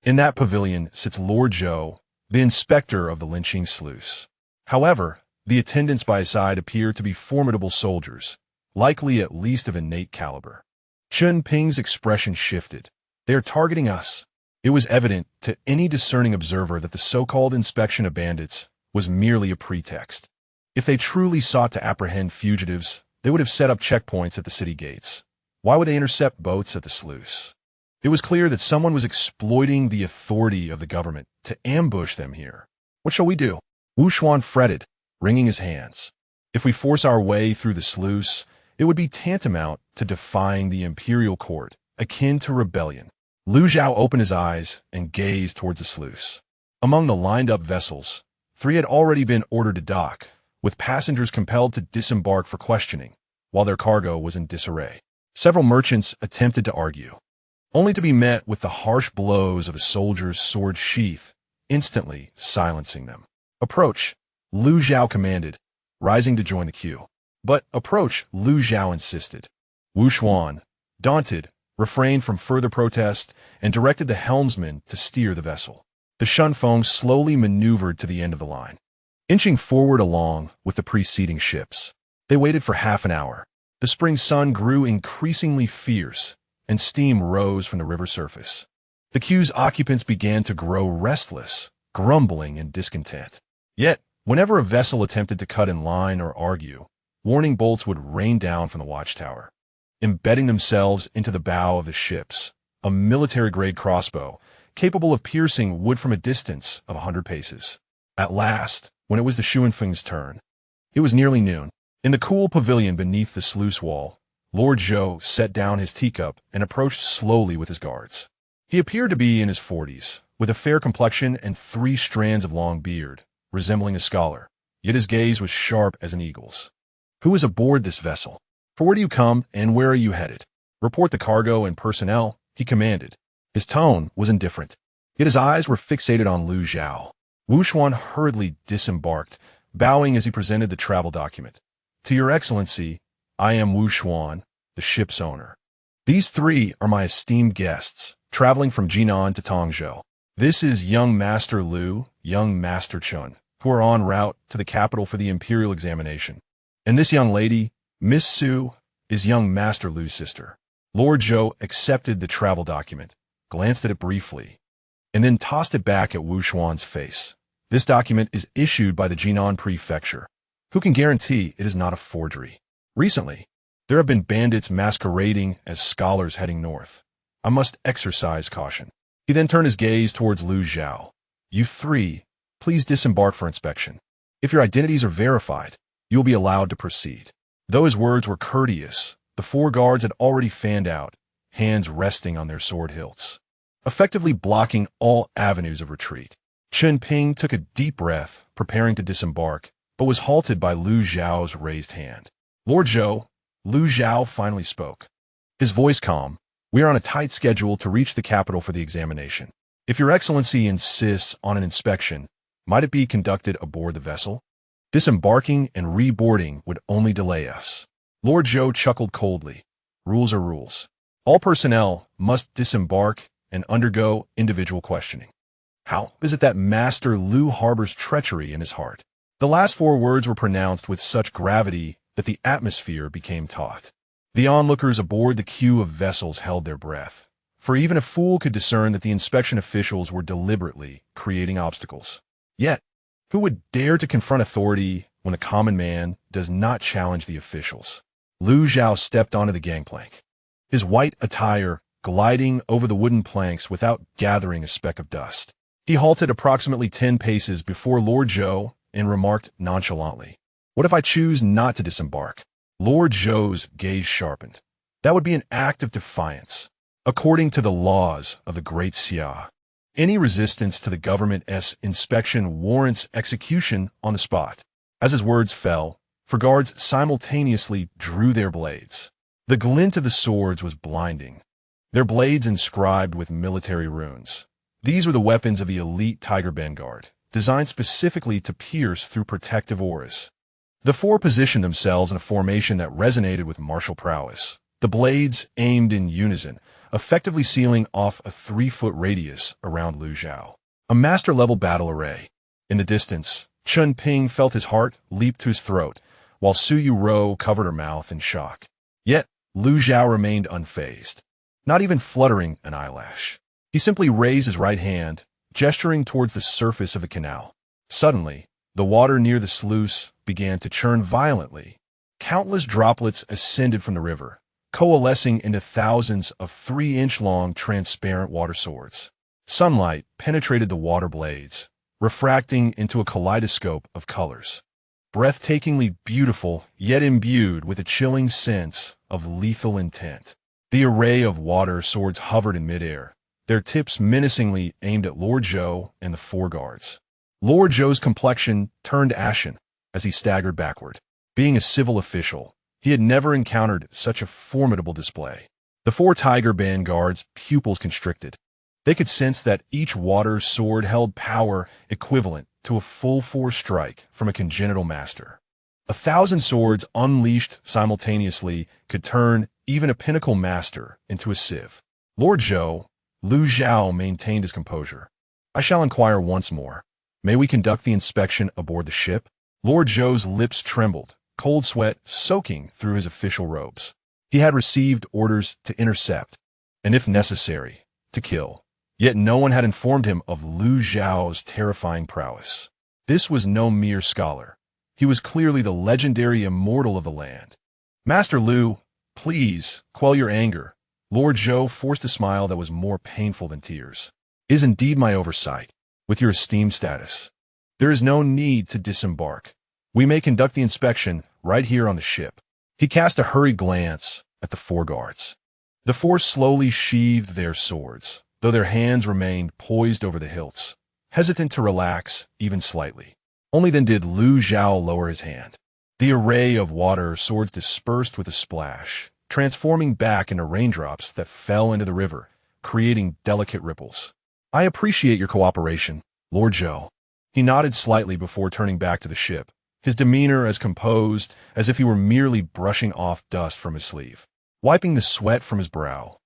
In that pavilion sits Lord Zhou, the inspector of the Linqing sluice. However, the attendants by his side appear to be formidable soldiers, likely at least of innate caliber. Chun Ping's expression shifted. They are targeting us. It was evident to any discerning observer that the so-called inspection of bandits was merely a pretext. If they truly sought to apprehend fugitives, they would have set up checkpoints at the city gates. Why would they intercept boats at the sluice? It was clear that someone was exploiting the authority of the government to ambush them here. What shall we do? Wu Xuan fretted, wringing his hands. If we force our way through the sluice, It would be tantamount to defying the imperial court, akin to rebellion. Lu Zhao opened his eyes and gazed towards the sluice. Among the lined-up vessels, 3 had already been ordered to dock, with passengers compelled to disembark for questioning, while their cargo was in disarray. Several merchants attempted to argue, only to be met with the harsh blows of a soldier's sword sheath, instantly silencing them. "Approach," Lu Zhao commanded, rising to join the queue. "But approach," Lu Zhao insisted. Wu Xuan, daunted, refrained from further protest and directed the helmsman to steer the vessel. The Shunfeng slowly maneuvered to the end of the line, inching forward along with the preceding ships. They waited for half an hour. The spring sun grew increasingly fierce, and steam rose from the river surface. The queue's occupants began to grow restless, grumbling in discontent. Yet, whenever a vessel attempted to cut in line or argue, warning bolts would rain down from the watchtower, embedding themselves into the bow of the ships, a military-grade crossbow, capable of piercing wood from a distance of 100 paces. At last, when it was the Xuanfeng's turn, it was nearly noon. In the cool pavilion beneath the sluice wall, Lord Zhou set down his teacup and approached slowly with his guards. He appeared to be in his 40s, with a fair complexion and 3 strands of long beard, resembling a scholar, yet his gaze was sharp as an eagle's. "Who is aboard this vessel? For where do you come, and where are you headed? Report the cargo and personnel," he commanded. His tone was indifferent, yet his eyes were fixated on Lu Zhao. Wu Xuan hurriedly disembarked, bowing as he presented the travel document. "To your excellency, I am Wu Xuan, the ship's owner. These 3 are my esteemed guests, traveling from Jinan to Tongzhou. This is young Master Lu, young Master Chun, who are en route to the capital for the imperial examination. And this young lady, Miss Su, is young Master Lu's sister." Lord Zhou accepted the travel document, glanced at it briefly, and then tossed it back at Wu Xuan's face. "This document is issued by the Jinan Prefecture. Who can guarantee it is not a forgery? Recently, there have been bandits masquerading as scholars heading north. I must exercise caution." He then turned his gaze towards Lu Zhao. "You 3, please disembark for inspection. If your identities are verified, you will be allowed to proceed." Though his words were courteous, the 4 guards had already fanned out, hands resting on their sword hilts, effectively blocking all avenues of retreat. Chen Ping took a deep breath, preparing to disembark, but was halted by Lu Zhao's raised hand. "Lord Zhou," Lu Zhao finally spoke, his voice calm, "we are on a tight schedule to reach the capital for the examination. If your excellency insists on an inspection, might it be conducted aboard the vessel? Disembarking and reboarding would only delay us." Lord Zhou chuckled coldly. "Rules are rules. All personnel must disembark and undergo individual questioning. How is it that Master Lu harbors treachery in his heart?" The last 4 words were pronounced with such gravity that the atmosphere became taut. The onlookers aboard the queue of vessels held their breath, for even a fool could discern that the inspection officials were deliberately creating obstacles. Yet, who would dare to confront authority when the common man does not challenge the officials? Lu Zhao stepped onto the gangplank, his white attire gliding over the wooden planks without gathering a speck of dust. He halted approximately 10 paces before Lord Zhou and remarked nonchalantly, "What if I choose not to disembark?" Lord Zhou's gaze sharpened. "That would be an act of defiance. According to the laws of the Great Xia, any resistance to the government's inspection warrants execution on the spot." As his words fell, 4 guards simultaneously drew their blades. The glint of the swords was blinding, their blades inscribed with military runes. These were the weapons of the elite Tiger Vanguard, designed specifically to pierce through protective auras. The 4 positioned themselves in a formation that resonated with martial prowess. The blades aimed in unison, effectively sealing off a 3-foot radius around Lu Zhao. A master-level battle array. In the distance, Chen Ping felt his heart leap to his throat, while Su Yuro covered her mouth in shock. Yet, Lu Zhao remained unfazed, not even fluttering an eyelash. He simply raised his right hand, gesturing towards the surface of the canal. Suddenly, the water near the sluice began to churn violently. Countless droplets ascended from the river, coalescing into thousands of 3-inch-long transparent water swords. Sunlight penetrated the water blades, refracting into a kaleidoscope of colors. breathtakingly beautiful, yet imbued with a chilling sense of lethal intent. The array of water swords hovered in midair, their tips menacingly aimed at Lord Zhou and the four guards. Lord Zhou's complexion turned ashen as he staggered backward. Being a civil official, he had never encountered such a formidable display. The four Tiger Band guards' pupils constricted. They could sense that each water sword held power equivalent to a full-force strike from a congenital master. 1,000 swords unleashed simultaneously could turn even a pinnacle master into a sieve. Lord Zhou, Lu Zhao maintained his composure. I shall inquire once more. May we conduct the inspection aboard the ship? Lord Zhou's lips trembled, cold sweat soaking through his official robes. He had received orders to intercept, and if necessary, to kill. Yet no one had informed him of Lu Zhao's terrifying prowess. This was no mere scholar. He was clearly the legendary immortal of the land. Master Lu, please, quell your anger. Lord Zhou forced a smile that was more painful than tears. It is indeed my oversight, with your esteemed status. There is no need to disembark. We may conduct the inspection right here on the ship. He cast a hurried glance at the four guards. The four slowly sheathed their swords, though their hands remained poised over the hilts, hesitant to relax even slightly. Only then did Lu Zhao lower his hand. The array of water swords dispersed with a splash, transforming back into raindrops that fell into the river, creating delicate ripples. I appreciate your cooperation, Lord Zhou. He nodded slightly before turning back to the ship, his demeanor as composed as if he were merely brushing off dust from his sleeve. Wiping the sweat from his brow,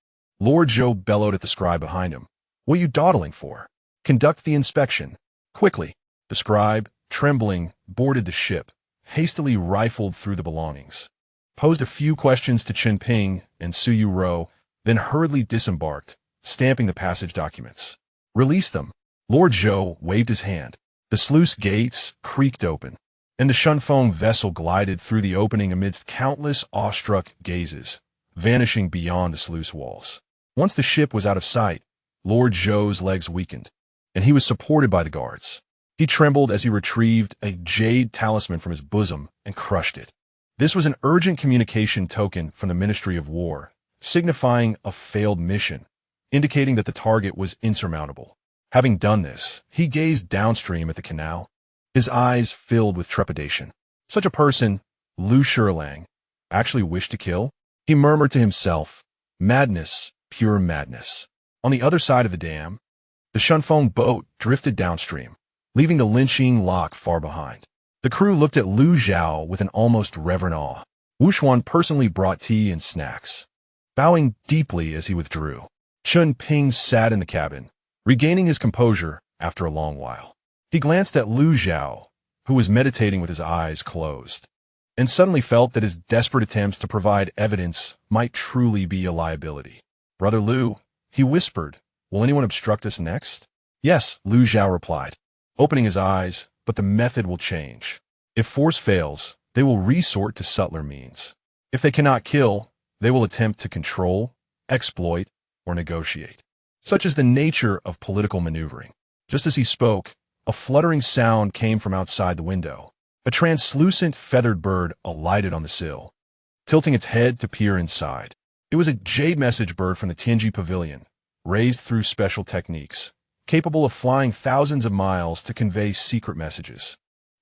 Lord Zhou bellowed at the scribe behind him. What are you dawdling for? Conduct the inspection. Quickly. The scribe, trembling, boarded the ship, hastily rifled through the belongings, posed a few questions to Chen Ping and Su Yu Rou, then hurriedly disembarked, stamping the passage documents. Release them. Lord Zhou waved his hand. The sluice gates creaked open, and the Shunfeng vessel glided through the opening amidst countless awestruck gazes, vanishing beyond the sluice walls. Once the ship was out of sight, Lord Zhou's legs weakened, and he was supported by the guards. He trembled as he retrieved a jade talisman from his bosom and crushed it. This was an urgent communication token from the Ministry of War, signifying a failed mission, indicating that the target was insurmountable. Having done this, he gazed downstream at the canal, his eyes filled with trepidation. Such a person, Lu Shilang, actually wished to kill? He murmured to himself, madness, pure madness. On the other side of the dam, the Shunfeng boat drifted downstream, leaving the Linxing lock far behind. The crew looked at Lu Zhao with an almost reverent awe. Wu Xuan personally brought tea and snacks, bowing deeply as he withdrew. Chen Ping sat in the cabin, regaining his composure after a long while. He glanced at Lu Zhao, who was meditating with his eyes closed, and suddenly felt that his desperate attempts to provide evidence might truly be a liability. Brother Lu, he whispered, will anyone obstruct us next? Yes, Lu Zhao replied, opening his eyes, but the method will change. If force fails, they will resort to subtler means. If they cannot kill, they will attempt to control, exploit, or negotiate. Such is the nature of political maneuvering. Just as he spoke, a fluttering sound came from outside the window. A translucent feathered bird alighted on the sill, tilting its head to peer inside. It was a jade message bird from the Tianji Pavilion, raised through special techniques, capable of flying thousands of miles to convey secret messages.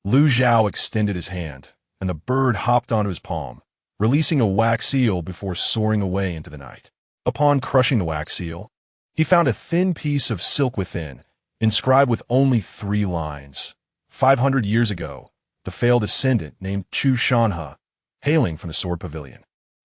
Lu Zhao extended his hand, and the bird hopped onto his palm, releasing a wax seal before soaring away into the night. Upon crushing the wax seal, he found a thin piece of silk within, inscribed with only 3 lines. 500 years ago, the failed ascendant named Chu Shanhe, hailing from the Sword Pavilion.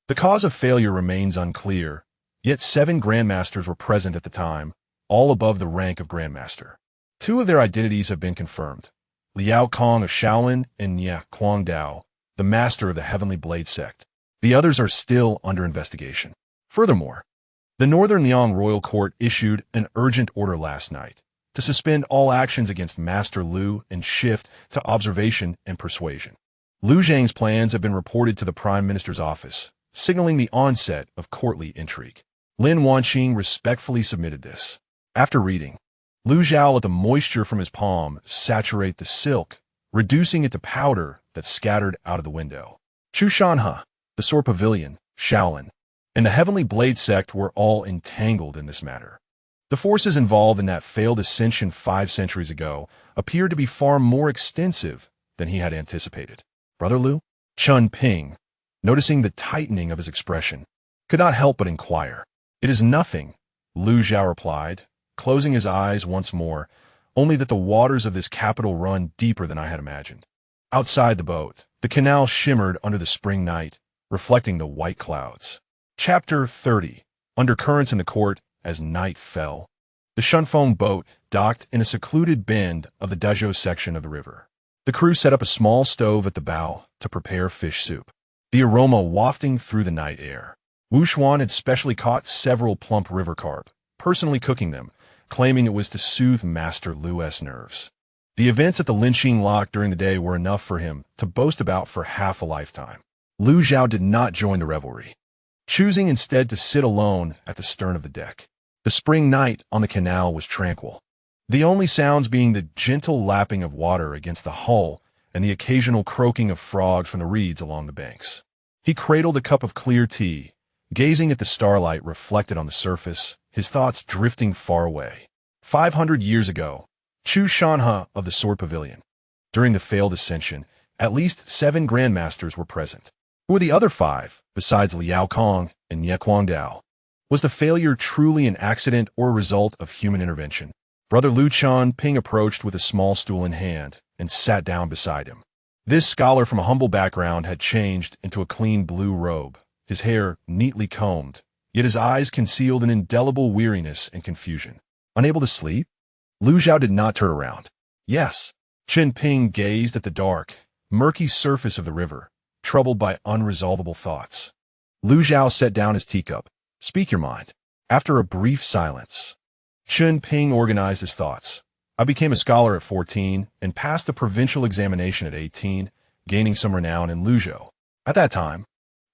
The cause of failure remains unclear, yet 7 grandmasters were present at the time, all above the rank of grandmaster. 2 of their identities have been confirmed, Liao Kong of Shaolin and Nye Guangdao, the master of the Heavenly Blade sect. The others are still under investigation. Furthermore, the Northern Liang Royal Court issued an urgent order last night to suspend all actions against Master Lu and shift to observation and persuasion. Lu Zhang's plans have been reported to the Prime Minister's office, signaling the onset of courtly intrigue. Lin Wanqing respectfully submitted this. After reading, Lu Zhao let the moisture from his palm saturate the silk, reducing it to powder that scattered out of the window. Chu Shanhe, the Sword Pavilion, Shaolin, and the Heavenly Blade sect were all entangled in this matter. The forces involved in that failed ascension 5 centuries ago appeared to be far more extensive than he had anticipated. Brother Liu? Chun Ping, noticing the tightening of his expression, could not help but inquire. It is nothing, Liu Zhao replied, closing his eyes once more, only that the waters of this capital run deeper than I had imagined. Outside the boat, the canal shimmered under the spring night, reflecting the white clouds. Chapter 30. Undercurrents in the court as night fell. The Shunfeng boat docked in a secluded bend of the Dezhou section of the river. The crew set up a small stove at the bow to prepare fish soup, the aroma wafting through the night air. Wu Xuan had specially caught several plump river carp, personally cooking them, claiming it was to soothe Master Lu's nerves. The events at the Linxing Lock during the day were enough for him to boast about for half a lifetime. Liu Zhao did not join the revelry, choosing instead to sit alone at the stern of the deck. The spring night on the canal was tranquil, the only sounds being the gentle lapping of water against the hull and the occasional croaking of frogs from the reeds along the banks. He cradled a cup of clear tea, gazing at the starlight reflected on the surface, his thoughts drifting far away. 500 years ago, Chu Shanhe of the Sword Pavilion. During the failed ascension, at least 7 grandmasters were present. Who were the other 5, besides Liao Kong and Ye Guangdao? Was the failure truly an accident or a result of human intervention? Brother Liu Chun Ping approached with a small stool in hand and sat down beside him. This scholar from a humble background had changed into a clean blue robe, his hair neatly combed, yet his eyes concealed an indelible weariness and confusion. Unable to sleep? Liu Zhao did not turn around. Yes. Chen Ping gazed at the dark, murky surface of the river, troubled by unresolvable thoughts. Liu Zhao set down his teacup. Speak your mind. After a brief silence, Chen Ping organized his thoughts. I became a scholar at 14 and passed the provincial examination at 18, gaining some renown in Luzhou. At that time,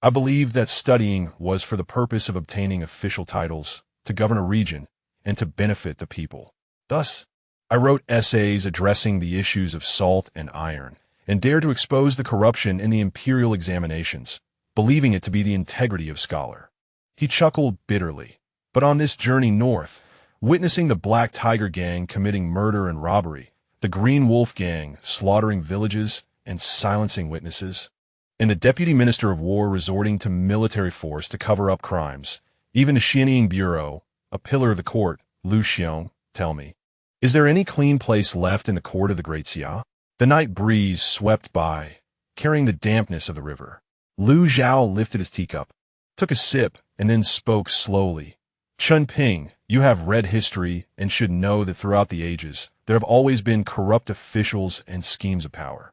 I believed that studying was for the purpose of obtaining official titles, to govern a region, and to benefit the people. Thus, I wrote essays addressing the issues of salt and iron, and dared to expose the corruption in the imperial examinations, believing it to be the integrity of scholar. He chuckled bitterly. But on this journey north, witnessing the Black Tiger Gang committing murder and robbery, the Green Wolf Gang slaughtering villages and silencing witnesses, and the Deputy Minister of War resorting to military force to cover up crimes, even the Xianying Bureau, a pillar of the court, Lu Xiong, tell me, is there any clean place left in the court of the Great Xia? The night breeze swept by, carrying the dampness of the river. Liu Zhao lifted his teacup, took a sip, and then spoke slowly. Chen Ping, you have read history and should know that throughout the ages, there have always been corrupt officials and schemes of power.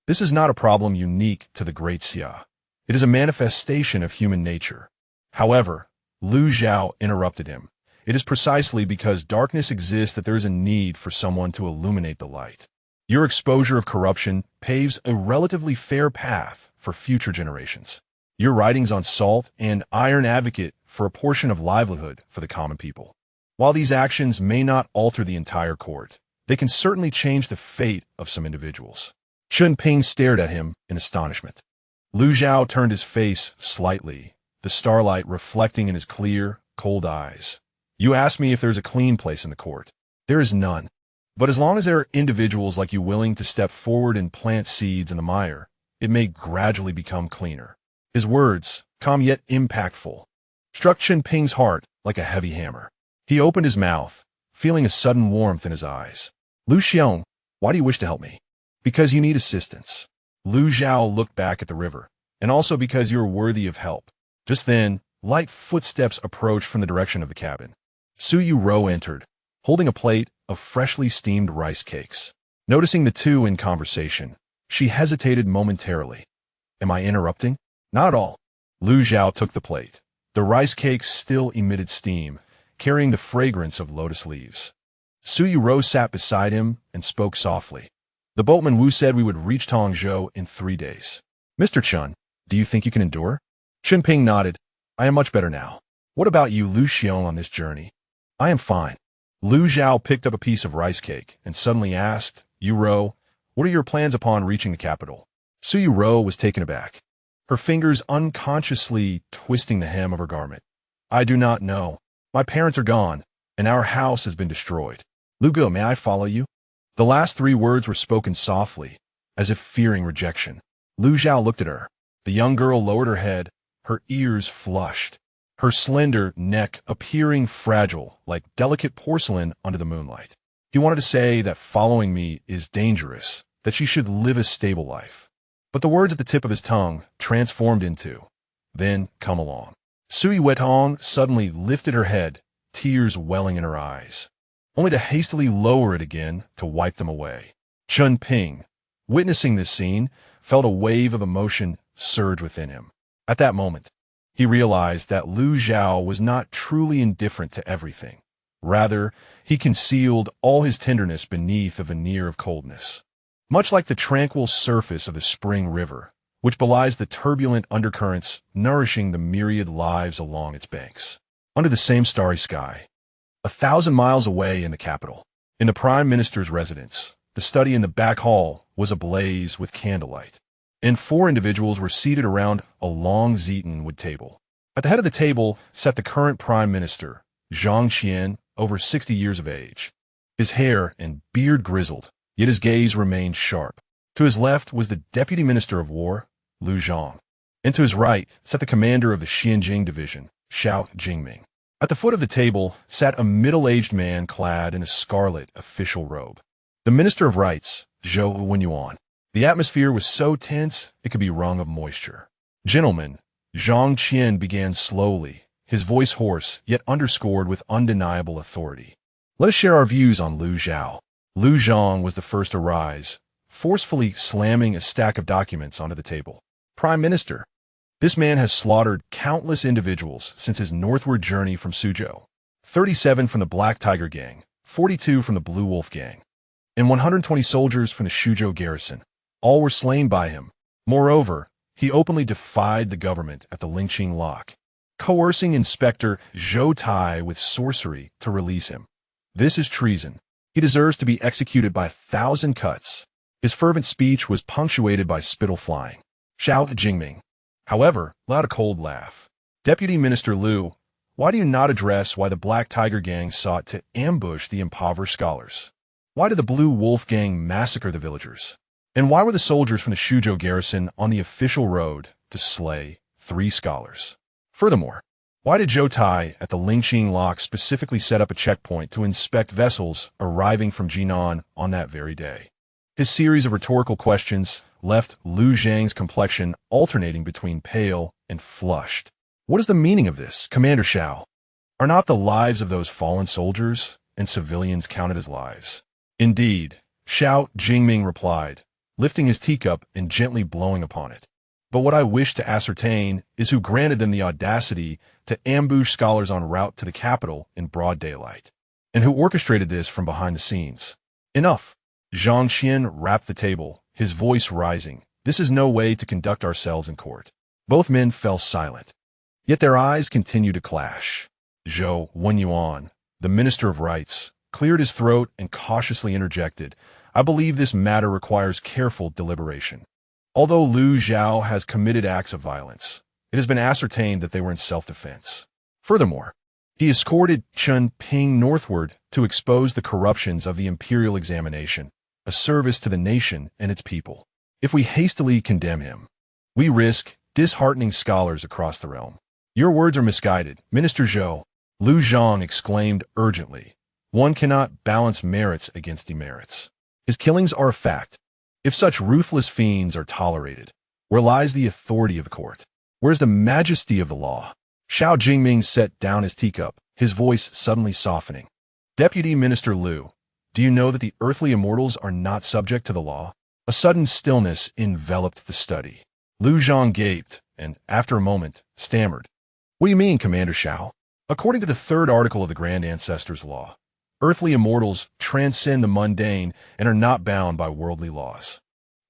This is not a problem unique to the Great Xia. It is a manifestation of human nature. However, Liu Zhao interrupted him. It is precisely because darkness exists that there is a need for someone to illuminate the light. Your exposure of corruption paves a relatively fair path for future generations. Your writings on salt and iron advocate for a portion of livelihood for the common people. While these actions may not alter the entire court, they can certainly change the fate of some individuals. Chen Ping stared at him in astonishment. Liu Zhao turned his face slightly, the starlight reflecting in his clear, cold eyes. You asked me if there's a clean place in the court. There is none. But as long as there are individuals like you willing to step forward and plant seeds in the mire, it may gradually become cleaner. His words, calm yet impactful, struck Chen Ping's heart like a heavy hammer. He opened his mouth, feeling a sudden warmth in his eyes. Lu Xiong, why do you wish to help me? Because you need assistance. Liu Zhao looked back at the river, and also because you are worthy of help. Just then, light footsteps approached from the direction of the cabin. Su Yu entered, holding a plate of freshly steamed rice cakes. Noticing the two in conversation, she hesitated momentarily. Am I interrupting? Not at all. Liu Zhao took the plate. The rice cakes still emitted steam, carrying the fragrance of lotus leaves. Su Yu sat beside him and spoke softly. The boatman Wu said we would reach Tongzhou in 3 days. Mr. Chun, do you think you can endure? Chen Ping nodded. I am much better now. What about you, Lu Xiong, on this journey? I am fine. Liu Zhao picked up a piece of rice cake and suddenly asked, You, What are your plans upon reaching the capital? Suyu Ro was taken aback, her fingers unconsciously twisting the hem of her garment. I do not know. My parents are gone, and our house has been destroyed. Lu Ge, may I follow you? The last three words were spoken softly, as if fearing rejection. Lu Zhao looked at her. The young girl lowered her head, her ears flushed, her slender neck appearing fragile like delicate porcelain under the moonlight. He wanted to say that following me is dangerous, that she should live a stable life. But the words at the tip of his tongue transformed into, then come along. Sui Wetong suddenly lifted her head, tears welling in her eyes, only to hastily lower it again to wipe them away. Chun Ping, witnessing this scene, felt a wave of emotion surge within him. At that moment, he realized that Lu Zhao was not truly indifferent to everything. Rather, he concealed all his tenderness beneath a veneer of coldness. Much like the tranquil surface of the spring river, which belies the turbulent undercurrents nourishing the myriad lives along its banks. Under the same starry sky, 1,000 miles away in the capital, in the Prime Minister's residence, the study in the back hall was ablaze with candlelight, and 4 individuals were seated around a long Zeton wood table. At the head of the table sat the current Prime Minister, Zhang Qian, over 60 years of age. His hair and beard grizzled, yet his gaze remained sharp. To his left was the Deputy Minister of War, Lu Zhang, and to his right sat the commander of the Xianjing Division, Xiao Jingming. At the foot of the table sat a middle-aged man clad in a scarlet official robe. The Minister of Rights, Zhou Wenyuan. The atmosphere was so tense it could be wrung of moisture. Gentlemen, Zhang Qian began slowly, his voice hoarse, yet underscored with undeniable authority. Let us share our views on Lu Zhao. Lu Zhang was the first to rise, forcefully slamming a stack of documents onto the table. Prime Minister, this man has slaughtered countless individuals since his northward journey from Suzhou. 37 from the Black Tiger Gang, 42 from the Blue Wolf Gang, and 120 soldiers from the Suzhou garrison. All were slain by him. Moreover, he openly defied the government at the Lingqing Lock, coercing Inspector Zhou Tai with sorcery to release him. This is treason. He deserves to be executed by 1,000 cuts. His fervent speech was punctuated by spittle flying. Xiao Jingming, however, allowed a cold laugh. Deputy Minister Lu, why do you not address why the Black Tiger Gang sought to ambush the impoverished scholars? Why did the Blue Wolf Gang massacre the villagers? And why were the soldiers from the Suzhou garrison on the official road to slay 3 scholars? Furthermore, why did Zhou Tai at the Lingqing Lock specifically set up a checkpoint to inspect vessels arriving from Jinan on that very day? His series of rhetorical questions left Lu Zhang's complexion alternating between pale and flushed. What is the meaning of this, Commander Xiao? Are not the lives of those fallen soldiers and civilians counted as lives? Indeed, Xiao Jingming replied, lifting his teacup and gently blowing upon it. But what I wish to ascertain is who granted them the audacity to ambush scholars en route to the capital in broad daylight, and who orchestrated this from behind the scenes. Enough. Zhang Qian rapped the table, his voice rising. This is no way to conduct ourselves in court. Both men fell silent, yet their eyes continued to clash. Zhou Wenyuan, the Minister of Rights, cleared his throat and cautiously interjected, I believe this matter requires careful deliberation. Although Lu Zhao has committed acts of violence, it has been ascertained that they were in self-defense. Furthermore, he escorted Chun Ping northward to expose the corruptions of the imperial examination, a service to the nation and its people. If we hastily condemn him, we risk disheartening scholars across the realm. Your words are misguided, Minister Zhou, Lu Zhang exclaimed urgently. One cannot balance merits against demerits. His killings are a fact. If such ruthless fiends are tolerated, where lies the authority of the court? Where is the majesty of the law? Xiao Jingming set down his teacup, his voice suddenly softening. Deputy Minister Lu, do you know that the earthly immortals are not subject to the law? A sudden stillness enveloped the study. Lu Zhang gaped, and, after a moment, stammered. What do you mean, Commander Xiao? According to the 3rd article of the Grand Ancestors' Law, earthly immortals transcend the mundane and are not bound by worldly laws.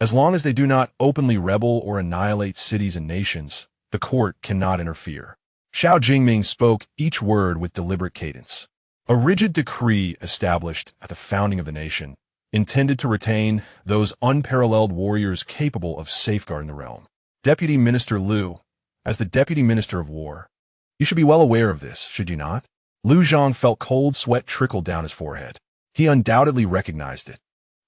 As long as they do not openly rebel or annihilate cities and nations, the court cannot interfere. Xiao Jingming spoke each word with deliberate cadence. A rigid decree established at the founding of the nation, intended to retain those unparalleled warriors capable of safeguarding the realm. Deputy Minister Liu, as the Deputy Minister of War, you should be well aware of this, should you not? Liu Zhang felt cold sweat trickle down his forehead. He undoubtedly recognized it.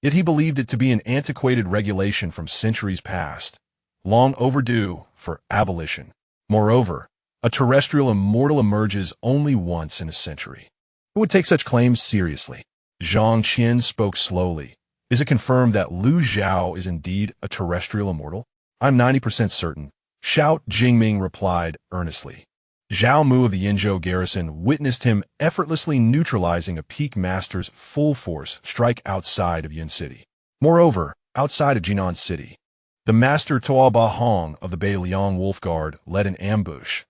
Yet he believed it to be an antiquated regulation from centuries past, long overdue for abolition. Moreover, a terrestrial immortal emerges only once in a century. Who would take such claims seriously? Zhang Qian spoke slowly. Is it confirmed that Liu Zhao is indeed a terrestrial immortal? I'm 90% certain. Xiao Jingming replied earnestly. Zhao Mu of the Yinzhou garrison witnessed him effortlessly neutralizing a peak master's full force strike outside of Yin City. Moreover, outside of Jinan City, the master Tuo Ba Hong of the Beiliang Wolf Guard led an ambush,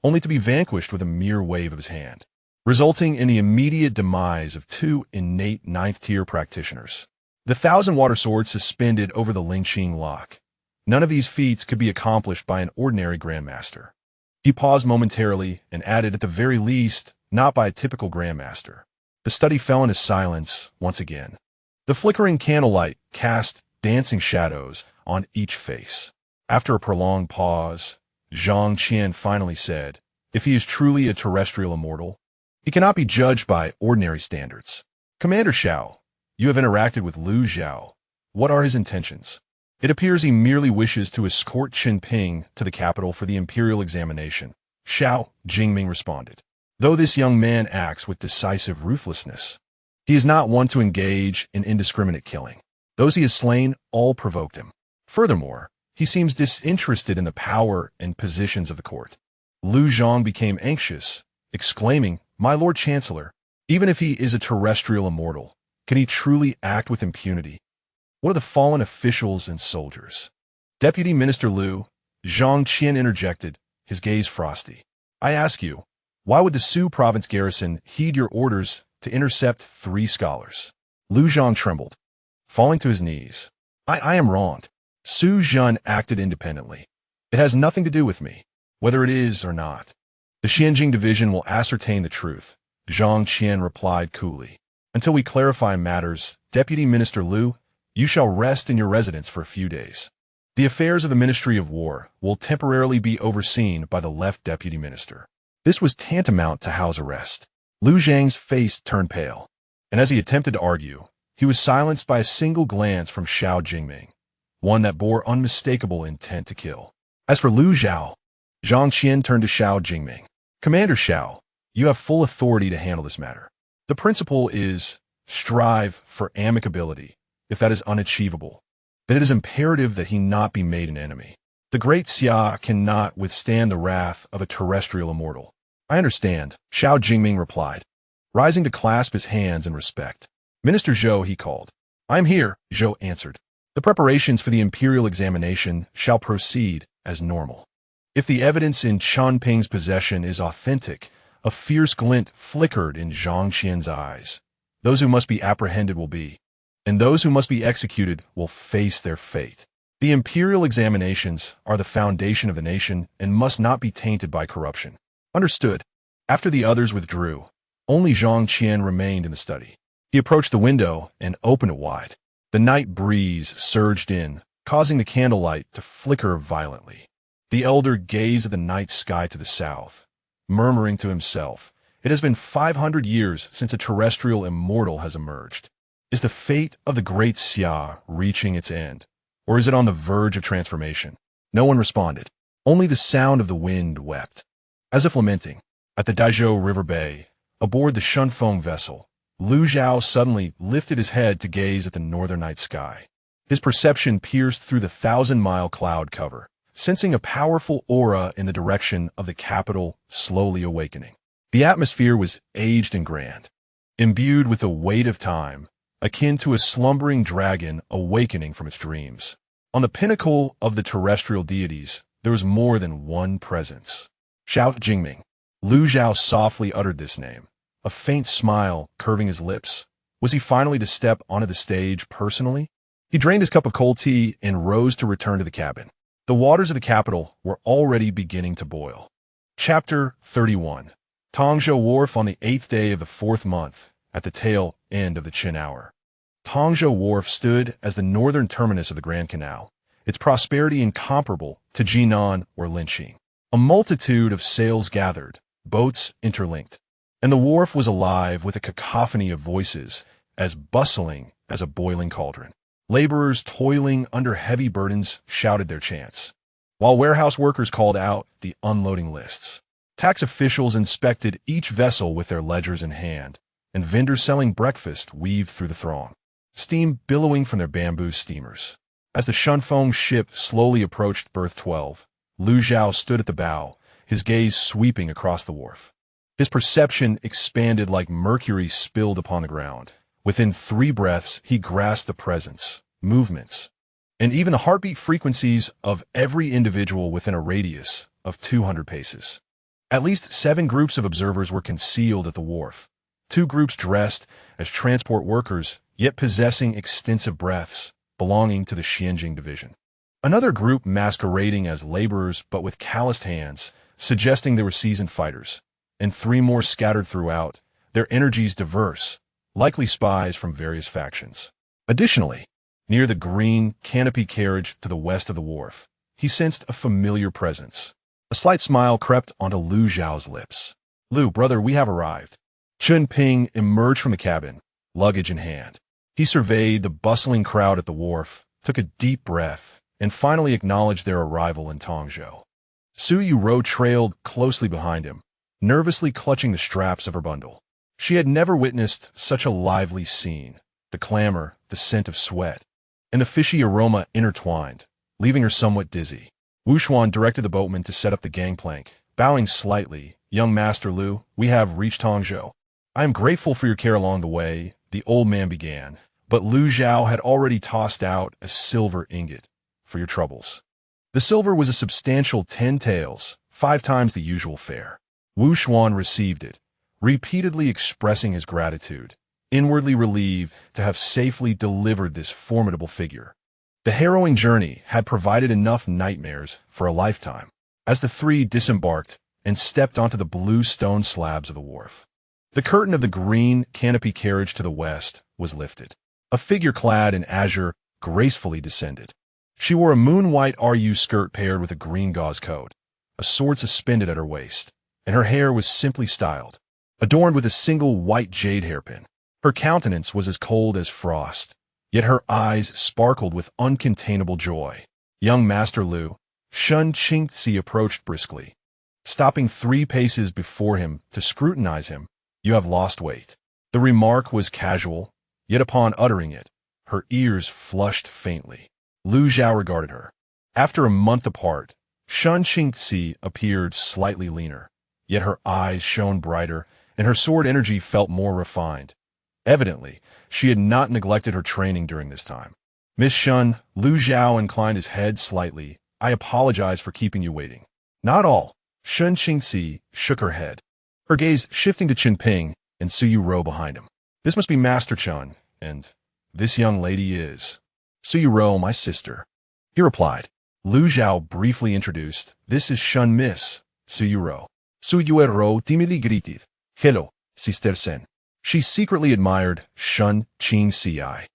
only to be vanquished with a mere wave of his hand, resulting in the immediate demise of two innate ninth-tier practitioners. The Thousand Water Sword suspended over the Lingqing lock. None of these feats could be accomplished by an ordinary grandmaster. He paused momentarily and added, at the very least, not by a typical grandmaster. The study fell into silence once again. The flickering candlelight cast dancing shadows on each face. After a prolonged pause, Zhang Qian finally said, if he is truly a terrestrial immortal, he cannot be judged by ordinary standards. Commander Xiao, you have interacted with Liu Zhao. What are his intentions? It appears he merely wishes to escort Qinping to the capital for the imperial examination. Xiao Jingming responded. Though this young man acts with decisive ruthlessness, he is not one to engage in indiscriminate killing. Those he has slain all provoked him. Furthermore, he seems disinterested in the power and positions of the court. Liu Zhang became anxious, exclaiming, My Lord Chancellor, even if he is a terrestrial immortal, can he truly act with impunity? What are the fallen officials and soldiers? Deputy Minister Liu, Zhang Qian interjected, his gaze frosty. I ask you, why would the Su province garrison heed your orders to intercept 3 scholars? Liu Zhang trembled, falling to his knees. I am wronged. Su Zhen acted independently. It has nothing to do with me, whether it is or not. The Xianjing division will ascertain the truth, Zhang Qian replied coolly. Until we clarify matters, Deputy Minister Liu, you shall rest in your residence for a few days. The affairs of the Ministry of War will temporarily be overseen by the left deputy minister. This was tantamount to house arrest. Liu Zhang's face turned pale, and as he attempted to argue, he was silenced by a single glance from Xiao Jingming, one that bore unmistakable intent to kill. As for Liu Zhao, Zhang Qian turned to Xiao Jingming. Commander Xiao, you have full authority to handle this matter. The principle is strive for amicability. If that is unachievable, then it is imperative that he not be made an enemy. The great Xia cannot withstand the wrath of a terrestrial immortal. I understand, Xiao Jingming replied, rising to clasp his hands in respect. Minister Zhou, he called. I am here, Zhou answered. The preparations for the imperial examination shall proceed as normal. If the evidence in Qinping's possession is authentic, a fierce glint flickered in Zhang Qian's eyes. Those who must be apprehended will be, and those who must be executed will face their fate. The imperial examinations are the foundation of the nation and must not be tainted by corruption. Understood. After the others withdrew, only Zhang Qian remained in the study. He approached the window and opened it wide. The night breeze surged in, causing the candlelight to flicker violently. The elder gazed at the night sky to the south, murmuring to himself, it has been 500 years since a terrestrial immortal has emerged. Is the fate of the great Xia reaching its end, or is it on the verge of transformation? No one responded. Only the sound of the wind wept. As if lamenting, at the Daizhou River Bay, aboard the Shunfeng vessel, Liu Zhao suddenly lifted his head to gaze at the northern night sky. His perception pierced through the 1,000-mile cloud cover, sensing a powerful aura in the direction of the capital slowly awakening. The atmosphere was aged and grand, imbued with the weight of time, akin to a slumbering dragon awakening from its dreams. On the pinnacle of the terrestrial deities, there was more than one presence. Xiao Jingming. Liu Zhao softly uttered this name, a faint smile curving his lips. Was he finally to step onto the stage personally? He drained his cup of cold tea and rose to return to the cabin. The waters of the capital were already beginning to boil. Chapter 31. Tongzhou Wharf on the 8th day of the 4th month, at the tail end of the Qin hour. Tongzhou Wharf stood as the northern terminus of the Grand Canal, its prosperity incomparable to Jinan or Linqing. A multitude of sails gathered, boats interlinked, and the wharf was alive with a cacophony of voices, as bustling as a boiling cauldron. Laborers toiling under heavy burdens shouted their chants, while warehouse workers called out the unloading lists. Tax officials inspected each vessel with their ledgers in hand, and vendors selling breakfast weaved through the throng, steam billowing from their bamboo steamers. As the Shunfeng ship slowly approached berth 12, Lu Zhao stood at the bow, his gaze sweeping across the wharf. His perception expanded like mercury spilled upon the ground. Within 3 breaths, he grasped the presence, movements, and even the heartbeat frequencies of every individual within a radius of 200 paces. At least 7 groups of observers were concealed at the wharf, 2 groups dressed as transport workers, yet possessing extensive breaths, belonging to the Xianjing division. Another group masquerading as laborers but with calloused hands, suggesting they were seasoned fighters, and 3 more scattered throughout, their energies diverse, likely spies from various factions. Additionally, near the green canopy carriage to the west of the wharf, he sensed a familiar presence. A slight smile crept onto Lu Zhao's lips. "Lu, brother, we have arrived." Chun Ping emerged from the cabin, luggage in hand. He surveyed the bustling crowd at the wharf, took a deep breath, and finally acknowledged their arrival in Tongzhou. Su Yuro trailed closely behind him, nervously clutching the straps of her bundle. She had never witnessed such a lively scene. The clamor, the scent of sweat, and the fishy aroma intertwined, leaving her somewhat dizzy. Wu Xuan directed the boatman to set up the gangplank. Bowing slightly, "Young Master Lu, we have reached Tongzhou. I am grateful for your care along the way," the old man began, but Lu Zhao had already tossed out a silver ingot. "For your troubles." The silver was a substantial 10 taels, 5 times the usual fare. Wu Xuan received it, repeatedly expressing his gratitude, inwardly relieved to have safely delivered this formidable figure. The harrowing journey had provided enough nightmares for a lifetime. As the 3 disembarked and stepped onto the blue stone slabs of the wharf, the curtain of the green canopy carriage to the west was lifted. A figure clad in azure gracefully descended. She wore a moon-white RU skirt paired with a green gauze coat, a sword suspended at her waist, and her hair was simply styled, adorned with a single white jade hairpin. Her countenance was as cold as frost, yet her eyes sparkled with uncontainable joy. "Young Master Lu," Shun Qingzi approached briskly, stopping 3 paces before him to scrutinize him. "You have lost weight." The remark was casual, yet upon uttering it, her ears flushed faintly. Lu Zhao regarded her. After a month apart, Shun Qingzi appeared slightly leaner, yet her eyes shone brighter, and her sword energy felt more refined. Evidently, she had not neglected her training during this time. "Miss Shun," Lu Zhao inclined his head slightly, "I apologize for keeping you waiting." "Not all." Shun Qingzi shook her head, her gaze shifting to Chen Ping and Su Yuro behind him. "This must be Master Chun, and this young lady is Su Yuro, my sister," he replied. Lu Zhao briefly introduced, "This is Shun Miss Su Yuro. Su Yuro dimili gritid. Hello, Sister Sen." She secretly admired Shun Qingzi,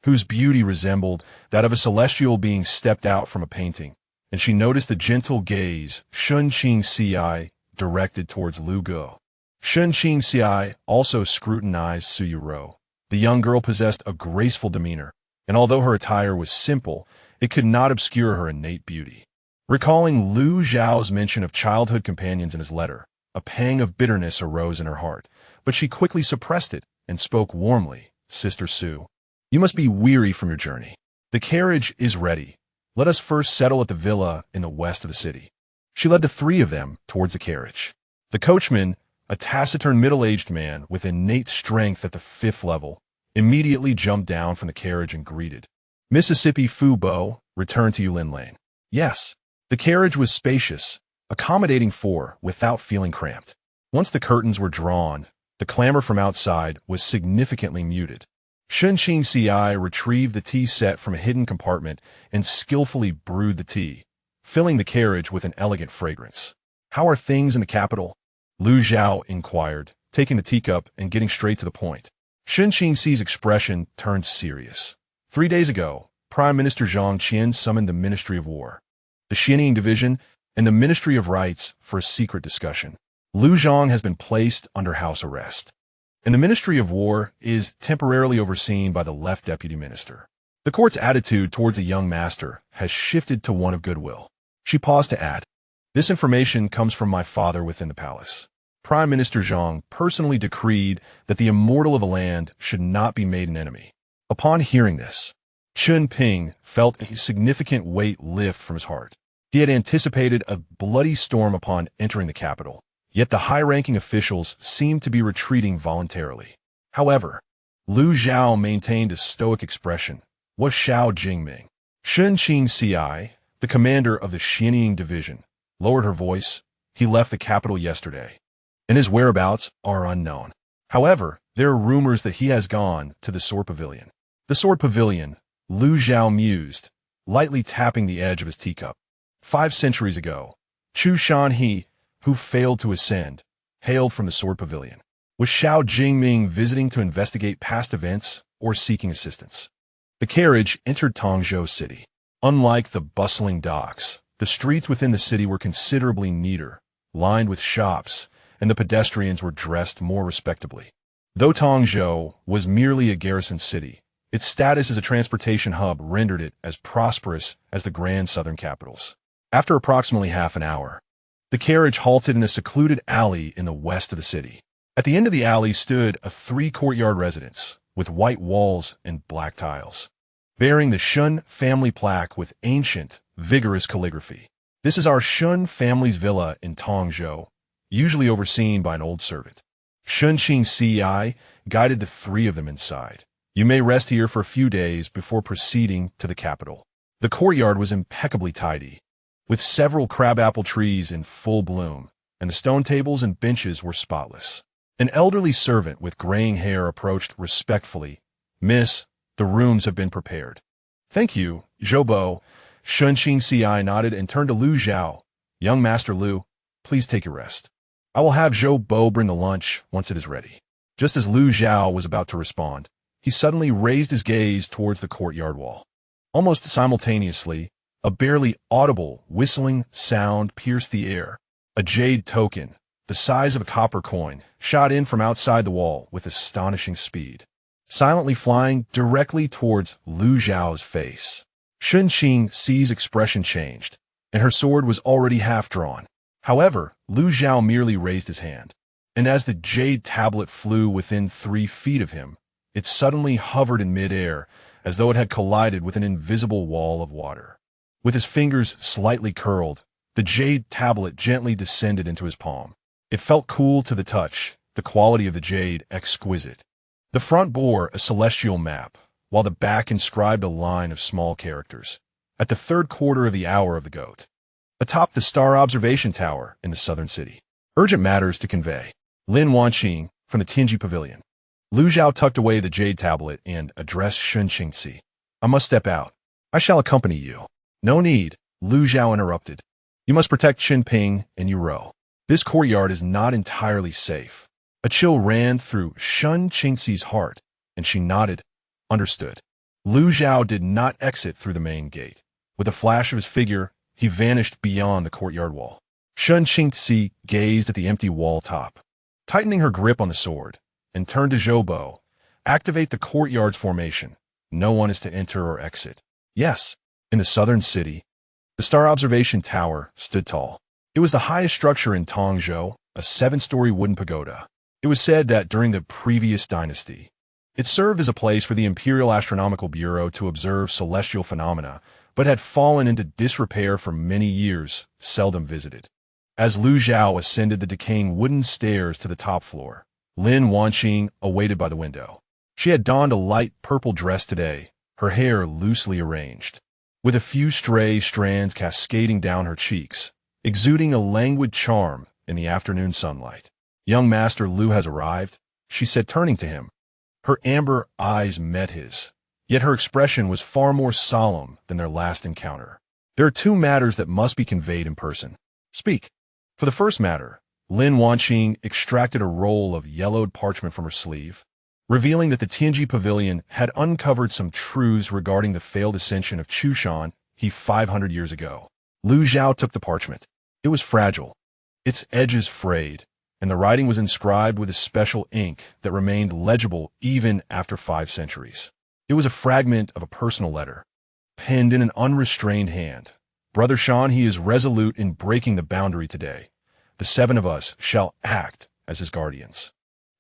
whose beauty resembled that of a celestial being stepped out from a painting, and she noticed the gentle gaze Shun Qingzi directed towards Lu Go. Shun Qingzi also scrutinized Su Yuro. The young girl possessed a graceful demeanor, and although her attire was simple, it could not obscure her innate beauty. Recalling Lu Zhao's mention of childhood companions in his letter, a pang of bitterness arose in her heart, but she quickly suppressed it and spoke warmly. "Sister Su, you must be weary from your journey. The carriage is ready. Let us first settle at the villa in the west of the city." She led the 3 of them towards the carriage. The coachman, a taciturn middle-aged man with innate strength at the 5th level, immediately jumped down from the carriage and greeted. "Mississippi Fu Bo, return to Yulin Lane." "Yes." The carriage was spacious, accommodating 4 without feeling cramped. Once the curtains were drawn, the clamor from outside was significantly muted. Shun Qingzi retrieved the tea set from a hidden compartment and skillfully brewed the tea, filling the carriage with an elegant fragrance. "How are things in the capital?" Lu Zhao inquired, taking the teacup and getting straight to the point. Sun Qingxi's expression turned serious. 3 days ago, Prime Minister Zhang Qian summoned the Ministry of War, the Xianying Division, and the Ministry of Rights for a secret discussion. Liu Zhang has been placed under house arrest, and the Ministry of War is temporarily overseen by the left deputy minister. The court's attitude towards the young master has shifted to one of goodwill. She paused to add, "This information comes from my father within the palace." Prime Minister Zhang personally decreed that the immortal of the land should not be made an enemy. Upon hearing this, Chun Ping felt a significant weight lift from his heart. He had anticipated a bloody storm upon entering the capital, yet the high-ranking officials seemed to be retreating voluntarily. However, Liu Zhao maintained a stoic expression. Was Xiao Jingming. Sun Qingxi, the commander of the Xianying Division, lowered her voice. He left the capital yesterday, and his whereabouts are unknown. However, there are rumors that he has gone to the Sword Pavilion. The Sword Pavilion, Liu Zhao mused, lightly tapping the edge of his teacup. 5 centuries ago, Chu Shanhe, who failed to ascend, hailed from the Sword Pavilion. Was Xiao Jingming visiting to investigate past events or seeking assistance? The carriage entered Tongzhou City. Unlike the bustling docks, the streets within the city were considerably neater, lined with shops, and the pedestrians were dressed more respectably. Though Tongzhou was merely a garrison city, its status as a transportation hub rendered it as prosperous as the grand southern capitals. After approximately half an hour, the carriage halted in a secluded alley in the west of the city. At the end of the alley stood a 3-courtyard residence with white walls and black tiles, bearing the Shun family plaque with ancient, vigorous calligraphy. This is our Shun family's villa in Tongzhou, usually overseen by an old servant. Sun Qingxi guided the 3 of them inside. You may rest here for a few days before proceeding to the capital. The courtyard was impeccably tidy, with several crabapple trees in full bloom, and the stone tables and benches were spotless. An elderly servant with graying hair approached respectfully. "Miss, the rooms have been prepared." "Thank you, Zhoubo." Sun Qingxi nodded and turned to Liu Zhao. "Young Master Liu, please take your rest. I will have Zhoubo bring the lunch once it is ready." Just as Liu Zhao was about to respond, he suddenly raised his gaze towards the courtyard wall. Almost simultaneously, a barely audible whistling sound pierced the air. A jade token, the size of a copper coin, shot in from outside the wall with astonishing speed, silently flying directly towards Liu Zhao's face. Sun Qingxi's expression changed, and her sword was already half drawn. However, Liu Zhao merely raised his hand, and as the jade tablet flew within 3 feet of him, it suddenly hovered in midair as though it had collided with an invisible wall of water. With his fingers slightly curled, the jade tablet gently descended into his palm. It felt cool to the touch, the quality of the jade exquisite. The front bore a celestial map, while the back inscribed a line of small characters. At the 3rd quarter of the hour of the goat, atop the star observation tower in the southern city. Urgent matters to convey. Lin Wanqing from the Tianji Pavilion. Liu Zhao tucked away the jade tablet and addressed Sun Qingxi. "I must step out. I shall accompany you." "No need," Liu Zhao interrupted. "You must protect Qin Ping and Yu Rou. This courtyard is not entirely safe." A chill ran through Sun Qingxi's heart, and she nodded. "Understood." Liu Zhao did not exit through the main gate. With a flash of his figure, he vanished beyond the courtyard wall. Sun Qingxi gazed at the empty wall top, tightening her grip on the sword, and turned to Zhoubo. "Activate the courtyard's formation. No one is to enter or exit." "Yes." In the southern city, the star observation tower stood tall. It was the highest structure in Tongzhou, a 7-story wooden pagoda. It was said that during the previous dynasty, it served as a place for the Imperial Astronomical Bureau to observe celestial phenomena, but had fallen into disrepair for many years, seldom visited. As Liu Zhao ascended the decaying wooden stairs to the top floor, Lin Wanqing awaited by the window. She had donned a light purple dress today, her hair loosely arranged, with a few stray strands cascading down her cheeks, exuding a languid charm in the afternoon sunlight. "Young Master Liu has arrived," she said, turning to him. Her amber eyes met his, yet her expression was far more solemn than their last encounter. "There are 2 matters that must be conveyed in person." "Speak." For the first matter, Lin Wanqing extracted a roll of yellowed parchment from her sleeve. revealing that the Tianji Pavilion had uncovered some truths regarding the failed ascension of Chushan he 500 years ago. Lu Zhao took the parchment. It was fragile, its edges frayed, and the writing was inscribed with a special ink that remained legible even after 5 centuries. It was a fragment of a personal letter, penned in an unrestrained hand. Brother Shan, he is resolute in breaking the boundary today. The 7 of us shall act as his guardians.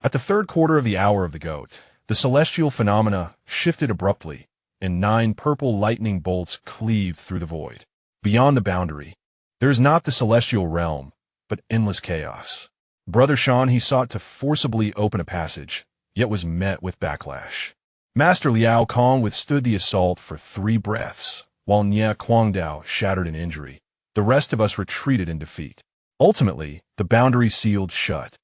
At the 3rd quarter of the hour of the goat, the celestial phenomena shifted abruptly, and 9 purple lightning bolts cleaved through the void. Beyond the boundary, there is not the celestial realm, but endless chaos. Brother Shan, he sought to forcibly open a passage, yet was met with backlash. Master Liao Kong withstood the assault for 3 breaths, while Nye Guangdao shattered in injury. The rest of us retreated in defeat. Ultimately, the boundary sealed shut.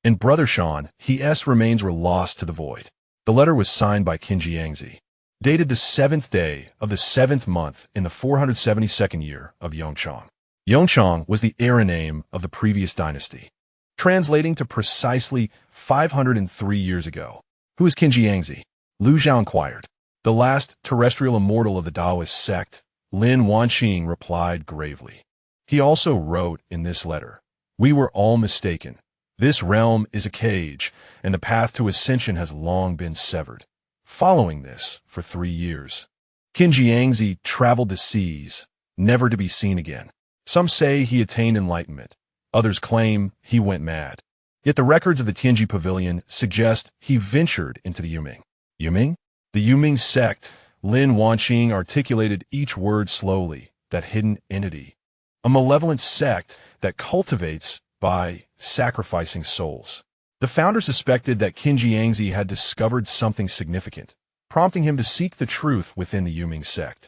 In Brother Shan, his remains were lost to the void. The letter was signed by Qin Jiangzi, dated the 7th day of the 7th month in the 472nd year of Yongchang. Yongchang was the era name of the previous dynasty, translating to precisely 503 years ago. Who is Qin Jiangzi? Lu Zhao inquired. The last terrestrial immortal of the Taoist sect, Lin Wanqing replied gravely. He also wrote in this letter, "We were all mistaken. This realm is a cage, and the path to ascension has long been severed." Following this, for 3 years, Qin Jiangzi traveled the seas, never to be seen again. Some say he attained enlightenment. Others claim he went mad. Yet the records of the Tianji Pavilion suggest he ventured into the Yuming. Yuming? The Yuming sect. Lin Wanqing articulated each word slowly. That hidden entity. A malevolent sect that cultivates by sacrificing souls. The founder suspected that Qin Jiangzi had discovered something significant, prompting him to seek the truth within the Yuming sect.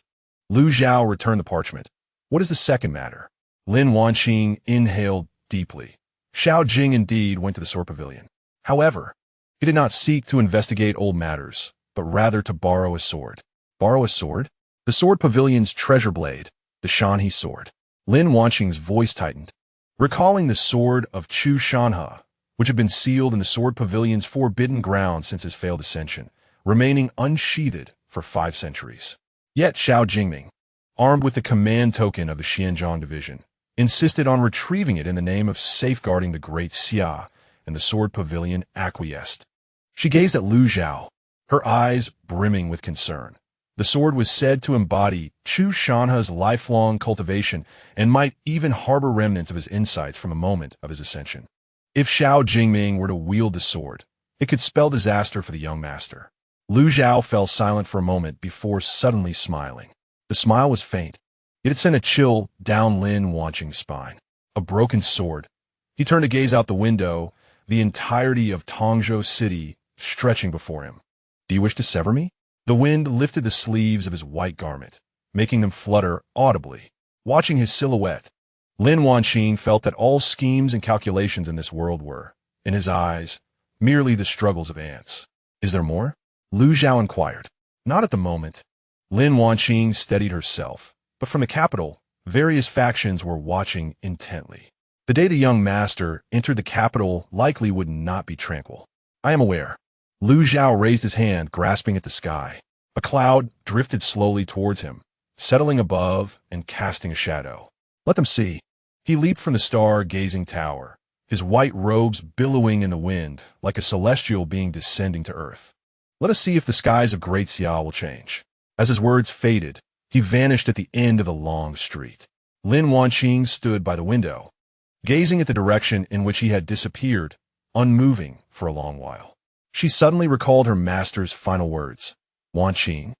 Lu Zhao returned the parchment. What is the second matter? Lin Wanqing inhaled deeply. Xiao Jing indeed went to the sword pavilion. However, he did not seek to investigate old matters, but rather to borrow a sword. Borrow a sword? The sword pavilion's treasure blade, the Shanhe sword. Lin Wanqing's voice tightened, recalling the sword of Chu Shanhe, which had been sealed in the sword pavilion's forbidden ground since his failed ascension, remaining unsheathed for 5 centuries. Yet Xiao Jingming, armed with the command token of the Xianzhong division, insisted on retrieving it in the name of safeguarding the great Xia, and the sword pavilion acquiesced. She gazed at Lu Zhao, her eyes brimming with concern. The sword was said to embody Chu Shanhe's lifelong cultivation and might even harbor remnants of his insights from a moment of his ascension. If Xiao Jingming were to wield the sword, it could spell disaster for the young master. Lu Zhao fell silent for a moment before suddenly smiling. The smile was faint, yet it sent a chill down Lin Wanqing's spine. A broken sword. He turned to gaze out the window, the entirety of Tongzhou City stretching before him. Do you wish to sever me? The wind lifted the sleeves of his white garment, making them flutter audibly. Watching his silhouette, Lin Wanqing felt that all schemes and calculations in this world were, in his eyes, merely the struggles of ants. Is there more? Lu Zhao inquired. Not at the moment. Lin Wanqing steadied herself, but from the capital, various factions were watching intently. The day the young master entered the capital likely would not be tranquil. I am aware. Lu Zhao raised his hand, grasping at the sky. A cloud drifted slowly towards him, settling above and casting a shadow. Let them see. He leaped from the star-gazing tower, his white robes billowing in the wind like a celestial being descending to earth. Let us see if the skies of Great Xia will change. As his words faded, he vanished at the end of the long street. Lin Wanqing stood by the window, gazing at the direction in which he had disappeared, unmoving for a long while. She suddenly recalled her master's final words. Wanqing,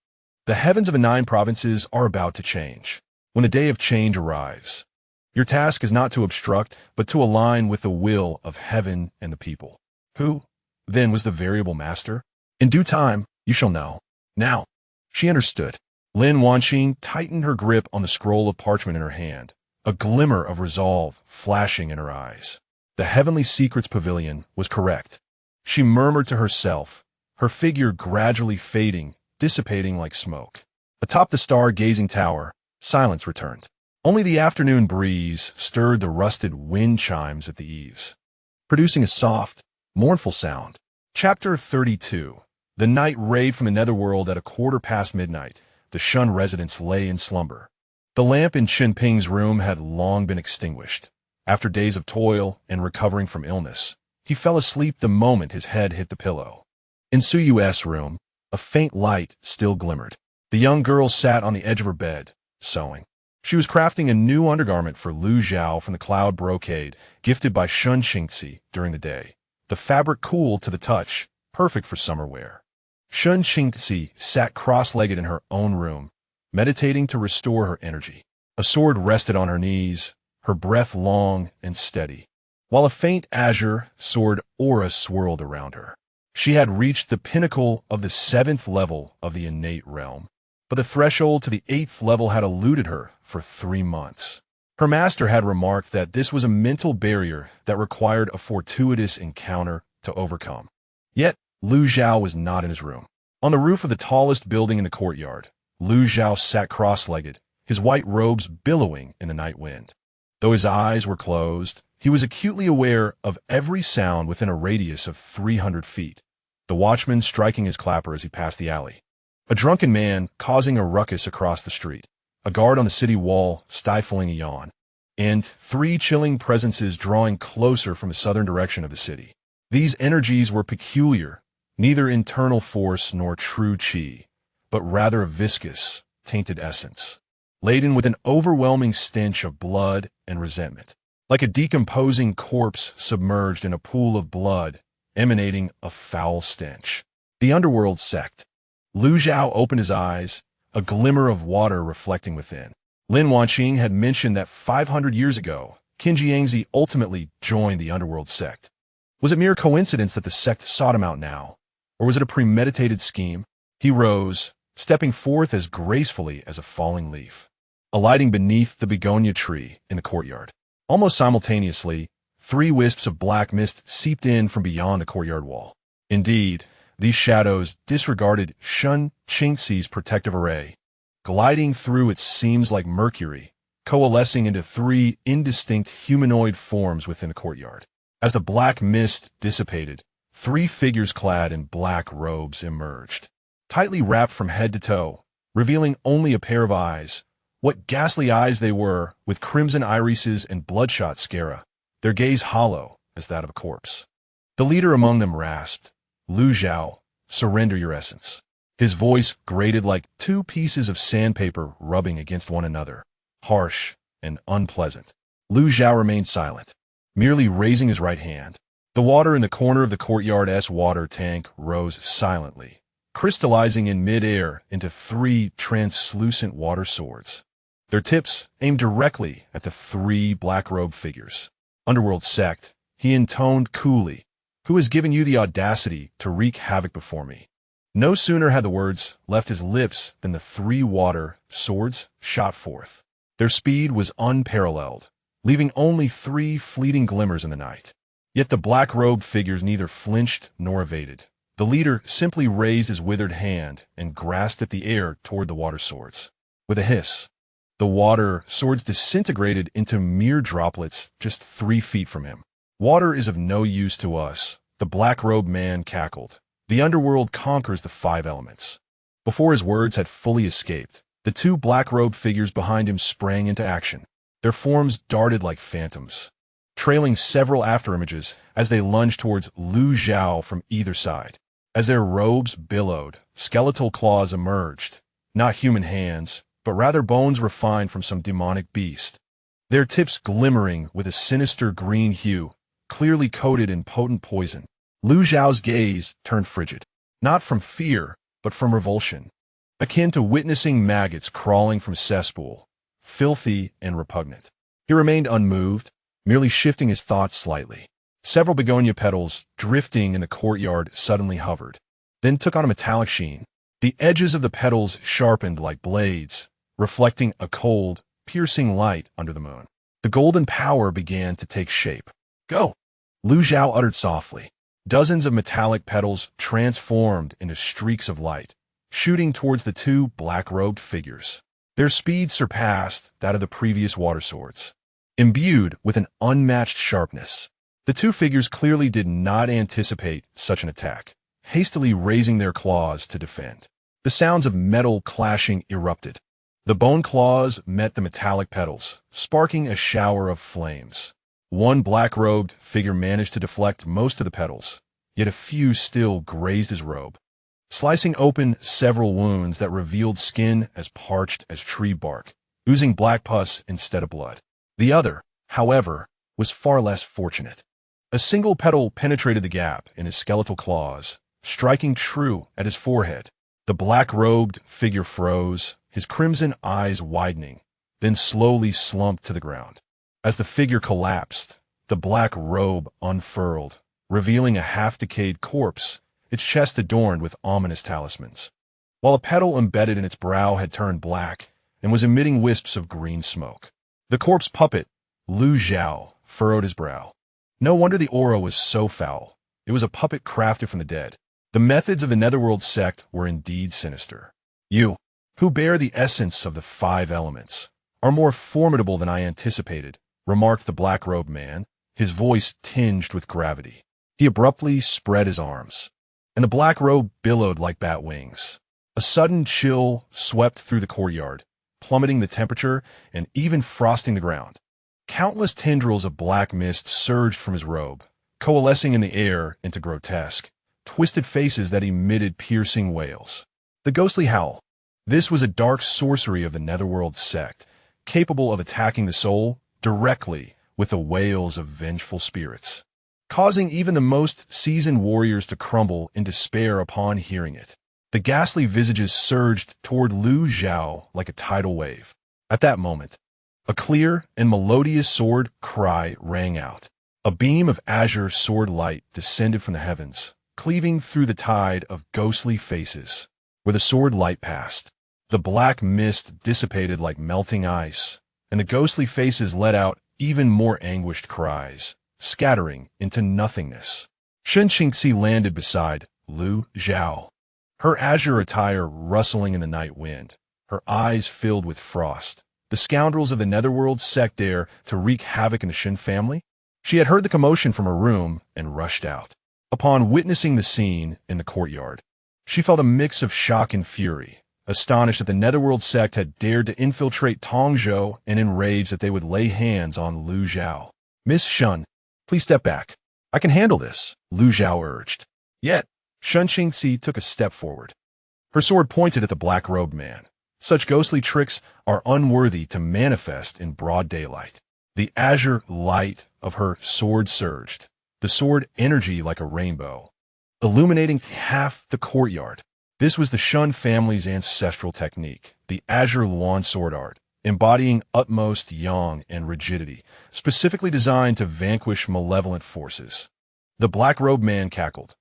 the heavens of the 9 provinces are about to change. When the day of change arrives, your task is not to obstruct, but to align with the will of heaven and the people. Who, then, was the variable master? In due time, you shall know. Now, she understood. Lin Wanqing tightened her grip on the scroll of parchment in her hand, a glimmer of resolve flashing in her eyes. The Heavenly Secrets Pavilion was correct. She murmured to herself, her figure gradually fading, dissipating like smoke. Atop the star-gazing tower, silence returned. Only the afternoon breeze stirred the rusted wind chimes at the eaves, producing a soft, mournful sound. Chapter 32. The night raved from the netherworld at midnight. The Shun residents lay in slumber. The lamp in Chen Ping's room had long been extinguished. After days of toil and recovering from illness, he fell asleep the moment his head hit the pillow. In Su Yu's room, a faint light still glimmered. The young girl sat on the edge of her bed, sewing. She was crafting a new undergarment for Lu Zhao from the cloud brocade gifted by Shun Qingzi during the day. The fabric cool to the touch, perfect for summer wear. Shun Qingzi sat cross-legged in her own room, meditating to restore her energy. A sword rested on her knees, her breath long and steady, while a faint azure sword aura swirled around her. She had reached the pinnacle of the 7th level of the innate realm, but the threshold to the 8th level had eluded her for 3 months. Her master had remarked that this was a mental barrier that required a fortuitous encounter to overcome. Yet, Lu Zhao was not in his room. On the roof of the tallest building in the courtyard, Lu Zhao sat cross-legged, his white robes billowing in the night wind. Though his eyes were closed, he was acutely aware of every sound within a radius of 300 feet. The watchman striking his clapper as he passed the alley. A drunken man causing a ruckus across the street. A guard on the city wall stifling a yawn. And 3 chilling presences drawing closer from the southern direction of the city. These energies were peculiar, neither internal force nor true qi, but rather a viscous, tainted essence, laden with an overwhelming stench of blood and resentment, like a decomposing corpse submerged in a pool of blood, emanating a foul stench. The underworld sect. Lu Zhao opened his eyes, a glimmer of water reflecting within. Lin Wanqing had mentioned that 500 years ago, Qin Jiangzi ultimately joined the underworld sect. Was it mere coincidence that the sect sought him out now, or was it a premeditated scheme? He rose, stepping forth as gracefully as a falling leaf, alighting beneath the begonia tree in the courtyard. Almost simultaneously, 3 wisps of black mist seeped in from beyond the courtyard wall. Indeed, these shadows disregarded Shun Qingzi's protective array, gliding through it seems like mercury, coalescing into 3 indistinct humanoid forms within the courtyard. As the black mist dissipated, 3 figures clad in black robes emerged, tightly wrapped from head to toe, revealing only a pair of eyes. What ghastly eyes they were, with crimson irises and bloodshot sclera, their gaze hollow as that of a corpse. The leader among them rasped, "Lu Zhao, surrender your essence." His voice grated like 2 pieces of sandpaper rubbing against one another, harsh and unpleasant. Lu Zhao remained silent, merely raising his right hand. The water in the corner of the courtyard's water tank rose silently, crystallizing in mid-air into 3 translucent water swords, their tips aimed directly at the 3 black-robed figures. "Underworld sect," he intoned coolly, "who has given you the audacity to wreak havoc before me?" No sooner had the words left his lips than the 3 water swords shot forth. Their speed was unparalleled, leaving only 3 fleeting glimmers in the night. Yet the black-robed figures neither flinched nor evaded. The leader simply raised his withered hand and grasped at the air toward the water swords. With a hiss, the water swords disintegrated into mere droplets just 3 feet from him. "Water is of no use to us," the black-robed man cackled. "The underworld conquers the 5 elements." Before his words had fully escaped, the 2 black-robed figures behind him sprang into action. Their forms darted like phantoms, trailing several afterimages as they lunged towards Lu Zhao from either side. As their robes billowed, skeletal claws emerged, not human hands, but rather bones refined from some demonic beast, their tips glimmering with a sinister green hue, clearly coated in potent poison. Lu Zhao's gaze turned frigid, not from fear, but from revulsion, akin to witnessing maggots crawling from cesspool, filthy and repugnant. He remained unmoved, merely shifting his thoughts slightly. Several begonia petals drifting in the courtyard suddenly hovered, then took on a metallic sheen. The edges of the petals sharpened like blades, reflecting a cold, piercing light under the moon. The golden power began to take shape. "Go!" Lu Zhao uttered softly. Dozens of metallic petals transformed into streaks of light, shooting towards the 2 black-robed figures. Their speed surpassed that of the previous water swords, imbued with an unmatched sharpness. The 2 figures clearly did not anticipate such an attack. hastily raising their claws to defend. The sounds of metal clashing erupted. The bone claws met the metallic petals, sparking a shower of flames. One black-robed figure managed to deflect most of the petals, yet a few still grazed his robe, slicing open several wounds that revealed skin as parched as tree bark, oozing black pus instead of blood. The other, however, was far less fortunate. A single petal penetrated the gap in his skeletal claws, striking true at his forehead. The black-robed figure froze, his crimson eyes widening, then slowly slumped to the ground. As the figure collapsed, the black robe unfurled, revealing a half-decayed corpse, its chest adorned with ominous talismans, while a petal embedded in its brow had turned black and was emitting wisps of green smoke. The corpse puppet, Lu Zhao, furrowed his brow. No wonder the aura was so foul. It was a puppet crafted from the dead. The methods of the Netherworld sect were indeed sinister. You, who bear the essence of the 5 elements, are more formidable than I anticipated, remarked the black-robed man, his voice tinged with gravity. He abruptly spread his arms, and the black robe billowed like bat wings. A sudden chill swept through the courtyard, plummeting the temperature and even frosting the ground. Countless tendrils of black mist surged from his robe, coalescing in the air into grotesque, twisted faces that emitted piercing wails. The ghostly howl. This was a dark sorcery of the Netherworld sect, capable of attacking the soul directly with the wails of vengeful spirits, causing even the most seasoned warriors to crumble in despair upon hearing it. The ghastly visages surged toward Lu Zhao like a tidal wave. At that moment, a clear and melodious sword cry rang out. A beam of azure sword light descended from the heavens, cleaving through the tide of ghostly faces. Where the sword light passed, the black mist dissipated like melting ice, and the ghostly faces let out even more anguished cries, scattering into nothingness. Shen Qingxi landed beside Lu Zhao, her azure attire rustling in the night wind, her eyes filled with frost. The scoundrels of the Netherworld sect dare to wreak havoc in the Shen family? She had heard the commotion from her room and rushed out. Upon witnessing the scene in the courtyard, she felt a mix of shock and fury, astonished that the Netherworld sect had dared to infiltrate Tongzhou and enraged that they would lay hands on Lu Zhao. "Miss Shun, please step back. I can handle this," Lu Zhao urged. Yet, Shen Qingxi took a step forward. Her sword pointed at the black-robed man. Such ghostly tricks are unworthy to manifest in broad daylight. The azure light of her sword surged, the sword energy like a rainbow, illuminating half the courtyard. This was the Shun family's ancestral technique, the azure Luan sword art, embodying utmost yang and rigidity, specifically designed to vanquish malevolent forces. The black-robed man cackled.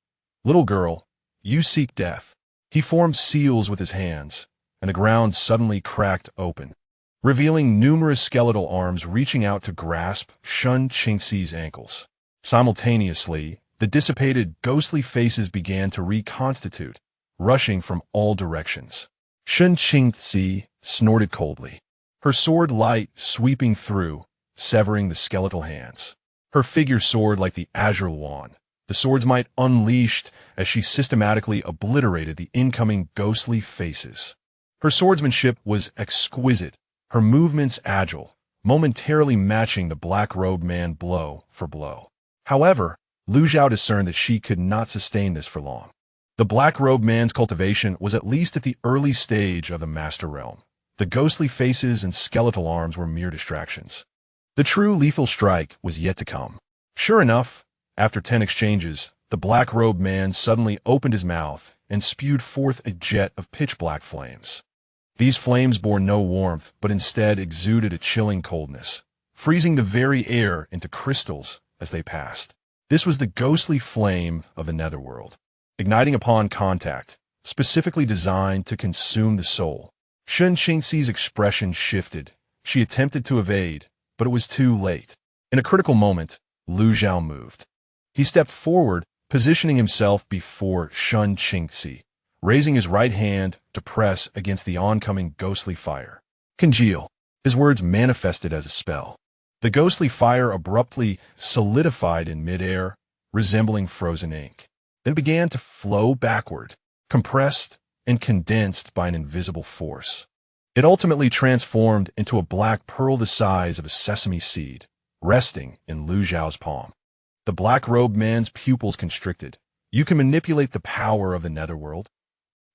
"Little girl, you seek death." He formed seals with his hands, and the ground suddenly cracked open, revealing numerous skeletal arms reaching out to grasp Shen Qingxi's ankles. Simultaneously, the dissipated, ghostly faces began to reconstitute, rushing from all directions. Shen Qingxi snorted coldly, her sword light sweeping through, severing the skeletal hands. Her figure soared like the azure wand, the sword's might unleashed as she systematically obliterated the incoming ghostly faces. Her swordsmanship was exquisite, her movements agile, momentarily matching the black-robed man blow for blow. However, Lu Zhao discerned that she could not sustain this for long. The black-robed man's cultivation was at least at the early stage of the Master Realm. The ghostly faces and skeletal arms were mere distractions. The true lethal strike was yet to come. Sure enough, after 10 exchanges, the black-robed man suddenly opened his mouth and spewed forth a jet of pitch-black flames. These flames bore no warmth, but instead exuded a chilling coldness, freezing the very air into crystals as they passed. This was the ghostly flame of the Netherworld, igniting upon contact, specifically designed to consume the soul. Shen Qingxi's expression shifted. She attempted to evade, but it was too late. In a critical moment, Lu Zhao moved. He stepped forward, positioning himself before Shen Qingxi, raising his right hand to press against the oncoming ghostly fire. "Congeal." His words manifested as a spell. The ghostly fire abruptly solidified in midair, resembling frozen ink. then began to flow backward, compressed and condensed by an invisible force. It ultimately transformed into a black pearl the size of a sesame seed, resting in Lu Zhao's palm. The black-robed man's pupils constricted. You can manipulate the power of the netherworld.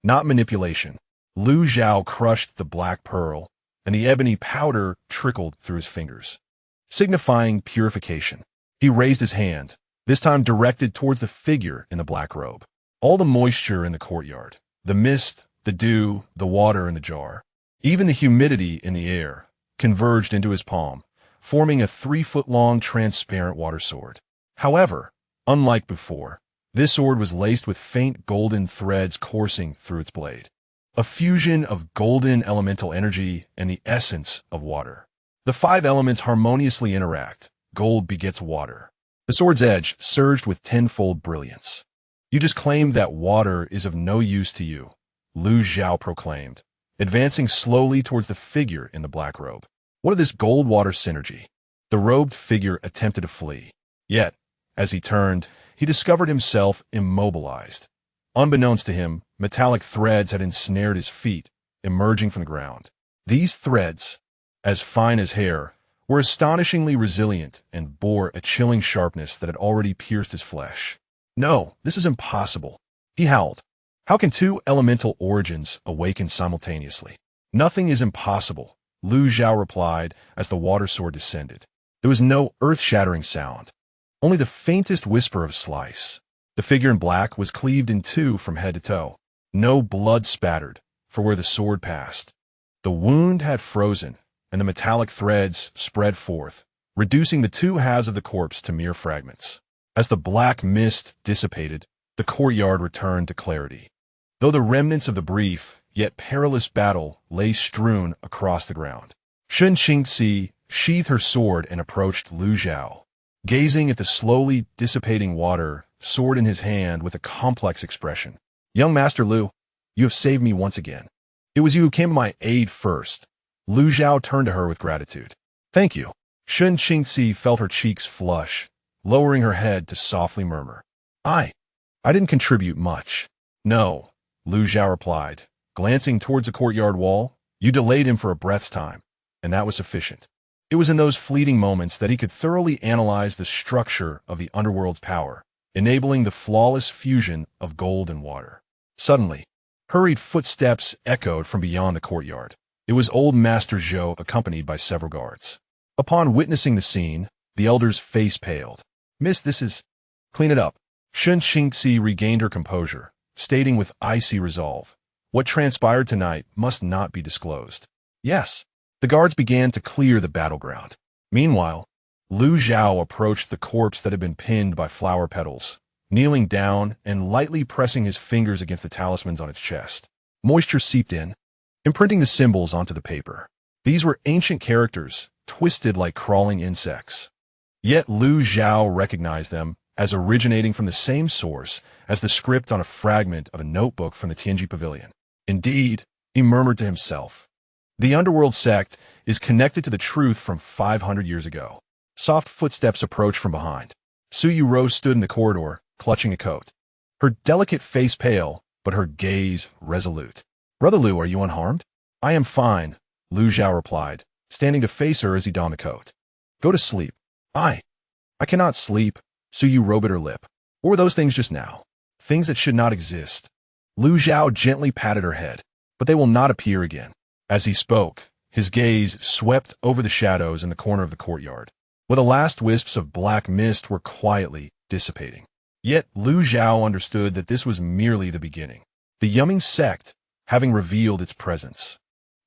Not manipulation. Lu Zhao crushed the black pearl, and the ebony powder trickled through his fingers, signifying purification. He raised his hand, this time directed towards the figure in the black robe. All the moisture in the courtyard, the mist, the dew, the water in the jar, even the humidity in the air, converged into his palm, forming a 3-foot-long transparent water sword. However, unlike before, this sword was laced with faint golden threads coursing through its blade, a fusion of golden elemental energy and the essence of water. The 5 elements harmoniously interact. Gold begets water. The sword's edge surged with tenfold brilliance. You just claimed that water is of no use to you, Lu Zhao proclaimed, advancing slowly towards the figure in the black robe. What of this gold-water synergy? The robed figure attempted to flee. Yet, as he turned, he discovered himself immobilized. Unbeknownst to him, metallic threads had ensnared his feet, emerging from the ground. These threads, as fine as hair, were astonishingly resilient and bore a chilling sharpness that had already pierced his flesh. No, this is impossible, he howled. How can 2 elemental origins awaken simultaneously? Nothing is impossible, Lu Zhao replied as the water sword descended. There was no earth-shattering sound, only the faintest whisper of slice. The figure in black was cleaved in 2 from head to toe. No blood spattered for where the sword passed. The wound had frozen, and the metallic threads spread forth, reducing the 2 halves of the corpse to mere fragments. As the black mist dissipated, the courtyard returned to clarity, though the remnants of the brief, yet perilous battle lay strewn across the ground. Shun Qingxi sheathed her sword and approached Lu Zhao, gazing at the slowly dissipating water, sword in his hand with a complex expression. Young Master Lu, you have saved me once again. It was you who came to my aid first. Lu Zhao turned to her with gratitude. Thank you. Shun Qingxi felt her cheeks flush, lowering her head to softly murmur. I didn't contribute much. No, Lu Zhao replied, glancing towards the courtyard wall. You delayed him for a breath's time, and that was sufficient. It was in those fleeting moments that he could thoroughly analyze the structure of the underworld's power, enabling the flawless fusion of gold and water. Suddenly, hurried footsteps echoed from beyond the courtyard. It was old Master Zhou accompanied by several guards. Upon witnessing the scene, the elder's face paled. Miss, this is... Clean it up. Shun Qingxi regained her composure, stating with icy resolve, what transpired tonight must not be disclosed. Yes. The guards began to clear the battleground. Meanwhile, Lu Zhao approached the corpse that had been pinned by flower petals, kneeling down and lightly pressing his fingers against the talismans on its chest. Moisture seeped in, imprinting the symbols onto the paper. These were ancient characters, twisted like crawling insects. Yet Lu Zhao recognized them as originating from the same source as the script on a fragment of a notebook from the Tianji Pavilion. Indeed, he murmured to himself, the underworld sect is connected to the truth from 500 years ago. Soft footsteps approached from behind. Su Yuro stood in the corridor, clutching a coat. Her delicate face pale, but her gaze resolute. Brother Lu, are you unharmed? I am fine, Lu Zhao replied, standing to face her as he donned the coat. Go to sleep. I cannot sleep, Su Yuro bit her lip. What were those things just now? Things that should not exist. Lu Zhao gently patted her head, but they will not appear again. As he spoke, his gaze swept over the shadows in the corner of the courtyard, where the last wisps of black mist were quietly dissipating. Yet Lu Zhao understood that this was merely the beginning. The Yumming sect, having revealed its presence,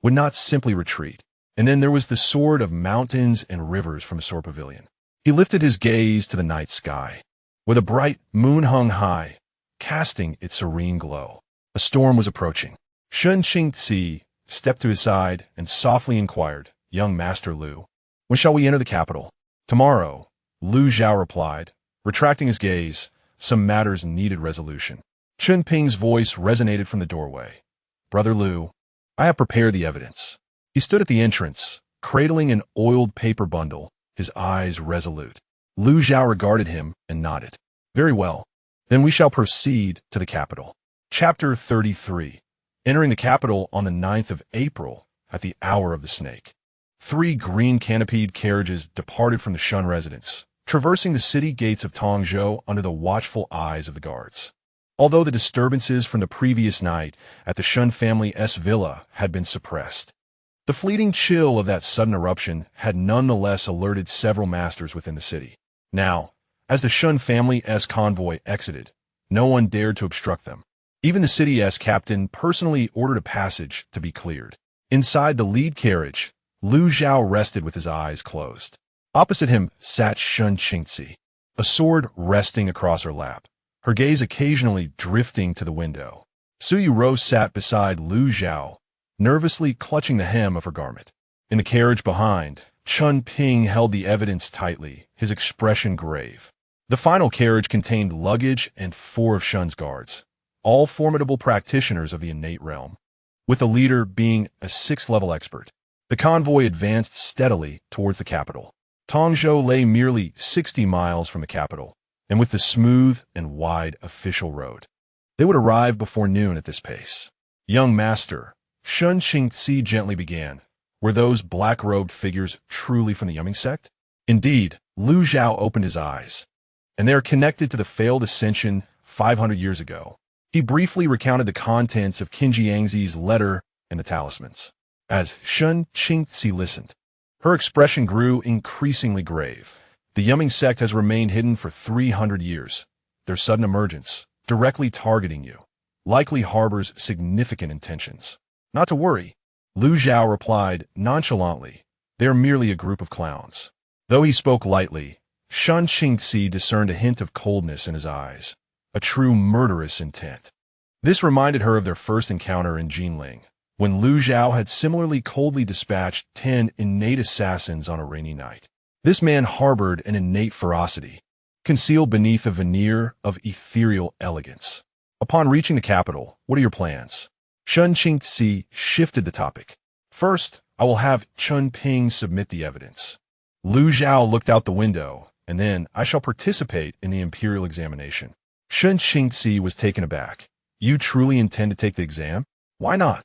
would not simply retreat. And then there was the sword of mountains and rivers from the Sword Pavilion. He lifted his gaze to the night sky, where the bright moon hung high, casting its serene glow. A storm was approaching. Shun Qingxi stepped to his side and softly inquired, Young Master Lu, when shall we enter the capital? Tomorrow, Lu Zhao replied, retracting his gaze. Some matters needed resolution. Chun Ping's voice resonated from the doorway. Brother Lu, I have prepared the evidence. He stood at the entrance, cradling an oiled paper bundle, his eyes resolute. Lu Zhao regarded him and nodded. Very well. Then we shall proceed to the capital. Chapter 33. Entering the capital on the 9th of April at the hour of the snake. 3 green canopied carriages departed from the Shun residence, traversing the city gates of Tongzhou under the watchful eyes of the guards. Although the disturbances from the previous night at the Shun family's villa had been suppressed, the fleeting chill of that sudden eruption had nonetheless alerted several masters within the city. Now, as the Shun family's convoy exited, no one dared to obstruct them. Even the city's captain personally ordered a passage to be cleared. Inside the lead carriage, Lu Zhao rested with his eyes closed. Opposite him sat Shun Qingzi, a sword resting across her lap, her gaze occasionally drifting to the window. Su Yuro sat beside Lu Zhao, nervously clutching the hem of her garment. In the carriage behind, Chun Ping held the evidence tightly, his expression grave. The final carriage contained luggage and 4 of Shun's guards, all formidable practitioners of the innate realm, with the leader being a 6th-level expert. The convoy advanced steadily towards the capital. Tongzhou lay merely 60 miles from the capital, and with the smooth and wide official road, they would arrive before noon at this pace. Young master, Shun Qingzi gently began. Were those black-robed figures truly from the Yumming sect? Indeed, Lu Zhao opened his eyes, and they are connected to the failed ascension 500 years ago. He briefly recounted the contents of Qin Jiangzi's letter and the talismans. As Shun Qingzi listened, her expression grew increasingly grave. The Yumming sect has remained hidden for 300 years. Their sudden emergence, directly targeting you, likely harbors significant intentions. Not to worry, Lu Zhao replied nonchalantly. They are merely a group of clowns. Though he spoke lightly, Shun Qingzi discerned a hint of coldness in his eyes, a true murderous intent. This reminded her of their first encounter in Jinling, when Lu Zhao had similarly coldly dispatched 10 innate assassins on a rainy night. This man harbored an innate ferocity, concealed beneath a veneer of ethereal elegance. Upon reaching the capital, what are your plans? Shun Qingzi shifted the topic. First, I will have Chun Ping submit the evidence. Lu Zhao looked out the window, and then I shall participate in the imperial examination. Shun Qingzi was taken aback. You truly intend to take the exam? Why not?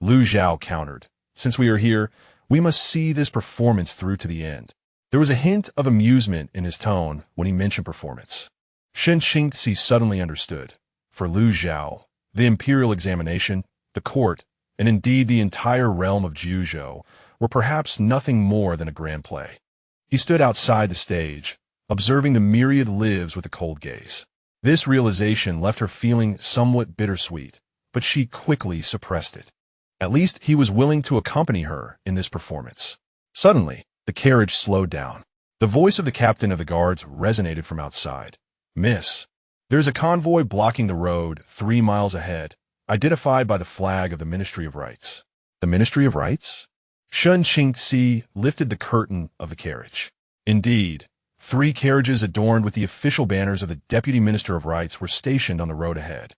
Lu Zhao countered. Since we are here, we must see this performance through to the end. There was a hint of amusement in his tone when he mentioned performance. Shun Qingzi suddenly understood. For Lu Zhao, the imperial examination, the court, and indeed the entire realm of Juzhou were perhaps nothing more than a grand play. He stood outside the stage, observing the myriad lives with a cold gaze. This realization left her feeling somewhat bittersweet, but she quickly suppressed it. At least he was willing to accompany her in this performance. Suddenly, the carriage slowed down. The voice of the captain of the guards resonated from outside. Miss, there's a convoy blocking the road 3 miles ahead, identified by the flag of the Ministry of Rights. The Ministry of Rights? Shun Qingzi lifted the curtain of the carriage. Indeed, 3 carriages adorned with the official banners of the Deputy Minister of Rights were stationed on the road ahead,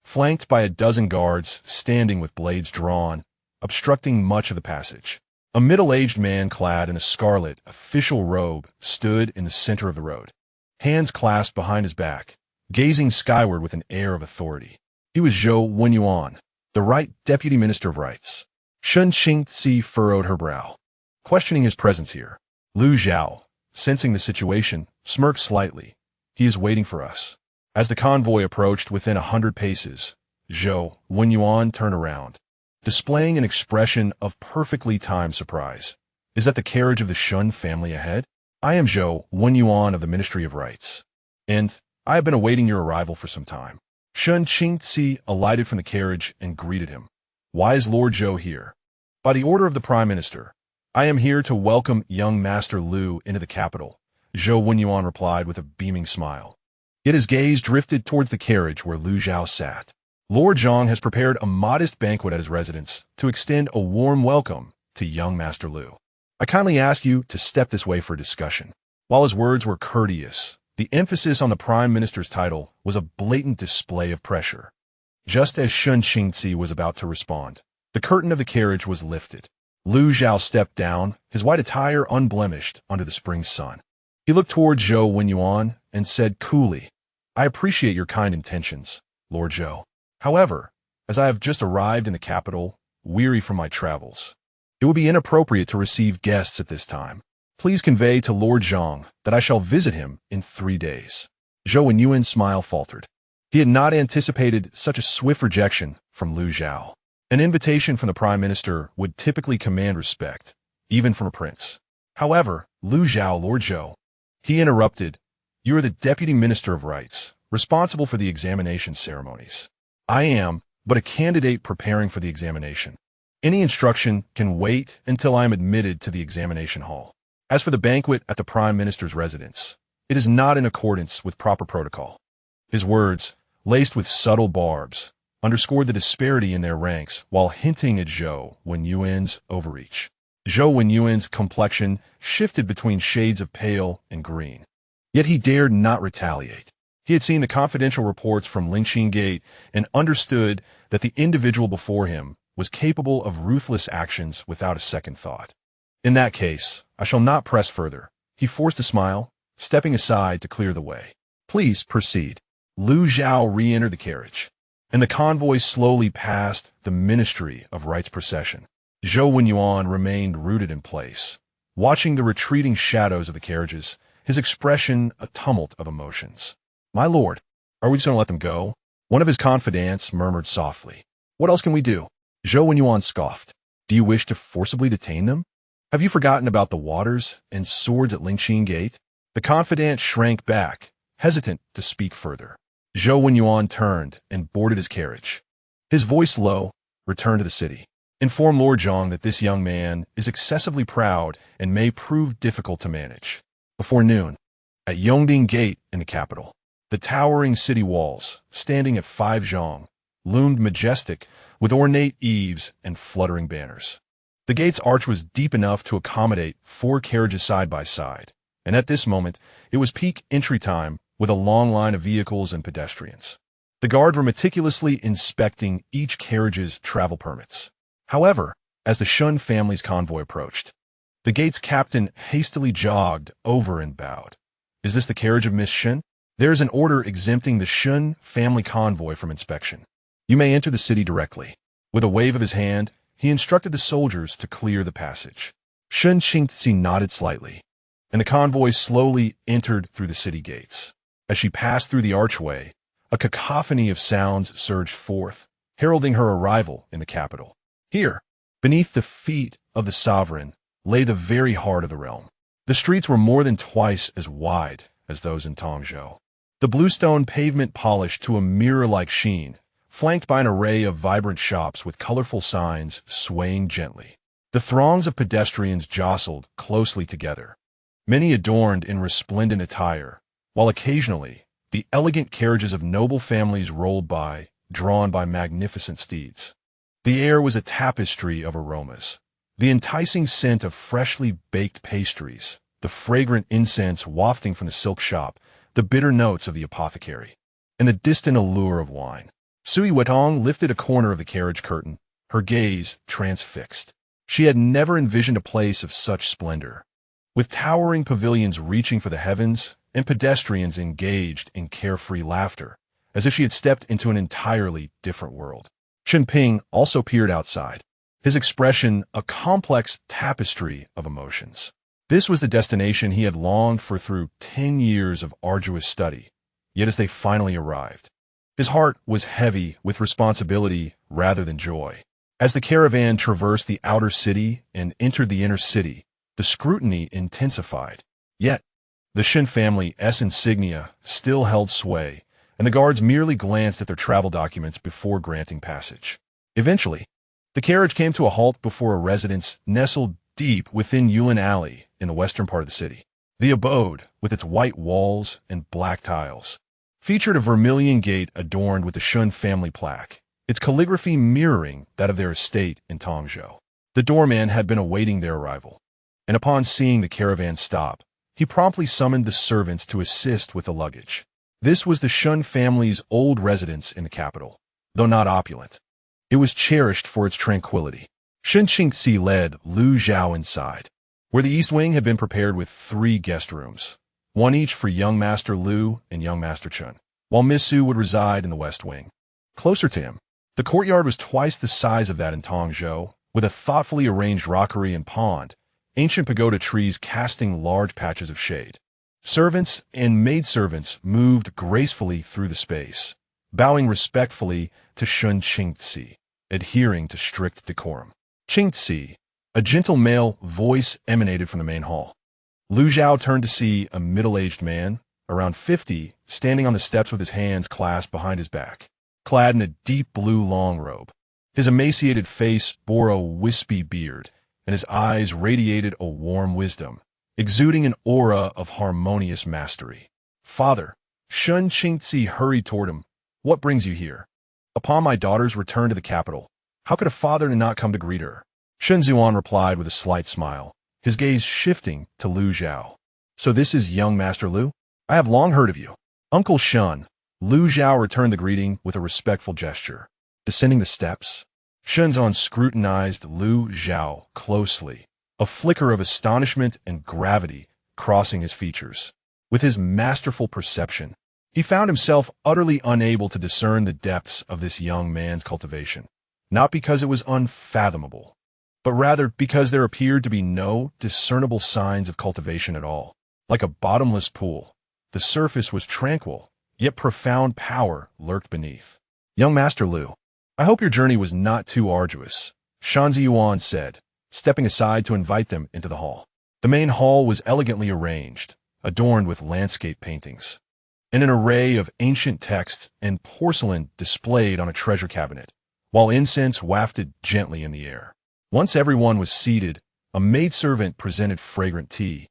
flanked by a dozen guards standing with blades drawn, obstructing much of the passage. A middle-aged man clad in a scarlet official robe stood in the center of the road, hands clasped behind his back, gazing skyward with an air of authority. He was Zhou Wenyuan, the Right Deputy Minister of Rights. Shun Qingzi furrowed her brow, questioning his presence here. Lu Zhao, sensing the situation, smirked slightly. He is waiting for us. As the convoy approached within 100 paces, Zhou Wenyuan turned around, displaying an expression of perfectly timed surprise. Is that the carriage of the Shun family ahead? I am Zhou Wenyuan of the Ministry of Rights, and I have been awaiting your arrival for some time. Shun Qingzi alighted from the carriage and greeted him. Why is Lord Zhou here? By the order of the Prime Minister. I am here to welcome young Master Lu into the capital, Zhou Wenyuan replied with a beaming smile. Yet his gaze drifted towards the carriage where Lu Zhao sat. Lord Zhang has prepared a modest banquet at his residence to extend a warm welcome to young Master Lu. I kindly ask you to step this way for discussion. While his words were courteous, the emphasis on the Prime Minister's title was a blatant display of pressure. Just as Shun Qingzi was about to respond, the curtain of the carriage was lifted. Lu Zhao stepped down, his white attire unblemished under the spring sun. He looked toward Zhou Wenyuan and said coolly, I appreciate your kind intentions, Lord Zhou. However, as I have just arrived in the capital, weary from my travels, it would be inappropriate to receive guests at this time. Please convey to Lord Zhang that I shall visit him in 3 days. Zhou Wenyuan's smile faltered. He had not anticipated such a swift rejection from Lu Zhao. An invitation from the Prime Minister would typically command respect, even from a prince. However, Lu Zhao, Lord Zhou, he interrupted, "You are the Deputy Minister of Rites, responsible for the examination ceremonies. I am but a candidate preparing for the examination. Any instruction can wait until I am admitted to the examination hall. As for the banquet at the Prime Minister's residence, it is not in accordance with proper protocol." His words, laced with subtle barbs, underscored the disparity in their ranks while hinting at Zhou Wenyuan's overreach. Zhou Wenyuan's complexion shifted between shades of pale and green. Yet he dared not retaliate. He had seen the confidential reports from Lingxin Gate and understood that the individual before him was capable of ruthless actions without a second thought. In that case, I shall not press further. He forced a smile, stepping aside to clear the way. Please proceed. Lu Zhao re-entered the carriage, and the convoy slowly passed the Ministry of Rites procession. Zhou Wenyuan remained rooted in place, watching the retreating shadows of the carriages, his expression a tumult of emotions. "My lord, are we just going to let them go?" One of his confidants murmured softly. "What else can we do?" Zhou Wenyuan scoffed. "Do you wish to forcibly detain them? Have you forgotten about the waters and swords at Lingxin Gate?" The confidant shrank back, hesitant to speak further. Zhou Wenyuan turned and boarded his carriage. His voice low, "Return to the city. Inform Lord Zhang that this young man is excessively proud and may prove difficult to manage." Before noon, at Yongding Gate in the capital, the towering city walls, standing at 5 zhang, loomed majestic with ornate eaves and fluttering banners. The gate's arch was deep enough to accommodate 4 carriages side by side, and at this moment it was peak entry time with a long line of vehicles and pedestrians. The guard were meticulously inspecting each carriage's travel permits. However, as the Shun family's convoy approached, the gate's captain hastily jogged over and bowed. "Is this the carriage of Miss Shun? There is an order exempting the Shun family convoy from inspection. You may enter the city directly." With a wave of his hand, he instructed the soldiers to clear the passage. Shun Qingzi nodded slightly, and the convoy slowly entered through the city gates. As she passed through the archway, a cacophony of sounds surged forth, heralding her arrival in the capital. Here, beneath the feet of the sovereign, lay the very heart of the realm. The streets were more than twice as wide as those in Tongzhou. The bluestone pavement polished to a mirror-like sheen, flanked by an array of vibrant shops with colorful signs swaying gently. The throngs of pedestrians jostled closely together, many adorned in resplendent attire, while occasionally the elegant carriages of noble families rolled by, drawn by magnificent steeds. The air was a tapestry of aromas, the enticing scent of freshly baked pastries, the fragrant incense wafting from the silk shop, the bitter notes of the apothecary, and the distant allure of wine. Sui Wetong lifted a corner of the carriage curtain, her gaze transfixed. She had never envisioned a place of such splendor, with towering pavilions reaching for the heavens and pedestrians engaged in carefree laughter, as if she had stepped into an entirely different world. Chen Ping also peered outside, his expression a complex tapestry of emotions. This was the destination he had longed for through 10 years of arduous study, yet as they finally arrived, his heart was heavy with responsibility rather than joy. As the caravan traversed the outer city and entered the inner city, the scrutiny intensified. Yet, the Shin family's insignia still held sway, and the guards merely glanced at their travel documents before granting passage. Eventually, the carriage came to a halt before a residence nestled deep within Yulin Alley in the western part of the city. The abode, with its white walls and black tiles, featured a vermilion gate adorned with the Shun family plaque, its calligraphy mirroring that of their estate in Tongzhou. The doorman had been awaiting their arrival, and upon seeing the caravan stop, he promptly summoned the servants to assist with the luggage. This was the Shun family's old residence in the capital. Though not opulent, it was cherished for its tranquility. Shen Qingxi led Lu Zhao inside, where the east wing had been prepared with 3 guest rooms, one each for young Master Lu and young Master Chun. while Miss Su would reside in the West Wing. Closer to him, the courtyard was twice the size of that in Tongzhou, with a thoughtfully arranged rockery and pond, ancient pagoda trees casting large patches of shade. Servants and maidservants moved gracefully through the space, bowing respectfully to Shun Qingzi, adhering to strict decorum. Qingzi, a gentle male voice emanated from the main hall. Lu Zhao turned to see a middle-aged man, around 50, standing on the steps with his hands clasped behind his back, clad in a deep blue long robe. His emaciated face bore a wispy beard, and his eyes radiated a warm wisdom, exuding an aura of harmonious mastery. "Father," Shun Qingzi hurried toward him. "What brings you here?" "Upon my daughter's return to the capital. How could a father not come to greet her?" Shun Zuan replied with a slight smile, his gaze shifting to Lu Zhao. "So this is young Master Lu? I have long heard of you." "Uncle Shun." Lu Zhao returned the greeting with a respectful gesture. Descending the steps, Shun Zuan scrutinized Lu Zhao closely, a flicker of astonishment and gravity crossing his features. With his masterful perception, he found himself utterly unable to discern the depths of this young man's cultivation, not because it was unfathomable, but rather because there appeared to be no discernible signs of cultivation at all. Like a bottomless pool, the surface was tranquil, yet profound power lurked beneath. "Young Master Lu, I hope your journey was not too arduous," Shanzi Yuan said, stepping aside to invite them into the hall. The main hall was elegantly arranged, adorned with landscape paintings, and an array of ancient texts and porcelain displayed on a treasure cabinet, while incense wafted gently in the air. Once everyone was seated, a maidservant presented fragrant tea.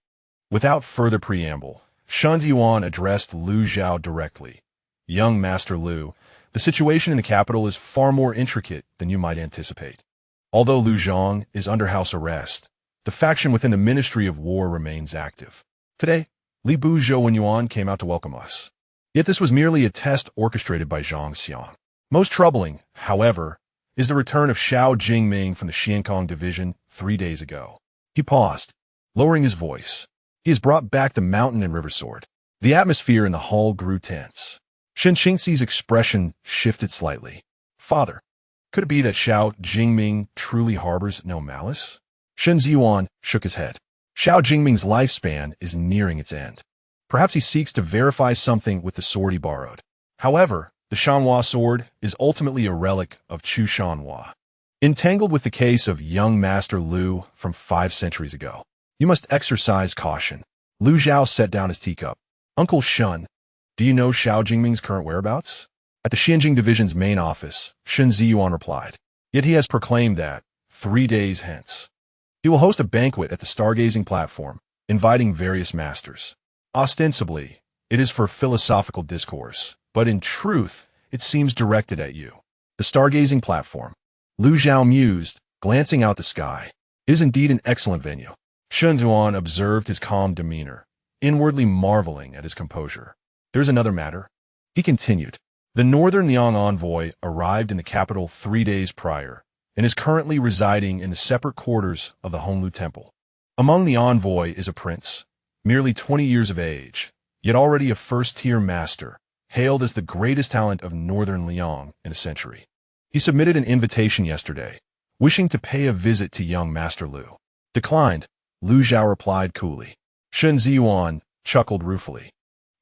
Without further preamble, Shanzi Yuan addressed Lu Zhao directly. "Young Master Lu, the situation in the capital is far more intricate than you might anticipate. Although Lu Zhang is under house arrest, the faction within the Ministry of War remains active. Today, Li Bu Zhou came out to welcome us. Yet this was merely a test orchestrated by Zhang Xiang. Most troubling, however, is the return of Xiao Jingming from the Xiankong division 3 days ago." He paused, lowering his voice. "He has brought back the mountain and river sword." The atmosphere in the hall grew tense. Shen Qingxi's expression shifted slightly. "Father, could it be that Xiao Jingming truly harbors no malice?" Shen Ziyuan shook his head. "Xiao Jingming's lifespan is nearing its end. Perhaps he seeks to verify something with the sword he borrowed. However, the Shanhua sword is ultimately a relic of Chu Shanhua, entangled with the case of young Master Lu from 5 centuries ago. You must exercise caution." Lu Zhao set down his teacup. "Uncle Shun, do you know Xiao Jingming's current whereabouts?" "At the Xianjing Division's main office," Shen Ziyuan replied. "Yet he has proclaimed that, 3 days hence, he will host a banquet at the stargazing platform, inviting various masters. Ostensibly, it is for philosophical discourse, but in truth, it seems directed at you." The stargazing platform, Lu Zhao mused, glancing out the sky, is indeed an excellent venue. Shen Zuan observed his calm demeanor, inwardly marveling at his composure. "There's another matter," he continued. "The Northern Liang envoy arrived in the capital 3 days prior, and is currently residing in the separate quarters of the Honglu Temple. Among the envoy is a prince, merely 20 years of age, yet already a first-tier master, hailed as the greatest talent of Northern Liang in a century. He submitted an invitation yesterday, wishing to pay a visit to young Master Lu. Declined," Lu Zhao replied coolly. Shen Ziyuan chuckled ruefully.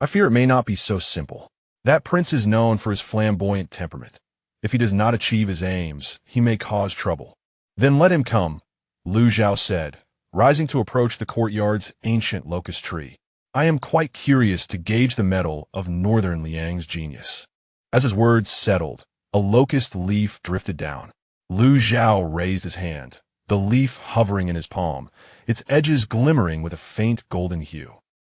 "I fear it may not be so simple. That prince is known for his flamboyant temperament. If he does not achieve his aims, he may cause trouble." "Then let him come," Lu Zhao said, rising to approach the courtyard's ancient locust tree. "I am quite curious to gauge the mettle of Northern Liang's genius." As his words settled, a locust leaf drifted down. Lu Zhao raised his hand, the leaf hovering in his palm, its edges glimmering with a faint golden hue.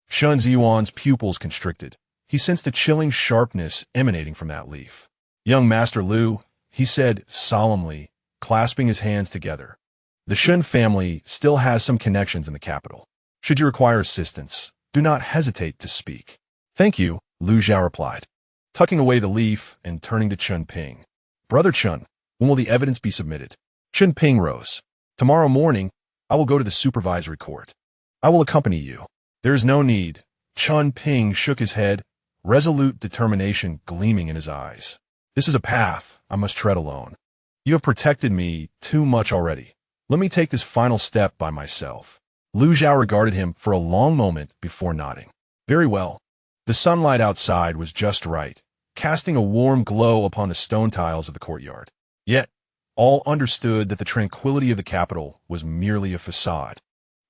Shen Ziyuan's pupils constricted. He sensed a chilling sharpness emanating from that leaf. "Young Master Lu," he said solemnly, clasping his hands together. "The Shen family still has some connections in the capital. Should you require assistance, do not hesitate to speak." "Thank you," Lu Zhao replied, tucking away the leaf and turning to Chun Ping. "Brother Chun, when will the evidence be submitted?" Chun Ping rose. "Tomorrow morning, I will go to the supervisory court. I will accompany you." "There is no need." Chun Ping shook his head, resolute determination gleaming in his eyes. This is a path I must tread alone. You have protected me too much already. Let me take this final step by myself. Lu Zhao regarded him for a long moment before nodding. Very well. The sunlight outside was just right, casting a warm glow upon the stone tiles of the courtyard. Yet, all understood that the tranquility of the capital was merely a facade,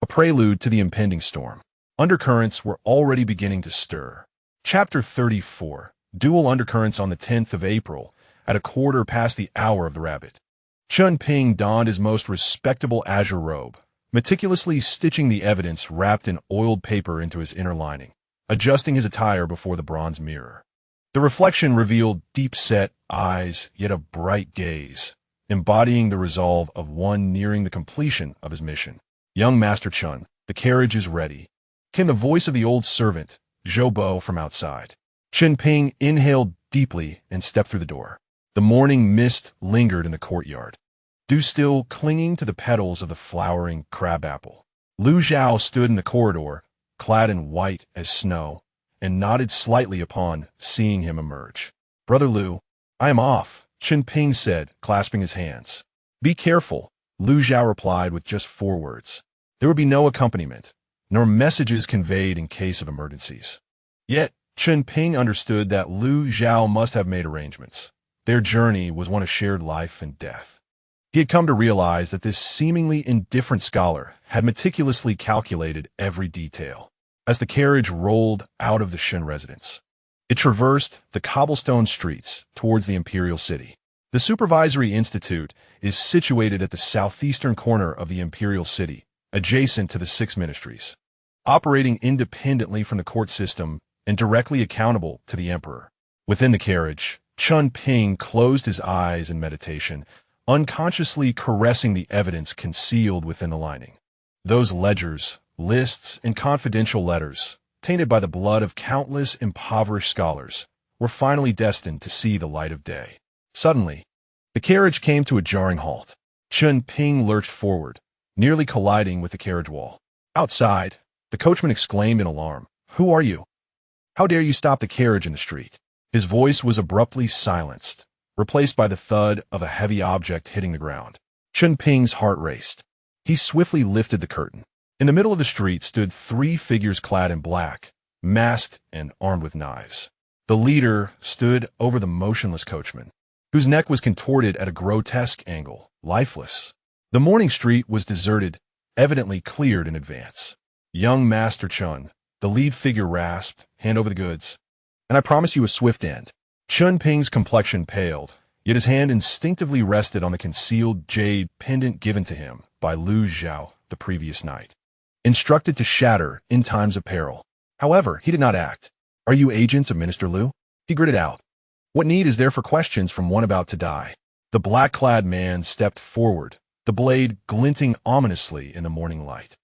a prelude to the impending storm. Undercurrents were already beginning to stir. Chapter 34. Dual undercurrents on the 10th of April, at a quarter past the hour of the rabbit. Chun Ping donned his most respectable azure robe, meticulously stitching the evidence wrapped in oiled paper into his inner lining, adjusting his attire before the bronze mirror. The reflection revealed deep-set eyes, yet a bright gaze, embodying the resolve of one nearing the completion of his mission. Young Master Chun, the carriage is ready, came the voice of the old servant, Zhou Bo, from outside. Chun Ping inhaled deeply and stepped through the door. The morning mist lingered in the courtyard, dew still clinging to the petals of the flowering crabapple. Lu Zhao stood in the corridor, clad in white as snow, and nodded slightly upon seeing him emerge. "Brother Lu, I am off," Chun Ping said, clasping his hands. "Be careful," Lu Zhao replied with just 4 words. There would be no accompaniment, nor messages conveyed in case of emergencies. Yet, Chun Ping understood that Lu Zhao must have made arrangements. Their journey was one of shared life and death. He had come to realize that this seemingly indifferent scholar had meticulously calculated every detail. As the carriage rolled out of the Shun residence, it traversed the cobblestone streets towards the imperial city. The Supervisory Institute is situated at the southeastern corner of the imperial city, adjacent to the 6 ministries, operating independently from the court system and directly accountable to the emperor. Within the carriage, Chun Ping closed his eyes in meditation, unconsciously caressing the evidence concealed within the lining. Those ledgers, lists, and confidential letters, tainted by the blood of countless impoverished scholars, were finally destined to see the light of day. Suddenly, the carriage came to a jarring halt. Chun Ping lurched forward, nearly colliding with the carriage wall. Outside, the coachman exclaimed in alarm, "Who are you? How dare you stop the carriage in the street?" His voice was abruptly silenced, replaced by the thud of a heavy object hitting the ground. Chun Ping's heart raced. He swiftly lifted the curtain. In the middle of the street stood 3 figures clad in black, masked and armed with knives. The leader stood over the motionless coachman, whose neck was contorted at a grotesque angle, lifeless. The morning street was deserted, evidently cleared in advance. "Young Master Chun," the lead figure rasped, "hand over the goods, and I promise you a swift end." Chun Ping's complexion paled, yet his hand instinctively rested on the concealed jade pendant given to him by Lu Zhao the previous night, instructed to shatter in times of peril. However, he did not act. "Are you agents of Minister Lu?" he gritted out. "What need is there for questions from one about to die?" The black-clad man stepped forward, the blade glinting ominously in the morning light.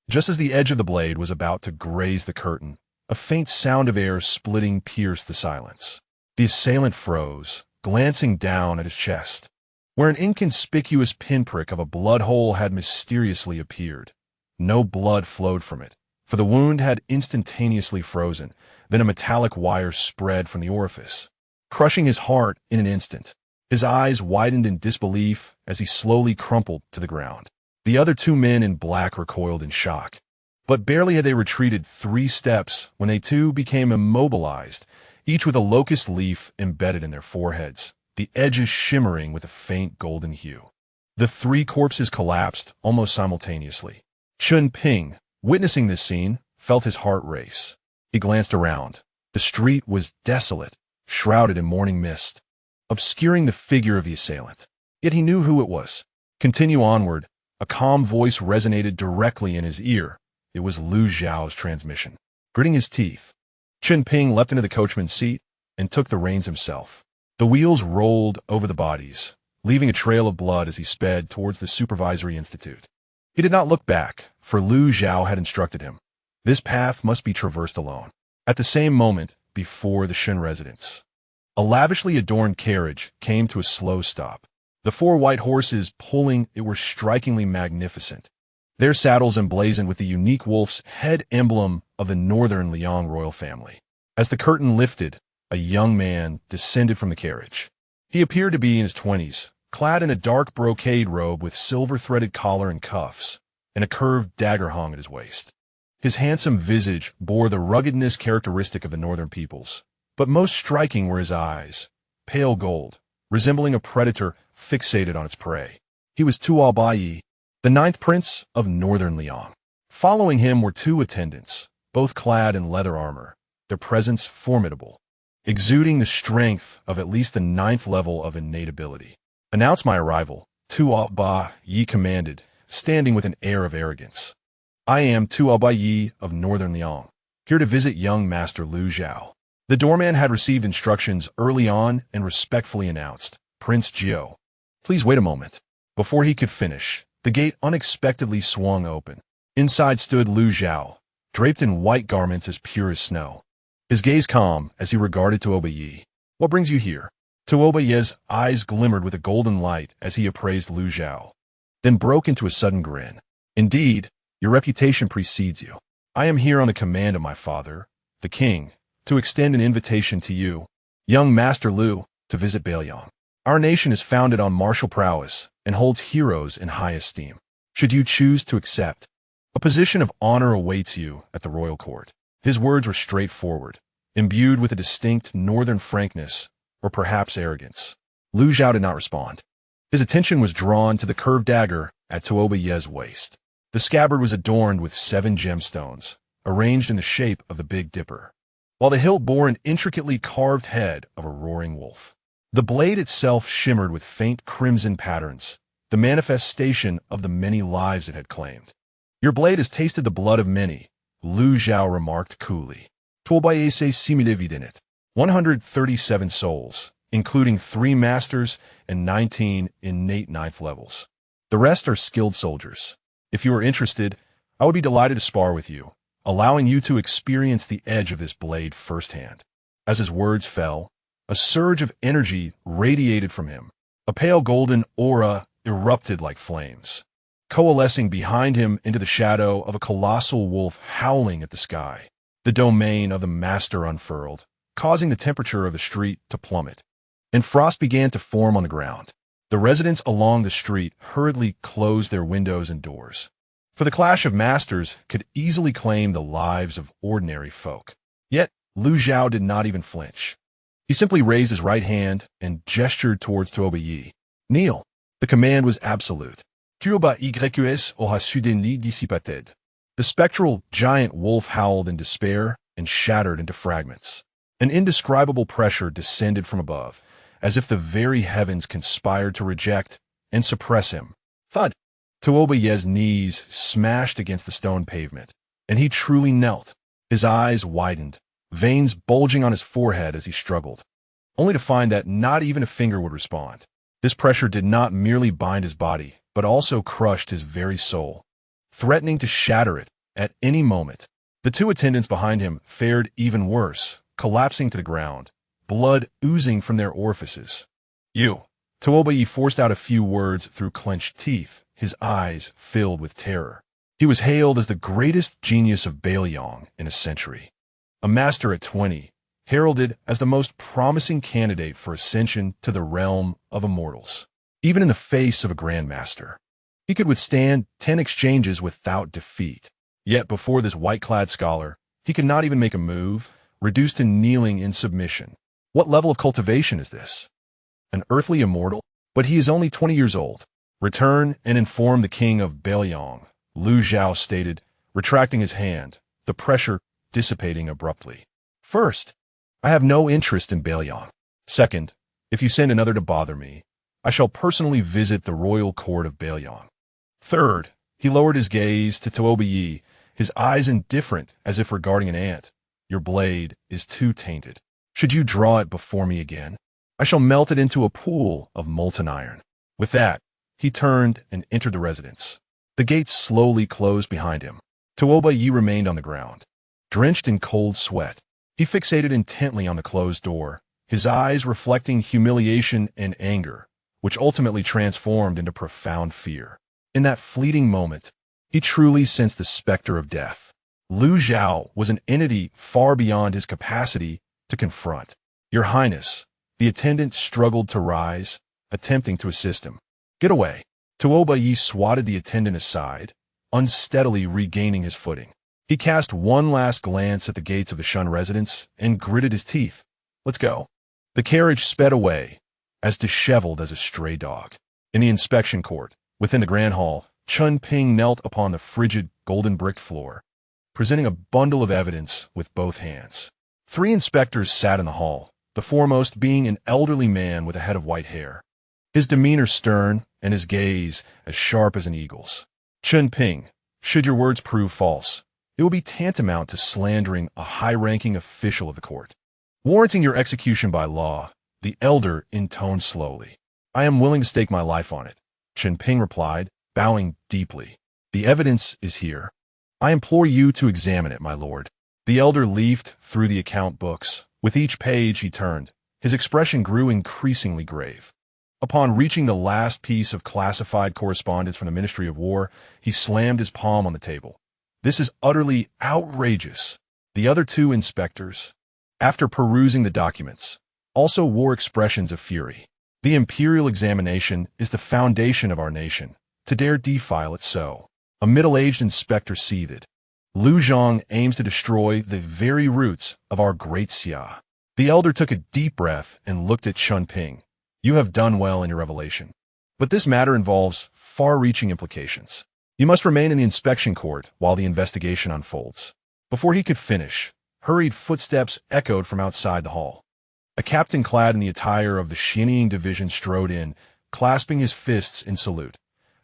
Just as the edge of the blade was about to graze the curtain, a faint sound of air splitting pierced the silence. The assailant froze, glancing down at his chest, where an inconspicuous pinprick of a blood hole had mysteriously appeared. No blood flowed from it, for the wound had instantaneously frozen, then a metallic wire spread from the orifice, crushing his heart in an instant. His eyes widened in disbelief as he slowly crumpled to the ground. The other 2 men in black recoiled in shock. But barely had they retreated 3 steps when they too became immobilized, each with a locust leaf embedded in their foreheads, the edges shimmering with a faint golden hue. The 3 corpses collapsed almost simultaneously. Chun Ping, witnessing this scene, felt his heart race. He glanced around. The street was desolate, shrouded in morning mist, obscuring the figure of the assailant. Yet he knew who it was. "Continue onward." A calm voice resonated directly in his ear. It was Lu Zhao's transmission. Gritting his teeth, Chun Ping leapt into the coachman's seat and took the reins himself. The wheels rolled over the bodies, leaving a trail of blood as he sped towards the Supervisory Institute. He did not look back, for Lu Zhao had instructed him. This path must be traversed alone. At the same moment, before the Shun residence, a lavishly adorned carriage came to a slow stop. The 4 white horses pulling it were strikingly magnificent, their saddles emblazoned with the unique wolf's head emblem of the northern Liang royal family. As the curtain lifted, a young man descended from the carriage. He appeared to be in his 20s, clad in a dark brocade robe with silver-threaded collar and cuffs, and a curved dagger hung at his waist. His handsome visage bore the ruggedness characteristic of the northern peoples, but most striking were his eyes, pale gold, resembling a predator fixated on its prey. He was eyes, the ninth prince of northern Liang. Following him were two attendants, both clad in leather armor, their presence formidable, exuding the strength of at least the ninth level of innate ability. "Announce my arrival," Yi commanded, standing with an air of arrogance. "I am Yi of northern Liang, here to visit young Master Lu Zhao." The doorman had received instructions early on and respectfully announced, "Prince Jiao, please wait a moment." Before he could finish, the gate unexpectedly swung open. Inside stood Lu Zhao, draped in white garments as pure as snow. His gaze calm as he regarded Yi. "What brings you here?" Yi's eyes glimmered with a golden light as he appraised Lu Zhao, then broke into a sudden grin. "Indeed, your reputation precedes you. I am here on the command of my father, the king, to extend an invitation to you, young Master Lu, to visit Beiliang. Our nation is founded on martial prowess and holds heroes in high esteem. Should you choose to accept, a position of honor awaits you at the royal court." His words were straightforward, imbued with a distinct northern frankness, or perhaps arrogance. Lu Zhao did not respond. His attention was drawn to the curved dagger at Yi's waist. The scabbard was adorned with 7 gemstones, arranged in the shape of the Big Dipper, while the hilt bore an intricately carved head of a roaring wolf. The blade itself shimmered with faint crimson patterns, the manifestation of the many lives it had claimed. "Your blade has tasted the blood of many," Lu Zhao remarked coolly. "Tuobaise simile in it. 137 souls, including 3 masters and 19 innate ninth levels. The rest are skilled soldiers. If you are interested, I would be delighted to spar with you, allowing you to experience the edge of this blade firsthand." As his words fell, a surge of energy radiated from him. A pale golden aura erupted like flames, coalescing behind him into the shadow of a colossal wolf howling at the sky. The domain of the master unfurled, causing the temperature of the street to plummet, and frost began to form on the ground. The residents along the street hurriedly closed their windows and doors, for the clash of masters could easily claim the lives of ordinary folk. Yet Lu Zhao did not even flinch. He simply raised his right hand and gestured towards Yi. "Kneel." The command was absolute. Y's aura soudainement dissipated. The spectral giant wolf howled in despair and shattered into fragments. An indescribable pressure descended from above, as if the very heavens conspired to reject and suppress him. Thud! Yi's knees smashed against the stone pavement, and he truly knelt. His eyes widened, veins bulging on his forehead as he struggled, only to find that not even a finger would respond. This pressure did not merely bind his body, but also crushed his very soul, threatening to shatter it at any moment. The 2 attendants behind him fared even worse, collapsing to the ground, blood oozing from their orifices. "You!" Yi forced out a few words through clenched teeth, his eyes filled with terror. He was hailed as the greatest genius of Beiliang in a century. A master at 20, heralded as the most promising candidate for ascension to the realm of immortals. Even in the face of a grandmaster, he could withstand 10 exchanges without defeat. Yet before this white-clad scholar, he could not even make a move, reduced to kneeling in submission. What level of cultivation is this? An earthly immortal? But he is only 20 years old. "Return and inform the king of Beiliang," Lu Zhao stated, retracting his hand, the pressure dissipating abruptly. "First, I have no interest in Beiliang. Second, if you send another to bother me, I shall personally visit the royal court of Beiliang. Third," he lowered his gaze to Yi, his eyes indifferent as if regarding an ant, "your blade is too tainted. Should you draw it before me again, I shall melt it into a pool of molten iron." With that, he turned and entered the residence. The gates slowly closed behind him. Yi remained on the ground, drenched in cold sweat. He fixated intently on the closed door, his eyes reflecting humiliation and anger, which ultimately transformed into profound fear. In that fleeting moment, he truly sensed the specter of death. Lu Zhao was an entity far beyond his capacity to confront. "Your Highness," the attendant struggled to rise, attempting to assist him. "Get away." Tuoba Yi swatted the attendant aside, unsteadily regaining his footing. He cast one last glance at the gates of the Shun residence and gritted his teeth. "Let's go." The carriage sped away, as disheveled as a stray dog. In the inspection court, within the grand hall, Chun Ping knelt upon the frigid, golden-bricked floor, presenting a bundle of evidence with both hands. 3 inspectors sat in the hall, the foremost being an elderly man with a head of white hair. His demeanor stern and his gaze as sharp as an eagle's. "Chun Ping, should your words prove false, it will be tantamount to slandering a high-ranking official of the court. Warranting your execution by law," the elder intoned slowly. "I am willing to stake my life on it," Chun Ping replied, bowing deeply. "The evidence is here. I implore you to examine it, my lord." The elder leafed through the account books. With each page he turned, his expression grew increasingly grave. Upon reaching the last piece of classified correspondence from the Ministry of War, he slammed his palm on the table. "This is utterly outrageous." The other 2 inspectors, after perusing the documents, also wore expressions of fury. "The imperial examination is the foundation of our nation. To dare defile it so." A middle-aged inspector seethed. "Lu Zhang aims to destroy the very roots of our great Xia." The elder took a deep breath and looked at Chun Ping. "You have done well in your revelation. But this matter involves far-reaching implications. You must remain in the inspection court while the investigation unfolds." Before he could finish, hurried footsteps echoed from outside the hall. A captain clad in the attire of the Xianying division strode in, clasping his fists in salute.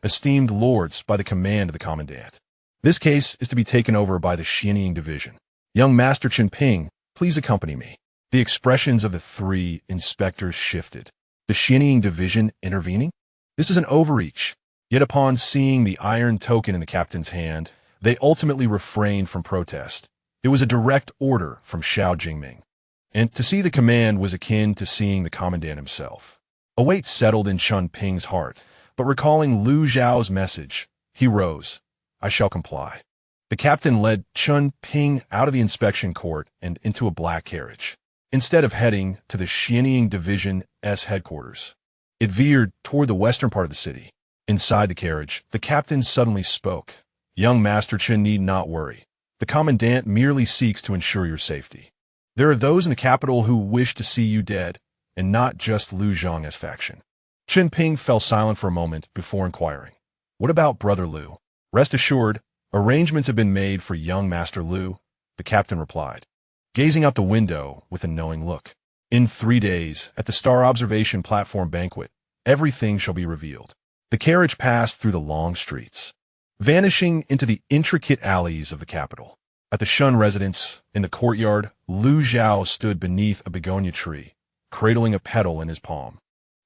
"Esteemed lords, by the command of the commandant. This case is to be taken over by the Xianying division. Young Master Chun Ping, please accompany me." The expressions of the 3 inspectors shifted. The Xianying division intervening? This is an overreach. Yet upon seeing the iron token in the captain's hand, they ultimately refrained from protest. It was a direct order from Xiao Jingming. And to see the command was akin to seeing the commandant himself. A weight settled in Chun Ping's heart, but recalling Lu Zhao's message, he rose. "I shall comply." The captain led Chun Ping out of the inspection court and into a black carriage. Instead of heading to the Xianying Division's headquarters, it veered toward the western part of the city. Inside the carriage, the captain suddenly spoke. "Young Master Chen need not worry. The commandant merely seeks to ensure your safety. There are those in the capital who wish to see you dead, and not just Lu Zhang's faction." Chun Ping fell silent for a moment before inquiring, "What about Brother Lu?" "Rest assured, arrangements have been made for young Master Lu," the captain replied, gazing out the window with a knowing look. "In 3 days, at the Star Observation Platform banquet, everything shall be revealed." The carriage passed through the long streets, vanishing into the intricate alleys of the capital. At the Shun residence, in the courtyard, Lu Zhao stood beneath a begonia tree, cradling a petal in his palm.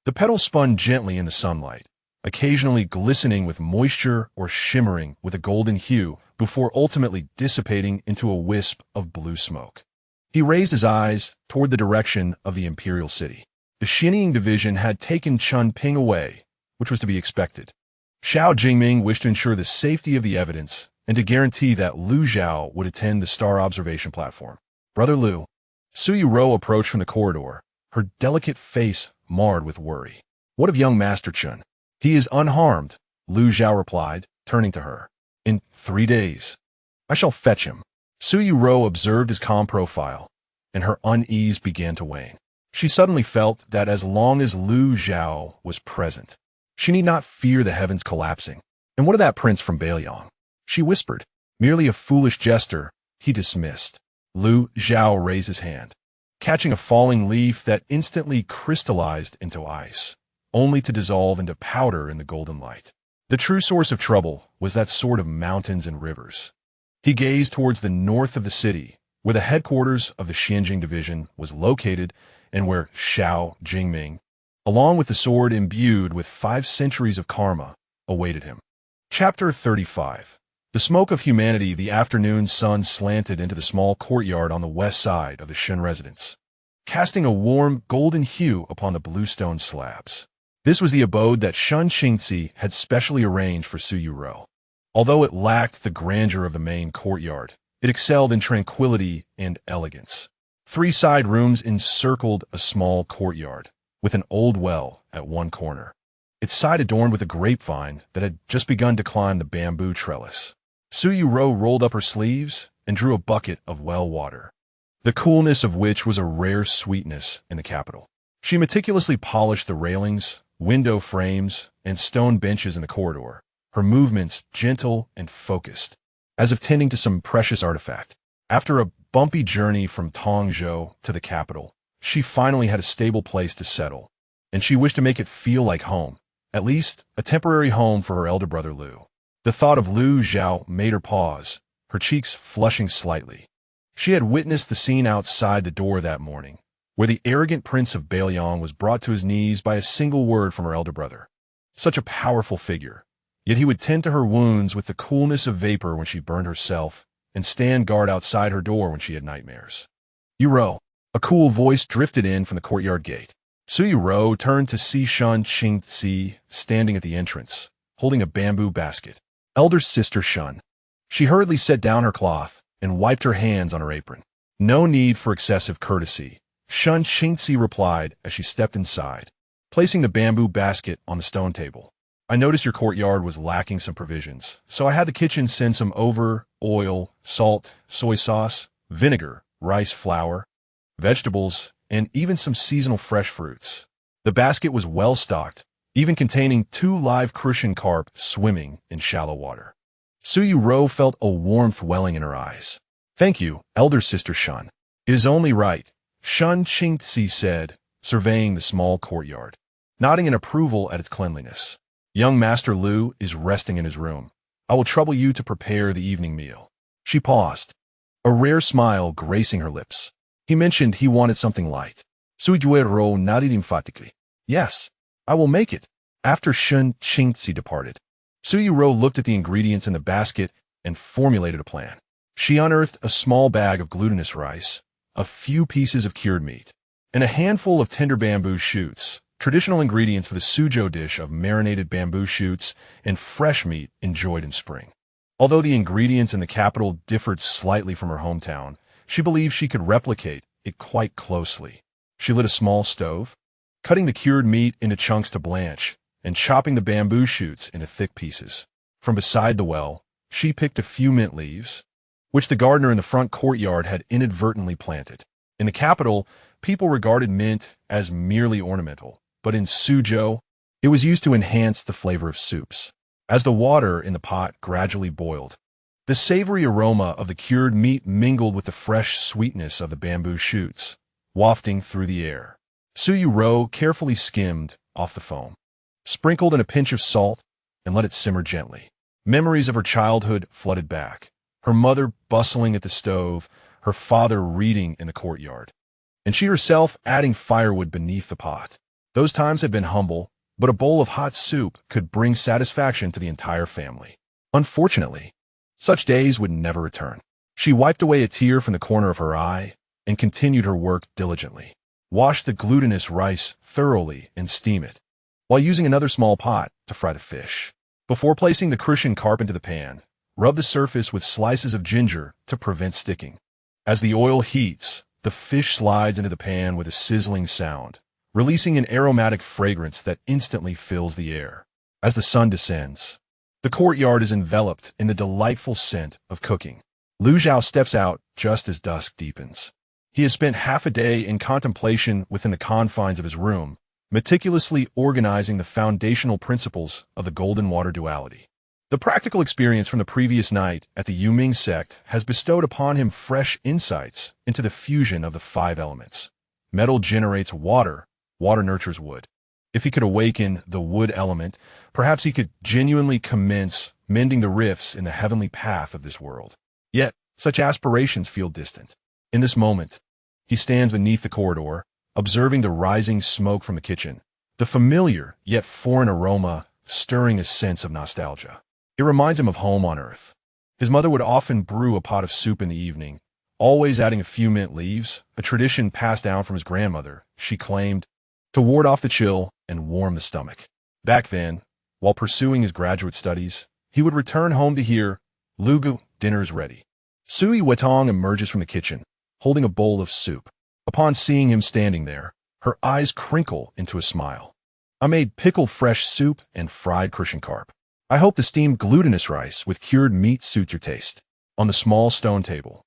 The petal spun gently in the sunlight, occasionally glistening with moisture or shimmering with a golden hue before ultimately dissipating into a wisp of blue smoke. He raised his eyes toward the direction of the imperial city. The Xianying division had taken Chun Ping away, which was to be expected. Xiao Jingming wished to ensure the safety of the evidence and to guarantee that Lu Zhao would attend the Star Observation Platform. "Brother Lu." Su Yuro approached from the corridor, her delicate face marred with worry. "What of young Master Chun?" "He is unharmed," Lu Zhao replied, turning to her. "In 3 days. I shall fetch him." Su Yuro observed his calm profile, and her unease began to wane. She suddenly felt that as long as Lu Zhao was present, she need not fear the heavens collapsing. "And what of that prince from Beiliang?" she whispered. "Merely a foolish jester," he dismissed. Lu Zhao raised his hand, catching a falling leaf that instantly crystallized into ice, only to dissolve into powder in the golden light. The true source of trouble was that sort of mountains and rivers. He gazed towards the north of the city, where the headquarters of the Xianying division was located and where Xiao Jingming, along with the sword imbued with 5 centuries of karma, awaited him. Chapter 35. The smoke of humanity. The afternoon sun slanted into the small courtyard on the west side of the Shun residence, casting a warm golden hue upon the bluestone slabs. This was the abode that Shun Qingzi had specially arranged for Su Yuro. Although it lacked the grandeur of the main courtyard, It excelled in tranquility and elegance. 3 side rooms encircled a small courtyard, with an old well at one corner, its side adorned with a grapevine that had just begun to climb the bamboo trellis. Suyu-ro rolled up her sleeves and drew a bucket of well water, the coolness of which was a rare sweetness in the capital. She meticulously polished the railings, window frames, and stone benches in the corridor, her movements gentle and focused, as if tending to some precious artifact. After a bumpy journey from Tongzhou to the capital, she finally had a stable place to settle, and she wished to make it feel like home, at least a temporary home for her elder brother Lu. The thought of Lu Zhao made her pause, her cheeks flushing slightly. She had witnessed the scene outside the door that morning, where the arrogant prince of Bailiang was brought to his knees by a single word from her elder brother. Such a powerful figure, yet he would tend to her wounds with the coolness of vapor when she burned herself, and stand guard outside her door when she had nightmares. "Yu-ro," a cool voice drifted in from the courtyard gate. Suyu-ro turned to see Shun Qingzi standing at the entrance, holding a bamboo basket. Elder sister Shun. She hurriedly set down her cloth and wiped her hands on her apron. "No need for excessive courtesy," Shun Qingzi replied as she stepped inside, placing the bamboo basket on the stone table. "I noticed your courtyard was lacking some provisions, so I had the kitchen send some over, oil, salt, soy sauce, vinegar, rice flour, vegetables, and even some seasonal fresh fruits." The basket was well stocked, even containing 2 live crucian carp swimming in shallow water. Suyu-ro felt a warmth welling in her eyes. "Thank you, elder sister Shun. It is only right," Shun Qingzi said, surveying the small courtyard, nodding in approval at its cleanliness. "Young Master Lu is resting in his room. I will trouble you to prepare the evening meal." She paused, a rare smile gracing her lips. "He mentioned he wanted something light." Suyu-ro nodded emphatically. "Yes, I will make it." After Shun Qingzi departed, Suyu-ro looked at the ingredients in the basket and formulated a plan. She unearthed a small bag of glutinous rice, a few pieces of cured meat, and a handful of tender bamboo shoots, traditional ingredients for the Suzhou dish of marinated bamboo shoots and fresh meat enjoyed in spring. Although the ingredients in the capital differed slightly from her hometown, she believed she could replicate it quite closely. She lit a small stove, cutting the cured meat into chunks to blanch, and chopping the bamboo shoots into thick pieces. From beside the well, she picked a few mint leaves, which the gardener in the front courtyard had inadvertently planted. In the capital, people regarded mint as merely ornamental, but in Suzhou, it was used to enhance the flavor of soups. As the water in the pot gradually boiled, the savory aroma of the cured meat mingled with the fresh sweetness of the bamboo shoots, wafting through the air. Suyu-ro carefully skimmed off the foam, sprinkled in a pinch of salt, and let it simmer gently. Memories of her childhood flooded back, her mother bustling at the stove, her father reading in the courtyard, and she herself adding firewood beneath the pot. Those times had been humble, but a bowl of hot soup could bring satisfaction to the entire family. Unfortunately, such days would never return. She wiped away a tear from the corner of her eye and continued her work diligently. Wash the glutinous rice thoroughly and steam it, while using another small pot to fry the fish. Before placing the crucian carp into the pan, rub the surface with slices of ginger to prevent sticking. As the oil heats, the fish slides into the pan with a sizzling sound, releasing an aromatic fragrance that instantly fills the air. As the sun descends, the courtyard is enveloped in the delightful scent of cooking. Lu Zhao steps out just as dusk deepens. He has spent half a day in contemplation within the confines of his room, meticulously organizing the foundational principles of the golden water duality. The practical experience from the previous night at the Yuming sect has bestowed upon him fresh insights into the fusion of the 5 elements. Metal generates water, water nurtures wood. If he could awaken the wood element, perhaps he could genuinely commence mending the rifts in the heavenly path of this world. Yet, such aspirations feel distant. In this moment, he stands beneath the corridor, observing the rising smoke from the kitchen, the familiar yet foreign aroma stirring a sense of nostalgia. It reminds him of home on earth. His mother would often brew a pot of soup in the evening, always adding a few mint leaves, a tradition passed down from his grandmother, she claimed, to ward off the chill and warm the stomach. Back then, while pursuing his graduate studies, he would return home to hear, "Lugu, dinner is ready." Sui Wetong emerges from the kitchen, holding a bowl of soup. Upon seeing him standing there, her eyes crinkle into a smile. I made pickled fresh soup and fried Crucian carp. I hope the steamed glutinous rice with cured meat suits your taste. On the small stone table,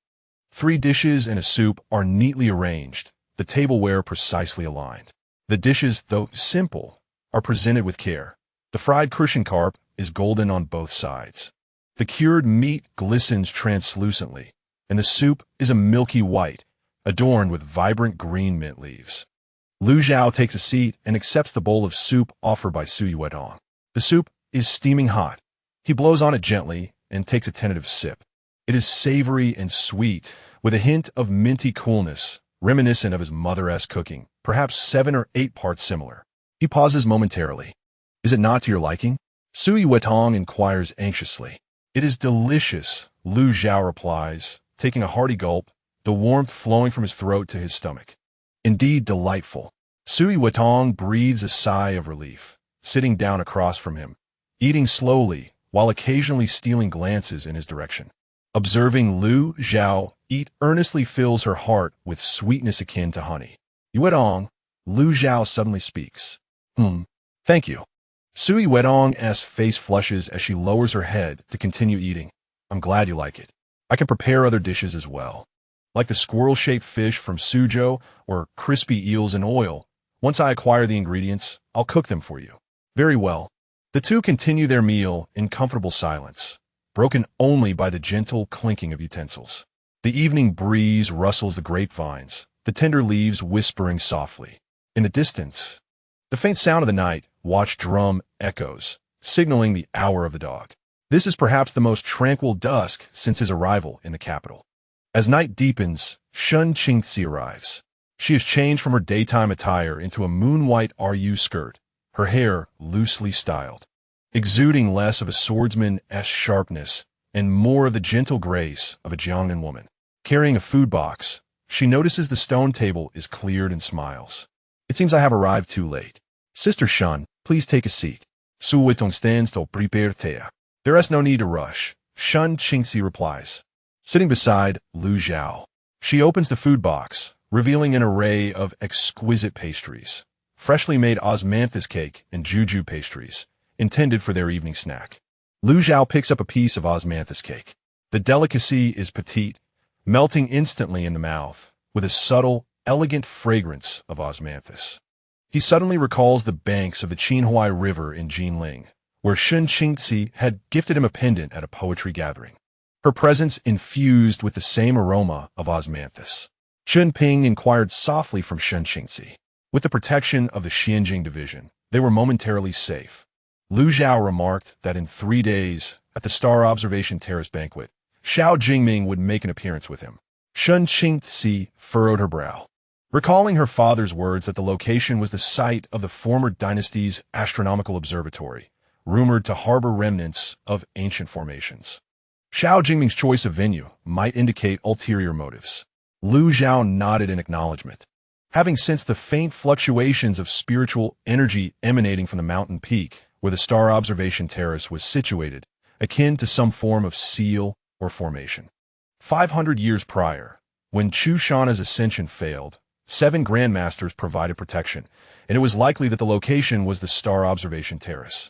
3 dishes and a soup are neatly arranged, the tableware precisely aligned. The dishes, though simple, are presented with care. The fried Crucian carp is golden on both sides. The cured meat glistens translucently, and the soup is a milky white, adorned with vibrant green mint leaves. Lu Zhao takes a seat and accepts the bowl of soup offered by Sui Wetong. The soup is steaming hot. He blows on it gently and takes a tentative sip. It is savory and sweet, with a hint of minty coolness, reminiscent of his mother-esque cooking, perhaps 7 or 8 parts similar. He pauses momentarily. Is it not to your liking? Sui Wetong inquires anxiously. It is delicious, Lu Zhao replies, taking a hearty gulp, the warmth flowing from his throat to his stomach. Indeed delightful. Sui Wetong breathes a sigh of relief, sitting down across from him, eating slowly while occasionally stealing glances in his direction. Observing Lu Zhao eat earnestly fills her heart with sweetness akin to honey. Wetong, Lu Zhao suddenly speaks. Thank you. Sui Wetong's face flushes as she lowers her head to continue eating. I'm glad you like it. I can prepare other dishes as well. Like the squirrel-shaped fish from Suzhou or crispy eels in oil. Once I acquire the ingredients, I'll cook them for you. Very well. The two continue their meal in comfortable silence, broken only by the gentle clinking of utensils. The evening breeze rustles the grapevines, the tender leaves whispering softly. In the distance, the faint sound of the night watch drum echoes, signaling the hour of the dog. This is perhaps the most tranquil dusk since his arrival in the capital. As night deepens, Shun Qingxi arrives. She has changed from her daytime attire into a moon-white RU skirt, her hair loosely styled, exuding less of a swordsman's sharpness and more of the gentle grace of a Jiangnan woman. Carrying a food box, she notices the stone table is cleared and smiles. It seems I have arrived too late. Sister Shun, please take a seat. Su Wetong stands to prepare tea. There is no need to rush, Shun Qingxi replies. Sitting beside Lu Zhao, she opens the food box, revealing an array of exquisite pastries, freshly made osmanthus cake and juju pastries, intended for their evening snack. Lu Zhao picks up a piece of osmanthus cake. The delicacy is petite, melting instantly in the mouth, with a subtle, elegant fragrance of osmanthus. He suddenly recalls the banks of the Qinhuai River in Jinling, where Shun Qingxi had gifted him a pendant at a poetry gathering. Her presence infused with the same aroma of osmanthus. Chun Ping inquired softly from Shun Qingxi. With the protection of the Xianjing division, they were momentarily safe. Lu Zhao remarked that in 3 days, at the Star Observation Terrace banquet, Xiao Jingming would make an appearance with him. Shun Qingxi furrowed her brow, recalling her father's words that the location was the site of the former dynasty's astronomical observatory, rumored to harbor remnants of ancient formations. Xiao Jingming's choice of venue might indicate ulterior motives. Lu Zhao nodded in acknowledgement. Having sensed the faint fluctuations of spiritual energy emanating from the mountain peak where the Star Observation Terrace was situated, akin to some form of seal or formation. 500 years prior, when Chu Shana's ascension failed, 7 grandmasters provided protection, and it was likely that the location was the Star Observation Terrace,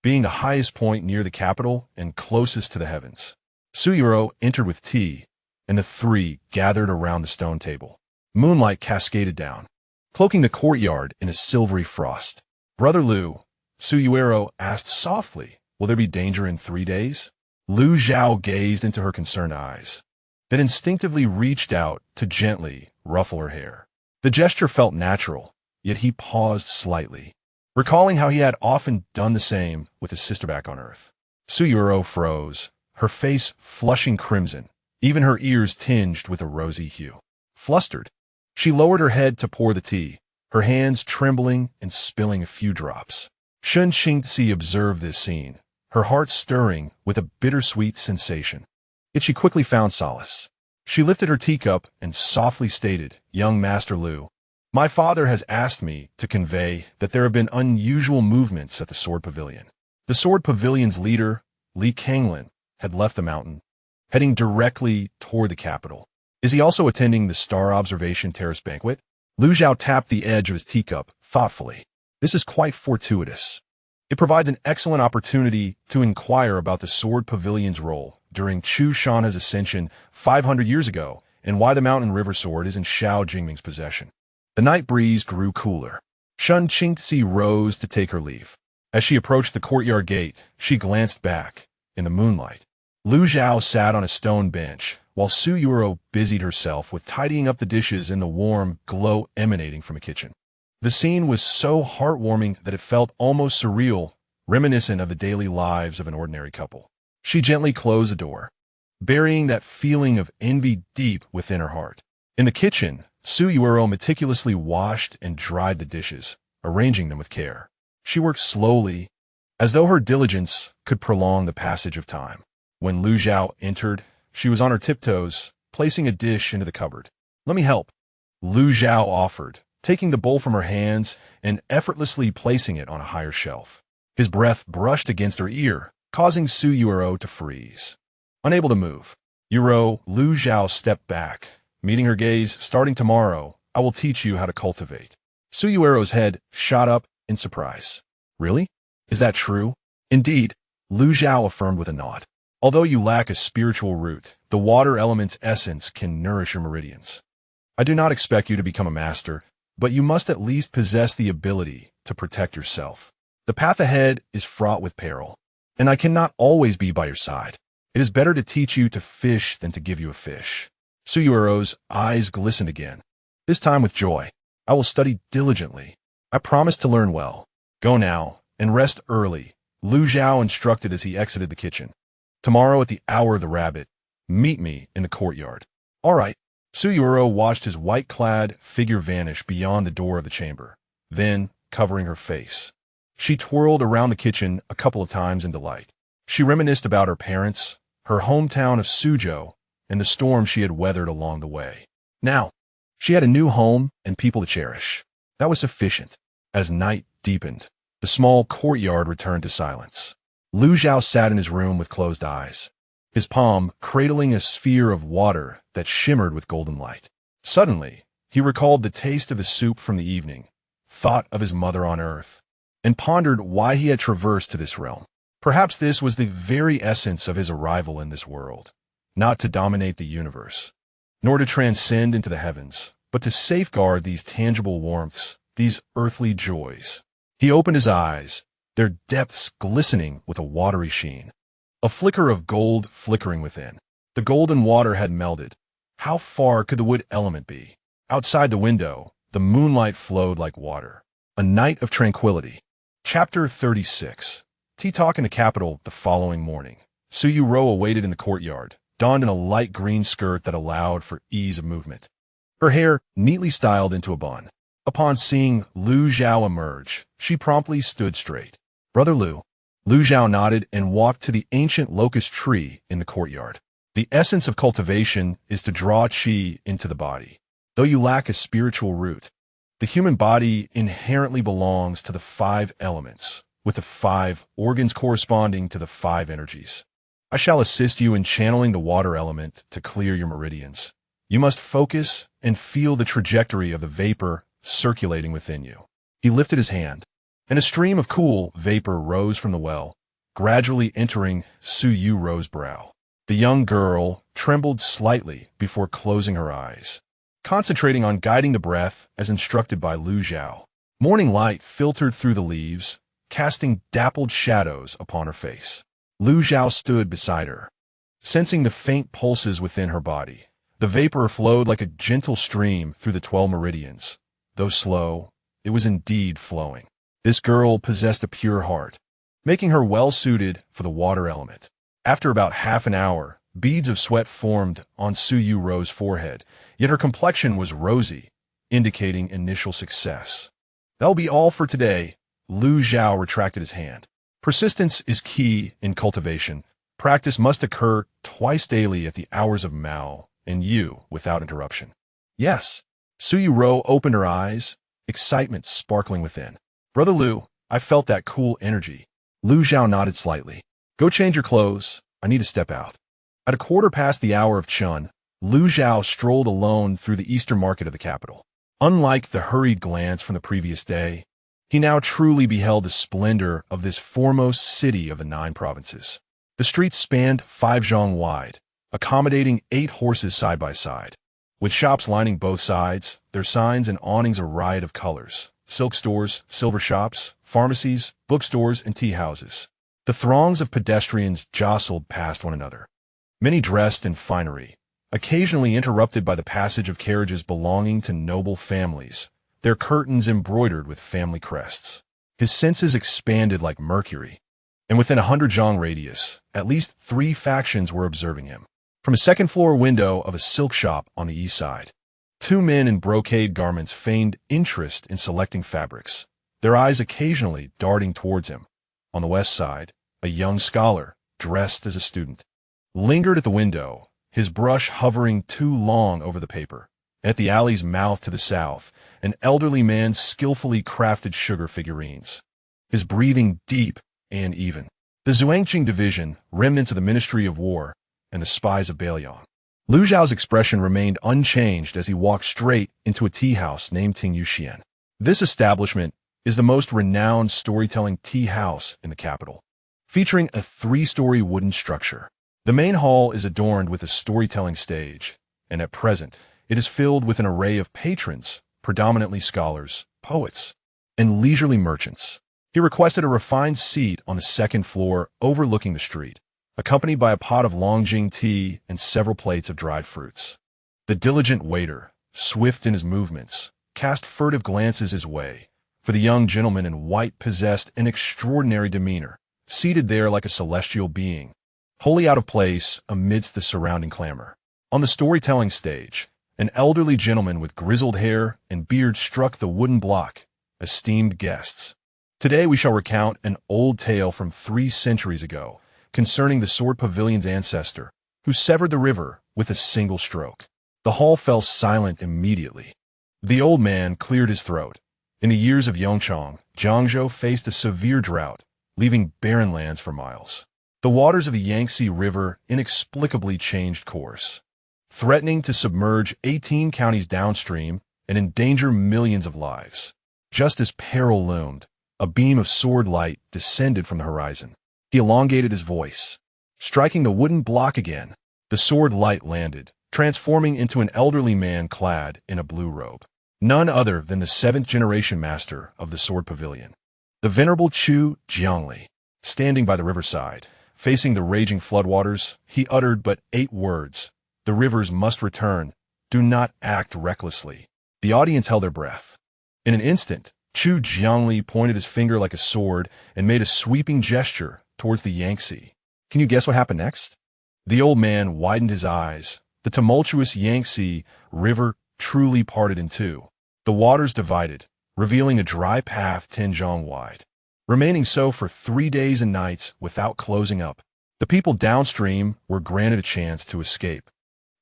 being the highest point near the capital and closest to the heavens. Suyuro entered with tea, and the 3 gathered around the stone table. Moonlight cascaded down, cloaking the courtyard in a silvery frost. Brother Lu, Suyuro asked softly, will there be danger in 3 days? Lu Zhao gazed into her concerned eyes, then instinctively reached out to gently ruffle her hair. The gesture felt natural, yet he paused slightly, recalling how he had often done the same with his sister back on Earth. Suyuro froze, her face flushing crimson, even her ears tinged with a rosy hue. Flustered, she lowered her head to pour the tea, her hands trembling and spilling a few drops. Shun Qingxi observed this scene, her heart stirring with a bittersweet sensation. Yet she quickly found solace. She lifted her teacup and softly stated, Young Master Lu, my father has asked me to convey that there have been unusual movements at the Sword Pavilion. The Sword Pavilion's leader, Li Kanglin, had left the mountain. heading directly toward the capital. Is he also attending the Star Observation Terrace banquet? Lu Zhao tapped the edge of his teacup thoughtfully. This is quite fortuitous. It provides an excellent opportunity to inquire about the Sword Pavilion's role during Chu Shanha's ascension 500 years ago and why the Mountain River Sword is in Xiao Jingming's possession. The night breeze grew cooler. Shun Qingxi rose to take her leave. As she approached the courtyard gate, she glanced back. In the moonlight, Lu Zhao sat on a stone bench, while Su Yuro busied herself with tidying up the dishes in the warm glow emanating from a kitchen. The scene was so heartwarming that it felt almost surreal, reminiscent of the daily lives of an ordinary couple. She gently closed the door, burying that feeling of envy deep within her heart. In the kitchen, Su Yuro meticulously washed and dried the dishes, arranging them with care. She worked slowly, as though her diligence could prolong the passage of time. When Lu Zhao entered, she was on her tiptoes, placing a dish into the cupboard. "Let me help," Lu Zhao offered, taking the bowl from her hands and effortlessly placing it on a higher shelf. His breath brushed against her ear, causing Su Yuro to freeze. Unable to move, Lu Zhao stepped back, meeting her gaze. "Starting tomorrow, I will teach you how to cultivate." Su Yuro's head shot up in surprise. "Really? Is that true?" "Indeed," Lu Zhao affirmed with a nod. "Although you lack a spiritual root, the water element's essence can nourish your meridians. I do not expect you to become a master, but you must at least possess the ability to protect yourself. The path ahead is fraught with peril, and I cannot always be by your side. It is better to teach you to fish than to give you a fish." Su Yuro's eyes glistened again, this time with joy. "I will study diligently. I promise to learn well. Go now, and rest early," Lu Zhao instructed as he exited the kitchen. "Tomorrow at the hour of the rabbit, meet me in the courtyard." "All right." Su Yuro watched his white-clad figure vanish beyond the door of the chamber, then covering her face. She twirled around the kitchen a couple of times in delight. She reminisced about her parents, her hometown of Suzhou, and the storm she had weathered along the way. Now, she had a new home and people to cherish. That was sufficient. As night deepened, the small courtyard returned to silence. Lu Zhao sat in his room with closed eyes, his palm cradling a sphere of water that shimmered with golden light. Suddenly, he recalled the taste of his soup from the evening, thought of his mother on earth, and pondered why he had traversed to this realm. Perhaps this was the very essence of his arrival in this world, not to dominate the universe, nor to transcend into the heavens, but to safeguard these tangible warmths, these earthly joys. He opened his eyes, their depths glistening with a watery sheen. A flicker of gold flickering within. The golden water had melded. How far could the wood element be? Outside the window, the moonlight flowed like water. A night of tranquility. Chapter 36. Tea talk in the capital the following morning. Su Yuro awaited in the courtyard, donned in a light green skirt that allowed for ease of movement. Her hair neatly styled into a bun. Upon seeing Lu Zhao emerge, she promptly stood straight. "Brother Lu." Lu Zhao nodded and walked to the ancient locust tree in the courtyard. The essence of cultivation is to draw qi into the body. Though you lack a spiritual root, the human body inherently belongs to the 5 elements, with the 5 organs corresponding to the 5 energies. I shall assist you in channeling the water element to clear your meridians. You must focus and feel the trajectory of the vapor circulating within you. He lifted his hand, and a stream of cool vapor rose from the well, gradually entering Su Yuro's brow. The young girl trembled slightly before closing her eyes, concentrating on guiding the breath as instructed by Lu Zhao. Morning light filtered through the leaves, casting dappled shadows upon her face. Lu Zhao stood beside her, sensing the faint pulses within her body. The vapor flowed like a gentle stream through the 12 meridians. Though slow, it was indeed flowing. This girl possessed a pure heart, making her well-suited for the water element. After about half an hour, beads of sweat formed on Su Yuro's forehead, yet her complexion was rosy, indicating initial success. "That'll be all for today." Lu Zhao retracted his hand. Persistence is key in cultivation. Practice must occur twice daily at the hours of Mao, and you without interruption. "Yes." Su Yuro opened her eyes, excitement sparkling within. "Brother Lu, I felt that cool energy." Lu Zhao nodded slightly. "Go change your clothes. I need to step out." At a quarter past the hour of Chun, Lu Zhao strolled alone through the eastern market of the capital. Unlike the hurried glance from the previous day, he now truly beheld the splendor of this foremost city of the 9 provinces. The streets spanned 5 zhang wide, accommodating 8 horses side by side. With shops lining both sides, their signs and awnings a riot of colors: silk stores, silver shops, pharmacies, bookstores, and tea houses. The throngs of pedestrians jostled past one another, many dressed in finery, occasionally interrupted by the passage of carriages belonging to noble families, their curtains embroidered with family crests. His senses expanded like mercury, and within 100 zhang radius, at least 3 factions were observing him. From a second-floor window of a silk shop on the east side, 2 men in brocade garments feigned interest in selecting fabrics, their eyes occasionally darting towards him. On the west side, a young scholar, dressed as a student, lingered at the window, his brush hovering too long over the paper. At the alley's mouth to the south, an elderly man skillfully crafted sugar figurines, his breathing deep and even. The Zhuangqing division, remnants of the Ministry of War, and the spies of Bailiang. Lu Zhao's expression remained unchanged as he walked straight into a tea house named Tingyu. This establishment is the most renowned storytelling tea house in the capital, featuring a 3-story wooden structure. The main hall is adorned with a storytelling stage, and at present, it is filled with an array of patrons, predominantly scholars, poets, and leisurely merchants. He requested a refined seat on the second floor overlooking the street, accompanied by a pot of Longjing tea and several plates of dried fruits. The diligent waiter, swift in his movements, cast furtive glances his way, for the young gentleman in white possessed an extraordinary demeanor, seated there like a celestial being, wholly out of place amidst the surrounding clamor. On the storytelling stage, an elderly gentleman with grizzled hair and beard struck the wooden block. Esteemed guests, today we shall recount an old tale from 3 centuries ago, concerning the Sword Pavilion's ancestor, who severed the river with a single stroke. The hall fell silent immediately. The old man cleared his throat. In the years of Yongchang, Jiangzhou faced a severe drought, leaving barren lands for miles. The waters of the Yangtze River inexplicably changed course, threatening to submerge 18 counties downstream and endanger millions of lives. Just as peril loomed, a beam of sword light descended from the horizon. He elongated his voice, striking the wooden block again. The sword light landed, transforming into an elderly man clad in a blue robe. None other than the 7th-generation master of the Sword Pavilion, the venerable Chu Jiangli. Standing by the riverside, facing the raging floodwaters, he uttered but 8 words: "The rivers must return. Do not act recklessly." The audience held their breath. In an instant, Chu Jiangli pointed his finger like a sword and made a sweeping gesture towards the Yangtze. Can you guess what happened next? The old man widened his eyes. The tumultuous Yangtze River truly parted in 2. The waters divided, revealing a dry path 10 zhang wide, remaining so for 3 days and nights without closing up. The people downstream were granted a chance to escape,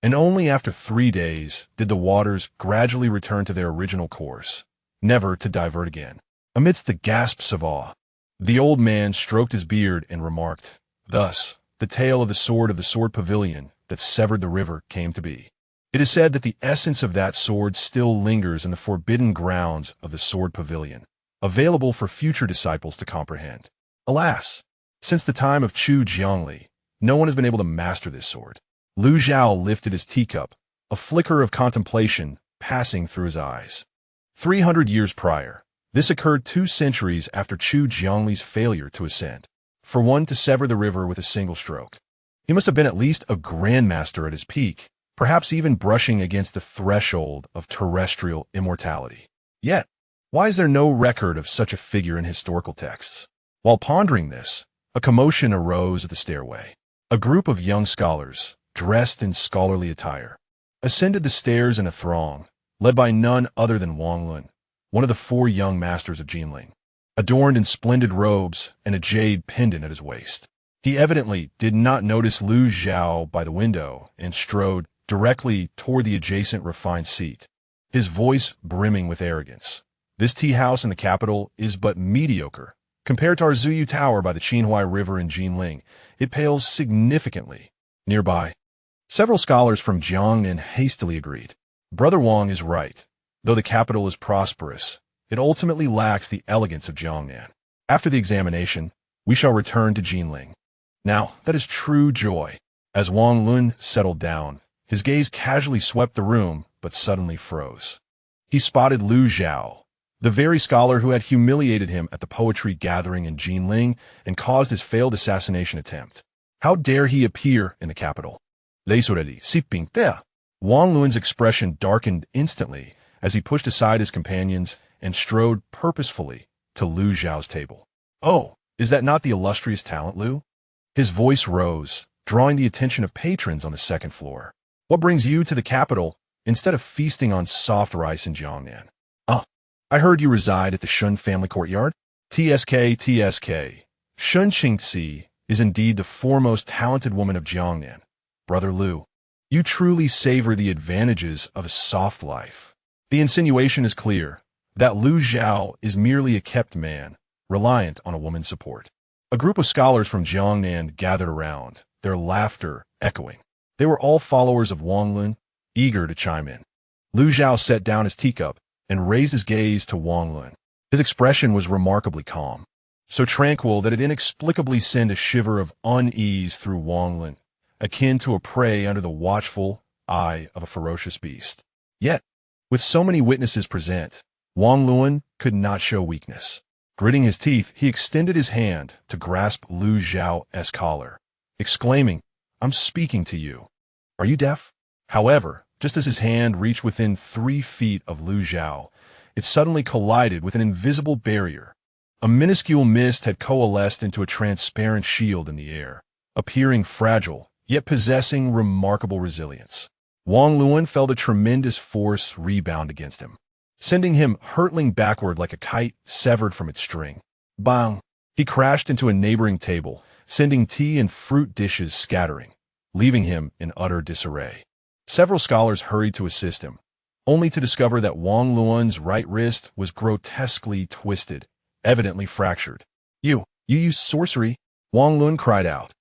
and only after 3 days did the waters gradually return to their original course, never to divert again. Amidst the gasps of awe, the old man stroked his beard and remarked, "Thus, the tale of the Sword Pavilion that severed the river came to be. It is said that the essence of that sword still lingers in the forbidden grounds of the Sword Pavilion, available for future disciples to comprehend. Alas, since the time of Chu Jiangli, no one has been able to master this sword." Lu Zhao lifted his teacup, a flicker of contemplation passing through his eyes. 300 years prior, this occurred 2 centuries after Chu Jiangli's failure to ascend, for one to sever the river with a single stroke. He must have been at least a grandmaster at his peak, perhaps even brushing against the threshold of terrestrial immortality. Yet, why is there no record of such a figure in historical texts? While pondering this, a commotion arose at the stairway. A group of young scholars, dressed in scholarly attire, ascended the stairs in a throng, led by none other than Wang Lun, one of the 4 young masters of Jinling, adorned in splendid robes and a jade pendant at his waist. He evidently did not notice Lu Zhao by the window and strode directly toward the adjacent refined seat, his voice brimming with arrogance. "This tea house in the capital is but mediocre. Compared to our Zuyu Tower by the Qinhuai River in Jinling, it pales significantly. Nearby, several scholars from Jiangnan hastily agreed. Brother Wang is right. Though the capital is prosperous, it ultimately lacks the elegance of Jiangnan. After the examination, we shall return to Jinling. Now, that is true joy. As Wang Lun settled down, his gaze casually swept the room, but suddenly froze. He spotted Lu Zhao, the very scholar who had humiliated him at the poetry gathering in Jinling and caused his failed assassination attempt. How dare he appear in the capital? Wang Lun's expression darkened instantly as he pushed aside his companions and strode purposefully to Lu Zhao's table. Oh, is that not the illustrious talent, Lu? His voice rose, drawing the attention of patrons on the second floor. What brings you to the capital instead of feasting on soft rice in Jiangnan? I heard you reside at the Shun family courtyard? TSK. Shun Qingxi is indeed the foremost talented woman of Jiangnan. Brother Lu, you truly savor the advantages of a soft life. The insinuation is clear that Lu Zhao is merely a kept man, reliant on a woman's support. A group of scholars from Jiangnan gathered around, their laughter echoing. They were all followers of Wang Lun, eager to chime in. Lu Zhao set down his teacup and raised his gaze to Wang Lun. His expression was remarkably calm, so tranquil that it inexplicably sent a shiver of unease through Wang Lun, akin to a prey under the watchful eye of a ferocious beast. Yet, with so many witnesses present, Wang Lun could not show weakness. Gritting his teeth, he extended his hand to grasp Lu Zhao's collar, exclaiming, "I'm speaking to you. Are you deaf?" However, just as his hand reached within 3 feet of Lu Zhao, it suddenly collided with an invisible barrier. A minuscule mist had coalesced into a transparent shield in the air, appearing fragile, yet possessing remarkable resilience. Wang Lun felt a tremendous force rebound against him, sending him hurtling backward like a kite severed from its string. Bang! He crashed into a neighboring table, sending tea and fruit dishes scattering, leaving him in utter disarray. Several scholars hurried to assist him, only to discover that Wang Lun's right wrist was grotesquely twisted, evidently fractured. You use sorcery?" Wang Lun cried out,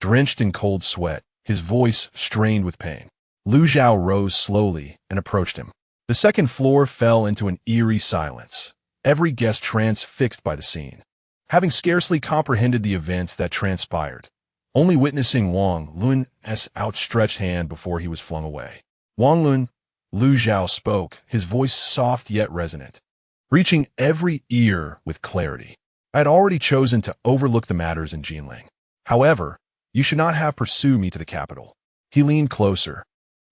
drenched in cold sweat, his voice strained with pain. Lu Zhao rose slowly and approached him. The second floor fell into an eerie silence, every guest transfixed by the scene, having scarcely comprehended the events that transpired, only witnessing Wang Lun's outstretched hand before he was flung away. "Wang Lun," Lu Zhao spoke, his voice soft yet resonant, reaching every ear with clarity. "I had already chosen to overlook the matters in Jinling. However, you should not have pursued me to the capital." He leaned closer,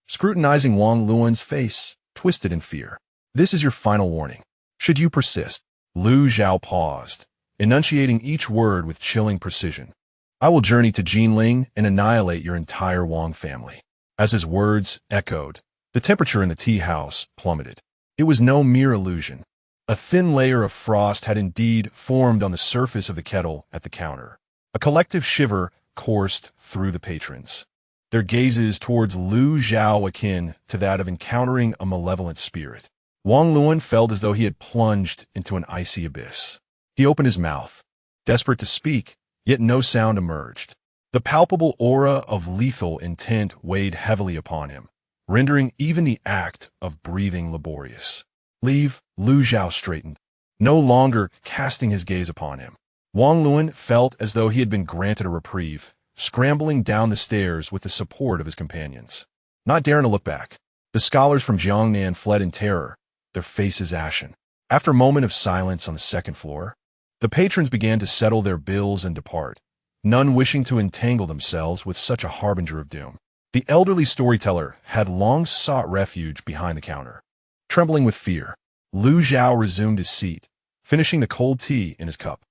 scrutinizing Wang Lun's face, twisted in fear. "This is your final warning. Should you persist?" Lu Zhao paused, enunciating each word with chilling precision. "I will journey to Jinling and annihilate your entire Wang family." As his words echoed, the temperature in the tea house plummeted. It was no mere illusion. A thin layer of frost had indeed formed on the surface of the kettle at the counter. A collective shiver coursed through the patrons, their gazes towards Lu Zhao akin to that of encountering a malevolent spirit. Wang Lun felt as though he had plunged into an icy abyss. He opened his mouth, desperate to speak, yet no sound emerged. The palpable aura of lethal intent weighed heavily upon him, rendering even the act of breathing laborious. "Leave," Lu Zhao straightened, no longer casting his gaze upon him. Wang Lun felt as though he had been granted a reprieve, scrambling down the stairs with the support of his companions. Not daring to look back, the scholars from Jiangnan fled in terror, their faces ashen. After a moment of silence on the second floor, the patrons began to settle their bills and depart, none wishing to entangle themselves with such a harbinger of doom. The elderly storyteller had long sought refuge behind the counter. Trembling with fear, Lu Zhao resumed his seat, finishing the cold tea in his cup.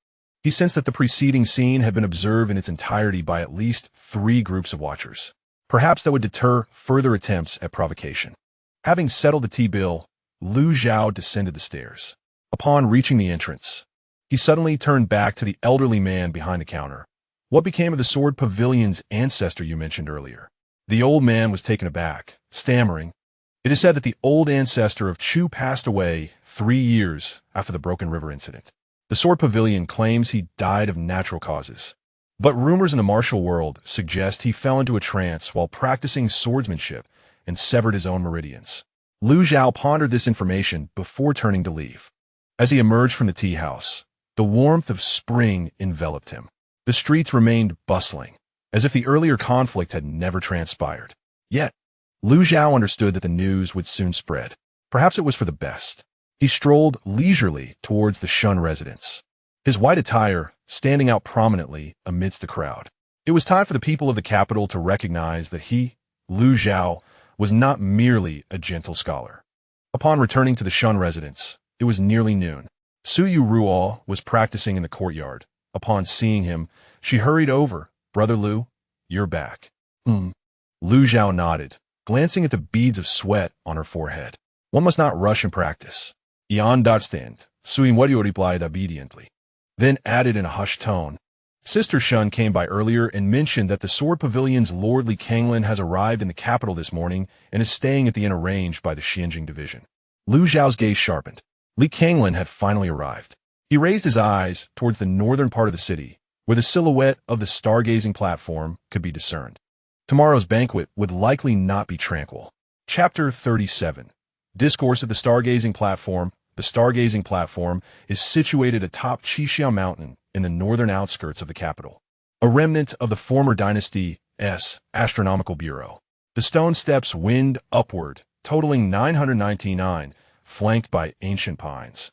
He sensed that the preceding scene had been observed in its entirety by at least 3 groups of watchers. Perhaps that would deter further attempts at provocation. Having settled the tea bill, Lu Zhao descended the stairs. Upon reaching the entrance, he suddenly turned back to the elderly man behind the counter. "What became of the sword pavilion's ancestor you mentioned earlier?" The old man was taken aback, stammering. "It is said that the old ancestor of Chu passed away 3 years after the Broken River incident. The sword pavilion claims he died of natural causes." But rumors in the martial world suggest he fell into a trance while practicing swordsmanship and severed his own meridians. Lu Zhao pondered this information before turning to leave. As he emerged from the tea house, the warmth of spring enveloped him. The streets remained bustling, as if the earlier conflict had never transpired. Yet, Lu Zhao understood that the news would soon spread. Perhaps it was for the best. He strolled leisurely towards the Shun residence, his white attire standing out prominently amidst the crowd. It was time for the people of the capital to recognize that he, Lu Zhao, was not merely a gentle scholar. Upon returning to the Shun residence, it was nearly noon. Suyu Ruo was practicing in the courtyard. Upon seeing him, she hurried over. "Brother Lu, you're back." Lu Zhao nodded, glancing at the beads of sweat on her forehead. One must not rush in practice. "I understand," Suyu replied obediently, then added in a hushed tone, "Sister Shun came by earlier and mentioned that the Sword Pavilion's Lord Li Kanglin has arrived in the capital this morning and is staying at the inn arranged by the Xianjing division." Lu Zhao's gaze sharpened. Li Kanglin had finally arrived. He raised his eyes towards the northern part of the city, where the silhouette of the stargazing platform could be discerned. Tomorrow's banquet would likely not be tranquil. Chapter 37. Discourse of the Stargazing Platform. The Stargazing Platform is situated atop Qixia Mountain in the northern outskirts of the capital, a remnant of the former dynasty's astronomical bureau. The stone steps wind upward, totaling 999, flanked by ancient pines,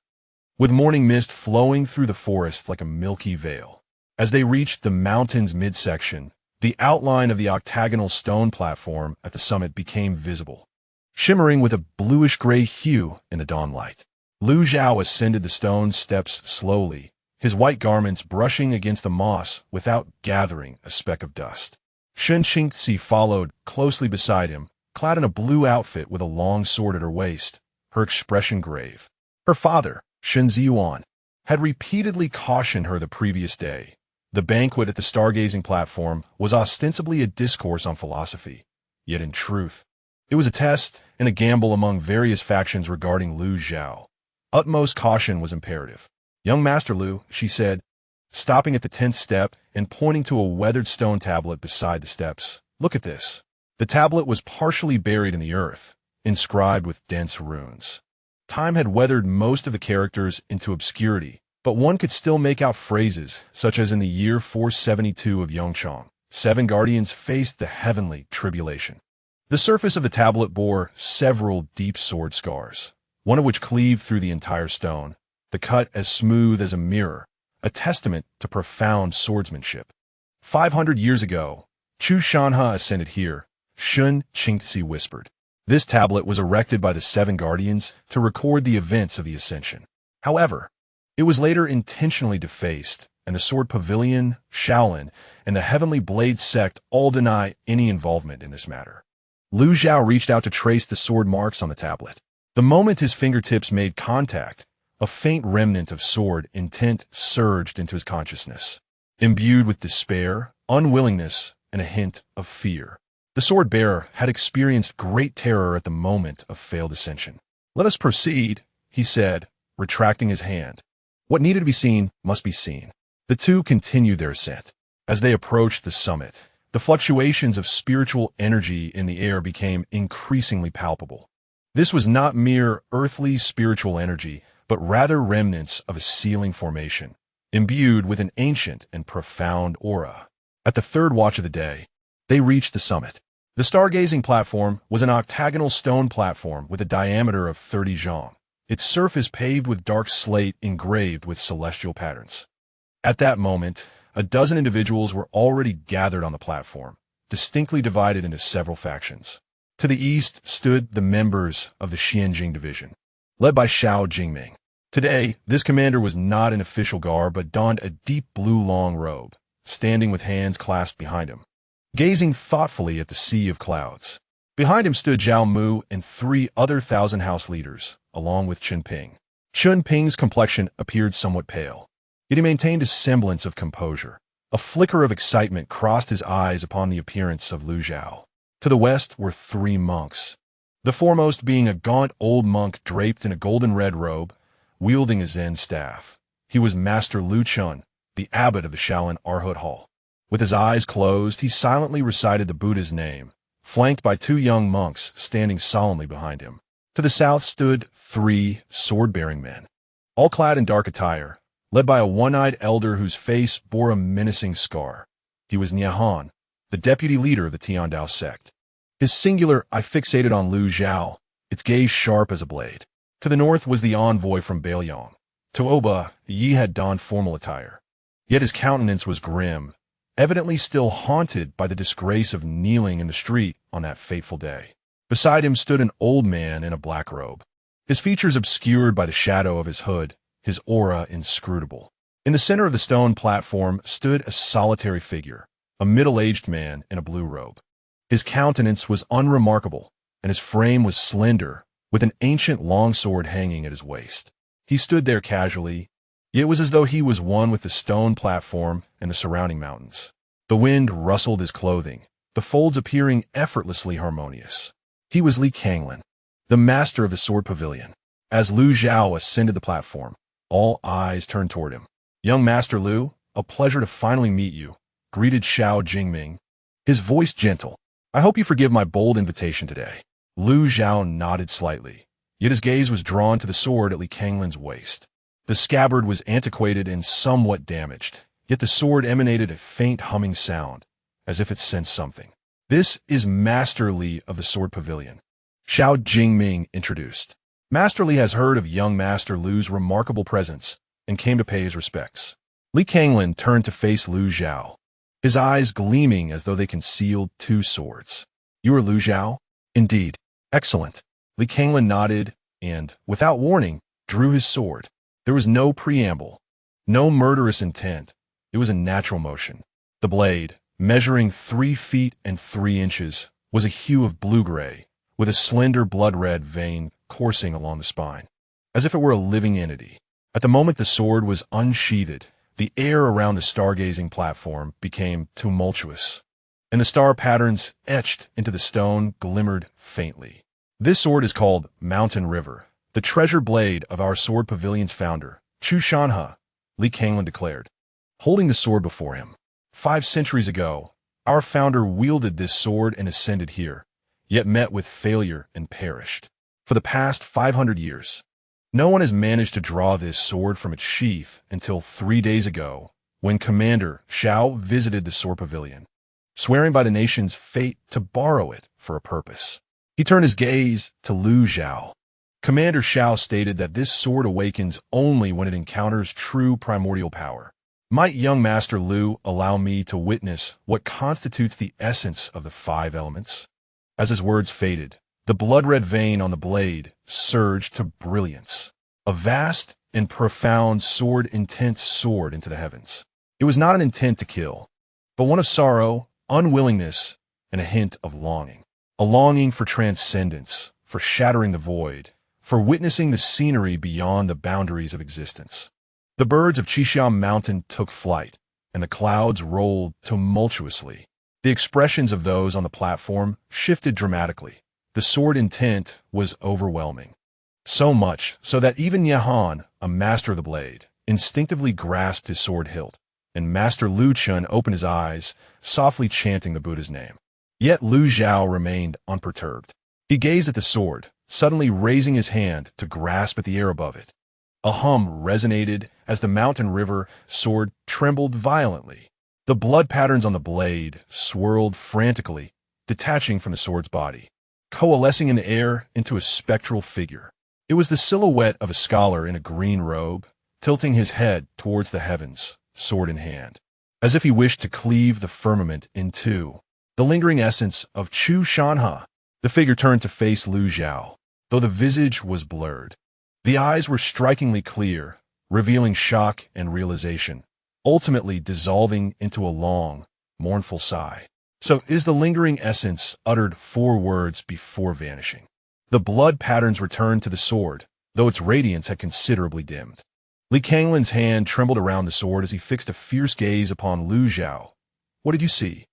with morning mist flowing through the forest like a milky veil. As they reached the mountain's midsection, the outline of the octagonal stone platform at the summit became visible, shimmering with a bluish-gray hue in the dawnlight. Lu Zhao ascended the stone steps slowly, his white garments brushing against the moss without gathering a speck of dust. Shen Qingzi followed closely beside him, clad in a blue outfit with a long sword at her waist, her expression grave. Her father, Shen Ziyuan, had repeatedly cautioned her the previous day. The banquet at the stargazing platform was ostensibly a discourse on philosophy, yet in truth, it was a test and a gamble among various factions regarding Lu Zhao. Utmost caution was imperative. "Young Master Lu," she said, stopping at the 10th step and pointing to a weathered stone tablet beside the steps. "Look at this." The tablet was partially buried in the earth, inscribed with dense runes. Time had weathered most of the characters into obscurity, but one could still make out phrases such as "in the year 472 of Yongchang, 7 guardians faced the heavenly tribulation." The surface of the tablet bore several deep sword scars, one of which cleaved through the entire stone, the cut as smooth as a mirror, a testament to profound swordsmanship. 500 years ago, Chu Shanhe ascended here, Shun Qingzi whispered. This tablet was erected by the 7 guardians to record the events of the ascension. However, it was later intentionally defaced, and the Sword Pavilion, Shaolin, and the Heavenly Blade sect all deny any involvement in this matter. Lu Zhao reached out to trace the sword marks on the tablet. The moment his fingertips made contact, a faint remnant of sword intent surged into his consciousness, imbued with despair, unwillingness, and a hint of fear. The sword bearer had experienced great terror at the moment of failed ascension. "Let us proceed," he said, retracting his hand. What needed to be seen must be seen. The two continued their ascent. As they approached the summit, the fluctuations of spiritual energy in the air became increasingly palpable. This was not mere earthly spiritual energy, but rather remnants of a sealing formation, imbued with an ancient and profound aura. At the third watch of the day, they reached the summit. The stargazing platform was an octagonal stone platform with a diameter of 30 zhang, its surface paved with dark slate engraved with celestial patterns. At that moment, a dozen individuals were already gathered on the platform, distinctly divided into several factions. To the east stood the members of the Xianjing division, led by Xiao Jingming. Today, this commander was not in official garb but donned a deep blue long robe, standing with hands clasped behind him, gazing thoughtfully at the sea of clouds. Behind him stood Zhao Mu and 3 other Thousand House leaders, along with Chen Ping. Chen Ping's complexion appeared somewhat pale, yet he maintained a semblance of composure. A flicker of excitement crossed his eyes upon the appearance of Lu Zhao. To the west were 3 monks, the foremost being a gaunt old monk draped in a golden-red robe, wielding a Zen staff. He was Master Lu Chun, the abbot of the Shaolin Arhut Hall. With his eyes closed, he silently recited the Buddha's name, flanked by two young monks standing solemnly behind him. To the south stood 3 sword-bearing men, all clad in dark attire, led by a one-eyed elder whose face bore a menacing scar. He was Nyahan, the deputy leader of the Tiandao sect. His singular eye fixated on Lu Zhao, its gaze sharp as a blade. To the north was the envoy from Beilyong. To Oba, Yi had donned formal attire. Yet his countenance was grim, evidently still haunted by the disgrace of kneeling in the street on that fateful day. Beside him stood an old man in a black robe, his features obscured by the shadow of his hood, his aura inscrutable. In the center of the stone platform stood a solitary figure, a middle-aged man in a blue robe. His countenance was unremarkable, and his frame was slender, with an ancient longsword hanging at his waist. He stood there casually, yet it was as though he was one with the stone platform and the surrounding mountains. The wind rustled his clothing, the folds appearing effortlessly harmonious. He was Li Kanglin, the master of the sword pavilion. As Lu Zhao ascended the platform, all eyes turned toward him. "Young Master Lu, a pleasure to finally meet you," greeted Xiao Jingming, his voice gentle. "I hope you forgive my bold invitation today." Lu Zhao nodded slightly, yet his gaze was drawn to the sword at Li Kanglin's waist. The scabbard was antiquated and somewhat damaged, yet the sword emanated a faint humming sound, as if it sensed something. "This is Master Li of the Sword Pavilion," Xiao Jingming introduced. Master Li has heard of young Master Lu's remarkable presence and came to pay his respects. Li Kanglin turned to face Lu Zhao, his eyes gleaming as though they concealed 2 swords. "You are Lu Zhao?" "Indeed." "Excellent." Li Kanglin nodded and, without warning, drew his sword. There was no preamble, no murderous intent. It was a natural motion. The blade, measuring 3 feet and 3 inches, was a hue of blue-gray, with a slender blood-red vein coursing along the spine, as if it were a living entity. At the moment the sword was unsheathed, the air around the stargazing platform became tumultuous, and the star patterns etched into the stone glimmered faintly. "This sword is called Mountain River, the treasure blade of our sword pavilion's founder, Chu Shanha," Li Kanglin declared, holding the sword before him. 5 centuries ago, our founder wielded this sword and ascended here, yet met with failure and perished. For the past 500 years, no one has managed to draw this sword from its sheath until 3 days ago, when Commander Xiao visited the sword pavilion, swearing by the nation's fate to borrow it for a purpose. He turned his gaze to Lu Zhao. Commander Xiao stated that this sword awakens only when it encounters true primordial power. Might young Master Lu allow me to witness what constitutes the essence of the 5 elements? As his words faded, the blood-red vein on the blade surged to brilliance. A vast and profound sword-intent soared into the heavens. It was not an intent to kill, but one of sorrow, unwillingness, and a hint of longing. A longing for transcendence, for shattering the void, for witnessing the scenery beyond the boundaries of existence. The birds of Qishan Mountain took flight, and the clouds rolled tumultuously. The expressions of those on the platform shifted dramatically. The sword intent was overwhelming. So much so that even Nyahan, a master of the blade, instinctively grasped his sword hilt, and Master Lu Chun opened his eyes, softly chanting the Buddha's name. Yet Lu Zhao remained unperturbed. He gazed at the sword, suddenly raising his hand to grasp at the air above it. A hum resonated as the mountain river sword trembled violently. The blood patterns on the blade swirled frantically, detaching from the sword's body, coalescing in the air into a spectral figure. It was the silhouette of a scholar in a green robe, tilting his head towards the heavens, sword in hand, as if he wished to cleave the firmament in 2. The lingering essence of Chu Shanha. The figure turned to face Lu Zhao, though the visage was blurred. The eyes were strikingly clear, revealing shock and realization, ultimately dissolving into a long, mournful sigh. So is the lingering essence uttered 4 words before vanishing. The blood patterns returned to the sword, though its radiance had considerably dimmed. Li Kanglin's hand trembled around the sword as he fixed a fierce gaze upon Lu Zhao. "What did you see?"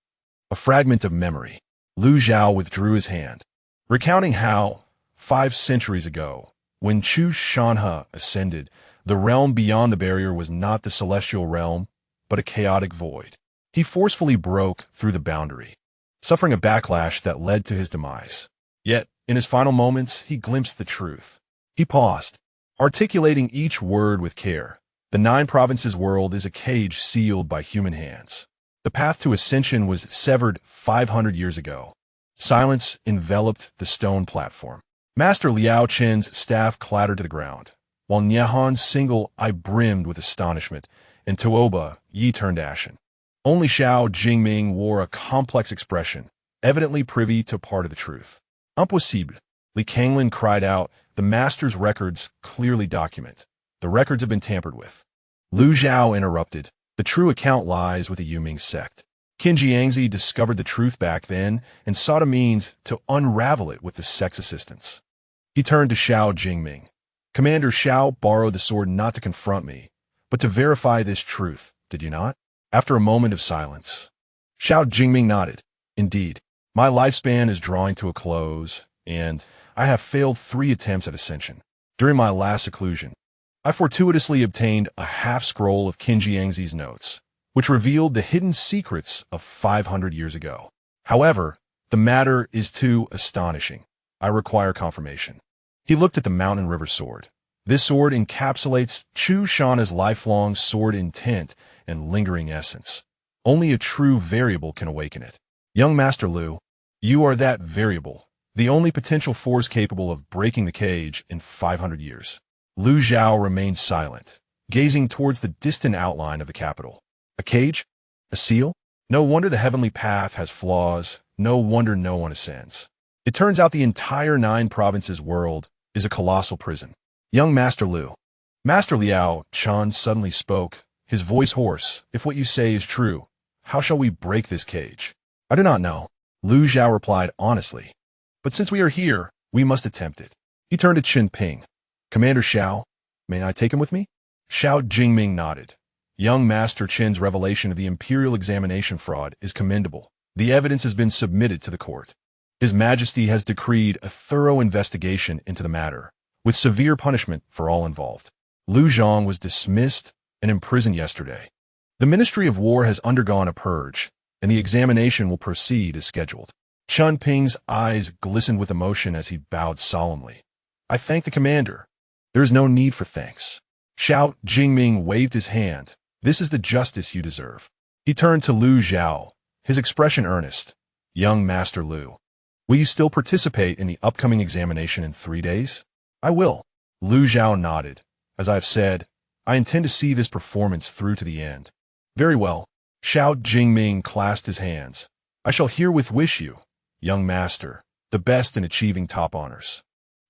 "A fragment of memory." Lu Zhao withdrew his hand, recounting how, 5 centuries ago, when Chu Shanha ascended, the realm beyond the barrier was not the celestial realm, but a chaotic void. He forcefully broke through the boundary, suffering a backlash that led to his demise. Yet, in his final moments, he glimpsed the truth. He paused, articulating each word with care. The Nine Provinces world is a cage sealed by human hands. The path to ascension was severed 500 years ago. Silence enveloped the stone platform. Master Liao Chen's staff clattered to the ground, while Nyahan's single eye brimmed with astonishment, and Tuoba Yi turned ashen. Only Xiao Jingming wore a complex expression, evidently privy to part of the truth. Impossible, Li Kanglin cried out. The master's records clearly document. The records have been tampered with. Lu Zhao interrupted. The true account lies with the Yuming sect. Qin Jiangzi discovered the truth back then and sought a means to unravel it with the sect's assistance. He turned to Xiao Jingming. Commander Xiao borrowed the sword not to confront me, but to verify this truth, did you not? After a moment of silence, Xiao Jingming nodded. Indeed, my lifespan is drawing to a close, and I have failed 3 attempts at ascension. During my last seclusion, I fortuitously obtained a half-scroll of Qin Jiangzi's notes, which revealed the hidden secrets of 500 years ago. However, the matter is too astonishing. I require confirmation. He looked at the mountain river sword. This sword encapsulates Chu Shana's lifelong sword intent and lingering essence. Only a true variable can awaken it. Young Master Lu, you are that variable, the only potential force capable of breaking the cage in 500 years. Lu Zhao remained silent, gazing towards the distant outline of the capital. A cage? A seal? No wonder the heavenly path has flaws. No wonder no one ascends. It turns out the entire Nine Provinces world is a colossal prison. Young Master Lu. Master Liao Chan suddenly spoke, his voice hoarse. If what you say is true, how shall we break this cage? I do not know. Lu Zhao replied honestly. But since we are here, we must attempt it. He turned to Qin Ping. Commander Xiao, may I take him with me? Xiao Jingming nodded. Young Master Qin's revelation of the imperial examination fraud is commendable. The evidence has been submitted to the court. His Majesty has decreed a thorough investigation into the matter, with severe punishment for all involved. Lu Zhang was dismissed and imprisoned yesterday. The Ministry of War has undergone a purge, and the examination will proceed as scheduled. Chun Ping's eyes glistened with emotion as he bowed solemnly. I thank the commander. There is no need for thanks. Xiao Jingming waved his hand. This is the justice you deserve. He turned to Lu Zhao, his expression earnest. Young Master Lu, will you still participate in the upcoming examination in 3 days? I will. Lu Zhao nodded. As I have said, I intend to see this performance through to the end. Very well. Xiao Jingming clasped his hands. I shall herewith wish you, young master, the best in achieving top honors.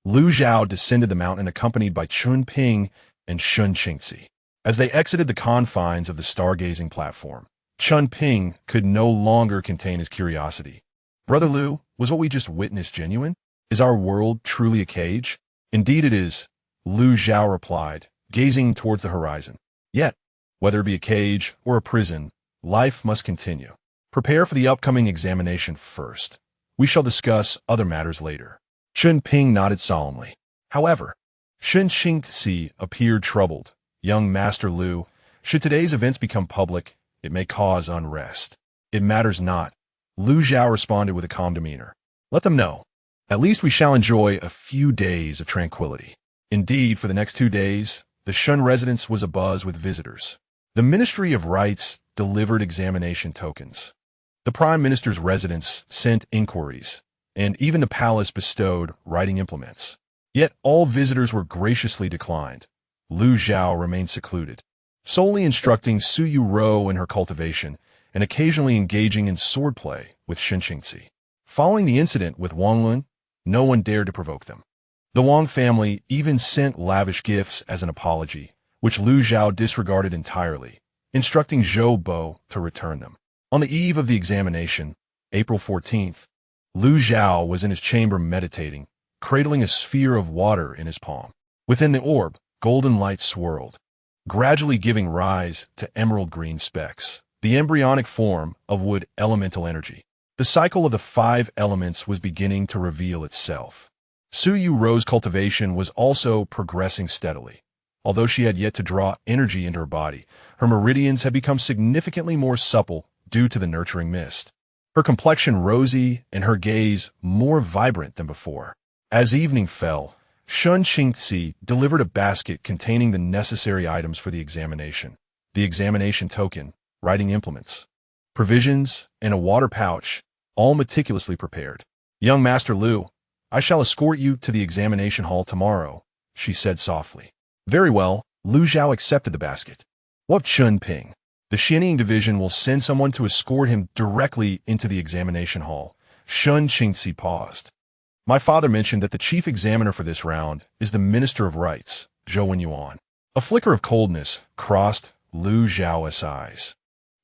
Lu Zhao descended the mountain accompanied by Chun Ping and Shun Qingzi. As they exited the confines of the stargazing platform, Chun Ping could no longer contain his curiosity. Brother Lu, was what we just witnessed genuine? Is our world truly a cage? Indeed it is, Lu Zhao replied, gazing towards the horizon. Yet, whether it be a cage or a prison, life must continue. Prepare for the upcoming examination first. We shall discuss other matters later. Chun Ping nodded solemnly. However, Shun Qingzi appeared troubled. Young Master Lu, should today's events become public, it may cause unrest. It matters not. Lu Zhao responded with a calm demeanor. Let them know. At least we shall enjoy a few days of tranquility. Indeed, for the next 2 days, the Shun residence was abuzz with visitors. The Ministry of Rites delivered examination tokens. The Prime Minister's residence sent inquiries, and even the palace bestowed writing implements. Yet all visitors were graciously declined. Lu Zhao remained secluded, solely instructing Su Yu Ro in her cultivation and occasionally engaging in swordplay with Shen Qingzi. Following the incident with Wang Lun, no one dared to provoke them. The Wang family even sent lavish gifts as an apology, which Lu Zhao disregarded entirely, instructing Zhou Bo to return them. On the eve of the examination, April 14th, Lu Zhao was in his chamber meditating, cradling a sphere of water in his palm. Within the orb, golden light swirled, gradually giving rise to emerald green specks, the embryonic form of wood elemental energy. The cycle of the 5 elements was beginning to reveal itself. Su Yu Ro's cultivation was also progressing steadily. Although she had yet to draw energy into her body, her meridians had become significantly more supple due to the nurturing mist. Her complexion rosy and her gaze more vibrant than before. As evening fell, Shun Qingzi delivered a basket containing the necessary items for the examination token, writing implements, provisions, and a water pouch, all meticulously prepared. "Young Master Liu, I shall escort you to the examination hall tomorrow," she said softly. Very well, Lu Zhao accepted the basket. "What Chun Ping? The Xianying division will send someone to escort him directly into the examination hall." Shun Qingzi paused. "My father mentioned that the chief examiner for this round is the Minister of Rights, Zhou Wenyuan." A flicker of coldness crossed Lu Zhao's eyes.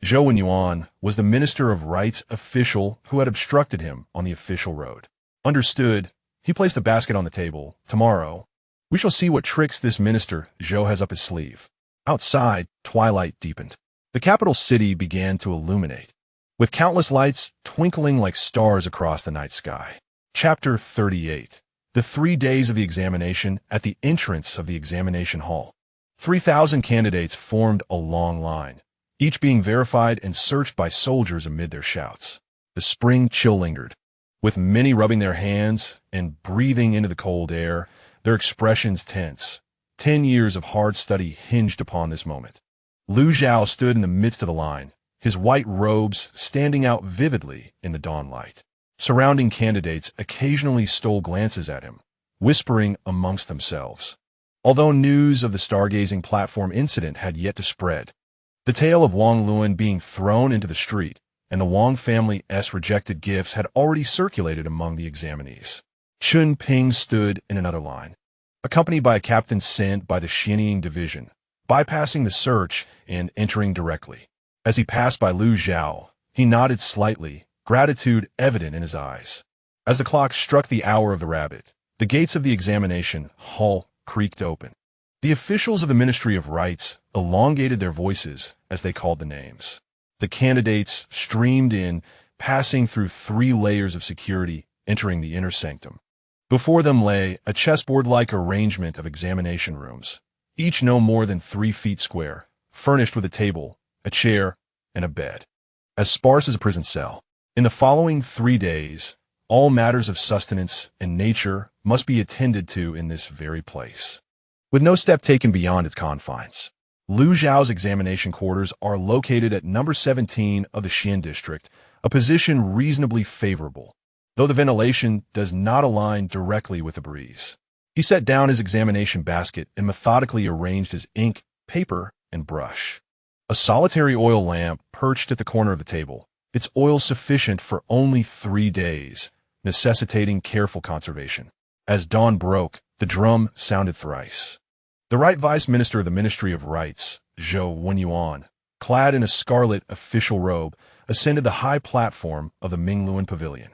Zhou Wenyuan was the Minister of Rights official who had obstructed him on the official road. Understood. He placed the basket on the table. "Tomorrow, we shall see what tricks this minister Zhou has up his sleeve." Outside, twilight deepened. The capital city began to illuminate, with countless lights twinkling like stars across the night sky. Chapter 38. The 3 days of the examination at the entrance of the examination hall. 3,000 candidates formed a long line, each being verified and searched by soldiers amid their shouts. The spring chill lingered, with many rubbing their hands and breathing into the cold air, their expressions tense. 10 years of hard study hinged upon this moment. Lu Zhao stood in the midst of the line, his white robes standing out vividly in the dawn light. Surrounding candidates occasionally stole glances at him, whispering amongst themselves. Although news of the stargazing platform incident had yet to spread, the tale of Wang Luan being thrown into the street and the Wang family's rejected gifts had already circulated among the examinees. Chun Ping stood in another line, accompanied by a captain sent by the Xianying division, bypassing the search and entering directly. As he passed by Lu Zhao, he nodded slightly, gratitude evident in his eyes. As the clock struck the hour of the rabbit, the gates of the examination hall creaked open. The officials of the Ministry of Rights elongated their voices as they called the names. The candidates streamed in, passing through 3 layers of security, entering the inner sanctum. Before them lay a chessboard-like arrangement of examination rooms, each no more than 3 feet square, furnished with a table, a chair, and a bed, as sparse as a prison cell. In the following 3 days, all matters of sustenance and nature must be attended to in this very place, with no step taken beyond its confines. Lu Zhao's examination quarters are located at number 17 of the Xian district, a position reasonably favorable, though the ventilation does not align directly with the breeze. He set down his examination basket and methodically arranged his ink, paper, and brush. A solitary oil lamp perched at the corner of the table, its oil sufficient for only 3 days, necessitating careful conservation. As dawn broke, the drum sounded thrice. The Right Vice Minister of the Ministry of Rights, Zhou Wenyuan, clad in a scarlet official robe, ascended the high platform of the Mingluan Pavilion.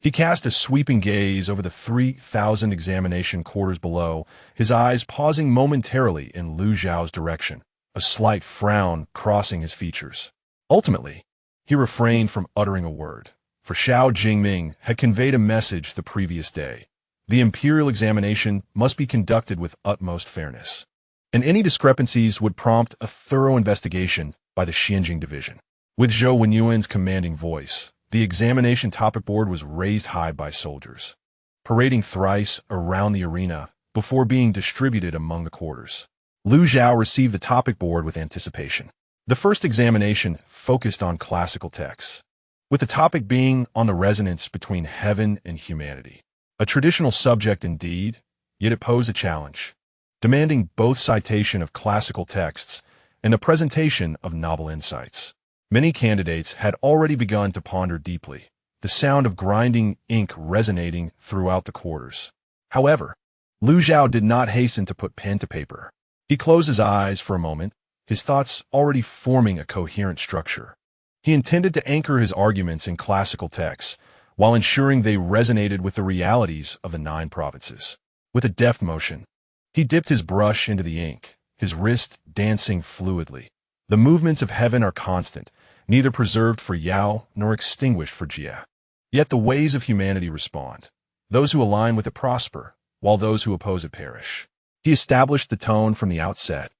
He cast a sweeping gaze over the 3,000 examination quarters below, his eyes pausing momentarily in Lu Zhao's direction, a slight frown crossing his features. Ultimately, he refrained from uttering a word, for Xiao Jingming had conveyed a message the previous day. The imperial examination must be conducted with utmost fairness, and any discrepancies would prompt a thorough investigation by the Xianying division. With Zhou Wenyuan's commanding voice, the examination topic board was raised high by soldiers, parading thrice around the arena before being distributed among the quarters. Lu Zhao received the topic board with anticipation. The first examination focused on classical texts, with the topic being on the resonance between heaven and humanity. A traditional subject indeed, yet it posed a challenge, demanding both citation of classical texts and the presentation of novel insights. Many candidates had already begun to ponder deeply, the sound of grinding ink resonating throughout the quarters. However, Lu Zhao did not hasten to put pen to paper. He closed his eyes for a moment, his thoughts already forming a coherent structure. He intended to anchor his arguments in classical texts, while ensuring they resonated with the realities of the 9 provinces. With a deft motion, he dipped his brush into the ink, his wrist dancing fluidly. The movements of heaven are constant, neither preserved for Yao nor extinguished for Jia. Yet the ways of humanity respond. Those who align with it prosper, while those who oppose it perish. He established the tone from the outset.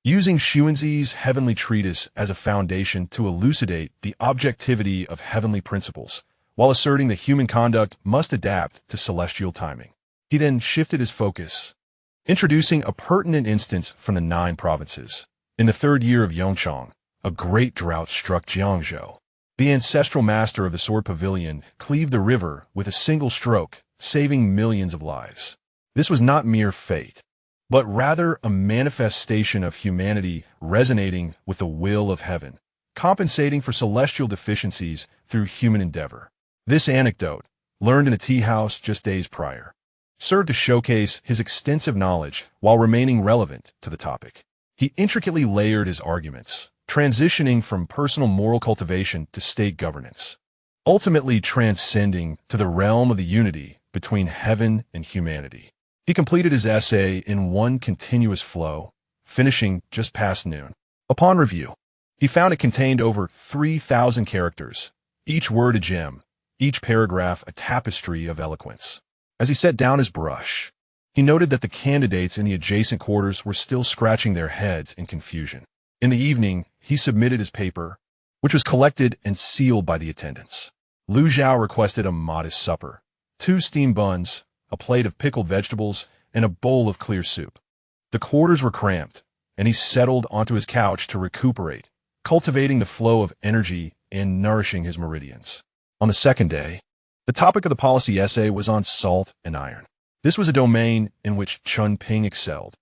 using Xuanzi's heavenly treatise as a foundation to elucidate the objectivity of heavenly principles, while asserting that human conduct must adapt to celestial timing. He then shifted his focus, introducing a pertinent instance from the 9 provinces. In the 3rd year of Yongchang, a great drought struck Jiangzhou. The ancestral master of the sword pavilion cleaved the river with a single stroke, saving millions of lives. This was not mere fate, but rather a manifestation of humanity resonating with the will of heaven, compensating for celestial deficiencies through human endeavor. This anecdote, learned in a tea house just days prior, served to showcase his extensive knowledge while remaining relevant to the topic. He intricately layered his arguments, transitioning from personal moral cultivation to state governance, ultimately transcending to the realm of the unity between heaven and humanity. He completed his essay in one continuous flow, finishing just past noon. Upon review, he found it contained over 3,000 characters, each word a gem, each paragraph a tapestry of eloquence. As he set down his brush, he noted that the candidates in the adjacent quarters were still scratching their heads in confusion. In the evening, he submitted his paper, which was collected and sealed by the attendants. Lu Zhao requested a modest supper, 2 steamed buns, a plate of pickled vegetables, and a bowl of clear soup. The quarters were cramped, and he settled onto his couch to recuperate, cultivating the flow of energy and nourishing his meridians. On the 2nd day, the topic of the policy essay was on salt and iron. This was a domain in which Chun Ping excelled,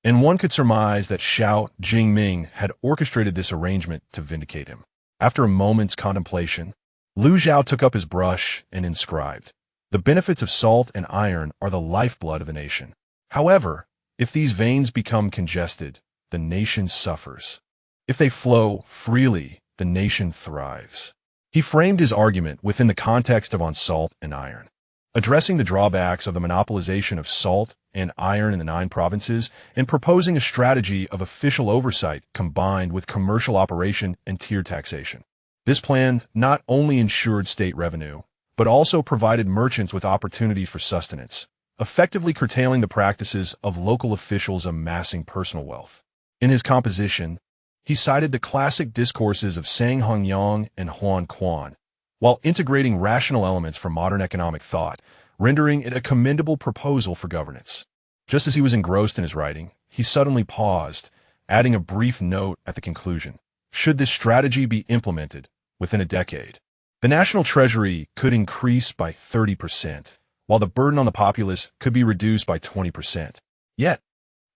and one could surmise that Xiao Jingming had orchestrated this arrangement to vindicate him. After a moment's contemplation, Lu Zhao took up his brush and inscribed, "The benefits of salt and iron are the lifeblood of a nation. However, if these veins become congested, the nation suffers. If they flow freely, the nation thrives." He framed his argument within the context of on salt and iron, addressing the drawbacks of the monopolization of salt and iron in the 9 provinces and proposing a strategy of official oversight combined with commercial operation and tier taxation. This plan not only ensured state revenue, but also provided merchants with opportunities for sustenance, effectively curtailing the practices of local officials amassing personal wealth. In his composition, he cited the classic discourses of Sang Hongyang and Huan Quan, while integrating rational elements from modern economic thought, rendering it a commendable proposal for governance. Just as he was engrossed in his writing, he suddenly paused, adding a brief note at the conclusion. Should this strategy be implemented within a decade, the national treasury could increase by 30%, while the burden on the populace could be reduced by 20%. Yet,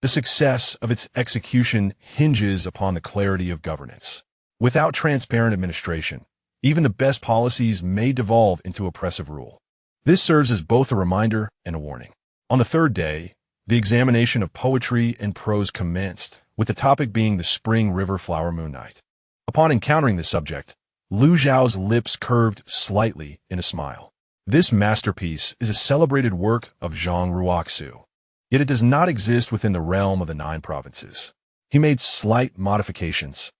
the success of its execution hinges upon the clarity of governance. Without transparent administration, even the best policies may devolve into oppressive rule. This serves as both a reminder and a warning. On the 3rd day, the examination of poetry and prose commenced, with the topic being the Spring River Flower Moon Night. Upon encountering the subject, Lu Zhao's lips curved slightly in a smile. This masterpiece is a celebrated work of Zhang Ruoxu, yet it does not exist within the realm of the 9 provinces. He made slight modifications,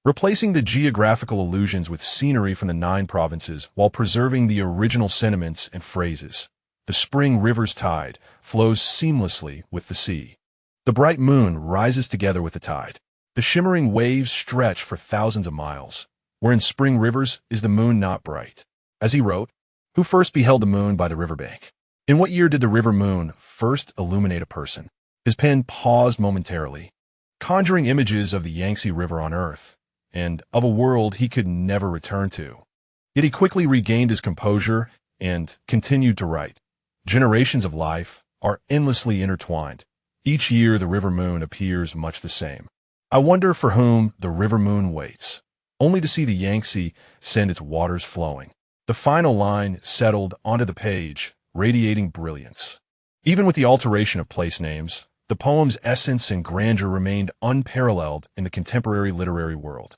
replacing the geographical allusions with scenery from the 9 provinces while preserving the original sentiments and phrases. The spring river's tide flows seamlessly with the sea. The bright moon rises together with the tide. The shimmering waves stretch for thousands of miles, where in spring rivers is the moon not bright. As he wrote, who first beheld the moon by the riverbank? In what year did the river moon first illuminate a person? His pen paused momentarily, conjuring images of the Yangtze River on Earth, and of a world he could never return to. Yet he quickly regained his composure and continued to write. Generations of life are endlessly intertwined. Each year the river moon appears much the same. I wonder for whom the river moon waits, only to see the Yangtze send its waters flowing. The final line settled onto the page, radiating brilliance. Even with the alteration of place names, the poem's essence and grandeur remained unparalleled in the contemporary literary world.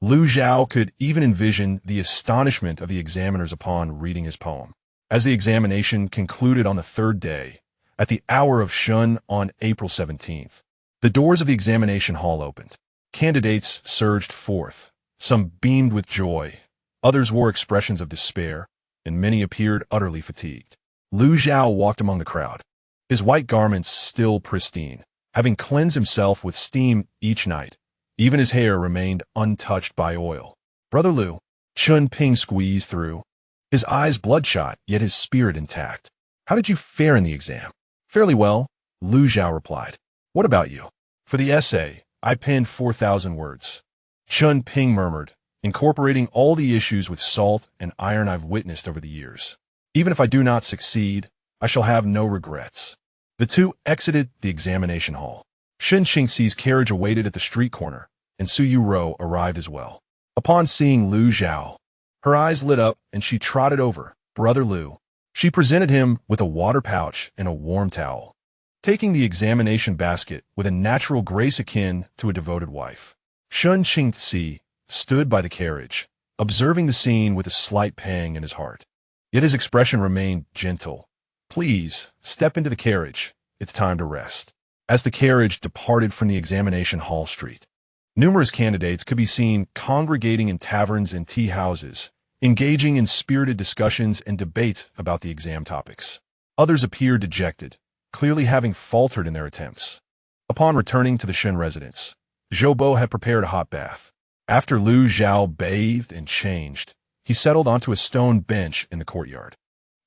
Lu Zhao could even envision the astonishment of the examiners upon reading his poem. As the examination concluded on the 3rd day, at the hour of Shun on April 17th, the doors of the examination hall opened. Candidates surged forth. Some beamed with joy, others wore expressions of despair, and many appeared utterly fatigued. Lu Zhao walked among the crowd, his white garments still pristine, having cleansed himself with steam each night. Even his hair remained untouched by oil. Brother Liu, Chun Ping squeezed through, his eyes bloodshot, yet his spirit intact. How did you fare in the exam? Fairly well, Lu Zhao replied. What about you? For the essay, I penned 4,000 words. Chun Ping murmured, incorporating all the issues with salt and iron I've witnessed over the years. Even if I do not succeed, I shall have no regrets. The two exited the examination hall. Shen Qingxi's carriage awaited at the street corner, and Su Yuro arrived as well. Upon seeing Lu Zhao, her eyes lit up and she trotted over. Brother Liu. She presented him with a water pouch and a warm towel, taking the examination basket with a natural grace akin to a devoted wife. Shen Qingxi stood by the carriage, observing the scene with a slight pang in his heart. Yet his expression remained gentle. Please, step into the carriage. It's time to rest. As the carriage departed from the examination hall street, numerous candidates could be seen congregating in taverns and tea houses, engaging in spirited discussions and debates about the exam topics. Others appeared dejected, clearly having faltered in their attempts. Upon returning to the Shen residence, Zhou Bo had prepared a hot bath. After Lu Zhao bathed and changed, he settled onto a stone bench in the courtyard.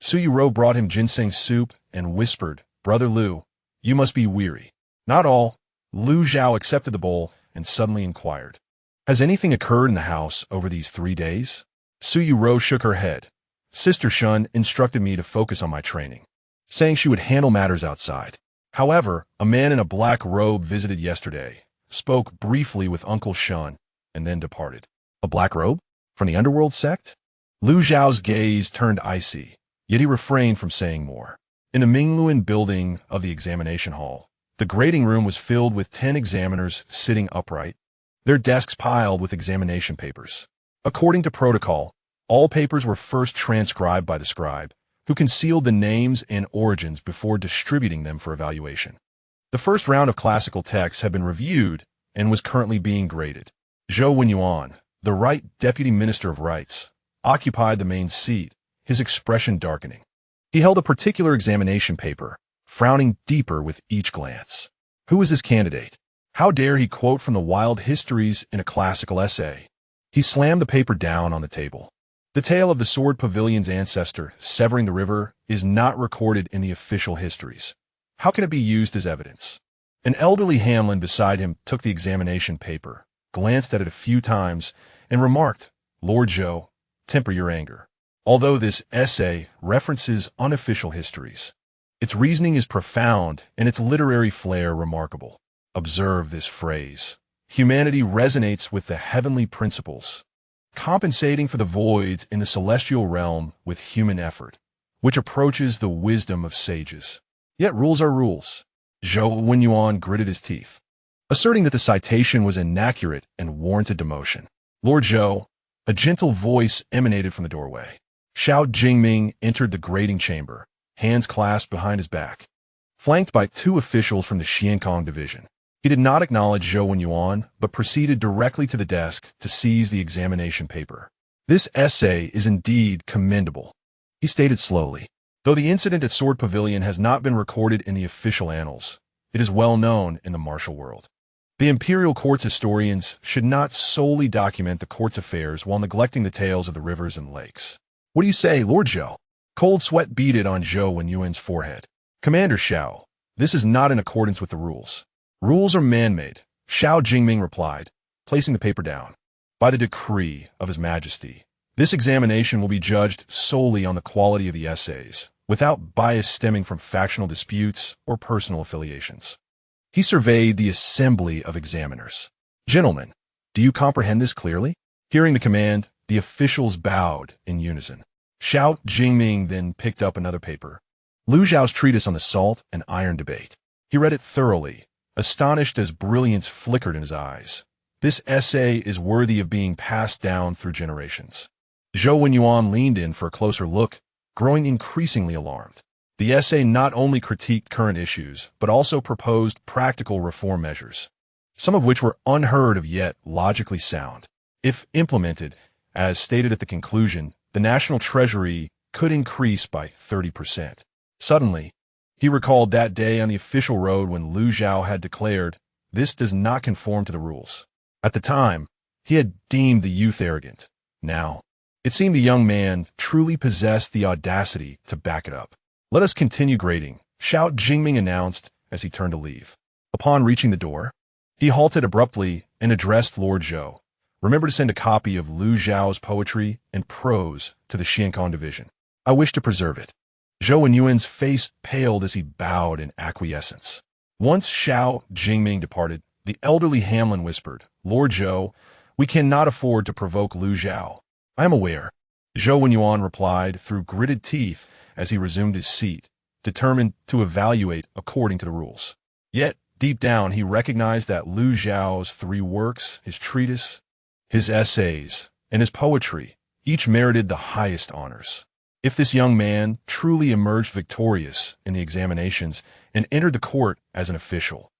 Su Yuro brought him ginseng soup and whispered, Brother Liu, you must be weary. Not all. Lu Zhao accepted the bowl and suddenly inquired, has anything occurred in the house over these 3 days? Su Yuro shook her head. Sister Shun instructed me to focus on my training, saying she would handle matters outside. However, a man in a black robe visited yesterday, spoke briefly with Uncle Shun, and then departed. A black robe? From the underworld sect? Lu Zhao's gaze turned icy, yet he refrained from saying more. In the Mingluan building of the examination hall, the grading room was filled with 10 examiners sitting upright, their desks piled with examination papers. According to protocol, all papers were first transcribed by the scribe, who concealed the names and origins before distributing them for evaluation. The first round of classical texts had been reviewed and was currently being graded. Zhou Wenyuan, the Right Deputy Minister of Rights, occupied the main seat, his expression darkening. He held a particular examination paper, frowning deeper with each glance. Who was his candidate? How dare he quote from the wild histories in a classical essay? He slammed the paper down on the table. The tale of the Sword Pavilion's ancestor severing the river is not recorded in the official histories. How can it be used as evidence? An elderly Hamlin beside him took the examination paper, glanced at it a few times, and remarked, Lord Zhou, temper your anger. Although this essay references unofficial histories, its reasoning is profound and its literary flair remarkable. Observe this phrase. Humanity resonates with the heavenly principles, compensating for the voids in the celestial realm with human effort, which approaches the wisdom of sages. Yet rules are rules. Zhou Wenyuan gritted his teeth, asserting that the citation was inaccurate and warranted demotion. Lord Zhou, a gentle voice emanated from the doorway. Xiao Jingming entered the grading chamber, hands clasped behind his back, flanked by 2 officials from the Xiankong division. He did not acknowledge Zhou Wenyuan, but proceeded directly to the desk to seize the examination paper. This essay is indeed commendable, he stated slowly. Though the incident at Sword Pavilion has not been recorded in the official annals, it is well known in the martial world. The imperial court's historians should not solely document the court's affairs while neglecting the tales of the rivers and lakes. What do you say, Lord Zhou? Cold sweat beaded on Zhou Wenyuan's forehead. Commander Xiao, this is not in accordance with the rules. Rules are man-made, Xiao Jingming replied, placing the paper down. By the decree of His Majesty, this examination will be judged solely on the quality of the essays, without bias stemming from factional disputes or personal affiliations. He surveyed the assembly of examiners. Gentlemen, do you comprehend this clearly? Hearing the command, the officials bowed in unison. Xiao Jingming then picked up another paper, Lu Zhao's treatise on the salt and iron debate. He read it thoroughly, astonished as brilliance flickered in his eyes. This essay is worthy of being passed down through generations. Zhou Wenyuan leaned in for a closer look, growing increasingly alarmed. The essay not only critiqued current issues, but also proposed practical reform measures, some of which were unheard of yet logically sound. If implemented, as stated at the conclusion, the national treasury could increase by 30%. Suddenly, he He recalled that day on the official road when Lu Zhao had declared, "This does not conform to the rules." At the time, he had deemed the youth arrogant. Now, it seemed the young man truly possessed the audacity to back it up. "Let us continue grading," Xiao Jingming announced as he turned to leave. Upon reaching the door, he halted abruptly and addressed Lord Zhou. "Remember to send a copy of Lu Zhao's poetry and prose to the Xiankong division. I wish to preserve it." Zhou Wenyuan's face paled as he bowed in acquiescence. Once Xiao Jingming departed, the elderly Hamlin whispered, "Lord Zhou, we cannot afford to provoke Lu Zhao." "I am aware," Zhou Wenyuan replied through gritted teeth as he resumed his seat, determined to evaluate according to the rules. Yet, deep down, he recognized that Lu Zhao's 3 works, his treatise, his essays, and his poetry, each merited the highest honors. If this young man truly emerged victorious in the examinations and entered the court as an official,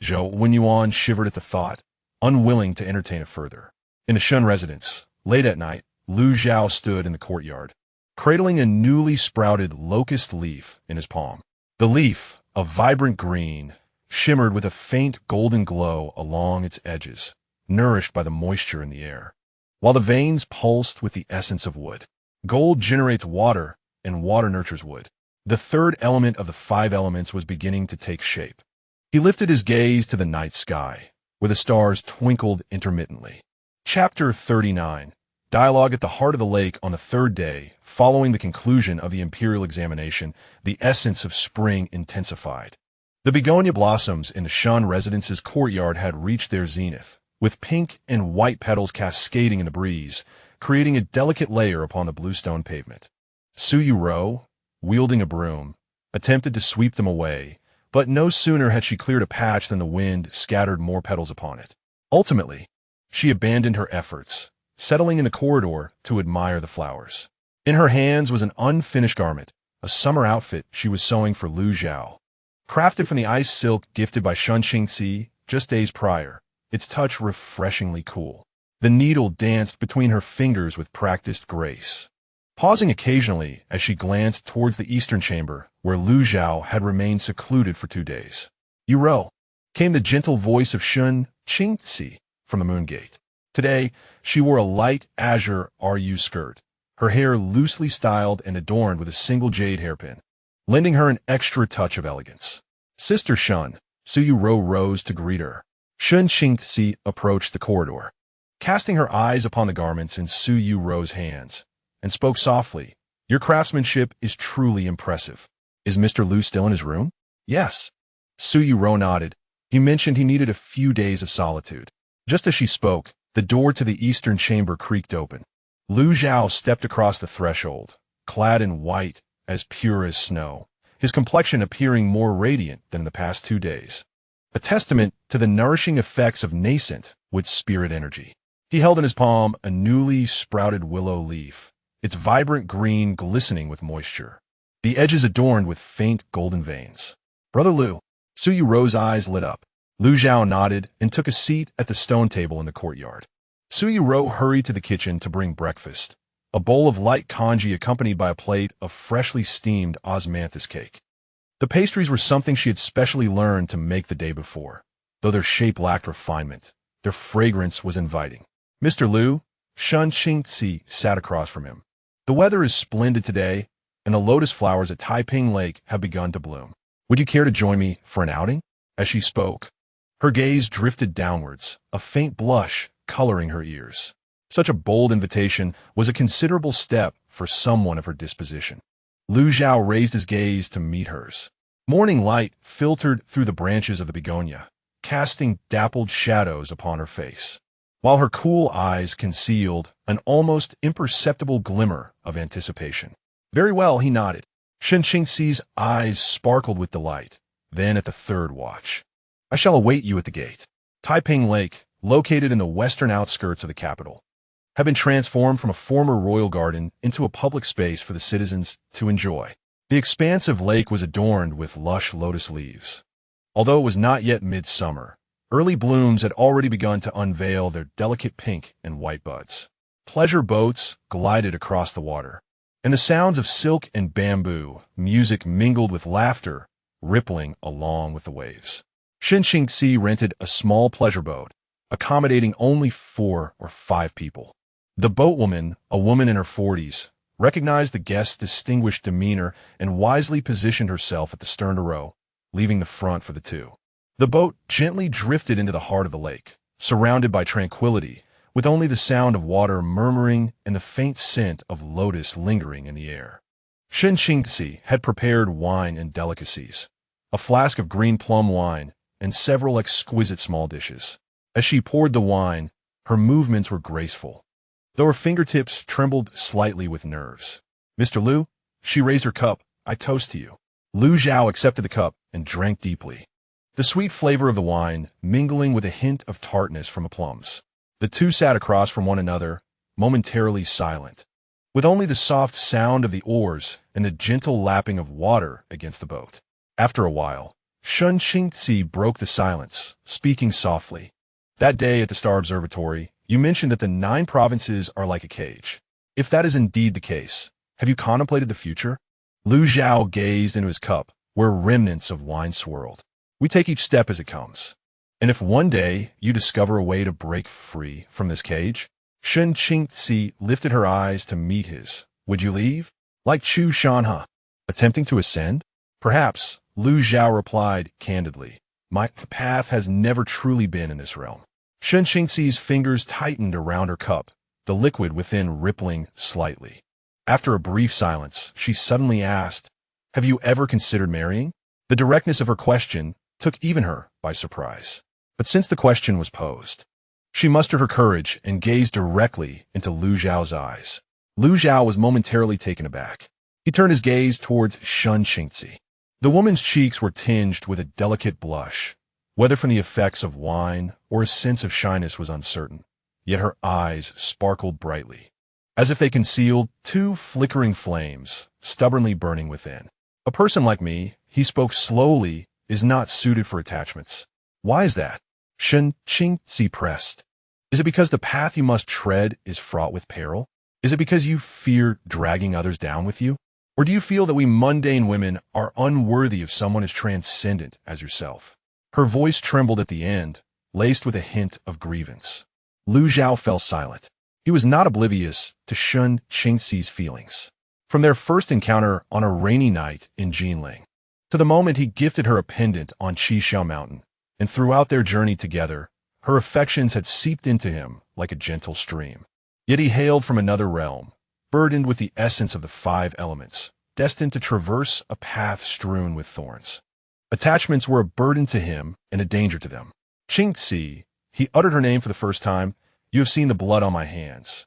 Zhou Wenyuan shivered at the thought, unwilling to entertain it further. In the Shun residence, late at night, Lu Zhao stood in the courtyard, cradling a newly sprouted locust leaf in his palm. The leaf, a vibrant green, shimmered with a faint golden glow along its edges, nourished by the moisture in the air, while the veins pulsed with the essence of wood. Gold generates water, and water nurtures wood. The third element of the 5 elements was beginning to take shape. He lifted his gaze to the night sky, where the stars twinkled intermittently. Chapter 39. Dialogue at the heart of the lake. On the 3rd day, following the conclusion of the imperial examination, the essence of spring intensified. The begonia blossoms in the Shun residence's courtyard had reached their zenith, with pink and white petals cascading in the breeze, creating a delicate layer upon the bluestone pavement. Su Yuro, wielding a broom, attempted to sweep them away, but no sooner had she cleared a patch than the wind scattered more petals upon it. Ultimately, she abandoned her efforts, settling in the corridor to admire the flowers. In her hands was an unfinished garment, a summer outfit she was sewing for Lu Zhao. Crafted from the ice silk gifted by Shun Qingxi just days prior, its touch refreshingly cool. The needle danced between her fingers with practiced grace. Pausing occasionally as she glanced towards the eastern chamber, where Lu Zhao had remained secluded for 2 days. "Yuro," came the gentle voice of Shun Qingxi from the moon gate. Today, she wore a light azure RU skirt, her hair loosely styled and adorned with a single jade hairpin, lending her an extra touch of elegance. "Sister Shun," Su Yuro rose to greet her. Shun Qingxi approached the corridor, casting her eyes upon the garments in Su Yuro's hands, and spoke softly, "Your craftsmanship is truly impressive. Is Mr. Lu still in his room?" "Yes." Su Yuro nodded. "He mentioned he needed a few days of solitude." Just as she spoke, the door to the eastern chamber creaked open. Lu Zhao stepped across the threshold, clad in white, as pure as snow, his complexion appearing more radiant than in the past 2 days, a testament to the nourishing effects of nascent with spirit energy. He held in his palm a newly sprouted willow leaf, its vibrant green glistening with moisture, the edges adorned with faint golden veins. "Brother Lu." Su Yuro's eyes lit up. Lu Zhao nodded and took a seat at the stone table in the courtyard. Su Yuro hurried to the kitchen to bring breakfast, a bowl of light congee accompanied by a plate of freshly steamed osmanthus cake. The pastries were something she had specially learned to make the day before. Though their shape lacked refinement, their fragrance was inviting. "Mr. Lu," Shun Qingxi sat across from him. "The weather is splendid today, and the lotus flowers at Taiping Lake have begun to bloom. Would you care to join me for an outing?" As she spoke, her gaze drifted downwards, a faint blush coloring her ears. Such a bold invitation was a considerable step for someone of her disposition. Lu Zhao raised his gaze to meet hers. Morning light filtered through the branches of the begonia, casting dappled shadows upon her face, while her cool eyes concealed an almost imperceptible glimmer of anticipation. "Very well," he nodded. Shun Qingxi's eyes sparkled with delight. Then at the 3rd watch, "I shall await you at the gate." Taiping Lake, located in the western outskirts of the capital, had been transformed from a former royal garden into a public space for the citizens to enjoy. The expansive lake was adorned with lush lotus leaves. Although it was not yet midsummer, early blooms had already begun to unveil their delicate pink and white buds. Pleasure boats glided across the water, and the sounds of silk and bamboo music mingled with laughter rippling along with the waves. Shen Qingxi rented a small pleasure boat, accommodating only 4 or 5 people. The boatwoman, a woman in her 40s, recognized the guest's distinguished demeanor and wisely positioned herself at the stern to row, leaving the front for the two. The boat gently drifted into the heart of the lake, surrounded by tranquility, with only the sound of water murmuring and the faint scent of lotus lingering in the air. Shen Qingxi had prepared wine and delicacies, a flask of green plum wine, and several exquisite small dishes. As she poured the wine, her movements were graceful, though her fingertips trembled slightly with nerves. "Mr. Liu," she raised her cup, "I toast to you." Liu Zhao accepted the cup and drank deeply, the sweet flavor of the wine mingling with a hint of tartness from the plums. The two sat across from one another, momentarily silent, with only the soft sound of the oars and the gentle lapping of water against the boat. After a while, Shen Qingxi broke the silence, speaking softly. "That day at the Star Observatory, you mentioned that the 9 provinces are like a cage. If that is indeed the case, have you contemplated the future?" Liu Zhao gazed into his cup, where remnants of wine swirled. "We take each step as it comes. And if one day you discover a way to break free from this cage," Shen Qingxi lifted her eyes to meet his, "would you leave? Like Chu Shanhe, attempting to ascend?" "Perhaps," Liu Zhao replied candidly. "My path has never truly been in this realm." Shen Qingxi's fingers tightened around her cup, the liquid within rippling slightly. After a brief silence, she suddenly asked, "Have you ever considered marrying?" The directness of her question took even her by surprise. But since the question was posed, she mustered her courage and gazed directly into Liu Zhao's eyes. Liu Zhao was momentarily taken aback. He turned his gaze towards Shen Qingxi. The woman's cheeks were tinged with a delicate blush, whether from the effects of wine or a sense of shyness was uncertain, yet her eyes sparkled brightly, as if they concealed 2 flickering flames, stubbornly burning within. "A person like me," he spoke slowly, "is not suited for attachments." "Why is that?" Shen Qingxi pressed. "Is it because the path you must tread is fraught with peril? Is it because you fear dragging others down with you? Or do you feel that we mundane women are unworthy of someone as transcendent as yourself?" Her voice trembled at the end, laced with a hint of grievance. Liu Zhao fell silent. He was not oblivious to Shen Qingxi's feelings. From their first encounter on a rainy night in Jinling, to the moment he gifted her a pendant on Qishao Mountain, and throughout their journey together, her affections had seeped into him like a gentle stream. Yet he hailed from another realm, burdened with the essence of the 5 elements, destined to traverse a path strewn with thorns. Attachments were a burden to him and a danger to them. "Qingxi," he uttered her name for the first time, "you have seen the blood on my hands.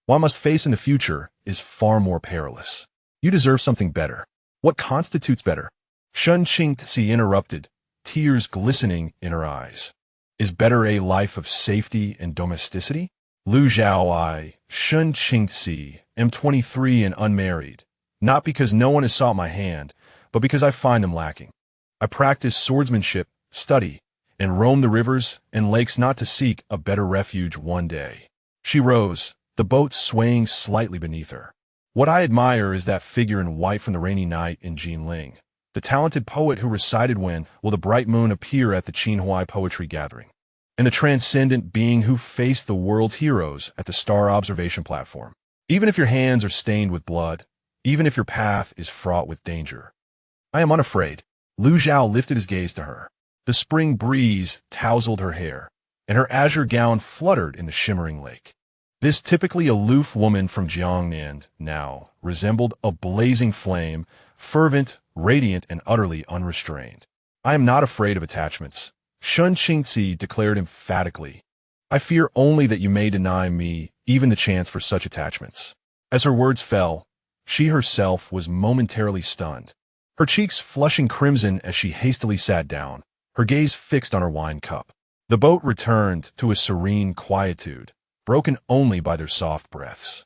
What I must face in the future is far more perilous. You deserve something better." "What constitutes better?" Shen Qingxi interrupted, tears glistening in her eyes. "Is better a life of safety and domesticity?" Liu Zhao, I, Shen Qingxi, am 23 and unmarried, not because no one has sought my hand, but because I find them lacking. I practice swordsmanship, study, and roam the rivers and lakes not to seek a better refuge one day. She rose, the boat swaying slightly beneath her. "What I admire is that figure in white from the rainy night in Jinling, the talented poet who recited when will the bright moon appear at the Qinhuai poetry gathering, and the transcendent being who faced the world's heroes at the star observation platform. Even if your hands are stained with blood, even if your path is fraught with danger, I am unafraid." Liu Zhao lifted his gaze to her. The spring breeze tousled her hair, and her azure gown fluttered in the shimmering lake. This typically aloof woman from Jiangnan now resembled a blazing flame, fervent, radiant, and utterly unrestrained. "I am not afraid of attachments," Shen Qingxi declared emphatically. "I fear only that you may deny me even the chance for such attachments." As her words fell, she herself was momentarily stunned, her cheeks flushing crimson as she hastily sat down, her gaze fixed on her wine cup. The boat returned to a serene quietude, broken only by their soft breaths.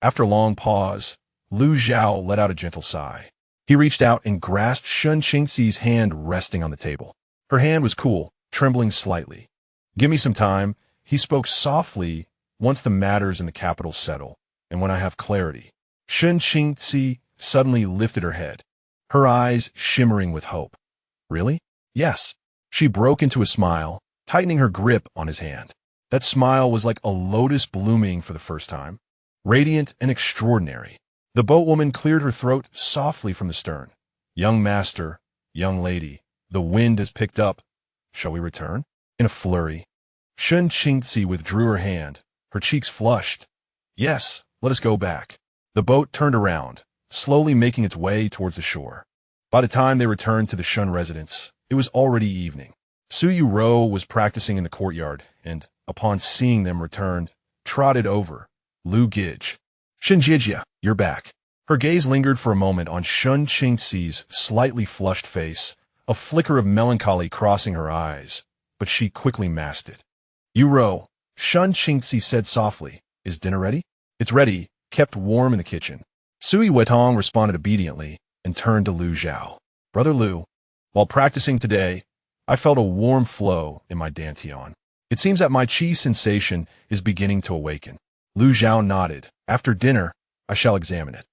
After a long pause, Liu Zhao let out a gentle sigh. He reached out and grasped Shen Qingxi's hand resting on the table. Her hand was cool, trembling slightly. "Give me some time," he spoke softly, "once the matters in the capital settle, and when I have clarity." Shen Qingxi suddenly lifted her head, her eyes shimmering with hope. Really? Yes. She broke into a smile, tightening her grip on his hand. That smile was like a lotus blooming for the first time, radiant and extraordinary. The boatwoman cleared her throat softly from the stern. Young master, young lady, the wind has picked up. Shall we return? In a flurry, Shun Qingzi withdrew her hand, her cheeks flushed. Yes, let us go back. The boat turned around, slowly making its way towards the shore. By the time they returned to the Shun residence, it was already evening. Su Yu was practicing in the courtyard, and, upon seeing them return, trotted over. Lu Gij. Shinjijia, you're back. Her gaze lingered for a moment on Shun Qingzi's slightly flushed face, a flicker of melancholy crossing her eyes, but she quickly masked it. Yu, Shun Qingzi said softly, is dinner ready? It's ready, kept warm in the kitchen. Sui Wetong responded obediently and turned to Lu Zhao. Brother Lu, while practicing today, I felt a warm flow in my dantian. It seems that my qi sensation is beginning to awaken. Lu Zhao nodded. After dinner, I shall examine it.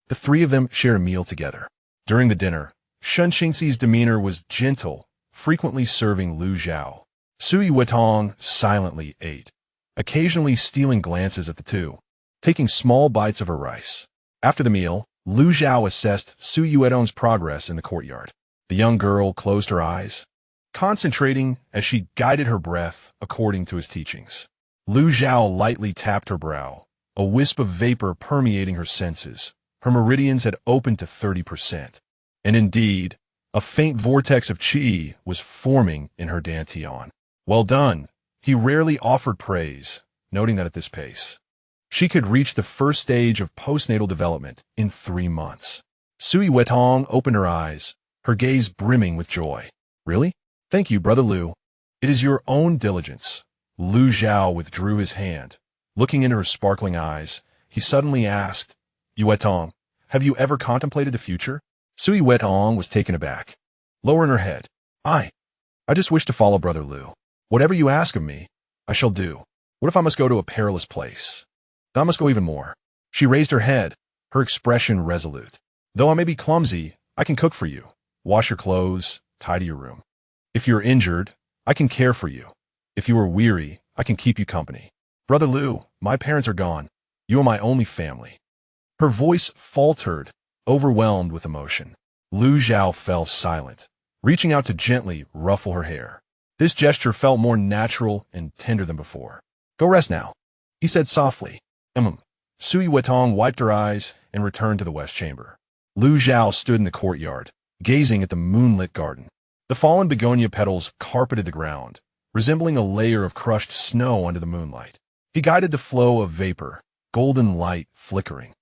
The three of them shared a meal together. During the dinner, Shun Qingzi's demeanor was gentle, frequently serving Lu Zhao. Sui Wetong silently ate, occasionally stealing glances at the two, taking small bites of her rice. After the meal, Lu Zhao assessed Sui Wetong's progress in the courtyard. The young girl closed her eyes, concentrating as she guided her breath according to his teachings. Lu Zhao lightly tapped her brow, a wisp of vapor permeating her senses. Her meridians had opened to 30%. And indeed, a faint vortex of qi was forming in her dantian. Well done. He rarely offered praise, noting that at this pace, she could reach the first stage of postnatal development in 3 months. Sui Wetong opened her eyes, her gaze brimming with joy. Really? Thank you, Brother Lu. It is your own diligence. Lu Zhao withdrew his hand. Looking into her sparkling eyes, he suddenly asked, Yu Wetong, have you ever contemplated the future? Sui Wetong was taken aback. Lowering her head, I just wish to follow Brother Lu. Whatever you ask of me, I shall do. What if I must go to a perilous place? Then I must go even more. She raised her head, her expression resolute. Though I may be clumsy, I can cook for you, wash your clothes, tidy your room. If you're injured, I can care for you. If you are weary, I can keep you company. Brother Lu, my parents are gone. You are my only family. Her voice faltered, overwhelmed with emotion. Lu Zhao fell silent, reaching out to gently ruffle her hair. This gesture felt more natural and tender than before. Go rest now, he said softly. Sui Wetong wiped her eyes and returned to the west chamber. Lu Zhao stood in the courtyard, gazing at the moonlit garden. The fallen begonia petals carpeted the ground, resembling a layer of crushed snow under the moonlight. He guided the flow of vapor, golden light flickering.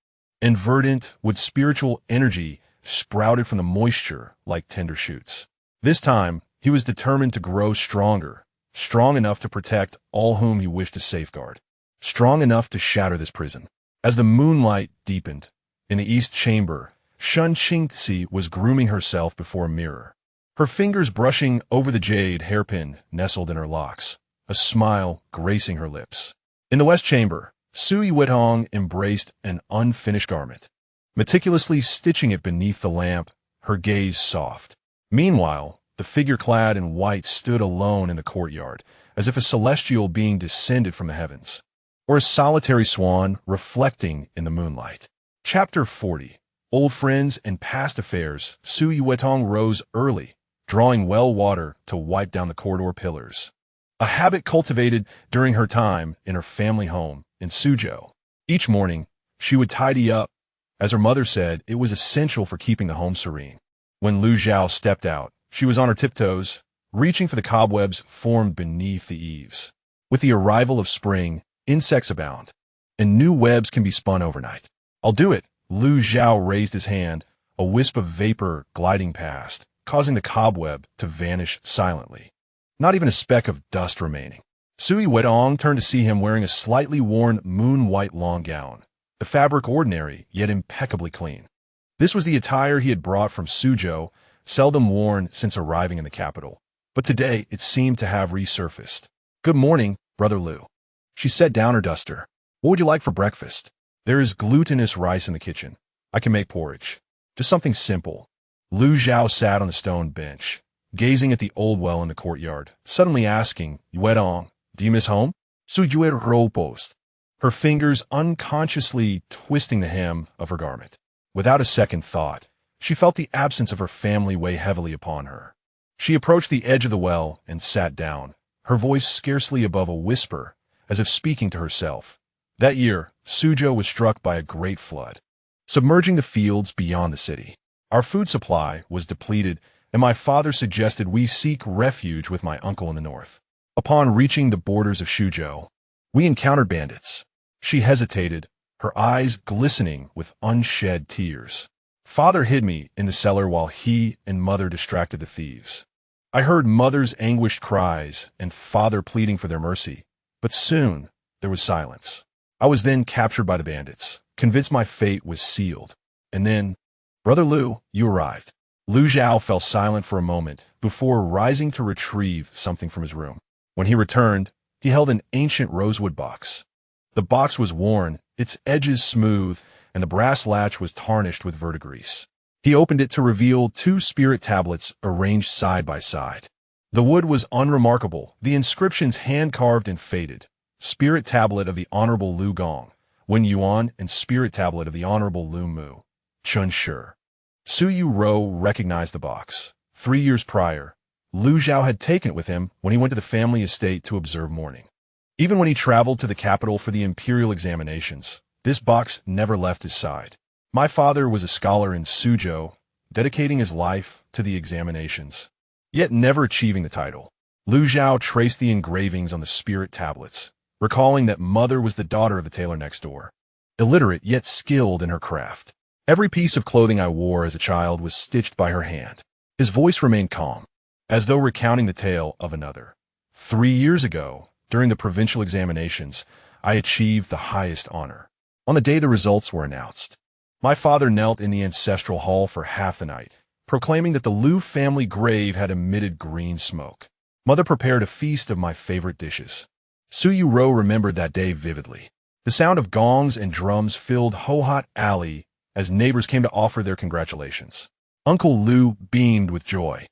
And verdant with spiritual energy sprouted from the moisture like tender shoots. This time, he was determined to grow stronger, strong enough to protect all whom he wished to safeguard, strong enough to shatter this prison. As the moonlight deepened, in the east chamber, Shun Qingzi was grooming herself before a mirror, her fingers brushing over the jade hairpin nestled in her locks, a smile gracing her lips. In the west chamber, Sui Wetong embraced an unfinished garment, meticulously stitching it beneath the lamp, her gaze soft. Meanwhile, the figure clad in white stood alone in the courtyard, as if a celestial being descended from the heavens, or a solitary swan reflecting in the moonlight. Chapter 40. Old friends and past affairs. Sui Wetong rose early, drawing well water to wipe down the corridor pillars, a habit cultivated during her time in her family home in Suzhou. Each morning, she would tidy up. As her mother said, it was essential for keeping the home serene. When Lu Zhao stepped out, she was on her tiptoes, reaching for the cobwebs formed beneath the eaves. With the arrival of spring, insects abound, and new webs can be spun overnight. I'll do it. Lu Zhao raised his hand, a wisp of vapor gliding past, causing the cobweb to vanish silently. Not even a speck of dust remaining. Sui Wetong turned to see him wearing a slightly worn moon-white long gown, the fabric ordinary, yet impeccably clean. This was the attire he had brought from Suzhou, seldom worn since arriving in the capital, but today it seemed to have resurfaced. Good morning, Brother Lu. She set down her duster. What would you like for breakfast? There is glutinous rice in the kitchen. I can make porridge. Just something simple. Lu Zhao sat on the stone bench, gazing at the old well in the courtyard, suddenly asking, Yuedong, do you miss home? Suyue ropost, her fingers unconsciously twisting the hem of her garment. Without a second thought, she felt the absence of her family weigh heavily upon her. She approached the edge of the well and sat down, her voice scarcely above a whisper, as if speaking to herself. That year, Suzhou was struck by a great flood, submerging the fields beyond the city. Our food supply was depleted, and my father suggested we seek refuge with my uncle in the north. Upon reaching the borders of Suzhou, we encountered bandits. She hesitated, her eyes glistening with unshed tears. Father hid me in the cellar while he and mother distracted the thieves. I heard mother's anguished cries and father pleading for their mercy, but soon there was silence. I was then captured by the bandits, convinced my fate was sealed. And then, Brother Liu, you arrived. Liu Zhao fell silent for a moment before rising to retrieve something from his room. When he returned, he held an ancient rosewood box. The box was worn, its edges smooth, and the brass latch was tarnished with verdigris. He opened it to reveal 2 spirit tablets arranged side by side. The wood was unremarkable, the inscriptions hand-carved and faded. Spirit tablet of the Honorable Lu Gong, Wen Yuan, and Spirit tablet of the Honorable Lu Mu, Chun Shi. Su Yu Rou recognized the box. 3 years prior, Liu Zhao had taken it with him when he went to the family estate to observe mourning. Even when he traveled to the capital for the imperial examinations, this box never left his side. My father was a scholar in Suzhou, dedicating his life to the examinations, yet never achieving the title. Liu Zhao traced the engravings on the spirit tablets, recalling that mother was the daughter of the tailor next door, illiterate yet skilled in her craft. Every piece of clothing I wore as a child was stitched by her hand. His voice remained calm, as though recounting the tale of another. 3 years ago, during the provincial examinations, I achieved the highest honor. On the day the results were announced, my father knelt in the ancestral hall for half the night, proclaiming that the Liu family grave had emitted green smoke. Mother prepared a feast of my favorite dishes. Su Yu Rou remembered that day vividly. The sound of gongs and drums filled Hohot Alley as neighbors came to offer their congratulations. Uncle Liu beamed with joy,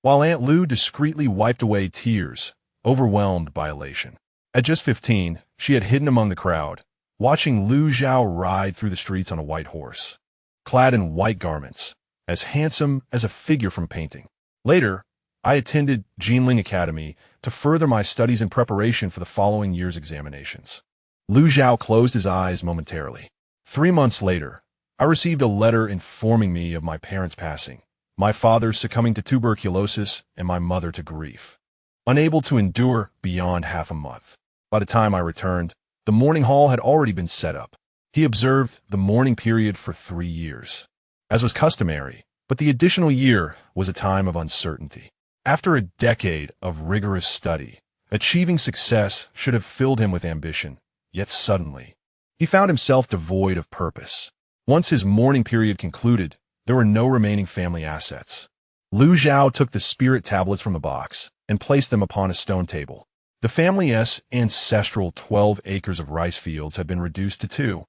while Aunt Liu discreetly wiped away tears, overwhelmed by elation. At just 15, she had hidden among the crowd, watching Liu Zhao ride through the streets on a white horse, clad in white garments, as handsome as a figure from painting. Later, I attended Jinling Academy to further my studies in preparation for the following year's examinations. Liu Zhao closed his eyes momentarily. 3 months later, I received a letter informing me of my parents' passing, my father succumbing to tuberculosis and my mother to grief. Unable to endure beyond half a month. By the time I returned, the mourning hall had already been set up. He observed the mourning period for 3 years, as was customary, but the additional year was a time of uncertainty. After a decade of rigorous study, achieving success should have filled him with ambition, yet suddenly, he found himself devoid of purpose. Once his mourning period concluded, there were no remaining family assets. Liu Zhao took the spirit tablets from the box and placed them upon a stone table. The family's ancestral 12 acres of rice fields had been reduced to 2,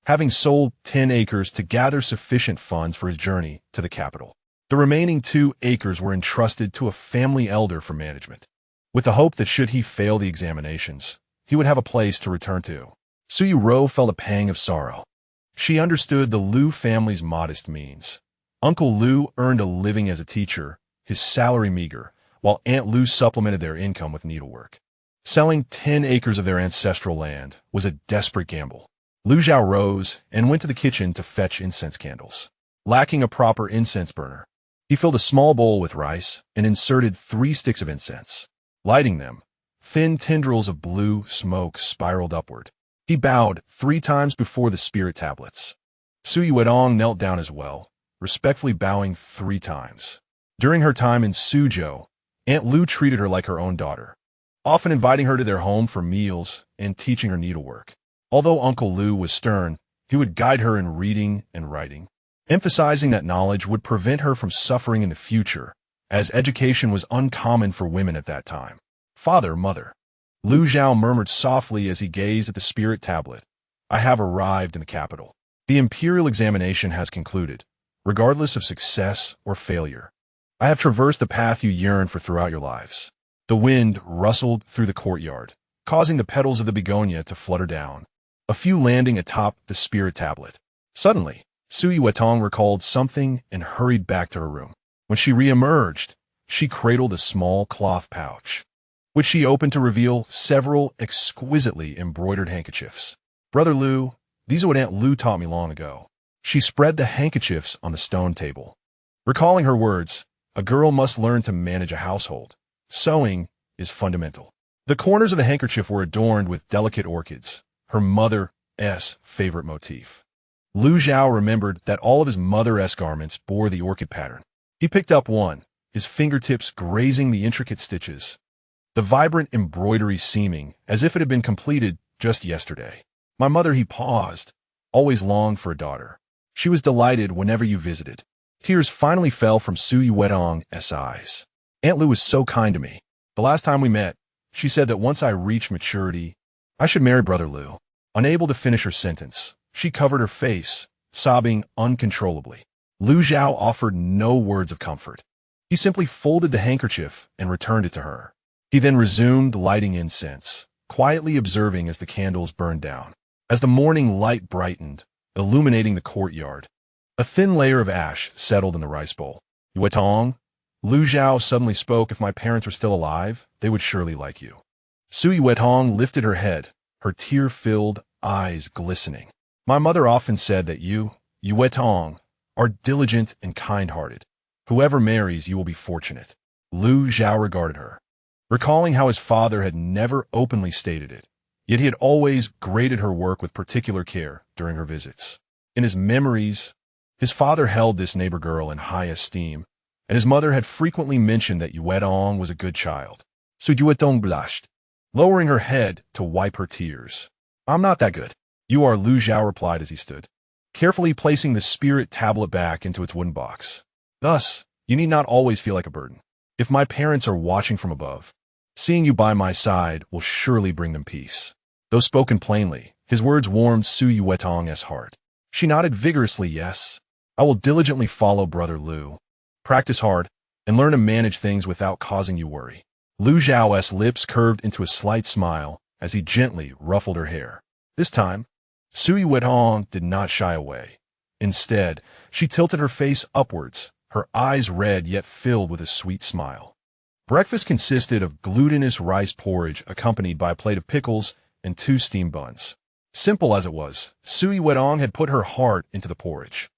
having sold 10 acres to gather sufficient funds for his journey to the capital. The remaining 2 acres were entrusted to a family elder for management, with the hope that should he fail the examinations, he would have a place to return to. Su Yu Rou felt a pang of sorrow. She understood the Liu family's modest means. Uncle Liu earned a living as a teacher, his salary meager, while Aunt Liu supplemented their income with needlework. Selling 10 acres of their ancestral land was a desperate gamble. Liu Zhao rose and went to the kitchen to fetch incense candles. Lacking a proper incense burner, he filled a small bowl with rice and inserted 3 sticks of incense. Lighting them, thin tendrils of blue smoke spiraled upward. He bowed 3 times before the spirit tablets. Su Yuedong knelt down as well, respectfully bowing 3 times. During her time in Suzhou, Aunt Liu treated her like her own daughter, often inviting her to their home for meals and teaching her needlework. Although Uncle Liu was stern, he would guide her in reading and writing, emphasizing that knowledge would prevent her from suffering in the future, as education was uncommon for women at that time. Father, mother. Liu Zhao murmured softly as he gazed at the spirit tablet. I have arrived in the capital. The imperial examination has concluded, regardless of success or failure. I have traversed the path you yearn for throughout your lives. The wind rustled through the courtyard, causing the petals of the begonia to flutter down, a few landing atop the spirit tablet. Suddenly, Sui Wetong recalled something and hurried back to her room. When she re-emerged, she cradled a small cloth pouch, which she opened to reveal several exquisitely embroidered handkerchiefs. Brother Lu, these are what Aunt Lu taught me long ago. She spread the handkerchiefs on the stone table. Recalling her words, a girl must learn to manage a household. Sewing is fundamental. The corners of the handkerchief were adorned with delicate orchids, her mother's favorite motif. Lu Zhao remembered that all of his mother-esque garments bore the orchid pattern. He picked up one, his fingertips grazing the intricate stitches, the vibrant embroidery seeming as if it had been completed just yesterday. My mother, he paused, always longed for a daughter. She was delighted whenever you visited. Tears finally fell from Sui Wetong's eyes. Aunt Lu was so kind to me. The last time we met, she said that once I reached maturity, I should marry Brother Lu. Unable to finish her sentence, she covered her face, sobbing uncontrollably. Lu Zhao offered no words of comfort. He simply folded the handkerchief and returned it to her. He then resumed lighting incense, quietly observing as the candles burned down. As the morning light brightened, illuminating the courtyard, a thin layer of ash settled in the rice bowl. Wetong, Lu Zhao suddenly spoke. If my parents were still alive, they would surely like you. Sui Wetong lifted her head, her tear-filled eyes glistening. My mother often said that you Wetong, are diligent and kind-hearted. Whoever marries you will be fortunate. Lu Zhao regarded her, recalling how his father had never openly stated it, yet he had always graded her work with particular care during her visits. In his memories, his father held this neighbor girl in high esteem, and his mother had frequently mentioned that Yuetong was a good child. So Yuetong blushed, lowering her head to wipe her tears. I'm not that good. You are, Lu Zhao replied as he stood, carefully placing the spirit tablet back into its wooden box. Thus, you need not always feel like a burden. If my parents are watching from above, seeing you by my side will surely bring them peace. Though spoken plainly, his words warmed Sui Wetong's heart. She nodded vigorously, yes. I will diligently follow Brother Lu. Practice hard, and learn to manage things without causing you worry. Lu Zhao's lips curved into a slight smile as he gently ruffled her hair. This time, Sui Wetong did not shy away. Instead, she tilted her face upwards, her eyes red yet filled with a sweet smile. Breakfast consisted of glutinous rice porridge accompanied by a plate of pickles and 2 steamed buns. Simple as it was, Sui Wetong had put her heart into the porridge,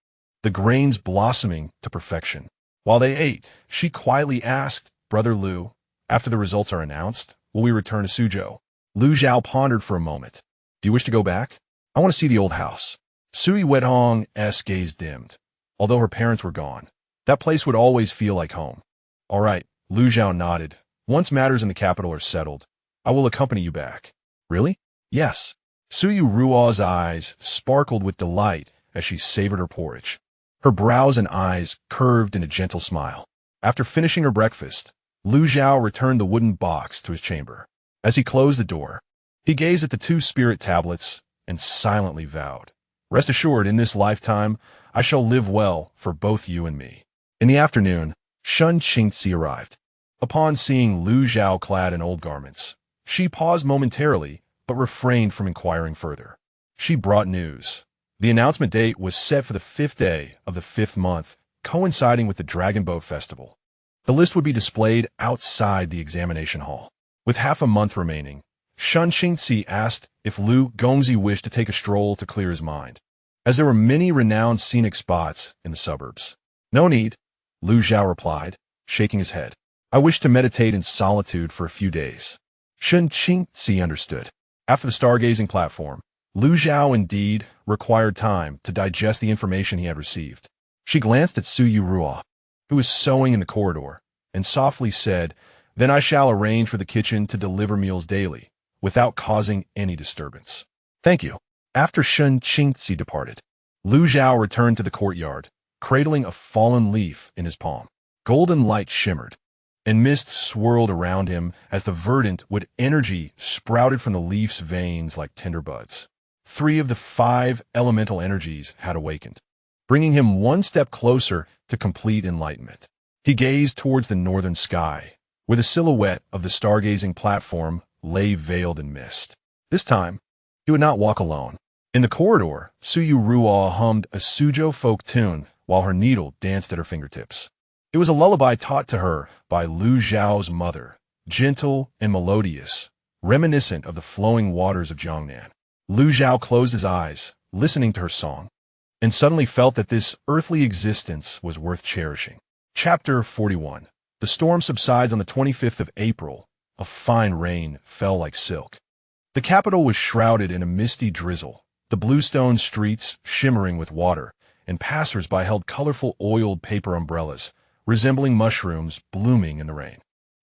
the grains blossoming to perfection. While they ate, she quietly asked, Brother Lu, after the results are announced, will we return to Suzhou? Lu Zhao pondered for a moment. Do you wish to go back? I want to see the old house. Sui Wetong's gaze dimmed. Although her parents were gone, that place would always feel like home. All right, Lu Zhao nodded. Once matters in the capital are settled, I will accompany you back. Really? Yes. Sui Ruo's eyes sparkled with delight as she savored her porridge. Her brows and eyes curved in a gentle smile. After finishing her breakfast, Lu Zhao returned the wooden box to his chamber. As he closed the door, he gazed at the 2 spirit tablets and silently vowed, rest assured, in this lifetime, I shall live well for both you and me. In the afternoon, Shun Qingzi arrived. Upon seeing Lu Zhao clad in old garments, she paused momentarily, but refrained from inquiring further. She brought news. The announcement date was set for the 5th day of the 5th month, coinciding with the Dragon Boat Festival. The list would be displayed outside the examination hall. With half a month remaining, Shun Qingzi asked if Lu Gongzi wished to take a stroll to clear his mind, as there were many renowned scenic spots in the suburbs. No need, Lu Zhao replied, shaking his head. I wish to meditate in solitude for a few days. Shun Qingzi understood. After the stargazing platform, Lu Zhao indeed required time to digest the information he had received. She glanced at Su Ruo, who was sewing in the corridor, and softly said, Then I shall arrange for the kitchen to deliver meals daily, without causing any disturbance. Thank you. After Shun Qingzi departed, Lu Zhao returned to the courtyard, cradling a fallen leaf in his palm. Golden light shimmered, and mist swirled around him as the verdant wood energy sprouted from the leaf's veins like tender buds. 3 of the 5 elemental energies had awakened, bringing him one step closer to complete enlightenment. He gazed towards the northern sky, where the silhouette of the stargazing platform lay veiled in mist. This time, he would not walk alone. In the corridor, Suyu Ruo hummed a Suzhou folk tune while her needle danced at her fingertips. It was a lullaby taught to her by Lu Zhao's mother, gentle and melodious, reminiscent of the flowing waters of Jiangnan. Lu Zhao closed his eyes, listening to her song, and suddenly felt that this earthly existence was worth cherishing. Chapter 41. The storm subsides on the 25th of April. A fine rain fell like silk. The capital was shrouded in a misty drizzle, the bluestone streets shimmering with water, and passers-by held colorful oiled paper umbrellas, resembling mushrooms blooming in the rain.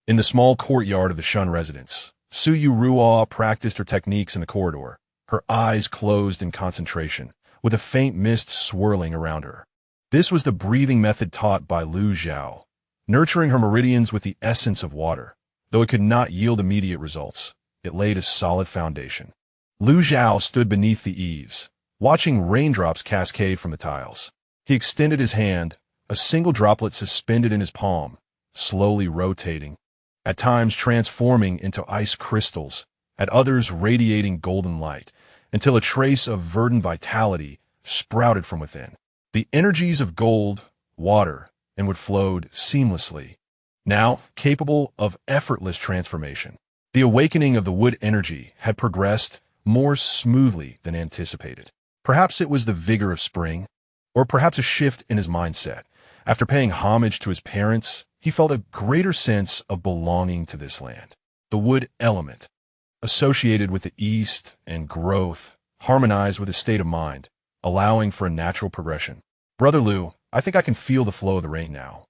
In the small courtyard of the Shun residence, Suyu Ruo practiced her techniques in the corridor, her eyes closed in concentration, with a faint mist swirling around her. This was the breathing method taught by Lu Zhao, nurturing her meridians with the essence of water. Though it could not yield immediate results, it laid a solid foundation. Lu Zhao stood beneath the eaves, watching raindrops cascade from the tiles. He extended his hand, a single droplet suspended in his palm, slowly rotating, at times transforming into ice crystals, at others radiating golden light, until a trace of verdant vitality sprouted from within. The energies of gold, water, and wood flowed seamlessly, now capable of effortless transformation. The awakening of the wood energy had progressed more smoothly than anticipated. Perhaps it was the vigor of spring, or perhaps a shift in his mindset. After paying homage to his parents, he felt a greater sense of belonging to this land. The wood element, associated with the East and growth, harmonized with his state of mind, allowing for a natural progression. "Brother Lu, I think I can feel the flow of the rain now,"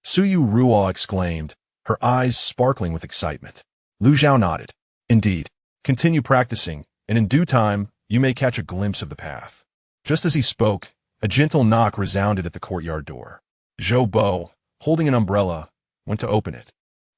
Suyu Ruo exclaimed, her eyes sparkling with excitement. Lu Zhao nodded. "Indeed. Continue practicing, and in due time, you may catch a glimpse of the path." Just as he spoke, a gentle knock resounded at the courtyard door. Zhou Bo, holding an umbrella, went to open it.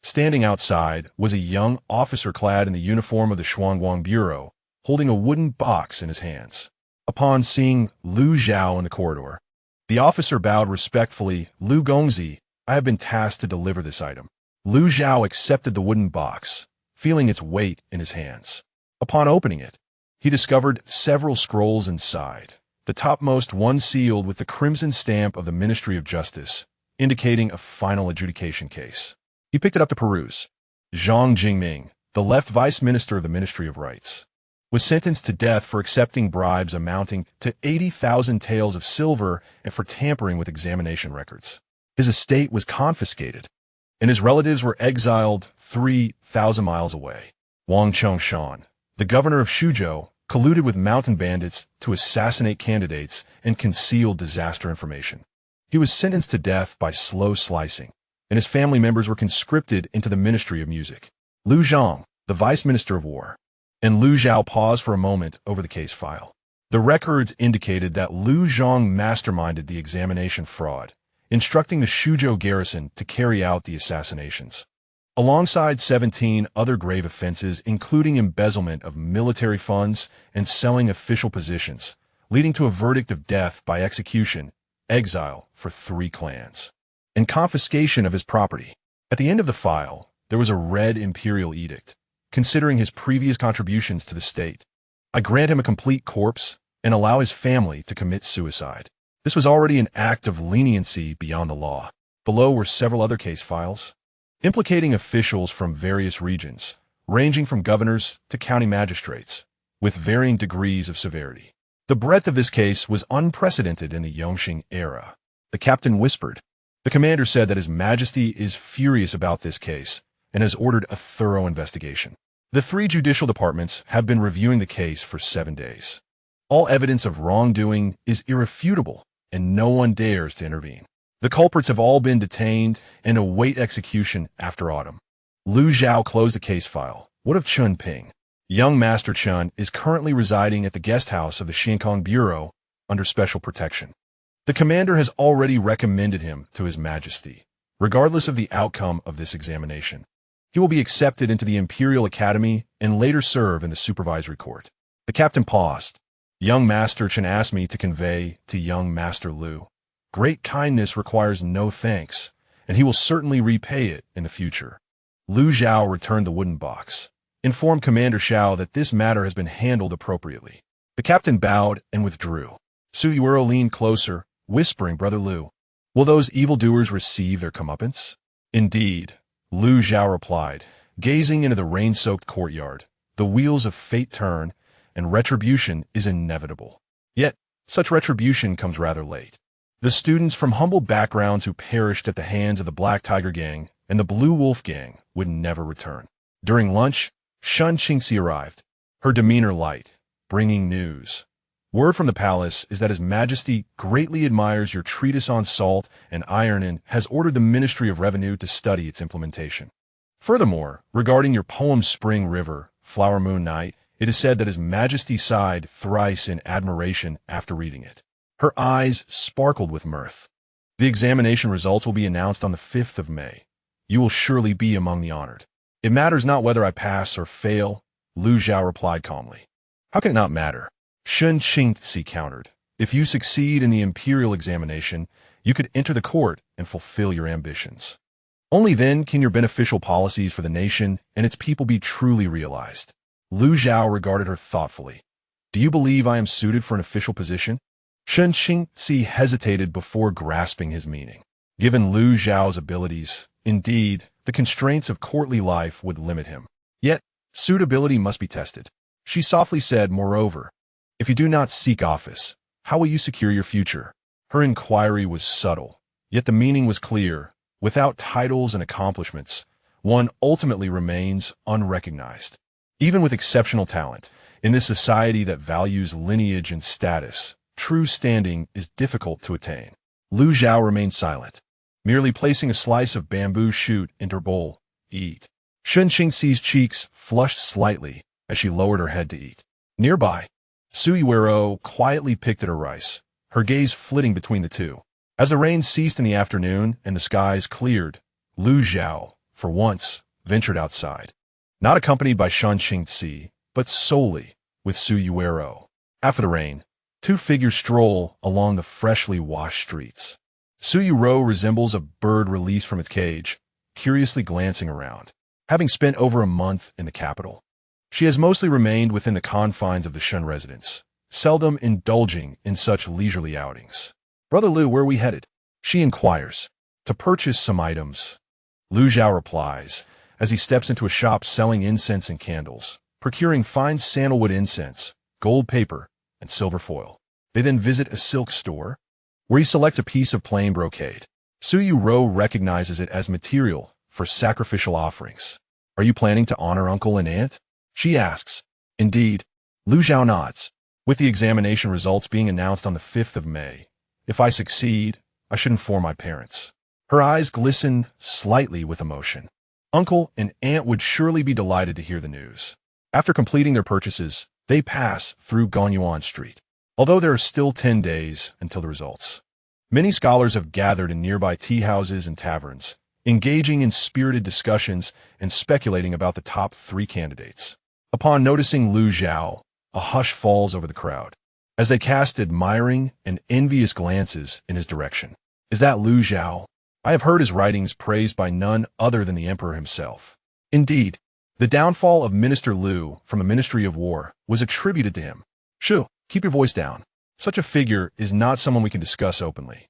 Standing outside was a young officer clad in the uniform of the Shuangguang Bureau, holding a wooden box in his hands. Upon seeing Lu Zhao in the corridor, the officer bowed respectfully. "Lu Gongzi, I have been tasked to deliver this item." Lu Zhao accepted the wooden box, feeling its weight in his hands. Upon opening it, he discovered several scrolls inside, the topmost one sealed with the crimson stamp of the Ministry of Justice, indicating a final adjudication case. He picked it up to peruse. Zhang Jingming, the left vice minister of the Ministry of Rights, was sentenced to death for accepting bribes amounting to 80,000 taels of silver and for tampering with examination records. His estate was confiscated, and his relatives were exiled 3,000 miles away. Wang Chongshan, the governor of Shuzhou, colluded with mountain bandits to assassinate candidates and conceal disaster information. He was sentenced to death by slow slicing, and his family members were conscripted into the Ministry of Music. Lu Zhang, the Vice Minister of War, and Lu Zhao paused for a moment over the case file. The records indicated that Lu Zhang masterminded the examination fraud, instructing the Shuzhou garrison to carry out the assassinations. Alongside 17 other grave offenses, including embezzlement of military funds and selling official positions, leading to a verdict of death by execution, exile for 3 clans, and confiscation of his property. At the end of the file, there was a red imperial edict, considering his previous contributions to the state. I grant him a complete corpse and allow his family to commit suicide. This was already an act of leniency beyond the law. Below were several other case files, implicating officials from various regions, ranging from governors to county magistrates, with varying degrees of severity. The breadth of this case was unprecedented in the Yongxing era. The captain whispered. The commander said that His Majesty is furious about this case and has ordered a thorough investigation. The 3 judicial departments have been reviewing the case for 7 days. All evidence of wrongdoing is irrefutable, and no one dares to intervene. The culprits have all been detained and await execution after autumn. Lu Zhao closed the case file. What of Chun Ping? Young Master Chun is currently residing at the guest house of the Shuangguang Bureau under special protection. The commander has already recommended him to His Majesty, regardless of the outcome of this examination. He will be accepted into the Imperial Academy and later serve in the supervisory court. The captain paused. Young Master Chun asked me to convey to young Master Lu, great kindness requires no thanks, and he will certainly repay it in the future. Lu Zhao returned the wooden box, informed Commander Xiao that this matter has been handled appropriately. The captain bowed and withdrew. Su Yuero leaned closer, whispering, "Brother Lu, will those evildoers receive their comeuppance?" "Indeed," Lu Zhao replied, gazing into the rain-soaked courtyard. "The wheels of fate turn, and retribution is inevitable. Yet, such retribution comes rather late. The students from humble backgrounds who perished at the hands of the Black Tiger Gang and the Blue Wolf Gang would never return." During lunch, Shun Qingxi arrived, her demeanor light, bringing news. "Word from the palace is that His Majesty greatly admires your treatise on salt and iron and has ordered the Ministry of Revenue to study its implementation. Furthermore, regarding your poem Spring River, Flower Moon Night, it is said that His Majesty sighed thrice in admiration after reading it." Her eyes sparkled with mirth. "The examination results will be announced on the 5th of May. You will surely be among the honored." "It matters not whether I pass or fail," Lu Zhao replied calmly. "How can it not matter?" Shun Qingxi countered. "If you succeed in the imperial examination, you could enter the court and fulfill your ambitions. Only then can your beneficial policies for the nation and its people be truly realized." Lu Zhao regarded her thoughtfully. "Do you believe I am suited for an official position?" Shun Qingxi hesitated before grasping his meaning. Given Lu Zhao's abilities, indeed, the constraints of courtly life would limit him. Yet, suitability must be tested. She softly said, "Moreover, if you do not seek office, how will you secure your future?" Her inquiry was subtle, yet the meaning was clear. Without titles and accomplishments, one ultimately remains unrecognized. Even with exceptional talent, in this society that values lineage and status, true standing is difficult to attain. Lu Zhao remained silent, merely placing a slice of bamboo shoot into her bowl. "Eat." Shun Qingxi's cheeks flushed slightly as she lowered her head to eat. Nearby, Su Yuero quietly picked at her rice, her gaze flitting between the two. As the rain ceased in the afternoon and the skies cleared, Lu Zhao, for once, ventured outside. Not accompanied by Shun Qingxi, but solely with Su Yuero. After the rain, two figures stroll along the freshly washed streets. Su Yuero resembles a bird released from its cage, curiously glancing around. Having spent over a month in the capital, she has mostly remained within the confines of the Shun residence, seldom indulging in such leisurely outings. "Brother Lu, where are we headed?" she inquires. "To purchase some items," Lu Zhao replies, as he steps into a shop selling incense and candles, procuring fine sandalwood incense, gold paper, and silver foil. They then visit a silk store, where he selects a piece of plain brocade. Su Yuero recognizes it as material for sacrificial offerings. "Are you planning to honor uncle and aunt?" she asks. "Indeed." Lu Zhao nods. "With the examination results being announced on the 5th of May, if I succeed, I should inform my parents." Her eyes glisten slightly with emotion. Uncle and aunt would surely be delighted to hear the news. After completing their purchases, they pass through Gonyuan Street. Although there are still 10 days until the results, many scholars have gathered in nearby tea houses and taverns, engaging in spirited discussions and speculating about the top 3 candidates. Upon noticing Lu Zhao, a hush falls over the crowd, as they cast admiring and envious glances in his direction. "Is that Lu Zhao? I have heard his writings praised by none other than the emperor himself." Indeed, the downfall of Minister Lu from the Ministry of War was attributed to him. "Shu, keep your voice down. Such a figure is not someone we can discuss openly."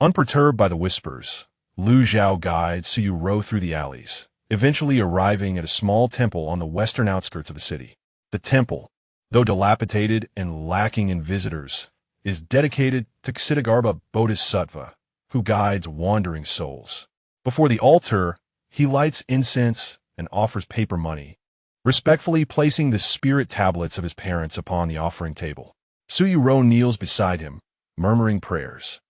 Unperturbed by the whispers, Lu Zhao guides Su Yuero through the alleys, eventually arriving at a small temple on the western outskirts of the city. The temple, though dilapidated and lacking in visitors, is dedicated to Ksitigarbha Bodhisattva, who guides wandering souls. Before the altar, he lights incense and offers paper money, respectfully placing the spirit tablets of his parents upon the offering table. Su Yuero kneels beside him, murmuring prayers,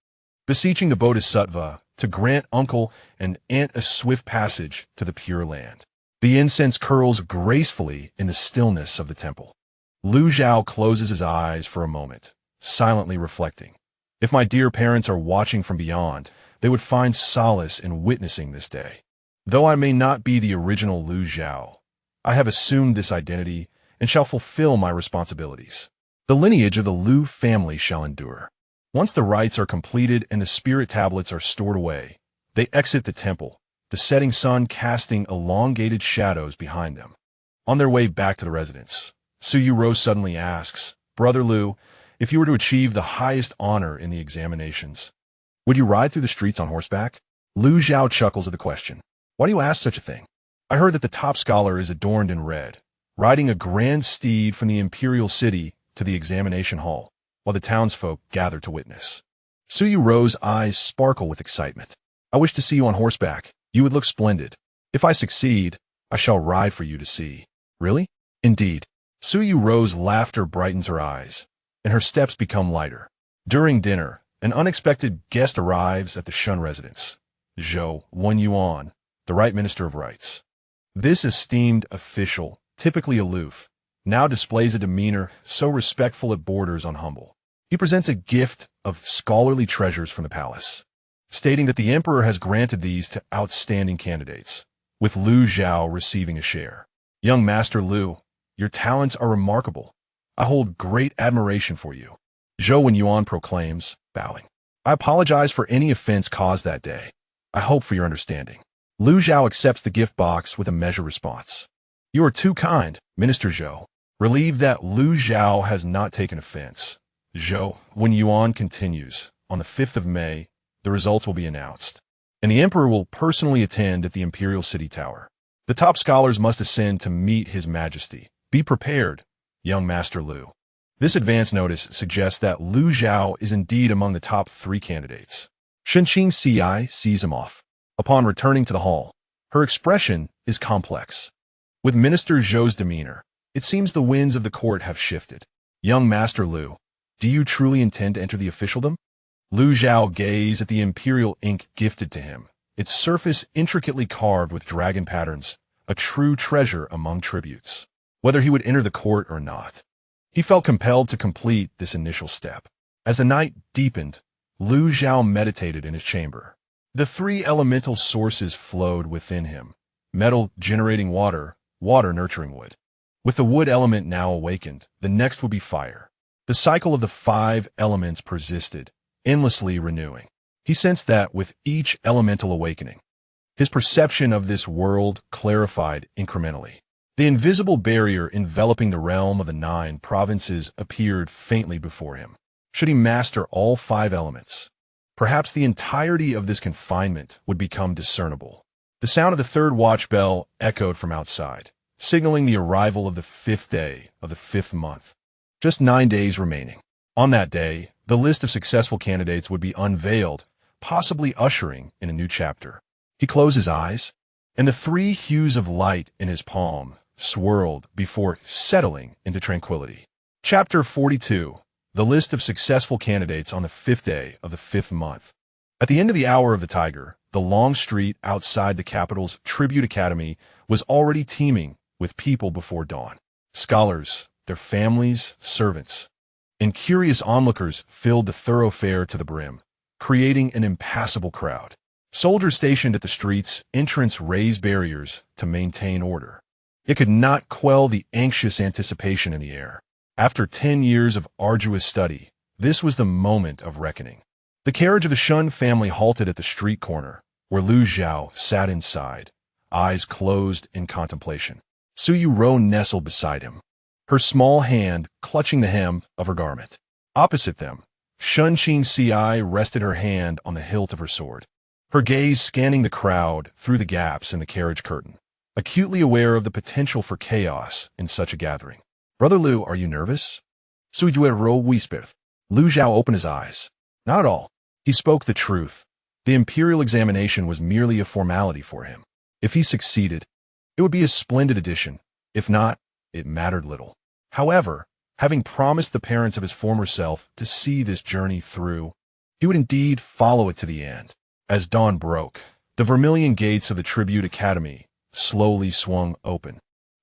beseeching the Bodhisattva to grant uncle and aunt a swift passage to the Pure Land. The incense curls gracefully in the stillness of the temple. Lu Zhao closes his eyes for a moment, silently reflecting. If my dear parents are watching from beyond, they would find solace in witnessing this day. Though I may not be the original Lu Zhao, I have assumed this identity and shall fulfill my responsibilities. The lineage of the Lu family shall endure. Once the rites are completed and the spirit tablets are stored away, They exit the temple, the setting sun casting elongated shadows behind them. On their way back to the residence, Suyu Rose suddenly asks, "Brother Lu, if you were to achieve the highest honor in the examinations, would you ride through the streets on horseback?" Lu Zhao chuckles at the question. "Why do you ask such a thing? I heard that the top scholar is adorned in red, riding a grand steed from the imperial city to the examination hall, while the townsfolk gather to witness." Suyu Rose's eyes sparkle with excitement. "I wish to see you on horseback. You would look splendid. If I succeed, I shall ride for you to see." "Really?" "Indeed." Suyu Rose's laughter brightens her eyes, and her steps become lighter. During dinner, an unexpected guest arrives at the Shun residence. Zhou Wenyuan, the Right Minister of Rights. This esteemed official, typically aloof, now displays a demeanor so respectful it borders on humble. He presents a gift of scholarly treasures from the palace, stating that the emperor has granted these to outstanding candidates, with Lu Zhao receiving a share. "Young Master Lu, your talents are remarkable. I hold great admiration for you," Zhou Wenyuan proclaims, bowing. "I apologize for any offense caused that day. I hope for your understanding." Lu Zhao accepts the gift box with a measured response. "You are too kind, Minister Zhou." Relieved that Lu Zhao has not taken offense, Zhou Wenyuan continues, "On the 5th of May, the results will be announced, and the emperor will personally attend at the Imperial City Tower. The top scholars must ascend to meet His Majesty. Be prepared, young Master Lu." This advance notice suggests that Lu Zhao is indeed among the top 3 candidates. Shenqing Ci sees him off. Upon returning to the hall, her expression is complex. With Minister Zhou's demeanor, it seems the winds of the court have shifted. "Young Master Lu, do you truly intend to enter the officialdom?" Lu Zhao gazed at the imperial ink gifted to him, its surface intricately carved with dragon patterns, a true treasure among tributes. Whether he would enter the court or not, he felt compelled to complete this initial step. As the night deepened, Lu Zhao meditated in his chamber. The 3 elemental sources flowed within him: metal generating water, water nurturing wood. With the wood element now awakened, the next would be fire. The cycle of the 5 elements persisted, endlessly renewing. He sensed that with each elemental awakening, his perception of this world clarified incrementally. The invisible barrier enveloping the realm of the 9 provinces appeared faintly before him. Should he master all 5 elements, perhaps the entirety of this confinement would become discernible. The sound of the 3rd watch bell echoed from outside, signaling the arrival of the 5th day of the 5th month. Just 9 days remaining. On that day, the list of successful candidates would be unveiled, possibly ushering in a new chapter. He closed his eyes, and the 3 hues of light in his palm swirled before settling into tranquility. Chapter 42. The list of successful candidates on the 5th day of the 5th month. At the end of the hour of the tiger, the long street outside the capital's Tribute Academy was already teeming with people before dawn. Scholars, their families, servants, and curious onlookers filled the thoroughfare to the brim, creating an impassable crowd. Soldiers stationed at the street's entrance raised barriers to maintain order. It could not quell the anxious anticipation in the air. After 10 years of arduous study, this was the moment of reckoning. The carriage of the Shun family halted at the street corner, where Lu Zhao sat inside, eyes closed in contemplation. Suyu Ro nestled beside him, her small hand clutching the hem of her garment. Opposite them, Shenqing Ci rested her hand on the hilt of her sword, her gaze scanning the crowd through the gaps in the carriage curtain, acutely aware of the potential for chaos in such a gathering. "Brother Lu, are you nervous?" Suyu Ro whispered. Lu Zhao opened his eyes. Not at all. He spoke the truth. The imperial examination was merely a formality for him. If he succeeded, it would be a splendid addition. If not, it mattered little. However, having promised the parents of his former self to see this journey through, he would indeed follow it to the end. As dawn broke, the vermilion gates of the Tribute Academy slowly swung open.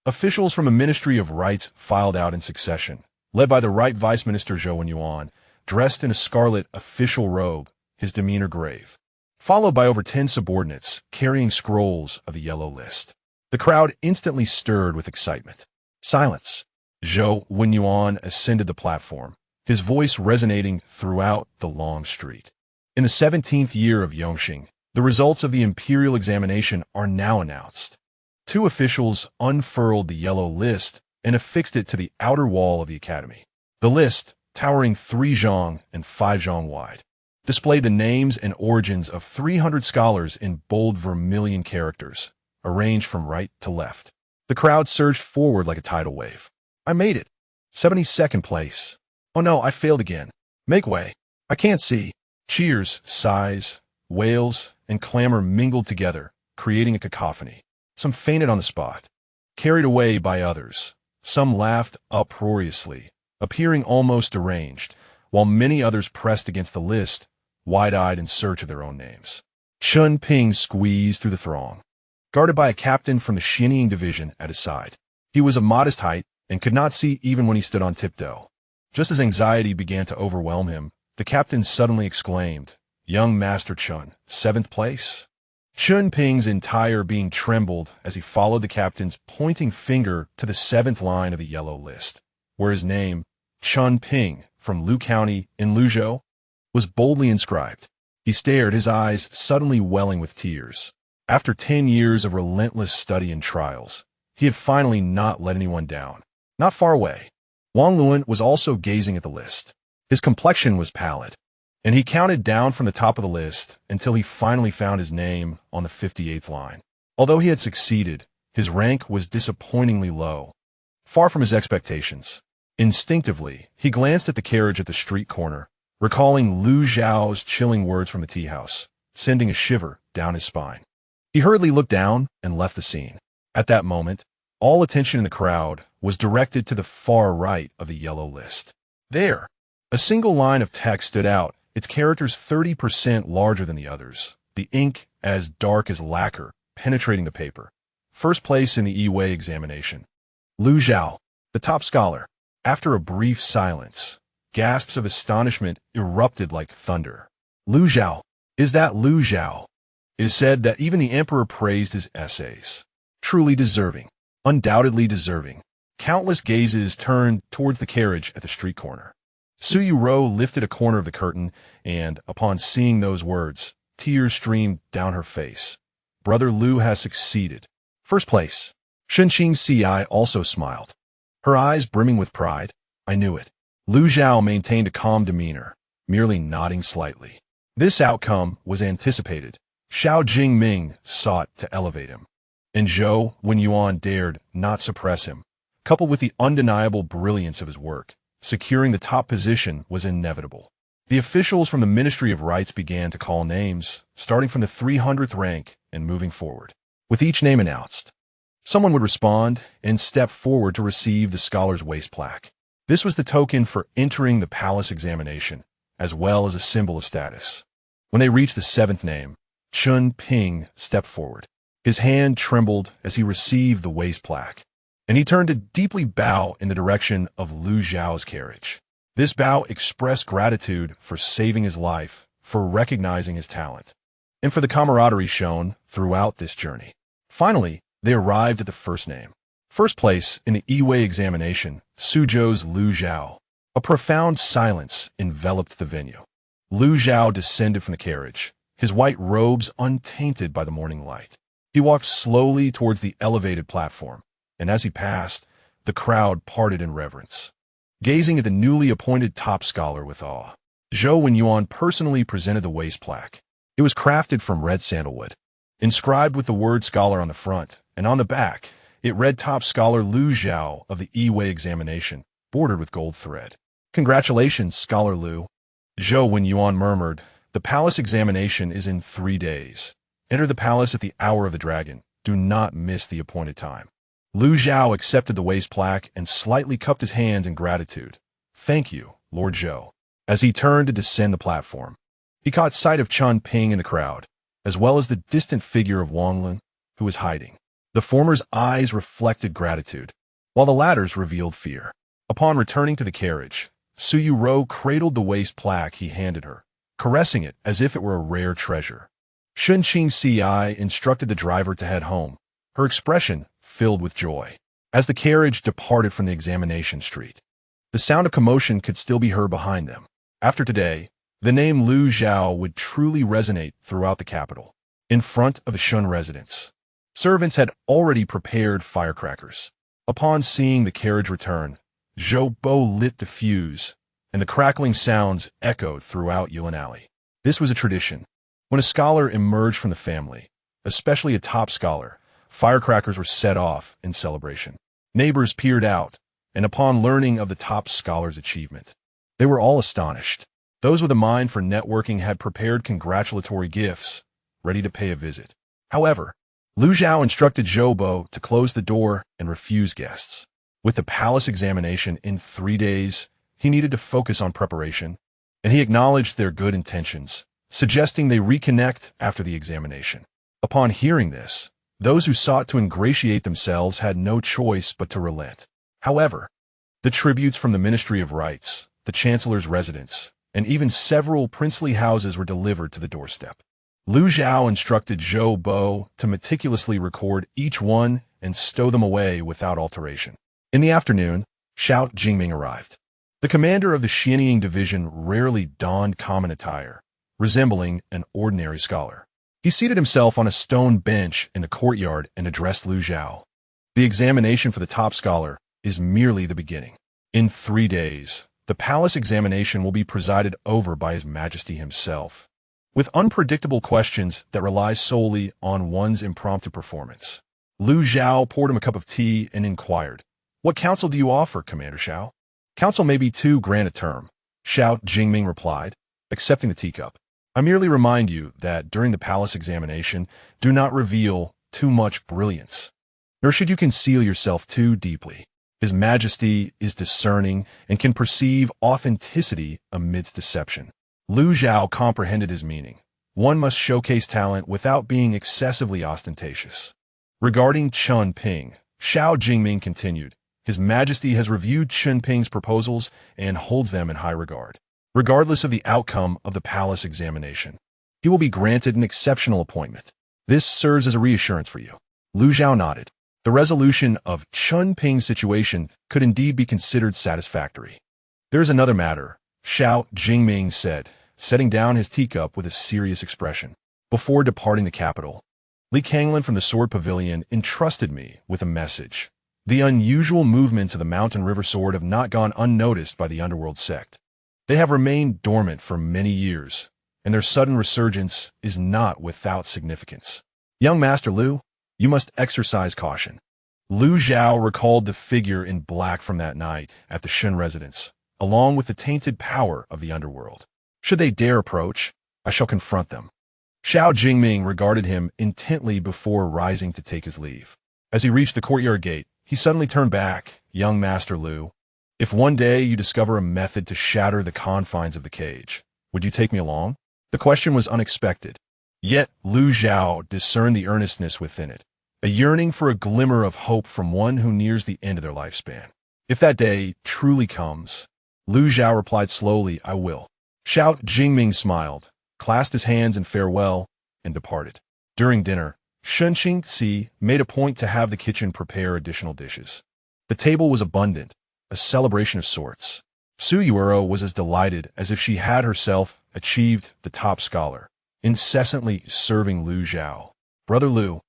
Officials from the Ministry of Rights filed out in succession, led by the Right Vice Minister Zhou Wenyuan, dressed in a scarlet official robe, his demeanor grave, followed by over 10 subordinates carrying scrolls of the yellow list. The crowd instantly stirred with excitement. Silence. Zhou Wenyuan ascended the platform, his voice resonating throughout the long street. In the 17th year of Yongxing, The results of the imperial examination are now announced. Two officials unfurled the yellow list and affixed it to the outer wall of the academy. The list, towering 3 zhang and 5 zhang wide, displayed the names and origins of 300 scholars in bold vermilion characters, arranged from right to left. The crowd surged forward like a tidal wave. I made it. 72nd place. Oh no, I failed again. Make way. I can't see. Cheers, sighs, wails, and clamor mingled together, creating a cacophony. Some fainted on the spot, carried away by others. Some laughed uproariously, appearing almost deranged, while many others pressed against the list, wide-eyed in search of their own names. Chun Ping squeezed through the throng, guarded by a captain from the Xianying division at his side. He was of modest height and could not see even when he stood on tiptoe. Just as anxiety began to overwhelm him, the captain suddenly exclaimed, "Young Master Chun, 7th place?" Chun Ping's entire being trembled as he followed the captain's pointing finger to the 7th line of the yellow list, where his name, Chun Ping, from Lu County in Luzhou, was boldly inscribed. He stared, his eyes suddenly welling with tears. After 10 years of relentless study and trials, he had finally not let anyone down. Not far away, Wang Luan was also gazing at the list. His complexion was pallid, and he counted down from the top of the list until he finally found his name on the 58th line. Although he had succeeded, his rank was disappointingly low, far from his expectations. Instinctively, he glanced at the carriage at the street corner, recalling Lu Zhao's chilling words from the tea house, sending a shiver down his spine. He hurriedly looked down and left the scene. At that moment, all attention in the crowd was directed to the far right of the yellow list. There, a single line of text stood out, its characters 30% larger than the others, the ink as dark as lacquer, penetrating the paper. First place in the Yi examination. Lu Zhao, the top scholar. After a brief silence, gasps of astonishment erupted like thunder. Lu Zhao. Is that Lu Zhao? It is said that even the emperor praised his essays. Truly deserving. Undoubtedly deserving. Countless gazes turned towards the carriage at the street corner. Su Yuro lifted a corner of the curtain, and, upon seeing those words, tears streamed down her face. Brother Lu has succeeded. First place. Shenqing Ci also smiled, her eyes brimming with pride. I knew it. Lu Zhao maintained a calm demeanor, merely nodding slightly. This outcome was anticipated. Xiao Jingming sought to elevate him, and Zhou Wenyuan dared not suppress him. Coupled with the undeniable brilliance of his work, securing the top position was inevitable. The officials from the Ministry of Rites began to call names, starting from the 300th rank and moving forward. With each name announced, someone would respond and step forward to receive the scholar's waist plaque. This was the token for entering the palace examination, as well as a symbol of status. When they reached the 7th name, Chun Ping stepped forward. His hand trembled as he received the waist plaque, and he turned to deeply bow in the direction of Lu Zhao's carriage. This bow expressed gratitude for saving his life, for recognizing his talent, and for the camaraderie shown throughout this journey. Finally, they arrived at the first name. First place in the Yi examination, Suzhou's Lu Zhao. A profound silence enveloped the venue. Lu Zhao descended from the carriage, his white robes untainted by the morning light. He walked slowly towards the elevated platform, and as he passed, the crowd parted in reverence, gazing at the newly appointed top scholar with awe. Zhou Wenyuan personally presented the waist plaque. It was crafted from red sandalwood, inscribed with the word scholar on the front, and on the back, it read top scholar Lu Zhao of the Yi examination, bordered with gold thread. Congratulations, Scholar Lu. Zhou Wenyuan murmured, the palace examination is in 3 days. Enter the palace at the hour of the dragon. Do not miss the appointed time. Lu Zhao accepted the waist plaque and slightly cupped his hands in gratitude. Thank you, Lord Zhou. As he turned to descend the platform, he caught sight of Chun Ping in the crowd, as well as the distant figure of Wang Lun, who was hiding. The former's eyes reflected gratitude, while the latter's revealed fear. Upon returning to the carriage, Su Yuro cradled the waist plaque he handed her, caressing it as if it were a rare treasure. Shenqing Ci instructed the driver to head home, her expression filled with joy. As the carriage departed from the examination street, the sound of commotion could still be heard behind them. After today, the name Lu Zhao would truly resonate throughout the capital. in front of the Shun residence. Servants had already prepared firecrackers. Upon seeing the carriage return, Zhou Bo lit the fuse, and the crackling sounds echoed throughout Yuan Alley. This was a tradition. When a scholar emerged from the family, especially a top scholar, firecrackers were set off in celebration. Neighbors peered out, and upon learning of the top scholar's achievement, they were all astonished. Those with a mind for networking had prepared congratulatory gifts, ready to pay a visit. However, Lu Zhao instructed Zhou Bo to close the door and refuse guests. With the palace examination in 3 days, he needed to focus on preparation, and he acknowledged their good intentions, suggesting they reconnect after the examination. Upon hearing this, those who sought to ingratiate themselves had no choice but to relent. However, the tributes from the Ministry of Rights, the Chancellor's residence, and even several princely houses were delivered to the doorstep. Lu Zhao instructed Zhou Bo to meticulously record each one and stow them away without alteration. In the afternoon, Xiao Jingming arrived. The commander of the Xianying division rarely donned common attire, resembling an ordinary scholar. He seated himself on a stone bench in the courtyard and addressed Lu Zhao. The examination for the top scholar is merely the beginning. In 3 days, the palace examination will be presided over by His Majesty himself, with unpredictable questions that rely solely on one's impromptu performance. Lu Zhao poured him a cup of tea and inquired, "What counsel do you offer, Commander Xiao?" "Counsel may be too grand a term," Xiao Jingming replied, accepting the teacup. "I merely remind you that during the palace examination, do not reveal too much brilliance, nor should you conceal yourself too deeply. His Majesty is discerning and can perceive authenticity amidst deception." Lu Zhao comprehended his meaning. One must showcase talent without being excessively ostentatious. Regarding Chun Ping, Xiao Jingming continued, "His Majesty has reviewed Chun Ping's proposals and holds them in high regard. Regardless of the outcome of the palace examination, he will be granted an exceptional appointment. This serves as a reassurance for you." Lu Zhao nodded. The resolution of Chun Ping's situation could indeed be considered satisfactory. "There is another matter," Xiao Jingming said, setting down his teacup with a serious expression. "Before departing the capital, Li Kanglin from the Sword Pavilion entrusted me with a message. The unusual movements of the Mountain River Sword have not gone unnoticed by the underworld sect. They have remained dormant for many years, and their sudden resurgence is not without significance. Young Master Lu, you must exercise caution." Lu Zhao recalled the figure in black from that night at the Shun residence, along with the tainted power of the underworld. "Should they dare approach, I shall confront them." Xiao Jingming regarded him intently before rising to take his leave. As he reached the courtyard gate, he suddenly turned back. "Young Master Lu, if one day you discover a method to shatter the confines of the cage, would you take me along?" The question was unexpected, yet Lu Zhao discerned the earnestness within it, a yearning for a glimmer of hope from one who nears the end of their lifespan. "If that day truly comes," Lu Zhao replied slowly, "I will." Xiao Jingming smiled, clasped his hands in farewell, and departed. During dinner, Shen Qingzi made a point to have the kitchen prepare additional dishes. The table was abundant, a celebration of sorts. Su Yuero was as delighted as if she had herself achieved the top scholar, incessantly serving Lu Zhao. "Brother Lu,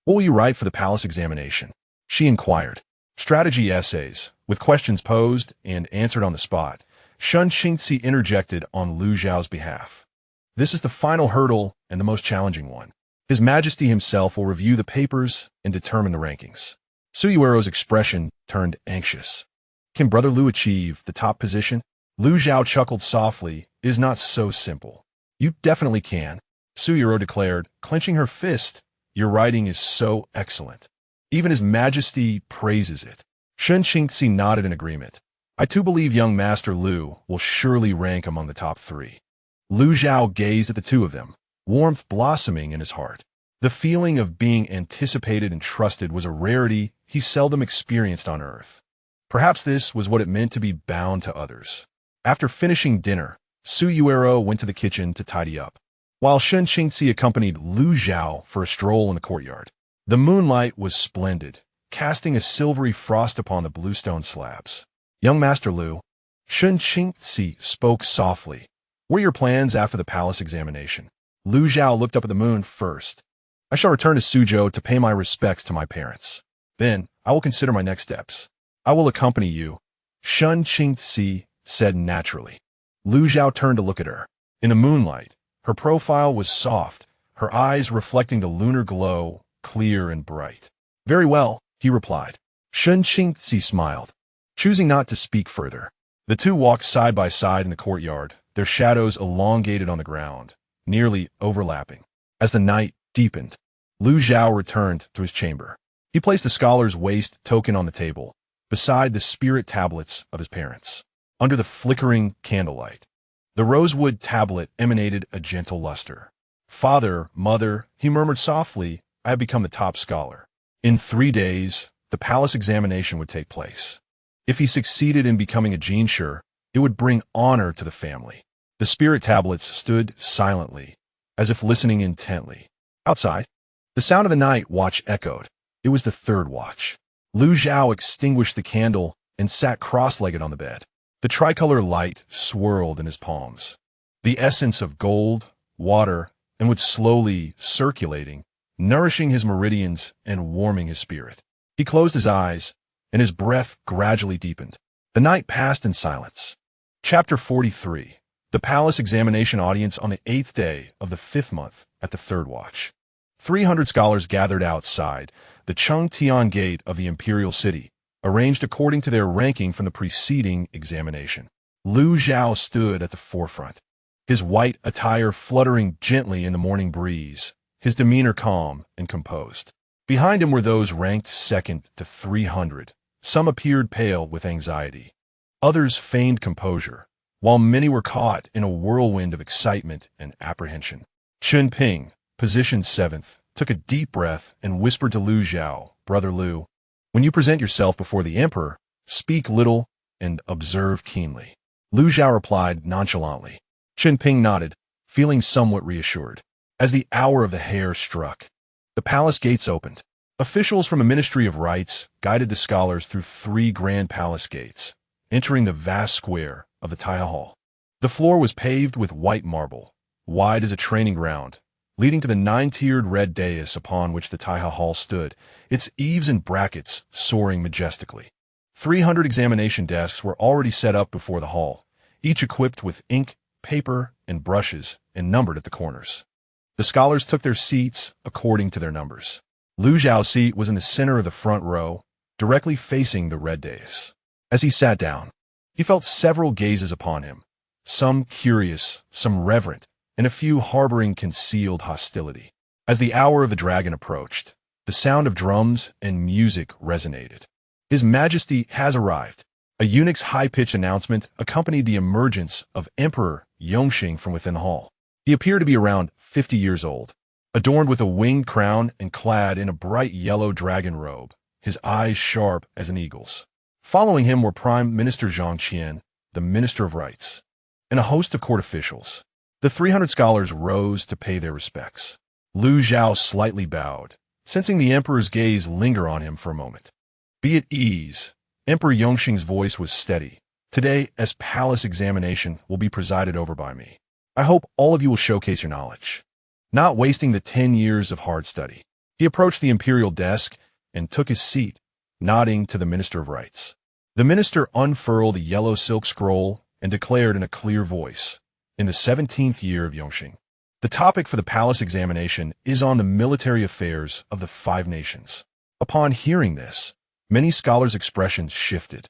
what will you write for the palace examination?" she inquired. "Strategy essays, with questions posed and answered on the spot." Shen Qingzi interjected on Lu Zhao's behalf. "This is the final hurdle and the most challenging one. His Majesty himself will review the papers and determine the rankings." Su Yuero's expression turned anxious. "Can Brother Lu achieve the top position?" Lu Zhao chuckled softly. "It is not so simple." "You definitely can," Su Yuero declared, clenching her fist. "Your writing is so excellent. Even His Majesty praises it." Shen Qingzi nodded in agreement. "I too believe young Master Lu will surely rank among the top 3. Lu Zhao gazed at the two of them, warmth blossoming in his heart. The feeling of being anticipated and trusted was a rarity he seldom experienced on Earth. Perhaps this was what it meant to be bound to others. After finishing dinner, Su Yuero went to the kitchen to tidy up, while Shen Qingzi accompanied Lu Zhao for a stroll in the courtyard. The moonlight was splendid, casting a silvery frost upon the bluestone slabs. "Young Master Lu," Shen Qingzi spoke softly, "what are your plans after the palace examination?" Lu Zhao looked up at the moon first, I shall return to Suzhou to pay my respects to my parents. Then, I will consider my next steps. I will accompany you, Shun Qingxi said naturally. Lu Zhao turned to look at her. In the moonlight, her profile was soft, her eyes reflecting the lunar glow, clear and bright. Very well, he replied. Shun Qingxi smiled, choosing not to speak further. The two walked side by side in the courtyard, their shadows elongated on the ground, nearly overlapping. As the night deepened, Lu Zhao returned to his chamber. He placed the scholar's waist token on the table, beside the spirit tablets of his parents. Under the flickering candlelight, the rosewood tablet emanated a gentle luster. Father, mother, he murmured softly, I have become the top scholar. In 3 days, the palace examination would take place. If he succeeded in becoming a Jinshi, it would bring honor to the family. The spirit tablets stood silently, as if listening intently. Outside, the sound of the night watch echoed. It was the third watch. Lu Zhao extinguished the candle and sat cross-legged on the bed. The tricolor light swirled in his palms. The essence of gold, water, and was slowly circulating, nourishing his meridians and warming his spirit. He closed his eyes, and his breath gradually deepened. The night passed in silence. Chapter 43. The Palace Examination Audience on the 8th day of the 5th month at the 3rd watch. 300 scholars gathered outside the Chengtian Gate of the Imperial City, arranged according to their ranking from the preceding examination. Lu Zhao stood at the forefront, his white attire fluttering gently in the morning breeze, his demeanor calm and composed. Behind him were those ranked second to 300. Some appeared pale with anxiety. Others feigned composure, while many were caught in a whirlwind of excitement and apprehension. Chen Ping, positioned 7th, took a deep breath and whispered to Lu Zhao, Brother Lu, when you present yourself before the emperor, speak little and observe keenly. Lu Zhao replied nonchalantly. Chen Ping nodded, feeling somewhat reassured. As the hour of the hare struck, the palace gates opened. Officials from the Ministry of Rites guided the scholars through 3 grand palace gates, entering the vast square of the Taiha Hall. The floor was paved with white marble, wide as a training ground, leading to the 9-tiered red dais upon which the Taiha Hall stood, its eaves and brackets soaring majestically. 300 examination desks were already set up before the hall, each equipped with ink, paper, and brushes, and numbered at the corners. The scholars took their seats according to their numbers. Lu Zhao's seat was in the center of the front row, directly facing the red dais. As he sat down, he felt several gazes upon him, some curious, some reverent, and a few harboring concealed hostility. As the hour of the dragon approached, the sound of drums and music resonated. His Majesty has arrived. A eunuch's high-pitched announcement accompanied the emergence of Emperor Yongxing from within the hall. He appeared to be around 50 years old, adorned with a winged crown and clad in a bright yellow dragon robe, his eyes sharp as an eagle's. Following him were Prime Minister Zhang Qian, the Minister of Rites, and a host of court officials. The 300 scholars rose to pay their respects. Lu Zhao slightly bowed, sensing the emperor's gaze linger on him for a moment. Be at ease. Emperor Yongxing's voice was steady. Today, as palace examination will be presided over by me. I hope all of you will showcase your knowledge, not wasting the 10 years of hard study. He approached the imperial desk and took his seat, nodding to the Minister of Rites. The minister unfurled a yellow silk scroll and declared in a clear voice, in the 17th year of Yongxing, the topic for the palace examination is on the military affairs of the 5 nations. Upon hearing this, many scholars' expressions shifted.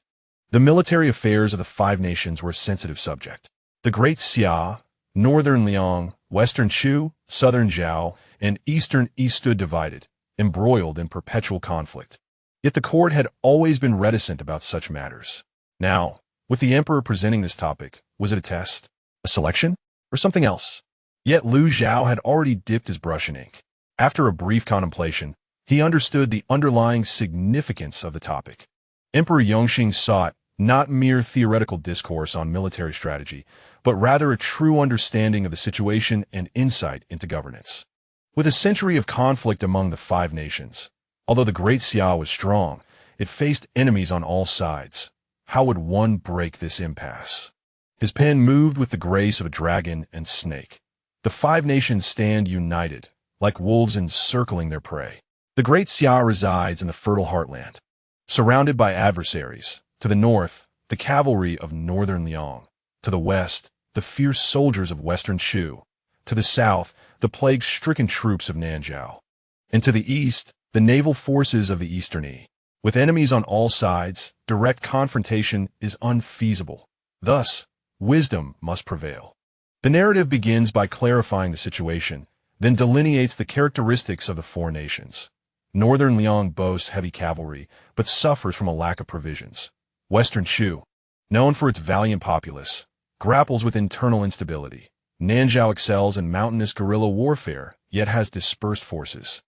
The military affairs of the 5 nations were a sensitive subject. The Great Xia, Northern Liang, Western Shu, Southern Zhao, and Eastern Yi stood divided, embroiled in perpetual conflict. Yet the court had always been reticent about such matters. Now, with the emperor presenting this topic, was it a test, a selection, or something else? Yet Lu Zhao had already dipped his brush in ink. After a brief contemplation, he understood the underlying significance of the topic. Emperor Yongxing sought not mere theoretical discourse on military strategy, but rather a true understanding of the situation and insight into governance. With a century of conflict among the 5 nations, although the Great Xia was strong, it faced enemies on all sides. How would one break this impasse? His pen moved with the grace of a dragon and snake. The 5 nations stand united, like wolves encircling their prey. The great Xia resides in the fertile heartland, surrounded by adversaries. To the north, the cavalry of northern Liang. To the west, the fierce soldiers of western Shu. To the south, the plague-stricken troops of Nanzhao. And to the east, the naval forces of the eastern Yi. With enemies on all sides, direct confrontation is unfeasible. Thus, wisdom must prevail. The narrative begins by clarifying the situation, then delineates the characteristics of the four nations. Northern Liang boasts heavy cavalry, but suffers from a lack of provisions. Western Shu, known for its valiant populace, grapples with internal instability. Nanzhao excels in mountainous guerrilla warfare, yet has dispersed forces.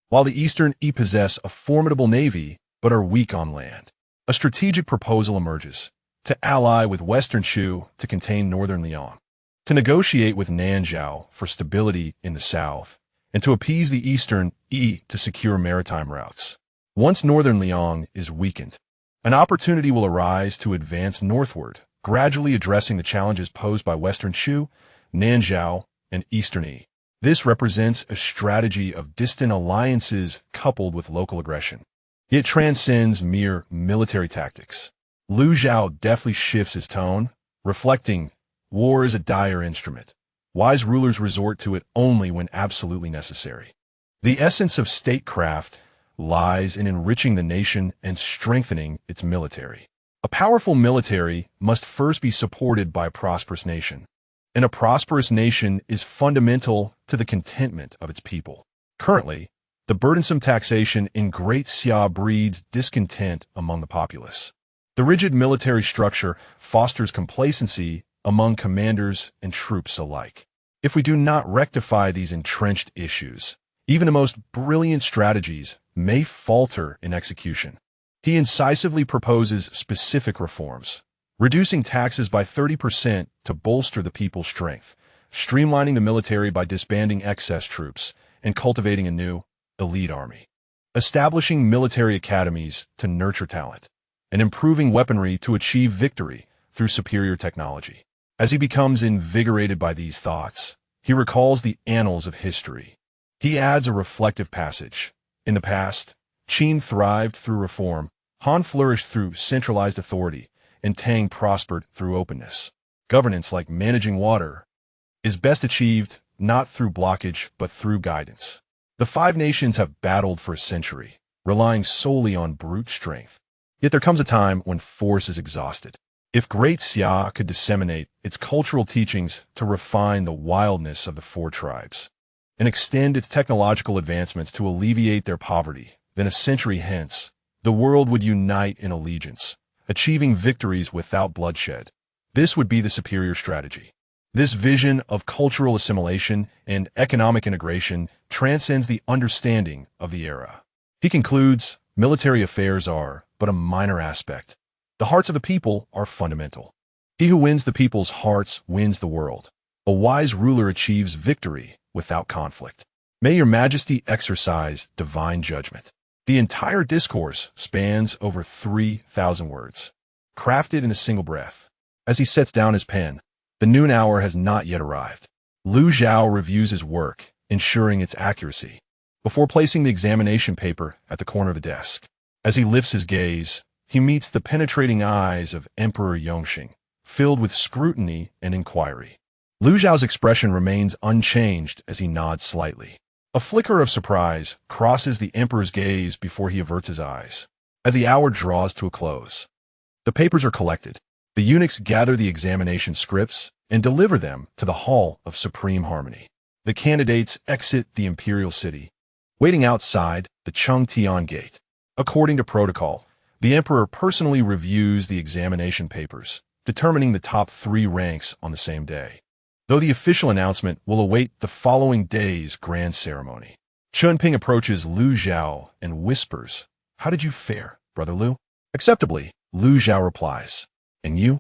While the Eastern Yi possess a formidable navy, but are weak on land. A strategic proposal emerges, to ally with Western Shu to contain Northern Liang, to negotiate with Nanzhao for stability in the south, and to appease the Eastern Yi to secure maritime routes. Once Northern Liang is weakened, an opportunity will arise to advance northward, gradually addressing the challenges posed by Western Shu, Nanzhao, and Eastern Yi. This represents a strategy of distant alliances coupled with local aggression. It transcends mere military tactics. Lu Zhao deftly shifts his tone, reflecting, war is a dire instrument. Wise rulers resort to it only when absolutely necessary. The essence of statecraft lies in enriching the nation and strengthening its military. A powerful military must first be supported by a prosperous nation, and a prosperous nation is fundamental to the contentment of its people. Currently, the burdensome taxation in Great Xia breeds discontent among the populace. The rigid military structure fosters complacency among commanders and troops alike. If we do not rectify these entrenched issues, even the most brilliant strategies may falter in execution. He incisively proposes specific reforms, reducing taxes by 30% to bolster the people's strength, streamlining the military by disbanding excess troops, and cultivating a new, elite army, establishing military academies to nurture talent, and improving weaponry to achieve victory through superior technology. As he becomes invigorated by these thoughts, he recalls the annals of history. He adds a reflective passage. In the past, Qin thrived through reform, Han flourished through centralized authority, and Tang prospered through openness. Governance, like managing water, is best achieved not through blockage but through guidance. The five nations have battled for a century, relying solely on brute strength. Yet there comes a time when force is exhausted. If Great Xia could disseminate its cultural teachings to refine the wildness of the four tribes, and extend its technological advancements to alleviate their poverty, then a century hence, the world would unite in allegiance, achieving victories without bloodshed. This would be the superior strategy. This vision of cultural assimilation and economic integration transcends the understanding of the era. He concludes, military affairs are but a minor aspect. The hearts of the people are fundamental. He who wins the people's hearts wins the world. A wise ruler achieves victory without conflict. May your majesty exercise divine judgment. The entire discourse spans over 3,000 words, crafted in a single breath. As he sets down his pen, the noon hour has not yet arrived. Lu Zhao reviews his work, ensuring its accuracy, before placing the examination paper at the corner of the desk. As he lifts his gaze, he meets the penetrating eyes of Emperor Yongxing, filled with scrutiny and inquiry. Lu Zhao's expression remains unchanged as he nods slightly. A flicker of surprise crosses the emperor's gaze before he averts his eyes. As the hour draws to a close, the papers are collected. The eunuchs gather the examination scripts and deliver them to the Hall of Supreme Harmony. The candidates exit the imperial city, waiting outside the Chengtian Gate. According to protocol, the emperor personally reviews the examination papers, determining the top 3 ranks on the same day, though the official announcement will await the following day's grand ceremony. Chunping approaches Lu Zhao and whispers, "How did you fare, Brother Lu?" "Acceptably," Lu Zhao replies. "And you?"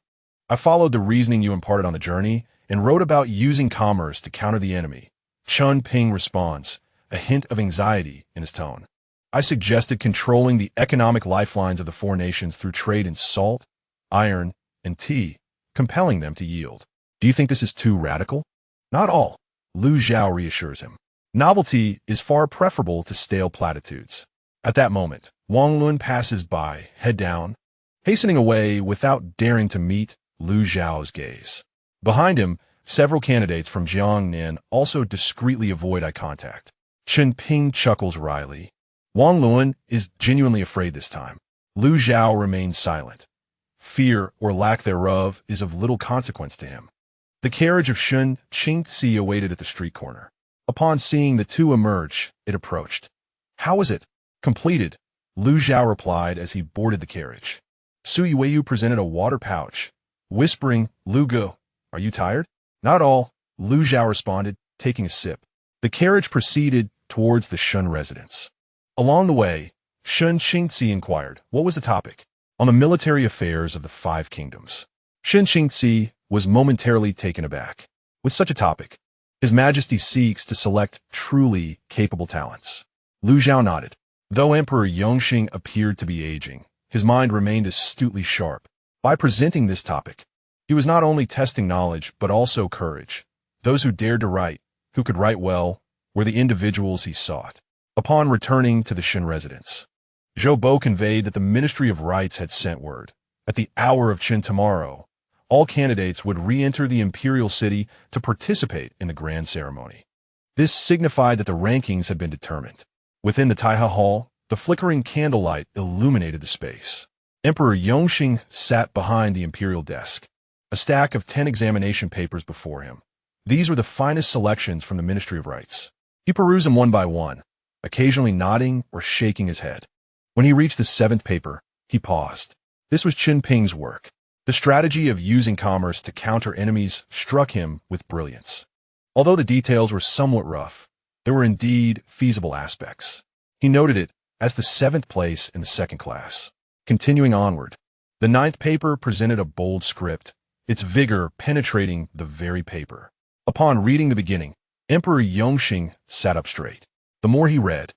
"I followed the reasoning you imparted on the journey and wrote about using commerce to counter the enemy." Chunping responds, a hint of anxiety in his tone. "I suggested controlling the economic lifelines of the four nations through trade in salt, iron, and tea, compelling them to yield. Do you think this is too radical?" "Not all," Lu Zhao reassures him. Novelty is far preferable to stale platitudes. At that moment, Wang Lun passes by, head down, hastening away without daring to meet Lu Zhao's gaze. Behind him, several candidates from Jiangnan also discreetly avoid eye contact. Chen Ping chuckles wryly. Wang Lun is genuinely afraid this time. Lu Zhao remains silent. Fear, or lack thereof, is of little consequence to him. The carriage of Shun Qingzi awaited at the street corner. Upon seeing the two emerge, it approached. "How is it?" "Completed," Lu Zhao replied as he boarded the carriage. Su Yueyu presented a water pouch, whispering, "Lu Ge, are you tired?" "Not all," Lu Zhao responded, taking a sip. The carriage proceeded towards the Shun residence. Along the way, Shun Qingzi inquired, what was the topic? On the military affairs of the Five Kingdoms. Shun Qingzi was momentarily taken aback. With such a topic, His Majesty seeks to select truly capable talents. Lu Zhao nodded. Though Emperor Yongxing appeared to be aging, his mind remained astutely sharp. By presenting this topic, he was not only testing knowledge, but also courage. Those who dared to write, who could write well, were the individuals he sought. Upon returning to the Shin residence, Zhou Bo conveyed that the Ministry of Rites had sent word. At the hour of Qin tomorrow, all candidates would re-enter the imperial city to participate in the grand ceremony. This signified that the rankings had been determined. Within the Taiha Hall, the flickering candlelight illuminated the space. Emperor Yongxing sat behind the imperial desk, a stack of 10 examination papers before him. These were the finest selections from the Ministry of Rites. He perused them one by one, occasionally nodding or shaking his head. When he reached the 7th paper, he paused. This was Qin Ping's work. The strategy of using commerce to counter enemies struck him with brilliance. Although the details were somewhat rough, there were indeed feasible aspects. He noted it as the 7th place in the 2nd class. Continuing onward, the 9th paper presented a bold script, its vigor penetrating the very paper. Upon reading the beginning, Emperor Yongxing sat up straight. The more he read,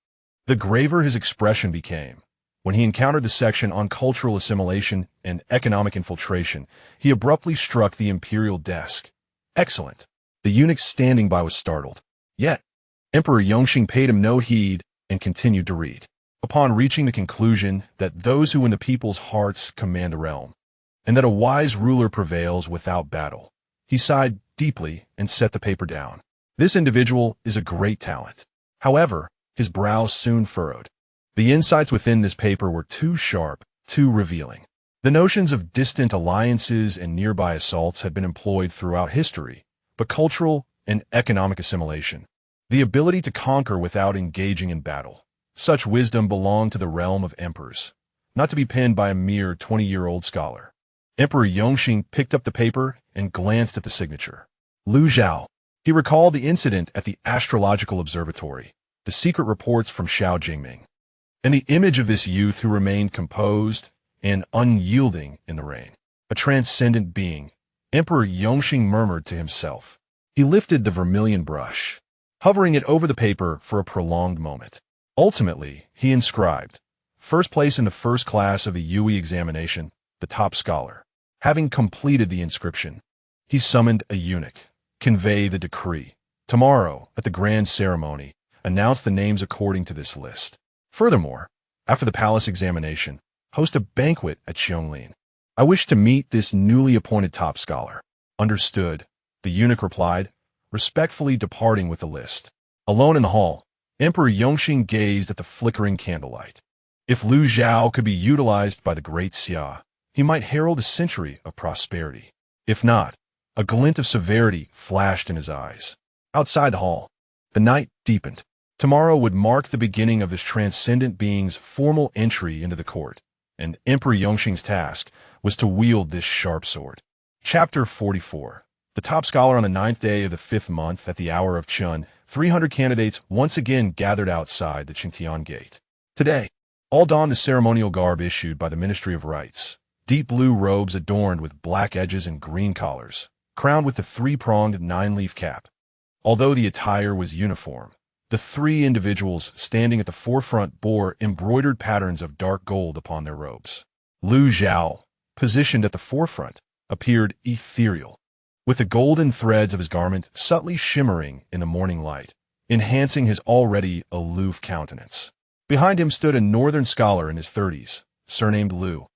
the graver his expression became. When he encountered the section on cultural assimilation and economic infiltration, he abruptly struck the imperial desk. Excellent. The eunuch standing by was startled. Yet, Emperor Yongxing paid him no heed and continued to read. Upon reaching the conclusion that those who win the people's hearts command the realm, and that a wise ruler prevails without battle, he sighed deeply and set the paper down. This individual is a great talent. However, his brows soon furrowed. The insights within this paper were too sharp, too revealing. The notions of distant alliances and nearby assaults had been employed throughout history, but cultural and economic assimilation, the ability to conquer without engaging in battle, such wisdom belonged to the realm of emperors, not to be penned by a mere 20-year-old scholar. Emperor Yongxing picked up the paper and glanced at the signature. Lu Zhao. He recalled the incident at the astrological observatory, the secret reports from Xiao Jingming, and the image of this youth who remained composed and unyielding in the rain. A transcendent being, Emperor Yongxing murmured to himself. He lifted the vermilion brush, hovering it over the paper for a prolonged moment. Ultimately, he inscribed, first place in the 1st class of the Yui examination, the top scholar. Having completed the inscription, he summoned a eunuch. Convey the decree. Tomorrow, at the grand ceremony, announce the names according to this list. Furthermore, after the palace examination, host a banquet at Xiongling. I wish to meet this newly appointed top scholar. Understood, the eunuch replied, respectfully departing with the list. Alone in the hall, Emperor Yongxing gazed at the flickering candlelight. If Lu Zhao could be utilized by the great Xia, he might herald a century of prosperity. If not, a glint of severity flashed in his eyes. Outside the hall, the night deepened. Tomorrow would mark the beginning of this transcendent being's formal entry into the court, and Emperor Yongxing's task was to wield this sharp sword. Chapter 44. The top scholar on the 9th day of the 5th month at the hour of Chun, 300 candidates once again gathered outside the Qingtian gate. Today, all donned the ceremonial garb issued by the Ministry of Rites, deep blue robes adorned with black edges and green collars, crowned with the 3-pronged 9-leaf cap. Although the attire was uniform, the 3 individuals standing at the forefront bore embroidered patterns of dark gold upon their robes. Lu Zhao, positioned at the forefront, appeared ethereal, with the golden threads of his garment subtly shimmering in the morning light. enhancing his already aloof countenance. Behind him stood a northern scholar in his 30s, surnamed Liu,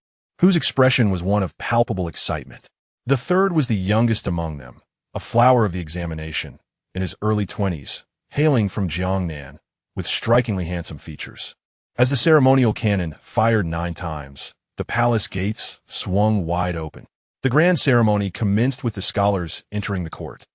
whose expression was one of palpable excitement. The third was the youngest among them, a flower of the examination, in his early 20s, hailing from Jiangnan, with strikingly handsome features. As the ceremonial cannon fired 9 times, the palace gates swung wide open. The grand ceremony commenced with the scholars entering the court.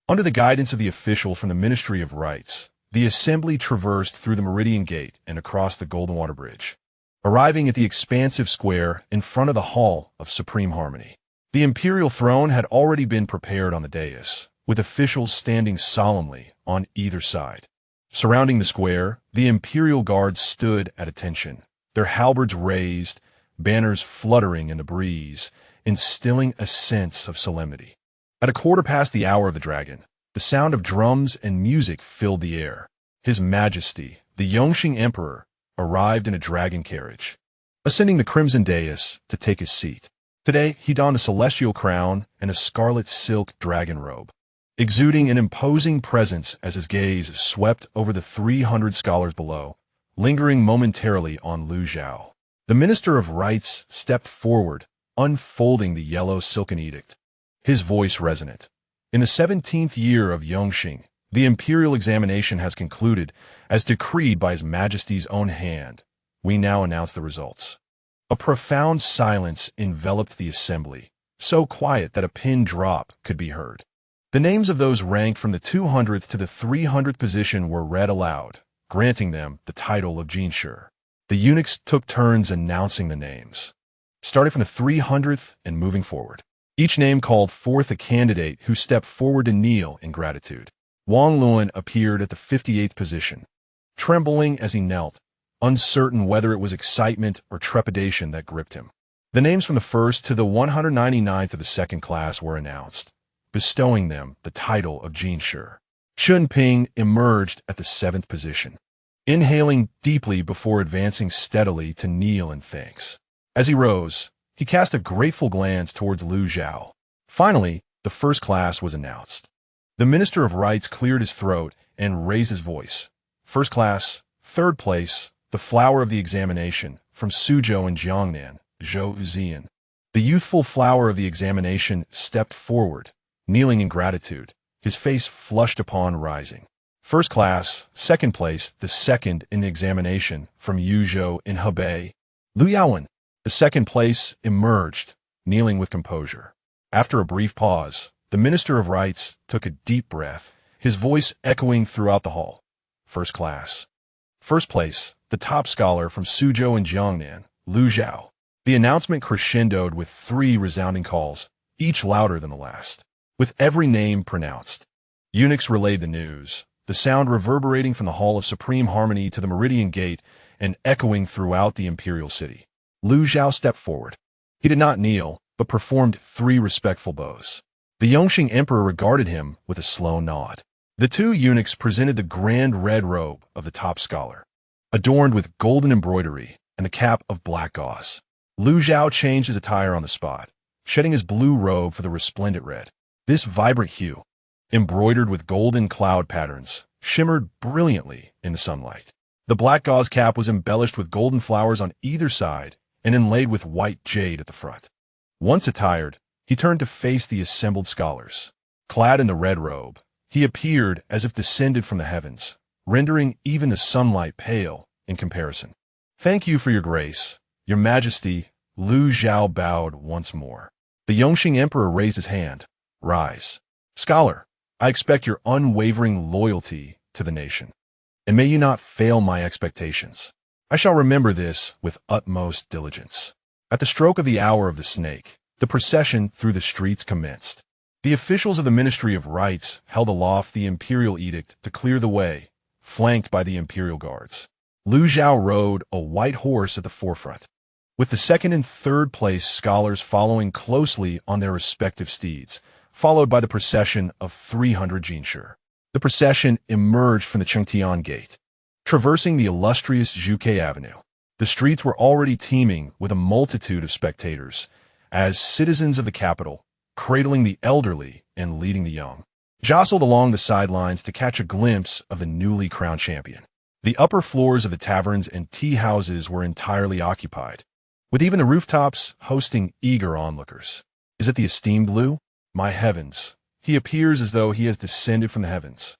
Under the guidance of the official from the Ministry of Rites, the assembly traversed through the Meridian Gate and across the Golden Water Bridge, arriving at the expansive square in front of the Hall of Supreme Harmony. The imperial throne had already been prepared on the dais, with officials standing solemnly on either side. Surrounding the square, the imperial guards stood at attention, their halberds raised, banners fluttering in the breeze, instilling a sense of solemnity. At a quarter past the hour of the dragon, the sound of drums and music filled the air. His Majesty, the Yongxing Emperor, arrived in a dragon carriage, ascending the crimson dais to take his seat. Today, he donned a celestial crown and a scarlet silk dragon robe, exuding an imposing presence as his gaze swept over the 300 scholars below, lingering momentarily on Lu Zhao. The Minister of Rites stepped forward, unfolding the yellow silken edict, his voice resonant. In the 17th year of Yongxing, the imperial examination has concluded, as decreed by His Majesty's own hand. We now announce the results. A profound silence enveloped the assembly, so quiet that a pin drop could be heard. The names of those ranked from the 200th to the 300th position were read aloud, granting them the title of Jinshi. The eunuchs took turns announcing the names, starting from the 300th and moving forward. Each name called forth a candidate who stepped forward to kneel in gratitude. Wang Luan appeared at the 58th position, trembling as he knelt, uncertain whether it was excitement or trepidation that gripped him. The names from the first to the 199th of the second class were announced, bestowing them the title of Jinshi. Chun Ping emerged at the 7th position, inhaling deeply before advancing steadily to kneel in thanks. As he rose, he cast a grateful glance towards Lu Zhao. Finally, the first class was announced. The Minister of Rites cleared his throat and raised his voice. First class, 3rd place, the flower of the examination, from Suzhou in Jiangnan, Zhou Zian. The youthful flower of the examination stepped forward, kneeling in gratitude, his face flushed upon rising. First class, 2nd place, the second in the examination, from Yuzhou in Hebei, Lu Yaowen. The 2nd place emerged, kneeling with composure. After a brief pause, the Minister of Rites took a deep breath, his voice echoing throughout the hall. First class. 1st place, the top scholar from Suzhou in Jiangnan, Lu Zhao. The announcement crescendoed with 3 resounding calls, each louder than the last. With every name pronounced, eunuchs relayed the news, the sound reverberating from the Hall of Supreme Harmony to the Meridian Gate and echoing throughout the imperial city. Lu Zhao stepped forward. He did not kneel, but performed 3 respectful bows. The Yongxing Emperor regarded him with a slow nod. The 2 eunuchs presented the grand red robe of the top scholar, adorned with golden embroidery and a cap of black gauze. Lu Zhao changed his attire on the spot, shedding his blue robe for the resplendent red. This vibrant hue, embroidered with golden cloud patterns, shimmered brilliantly in the sunlight. The black gauze cap was embellished with golden flowers on either side and inlaid with white jade at the front. Once attired, he turned to face the assembled scholars. Clad in the red robe, he appeared as if descended from the heavens, rendering even the sunlight pale in comparison. "Thank you for your grace, your Majesty." Lu Zhao bowed once more. The Yongxing Emperor raised his hand. "Rise. Scholar, I expect your unwavering loyalty to the nation, and may you not fail my expectations. I shall remember this with utmost diligence." At the stroke of the hour of the snake, the procession through the streets commenced. The officials of the Ministry of Rites held aloft the imperial edict to clear the way, flanked by the imperial guards. Lu Zhao rode a white horse at the forefront, with the 2nd and 3rd place scholars following closely on their respective steeds, followed by the procession of 300 Jinshi. The procession emerged from the Chengtian Gate, traversing the illustrious Zhuke Avenue. The streets were already teeming with a multitude of spectators, as citizens of the capital, cradling the elderly and leading the young. jostled along the sidelines to catch a glimpse of the newly crowned champion. The upper floors of the taverns and tea houses were entirely occupied, with even the rooftops hosting eager onlookers. Is it the esteemed Lu? My heavens, he appears as though he has descended from the heavens.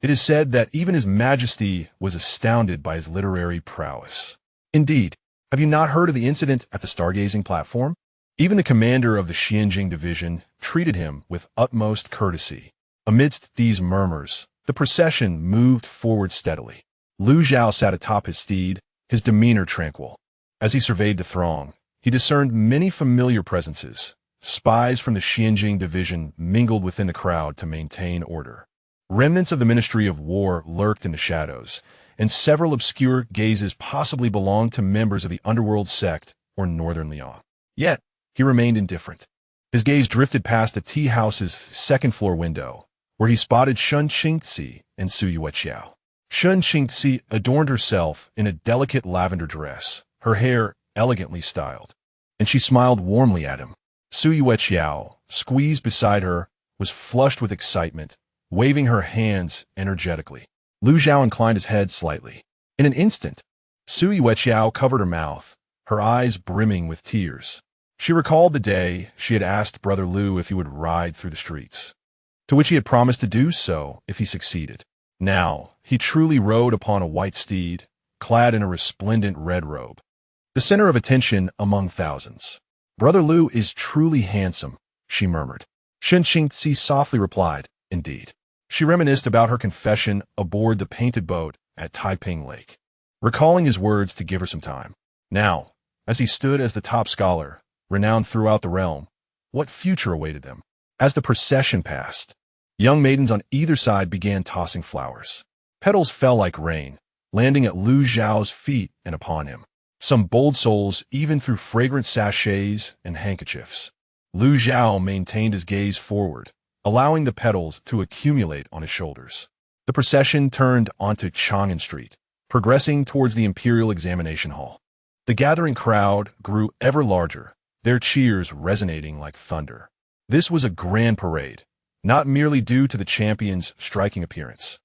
It is said that even His Majesty was astounded by his literary prowess. Indeed, have you not heard of the incident at the stargazing platform? Even the commander of the Xianjing division treated him with utmost courtesy. Amidst these murmurs, the procession moved forward steadily. Lu Zhao sat atop his steed, his demeanor tranquil. As he surveyed the throng, he discerned many familiar presences. Spies from the Xianjing division mingled within the crowd to maintain order. Remnants of the Ministry of War lurked in the shadows, and several obscure gazes possibly belonged to members of the underworld sect or northern Lyon. Yet, he remained indifferent. His gaze drifted past the tea house's second-floor window, where he spotted Shun Qingzi and Su Yueqiao. Shun Qingzi adorned herself in a delicate lavender dress, her hair elegantly styled, and she smiled warmly at him. Su Yueqiao, squeezed beside her, was flushed with excitement, waving her hands energetically. Lu Zhao inclined his head slightly. In an instant, Su Yueqiao covered her mouth, her eyes brimming with tears. She recalled the day she had asked Brother Lu if he would ride through the streets, to which he had promised to do so if he succeeded. Now, he truly rode upon a white steed, clad in a resplendent red robe, the center of attention among thousands. Brother Lu is truly handsome, she murmured. Shun Qingzi softly replied, indeed. She reminisced about her confession aboard the painted boat at Taiping Lake, recalling his words to give her some time. Now, as he stood as the top scholar, renowned throughout the realm, what future awaited them? As the procession passed, young maidens on either side began tossing flowers. Petals fell like rain, landing at Lu Zhao's feet and upon him. Some bold souls even threw fragrant sachets and handkerchiefs. Lu Zhao maintained his gaze forward, allowing the petals to accumulate on his shoulders. The procession turned onto Chang'an Street, progressing towards the Imperial Examination Hall. The gathering crowd grew ever larger, their cheers resonating like thunder. This was a grand parade, not merely due to the champion's striking appearance,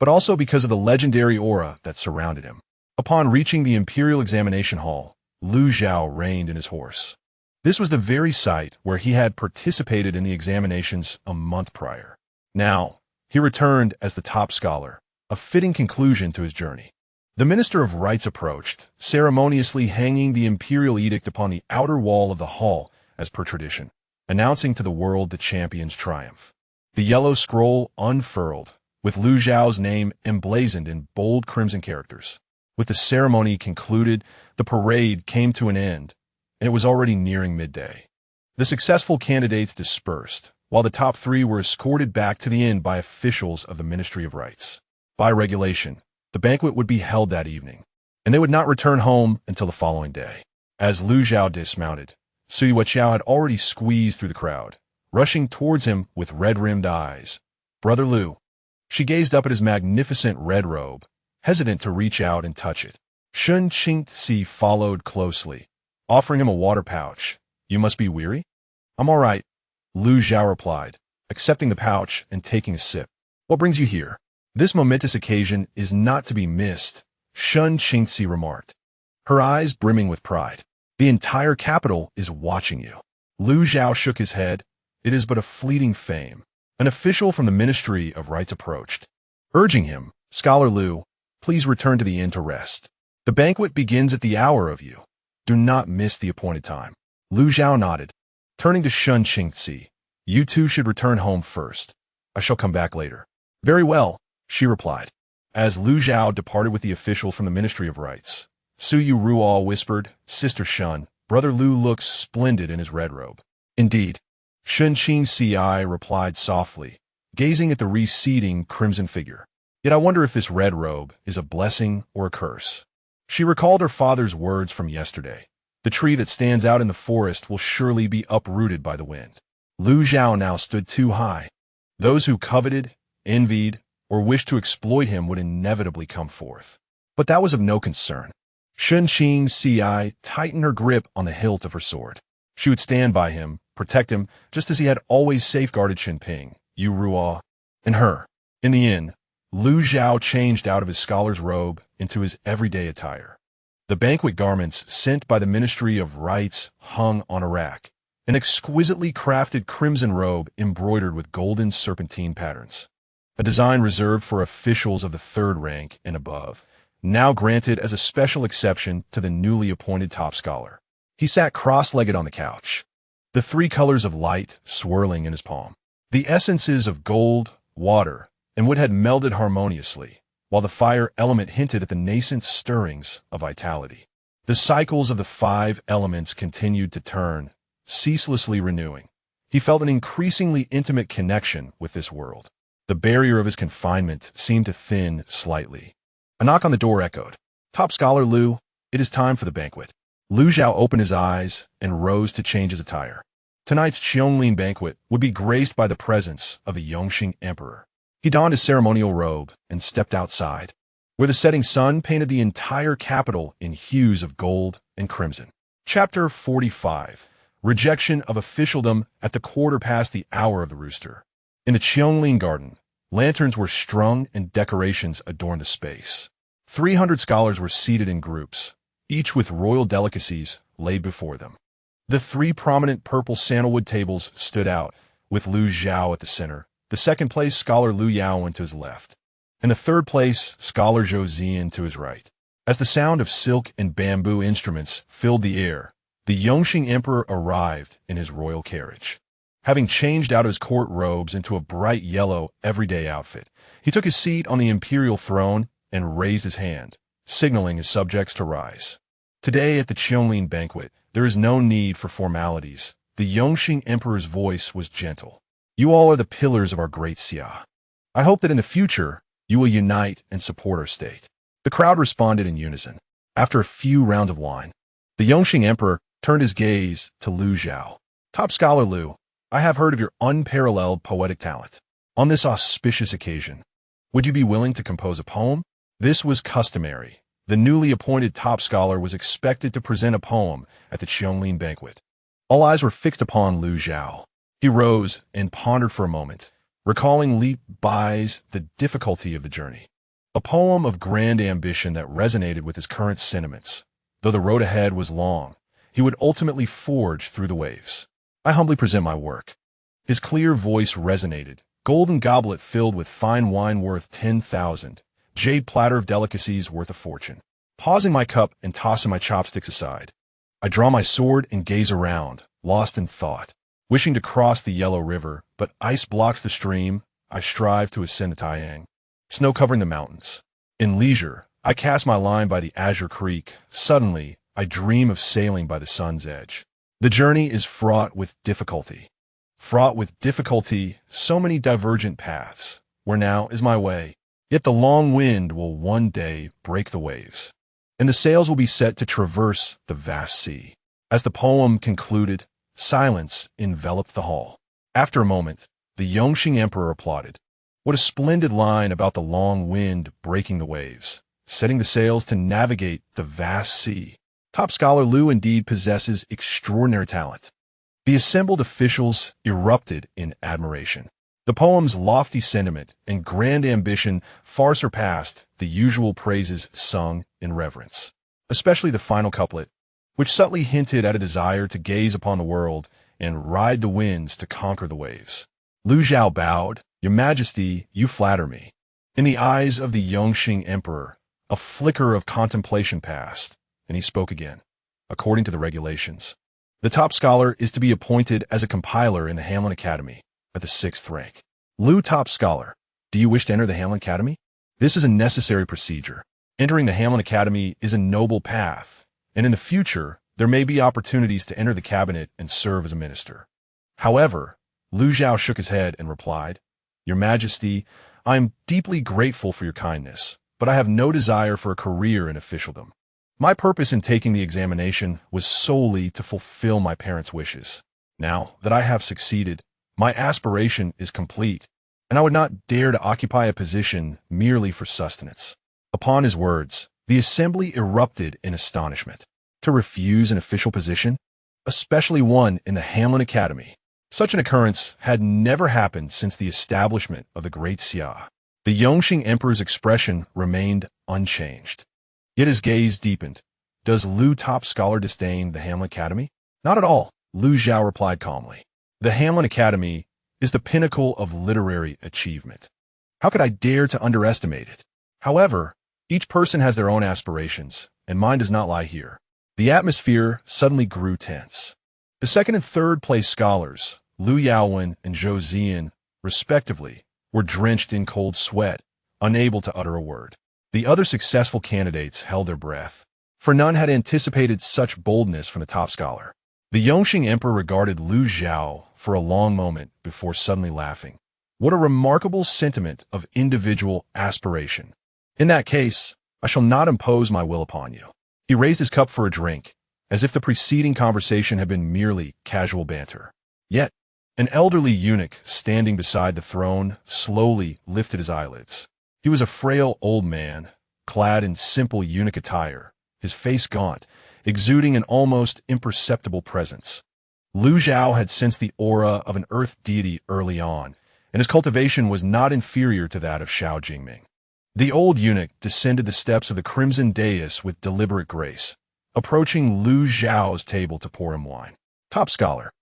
but also because of the legendary aura that surrounded him. Upon reaching the Imperial Examination Hall, Lu Zhao reined in his horse. This was the very site where he had participated in the examinations a month prior. Now, he returned as the top scholar, a fitting conclusion to his journey. The Minister of Rites approached, ceremoniously hanging the imperial edict upon the outer wall of the hall as per tradition, announcing to the world the champion's triumph. The yellow scroll unfurled, with Lu Zhao's name emblazoned in bold crimson characters. With the ceremony concluded, the parade came to an end, and it was already nearing midday. The successful candidates dispersed, while the top three were escorted back to the inn by officials of the Ministry of Rites. By regulation, the banquet would be held that evening, and they would not return home until the following day. As Lu Zhao dismounted, Su Yueqiao had already squeezed through the crowd, rushing towards him with red-rimmed eyes. Brother Lu. She gazed up at his magnificent red robe, hesitant to reach out and touch it. Shun Qingzi followed closely, offering him a water pouch. You must be weary? I'm all right, Lu Zhao replied, accepting the pouch and taking a sip. What brings you here? This momentous occasion is not to be missed, Shun Qingzi remarked, her eyes brimming with pride. The entire capital is watching you. Lu Zhao shook his head. It is but a fleeting fame. An official from the Ministry of Rites approached, urging him, Scholar Lu, please return to the inn to rest. The banquet begins at the hour of you. Do not miss the appointed time. Lu Zhao nodded, turning to Shun Qingzi. You two should return home first. I shall come back later. Very well, she replied. As Lu Zhao departed with the official from the Ministry of Rites, Su Yu Ruo whispered, Sister Shun, Brother Lu looks splendid in his red robe. Indeed, Shun Qingzi replied softly, gazing at the receding crimson figure. Yet I wonder if this red robe is a blessing or a curse. She recalled her father's words from yesterday. The tree that stands out in the forest will surely be uprooted by the wind. Lu Zhao now stood too high. Those who coveted, envied, or wished to exploit him would inevitably come forth. But that was of no concern. Shun Qingzi tightened her grip on the hilt of her sword. She would stand by him, protect him, just as he had always safeguarded Shenping. Yu Ruo. and her. In the inn, Lu Zhao changed out of his scholar's robe into his everyday attire. The banquet garments sent by the Ministry of Rites hung on a rack, an exquisitely crafted crimson robe embroidered with golden serpentine patterns, a design reserved for officials of the third rank and above, now granted as a special exception to the newly appointed top scholar. He sat cross-legged on the couch, the three colors of light swirling in his palm. The essences of gold, water, and wood had melded harmoniously, while the fire element hinted at the nascent stirrings of vitality. The cycles of the five elements continued to turn, ceaselessly renewing. He felt an increasingly intimate connection with this world. The barrier of his confinement seemed to thin slightly. A knock on the door echoed. "Top Scholar Lu, it is time for the banquet." Lu Zhao opened his eyes and rose to change his attire. Tonight's Qianglin banquet would be graced by the presence of the Yongxing Emperor. He donned his ceremonial robe and stepped outside, where the setting sun painted the entire capital in hues of gold and crimson. Chapter 45. Rejection of Officialdom at the quarter past the hour of the rooster. In the Qianglin garden, lanterns were strung and decorations adorned the space. 300 scholars were seated in groups, each with royal delicacies laid before them. The three prominent purple sandalwood tables stood out, with Lu Zhao at the center, the second-place scholar Lu Yaowen to his left, and the third-place scholar Zhou Zian to his right. As the sound of silk and bamboo instruments filled the air, the Yongxing Emperor arrived in his royal carriage. Having changed out of his court robes into a bright yellow, everyday outfit, he took his seat on the imperial throne and raised his hand, signaling his subjects to rise. Today at the Qianglin banquet, there is no need for formalities. The Yongxing Emperor's voice was gentle. "You all are the pillars of our great Xia. I hope that in the future, you will unite and support our state." The crowd responded in unison. After a few rounds of wine, the Yongxing Emperor turned his gaze to Lu Zhao. "Top Scholar Lu, I have heard of your unparalleled poetic talent. On this auspicious occasion, would you be willing to compose a poem?" This was customary. The newly appointed top scholar was expected to present a poem at the Qianglin banquet. All eyes were fixed upon Lu Zhao. He rose and pondered for a moment, recalling Li Bai's The Difficulty of the Journey, a poem of grand ambition that resonated with his current sentiments. Though the road ahead was long, he would ultimately forge through the waves. "I humbly present my work." His clear voice resonated, golden goblet filled with fine wine worth 10,000, jade platter of delicacies worth a fortune. Pausing my cup and tossing my chopsticks aside, I draw my sword and gaze around, lost in thought. Wishing to cross the Yellow River, but ice blocks the stream, I strive to ascend the Taiyang, snow covering the mountains. In leisure, I cast my line by the Azure Creek. Suddenly, I dream of sailing by the sun's edge. The journey is fraught with difficulty. Fraught with difficulty, so many divergent paths. Where now is my way? Yet the long wind will one day break the waves, and the sails will be set to traverse the vast sea. As the poem concluded, silence enveloped the hall. After a moment, the Yongxing Emperor applauded. What a splendid line about the long wind breaking the waves, setting the sails to navigate the vast sea. Top Scholar Lu indeed possesses extraordinary talent. The assembled officials erupted in admiration. The poem's lofty sentiment and grand ambition far surpassed the usual praises sung in reverence, especially the final couplet, which subtly hinted at a desire to gaze upon the world and ride the winds to conquer the waves. Lu Zhao bowed. "Your Majesty, you flatter me." In the eyes of the Yongxing Emperor, a flicker of contemplation passed, and he spoke again. "According to the regulations, the top scholar is to be appointed as a compiler in the Hanlin Academy at the 6th rank. Lu, top scholar, do you wish to enter the Hanlin Academy? This is a necessary procedure. Entering the Hanlin Academy is a noble path, and in the future, there may be opportunities to enter the cabinet and serve as a minister." However, Lu Zhao shook his head and replied, "Your Majesty, I am deeply grateful for your kindness, but I have no desire for a career in officialdom. My purpose in taking the examination was solely to fulfill my parents' wishes. Now that I have succeeded, my aspiration is complete, and I would not dare to occupy a position merely for sustenance." Upon his words, the assembly erupted in astonishment. To refuse an official position, especially one in the Hanlin Academy, Such an occurrence had never happened since the establishment of the Great Xia. The Yongxing Emperor's expression remained unchanged. Yet his gaze deepened. Does Lu top scholar disdain the Hamlin Academy? Not at all, Lu Zhao replied calmly. The Hamlin Academy is the pinnacle of literary achievement. How could I dare to underestimate it? However, each person has their own aspirations, and mine does not lie here. The atmosphere suddenly grew tense. The second and third place scholars, Lu Yaowen and Zhou Ziyan, respectively, were drenched in cold sweat, unable to utter a word. The other successful candidates held their breath, for none had anticipated such boldness from the top scholar. The Yongxing Emperor regarded Lu Zhao for a long moment before suddenly laughing. What a remarkable sentiment of individual aspiration. In that case, I shall not impose my will upon you. He raised his cup for a drink, as if the preceding conversation had been merely casual banter. Yet, an elderly eunuch standing beside the throne slowly lifted his eyelids. He was a frail old man, clad in simple eunuch attire, his face gaunt, exuding an almost imperceptible presence. Lu Zhao had sensed the aura of an earth deity early on, and his cultivation was not inferior to that of Shao Jingming. The old eunuch descended the steps of the crimson dais with deliberate grace, approaching Lu Zhao's table to pour him wine. Top scholar,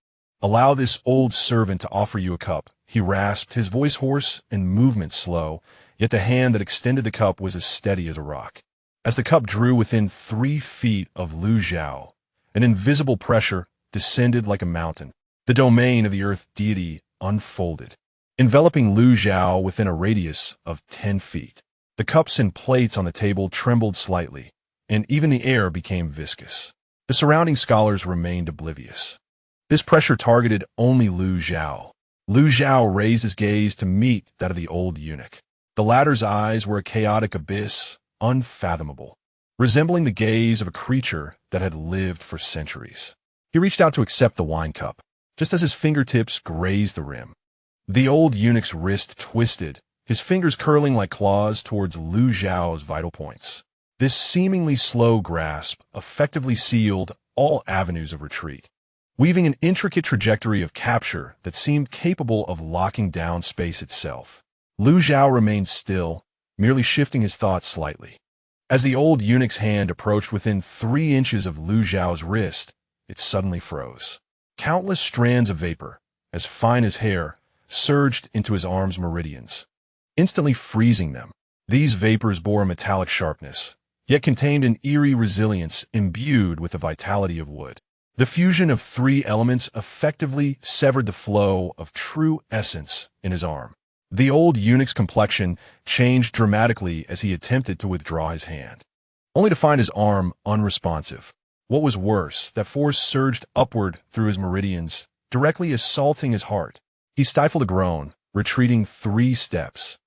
allow this old servant to offer you a cup, he rasped, his voice hoarse and movement slow, yet the hand that extended the cup was as steady as a rock. As the cup drew within 3 feet of Lu Zhao, an invisible pressure descended like a mountain. The domain of the earth deity unfolded, enveloping Lu Zhao within a radius of 10 feet. The cups and plates on the table trembled slightly, and even the air became viscous. The surrounding scholars remained oblivious. This pressure targeted only Lu Zhao. Lu Zhao raised his gaze to meet that of the old eunuch. The latter's eyes were a chaotic abyss, unfathomable, resembling the gaze of a creature that had lived for centuries. He reached out to accept the wine cup, just as his fingertips grazed the rim. The old eunuch's wrist twisted, his fingers curling like claws towards Lu Zhao's vital points. This seemingly slow grasp effectively sealed all avenues of retreat, weaving an intricate trajectory of capture that seemed capable of locking down space itself. Lu Zhao remained still, merely shifting his thoughts slightly. As the old eunuch's hand approached within 3 inches of Lu Zhao's wrist, it suddenly froze. Countless strands of vapor, as fine as hair, surged into his arm's meridians, instantly freezing them. These vapors bore a metallic sharpness, yet contained an eerie resilience imbued with the vitality of wood. The fusion of 3 elements effectively severed the flow of true essence in his arm. The old eunuch's complexion changed dramatically as he attempted to withdraw his hand, only to find his arm unresponsive. What was worse, that force surged upward through his meridians, directly assaulting his heart. He stifled a groan, retreating 3 steps,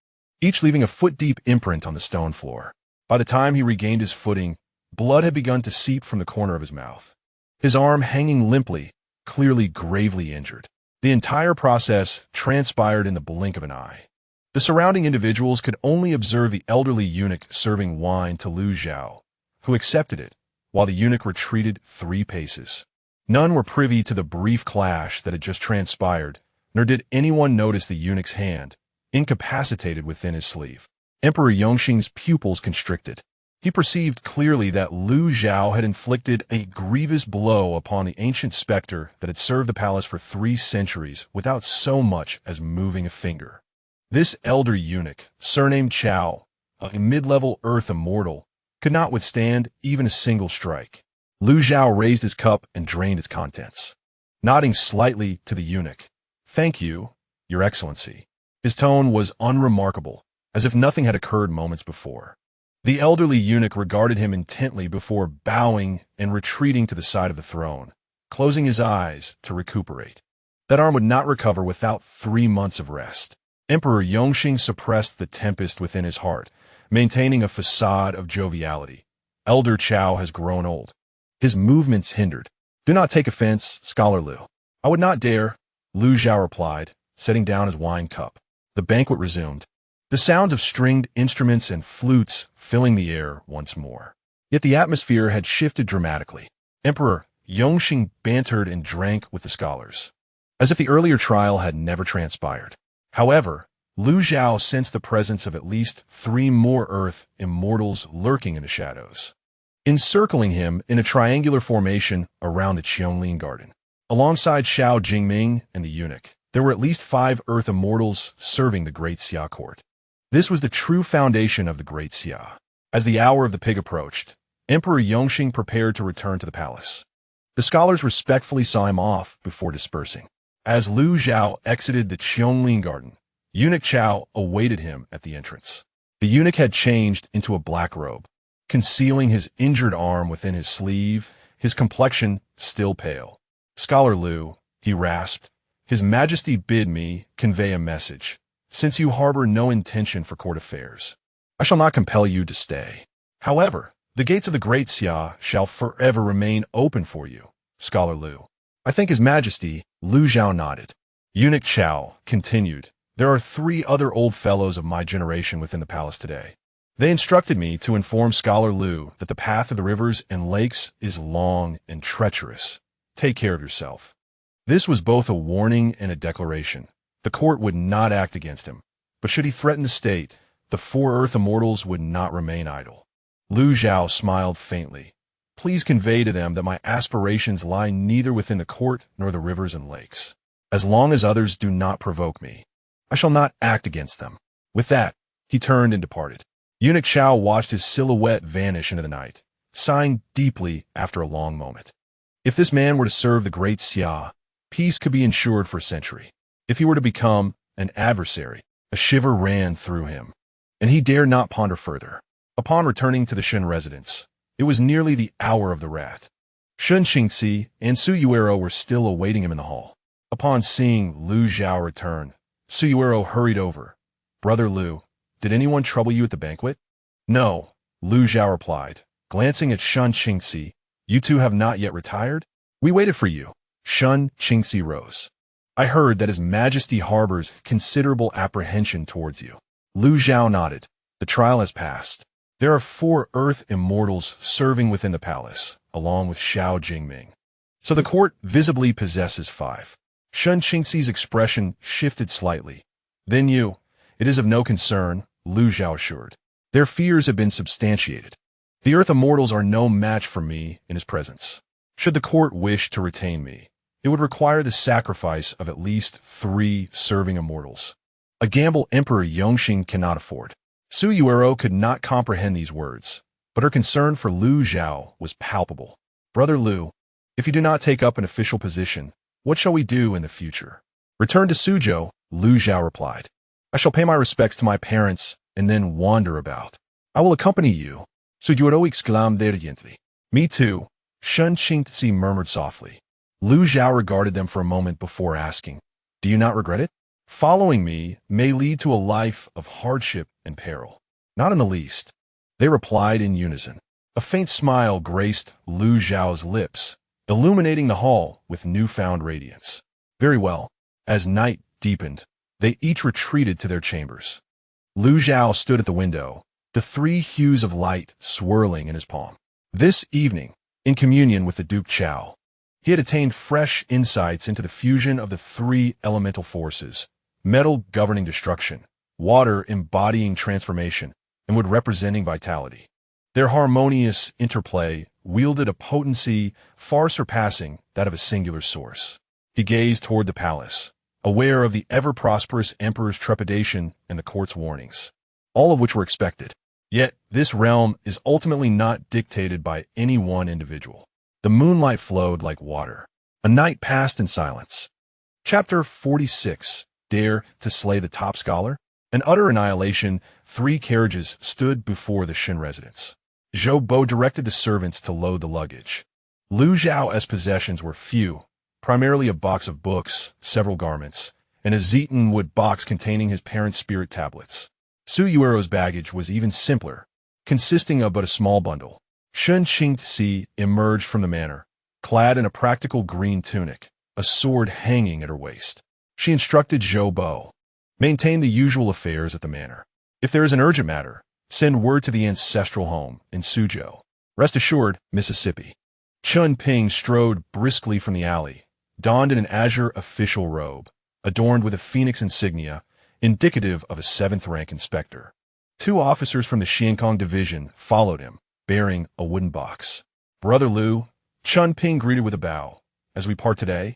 each leaving a foot-deep imprint on the stone floor. By the time he regained his footing, blood had begun to seep from the corner of his mouth, his arm hanging limply, clearly gravely injured. The entire process transpired in the blink of an eye. The surrounding individuals could only observe the elderly eunuch serving wine to Lu Zhao, who accepted it, while the eunuch retreated 3 paces. None were privy to the brief clash that had just transpired, nor did anyone notice the eunuch's hand, incapacitated within his sleeve. Emperor Yongxing's pupils constricted. He perceived clearly that Lu Zhao had inflicted a grievous blow upon the ancient specter that had served the palace for 3 centuries without so much as moving a finger. This elder eunuch, surnamed Chao, a mid-level earth immortal, could not withstand even a single strike. Lu Zhao raised his cup and drained its contents, nodding slightly to the eunuch. "Thank you, Your Excellency." His tone was unremarkable, as if nothing had occurred moments before. The elderly eunuch regarded him intently before bowing and retreating to the side of the throne, closing his eyes to recuperate. That arm would not recover without 3 months of rest. Emperor Yongxing suppressed the tempest within his heart, maintaining a facade of joviality. Elder Chao has grown old. His movements hindered. "Do not take offense, Scholar Lu." "I would not dare," Lu Zhao replied, setting down his wine cup. The banquet resumed, the sounds of stringed instruments and flutes filling the air once more. Yet the atmosphere had shifted dramatically. Emperor Yongxing bantered and drank with the scholars, as if the earlier trial had never transpired. However, Lu Zhao sensed the presence of at least 3 more Earth immortals lurking in the shadows, encircling him in a triangular formation around the Qianlin garden. Alongside Xiao Jingming and the eunuch, there were at least 5 Earth immortals serving the Great Xia court. This was the true foundation of the Great Xia. As the hour of the pig approached, Emperor Yongxing prepared to return to the palace. The scholars respectfully saw him off before dispersing. As Lu Zhao exited the Qianlin garden, Eunuch Chao awaited him at the entrance. The eunuch had changed into a black robe, concealing his injured arm within his sleeve, his complexion still pale. "Scholar Lu," he rasped, "His Majesty bid me convey a message. Since you harbor no intention for court affairs, I shall not compel you to stay. However, the gates of the Great Xia shall forever remain open for you, Scholar Lu." "I thank His Majesty," Lu Zhao nodded. Eunuch Chao continued, "There are 3 other old fellows of my generation within the palace today. They instructed me to inform Scholar Lu that the path of the rivers and lakes is long and treacherous. Take care of yourself." This was both a warning and a declaration. The court would not act against him, but should he threaten the state, the 4 Earth immortals would not remain idle. Lu Zhao smiled faintly. "Please convey to them that my aspirations lie neither within the court nor the rivers and lakes. As long as others do not provoke me, I shall not act against them." With that, he turned and departed. Eunuch Chao watched his silhouette vanish into the night, sighing deeply after a long moment. If this man were to serve the Great Xia, peace could be ensured for a century. If he were to become an adversary, a shiver ran through him, and he dared not ponder further. Upon returning to the Shen residence, it was nearly the hour of the rat. Shun Qingxi and Su Yuero were still awaiting him in the hall. Upon seeing Lu Zhao return, Su Yuero hurried over. "Brother Lu, did anyone trouble you at the banquet?" "No," Lu Zhao replied, glancing at Shun Qingxi. "You two have not yet retired? We waited for you." Shun Qingxi rose. "I heard that His Majesty harbors considerable apprehension towards you." Lu Zhao nodded. "The trial has passed. There are 4 Earth immortals serving within the palace, along with Xiao Jingming. So the court visibly possesses 5. Shun Qingxi's expression shifted slightly. "Then you, it is of no concern," Lu Zhao assured. "Their fears have been substantiated. The Earth immortals are no match for me in his presence. Should the court wish to retain me, it would require the sacrifice of at least 3 serving immortals. A gamble Emperor Yongxing cannot afford." Su Yuero could not comprehend these words, but her concern for Lu Zhao was palpable. "Brother Lu, if you do not take up an official position, what shall we do in the future?" "Return to Suzhou," Lu Zhao replied. "I shall pay my respects to my parents and then wander about." "I will accompany you," Su Yuero exclaimed ardiently. "Me too," Shun Qingxi murmured softly. Lu Zhao regarded them for a moment before asking, "Do you not regret it? Following me may lead to a life of hardship and peril." "Not in the least," they replied in unison. A faint smile graced Lu Zhao's lips, illuminating the hall with newfound radiance. "Very well." As night deepened, they each retreated to their chambers. Lu Zhao stood at the window, the 3 hues of light swirling in his palm. This evening, in communion with the Duke Chao, he had attained fresh insights into the fusion of the 3 elemental forces: metal governing destruction, water embodying transformation, and wood representing vitality. Their harmonious interplay wielded a potency far surpassing that of a singular source. He gazed toward the palace, aware of the ever-prosperous emperor's trepidation and the court's warnings, all of which were expected. Yet this realm is ultimately not dictated by any one individual. The moonlight flowed like water. A night passed in silence. Chapter 46. Dare to slay the top scholar? An utter annihilation, 3 carriages stood before the Shen residence. Zhou Bo directed the servants to load the luggage. Lu Zhao's possessions were few, primarily a box of books, several garments, and a Zeton wood box containing his parents' spirit tablets. Su Yuero's baggage was even simpler, consisting of but a small bundle. Shun Qingxi emerged from the manor, clad in a practical green tunic, a sword hanging at her waist. She instructed Zhou Bo, "Maintain the usual affairs at the manor. If there is an urgent matter, send word to the ancestral home in Suzhou. Rest assured, Mississippi." Chun Ping strode briskly from the alley, donned in an azure official robe, adorned with a phoenix insignia, indicative of a 7th-rank inspector. 2 officers from the Xiankong division followed him, bearing a wooden box. "Brother Liu," Chun Ping greeted with a bow, "as we part today,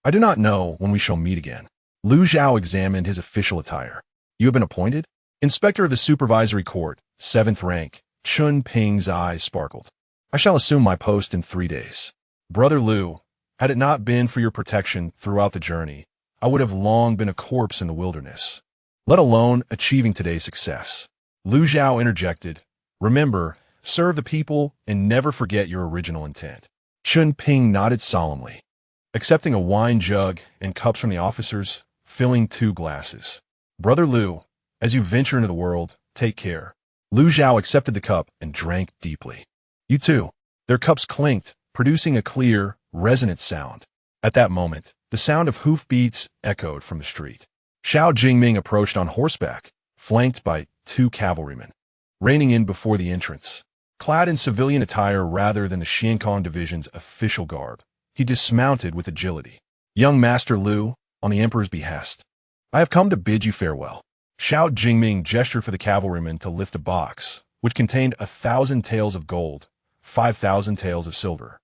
I do not know when we shall meet again." Lu Zhao examined his official attire. "You have been appointed?" "Inspector of the Supervisory Court, 7th rank." Chun Ping's eyes sparkled. "I shall assume my post in 3 days." "Brother Liu, had it not been for your protection throughout the journey, I would have long been a corpse in the wilderness, let alone achieving today's success." Lu Zhao interjected, "Remember, serve the people and never forget your original intent." Chun Ping nodded solemnly, accepting a wine jug and cups from the officers, filling 2 glasses. "Brother Liu, as you venture into the world, take care." Lu Zhao accepted the cup and drank deeply. "You too." Their cups clinked, producing a clear, resonant sound. At that moment, the sound of hoofbeats echoed from the street. Xiao Jingming approached on horseback, flanked by 2 cavalrymen, reining in before the entrance. Clad in civilian attire rather than the Xiankong division's official garb, he dismounted with agility. "Young Master Liu, on the Emperor's behest, I have come to bid you farewell." Xiao Jingming gestured for the cavalryman to lift a box, which contained 1,000 taels of gold, 5,000 taels of silver,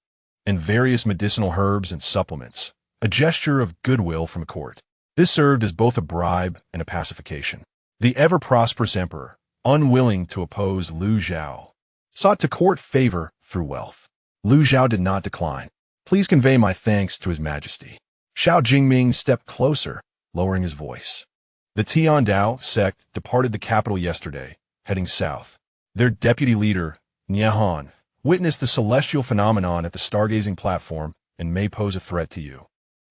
and various medicinal herbs and supplements, a gesture of goodwill from a court. This served as both a bribe and a pacification. The ever-prosperous emperor, unwilling to oppose Lu Zhao, sought to court favor through wealth. Lu Zhao did not decline. "Please convey my thanks to His Majesty." Xiao Jingming stepped closer, lowering his voice. The Tiandao sect departed the capital yesterday, heading south. Their deputy leader, Niahan, witnessed the celestial phenomenon at the stargazing platform and may pose a threat to you.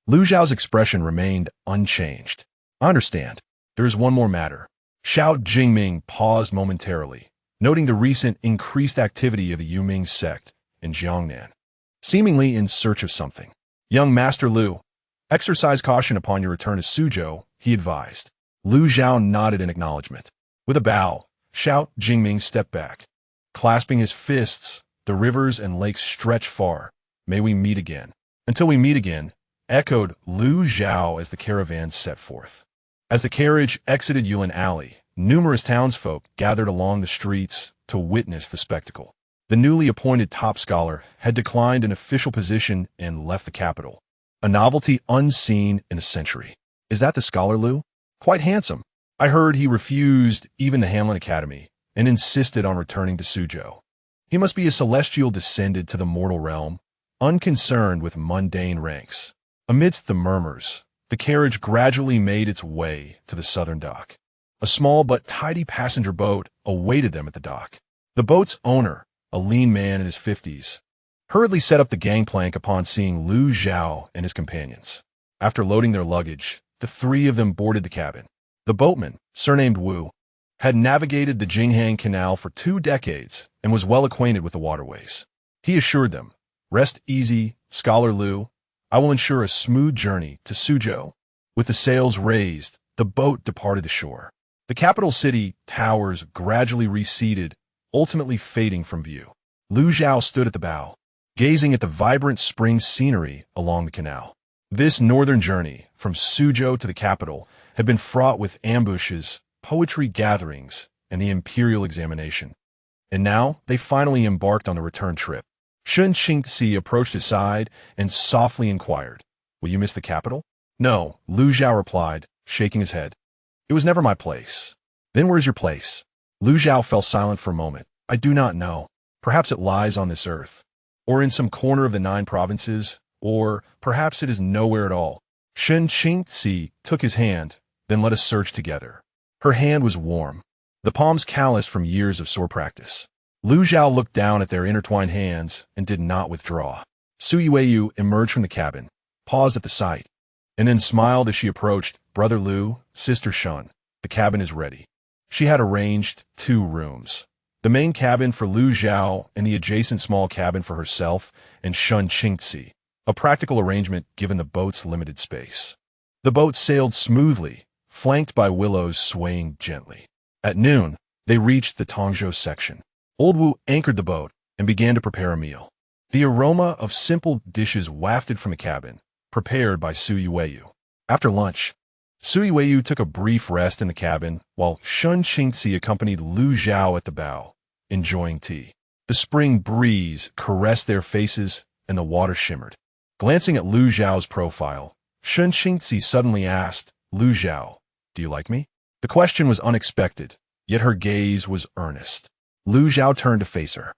Lu Zhao's expression remained unchanged. "I understand. There is one more matter." Xiao Jingming paused momentarily, noting the recent increased activity of the Yuming sect in Jiangnan, seemingly in search of something. "Young Master Liu, exercise caution upon your return to Suzhou," he advised. Lu Zhao nodded in acknowledgement. With a bow, Xiao Jingming stepped back. Clasping his fists, "The rivers and lakes stretch far. May we meet again." "Until we meet again," echoed Lu Zhao as the caravan set forth. As the carriage exited Yulin Alley, numerous townsfolk gathered along the streets to witness the spectacle. The newly appointed top scholar had declined an official position and left the capital, a novelty unseen in a century. "Is that the scholar Liu? Quite handsome. I heard he refused even the Hanlin Academy and insisted on returning to Suzhou. He must be a celestial descended to the mortal realm, unconcerned with mundane ranks." Amidst the murmurs, the carriage gradually made its way to the southern dock. A small but tidy passenger boat awaited them at the dock. The boat's owner, a lean man in his 50s, hurriedly set up the gangplank upon seeing Lu Zhao and his companions. After loading their luggage, the 3 of them boarded the cabin. The boatman, surnamed Wu, had navigated the Jinghang Canal for 2 decades and was well acquainted with the waterways. He assured them, "Rest easy, Scholar Liu. I will ensure a smooth journey to Suzhou." With the sails raised, the boat departed the shore. The capital city towers gradually receded, ultimately fading from view. Lu Zhao stood at the bow, gazing at the vibrant spring scenery along the canal. This northern journey, from Suzhou to the capital, had been fraught with ambushes, poetry gatherings, and the imperial examination. And now they finally embarked on the return trip. Shun Qingxi approached his side and softly inquired, "Will you miss the capital?" "No," Lu Zhao replied, shaking his head. "It was never my place." "Then where's your place?" Lu Zhao fell silent for a moment. "I do not know. Perhaps it lies on this earth, or in some corner of the 9 provinces, or perhaps it is nowhere at all." Shun Qingxi took his hand, then let us search together. Her hand was warm, the palms calloused from years of sore practice. Lu Zhao looked down at their intertwined hands and did not withdraw. Su Yueyu emerged from the cabin, paused at the sight, and then smiled as she approached. "Brother Liu, Sister Shun, the cabin is ready." She had arranged 2 rooms, the main cabin for Lu Zhao and the adjacent small cabin for herself and Shun Qingxi, a practical arrangement given the boat's limited space. The boat sailed smoothly, flanked by willows swaying gently. At noon, they reached the Tongzhou section. Old Wu anchored the boat and began to prepare a meal. The aroma of simple dishes wafted from the cabin, prepared by Su Yueyu. After lunch, Su Yueyu took a brief rest in the cabin, while Shun Qingzi accompanied Lu Zhao at the bow, enjoying tea. The spring breeze caressed their faces, and the water shimmered. Glancing at Lu Zhao's profile, Shun Qingzi suddenly asked, "Lu Zhao, do you like me?" The question was unexpected, yet her gaze was earnest. Lu Zhao turned to face her.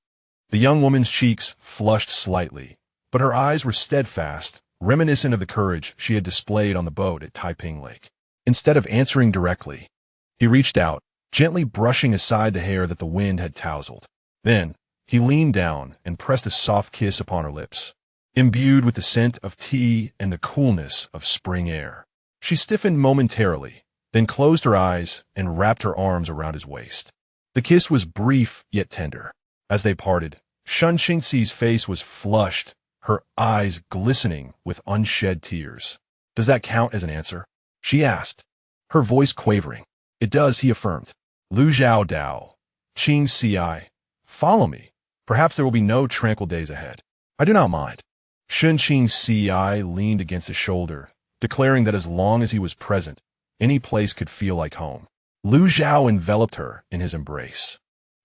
The young woman's cheeks flushed slightly, but her eyes were steadfast, reminiscent of the courage she had displayed on the boat at Taiping Lake. Instead of answering directly, he reached out, gently brushing aside the hair that the wind had tousled. Then, he leaned down and pressed a soft kiss upon her lips, imbued with the scent of tea and the coolness of spring air. She stiffened momentarily, then closed her eyes and wrapped her arms around his waist. The kiss was brief yet tender. As they parted, Shun Qingzi's face was flushed, her eyes glistening with unshed tears. "Does that count as an answer?" she asked, her voice quavering. "It does," he affirmed. Lu Zhao Dao, Qingzi, follow me. Perhaps there will be no tranquil days ahead. I do not mind. Shun Qingzi leaned against his shoulder, declaring that as long as he was present, any place could feel like home. Lu Zhao enveloped her in his embrace.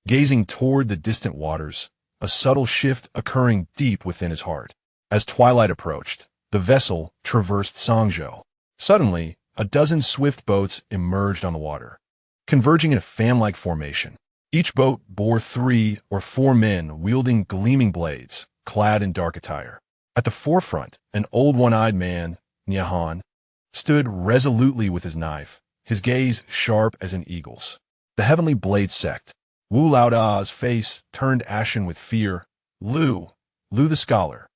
Gazing toward the distant waters, a subtle shift occurring deep within his heart. As twilight approached, the vessel traversed Sangzhou. Suddenly, a dozen swift boats emerged on the water, converging in a fan-like formation. Each boat bore 3 or 4 men wielding gleaming blades, clad in dark attire. At the forefront, an old one-eyed man, Niahan, stood resolutely with his knife, his gaze sharp as an eagle's. The heavenly blade sect. Wu Laoda's face turned ashen with fear. Lu the scholar.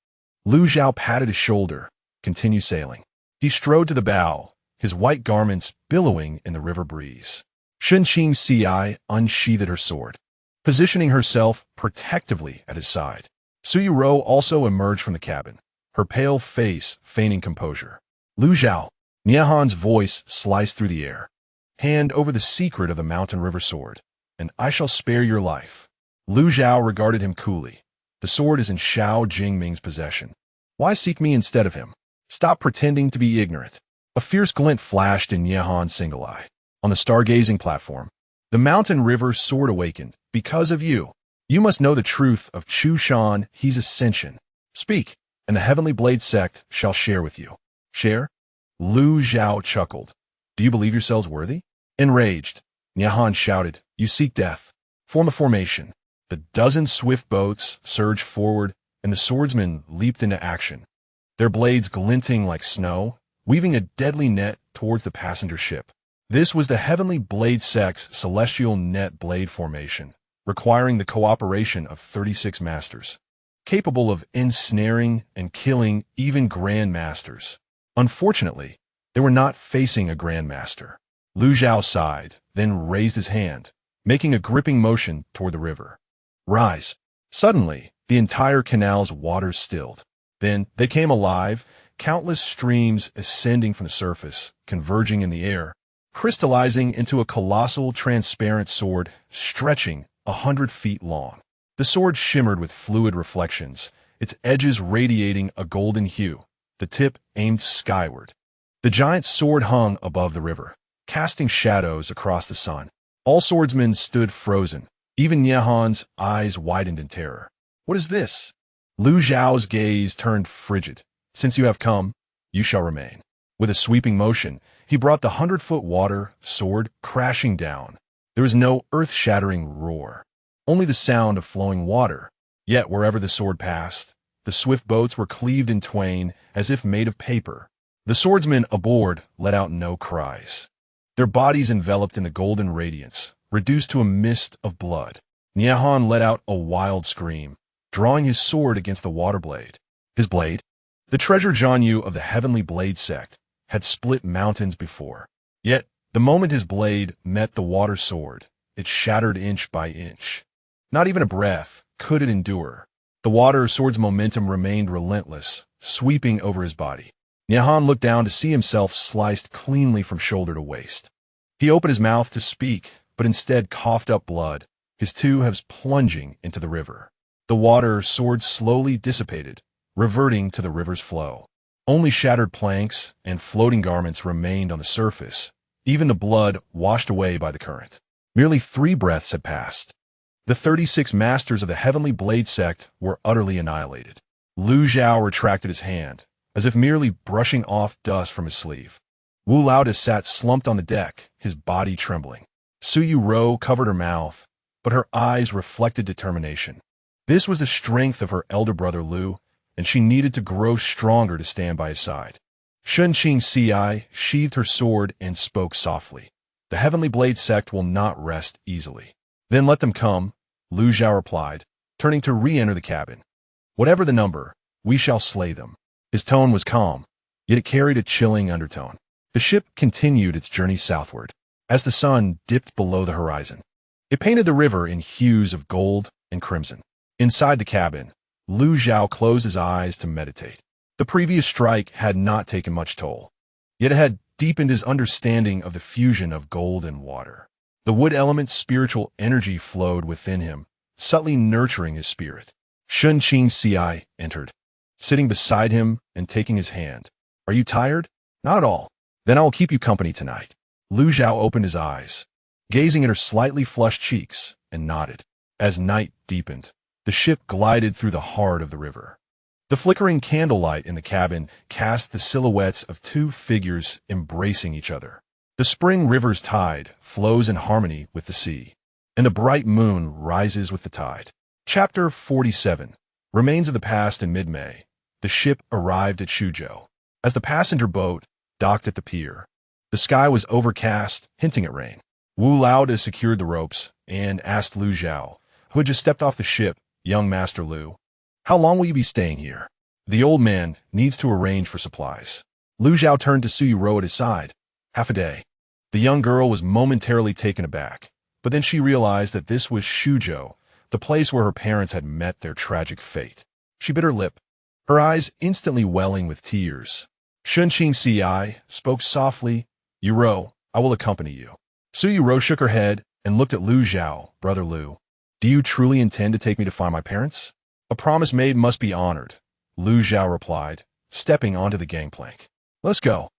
Lu Zhao patted his shoulder. "Continue sailing." He strode to the bow, his white garments billowing in the river breeze. Shun Qingzi unsheathed her sword, positioning herself protectively at his side. Su Yuro also emerged from the cabin, her pale face feigning composure. "Lu Zhao," Niahan's voice sliced through the air. "Hand over the secret of the mountain river sword, and I shall spare your life." Lu Zhao regarded him coolly. "The sword is in Shao Jingming's possession. Why seek me instead of him? Stop pretending to be ignorant." A fierce glint flashed in Niahan's single eye. On the stargazing platform, the mountain river sword awakened. "Because of you. You must know the truth of Chu Shan He's ascension. Speak, and the heavenly blade sect shall share with you." "Share?" Lu Zhao chuckled. "Do you believe yourselves worthy?" Enraged, Niahan shouted, "You seek death. Form a formation." The dozen swift boats surged forward, and the swordsmen leaped into action, their blades glinting like snow, weaving a deadly net towards the passenger ship. This was the heavenly blade sect's celestial net blade formation, requiring the cooperation of 36 masters, capable of ensnaring and killing even grandmasters. Unfortunately, they were not facing a grandmaster. Lu Zhao sighed, then raised his hand, making a gripping motion toward the river. "Rise." Suddenly, the entire canal's waters stilled. Then they came alive, countless streams ascending from the surface, converging in the air, crystallizing into a colossal transparent sword stretching 100 feet long. The sword shimmered with fluid reflections, its edges radiating a golden hue, the tip aimed skyward. The giant sword hung above the river, casting shadows across the sun. All swordsmen stood frozen. Even Niahan's eyes widened in terror. "What is this?" Lu Zhao's gaze turned frigid. "Since you have come, you shall remain." With a sweeping motion, he brought the 100-foot water sword crashing down. There was no earth-shattering roar, only the sound of flowing water. Yet wherever the sword passed, the swift boats were cleaved in twain as if made of paper. The swordsmen aboard let out no cries, their bodies enveloped in the golden radiance, reduced to a mist of blood. Niahan let out a wild scream, drawing his sword against the water blade. His blade? The treasure Jianyu of the heavenly blade sect had split mountains before. Yet, the moment his blade met the water sword, it shattered inch by inch. Not even a breath could it endure. The water sword's momentum remained relentless, sweeping over his body. Niahan looked down to see himself sliced cleanly from shoulder to waist. He opened his mouth to speak, but instead coughed up blood, his two halves plunging into the river. The water sword slowly dissipated, reverting to the river's flow. Only shattered planks and floating garments remained on the surface, even the blood washed away by the current. Merely 3 breaths had passed. The 36 masters of the Heavenly Blade sect were utterly annihilated. Lu Zhao retracted his hand, as if merely brushing off dust from his sleeve. Wu Laoda sat slumped on the deck, his body trembling. Su Yu covered her mouth, but her eyes reflected determination. This was the strength of her elder brother Lu, and she needed to grow stronger to stand by his side. Shun Qingci sheathed her sword and spoke softly. The Heavenly Blade sect will not rest easily. Then let them come, Lu Zhao replied, turning to re-enter the cabin. Whatever the number, we shall slay them. His tone was calm, yet it carried a chilling undertone. The ship continued its journey southward. As the sun dipped below the horizon, it painted the river in hues of gold and crimson. Inside the cabin, Lu Zhao closed his eyes to meditate. The previous strike had not taken much toll, yet it had deepened his understanding of the fusion of gold and water. The wood element's spiritual energy flowed within him, subtly nurturing his spirit. Shun Qingci entered, sitting beside him and taking his hand. Are you tired? Not at all. Then I will keep you company tonight. Lu Zhao opened his eyes, gazing at her slightly flushed cheeks, and nodded. As night deepened, the ship glided through the heart of the river. The flickering candlelight in the cabin cast the silhouettes of 2 figures embracing each other. The spring river's tide flows in harmony with the sea, and the bright moon rises with the tide. Chapter 47. Remains of the past. In mid-May, the ship arrived at Shuzhou. As the passenger boat docked at the pier, the sky was overcast, hinting at rain. Wu Laoda secured the ropes and asked Lu Zhao, who had just stepped off the ship, "Young Master Lu, how long will you be staying here?" The old man needs to arrange for supplies. Lu Zhao turned to Su Yu at his side. "Half a day." The young girl was momentarily taken aback, but then she realized that this was Shuzhou, the place where her parents had met their tragic fate. She bit her lip, her eyes instantly welling with tears. Shun Qingci spoke softly, "Yu, I will accompany you." Su Yu shook her head and looked at Lu Zhao. "Brother Lu, do you truly intend to take me to find my parents?" "A promise made must be honored," Lu Zhao replied, stepping onto the gangplank. "Let's go."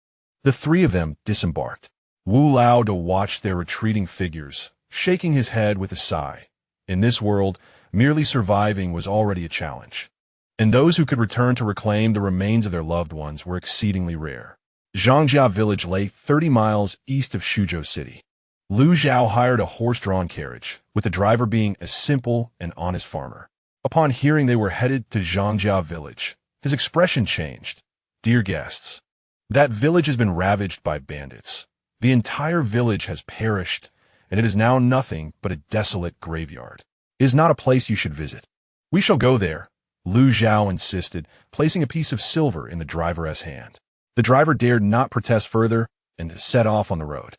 The 3 of them disembarked. Wu Laoda watched their retreating figures, shaking his head with a sigh. In this world, merely surviving was already a challenge, and those who could return to reclaim the remains of their loved ones were exceedingly rare. Zhangjia village lay 30 miles east of Shuzhou City. Lu Zhao hired a horse-drawn carriage, with the driver being a simple and honest farmer. Upon hearing they were headed to Zhangjia village, his expression changed. "Dear guests, that village has been ravaged by bandits. The entire village has perished, and it is now nothing but a desolate graveyard. It is not a place you should visit." "We shall go there," Lu Zhao insisted, placing a piece of silver in the driver's hand. The driver dared not protest further and set off on the road.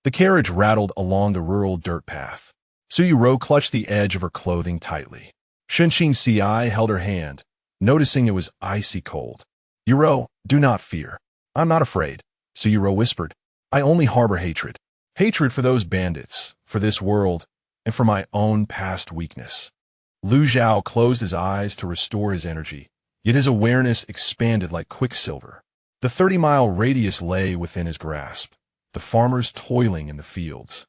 The carriage rattled along the rural dirt path. Su Yu clutched the edge of her clothing tightly. Shun Qingci held her hand, noticing it was icy cold. "Yu, do not fear." "I'm not afraid," Su Yu whispered. "I only harbor hatred. Hatred for those bandits, for this world, and for my own past weakness." Lu Zhao closed his eyes to restore his energy, yet his awareness expanded like quicksilver. The 30-mile radius lay within his grasp, the farmers toiling in the fields,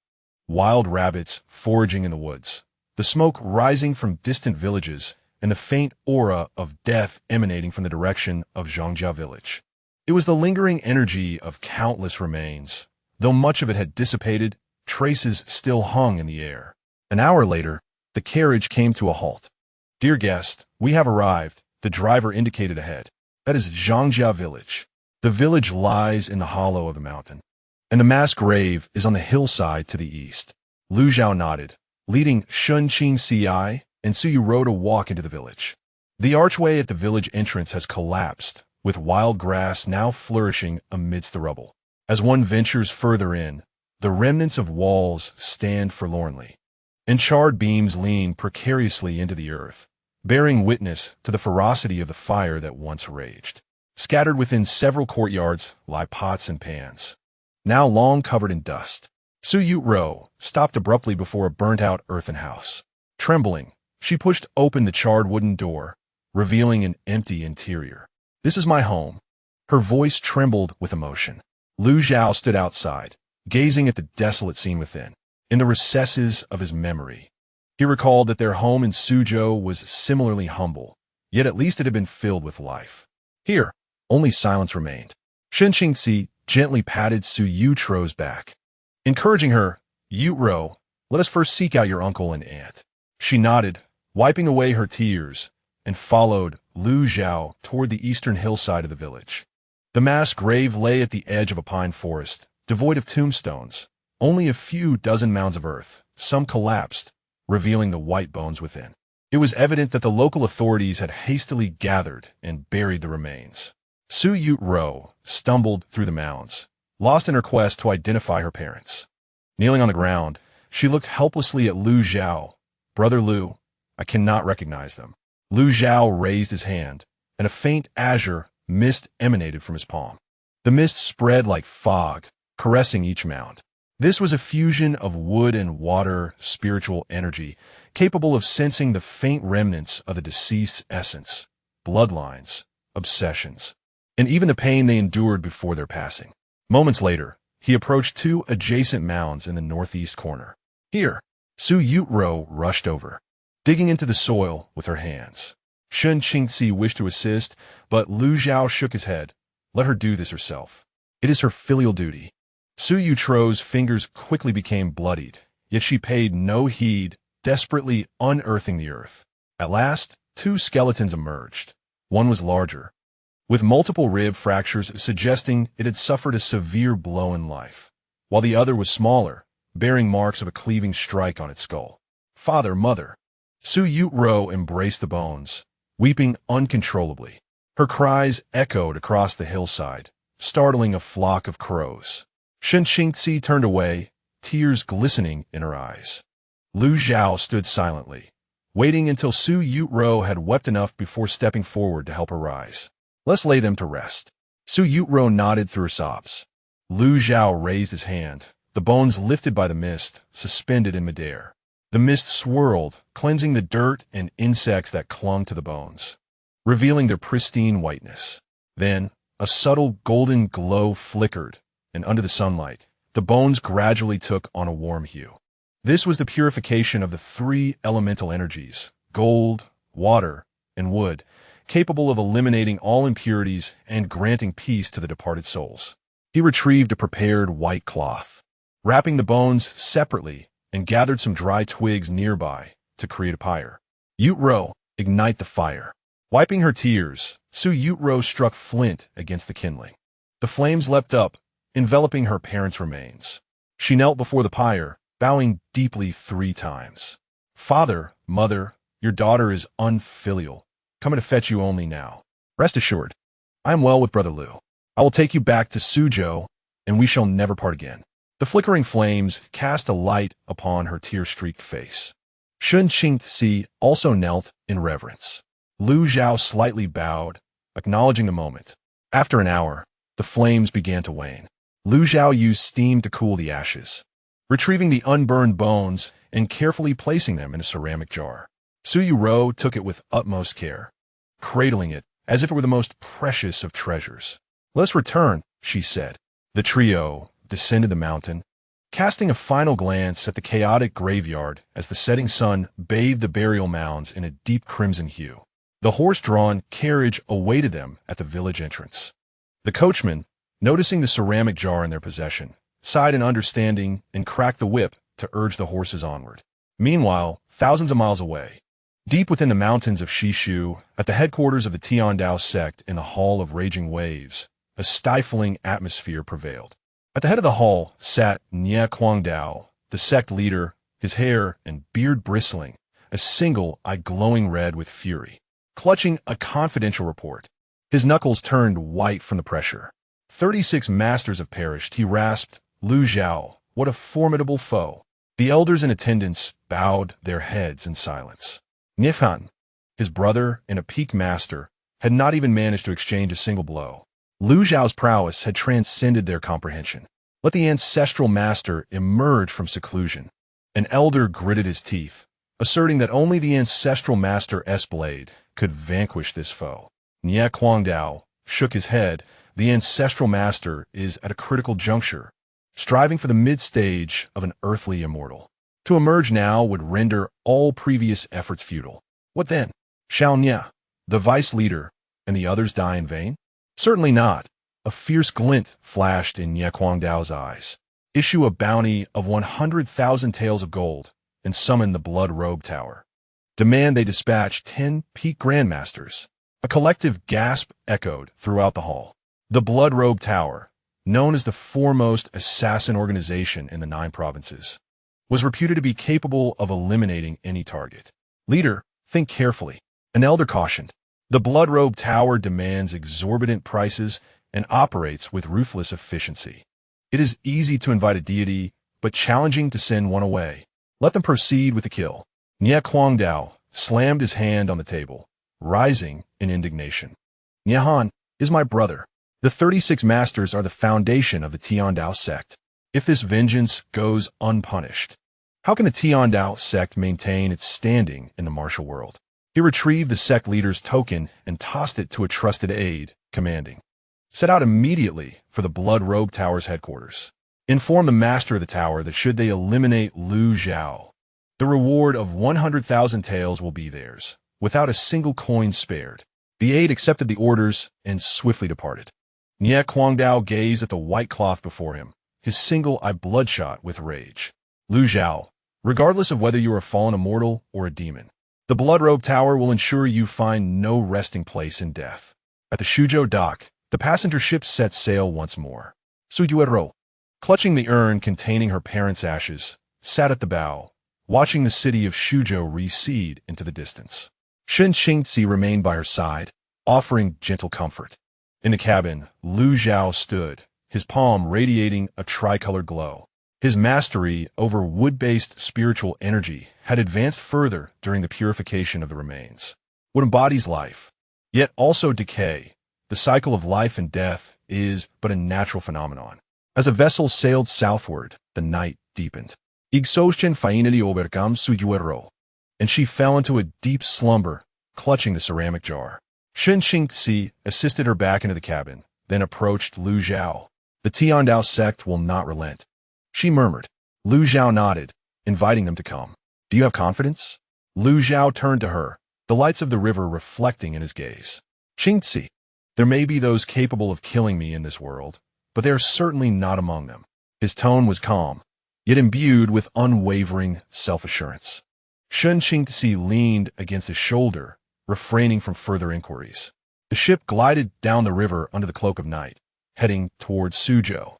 wild rabbits foraging in the woods, the smoke rising from distant villages, and the faint aura of death emanating from the direction of Zhangjia village. It was the lingering energy of countless remains. Though much of it had dissipated, traces still hung in the air. An hour later, the carriage came to a halt. "Dear guest, we have arrived," the driver indicated ahead. "That is Zhangjia village. The village lies in the hollow of the mountain, and the mass grave is on the hillside to the east." Lu Zhao nodded, leading Shun Qingci and Su Yu to walk into the village. The archway at the village entrance has collapsed, with wild grass now flourishing amidst the rubble. As one ventures further in, the remnants of walls stand forlornly, and charred beams lean precariously into the earth, bearing witness to the ferocity of the fire that once raged. Scattered within several courtyards lie pots and pans, now long covered in dust. Su Yu stopped abruptly before a burnt-out earthen house. Trembling, she pushed open the charred wooden door, revealing an empty interior. "This is my home," Her voice trembled with emotion. Lu Zhao stood outside, gazing at the desolate scene within. In the recesses of his memory, he recalled that their home in Suzhou was similarly humble, yet at least it had been filled with life. Here, only silence remained. Shen Qingzi gently patted Su Yutro's back, encouraging her, "Yutro, let us first seek out your uncle and aunt." She nodded, wiping away her tears, and followed Lu Zhao toward the eastern hillside of the village. The mass grave lay at the edge of a pine forest, devoid of tombstones, only a few dozen mounds of earth, some collapsed, revealing the white bones within. It was evident that the local authorities had hastily gathered and buried the remains. Su Yutro stumbled through the mounds, lost in her quest to identify her parents. Kneeling on the ground, she looked helplessly at Lu Zhao. "Brother Lu, I cannot recognize them." Lu Zhao raised his hand, and a faint azure mist emanated from his palm. The mist spread like fog, caressing each mound. This was a fusion of wood and water spiritual energy, capable of sensing the faint remnants of the deceased's essence, bloodlines, obsessions, and even the pain they endured before their passing. Moments later, he approached two adjacent mounds in the northeast corner. Here, Su Yutro rushed over, digging into the soil with her hands. Shen Qingzi wished to assist, but Lu Zhao shook his head. Let her do this herself. It is her filial duty. Su Yutro's fingers quickly became bloodied, yet she paid no heed, desperately unearthing the earth. At last, two skeletons emerged. One was larger, with multiple rib fractures suggesting it had suffered a severe blow in life, while the other was smaller, bearing marks of a cleaving strike on its skull. "Father, mother." Su Yutro embraced the bones, weeping uncontrollably. Her cries echoed across the hillside, startling a flock of crows. Shen Qingzi turned away, tears glistening in her eyes. Lu Zhao stood silently, waiting until Su Yutro had wept enough before stepping forward to help her rise. "Let's lay them to rest." Su Yutro nodded through her sobs. Lu Zhao raised his hand, the bones lifted by the mist, suspended in midair. The mist swirled, cleansing the dirt and insects that clung to the bones, revealing their pristine whiteness. Then, a subtle golden glow flickered, and under the sunlight, the bones gradually took on a warm hue. This was the purification of the three elemental energies, gold, water, and wood, capable of eliminating all impurities and granting peace to the departed souls. He retrieved a prepared white cloth, wrapping the bones separately, and gathered some dry twigs nearby to create a pyre. "Yutro, ignite the fire." Wiping her tears, Su Yutro struck flint against the kindling. The flames leapt up, enveloping her parents' remains. She knelt before the pyre, bowing deeply 3 times. "Father, mother, your daughter is unfilial, coming to fetch you only now. Rest assured, I am well with Brother Lu. I will take you back to Suzhou, and we shall never part again." The flickering flames cast a light upon her tear-streaked face. Shen Qingzi also knelt in reverence. Lu Zhao slightly bowed, acknowledging the moment. After an hour, the flames began to wane. Lu Zhao used steam to cool the ashes, retrieving the unburned bones and carefully placing them in a ceramic jar. Su Yutro took it with utmost care, cradling it as if it were the most precious of treasures. "Let's return," she said. The trio descended the mountain, casting a final glance at the chaotic graveyard as the setting sun bathed the burial mounds in a deep crimson hue. The horse-drawn carriage awaited them at the village entrance. The coachman, noticing the ceramic jar in their possession, sighed in understanding and cracked the whip to urge the horses onward. Meanwhile, thousands of miles away, deep within the mountains of Shishu, at the headquarters of the Tiandao sect in the Hall of Raging Waves, a stifling atmosphere prevailed. At the head of the hall sat Nie Kuangdao, the sect leader, his hair and beard bristling, a single eye glowing red with fury. Clutching a confidential report, his knuckles turned white from the pressure. 36 masters have perished, he rasped. Lu Zhao, what a formidable foe. The elders in attendance bowed their heads in silence. Nifan, his brother and a peak master, had not even managed to exchange a single blow. Lu Zhao's prowess had transcended their comprehension. Let the ancestral master emerge from seclusion. An elder gritted his teeth, asserting that only the ancestral master S-Blade could vanquish this foe. Nie Kuangdao shook his head, The ancestral master is at a critical juncture, striving for the mid-stage of an earthly immortal. To emerge now would render all previous efforts futile. What then? Shall Nya, the vice leader, and the others die in vain? Certainly not. A fierce glint flashed in Nye Kwangdao's eyes. Issue a bounty of 100,000 taels of gold and summon the Blood Robe Tower. Demand they dispatch 10 peak grandmasters. A collective gasp echoed throughout the hall. The Blood Robe Tower, known as the foremost assassin organization in the 9 provinces, was reputed to be capable of eliminating any target. Leader, think carefully. An elder cautioned. The Blood Robe Tower demands exorbitant prices and operates with ruthless efficiency. It is easy to invite a deity, but challenging to send one away. Let them proceed with the kill. Nye Kwangdao slammed his hand on the table, rising in indignation. Nyahan is my brother. The 36 masters are the foundation of the Tiandao sect. If this vengeance goes unpunished, how can the Tiandao sect maintain its standing in the martial world? He retrieved the sect leader's token and tossed it to a trusted aide, commanding, set out immediately for the Blood Robe Tower's headquarters. Inform the master of the tower that should they eliminate Lu Zhao, the reward of 100,000 taels will be theirs, without a single coin spared. The aide accepted the orders and swiftly departed. Nye Kwangdao gazed at the white cloth before him, his single eye bloodshot with rage. Lu Zhao, regardless of whether you are a fallen immortal or a demon, the Blood Robe Tower will ensure you find no resting place in death. At the Shuzhou dock, the passenger ship set sail once more. Suyuero, clutching the urn containing her parents' ashes, sat at the bow, watching the city of Shuzhou recede into the distance. Shen Qingzi remained by her side, offering gentle comfort. In the cabin, Lu Zhao stood, his palm radiating a tricolored glow. His mastery over wood-based spiritual energy had advanced further during the purification of the remains. What embodies life, yet also decay, the cycle of life and death, is but a natural phenomenon. As a vessel sailed southward, the night deepened. Igsochen finally overcome Suyuero, and she fell into a deep slumber, clutching the ceramic jar. Shen Qingzi assisted her back into the cabin, then approached Lu Zhao. The Tiandao sect will not relent. She murmured. Lu Zhao nodded, inviting them to come. Do you have confidence? Lu Zhao turned to her, the lights of the river reflecting in his gaze. Qingzi, there may be those capable of killing me in this world, but they are certainly not among them. His tone was calm, yet imbued with unwavering self-assurance. Shen Qingzi leaned against his shoulder, refraining from further inquiries. The ship glided down the river under the cloak of night, heading towards Suzhou.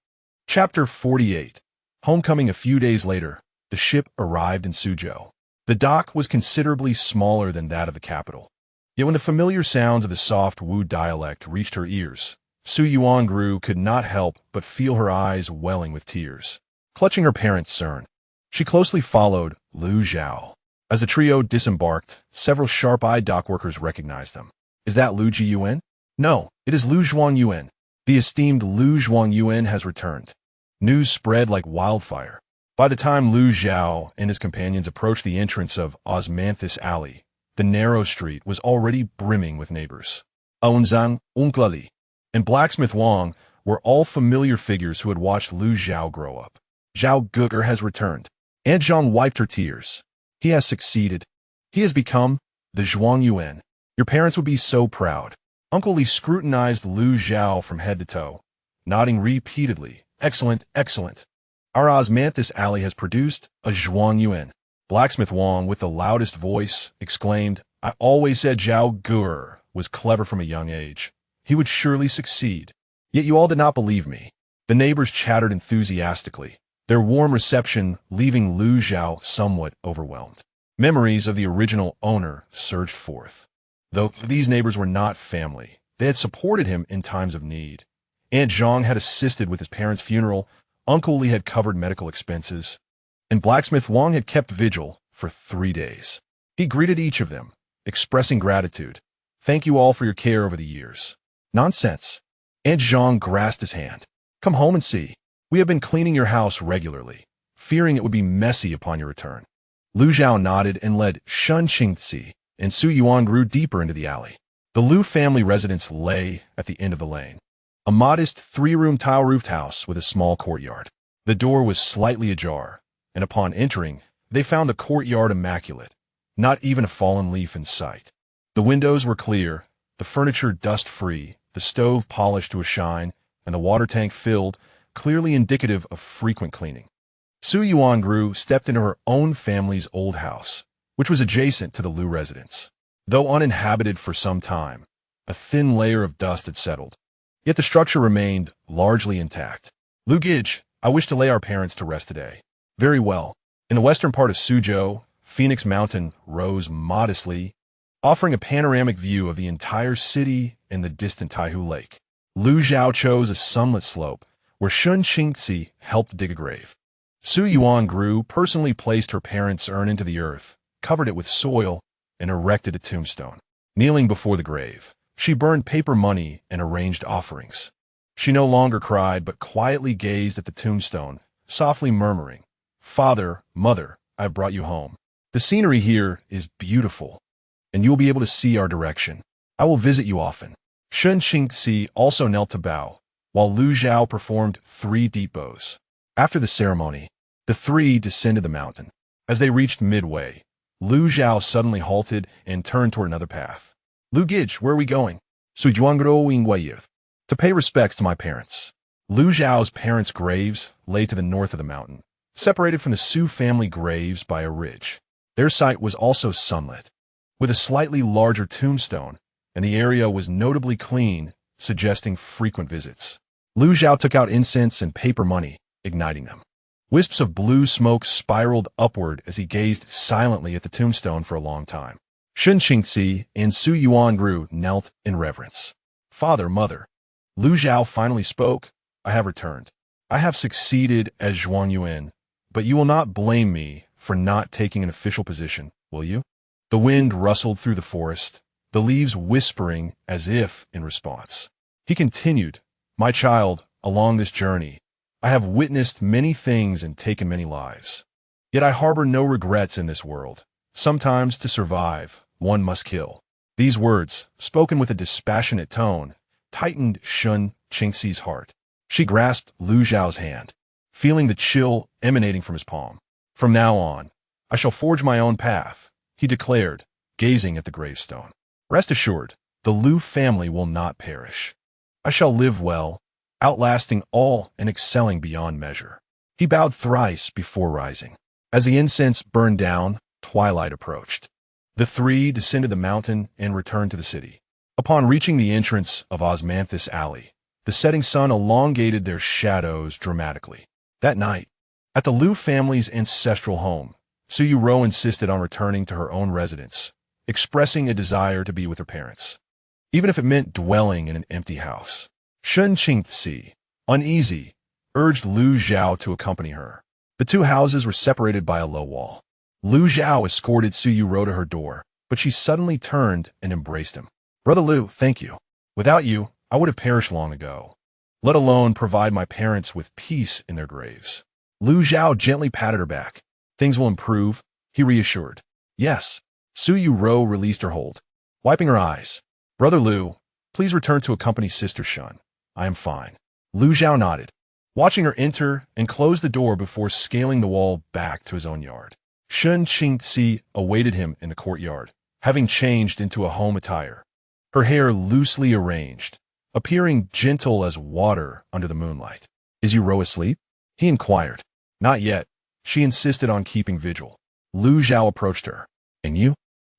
Chapter 48. Homecoming. A few days later, the ship arrived in Suzhou. The dock was considerably smaller than that of the capital. Yet when the familiar sounds of the soft Wu dialect reached her ears, Su Yuangru could not help but feel her eyes welling with tears. Clutching her parent's urn, she closely followed Lu Zhao. As the trio disembarked, several sharp-eyed dockworkers recognized them. Is that Lu Jiyuan? No, it is Lu Zhuangyuan. The esteemed Lu Zhuangyuan has returned. News spread like wildfire. By the time Lu Zhao and his companions approached the entrance of Osmanthus Alley, the narrow street was already brimming with neighbors. Aunzang, Unklali, and Blacksmith Wang were all familiar figures who had watched Lu Zhao grow up. Zhao Guger has returned. Aunt Zhang wiped her tears. He has succeeded. He has become the Zhuangyuan. Your parents would be so proud. Uncle Li scrutinized Lu Zhao from head to toe, nodding repeatedly. Excellent, excellent. Our Osmanthus Alley has produced a Zhuangyuan. Blacksmith Wang, with the loudest voice, exclaimed, I always said Zhao Guer was clever from a young age. He would surely succeed. Yet you all did not believe me. The neighbors chattered enthusiastically, their warm reception leaving Lu Zhao somewhat overwhelmed. Memories of the original owner surged forth. Though these neighbors were not family, they had supported him in times of need. Aunt Zhang had assisted with his parents' funeral, Uncle Li had covered medical expenses, and Blacksmith Wang had kept vigil for 3 days. He greeted each of them, expressing gratitude. Thank you all for your care over the years. Nonsense. Aunt Zhang grasped his hand. Come home and see. We have been cleaning your house regularly, fearing it would be messy upon your return. Lu Zhao nodded and led Shen Qingzi and Su Yuan grew deeper into the alley. The Lu family residence lay at the end of the lane. a modest three-room tile-roofed house with a small courtyard. The door was slightly ajar, and upon entering, they found the courtyard immaculate, not even a fallen leaf in sight. The windows were clear, the furniture dust-free, the stove polished to a shine, and the water tank filled, clearly indicative of frequent cleaning. Su Yuan stepped into her own family's old house, which was adjacent to the Liu residence. Though uninhabited for some time, a thin layer of dust had settled, yet the structure remained largely intact. Liu Gij, I wish to lay our parents to rest today. Very well. In the western part of Suzhou, Phoenix Mountain rose modestly, offering a panoramic view of the entire city and the distant Taihu Lake. Liu Zhao chose a sunlit slope, where Shun Qingzi helped dig a grave. Su Yuan personally placed her parents' urn into the earth, covered it with soil, and erected a tombstone. Kneeling before the grave, she burned paper money and arranged offerings. She no longer cried, but quietly gazed at the tombstone, softly murmuring, "Father, Mother, I have brought you home. The scenery here is beautiful, and you will be able to see our direction. I will visit you often." Shun Qingzi also knelt to bow, while Liu Zhao performed 3 deep bows. After the ceremony, the 3 descended the mountain. As they reached midway, Liu Zhao suddenly halted and turned toward another path. "Liu Gij, where are we going?" "To pay respects to my parents." Liu Zhao's parents' graves lay to the north of the mountain, separated from the Su family graves by a ridge. Their site was also sunlit, with a slightly larger tombstone, and the area was notably clean, suggesting frequent visits. Liu Zhao took out incense and paper money, igniting them. Wisps of blue smoke spiraled upward as he gazed silently at the tombstone for a long time. Shun Qingzi and Su Yuan knelt in reverence. "Father, Mother." Liu Zhao finally spoke, "I have returned. I have succeeded as Zhuang Yuan, but you will not blame me for not taking an official position, will you?" The wind rustled through the forest, the leaves whispering as if in response. He continued, "My child, along this journey, I have witnessed many things and taken many lives. Yet I harbor no regrets in this world. Sometimes to survive, one must kill." These words, spoken with a dispassionate tone, tightened Shun Qingzi's heart. She grasped Liu Zhao's hand, feeling the chill emanating from his palm. "From now on, I shall forge my own path," he declared, gazing at the gravestone. "Rest assured, the Liu family will not perish. I shall live well, outlasting all and excelling beyond measure." He bowed thrice before rising. As the incense burned down, twilight approached. The 3 descended the mountain and returned to the city. Upon reaching the entrance of Osmanthus Alley, the setting sun elongated their shadows dramatically. That night, at the Liu family's ancestral home, Su Yuro insisted on returning to her own residence, expressing a desire to be with her parents, even if it meant dwelling in an empty house. Shun Qingzi, uneasy, urged Liu Zhao to accompany her. The 2 houses were separated by a low wall. Liu Zhao escorted Su Yuro to her door, but she suddenly turned and embraced him. "Brother Liu, thank you. Without you, I would have perished long ago, let alone provide my parents with peace in their graves." Liu Zhao gently patted her back. "Things will improve," he reassured. "Yes." Su Yuro released her hold, wiping her eyes. "Brother Liu, please return to accompany Sister Shun. I am fine." Liu Zhao nodded, watching her enter and close the door before scaling the wall back to his own yard. Shun Qingzi awaited him in the courtyard, having changed into a home attire, her hair loosely arranged, appearing gentle as water under the moonlight. "Is Yuro asleep?" he inquired. "Not yet." She insisted on keeping vigil. Liu Zhao approached her. "And you?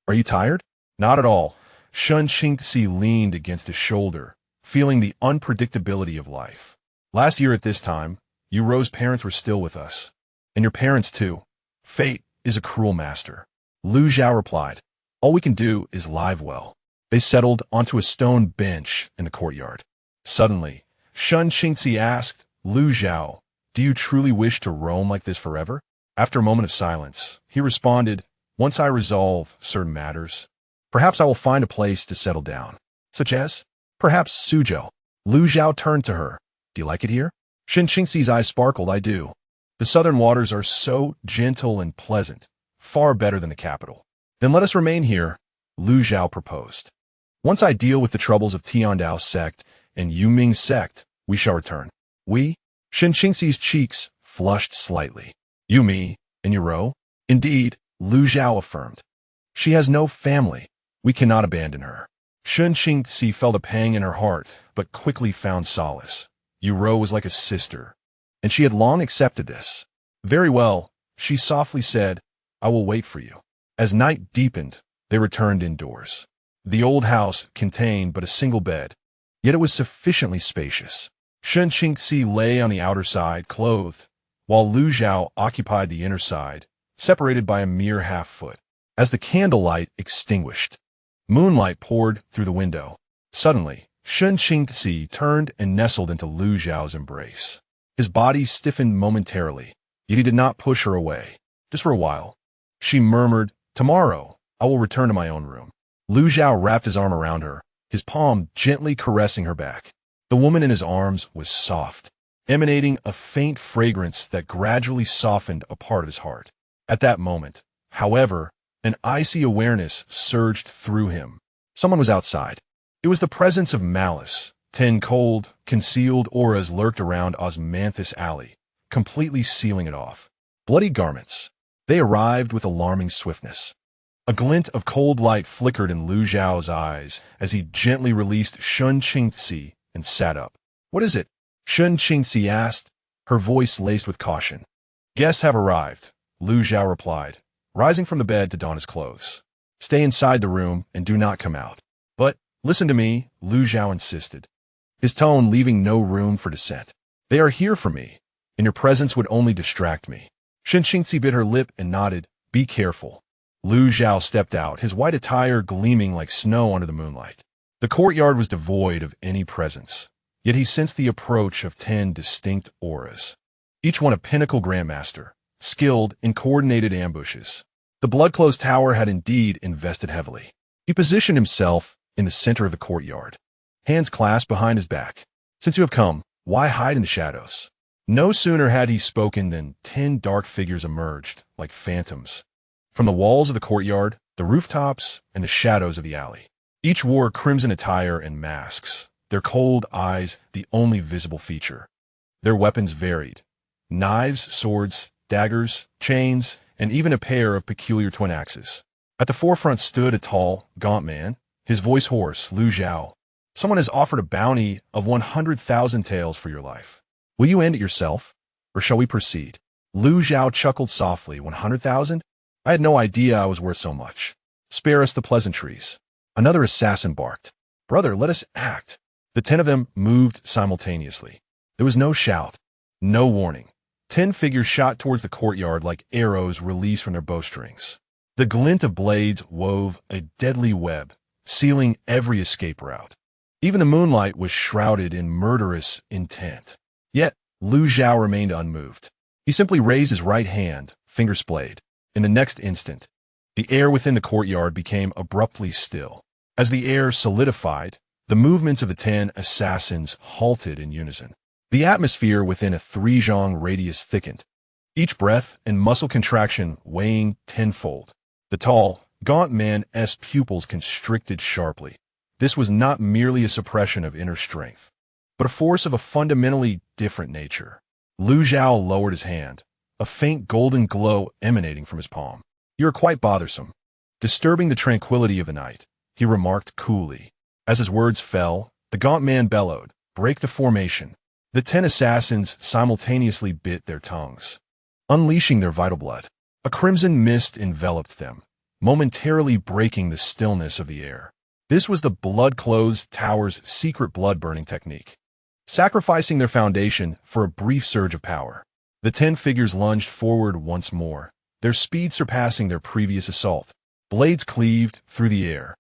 Are you tired?" "Not at all." Shun Qingzi leaned against his shoulder, feeling the unpredictability of life. "Last year at this time, Yuro's parents were still with us. And your parents too. Fate is a cruel master." Liu Zhao replied, "All we can do is live well." They settled onto a stone bench in the courtyard. Suddenly, Shun Qingzi asked, "Liu Zhao, do you truly wish to roam like this forever?" After a moment of silence, he responded, "Once I resolve certain matters, perhaps I will find a place to settle down." "Such as?" "Perhaps Suzhou." Liu Zhao turned to her. "Do you like it here?" Shun Qingzi's eyes sparkled. "I do. The southern waters are so gentle and pleasant, far better than the capital." "Then let us remain here," Liu Zhao proposed. "Once I deal with the troubles of Tiandao sect and Yu Ming's sect, we shall return. We? Shen Qingxi's cheeks flushed slightly. You, me, and Yuro? Indeed, Lu Zhao affirmed. She has no family. We cannot abandon her. Shen Qingxi felt a pang in her heart, but quickly found solace. Yuro was like a sister, and she had long accepted this. Very well, she softly said, I will wait for you. As night deepened, they returned indoors. The old house contained but a single bed, yet it was sufficiently spacious. Shen Qingxi lay on the outer side, clothed, while Lu Zhao occupied the inner side, separated by a mere half-foot. As the candlelight extinguished, moonlight poured through the window. Suddenly, Shen Qingxi turned and nestled into Lu Zhao's embrace. His body stiffened momentarily, yet he did not push her away. Just for a while. She murmured, tomorrow, I will return to my own room. Lu Zhao wrapped his arm around her, his palm gently caressing her back. The woman in his arms was soft, emanating a faint fragrance that gradually softened a part of his heart. At that moment, however, an icy awareness surged through him. Someone was outside. It was the presence of malice. 10 cold, concealed auras lurked around Osmanthus Alley, completely sealing it off. Bloody garments. They arrived with alarming swiftness. A glint of cold light flickered in Lu Zhao's eyes as he gently released Shen Qingxi and sat up. What is it? Shen Qingxi asked, her voice laced with caution. Guests have arrived, Lu Zhao replied, rising from the bed to don his clothes. Stay inside the room and do not come out. But, listen to me, Lu Zhao insisted, his tone leaving no room for dissent. They are here for me, and your presence would only distract me. Shen Qingxi bit her lip and nodded, be careful. Lu Zhao stepped out, his white attire gleaming like snow under the moonlight. The courtyard was devoid of any presence, yet he sensed the approach of 10 distinct auras, each one a pinnacle grandmaster, skilled in coordinated ambushes. The blood-closed tower had indeed invested heavily. He positioned himself in the center of the courtyard, hands clasped behind his back. Since you have come, why hide in the shadows? No sooner had he spoken than 10 dark figures emerged, like phantoms, from the walls of the courtyard, the rooftops, and the shadows of the alley. Each wore crimson attire and masks, their cold eyes the only visible feature. Their weapons varied. Knives, swords, daggers, chains, and even a pair of peculiar twin axes. At the forefront stood a tall, gaunt man, his voice hoarse, Lu Zhao. Someone has offered a bounty of 100,000 taels for your life. Will you end it yourself, or shall we proceed? Lu Zhao chuckled softly. 100,000? I had no idea I was worth so much. Spare us the pleasantries. Another assassin barked. Brother, let us act. The 10 of them moved simultaneously. There was no shout, no warning. 10 figures shot towards the courtyard like arrows released from their bowstrings. The glint of blades wove a deadly web, sealing every escape route. Even the moonlight was shrouded in murderous intent. Yet, Lu Zhao remained unmoved. He simply raised his right hand, finger splayed. In the next instant, the air within the courtyard became abruptly still. As the air solidified, the movements of the 10 assassins halted in unison. The atmosphere within a 3-zhang radius thickened, each breath and muscle contraction weighing tenfold. The tall, gaunt man's pupils constricted sharply. This was not merely a suppression of inner strength, but a force of a fundamentally different nature. Lu Zhao lowered his hand, a faint golden glow emanating from his palm. You are quite bothersome, disturbing the tranquility of the night, he remarked coolly. As his words fell, the gaunt man bellowed, break the formation. The 10 assassins simultaneously bit their tongues, unleashing their vital blood. A crimson mist enveloped them, momentarily breaking the stillness of the air. This was the blood-closed tower's secret blood-burning technique, sacrificing their foundation for a brief surge of power. The 10 figures lunged forward once more, their speed surpassing their previous assault. Blades cleaved through the air,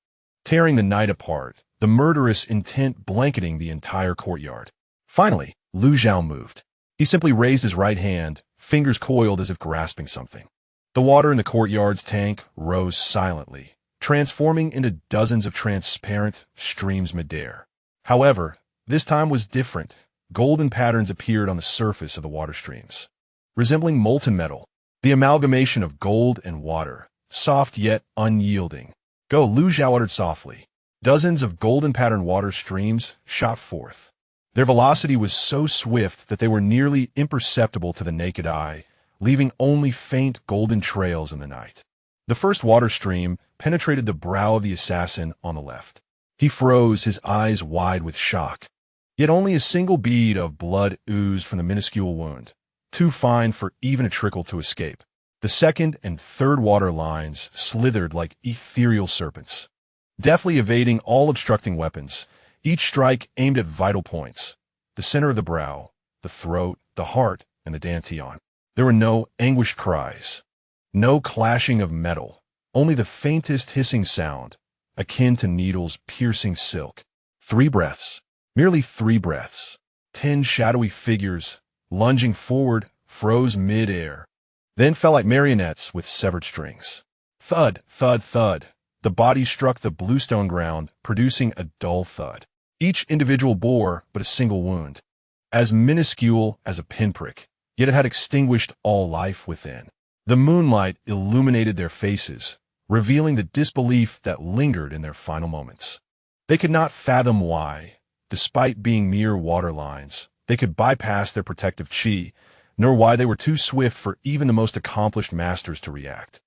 tearing the night apart, the murderous intent blanketing the entire courtyard. Finally, Lu Zhao moved. He simply raised his right hand, fingers coiled as if grasping something. The water in the courtyard's tank rose silently, transforming into dozens of transparent streams midair. However, this time was different. Golden patterns appeared on the surface of the water streams, resembling molten metal, the amalgamation of gold and water, soft yet unyielding. Go, Lu Zhao uttered softly. Dozens of golden-patterned water streams shot forth. Their velocity was so swift that they were nearly imperceptible to the naked eye, leaving only faint golden trails in the night. The first water stream penetrated the brow of the assassin on the left. He froze, his eyes wide with shock. Yet only a single bead of blood oozed from the minuscule wound, too fine for even a trickle to escape. The second and third water lines slithered like ethereal serpents, deftly evading all obstructing weapons, each strike aimed at vital points: the center of the brow, the throat, the heart, and the dantian. There were no anguished cries, no clashing of metal, only the faintest hissing sound, akin to needles piercing silk. 3 breaths, merely 3 breaths. 10 shadowy figures, lunging forward, froze mid-air, then fell like marionettes with severed strings. Thud, thud, thud. The bodies struck the bluestone ground, producing a dull thud. Each individual bore but a single wound, as minuscule as a pinprick, yet it had extinguished all life within. The moonlight illuminated their faces, revealing the disbelief that lingered in their final moments. They could not fathom why, despite being mere water lines, they could bypass their protective chi, nor why they were too swift for even the most accomplished masters to react.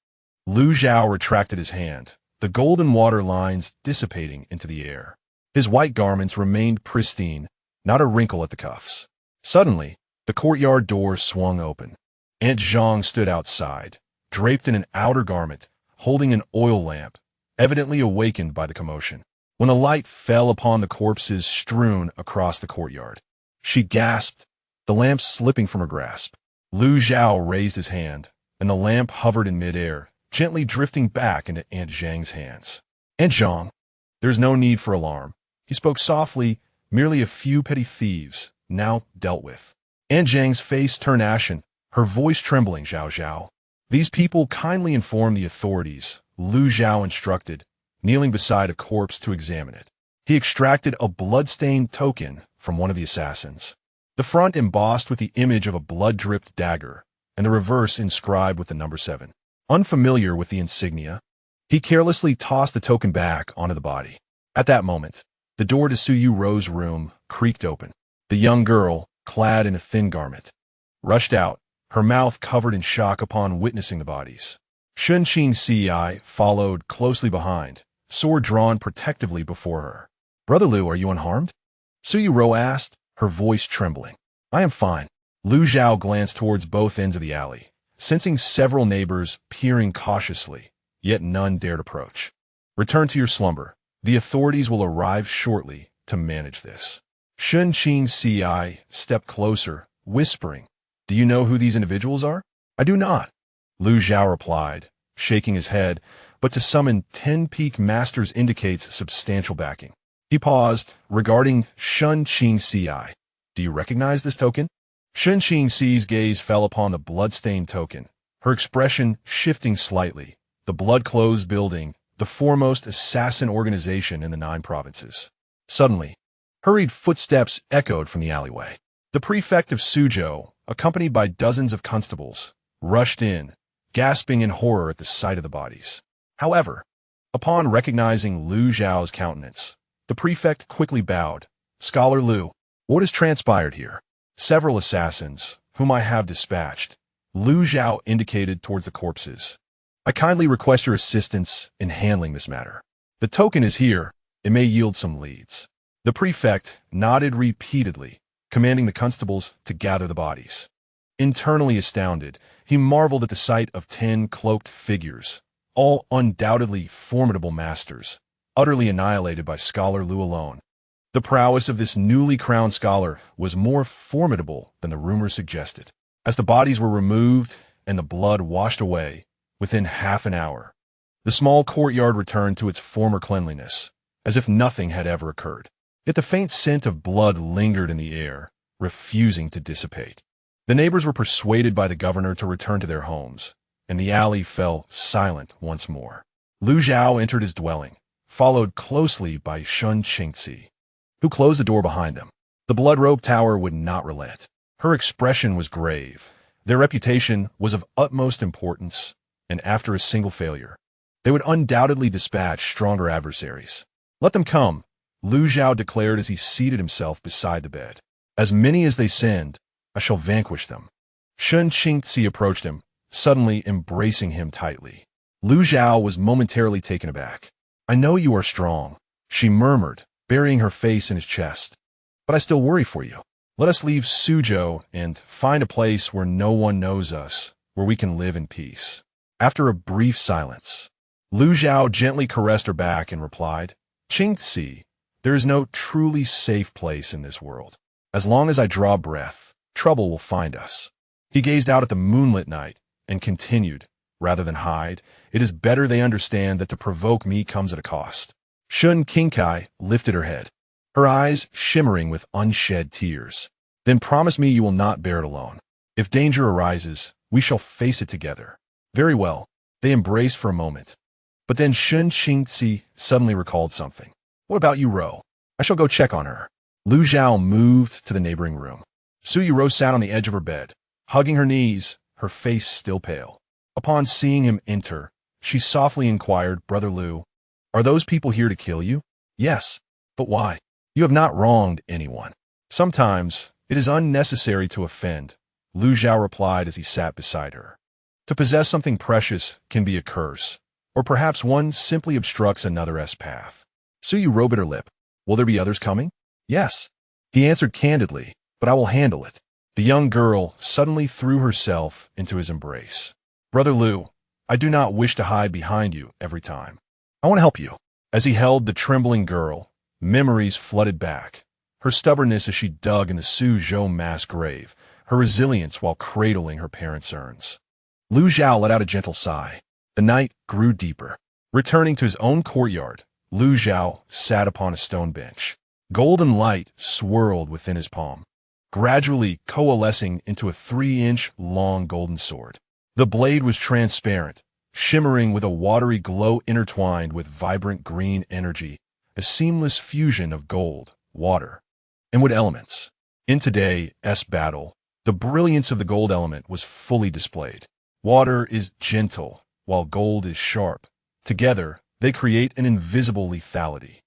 Lu Zhao retracted his hand, the golden water lines dissipating into the air. His white garments remained pristine, not a wrinkle at the cuffs. Suddenly, the courtyard door swung open. Aunt Zhang stood outside, draped in an outer garment, holding an oil lamp, evidently awakened by the commotion. When the light fell upon the corpses strewn across the courtyard, she gasped, the lamp slipping from her grasp. Lu Zhao raised his hand, and the lamp hovered in midair, gently drifting back into Aunt Zhang's hands. Aunt Zhang, there's no need for alarm. He spoke softly, merely a few petty thieves, now dealt with. Aunt Zhang's face turned ashen, her voice trembling. Zhao Zhao. These people kindly inform the authorities, Lu Zhao instructed, kneeling beside a corpse to examine it. He extracted a blood-stained token from one of the assassins, the front embossed with the image of a blood-dripped dagger, and the reverse inscribed with the number 7. Unfamiliar with the insignia, he carelessly tossed the token back onto the body. At that moment, the door to Suyu Ro's room creaked open. The young girl, clad in a thin garment, rushed out, her mouth covered in shock upon witnessing the bodies. Shun Qing Ci followed closely behind, sword drawn protectively before her. Brother Liu, are you unharmed? Suyu Ro asked, her voice trembling. I am fine. Lu Zhao glanced towards both ends of the alley, sensing several neighbors peering cautiously, yet none dared approach. Return to your slumber. The authorities will arrive shortly to manage this. Shun Qing Ci stepped closer, whispering, Do you know who these individuals are? I do not. Lu Zhao replied, shaking his head, but to summon 10 peak masters indicates substantial backing. He paused, regarding Shun Qing Ci. Do you recognize this token? Shun Qing Ci's gaze fell upon the blood-stained token, her expression shifting slightly. The blood-clothed building, the foremost assassin organization in the 9 provinces. Suddenly, hurried footsteps echoed from the alleyway. The prefect of Suzhou, accompanied by dozens of constables, rushed in, gasping in horror at the sight of the bodies. However, upon recognizing Lu Zhao's countenance, the prefect quickly bowed. Scholar Lu, what has transpired here? Several assassins, whom I have dispatched, Lu Zhao indicated towards the corpses. I kindly request your assistance in handling this matter. The token is here. It may yield some leads. The prefect nodded repeatedly, commanding the constables to gather the bodies. Internally astounded, he marveled at the sight of 10 cloaked figures, all undoubtedly formidable masters, utterly annihilated by Scholar Lu alone. The prowess of this newly crowned scholar was more formidable than the rumors suggested. As the bodies were removed and the blood washed away, within half an hour, the small courtyard returned to its former cleanliness, as if nothing had ever occurred. Yet the faint scent of blood lingered in the air, refusing to dissipate. The neighbors were persuaded by the governor to return to their homes, and the alley fell silent once more. Lu Zhao entered his dwelling, followed closely by Shun Qingci, who closed the door behind them. The blood-robe tower would not relent. Her expression was grave. Their reputation was of utmost importance, and after a single failure, they would undoubtedly dispatch stronger adversaries. Let them come, Lu Zhao declared as he seated himself beside the bed. As many as they send, I shall vanquish them. Shun Qingzi approached him, suddenly embracing him tightly. Lu Zhao was momentarily taken aback. I know you are strong, she murmured, burying her face in his chest. But I still worry for you. Let us leave Suzhou and find a place where no one knows us, where we can live in peace. After a brief silence, Lu Zhao gently caressed her back and replied, Qingzi, there is no truly safe place in this world. As long as I draw breath, trouble will find us. He gazed out at the moonlit night and continued, rather than hide, it is better they understand that to provoke me comes at a cost. Shun Qingkai lifted her head, her eyes shimmering with unshed tears. Then promise me you will not bear it alone. If danger arises, we shall face it together. Very well. They embraced for a moment. But then Shun Qingzi suddenly recalled something. What about Yu Rou? I shall go check on her. Lu Zhao moved to the neighboring room. Su Yu sat on the edge of her bed, hugging her knees, her face still pale. Upon seeing him enter, she softly inquired, Brother Lu, are those people here to kill you? Yes. But why? You have not wronged anyone. Sometimes it is unnecessary to offend, Lu Zhao replied as he sat beside her. To possess something precious can be a curse, or perhaps one simply obstructs another's path. Su Yu bit her lip. Will there be others coming? Yes. He answered candidly, but I will handle it. The young girl suddenly threw herself into his embrace. Brother Lu, I do not wish to hide behind you every time. I want to help you. As he held the trembling girl, memories flooded back. Her stubbornness as she dug in the Suzhou mass grave, her resilience while cradling her parents' urns. Lu Zhao let out a gentle sigh. The night grew deeper. Returning to his own courtyard, Lu Zhao sat upon a stone bench. Golden light swirled within his palm, gradually coalescing into a 3-inch long golden sword. The blade was transparent, shimmering with a watery glow intertwined with vibrant green energy, a seamless fusion of gold, water, and wood elements. In today's battle, the brilliance of the gold element was fully displayed. Water is gentle, while gold is sharp. Together, they create an invisible lethality.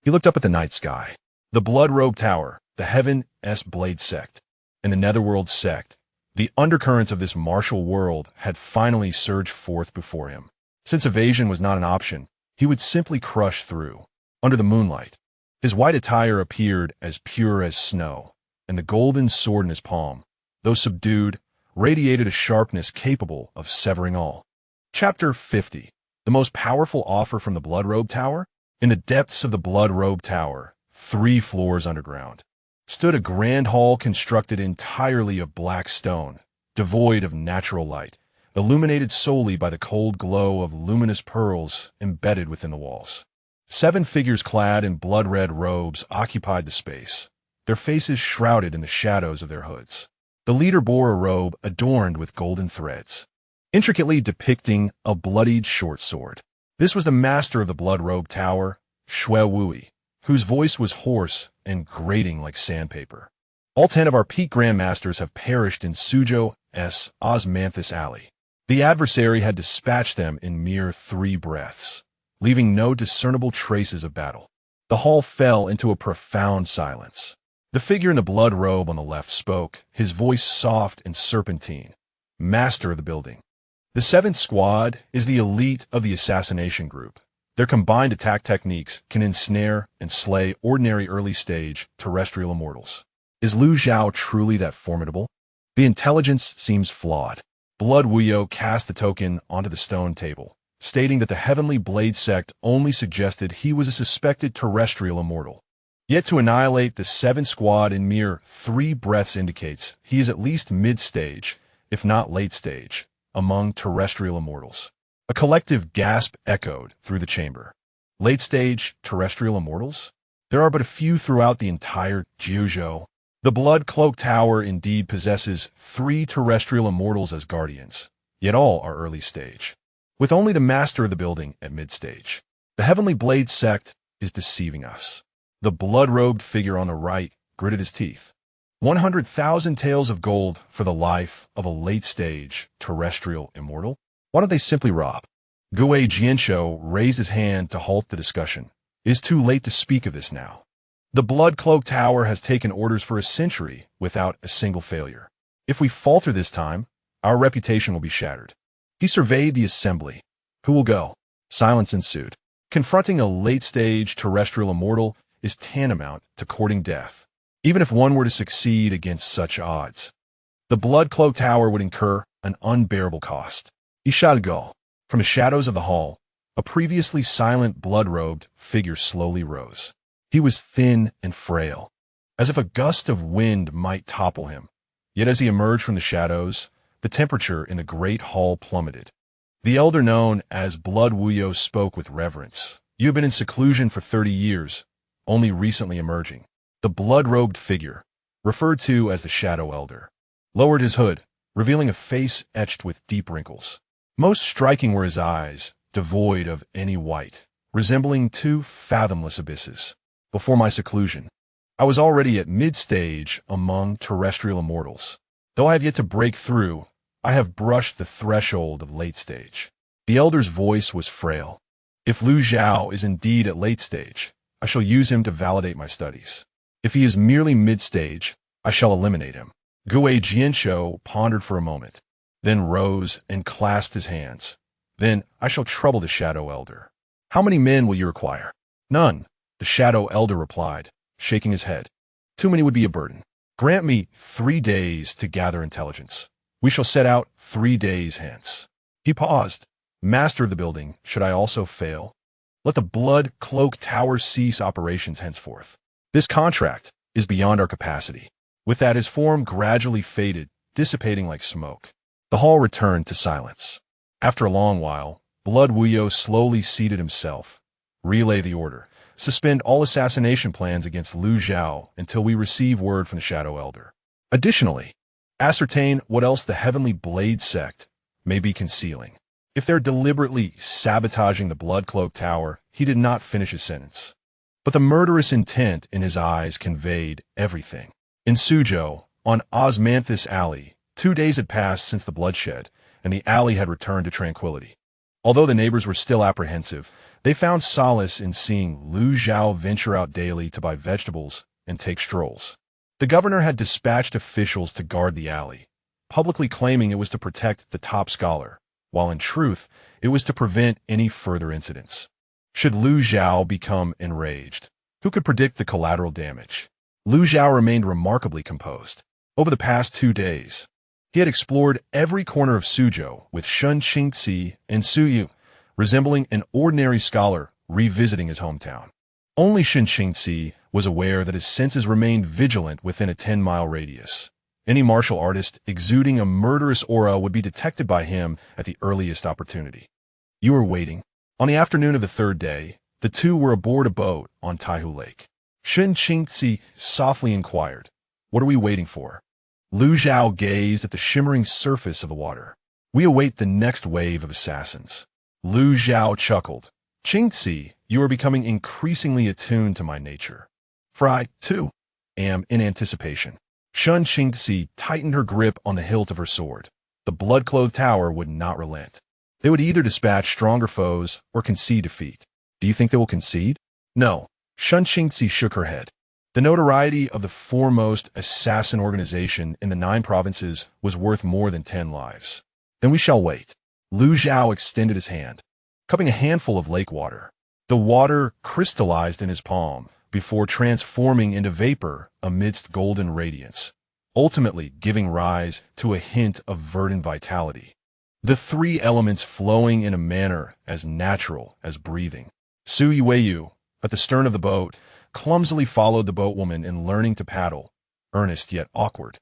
He looked up at the night sky. The blood-robed tower, the Heaven's Blade sect, and the Netherworld sect, the undercurrents of this martial world had finally surged forth before him. Since evasion was not an option, he would simply crush through. Under the moonlight, his white attire appeared as pure as snow, and the golden sword in his palm, though subdued, radiated a sharpness capable of severing all. Chapter 50. The most powerful offer from the blood-robed tower? In the depths of the blood-robed tower, 3 floors underground, stood a grand hall constructed entirely of black stone, devoid of natural light, illuminated solely by the cold glow of luminous pearls embedded within the walls. 7 figures clad in blood-red robes occupied the space, their faces shrouded in the shadows of their hoods. The leader bore a robe adorned with golden threads, intricately depicting a bloodied short sword. This was the master of the blood-robed tower, Xue Wui, whose voice was hoarse and grating like sandpaper. All 10 of our peak grandmasters have perished in Suzhou's Osmanthus Alley. The adversary had dispatched them in mere 3 breaths, leaving no discernible traces of battle. The hall fell into a profound silence. The figure in the blood robe on the left spoke, his voice soft and serpentine. Master of the building. The 7th squad is the elite of the assassination group. Their combined attack techniques can ensnare and slay ordinary early-stage terrestrial immortals. Is Lu Zhao truly that formidable? The intelligence seems flawed. Blood Wuyo cast the token onto the stone table, stating that the Heavenly Blade sect only suggested he was a suspected terrestrial immortal. Yet to annihilate the 7th squad in mere 3 breaths indicates he is at least mid-stage, if not late-stage, among terrestrial immortals. A collective gasp echoed through the chamber. Late-stage terrestrial immortals? There are but a few throughout the entire Jiuzhou. The blood-cloaked tower indeed possesses 3 terrestrial immortals as guardians, yet all are early stage, with only the master of the building at mid-stage. The Heavenly Blade sect is deceiving us. The blood-robed figure on the right gritted his teeth. 100,000 taels of gold for the life of a late-stage terrestrial immortal? Why don't they simply rob? Gue Jianshou raised his hand to halt the discussion, It is too late to speak of this now. The blood-cloaked tower has taken orders for a century without a single failure. If we falter this time, our reputation will be shattered. He surveyed the assembly. Who will go? Silence ensued. Confronting a late-stage terrestrial immortal is tantamount to courting death, even if one were to succeed against such odds. The blood-cloaked tower would incur an unbearable cost. He shall go. From the shadows of the hall, a previously silent blood-robed figure slowly rose. He was thin and frail, as if a gust of wind might topple him. Yet as he emerged from the shadows, the temperature in the great hall plummeted. The elder known as Blood Wuyo spoke with reverence. You have been in seclusion for 30 years, only recently emerging. The blood-robed figure, referred to as the Shadow Elder, lowered his hood, revealing a face etched with deep wrinkles. Most striking were his eyes, devoid of any white, resembling two fathomless abysses. Before my seclusion, I was already at mid-stage among terrestrial immortals. Though I have yet to break through, I have brushed the threshold of late stage. The elder's voice was frail. If Lu Zhao is indeed at late stage, I shall use him to validate my studies. If he is merely mid-stage, I shall eliminate him. Gue Jianshou pondered for a moment, then rose and clasped his hands. Then I shall trouble the Shadow Elder. How many men will you require? None, the Shadow Elder replied, shaking his head. Too many would be a burden. Grant me 3 days to gather intelligence. We shall set out 3 days hence. He paused. Master of the building, should I also fail? Let the blood-cloaked tower cease operations henceforth. This contract is beyond our capacity. With that, his form gradually faded, dissipating like smoke. The hall returned to silence. After a long while, Blood Wuyo slowly seated himself. Relay the order. Suspend all assassination plans against Lu Zhao until we receive word from the Shadow Elder. Additionally, ascertain what else the Heavenly Blade sect may be concealing. If they're deliberately sabotaging the blood-cloaked tower, he did not finish his sentence. But the murderous intent in his eyes conveyed everything. In Suzhou, on Osmanthus Alley, 2 days had passed since the bloodshed, and the alley had returned to tranquility. Although the neighbors were still apprehensive, they found solace in seeing Lu Zhao venture out daily to buy vegetables and take strolls. The governor had dispatched officials to guard the alley, publicly claiming it was to protect the top scholar, while in truth, it was to prevent any further incidents. Should Lu Zhao become enraged, who could predict the collateral damage? Lu Zhao remained remarkably composed. Over the past 2 days, he had explored every corner of Suzhou with Shun Qingzi and Su Yu, resembling an ordinary scholar revisiting his hometown. Only Shun Qingzi was aware that his senses remained vigilant within a 10-mile radius. Any martial artist exuding a murderous aura would be detected by him at the earliest opportunity. You were waiting. On the afternoon of the 3rd day, the two were aboard a boat on Taihu Lake. Shun Qingzi softly inquired, "What are we waiting for?" Lu Zhao gazed at the shimmering surface of the water. "We await the next wave of assassins." Lu Zhao chuckled. "Qingzi, you are becoming increasingly attuned to my nature. For I, too, am in anticipation." Shun Qingzi tightened her grip on the hilt of her sword. The blood-clothed tower would not relent. They would either dispatch stronger foes or concede defeat. Do you think they will concede? No. Shun Qingzi shook her head. The notoriety of the foremost assassin organization in the 9 provinces was worth more than 10 lives. Then we shall wait. Lu Zhao extended his hand, cupping a handful of lake water. The water crystallized in his palm before transforming into vapor amidst golden radiance, ultimately giving rise to a hint of verdant vitality. The 3 elements flowing in a manner as natural as breathing. Su Yueyu, at the stern of the boat, clumsily followed the boatwoman in learning to paddle, earnest yet awkward.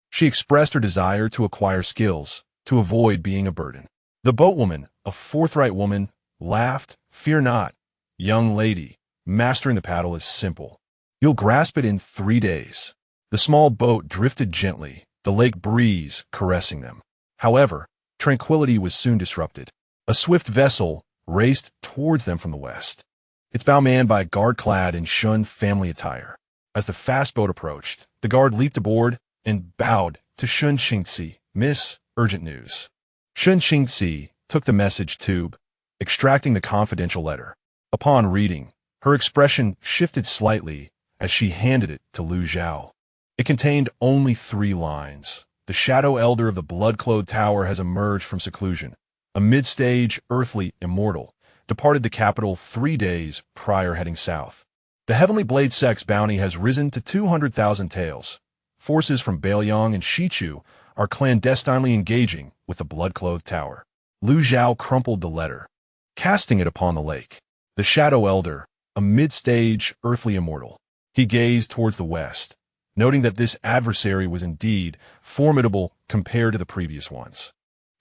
She expressed her desire to acquire skills, to avoid being a burden. The boatwoman, a forthright woman, laughed. "Fear not, young lady. Mastering the paddle is simple. You'll grasp it in 3 days." The small boat drifted gently, the lake breeze caressing them. However, tranquility was soon disrupted. A swift vessel raced towards them from the west, its bow manned by a guard clad in Shun family attire. As the fast boat approached, the guard leaped aboard and bowed to Shun Qingzi. "Miss, urgent news." Shun Qingzi took the message tube, extracting the confidential letter. Upon reading, Her expression shifted slightly as she handed it to Lu Zhao. It contained only 3 lines. The shadow elder of the blood-clothed tower has emerged from seclusion. A mid-stage, earthly immortal, departed the capital 3 days prior heading south. The Heavenly Blade Sect's bounty has risen to 200,000 taels. Forces from Bailiang and Shichu are clandestinely engaging with the blood-clothed tower. Lu Zhao crumpled the letter, casting it upon the lake. The shadow elder, a mid-stage, earthly immortal. He gazed towards the west, noting that this adversary was indeed formidable compared to the previous ones.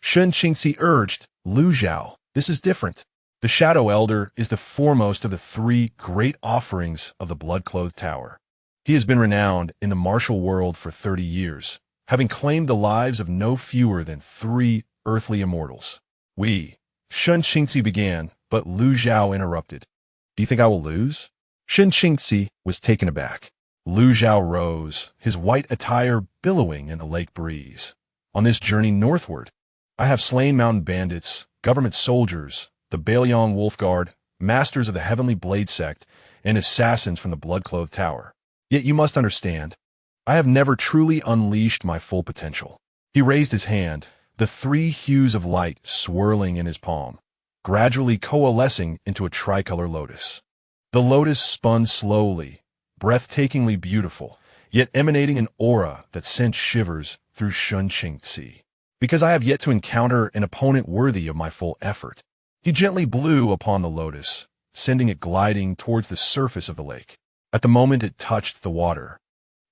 Shen Qingxi urged, Lu Zhao, this is different. The Shadow Elder is the foremost of the 3 great offerings of the blood-clothed tower. He has been renowned in the martial world for 30 years, having claimed the lives of no fewer than 3 earthly immortals. Shen Qingxi began, but Lu Zhao interrupted. Do you think I will lose? Shen Qingxi was taken aback. Lu Zhao rose, his white attire billowing in the lake breeze. On this journey northward, I have slain mountain bandits, government soldiers, the Bailiang Wolf Guard, masters of the Heavenly Blade Sect, and assassins from the blood-clothed tower. Yet you must understand, I have never truly unleashed my full potential. He raised his hand, the 3 hues of light swirling in his palm, gradually coalescing into a tricolor lotus. The lotus spun slowly, breathtakingly beautiful, yet emanating an aura that sent shivers through Shen Qingxi. Because I have yet to encounter an opponent worthy of my full effort. He gently blew upon the lotus, sending it gliding towards the surface of the lake. At the moment it touched the water,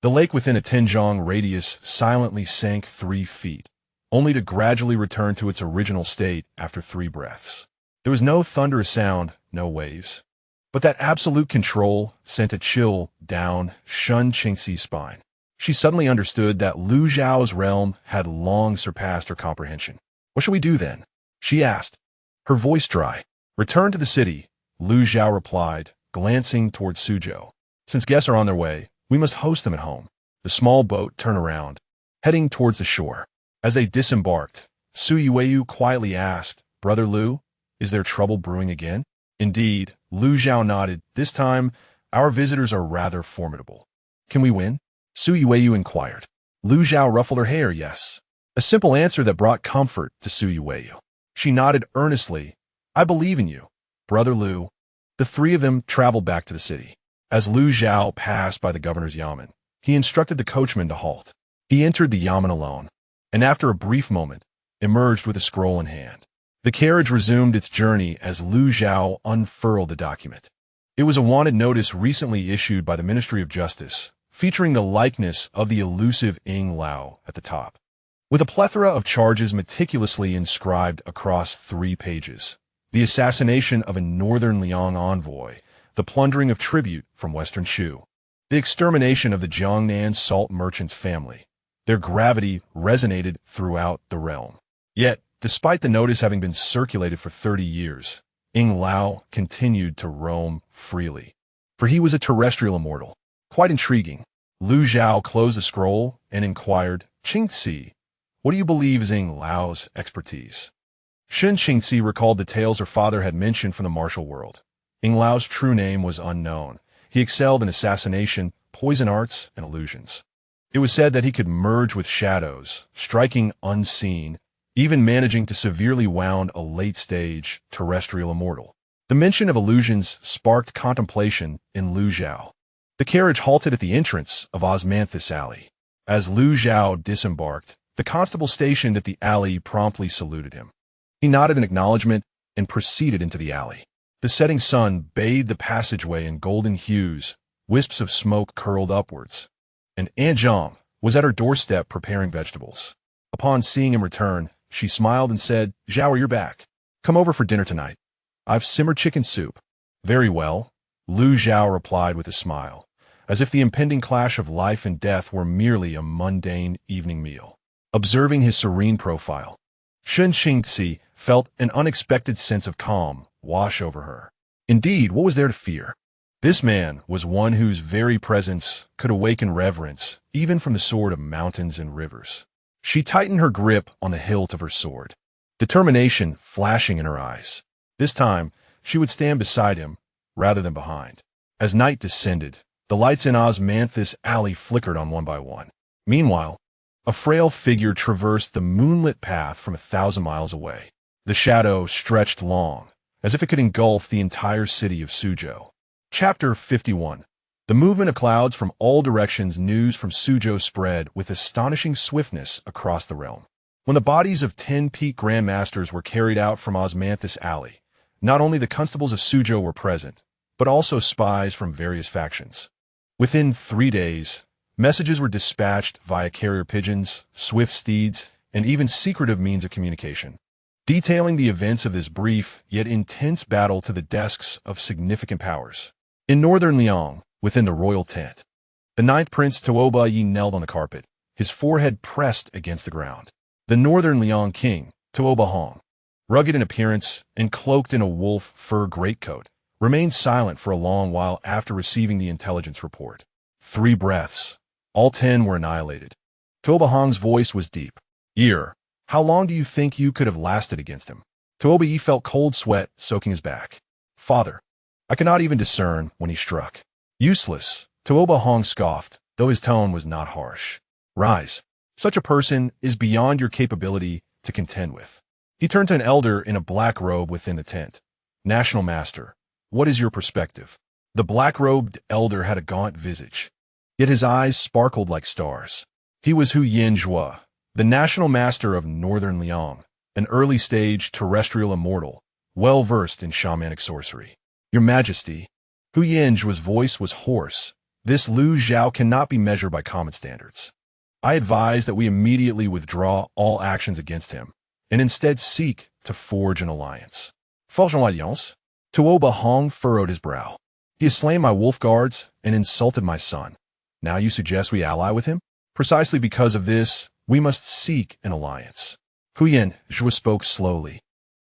the lake within a 10-zhang radius silently sank 3 feet, only to gradually return to its original state after 3 breaths. There was no thunderous sound, no waves. But that absolute control sent a chill down Shen Qingxi's spine. She suddenly understood that Lu Zhao's realm had long surpassed her comprehension. What shall we do then? She asked, her voice dry. Return to the city, Lu Zhao replied, glancing towards Suzhou. Since guests are on their way, we must host them at home. The small boat turned around, heading towards the shore. As they disembarked, Su Yueyu quietly asked, Brother Lu, is there trouble brewing again? Indeed, Lu Zhao nodded. This time, our visitors are rather formidable. Can we win? Su Yueyu inquired. Lu Zhao ruffled her hair, yes. A simple answer that brought comfort to Su Yueyu. She nodded earnestly. I believe in you, Brother Lu. The 3 of them traveled back to the city. As Lu Zhao passed by the governor's yamen, he instructed the coachman to halt. He entered the yamen alone, and after a brief moment, emerged with a scroll in hand. The carriage resumed its journey as Lu Zhao unfurled the document. It was a wanted notice recently issued by the Ministry of Justice, featuring the likeness of the elusive Ying Lao at the top, with a plethora of charges meticulously inscribed across 3 pages. The assassination of a northern Liang envoy, the plundering of tribute from western Shu, the extermination of the Jiangnan salt merchants' family. Their gravity resonated throughout the realm. Yet, despite the notice having been circulated for 30 years, Ying Lao continued to roam freely. For he was a terrestrial immortal. Quite intriguing. Lu Zhao closed the scroll and inquired, Qingxi, what do you believe is Ying Lao's expertise? Shen Qingxi recalled the tales her father had mentioned from the martial world. Ying Lao's true name was unknown. He excelled in assassination, poison arts, and illusions. It was said that he could merge with shadows, striking unseen, even managing to severely wound a late-stage terrestrial immortal. The mention of illusions sparked contemplation in Lu Zhao. The carriage halted at the entrance of Osmanthus Alley. As Lu Zhao disembarked, the constable stationed at the alley promptly saluted him. He nodded in acknowledgement and proceeded into the alley. The setting sun bathed the passageway in golden hues, wisps of smoke curled upwards. And Aunt Zhang was at her doorstep preparing vegetables. Upon seeing him return, she smiled and said, Zhao, you're back. Come over for dinner tonight. I've simmered chicken soup. Very well, Lu Zhao replied with a smile, as if the impending clash of life and death were merely a mundane evening meal. Observing his serene profile, Shen Qingxi felt an unexpected sense of calm wash over her. Indeed, what was there to fear? This man was one whose very presence could awaken reverence, even from the sword of mountains and rivers. She tightened her grip on the hilt of her sword, determination flashing in her eyes. This time, she would stand beside him, rather than behind. As night descended, the lights in eyes alley flickered on one by one. Meanwhile, a frail figure traversed the moonlit path from 1,000 miles away. The shadow stretched long, as if it could engulf the entire city of Suzhou. Chapter 51. The movement of clouds from all directions. News from Suzhou spread with astonishing swiftness across the realm. When the bodies of 10 peak grandmasters were carried out from Osmanthus Alley, not only the constables of Suzhou were present, but also spies from various factions. Within 3 days, messages were dispatched via carrier pigeons, swift steeds, and even secretive means of communication, detailing the events of this brief yet intense battle to the desks of significant powers. In northern Liang, within the royal tent, the 9th Prince Tuoba Yi knelt on the carpet, his forehead pressed against the ground. The northern Liang king, Tuoba Hong, rugged in appearance and cloaked in a wolf fur greatcoat, remained silent for a long while after receiving the intelligence report. 3 breaths. All 10 were annihilated. Tuoba Hong's voice was deep. "Year, how long do you think you could have lasted against him?" Tuoba Yi felt cold sweat soaking his back. "Father, I cannot even discern when he struck." "Useless," Tuoba Hong scoffed, though his tone was not harsh. "Rise. Such a person is beyond your capability to contend with." He turned to an elder in a black robe within the tent. "National Master, what is your perspective?" The black-robed elder had a gaunt visage, yet his eyes sparkled like stars. He was Hu Yanzhua, the National Master of Northern Liang, an early-stage terrestrial immortal, well-versed in shamanic sorcery. "Your Majesty," Hu Yanzhua's voice was hoarse, "this Lu Zhao cannot be measured by common standards. I advise that we immediately withdraw all actions against him, and instead seek to forge an alliance." "Forge une alliance?" Tuoba Hong furrowed his brow. "He has slain my wolf guards and insulted my son. Now you suggest we ally with him? Precisely because of this, we must seek an alliance." Hu Yanzhua spoke slowly,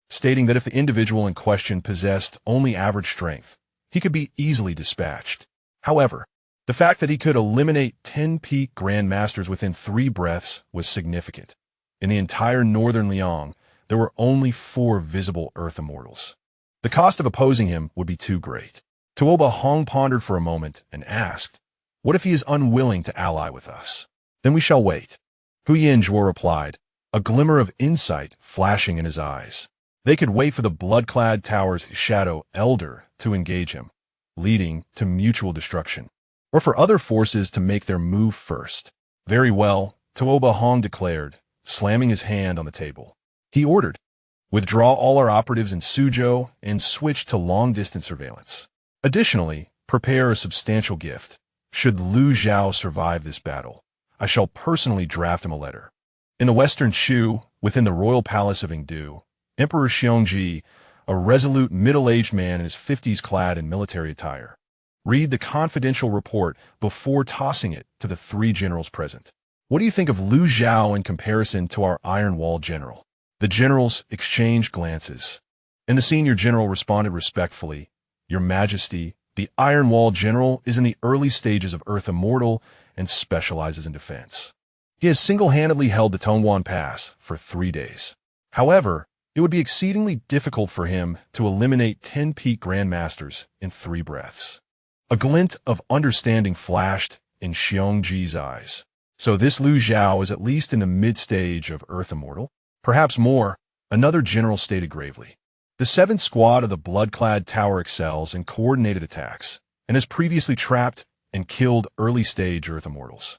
stating that if the individual in question possessed only average strength, he could be easily dispatched. However, the fact that he could eliminate 10 peak grandmasters within 3 breaths was significant. In the entire northern Liang, there were only 4 visible Earth immortals. The cost of opposing him would be too great. Tuoba Hong pondered for a moment and asked, "What if he is unwilling to ally with us?" "Then we shall wait," Hu Yanzhua replied, a glimmer of insight flashing in his eyes. They could wait for the blood-clad tower's shadow elder to engage him, leading to mutual destruction, or for other forces to make their move first. "Very well," Tuoba Hong declared, slamming his hand on the table. He ordered, "Withdraw all our operatives in Suzhou and switch to long-distance surveillance. Additionally, prepare a substantial gift. Should Lu Zhao survive this battle, I shall personally draft him a letter." In the western Shu, within the royal palace of Yingdu, Emperor Xiongji, a resolute middle-aged man in his 50s clad in military attire, read the confidential report before tossing it to the 3 generals present. "What do you think of Lu Zhao in comparison to our Iron Wall general?" The generals exchanged glances, and the senior general responded respectfully, "Your Majesty, the Iron Wall general is in the early stages of Earth Immortal and specializes in defense. He has single-handedly held the Tongwan Pass for 3 days. However, it would be exceedingly difficult for him to eliminate 10 peak grandmasters in 3 breaths." A glint of understanding flashed in Xiongji's eyes. "So this Lu Zhao is at least in the mid-stage of Earth Immortal? Perhaps more," another general stated gravely. "The 7th Squad of the Blood-Clad Tower excels in coordinated attacks, and has previously trapped and killed early-stage Earth Immortals.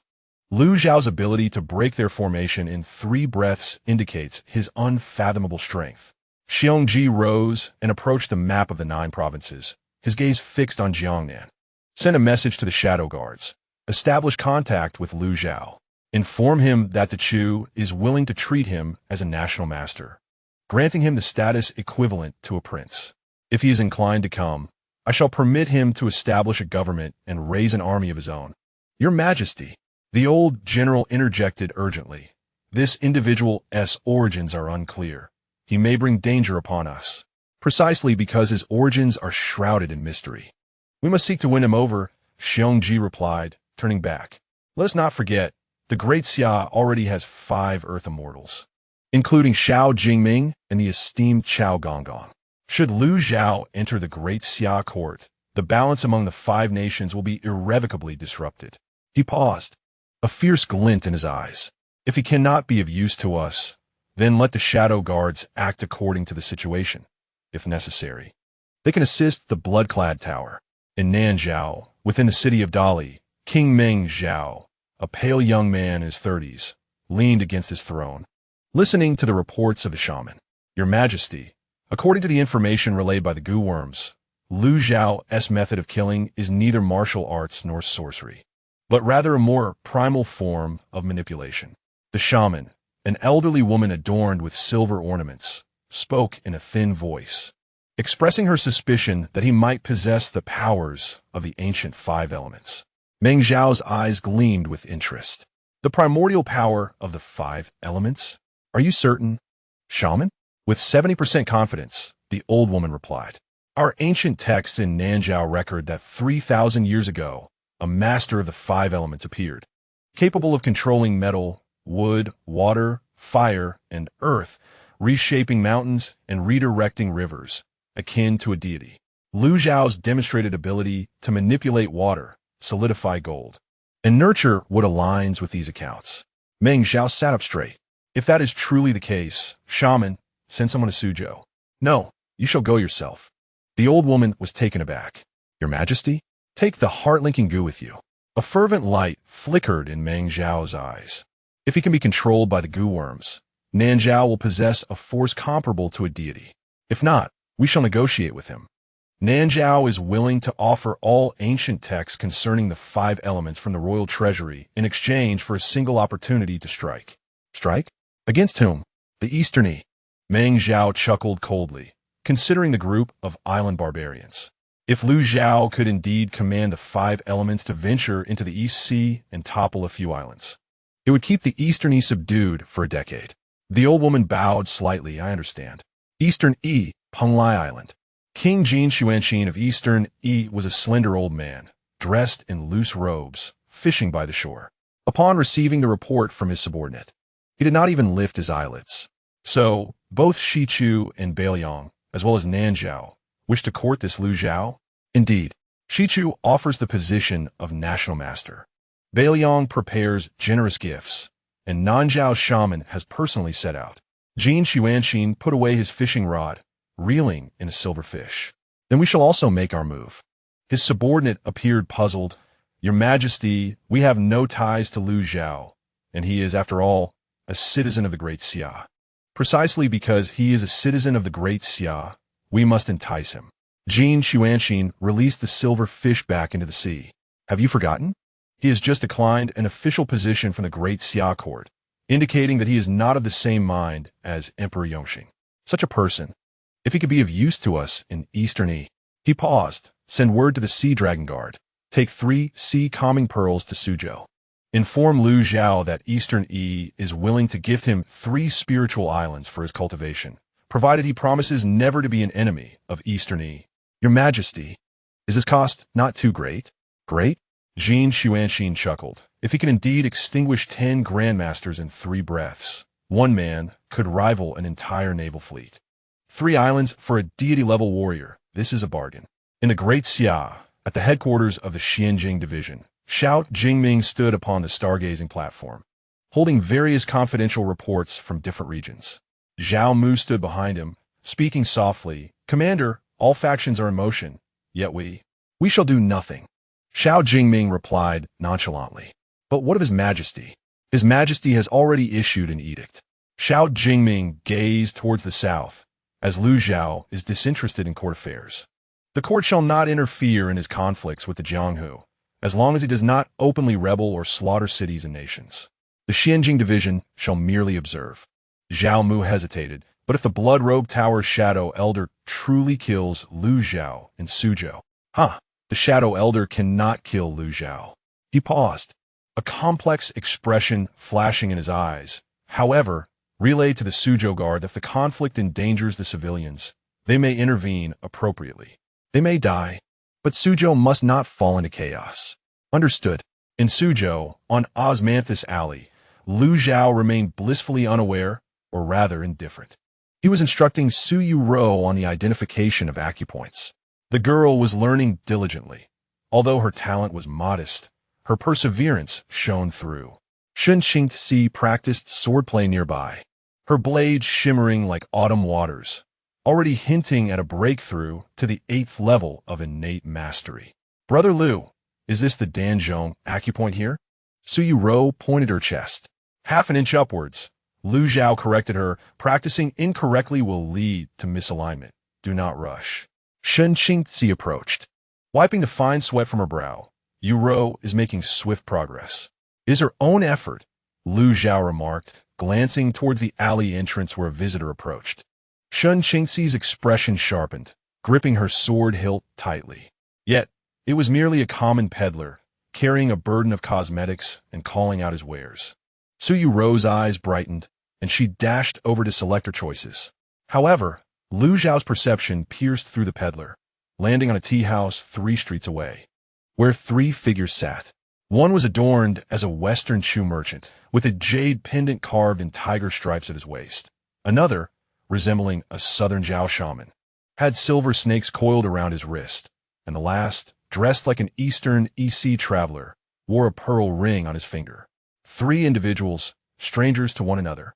Lu Zhao's ability to break their formation in 3 breaths indicates his unfathomable strength." Xiongji rose and approached the map of the 9 provinces, his gaze fixed on Jiangnan. "Send a message to the Shadow Guards. Establish contact with Lu Zhao. Inform him that the Chu is willing to treat him as a national master, granting him the status equivalent to a prince. If he is inclined to come, I shall permit him to establish a government and raise an army of his own." "Your Majesty," the old general interjected urgently, "this individual's origins are unclear. He may bring danger upon us, precisely because his origins are shrouded in mystery." "We must seek to win him over," Xiongji replied, turning back. "Let us not forget, the Great Xia already has 5 Earth Immortals, including Xiao Jingming and the esteemed Qiao Gonggong. Should Lu Zhao enter the Great Xia court, the balance among the 5 nations will be irrevocably disrupted. He paused, a fierce glint in his eyes. If he cannot be of use to us, then let the shadow guards act according to the situation, if necessary. They can assist the blood-clad tower. In Nanzhao, within the city of Dali, King Meng Zhao, a pale young man in his 30s, leaned against his throne, listening to the reports of the shaman. Your Majesty, according to the information relayed by the goo worms, Lu Zhao's method of killing is neither martial arts nor sorcery, but rather a more primal form of manipulation. The shaman, an elderly woman adorned with silver ornaments, spoke in a thin voice, expressing her suspicion that he might possess the powers of the ancient 5 elements. Meng Zhao's eyes gleamed with interest. The primordial power of the 5 elements? Are you certain, shaman? With 70% confidence, the old woman replied. Our ancient texts in Nanzhao record that 3,000 years ago, a master of the 5 elements appeared, capable of controlling metal, wood, water, fire, and earth, reshaping mountains and redirecting rivers, akin to a deity. Lu Zhao's demonstrated ability to manipulate water, solidify gold, and nurture what aligns with these accounts. Meng Zhao sat up straight. If that is truly the case, shaman, send someone to Suzhou. No, you shall go yourself. The old woman was taken aback. Your Majesty, take the heart-linking goo with you. A fervent light flickered in Meng Zhao's eyes. If he can be controlled by the goo worms, Nanzhao will possess a force comparable to a deity. If not, we shall negotiate with him. Nanzhao is willing to offer all ancient texts concerning the 5 elements from the royal treasury in exchange for a single opportunity to strike. Strike? Against whom? The Eastern Yi. Meng Zhao chuckled coldly, considering the group of island barbarians. If Lu Zhao could indeed command the 5 elements to venture into the East Sea and topple a few islands, it would keep the Eastern Yi subdued for a decade. The old woman bowed slightly. I understand. Eastern Yi, Penglai Island. King Jin Xuanqin of Eastern Yi was a slender old man, dressed in loose robes, fishing by the shore. Upon receiving the report from his subordinate, he did not even lift his eyelids. So, both Shichu and Bailiang, as well as Nanzhao, wish to court this Lu Zhao? Indeed, Shichu offers the position of national master. Bailiang prepares generous gifts, and Nanzhao's shaman has personally set out. Jin Xuanqin put away his fishing rod, reeling in a silver fish. Then we shall also make our move. His subordinate appeared puzzled. Your Majesty, we have no ties to Lu Zhao, and he is, after all, a citizen of the Great Xia. Precisely because he is a citizen of the Great Xia, we must entice him. Jin Xuanqin released the silver fish back into the sea. Have you forgotten? He has just declined an official position from the Great Xia court, indicating that he is not of the same mind as Emperor Yongxing. Such a person, if he could be of use to us in Eastern Yi. He paused. Send word to the Sea Dragon Guard. Take 3 sea calming pearls to Suzhou. Inform Lu Zhao that Eastern Yi is willing to gift him 3 spiritual islands for his cultivation, provided he promises never to be an enemy of Eastern Yi. Your Majesty, is his cost not too great? Great? Jin Xuanqin chuckled. If he can indeed extinguish 10 grandmasters in 3 breaths, one man could rival an entire naval fleet. 3 islands for a deity-level warrior. This is a bargain. In the Great Xia, at the headquarters of the Xianjing Division, Xiao Jingming stood upon the stargazing platform, holding various confidential reports from different regions. Zhao Mu stood behind him, speaking softly. Commander, all factions are in motion, yet we shall do nothing. Xiao Jingming replied nonchalantly. But what of His Majesty? His Majesty has already issued an edict. Xiao Jingming gazed towards the south, as Lu Zhao is disinterested in court affairs. The court shall not interfere in his conflicts with the Jianghu, as long as he does not openly rebel or slaughter cities and nations. The Xianjing Division shall merely observe. Zhao Mu hesitated, but if the blood-robed tower Shadow Elder truly kills Lu Zhao in Suzhou, the Shadow Elder cannot kill Lu Zhao. He paused, a complex expression flashing in his eyes. However, relayed to the Suzhou Guard that if the conflict endangers the civilians, they may intervene appropriately. They may die, but Suzhou must not fall into chaos. Understood. In Suzhou, on Osmanthus Alley, Lu Zhao remained blissfully unaware, or rather indifferent. He was instructing Su Yu Ro on the identification of acupoints. The girl was learning diligently. Although her talent was modest, her perseverance shone through. Shen Qingxi practiced swordplay nearby, her blade shimmering like autumn waters, already hinting at a breakthrough to the 8th level of innate mastery. Brother Liu, is this the Danzhong acupoint here? Suyu Ro pointed her chest. Half an inch upwards. Lu Zhao corrected her. Practicing incorrectly will lead to misalignment. Do not rush. Shen Qingxi approached, wiping the fine sweat from her brow. Yu Ro is making swift progress. Is her own effort, Lu Zhao remarked, glancing towards the alley entrance where a visitor approached. Shen Qingxi's expression sharpened, gripping her sword hilt tightly. Yet, it was merely a common peddler, carrying a burden of cosmetics and calling out his wares. Suyu Ro's eyes brightened, and she dashed over to select her choices. However, Lu Zhao's perception pierced through the peddler, landing on a tea house 3 streets away, where 3 figures sat. One was adorned as a Western shoe merchant, with a jade pendant carved in tiger stripes at his waist. Another, resembling a southern Zhao shaman, had silver snakes coiled around his wrist, and the last, dressed like an Eastern EC traveler, wore a pearl ring on his finger. 3 individuals, strangers to one another,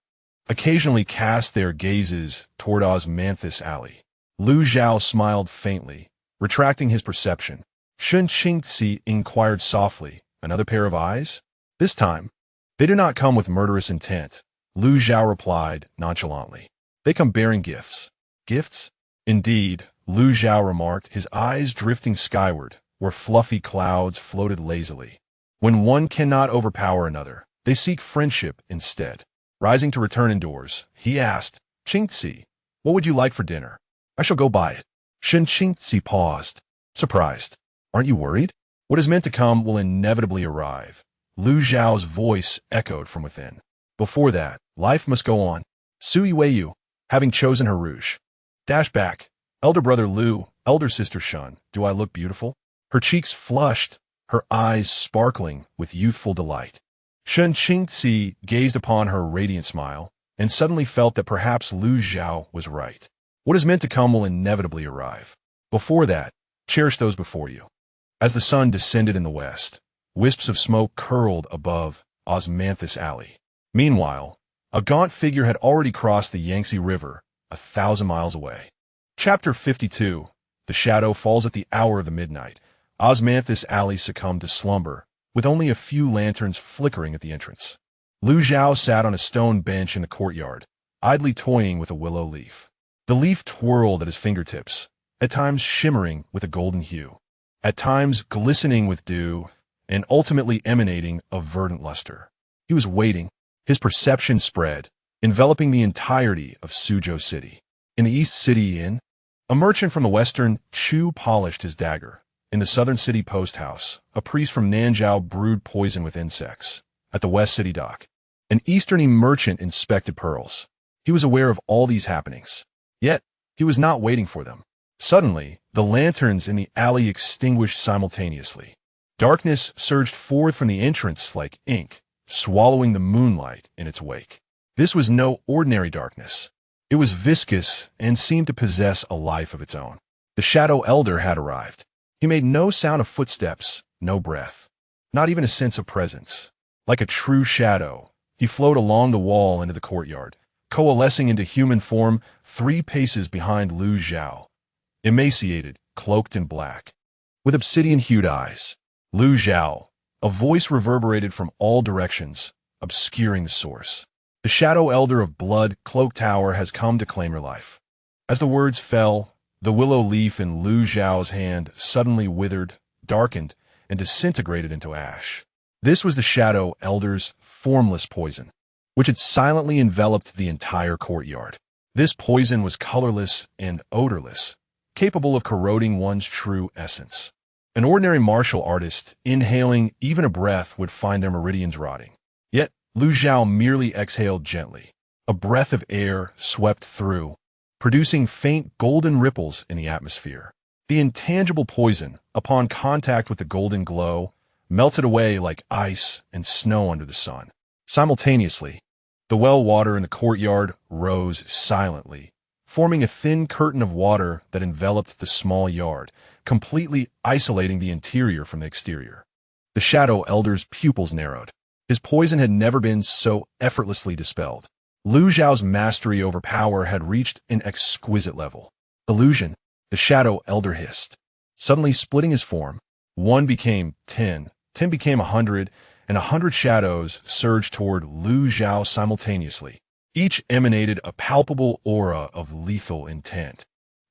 occasionally cast their gazes toward Osmanthus Alley. Lu Zhao smiled faintly, retracting his perception. Shen Qingxi inquired softly, another pair of eyes? This time, they do not come with murderous intent, Lu Zhao replied nonchalantly. They come bearing gifts. Gifts? Indeed, Lu Zhao remarked, his eyes drifting skyward, where fluffy clouds floated lazily. When one cannot overpower another, they seek friendship instead. Rising to return indoors, he asked, Qingxi, what would you like for dinner? I shall go buy it. Shen Qingxi paused, surprised. Aren't you worried? What is meant to come will inevitably arrive. Lu Zhao's voice echoed from within. Before that, life must go on. Sui Weiyu, having chosen her rouge, dashed back. Elder brother Lu, elder sister Shun, do I look beautiful? Her cheeks flushed, her eyes sparkling with youthful delight. Shen Qingxi gazed upon her radiant smile, and suddenly felt that perhaps Lu Zhao was right. What is meant to come will inevitably arrive. Before that, cherish those before you. As the sun descended in the west, wisps of smoke curled above Osmanthus Alley. Meanwhile, a gaunt figure had already crossed the Yangtze River 1,000 miles away. Chapter 52. The shadow falls at the hour of the midnight. Osmanthus Alley succumbed to slumber, with only a few lanterns flickering at the entrance. Lu Zhao sat on a stone bench in the courtyard, idly toying with a willow leaf. The leaf twirled at his fingertips, at times shimmering with a golden hue, at times glistening with dew, and ultimately emanating a verdant luster. He was waiting. His perception spread, enveloping the entirety of Suzhou City. In the East City Inn, a merchant from the Western Chu polished his dagger. In the Southern City Post House, a priest from Nanzhao brewed poison with insects. At the West City Dock, an Easterny merchant inspected pearls. He was aware of all these happenings. Yet, he was not waiting for them. Suddenly, the lanterns in the alley extinguished simultaneously. Darkness surged forth from the entrance like ink, swallowing the moonlight in its wake. This was no ordinary darkness. It was viscous and seemed to possess a life of its own. The Shadow Elder had arrived. He made no sound of footsteps, no breath, not even a sense of presence. Like a true shadow, he flowed along the wall into the courtyard, coalescing into human form 3 paces behind Lu Zhao, emaciated, cloaked in black, with obsidian-hued eyes. Lu Zhao, a voice reverberated from all directions, obscuring the source. The Shadow Elder of Blood-Cloak Tower has come to claim your life. As the words fell, the willow leaf in Lu Zhao's hand suddenly withered, darkened, and disintegrated into ash. This was the Shadow Elder's formless poison, which had silently enveloped the entire courtyard. This poison was colorless and odorless, capable of corroding one's true essence. An ordinary martial artist, inhaling even a breath, would find their meridians rotting. Yet, Lu Zhao merely exhaled gently. A breath of air swept through, producing faint golden ripples in the atmosphere. The intangible poison, upon contact with the golden glow, melted away like ice and snow under the sun. Simultaneously, the well water in the courtyard rose silently, forming a thin curtain of water that enveloped the small yard, completely isolating the interior from the exterior. The Shadow Elder's pupils narrowed. His poison had never been so effortlessly dispelled. Lu Zhao's mastery over power had reached an exquisite level. Illusion, the Shadow Elder hissed. Suddenly splitting his form, 1 became 10, 10 became 100, and 100 shadows surged toward Lu Zhao simultaneously. Each emanated a palpable aura of lethal intent.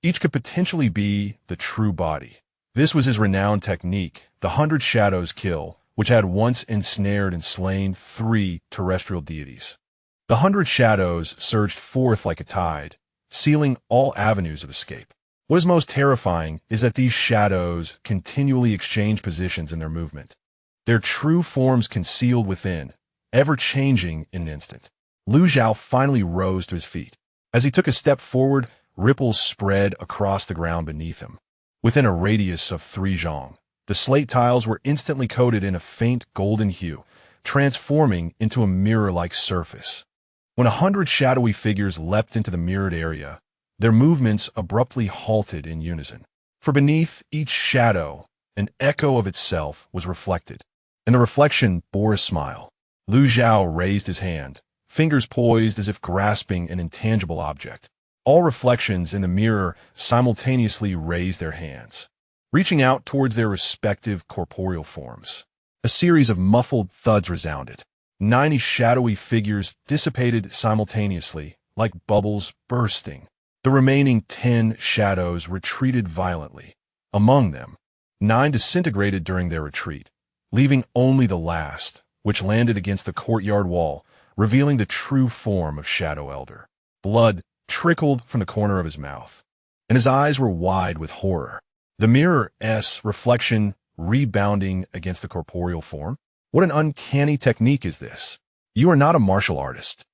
Each could potentially be the true body. This was his renowned technique, the 100 Shadows Kill, which had once ensnared and slain 3 terrestrial deities. The 100 shadows surged forth like a tide, sealing all avenues of escape. What is most terrifying is that these shadows continually exchange positions in their movement, their true forms concealed within, ever-changing in an instant. Lu Zhao finally rose to his feet. As he took a step forward, ripples spread across the ground beneath him. Within a radius of 3 zhong, the slate tiles were instantly coated in a faint golden hue, transforming into a mirror-like surface. When 100 shadowy figures leapt into the mirrored area, their movements abruptly halted in unison. For beneath each shadow, an echo of itself was reflected, and the reflection bore a smile. Lu Zhao raised his hand, fingers poised as if grasping an intangible object. All reflections in the mirror simultaneously raised their hands, reaching out towards their respective corporeal forms. A series of muffled thuds resounded. 90 shadowy figures dissipated simultaneously, like bubbles bursting. The remaining 10 shadows retreated violently. Among them, 9 disintegrated during their retreat, leaving only the last, which landed against the courtyard wall, revealing the true form of Shadow Elder. Blood trickled from the corner of his mouth, and his eyes were wide with horror. The mirror's reflection rebounding against the corporeal form. What an uncanny technique is this? You are not a martial artist.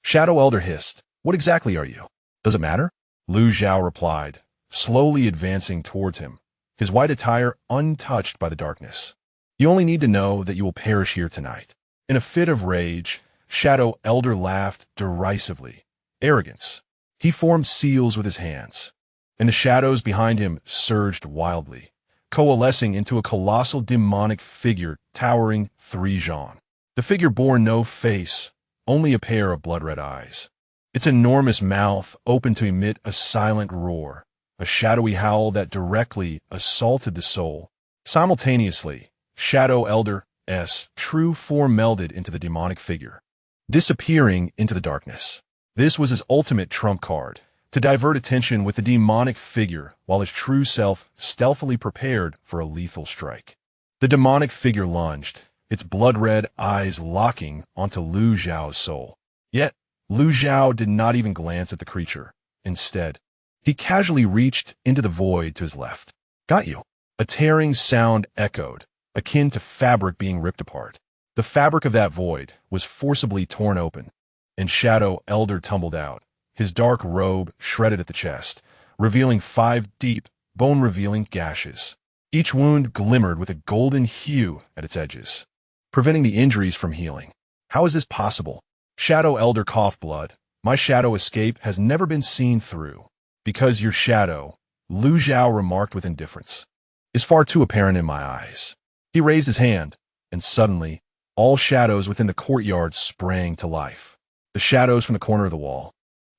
Shadow Elder hissed. What exactly are you? Does it matter? Lu Zhao replied, slowly advancing towards him, his white attire untouched by the darkness. You only need to know that you will perish here tonight. In a fit of rage, Shadow Elder laughed derisively. Arrogance. He formed seals with his hands, and the shadows behind him surged wildly, coalescing into a colossal demonic figure towering 3 zhong. The figure bore no face, only a pair of blood-red eyes. Its enormous mouth opened to emit a silent roar, a shadowy howl that directly assaulted the soul. Simultaneously, Shadow Elder's true form melded into the demonic figure, disappearing into the darkness. This was his ultimate trump card, to divert attention with the demonic figure while his true self stealthily prepared for a lethal strike. The demonic figure lunged, its blood-red eyes locking onto Lu Zhao's soul. Yet, Lu Zhao did not even glance at the creature. Instead, he casually reached into the void to his left. Got you. A tearing sound echoed, akin to fabric being ripped apart. The fabric of that void was forcibly torn open, and Shadow Elder tumbled out, his dark robe shredded at the chest, revealing 5 deep, bone-revealing gashes. Each wound glimmered with a golden hue at its edges, preventing the injuries from healing. How is this possible? Shadow Elder coughed blood. My shadow escape has never been seen through. Because your shadow, Lu Zhao remarked with indifference, is far too apparent in my eyes. He raised his hand, and suddenly, all shadows within the courtyard sprang to life. The shadows from the corner of the wall,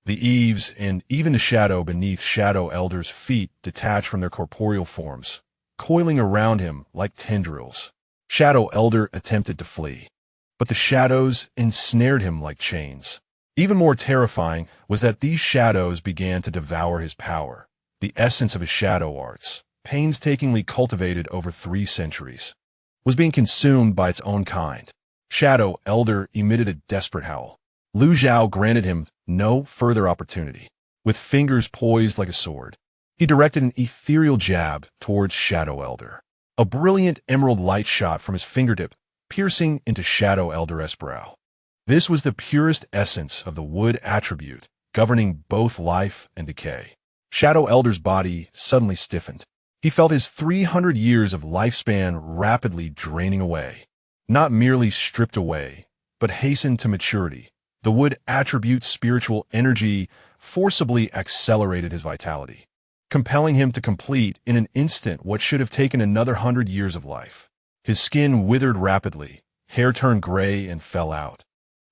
the eaves, and even the shadow beneath Shadow Elder's feet detached from their corporeal forms, coiling around him like tendrils. Shadow Elder attempted to flee, but the shadows ensnared him like chains. Even more terrifying was that these shadows began to devour his power, the essence of his shadow arts, painstakingly cultivated over 3 centuries, was being consumed by its own kind. Shadow Elder emitted a desperate howl. Lu Zhao granted him no further opportunity. With fingers poised like a sword, he directed an ethereal jab towards Shadow Elder. A brilliant emerald light shot from his fingertip, piercing into Shadow Elder's brow. This was the purest essence of the wood attribute, governing both life and decay. Shadow Elder's body suddenly stiffened. He felt his 300 years of lifespan rapidly draining away. Not merely stripped away, but hastened to maturity. The wood attribute's spiritual energy forcibly accelerated his vitality, compelling him to complete in an instant what should have taken another 100 years of life. His skin withered rapidly, hair turned gray and fell out.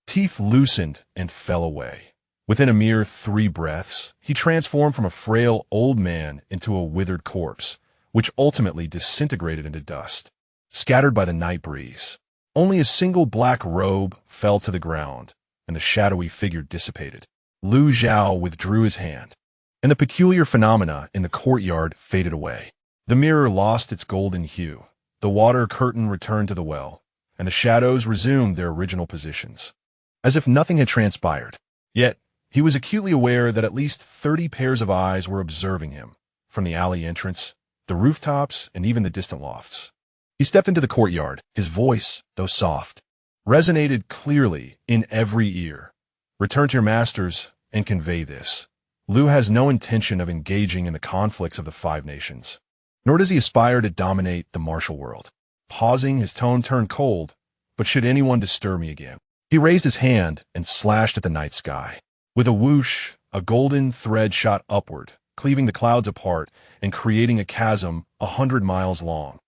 Teeth loosened and fell away. Within a mere 3 breaths, he transformed from a frail old man into a withered corpse, which ultimately disintegrated into dust, scattered by the night breeze. Only a single black robe fell to the ground, and the shadowy figure dissipated. Lu Zhao withdrew his hand, and the peculiar phenomena in the courtyard faded away. The mirror lost its golden hue, the water curtain returned to the well, and the shadows resumed their original positions, as if nothing had transpired. Yet, he was acutely aware that at least 30 pairs of eyes were observing him, from the alley entrance, the rooftops, and even the distant lofts. He stepped into the courtyard. His voice, though soft, resonated clearly in every ear. "Return to your masters and convey this. Lu has no intention of engaging in the conflicts of the 5 nations, nor does he aspire to dominate the martial world." Pausing, his tone turned cold. "But should anyone disturb me again..." He raised his hand and slashed at the night sky. With a whoosh, a golden thread shot upward, cleaving the clouds apart and creating a chasm 100 miles long.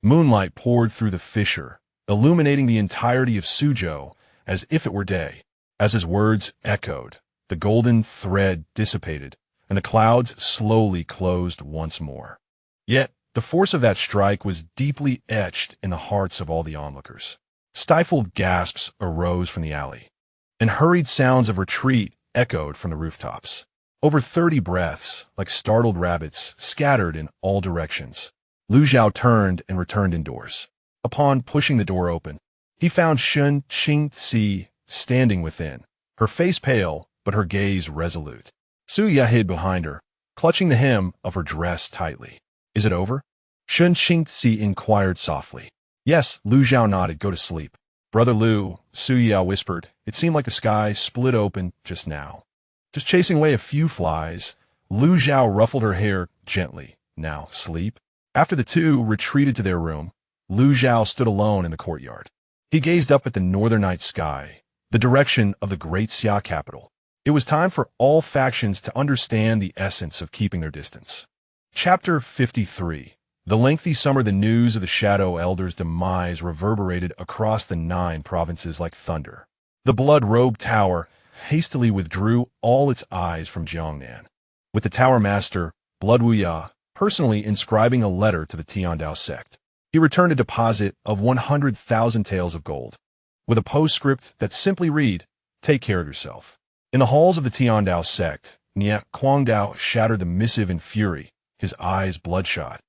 Moonlight poured through the fissure, illuminating the entirety of Suzhou as if it were day. As his words echoed, the golden thread dissipated, and the clouds slowly closed once more. Yet, the force of that strike was deeply etched in the hearts of all the onlookers. Stifled gasps arose from the alley, and hurried sounds of retreat echoed from the rooftops. Over 30 breaths, like startled rabbits, scattered in all directions. Lu Zhao turned and returned indoors. Upon pushing the door open, he found Shun Qingxi standing within, her face pale, but her gaze resolute. Suya hid behind her, clutching the hem of her dress tightly. "Is it over?" Shun Qingxi inquired softly. "Yes," Lu Zhao nodded. "Go to sleep." "Brother Lu," Suya whispered. "It seemed like the sky split open just now." Just chasing away a few flies, Lu Zhao ruffled her hair gently. "Now, sleep." After the two retreated to their room, Lu Zhao stood alone in the courtyard. He gazed up at the northern night sky, the direction of the great Xia capital. It was time for all factions to understand the essence of keeping their distance. Chapter 53. The lengthy summer. The news of the Shadow Elder's demise reverberated across the 9 provinces like thunder. The blood-robed tower hastily withdrew all its eyes from Jiangnan, with the tower master, Blood Wuya, personally inscribing a letter to the Tiandao sect. He returned a deposit of 100,000 taels of gold, with a postscript that simply read, "Take care of yourself." In the halls of the Tiandao sect, Nie Guangdao shattered the missive in fury, his eyes bloodshot.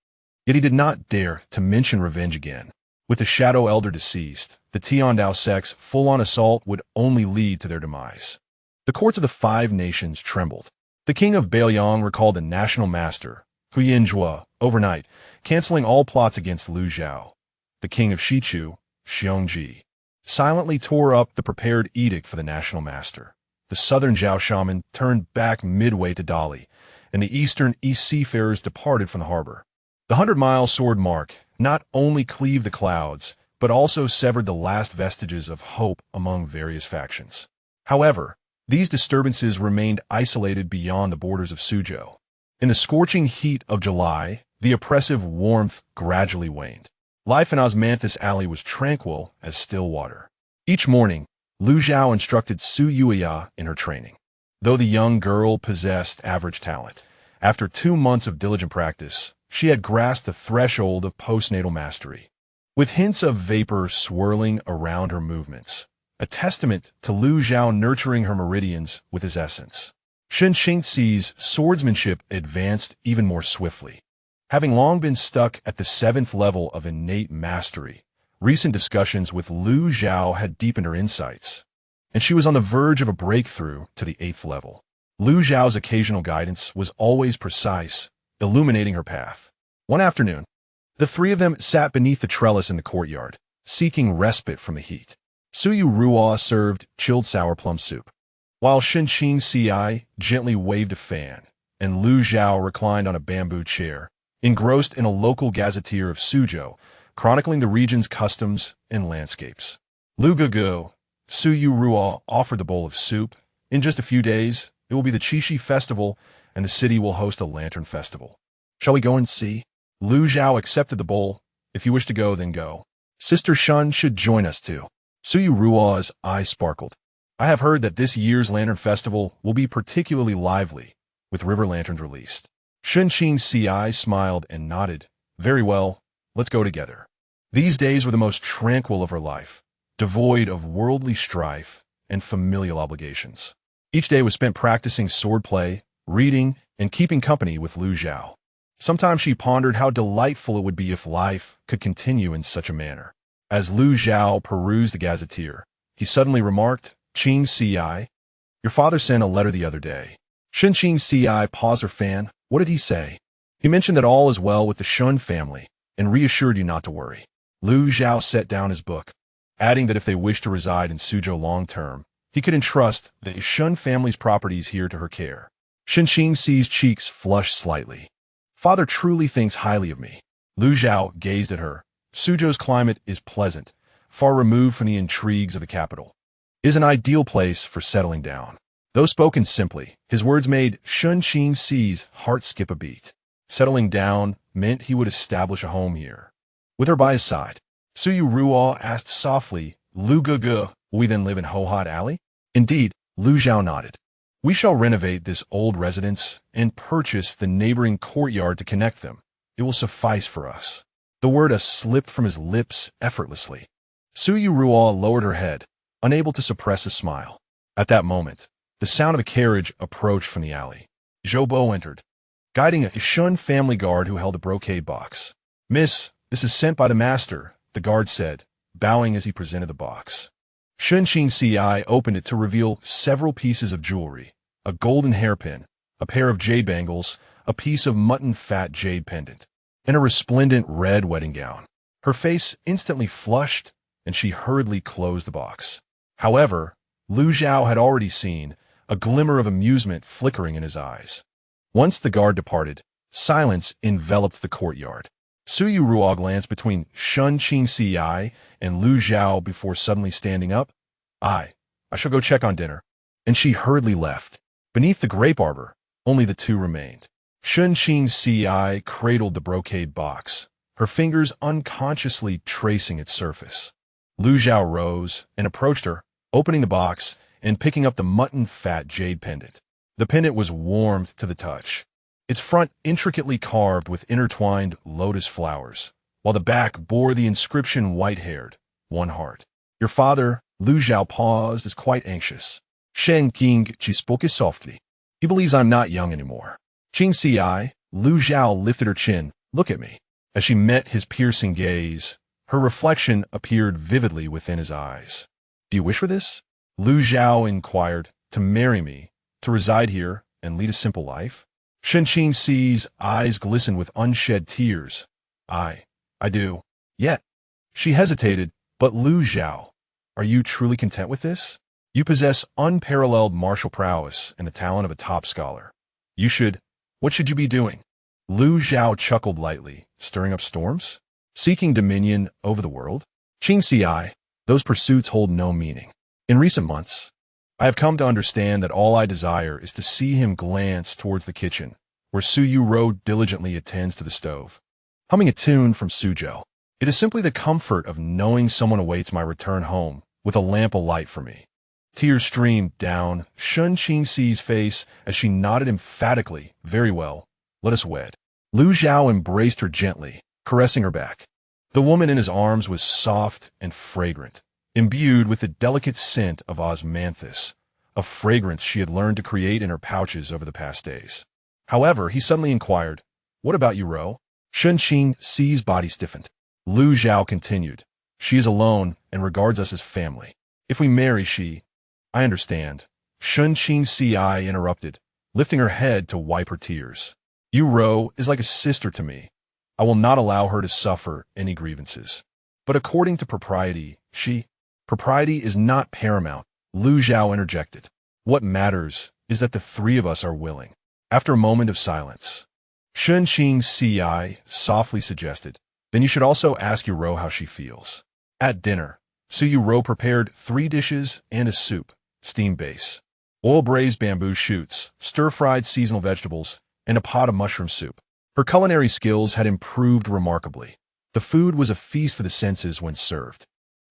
Yet he did not dare to mention revenge again. With the Shadow Elder deceased, the Tiandao sect's full-on assault would only lead to their demise. The courts of the 5 nations trembled. The king of Beiyang recalled the national master, Hu Yinzhua, overnight, canceling all plots against Lu Zhao. The king of Shichu, Xiongji, silently tore up the prepared edict for the national master. The southern Zhao shaman turned back midway to Dali, and the eastern East seafarers departed from the harbor. The 100-mile sword mark not only cleaved the clouds, but also severed the last vestiges of hope among various factions. However, these disturbances remained isolated beyond the borders of Suzhou. In the scorching heat of July, the oppressive warmth gradually waned. Life in Osmanthus Alley was tranquil as still water. Each morning, Lu Zhao instructed Su Yuya in her training. Though the young girl possessed average talent, after 2 months of diligent practice, she had grasped the threshold of postnatal mastery. With hints of vapor swirling around her movements, a testament to Lu Zhao nurturing her meridians with his essence. Shun Qingxi's swordsmanship advanced even more swiftly. Having long been stuck at the 7th level of innate mastery, recent discussions with Lu Zhao had deepened her insights, and she was on the verge of a breakthrough to the 8th level. Lu Zhao's occasional guidance was always precise, illuminating her path. One afternoon, the 3 of them sat beneath the trellis in the courtyard, seeking respite from the heat. Suyu Ruo served chilled sour plum soup, while Shenqing Ci gently waved a fan, and Lu Zhao reclined on a bamboo chair, engrossed in a local gazetteer of Suzhou, chronicling the region's customs and landscapes. Lu Gugu, Suyu Ruo offered the bowl of soup. In just a few days, It will be the Qixi Festival, and the city will host a lantern festival. Shall we go and see? Lu Zhao accepted the bowl. If you wish to go, then go. Sister Shun should join us too. Suyu Ruo's eyes sparkled. I have heard that this year's Lantern Festival will be particularly lively, with river lanterns released. Shun Qing's eyes smiled and nodded. Very well, let's go together. These days were the most tranquil of her life, devoid of worldly strife and familial obligations. Each day was spent practicing swordplay, reading, and keeping company with Lu Zhao. Sometimes she pondered how delightful it would be if life could continue in such a manner. As Lu Zhao perused the gazetteer, he suddenly remarked, Qing Ci, your father sent a letter the other day. Shun Qing Ci paused her fan. What did he say? He mentioned that all is well with the Shun family and reassured you not to worry. Lu Zhao set down his book, adding that if they wished to reside in Suzhou long-term, he could entrust the Shun family's properties here to her care. Shun Qing Ci's cheeks flushed slightly. Father truly thinks highly of me. Lu Zhao gazed at her. Suzhou's climate is pleasant, far removed from the intrigues of the capital. It is an ideal place for settling down. Though spoken simply, his words made Shun Qing Ci's heart skip a beat. Settling down meant he would establish a home here. With her by his side, Suyu Ruo asked softly, Lu Ge, will we then live in Hohot Alley? Indeed, Lu Zhao nodded. We shall renovate this old residence and purchase the neighboring courtyard to connect them. It will suffice for us. The word slipped from his lips effortlessly. Suyu Ruo lowered her head, unable to suppress a smile. At that moment, the sound of a carriage approached from the alley. Zhou Bo entered, guiding a Shun family guard who held a brocade box. Miss, this is sent by the master, the guard said, bowing as he presented the box. Shun Qing Ci opened it to reveal several pieces of jewelry, a golden hairpin, a pair of jade bangles, a piece of mutton fat jade pendant, and a resplendent red wedding gown. Her face instantly flushed, and she hurriedly closed the box. However, Lu Zhao had already seen a glimmer of amusement flickering in his eyes. Once the guard departed, silence enveloped the courtyard. Suyu Ruo glanced between Shun Qing Ci and Lu Zhao before suddenly standing up. I shall go check on dinner. And she hurriedly left. Beneath the grape arbor, only the two remained. Shun Qing Ci cradled the brocade box, her fingers unconsciously tracing its surface. Lu Zhao rose and approached her, opening the box and picking up the mutton fat jade pendant. The pendant was warmed to the touch, its front intricately carved with intertwined lotus flowers, while the back bore the inscription white-haired, one heart. Your father, Lu Zhao paused, is quite anxious. Shen Qing, she spoke softly. He believes I'm not young anymore. Qing Ci, Lu Zhao lifted her chin. Look at me. As she met his piercing gaze, her reflection appeared vividly within his eyes. Do you wish for this? Lu Zhao inquired. To marry me, to reside here, and lead a simple life? Shen Qing Ci's eyes glistened with unshed tears. I do. Yet. She hesitated, but Lu Zhao, are you truly content with this? You possess unparalleled martial prowess and the talent of a top scholar. What should you be doing? Lu Zhao chuckled lightly, stirring up storms? Seeking dominion over the world? Qing Ci, those pursuits hold no meaning. In recent months, I have come to understand that all I desire is to see him glance towards the kitchen, where Suyu Ruo diligently attends to the stove, humming a tune from Suzhou. It is simply the comfort of knowing someone awaits my return home with a lamp alight for me. Tears streamed down Shun Qing Ci's face as she nodded emphatically. Very well, let us wed. Lu Zhao embraced her gently, caressing her back. The woman in his arms was soft and fragrant, imbued with the delicate scent of osmanthus, a fragrance she had learned to create in her pouches over the past days. However, he suddenly inquired, what about you, Ro? Shun Qing Ci's body stiffened. Lu Zhao continued, she is alone and regards us as family. If we marry, I understand. Shun Qing Ci interrupted, lifting her head to wipe her tears. You, Ro, is like a sister to me. I will not allow her to suffer any grievances. But according to propriety, propriety is not paramount, Lu Zhao interjected. What matters is that the three of us are willing. After a moment of silence, Shun Qing Ci softly suggested, then you should also ask your Ro how she feels. At dinner, Suyu Ro prepared 3 dishes and a soup, steamed base. oil-braised bamboo shoots, stir-fried seasonal vegetables, and a pot of mushroom soup. Her culinary skills had improved remarkably. The food was a feast for the senses when served.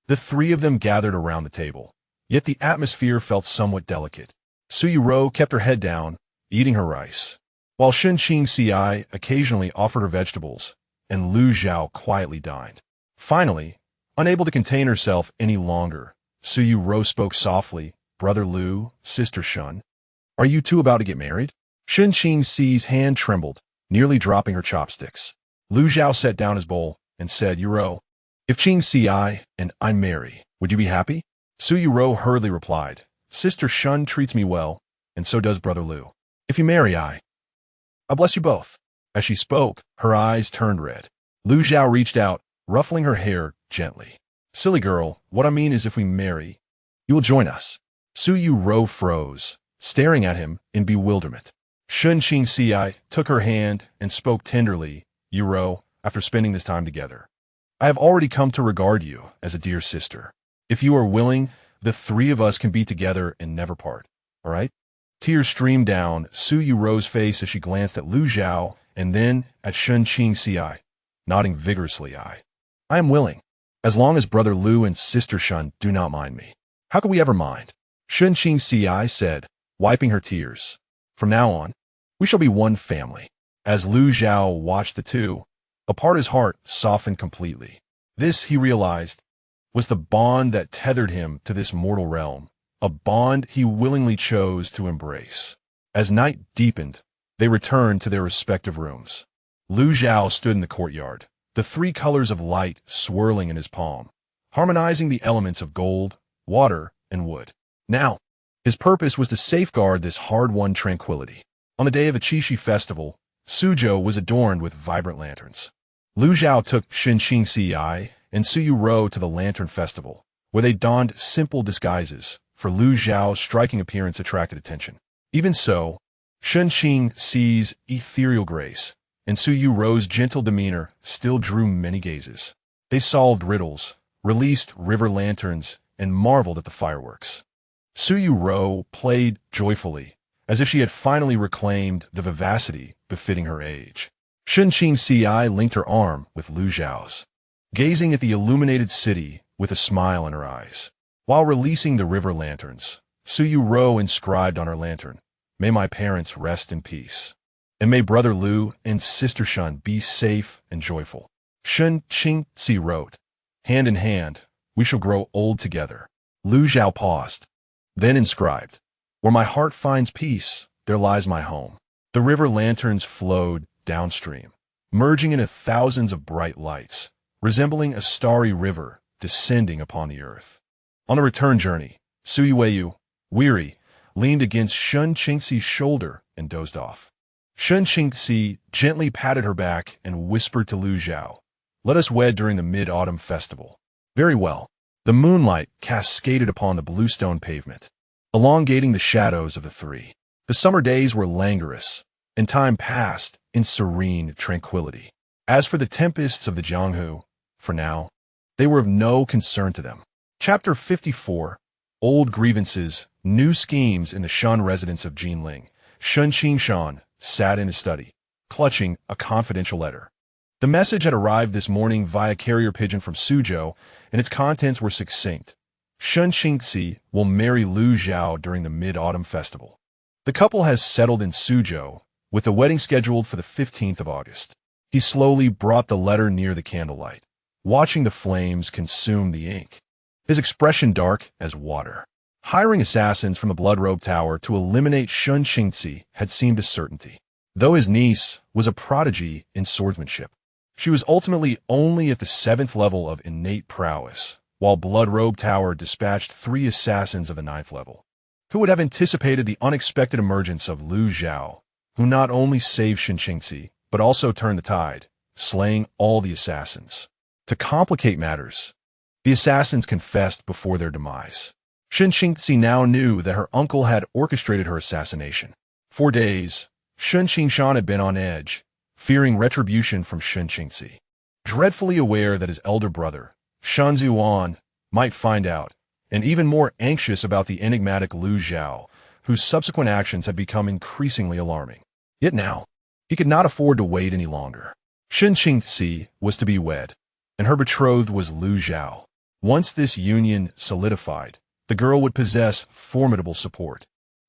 The three of them gathered around the table, yet the atmosphere felt somewhat delicate. Suyuro kept her head down, eating her rice, while Shenqingci occasionally offered her vegetables, and Lu Zhao quietly dined. Finally, unable to contain herself any longer, Suyuro spoke softly, "Brother Lu, Sister Shun, are you two about to get married?" Shenqingci's hand trembled, nearly dropping her chopsticks. Lu Zhao set down his bowl and said, "Yuro, if Qingci and I marry, would you be happy?" Suyuro hurriedly replied, "Sister Shun treats me well, and so does Brother Lu. If you marry, I bless you both." As she spoke, her eyes turned red. Lu Zhao reached out, ruffling her hair gently. "Silly girl, what I mean is if we marry, you will join us." Suyuro froze, staring at him in bewilderment. Shenqingci took her hand and spoke tenderly, "Yuro, after spending this time together, I have already come to regard you as a dear sister. If you are willing, the three of us can be together and never part, all right?" Tears streamed down Suyuro's face as she glanced at Lu Zhao and then at Shenqingci, nodding vigorously. I am willing, as long as Brother Lu and Sister Shun do not mind me." "How could we ever mind?" Shenqingci said, wiping her tears. "From now on, we shall be one family." As Lu Zhao watched the two, a part of his heart softened completely. This, he realized, was the bond that tethered him to this mortal realm, a bond he willingly chose to embrace. As night deepened, they returned to their respective rooms. Lu Zhao stood in the courtyard, the three colors of light swirling in his palm, harmonizing the elements of gold, water, and wood. Now, his purpose was to safeguard this hard-won tranquility. On the day of the Qixi festival, Suzhou was adorned with vibrant lanterns. Lu Zhao took Shenqingci and Suyuro to the Lantern Festival, where they donned simple disguises, for Lu Zhao's striking appearance attracted attention. Even so, Shenqingci's ethereal grace and Suyuro's gentle demeanor still drew many gazes. They solved riddles, released river lanterns, and marveled at the fireworks. Suyuro played joyfully, as if she had finally reclaimed the vivacity befitting her age. Shenqingci linked her arm with Lu Zhao's, gazing at the illuminated city with a smile in her eyes. While releasing the river lanterns, Suyuro inscribed on her lantern, "May my parents rest in peace, and may Brother Lu and Sister Shun be safe and joyful." Shenqingci wrote, "Hand in hand, we shall grow old together." Lu Zhao paused, then inscribed, "Where my heart finds peace, there lies my home." The river lanterns flowed downstream, merging into thousands of bright lights, resembling a starry river descending upon the earth. On the return journey, Suyueyu, weary, leaned against Shenqingci's shoulder and dozed off. Shenqingci gently patted her back and whispered to Lu Zhao, "Let us wed during the Mid-Autumn Festival." Very well. The moonlight cascaded upon the bluestone pavement, elongating the shadows of the three. The summer days were languorous, and time passed in serene tranquility. As for the tempests of the Jianghu, for now, they were of no concern to them. Chapter 54. Old Grievances, New Schemes in the Shan residence of Jinling. Shenqingshan sat in his study, clutching a confidential letter. The message had arrived this morning via carrier pigeon from Suzhou, and its contents were succinct. Shenqingci will marry Lu Zhao during the Mid-Autumn Festival. The couple has settled in Suzhou, with the wedding scheduled for the 15th of August. He slowly brought the letter near the candlelight, watching the flames consume the ink, his expression dark as water. Hiring assassins from the Blood Robe Tower to eliminate Shenqingci had seemed a certainty. Though his niece was a prodigy in swordsmanship, she was ultimately only at the 7th level of innate prowess, while Blood Robe Tower dispatched 3 assassins of the 9th level. Who would have anticipated the unexpected emergence of Lu Zhao, who not only saved Shenqingci, but also turned the tide, slaying all the assassins? To complicate matters, the assassins confessed before their demise. Shenqingci now knew that her uncle had orchestrated her assassination. For days, Shenqingshan had been on edge, fearing retribution from Shenqingci. Dreadfully aware that his elder brother, Shanzuan, might find out, and even more anxious about the enigmatic Lu Zhao, whose subsequent actions had become increasingly alarming. Yet now, he could not afford to wait any longer. Shen Qingxi was to be wed, and her betrothed was Lu Zhao. Once this union solidified, the girl would possess formidable support,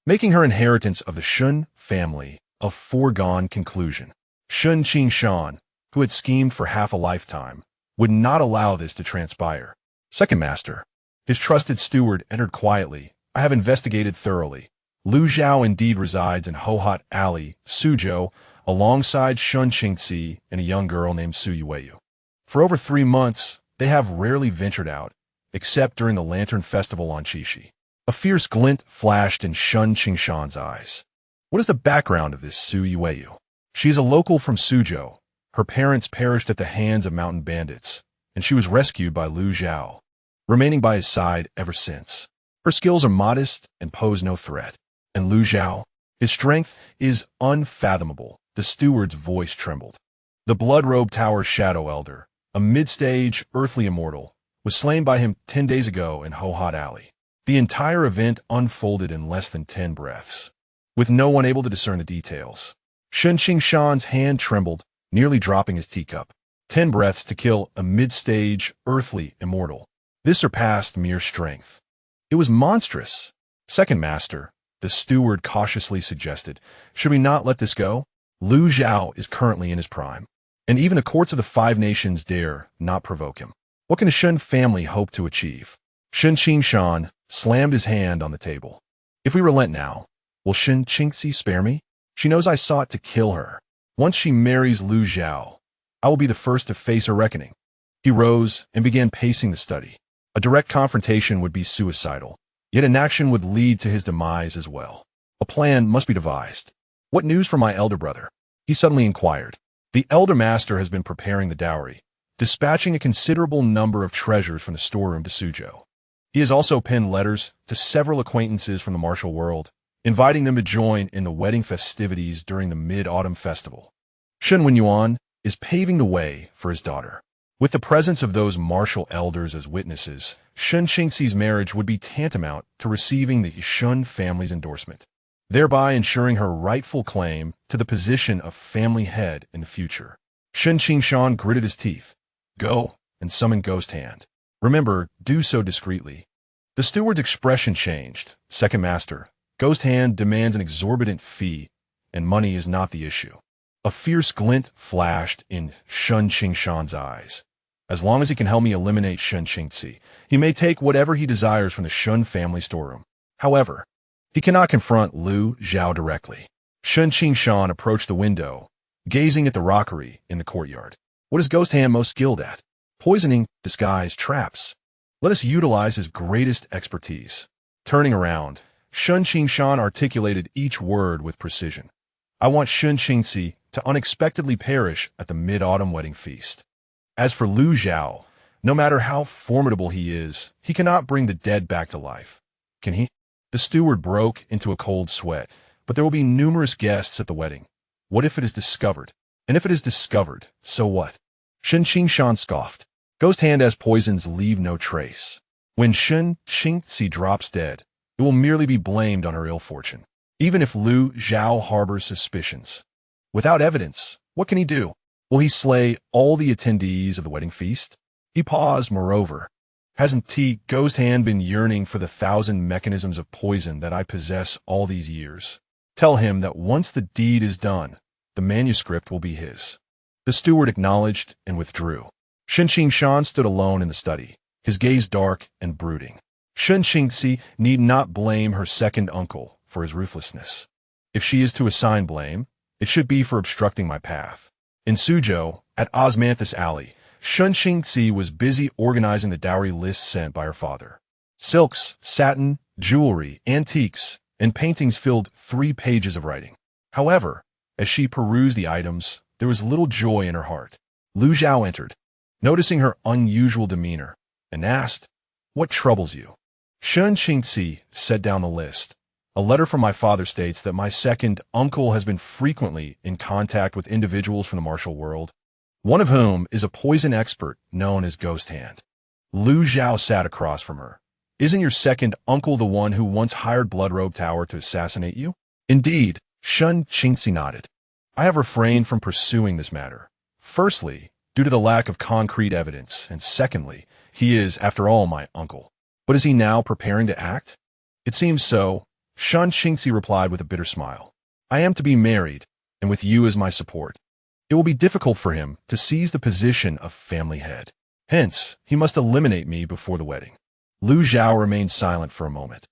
making her inheritance of the Shun family a foregone conclusion. Shun Qingshan, who had schemed for half a lifetime, would not allow this to transpire. Second master, his trusted steward, entered quietly. I have investigated thoroughly. Lu Zhao indeed resides in Hohot Alley, Suzhou, alongside Shun Qingxi and a young girl named Su Yueyu. For over 3 months, they have rarely ventured out, except during the Lantern Festival on Qixi. A fierce glint flashed in Shun Qingshan's eyes. What is the background of this Su Yueyu? She is a local from Suzhou. Her parents perished at the hands of mountain bandits, and she was rescued by Lu Zhao, remaining by his side ever since. Her skills are modest and pose no threat. And Lu Zhao, his strength is unfathomable. The steward's voice trembled. The blood-robed tower shadow elder, a mid-stage earthly immortal, was slain by him 10 days ago in Hohot Alley. The entire event unfolded in less than 10 breaths, with no one able to discern the details. Shen Qingshan's hand trembled, nearly dropping his teacup. 10 breaths to kill a mid-stage earthly immortal. This surpassed mere strength. It was monstrous. Second master, the steward cautiously suggested, should we not let this go? Lu Zhao is currently in his prime, and even the courts of the 5 nations dare not provoke him. What can the Shun family hope to achieve? Shen Qingshan slammed his hand on the table. If we relent now, will Shen Qingxi spare me? She knows I sought to kill her. Once she marries Lu Zhao, I will be the first to face her reckoning. He rose and began pacing the study. A direct confrontation would be suicidal, yet inaction would lead to his demise as well. A plan must be devised. What news from my elder brother? He suddenly inquired. The elder master has been preparing the dowry, dispatching a considerable number of treasures from the storeroom to Suzhou. He has also penned letters to several acquaintances from the martial world, inviting them to join in the wedding festivities during the Mid-Autumn Festival. Shen Wenyuan is paving the way for his daughter. With the presence of those martial elders as witnesses, Shen Qingxi's marriage would be tantamount to receiving the Shun family's endorsement, thereby ensuring her rightful claim to the position of family head in the future. Shen Qingshan gritted his teeth. Go and summon Ghost Hand. Remember, do so discreetly. The steward's expression changed. Second master, Ghost Hand demands an exorbitant fee, and money is not the issue. A fierce glint flashed in Shun Qingshan's eyes. As long as he can help me eliminate Shen Qingxi, he may take whatever he desires from the Shun family storeroom. However, he cannot confront Lu Zhao directly. Shen Qingshan approached the window, gazing at the rockery in the courtyard. What is Ghost Hand most skilled at? Poisoning, disguise, traps. Let us utilize his greatest expertise. Turning around, Shen Qingshan articulated each word with precision. I want Shen Qingxi to unexpectedly perish at the Mid-Autumn wedding feast. As for Lu Zhao, no matter how formidable he is, he cannot bring the dead back to life. Can he? The steward broke into a cold sweat, but there will be numerous guests at the wedding. What if it is discovered? And if it is discovered, so what? Shen Qingshan scoffed. Ghost Hand as poisons leave no trace. When Shen Qingxi drops dead, it will merely be blamed on her ill fortune, even if Lu Zhao harbors suspicions. Without evidence, what can he do? Will he slay all the attendees of the wedding feast? He paused, moreover. Hasn't Ghost Hand been yearning for the 1,000 mechanisms of poison that I possess all these years? Tell him that once the deed is done, the manuscript will be his. The steward acknowledged and withdrew. Shen Qingshan stood alone in the study, his gaze dark and brooding. Shen Qingxi need not blame her second uncle for his ruthlessness. If she is to assign blame, it should be for obstructing my path. In Suzhou, at Osmanthus Alley, Shen Qingxi was busy organizing the dowry list sent by her father. Silks, satin, jewelry, antiques, and paintings filled 3 pages of writing. However, as she perused the items, there was little joy in her heart. Lu Zhao entered, noticing her unusual demeanor, and asked, "What troubles you?" Shen Qingxi set down the list. A letter from my father states that my second uncle has been frequently in contact with individuals from the martial world, one of whom is a poison expert known as Ghost Hand. Lu Zhao sat across from her, Isn't your second uncle the one who once hired Bloodrobe Tower to assassinate you? Indeed, Shun Qingxi nodded. I have refrained from pursuing this matter. Firstly, due to the lack of concrete evidence, and secondly, he is, after all, my uncle. But is he now preparing to act? It seems so, Shun Qingxi replied with a bitter smile. I am to be married, and with you as my support. It will be difficult for him to seize the position of family head. Hence, he must eliminate me before the wedding. Lu Zhao remained silent for a moment.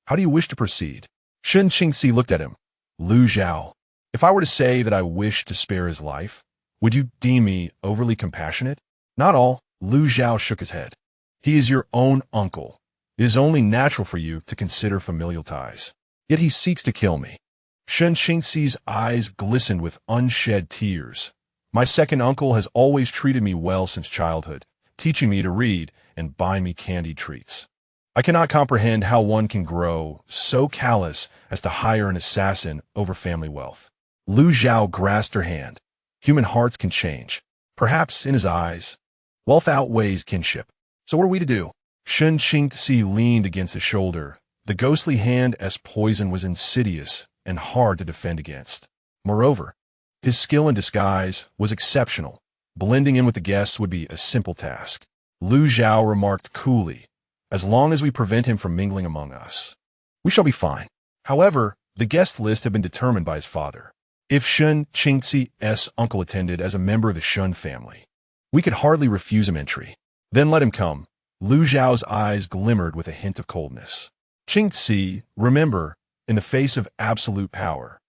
How do you wish to proceed? Shun Qingxi looked at him. Lu Zhao, if I were to say that I wish to spare his life, would you deem me overly compassionate? Not all. Lu Zhao shook his head. He is your own uncle. It is only natural for you to consider familial ties. Yet he seeks to kill me. Shun Qingxi's eyes glistened with unshed tears. My second uncle has always treated me well since childhood, teaching me to read and buying me candied treats. I cannot comprehend how one can grow so callous as to hire an assassin over family wealth. Lu Zhao grasped her hand. Human hearts can change. Perhaps, in his eyes, wealth outweighs kinship. So what are we to do? Shun Qingxi leaned against his shoulder. The ghostly hand as poison was insidious and hard to defend against. Moreover, his skill in disguise was exceptional. Blending in with the guests would be a simple task. Lu Zhao remarked coolly, as long as we prevent him from mingling among us, we shall be fine. However, the guest list had been determined by his father. If Shun Qingxi's uncle attended as a member of the Shun family, we could hardly refuse him entry. Then let him come. Lu Zhao's eyes glimmered with a hint of coldness. Qingxi, remember, in the face of absolute power,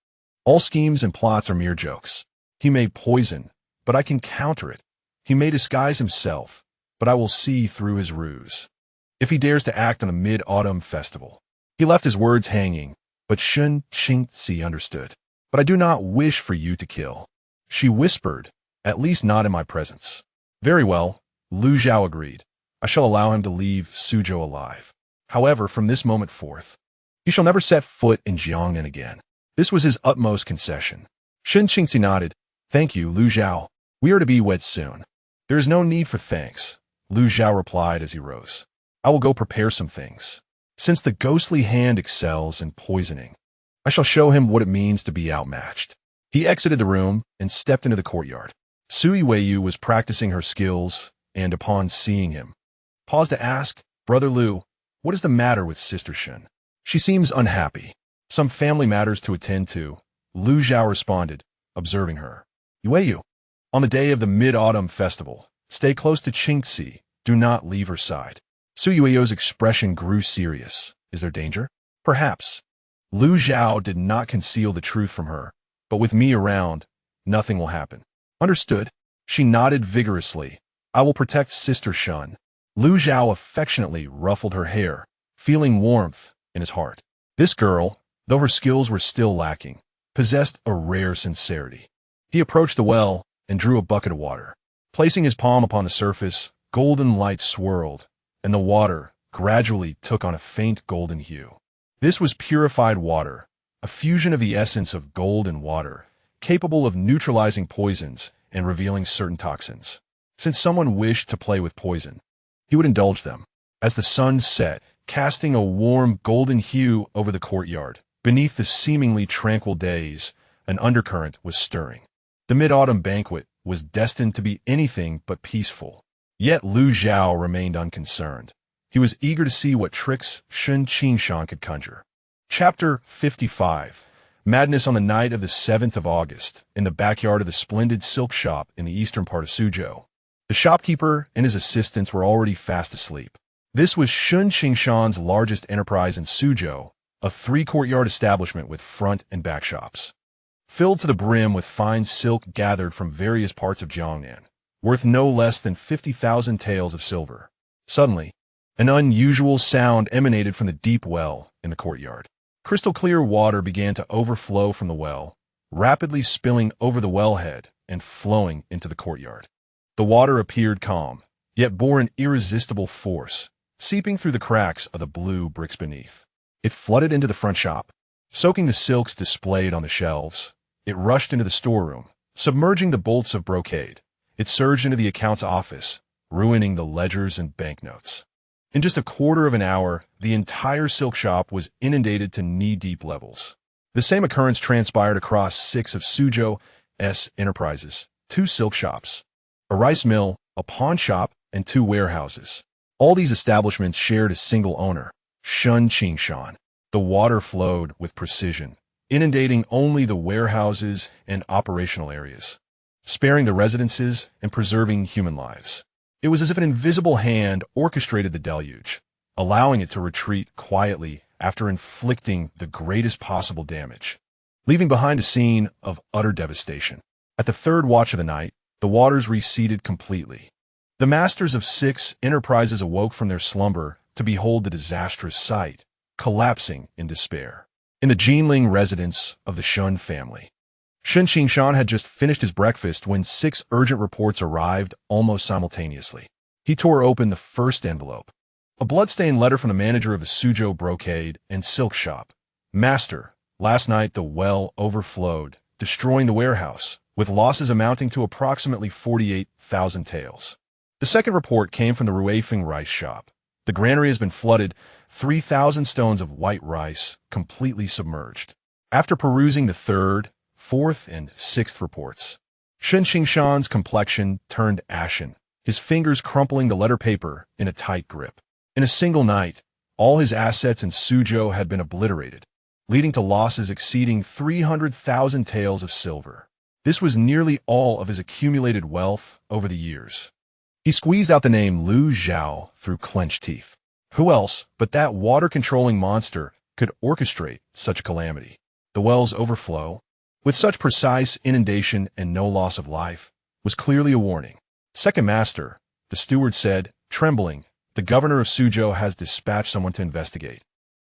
all schemes and plots are mere jokes. He may poison, but I can counter it. He may disguise himself, but I will see through his ruse. If he dares to act on the Mid-Autumn Festival. He left his words hanging, but Shun Qingxi understood. But I do not wish for you to kill. She whispered, at least not in my presence. Very well, Lu Zhao agreed. I shall allow him to leave Suzhou alive. However, from this moment forth, he shall never set foot in Jiangnan again. This was his utmost concession. Shun Qingxi nodded. Thank you, Lu Zhao. We are to be wed soon. There is no need for thanks, Lu Zhao replied as he rose. I will go prepare some things. Since the ghostly hand excels in poisoning, I shall show him what it means to be outmatched. He exited the room and stepped into the courtyard. Sui Weiyu was practicing her skills, and upon seeing him, paused to ask, Brother Lu, what is the matter with Sister Shun? She seems unhappy. Some family matters to attend to, Lu Zhao responded, observing her. Weiyu, on the day of the Mid-Autumn Festival, stay close to Qingxi. Do not leave her side. Sui Weiyu's expression grew serious. Is there danger? Perhaps. Lu Zhao did not conceal the truth from her, but with me around, nothing will happen. Understood. She nodded vigorously. I will protect Sister Shun. Lu Zhao affectionately ruffled her hair, feeling warmth in his heart. This girl, though her skills were still lacking, possessed a rare sincerity. He approached the well and drew a bucket of water. Placing his palm upon the surface, golden light swirled, and the water gradually took on a faint golden hue. This was purified water, a fusion of the essence of gold and water, capable of neutralizing poisons and revealing certain toxins. Since someone wished to play with poison, he would indulge them. As the sun set, casting a warm golden hue over the courtyard, beneath the seemingly tranquil days, an undercurrent was stirring. The mid-autumn banquet was destined to be anything but peaceful. Yet Lu Zhao remained unconcerned. He was eager to see what tricks Shun Qingshan could conjure. Chapter 55. Madness on the night of the 7th of August, in the backyard of the splendid silk shop in the eastern part of Suzhou. The shopkeeper and his assistants were already fast asleep. This was Shun Qingshan's largest enterprise in Suzhou, a 3-courtyard establishment with front and back shops. Filled to the brim with fine silk gathered from various parts of Jiangnan, worth no less than 50,000 taels of silver. Suddenly, an unusual sound emanated from the deep well in the courtyard. Crystal clear water began to overflow from the well, rapidly spilling over the wellhead and flowing into the courtyard. The water appeared calm, yet bore an irresistible force, seeping through the cracks of the blue bricks beneath. It flooded into the front shop, soaking the silks displayed on the shelves. It rushed into the storeroom, submerging the bolts of brocade. It surged into the accounts office, ruining the ledgers and banknotes. In just a quarter of an hour, the entire silk shop was inundated to knee-deep levels. The same occurrence transpired across 6 of Suzhou's enterprises, 2 silk shops, a rice mill, a pawn shop, and 2 warehouses. All these establishments shared a single owner, Shun Qingshan. The water flowed with precision, inundating only the warehouses and operational areas, sparing the residences and preserving human lives. It was as if an invisible hand orchestrated the deluge, allowing it to retreat quietly after inflicting the greatest possible damage, leaving behind a scene of utter devastation. At the 3rd watch of the night, the waters receded completely. The masters of 6 enterprises awoke from their slumber to behold the disastrous sight, collapsing in despair. In the Jinling residence of the Shun family, Shun Qingshan had just finished his breakfast when 6 urgent reports arrived almost simultaneously. He tore open the first envelope. A bloodstained letter from the manager of the Suzhou brocade and silk shop. Master, last night the well overflowed, destroying the warehouse, with losses amounting to approximately 48,000 taels. The second report came from the Ruifeng rice shop. The granary has been flooded, 3,000 stones of white rice completely submerged. After perusing the 3rd, 4th, and 6th reports, Shun Qingshan's complexion turned ashen, his fingers crumpling the letter paper in a tight grip. In a single night, all his assets in Suzhou had been obliterated, leading to losses exceeding 300,000 taels of silver. This was nearly all of his accumulated wealth over the years. He squeezed out the name Lu Zhao through clenched teeth. Who else but that water-controlling monster could orchestrate such a calamity? The well's overflow, with such precise inundation and no loss of life, was clearly a warning. Second Master, the steward said, trembling, the governor of Suzhou has dispatched someone to investigate.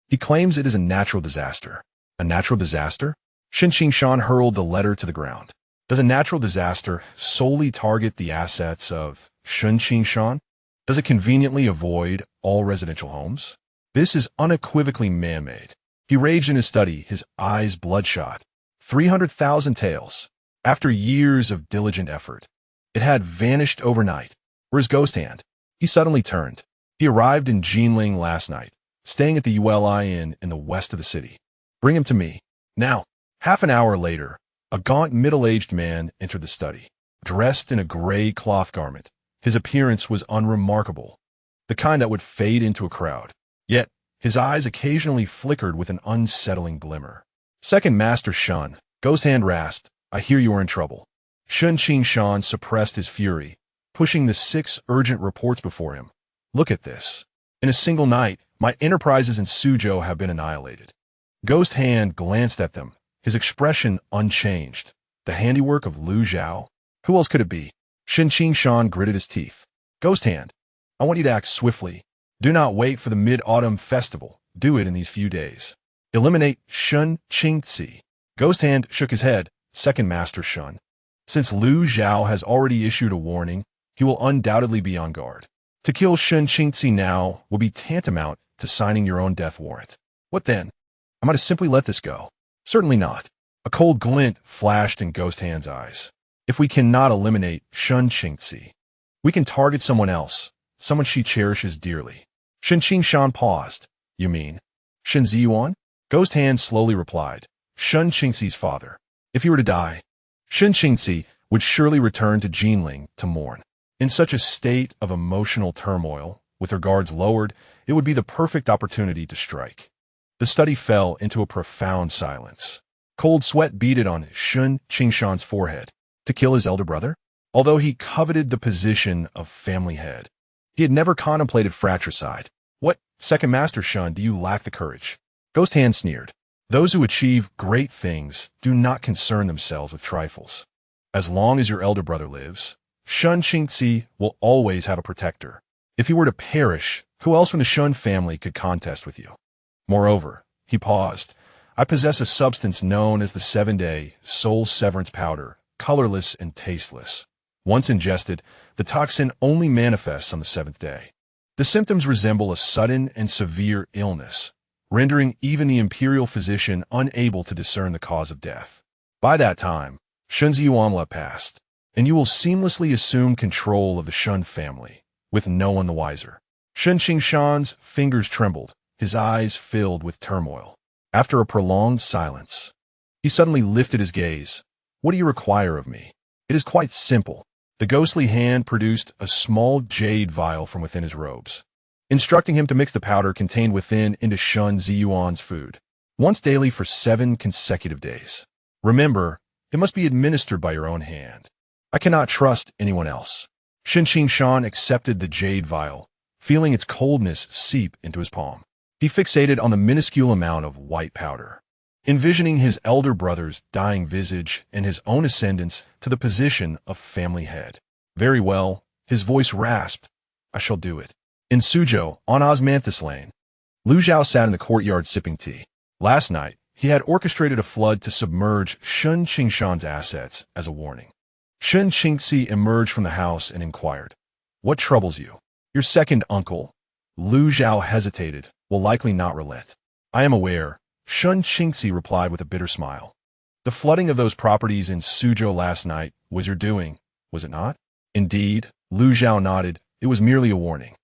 He claims it is a natural disaster. A natural disaster? Shun Qingshan hurled the letter to the ground. Does a natural disaster solely target the assets of Shun Qingshan? Does it conveniently avoid all residential homes? This is unequivocally man-made. He raged in his study, his eyes bloodshot. 300,000 taels. After years of diligent effort, it had vanished overnight. Where's Ghost Hand? He suddenly turned. He arrived in Jinling last night, staying at the ULI Inn in the west of the city. Bring him to me. Now. Half an hour later, a gaunt middle-aged man entered the study, dressed in a gray cloth garment. His appearance was unremarkable, the kind that would fade into a crowd. Yet, his eyes occasionally flickered with an unsettling glimmer. Second Master Shun, Ghost Hand rasped, I hear you are in trouble. Shun Qingshan suppressed his fury, pushing the 6 urgent reports before him. Look at this. In a single night, my enterprises in Suzhou have been annihilated. Ghost Hand glanced at them, his expression unchanged. The handiwork of Lu Zhao? Who else could it be? Shun Qingshan gritted his teeth. Ghost Hand, I want you to act swiftly. Do not wait for the Mid-Autumn Festival. Do it in these few days. Eliminate Shun Qingzi. Ghost Hand shook his head. Second Master Shun. Since Lu Zhao has already issued a warning, he will undoubtedly be on guard. To kill Shun Qingzi now will be tantamount to signing your own death warrant. What then? Am I to simply let this go? Certainly not. A cold glint flashed in Ghost Hand's eyes. If we cannot eliminate Shun Qingzi, we can target someone else, someone she cherishes dearly. Shun Qingshan paused. You mean Shen Ziyuan? Ghost Hand slowly replied. Shun Qingzi's father. If he were to die, Shun Qingzi would surely return to Jinling to mourn. In such a state of emotional turmoil, with her guards lowered, it would be the perfect opportunity to strike. The study fell into a profound silence. Cold sweat beaded on Shun Qingshan's forehead. To kill his elder brother? Although he coveted the position of family head, he had never contemplated fratricide. What, Second Master Shun, do you lack the courage? Ghost Hand sneered. Those who achieve great things do not concern themselves with trifles. As long as your elder brother lives, Shun Qingzi will always have a protector. If he were to perish, who else from the Shun family could contest with you? Moreover, he paused, I possess a substance known as the 7-day soul severance powder, colorless and tasteless. Once ingested, the toxin only manifests on the 7th day. The symptoms resemble a sudden and severe illness, rendering even the imperial physician unable to discern the cause of death. By that time, Shun Ziyuan will have passed, and you will seamlessly assume control of the Shun family, with no one the wiser. Shun Qingshan's fingers trembled, his eyes filled with turmoil. After a prolonged silence, he suddenly lifted his gaze. What do you require of me? It is quite simple. The ghostly hand produced a small jade vial from within his robes, instructing him to mix the powder contained within into Shun Ziyuan's food, once daily for 7 consecutive days. Remember, it must be administered by your own hand. I cannot trust anyone else. Shun Qingshan accepted the jade vial, feeling its coldness seep into his palm. He fixated on the minuscule amount of white powder, envisioning his elder brother's dying visage and his own ascendance to the position of family head. Very well, his voice rasped. I shall do it. In Suzhou, on Osmanthus Lane, Lu Zhao sat in the courtyard sipping tea. Last night, he had orchestrated a flood to submerge Shun Qingshan's assets as a warning. Shun Qingxi emerged from the house and inquired, What troubles you? Your second uncle, Lu Zhao hesitated, will likely not relent. I am aware, Shun Qingxi replied with a bitter smile. The flooding of those properties in Suzhou last night was your doing, was it not? Indeed, Lu Zhao nodded, it was merely a warning.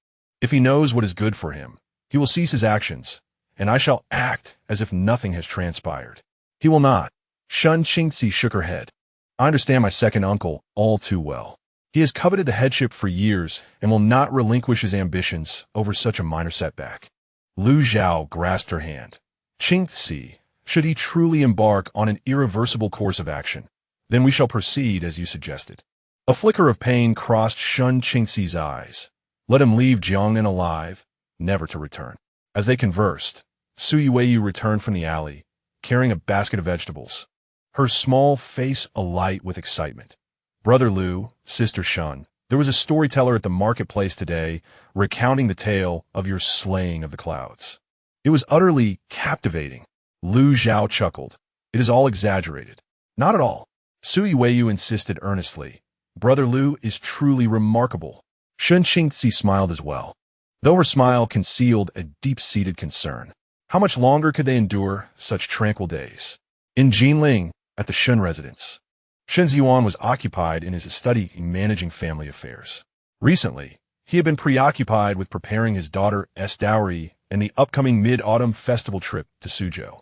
If he knows what is good for him, he will cease his actions, and I shall act as if nothing has transpired. He will not. Shun Qingxi shook her head. I understand my second uncle all too well. He has coveted the headship for years and will not relinquish his ambitions over such a minor setback. Lu Zhao grasped her hand. Qingxi, should he truly embark on an irreversible course of action, then we shall proceed as you suggested. A flicker of pain crossed Shun Qingxi's eyes. Let him leave Jiangnan alive, never to return. As they conversed, Su Yueyu returned from the alley, carrying a basket of vegetables, her small face alight with excitement. Brother Lu, Sister Shun, there was a storyteller at the marketplace today recounting the tale of your slaying of the clouds. It was utterly captivating. Lu Zhao chuckled. It is all exaggerated. Not at all. Su Yueyu insisted earnestly. Brother Lu is truly remarkable. Shun Qingxi smiled as well, though her smile concealed a deep-seated concern. How much longer could they endure such tranquil days? In Jinling, at the Shun residence, Shun Ziyuan was occupied in his study managing family affairs. Recently, he had been preoccupied with preparing his daughter's dowry and the upcoming mid-autumn festival trip to Suzhou,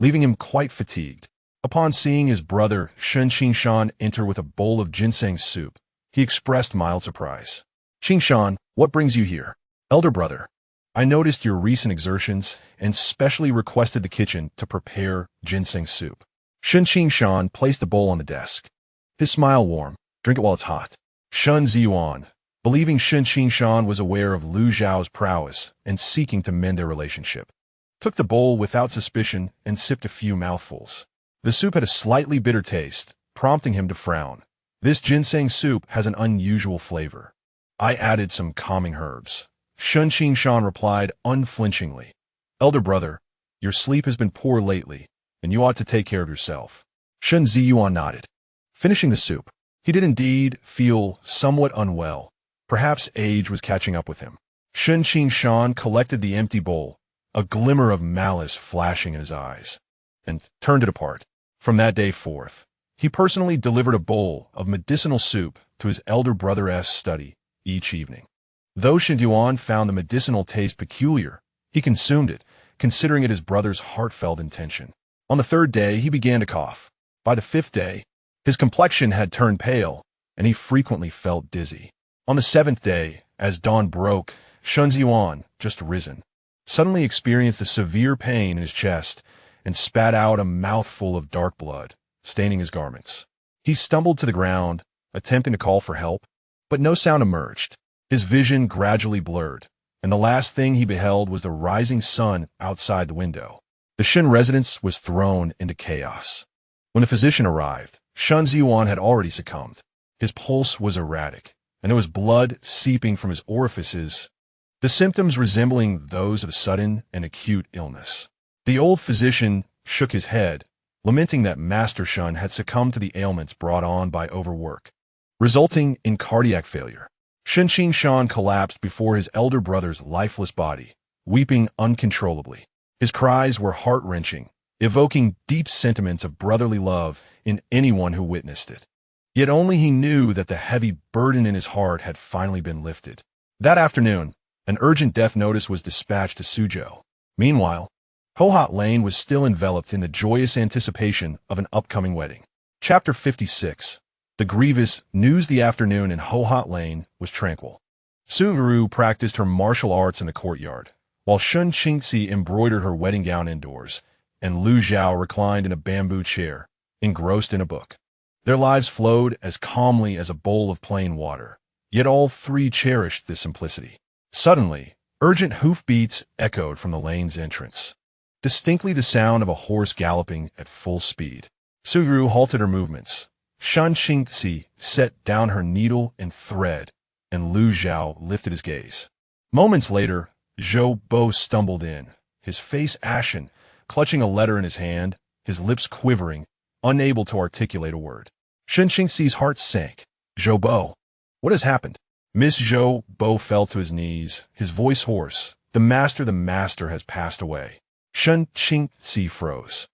leaving him quite fatigued. Upon seeing his brother Shun Qingshan enter with a bowl of ginseng soup, he expressed mild surprise. Qingshan, what brings you here? Elder brother, I noticed your recent exertions and specially requested the kitchen to prepare ginseng soup. Shun Qingshan placed the bowl on the desk. His smile warm. Drink it while it's hot. Shun Ziyuan, believing Shun Qingshan was aware of Lu Zhao's prowess and seeking to mend their relationship, took the bowl without suspicion and sipped a few mouthfuls. The soup had a slightly bitter taste, prompting him to frown. This ginseng soup has an unusual flavor. I added some calming herbs. Shun Qingshan replied unflinchingly. Elder brother, your sleep has been poor lately, and you ought to take care of yourself. Shun Ziyuan nodded. Finishing the soup, he did indeed feel somewhat unwell. Perhaps age was catching up with him. Shun Qingshan collected the empty bowl, a glimmer of malice flashing in his eyes, and turned it apart. From that day forth, he personally delivered a bowl of medicinal soup to his elder brother's study each evening. Though Shun Ziyuan found the medicinal taste peculiar, he consumed it, considering it his brother's heartfelt intention. On the 3rd day, he began to cough. By the 5th day, his complexion had turned pale, and he frequently felt dizzy. On the 7th day, as dawn broke, Shun Ziyuan, just risen, suddenly experienced a severe pain in his chest and spat out a mouthful of dark blood, staining his garments. He stumbled to the ground, attempting to call for help, but no sound emerged. His vision gradually blurred, and the last thing he beheld was the rising sun outside the window. The Shun residence was thrown into chaos. When the physician arrived, Shun Ziyuan had already succumbed. His pulse was erratic, and there was blood seeping from his orifices, the symptoms resembling those of sudden and acute illness. The old physician shook his head, lamenting that Master Shun had succumbed to the ailments brought on by overwork, resulting in cardiac failure. Shun Qingshan collapsed before his elder brother's lifeless body, weeping uncontrollably. His cries were heart-wrenching, evoking deep sentiments of brotherly love in anyone who witnessed it. Yet only he knew that the heavy burden in his heart had finally been lifted. That afternoon, An urgent death notice was dispatched to Suzhou. Meanwhile, Hohat Lane was still enveloped in the joyous anticipation of an upcoming wedding. Chapter 56. The grievous news. The afternoon in Hohat Lane was tranquil. Suguru practiced her martial arts in the courtyard, while Shun Qingxi embroidered her wedding gown indoors, and Lu Zhao reclined in a bamboo chair, engrossed in a book. Their lives flowed as calmly as a bowl of plain water, yet all three cherished this simplicity. Suddenly, urgent hoofbeats echoed from the lane's entrance. Distinctly the sound of a horse galloping at full speed. Suguru halted her movements. Shun Qingxi set down her needle and thread, and Lu Zhao lifted his gaze. Moments later, Zhou Bo stumbled in, his face ashen, clutching a letter in his hand, his lips quivering, unable to articulate a word. Shun Qingxi's heart sank. Zhou Bo, what has happened? Miss Zhou Bo fell to his knees, his voice hoarse. The master has passed away. Shun Qingxi froze.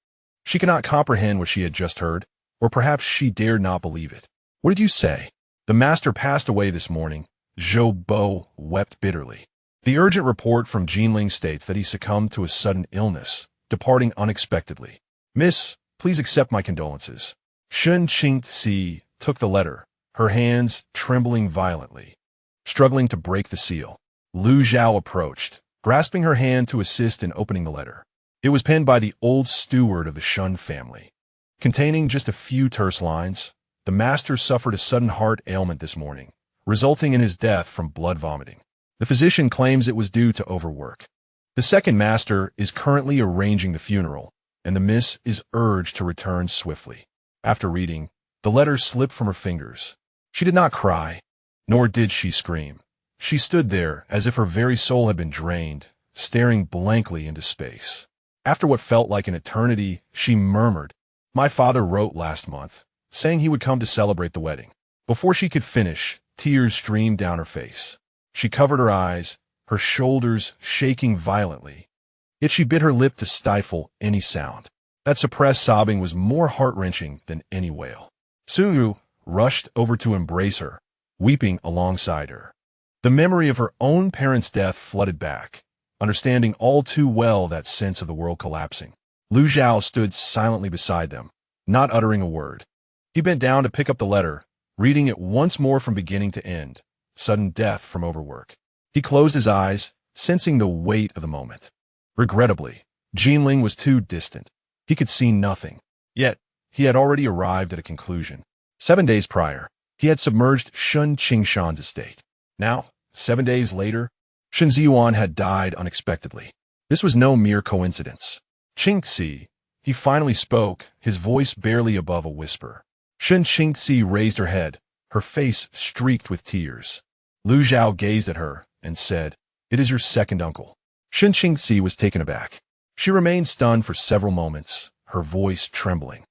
She could not comprehend what she had just heard, or perhaps she dared not believe it. What did you say? The master passed away this morning. Zhou Bo wept bitterly. The urgent report from Jinling states that he succumbed to a sudden illness, departing unexpectedly. Miss, please accept my condolences. Shun Qingxi took the letter, her hands trembling violently, struggling to break the seal. Lu Zhao approached, grasping her hand to assist in opening the letter. It was penned by the old steward of the Shun family. Containing just a few terse lines, the master suffered a sudden heart ailment this morning, resulting in his death from blood vomiting. The physician claims it was due to overwork. The second master is currently arranging the funeral, and the miss is urged to return swiftly. After reading, the letter slipped from her fingers. She did not cry, nor did she scream. She stood there as if her very soul had been drained, staring blankly into space. After what felt like an eternity, she murmured, "My father wrote last month, saying he would come to celebrate the wedding." Before she could finish, tears streamed down her face. She covered her eyes, her shoulders shaking violently. Yet she bit her lip to stifle any sound. That suppressed sobbing was more heart-wrenching than any wail. Suguru rushed over to embrace her, weeping alongside her. The memory of her own parents' death flooded back, understanding all too well that sense of the world collapsing. Lu Zhao stood silently beside them, not uttering a word. He bent down to pick up the letter, reading it once more from beginning to end. Sudden death from overwork. He closed his eyes, sensing the weight of the moment. Regrettably, Jinling was too distant. He could see nothing. Yet, he had already arrived at a conclusion. 7 days prior, he had submerged Shun Qingshan's estate. Now, 7 days later, Shun Ziyuan had died unexpectedly. This was no mere coincidence. Qingxi, he finally spoke, his voice barely above a whisper. Shun Qingxi raised her head, her face streaked with tears. Lu Zhao gazed at her and said, "It is your second uncle." Shun Qingxi was taken aback. She remained stunned for several moments, her voice trembling.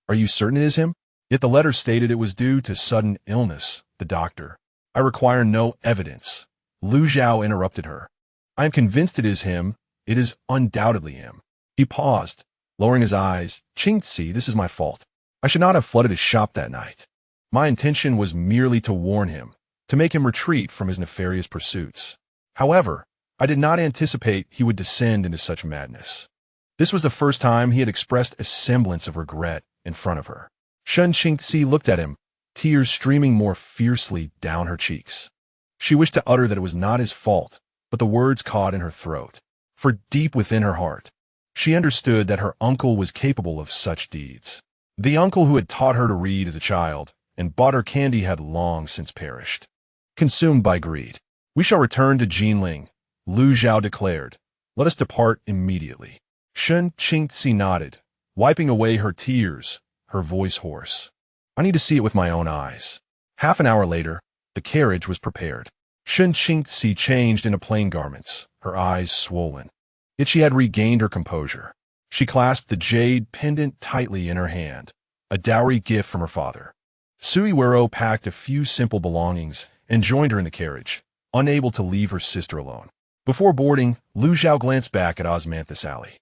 "Are you certain it is him?" Yet the letter stated it was due to sudden illness, the doctor. "I require no evidence." Lu Zhao interrupted her. "I am convinced it is him. It is undoubtedly him." He paused, lowering his eyes. "Qingxi, this is my fault. I should not have flooded his shop that night. My intention was merely to warn him, to make him retreat from his nefarious pursuits. However, I did not anticipate he would descend into such madness." This was the first time he had expressed a semblance of regret in front of her. Shun Qingxi looked at him, tears streaming more fiercely down her cheeks. She wished to utter that it was not his fault, but the words caught in her throat. For deep within her heart, she understood that her uncle was capable of such deeds. The uncle who had taught her to read as a child and bought her candy had long since perished. Consumed by greed. "We shall return to Jinling," Lu Zhao declared. "Let us depart immediately." Shun Qingxi nodded, wiping away her tears, her voice hoarse. "I need to see it with my own eyes." Half an hour later, the carriage was prepared. Shun Qingxi changed into plain garments, her eyes swollen. Yet she had regained her composure. She clasped the jade pendant tightly in her hand, a dowry gift from her father. Suiwero packed a few simple belongings and joined her in the carriage, unable to leave her sister alone. Before boarding, Lu Zhao glanced back at Osmanthus Alley.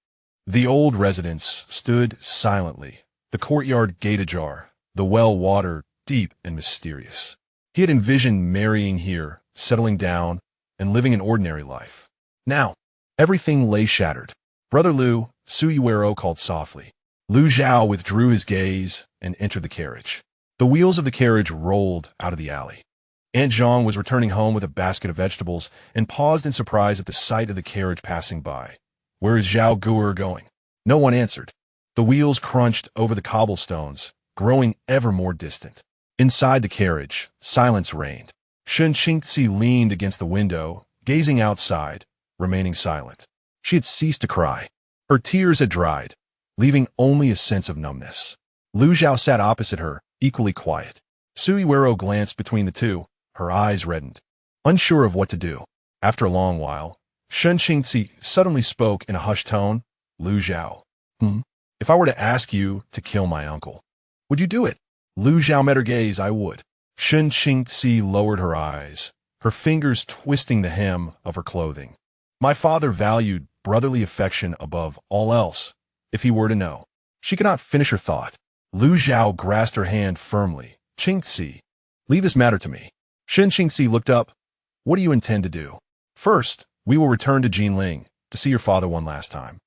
The old residence stood silently, the courtyard gate ajar, the well water deep and mysterious. He had envisioned marrying here, settling down, and living an ordinary life. Now, everything lay shattered. Brother Liu, Suyuero called softly. Lu Zhao withdrew his gaze and entered the carriage. The wheels of the carriage rolled out of the alley. Aunt Zhang was returning home with a basket of vegetables and paused in surprise at the sight of the carriage passing by. "Where is Zhao Guer going?" No one answered. The wheels crunched over the cobblestones, growing ever more distant. Inside the carriage, silence reigned. Shen Qingzi leaned against the window, gazing outside, remaining silent. She had ceased to cry. Her tears had dried, leaving only a sense of numbness. Lu Zhao sat opposite her, equally quiet. Suyuero glanced between the two, her eyes reddened, unsure of what to do. After a long while, Shen Qingzi suddenly spoke in a hushed tone. "Lu Zhao, if I were to ask you to kill my uncle, would you do it?" Lu Zhao met her gaze. "I would." Shen Qingzi lowered her eyes, her fingers twisting the hem of her clothing. "My father valued brotherly affection above all else, if he were to know." She could not finish her thought. Lu Zhao grasped her hand firmly. "Qingzi, leave this matter to me." Shen Qingzi looked up. "What do you intend to do?" "First, we will return to Jinling to see your father one last time,"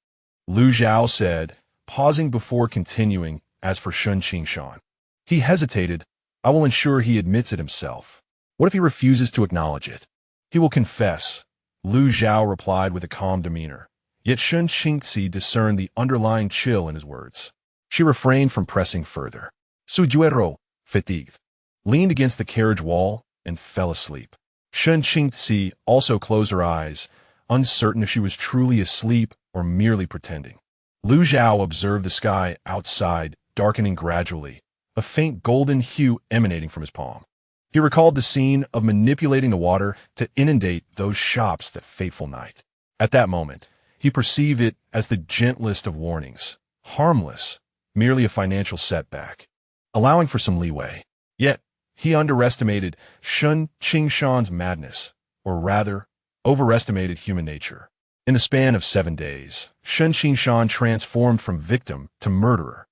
Lu Zhao said, pausing before continuing. As for Shen Qingshan, he hesitated. "I will ensure he admits it himself." "What if he refuses to acknowledge it?" "He will confess," Lu Zhao replied with a calm demeanor. Yet Shen Qingzi discerned the underlying chill in his words. She refrained from pressing further. Suyuero, fatigued, leaned against the carriage wall and fell asleep. Shen Qingzi also closed her eyes, uncertain if she was truly asleep or merely pretending. Lu Zhao observed the sky outside, darkening gradually, a faint golden hue emanating from his palm. He recalled the scene of manipulating the water to inundate those shops that fateful night. At that moment, he perceived it as the gentlest of warnings, harmless, merely a financial setback, allowing for some leeway. Yet, he underestimated Shen Qingshan's madness, or rather, overestimated human nature. In the span of 7 days, Shen Qingshan transformed from victim to murderer.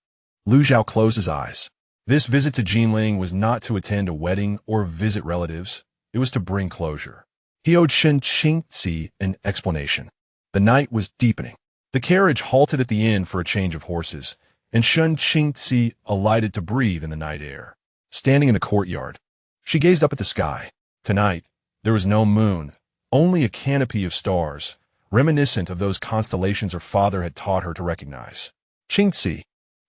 Lu Zhao closed his eyes. This visit to Jinling was not to attend a wedding or visit relatives. It was to bring closure. He owed Shen Qingzi an explanation. The night was deepening. The carriage halted at the inn for a change of horses, and Shen Qingzi alighted to breathe in the night air. Standing in the courtyard, she gazed up at the sky. Tonight, there was no moon, only a canopy of stars, reminiscent of those constellations her father had taught her to recognize. "Qingzi."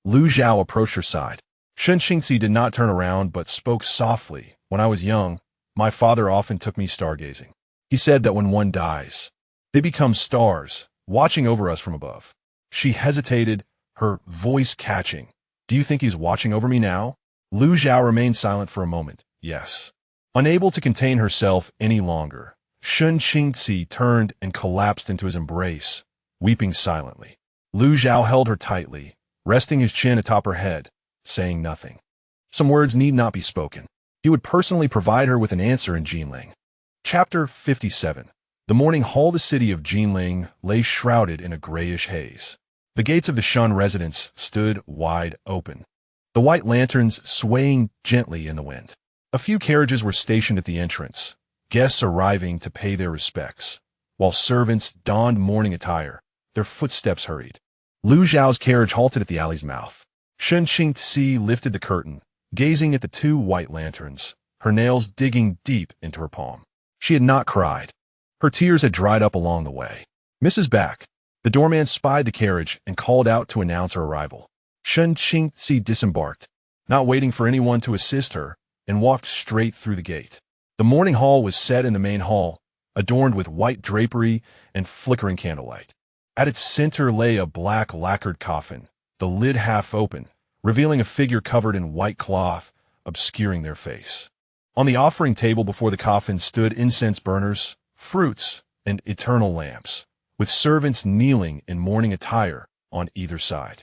Lu Zhao approached her side. Shen Qingzi did not turn around but spoke softly. "When I was young, my father often took me stargazing. He said that when one dies, they become stars, watching over us from above." She hesitated, her voice catching. "Do you think he's watching over me now?" Lu Zhao remained silent for a moment. "Yes." Unable to contain herself any longer, Shen Qingzi turned and collapsed into his embrace, weeping silently. Lu Zhao held her tightly, resting his chin atop her head, saying nothing. Some words need not be spoken. He would personally provide her with an answer in Jinling. Chapter 57. The morning hall. The city of Jinling lay shrouded in a grayish haze. The gates of the Shun residence stood wide open, the white lanterns swaying gently in the wind. A few carriages were stationed at the entrance, guests arriving to pay their respects, while servants donned mourning attire. Their footsteps hurried. Lu Zhao's carriage halted at the alley's mouth. Shen Qingzi lifted the curtain, gazing at the two white lanterns, her nails digging deep into her palm. She had not cried. Her tears had dried up along the way. "Mrs. Back." The doorman spied the carriage and called out to announce her arrival. Shen Qingzi disembarked, not waiting for anyone to assist her, and walked straight through the gate. The morning hall was set in the main hall, adorned with white drapery and flickering candlelight. At its center lay a black lacquered coffin, the lid half open, revealing a figure covered in white cloth, obscuring their face. On the offering table before the coffin stood incense burners, fruits, and eternal lamps, with servants kneeling in mourning attire on either side.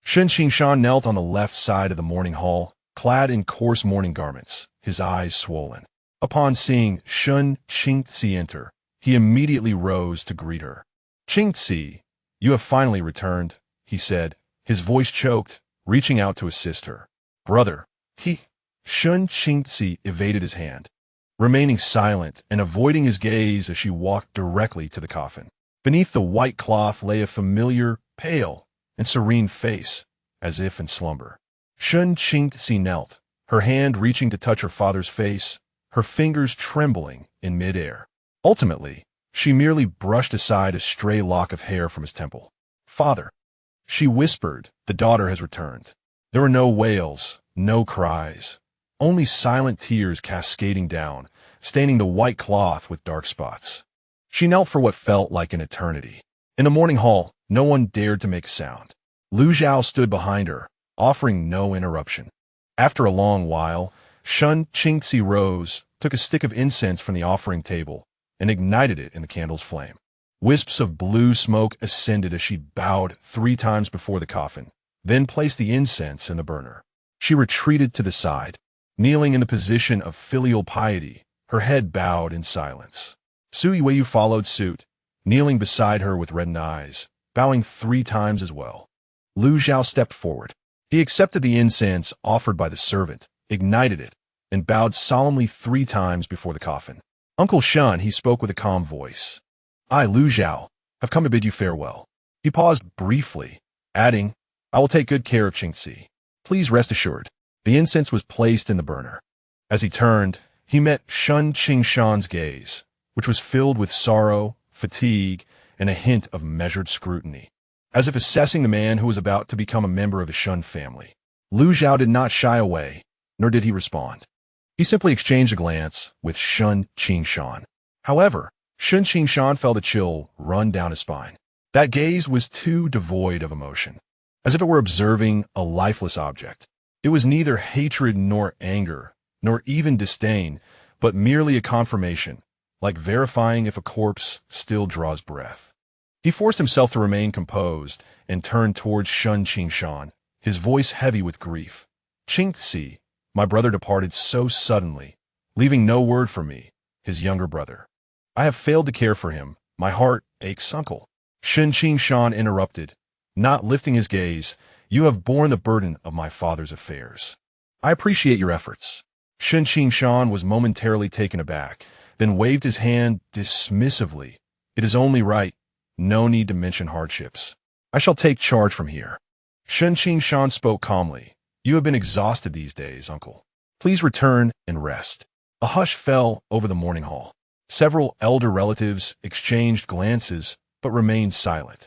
Shen Qingshan knelt on the left side of the mourning hall, clad in coarse mourning garments, his eyes swollen. Upon seeing Shen Qingzi enter, he immediately rose to greet her. "Qingzi, you have finally returned," he said, his voice choked, reaching out to assist her. "Brother," Shen Qingzi evaded his hand. remaining silent and avoiding his gaze as she walked directly to the coffin. Beneath the white cloth lay a familiar, pale, and serene face, as if in slumber. Shun Qingzi knelt, her hand reaching to touch her father's face, her fingers trembling in midair. Ultimately, she merely brushed aside a stray lock of hair from his temple. "Father," she whispered, "the daughter has returned." There were no wails, no cries, only silent tears cascading down, staining the white cloth with dark spots. She knelt for what felt like an eternity. In the morning hall, no one dared to make a sound. Lu Zhao stood behind her, offering no interruption. After a long while, Shun Qingzi rose, took a stick of incense from the offering table, and ignited it in the candle's flame. Wisps of blue smoke ascended as she bowed 3 times before the coffin, then placed the incense in the burner. She retreated to the side, kneeling in the position of filial piety, her head bowed in silence. Su Yiwei followed suit, kneeling beside her with reddened eyes, bowing 3 times as well. Lu Zhao stepped forward. He accepted the incense offered by the servant, ignited it, and bowed solemnly 3 times before the coffin. "Uncle Shun," he spoke with a calm voice. "I, Lu Zhao, have come to bid you farewell." He paused briefly, adding, "I will take good care of Qingzi. Please rest assured." The incense was placed in the burner. As he turned, he met Shun Qingshan's gaze, which was filled with sorrow, fatigue, and a hint of measured scrutiny, as if assessing the man who was about to become a member of the Shun family. Lu Zhao did not shy away, nor did he respond. He simply exchanged a glance with Shun Qingshan. However, Shun Qingshan felt a chill run down his spine. That gaze was too devoid of emotion, as if it were observing a lifeless object. It was neither hatred nor anger, nor even disdain, but merely a confirmation, like verifying if a corpse still draws breath. He forced himself to remain composed and turned towards Shun Qingshan, his voice heavy with grief. "Qingzi, my brother departed so suddenly, leaving no word for me, his younger brother. I have failed to care for him. My heart aches, uncle." Shun Qingshan interrupted, not lifting his gaze. "You have borne the burden of my father's affairs. I appreciate your efforts." Shun Qingshan was momentarily taken aback, then waved his hand dismissively. "It is only right. No need to mention hardships. I shall take charge from here." Shun Qingshan spoke calmly. "You have been exhausted these days, uncle. Please return and rest." A hush fell over the morning hall. Several elder relatives exchanged glances, but remained silent.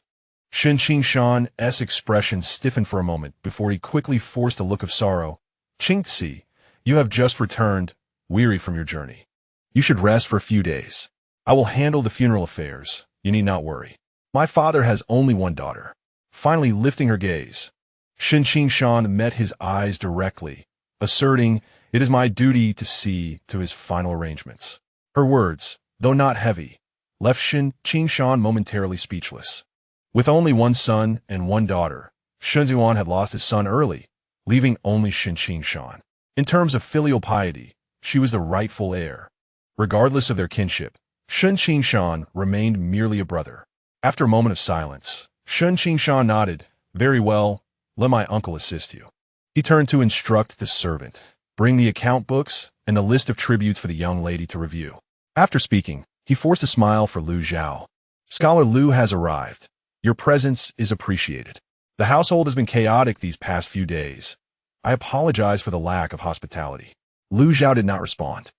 Shun Qingshan's expression stiffened for a moment before he quickly forced a look of sorrow. "Qingzi, you have just returned, weary from your journey. You should rest for a few days. I will handle the funeral affairs. You need not worry. My father has only one daughter." Finally lifting her gaze, Shun Qingshan met his eyes directly, asserting, "It is my duty to see to his final arrangements." Her words, though not heavy, left Shun Qingshan momentarily speechless. With only one son and one daughter, Shun Zuan had lost his son early, leaving only Shun Qingshan. In terms of filial piety, she was the rightful heir. Regardless of their kinship, Shun Qingshan remained merely a brother. After a moment of silence, Shun Qingshan nodded. "Very well, let my uncle assist you." He turned to instruct the servant, "Bring the account books and the list of tributes for the young lady to review." After speaking, he forced a smile for Lu Zhao. "Scholar Lu has arrived. Your presence is appreciated. The household has been chaotic these past few days. I apologize for the lack of hospitality." Lu Zhao did not respond.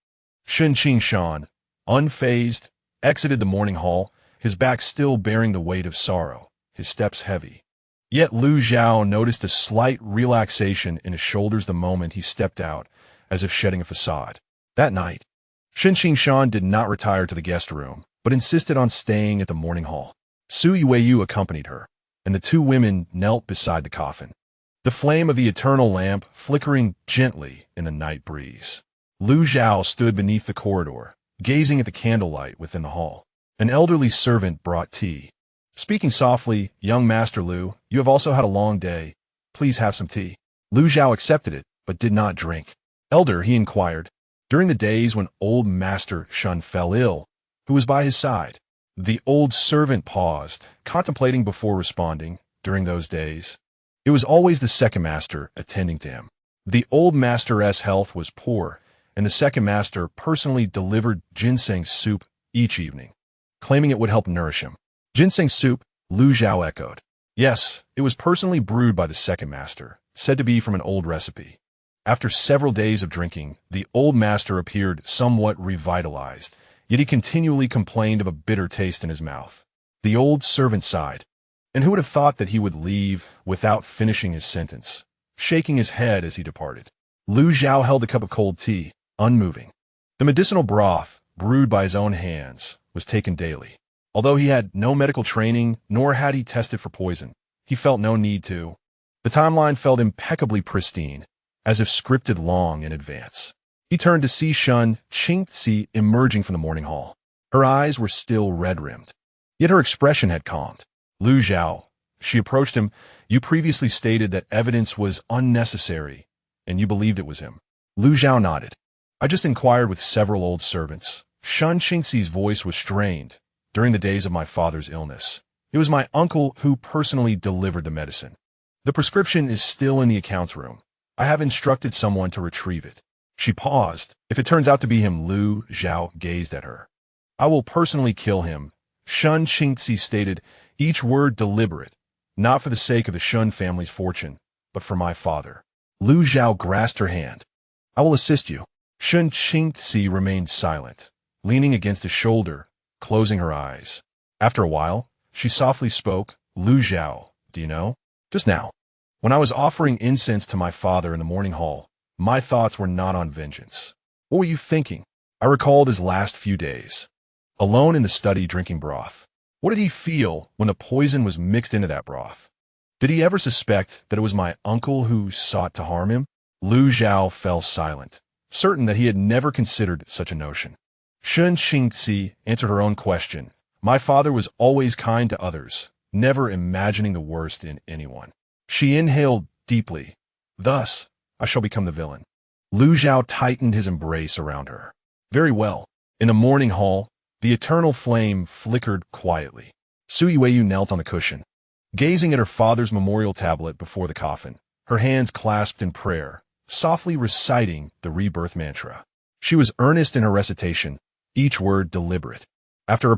Shun Qingshan, unfazed, exited the morning hall, his back still bearing the weight of sorrow, his steps heavy. Yet Lu Zhao noticed a slight relaxation in his shoulders the moment he stepped out, as if shedding a facade. That night, Shun Qingshan did not retire to the guest room, but insisted on staying at the morning hall. Su Yiwei accompanied her, and the 2 women knelt beside the coffin, the flame of the eternal lamp flickering gently in the night breeze. Lu Zhao stood beneath the corridor, gazing at the candlelight within the hall. An elderly servant brought tea. Speaking softly, "Young Master Lu, you have also had a long day. Please have some tea." Lu Zhao accepted it, but did not drink. "Elder," he inquired, "during the days when old Master Shun fell ill, who was by his side?" The old servant paused, contemplating before responding. "During those days, it was always the second master attending to him. The old master's health was poor, and the second master personally delivered ginseng soup each evening, claiming it would help nourish him. Ginseng soup, Lu Zhao echoed. Yes, it was personally brewed by the second master, said to be from an old recipe. After several days of drinking, the old master appeared somewhat revitalized, yet he continually complained of a bitter taste in his mouth. The old servant sighed. And who would have thought that he would leave without finishing his sentence, shaking his head as he departed? Lu Zhao held a cup of cold tea, unmoving. The medicinal broth, brewed by his own hands, was taken daily. Although he had no medical training, nor had he tested for poison, he felt no need to. The timeline felt impeccably pristine, as if scripted long in advance. He turned to see Shun Qingzi emerging from the morning hall. Her eyes were still red-rimmed, yet her expression had calmed. Lu Zhao, she approached him. You previously stated that evidence was unnecessary, and you believed it was him. Lu Zhao nodded. I just inquired with several old servants. Shun Qingzi's voice was strained. During the days of my father's illness, it was my uncle who personally delivered the medicine. The prescription is still in the accounts room. I have instructed someone to retrieve it. She paused. If it turns out to be him, Lu Zhao gazed at her. I will personally kill him, Shun Qingzi stated, each word deliberate, not for the sake of the Shun family's fortune, but for my father. Lu Zhao grasped her hand. I will assist you. Shun Qingzi remained silent, leaning against his shoulder, closing her eyes. After a while, she softly spoke. Lu Zhao, do you know? Just now, when I was offering incense to my father in the morning hall, my thoughts were not on vengeance. What were you thinking? I recalled his last few days. Alone in the study drinking broth. What did he feel when the poison was mixed into that broth? Did he ever suspect that it was my uncle who sought to harm him? Lu Zhao fell silent, certain that he had never considered such a notion. Shun Qingzi answered her own question. My father was always kind to others, never imagining the worst in anyone. She inhaled deeply. Thus, I shall become the villain. Lu Zhao tightened his embrace around her. Very well. In the morning hall, the eternal flame flickered quietly. Su Yueyu knelt on the cushion, gazing at her father's memorial tablet before the coffin, her hands clasped in prayer, softly reciting the rebirth mantra. She was earnest in her recitation, each word deliberate. After her